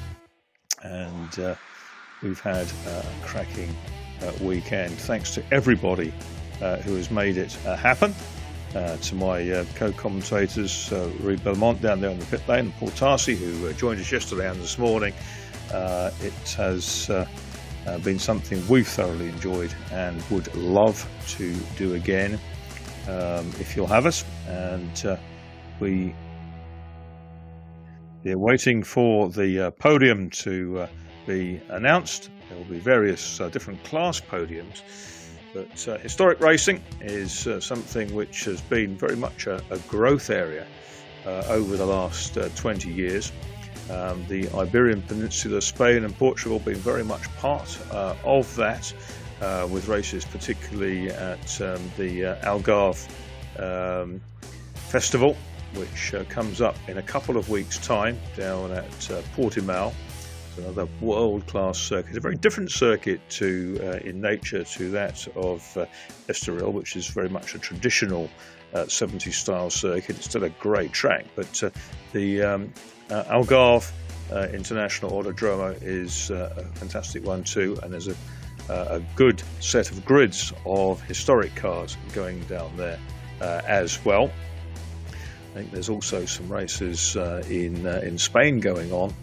and we've had a cracking weekend. Thanks to everybody who has made it happen. To my co-commentators, Rui Belmont down there in the pit lane, and Paul Tarsi, who joined us yesterday and this morning. It has been something we've thoroughly enjoyed and would love to do again if you'll have us. And we're waiting for the podium to be announced. There will be various different class podiums. But historic racing is something which has been very much a growth area over the last 20 years. The Iberian Peninsula, Spain and Portugal being very much part of that, with races particularly at the Algarve Festival, which comes up in a couple of weeks' time down at Portimao. Another world-class circuit, a very different circuit in nature to that of Estoril, which is very much a traditional 70s style circuit. It's still a great track, but the Algarve International Autodrome is a fantastic one too, and there's a good set of grids of historic cars going down there as well. I think there's also some races in Spain going on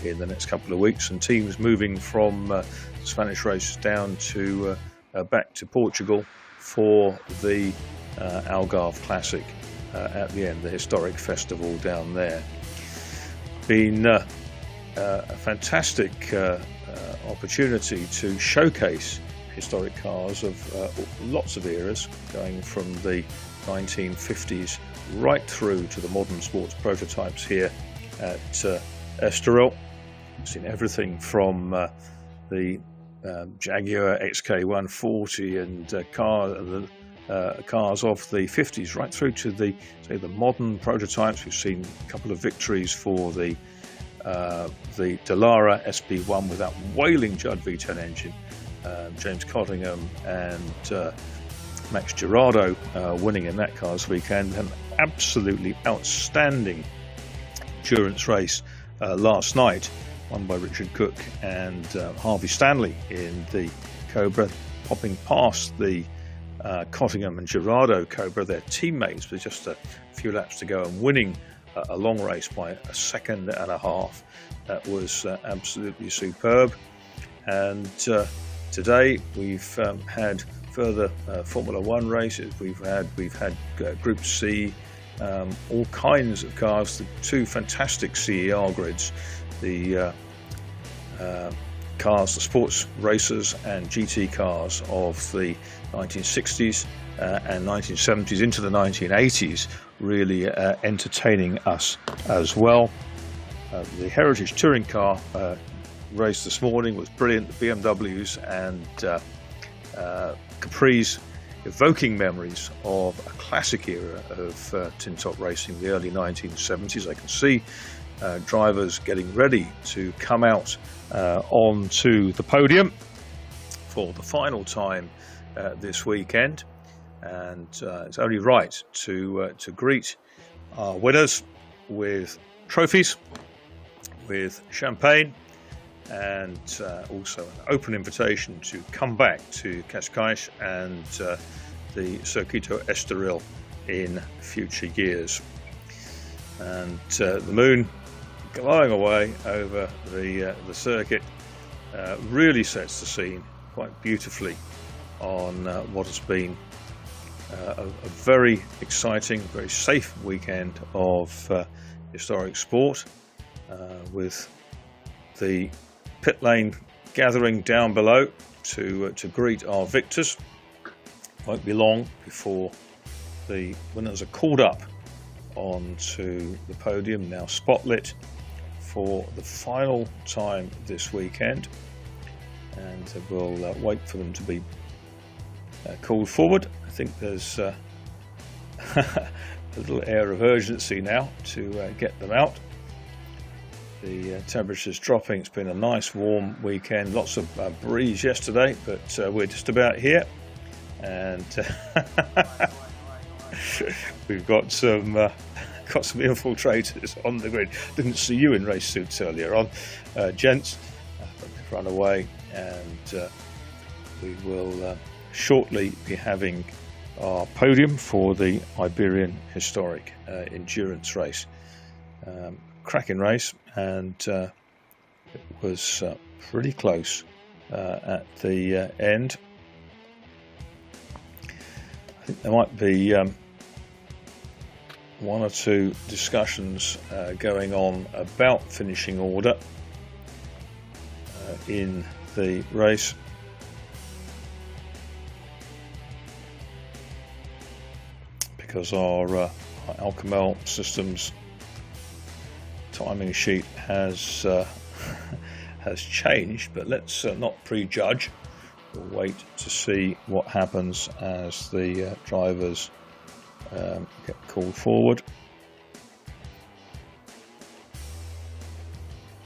in the next couple of weeks, and teams moving from Spanish races down to back to Portugal for the Algarve Classic at the end, the historic festival down there. Been a fantastic opportunity to showcase historic cars of lots of eras, going from the 1950s right through to the modern sports prototypes here at Estoril. I've seen everything from the Jaguar XK140 and cars of the 50s right through to the modern prototypes. We've seen a couple of victories for the Dallara SP1 with that wailing Judd V10 engine, James Cottingham and Max Girardo winning in that car this weekend. An absolutely outstanding endurance race last night, won by Richard Cook and Harvey Stanley in the Cobra, popping past the Cottingham and Girardo Cobra, their teammates, with just a few laps to go, and winning a long race by a second and a half. That was absolutely superb. And today we've had further Formula One races. We've had Group C. All kinds of cars, the two fantastic CER grids, the cars, the sports racers and GT cars of the 1960s and 1970s into the 1980s, really entertaining us as well. The Heritage Touring Car race this morning was brilliant. The BMWs and Capris, evoking memories of a classic era of tin top racing, the early 1970s. I can see drivers getting ready to come out onto the podium for the final time this weekend, and it's only right to greet our winners with trophies, with champagne, and also an open invitation to come back to Cascais and the Circuito Estoril in future years. And the moon glowing away over the circuit really sets the scene quite beautifully on what has been a very exciting, very safe weekend of historic sport, with the pit lane gathering down below to greet our victors. Won't be long before the winners are called up onto the podium, now spotlit for the final time this weekend, and we'll wait for them to be called forward. I think there's a little air of urgency now to get them out. The temperature's dropping. It's been a nice warm weekend, lots of breeze yesterday, but we're just about here. and we've got some infiltrators on the grid. Didn't see you in race suits earlier on, gents. They've run away, and we will shortly be having our podium for the Iberian Historic Endurance Race. Cracking race, and it was pretty close at the end. I think there might be one or two discussions going on about finishing order in the race. Because our Alcamel Systems timing sheet has has changed, but let's not prejudge. We'll wait to see what happens as the drivers get called forward.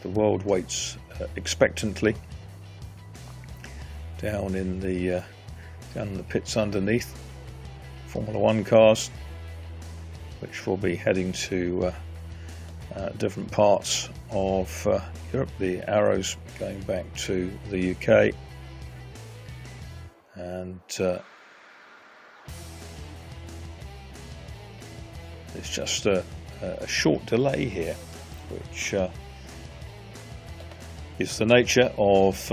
The world waits expectantly down in the pits underneath. Formula One cars, which will be heading to different parts of Europe. The arrows going back to the UK, and there's just a short delay here, which is the nature of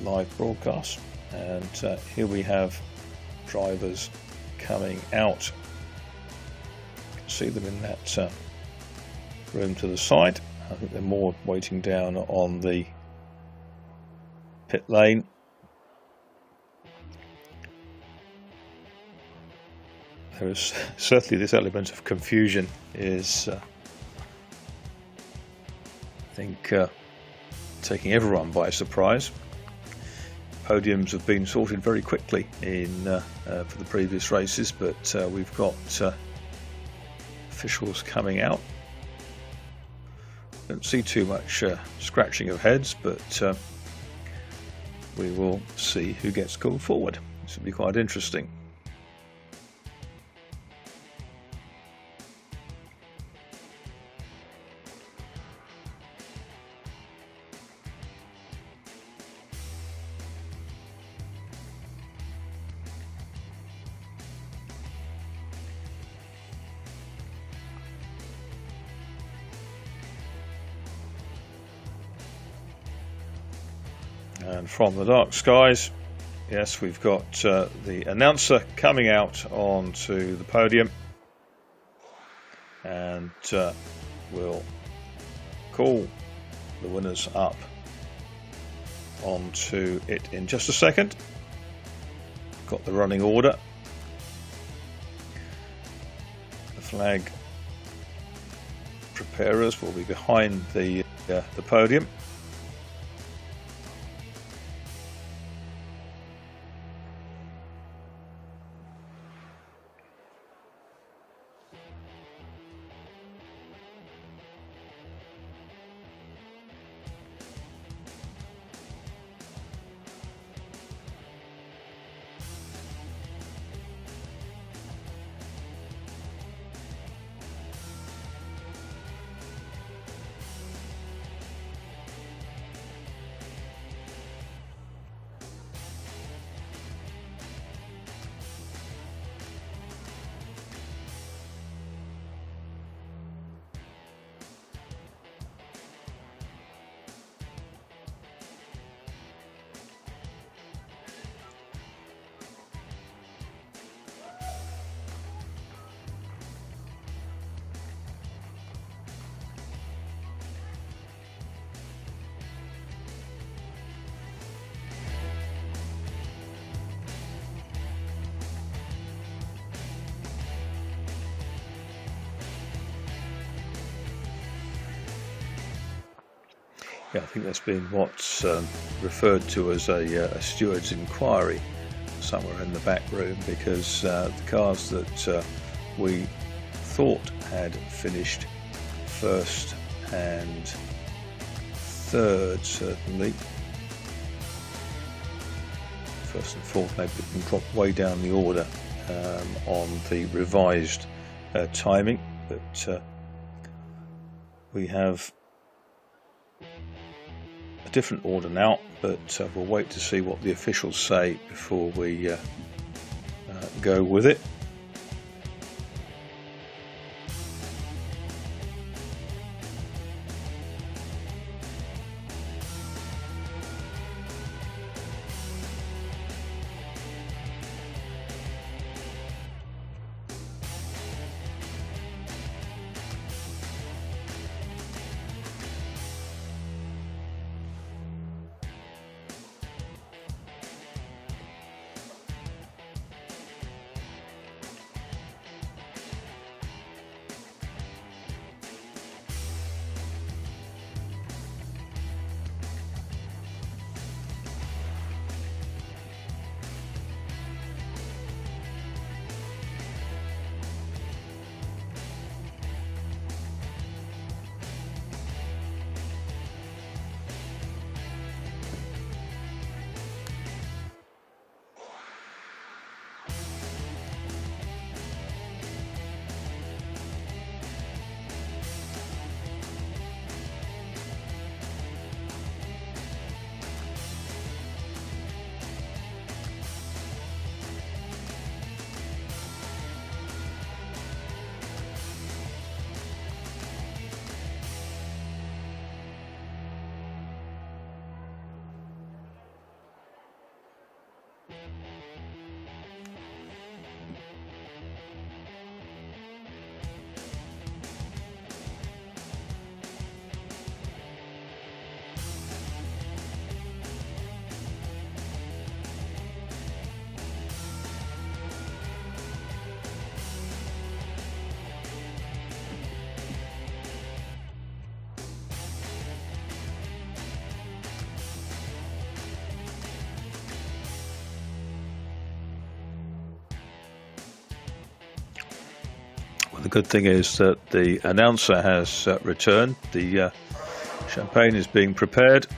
live broadcast. And here we have drivers coming out. You can see them in that room to the side. I think they're more waiting down on the pit lane. There is certainly this element of confusion is I think taking everyone by surprise. Podiums have been sorted very quickly in for the previous races, but we've got officials coming out. Don't see too much scratching of heads, but we will see who gets called forward. This will be quite interesting. And from the dark skies, yes, we've got the announcer coming out onto the podium, and we'll call the winners up onto it in just a second. Got the running order. The flag preparers will be behind the podium. Yeah, I think that's been what's referred to as a steward's inquiry somewhere in the back room, because the cars that we thought had finished first and third, certainly first and fourth, maybe we can drop way down the order on the revised timing, but we have a different order now, but we'll wait to see what the officials say before we go with it. The good thing is that the announcer has returned. The champagne is being prepared.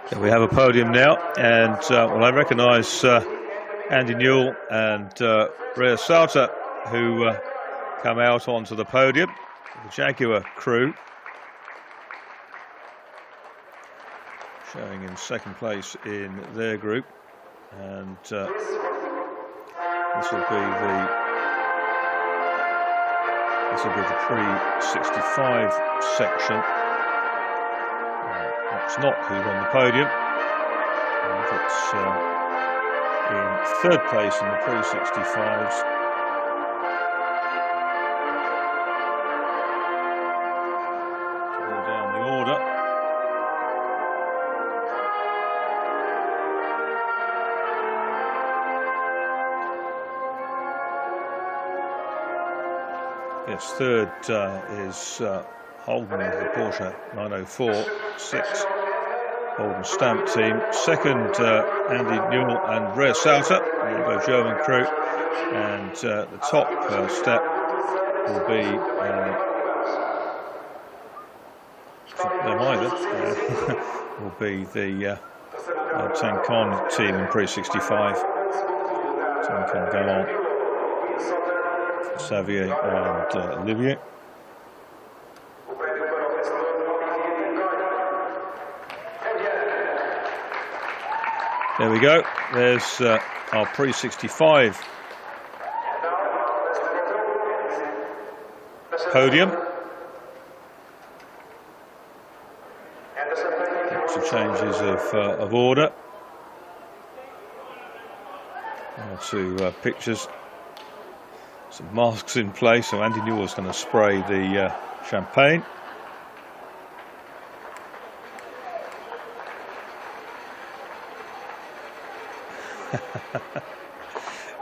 So we have a podium now, and well, I recognise Andy Newell and Rea Salter, who come out onto the podium, the Jaguar crew, showing in second place in their group, and this will be the pre-65 section. That's not who's on the podium. It's in third place in the pre-65s. Go down the order. Yes, third is Holden, the Porsche 904-6 Holden Stamp team. Second, Andy Newell and Rea Salter, the German crew. And the top step will be will be the Tancon team in pre-65. Tancon Gallant, Xavier and Olivier. There we go. There's our pre-65 podium. Lots of changes of order. To pictures. Some masks in place. So Andy Newell's going to spray the champagne.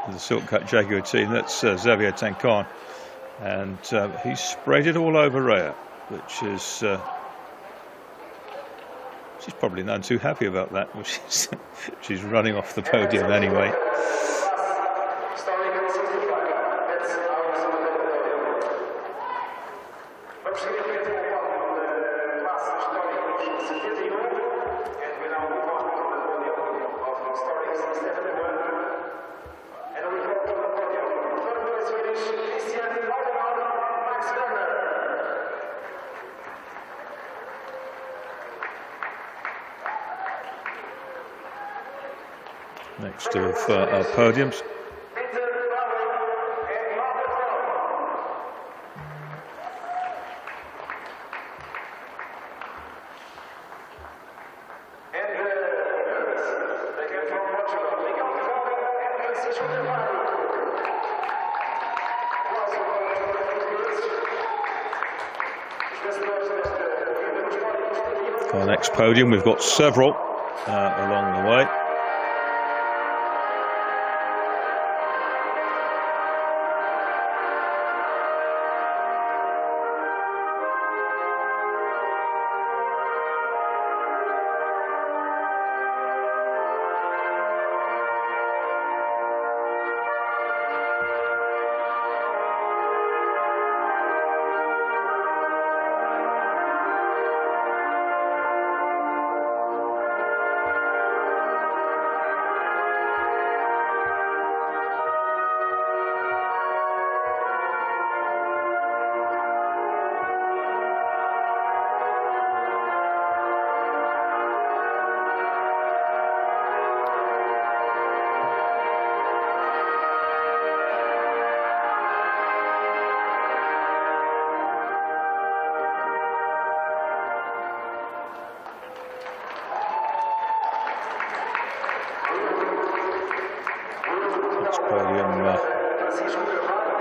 The silk-cut Jaguar team, that's Xavier Tancon, and he sprayed it all over Rea, which is she's probably none too happy about that, which is she's running off the podium anyway. Next of our podiums. For our next podium, we've got several along the way.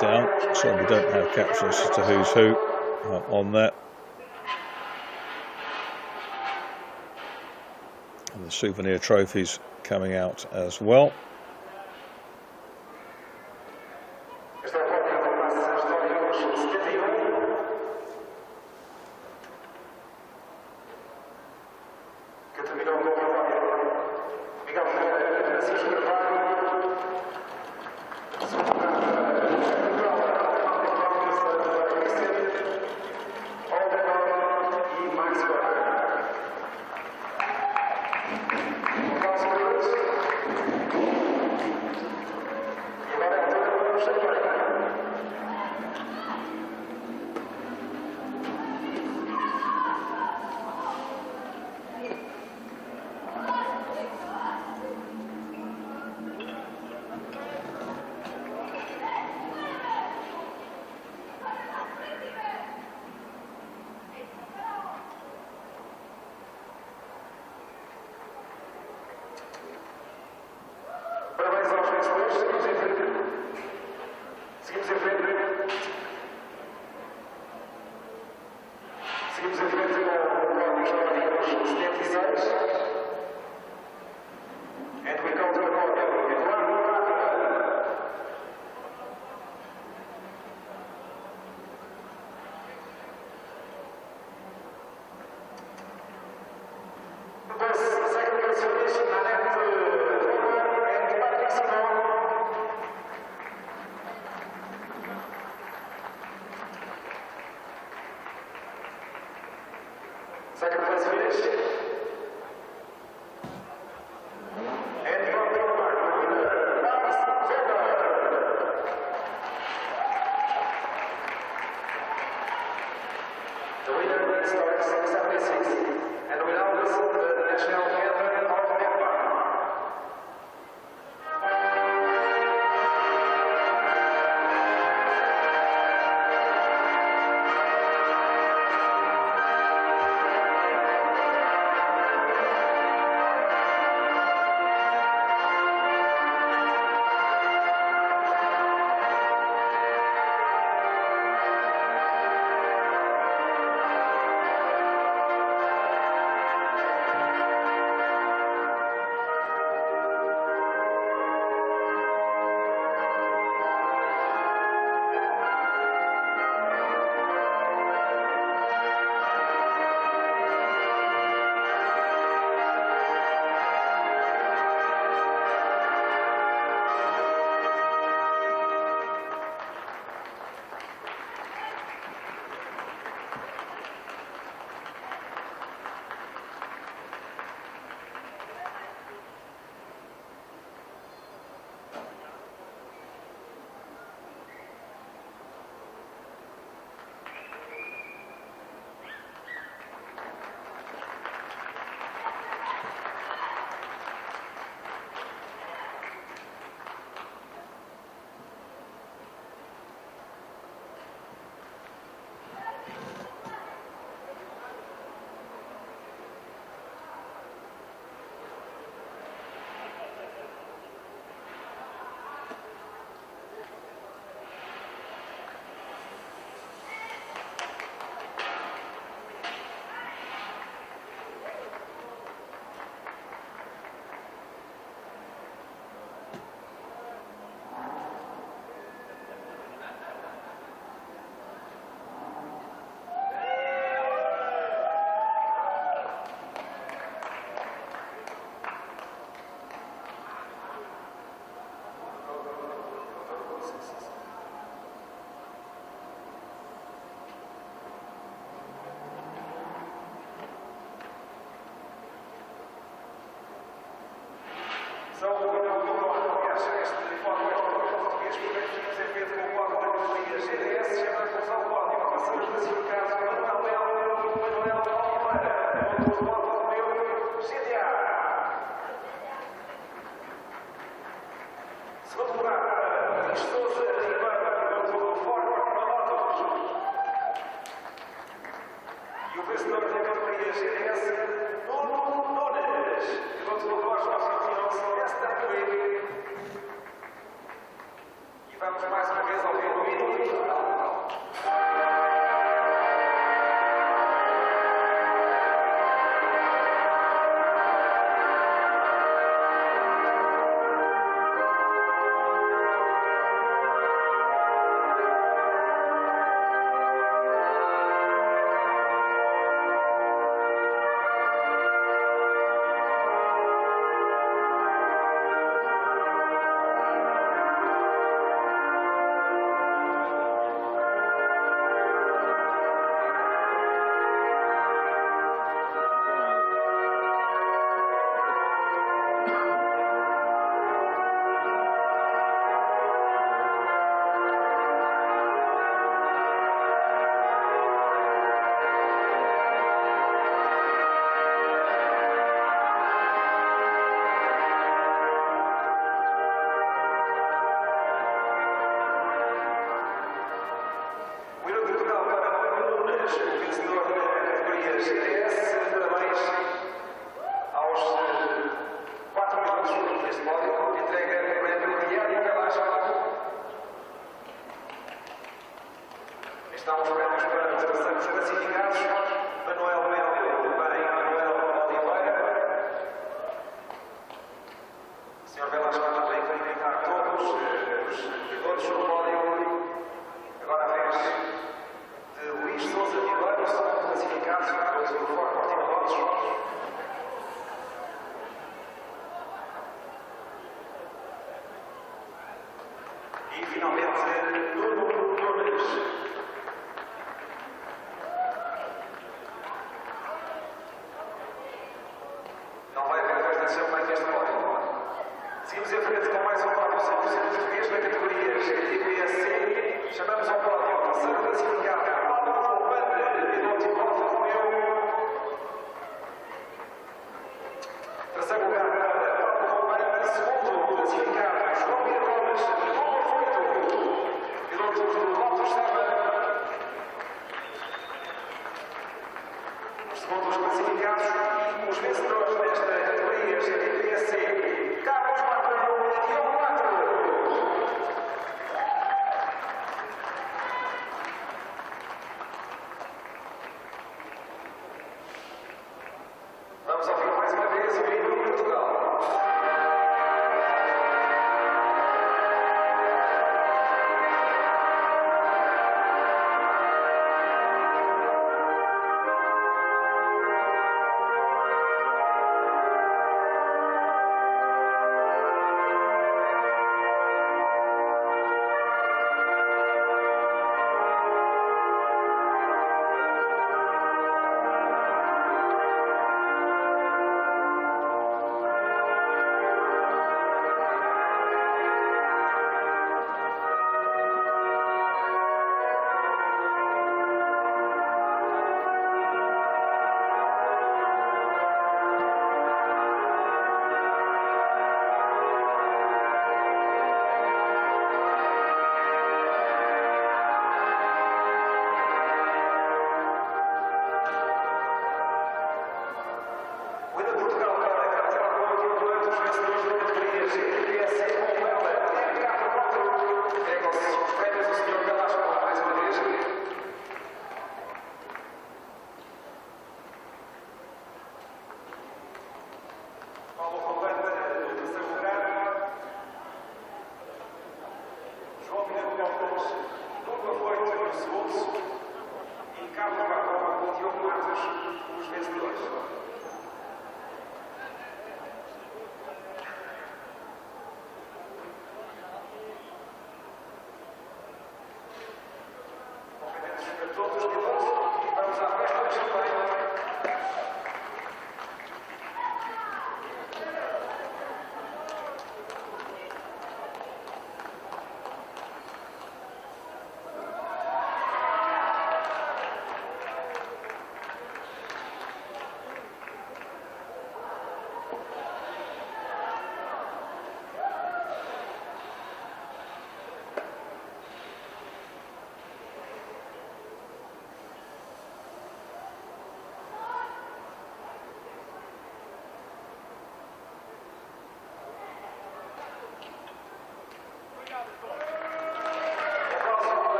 Down, so we don't have captions as to who's who on that. And the souvenir trophies coming out as well.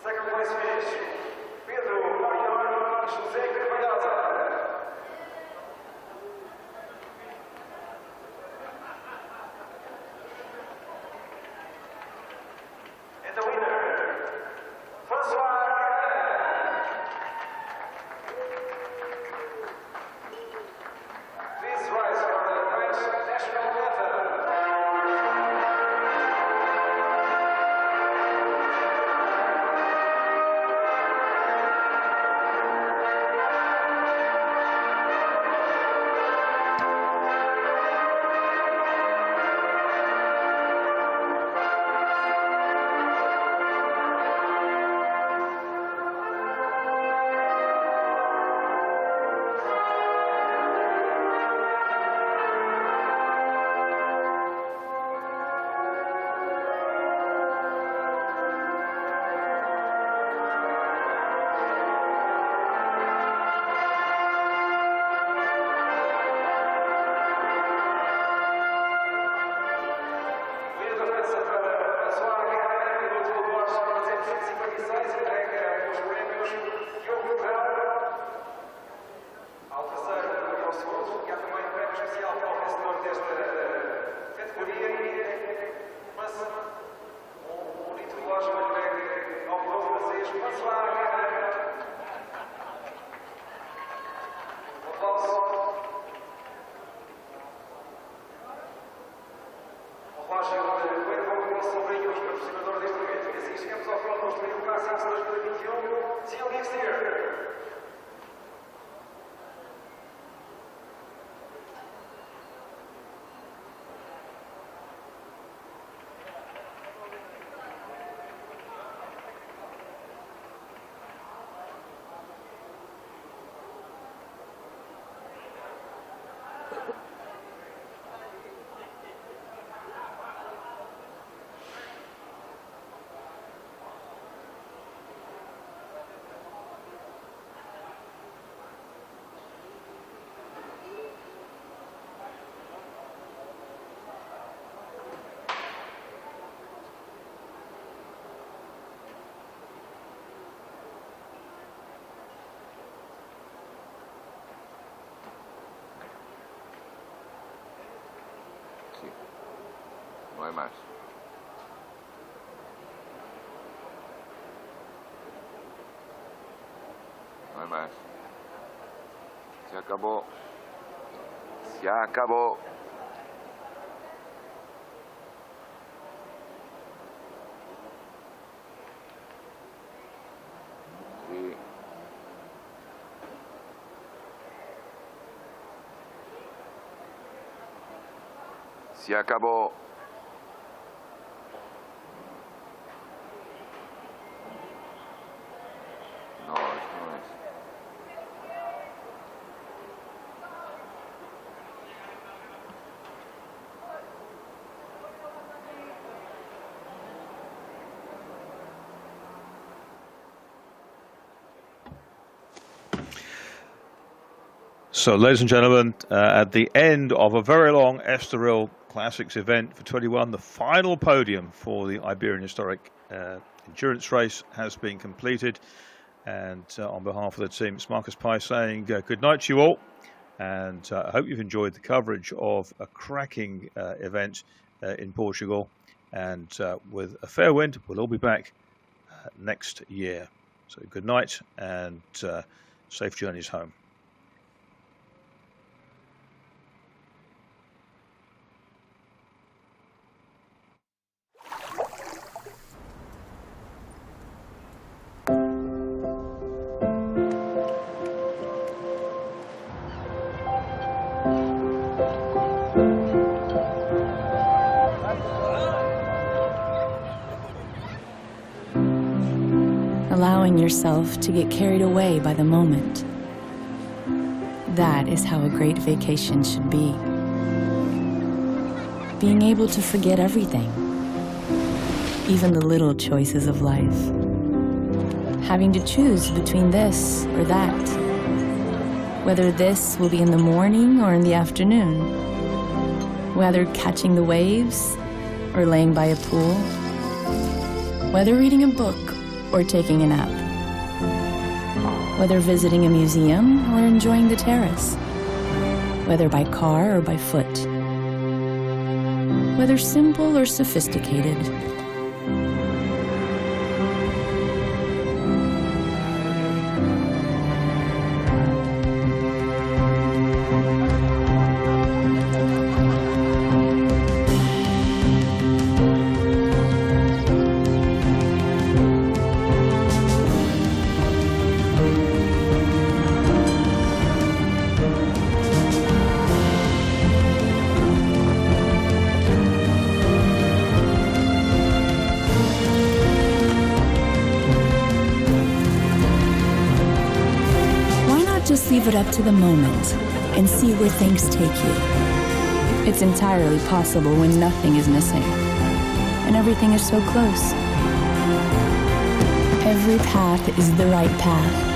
Second place finish, Pedro Mariano José Carvalhosa. And the winner, François. Please rise for the French national anthem.
No hay más. No hay más. Se acabó. Se acabó. Sí. Se acabó. No, esto no es.
So, ladies and gentlemen, at the end of a very long Estoril Classics event for 21, the final podium for the Iberian Historic Endurance Race has been completed. And on behalf of the team, it's Marcus Pye saying good night to you all. And I hope you've enjoyed the coverage of a cracking event in Portugal. And with a fair wind, we'll all be back next year. So good night and safe journeys home.
Allowing yourself to get carried away by the moment. That is how a great vacation should be. Being able to forget everything, even the little choices of life. Having to choose between this or that. Whether this will be in the morning or in the afternoon. Whether catching the waves or laying by a pool. Whether reading a book or taking a nap. Whether visiting a museum or enjoying the terrace. Whether by car or by foot. Whether simple or sophisticated. Just leave it up to the moment and see where things take you. It's entirely possible when nothing is missing and everything is so close. Every path is the right path.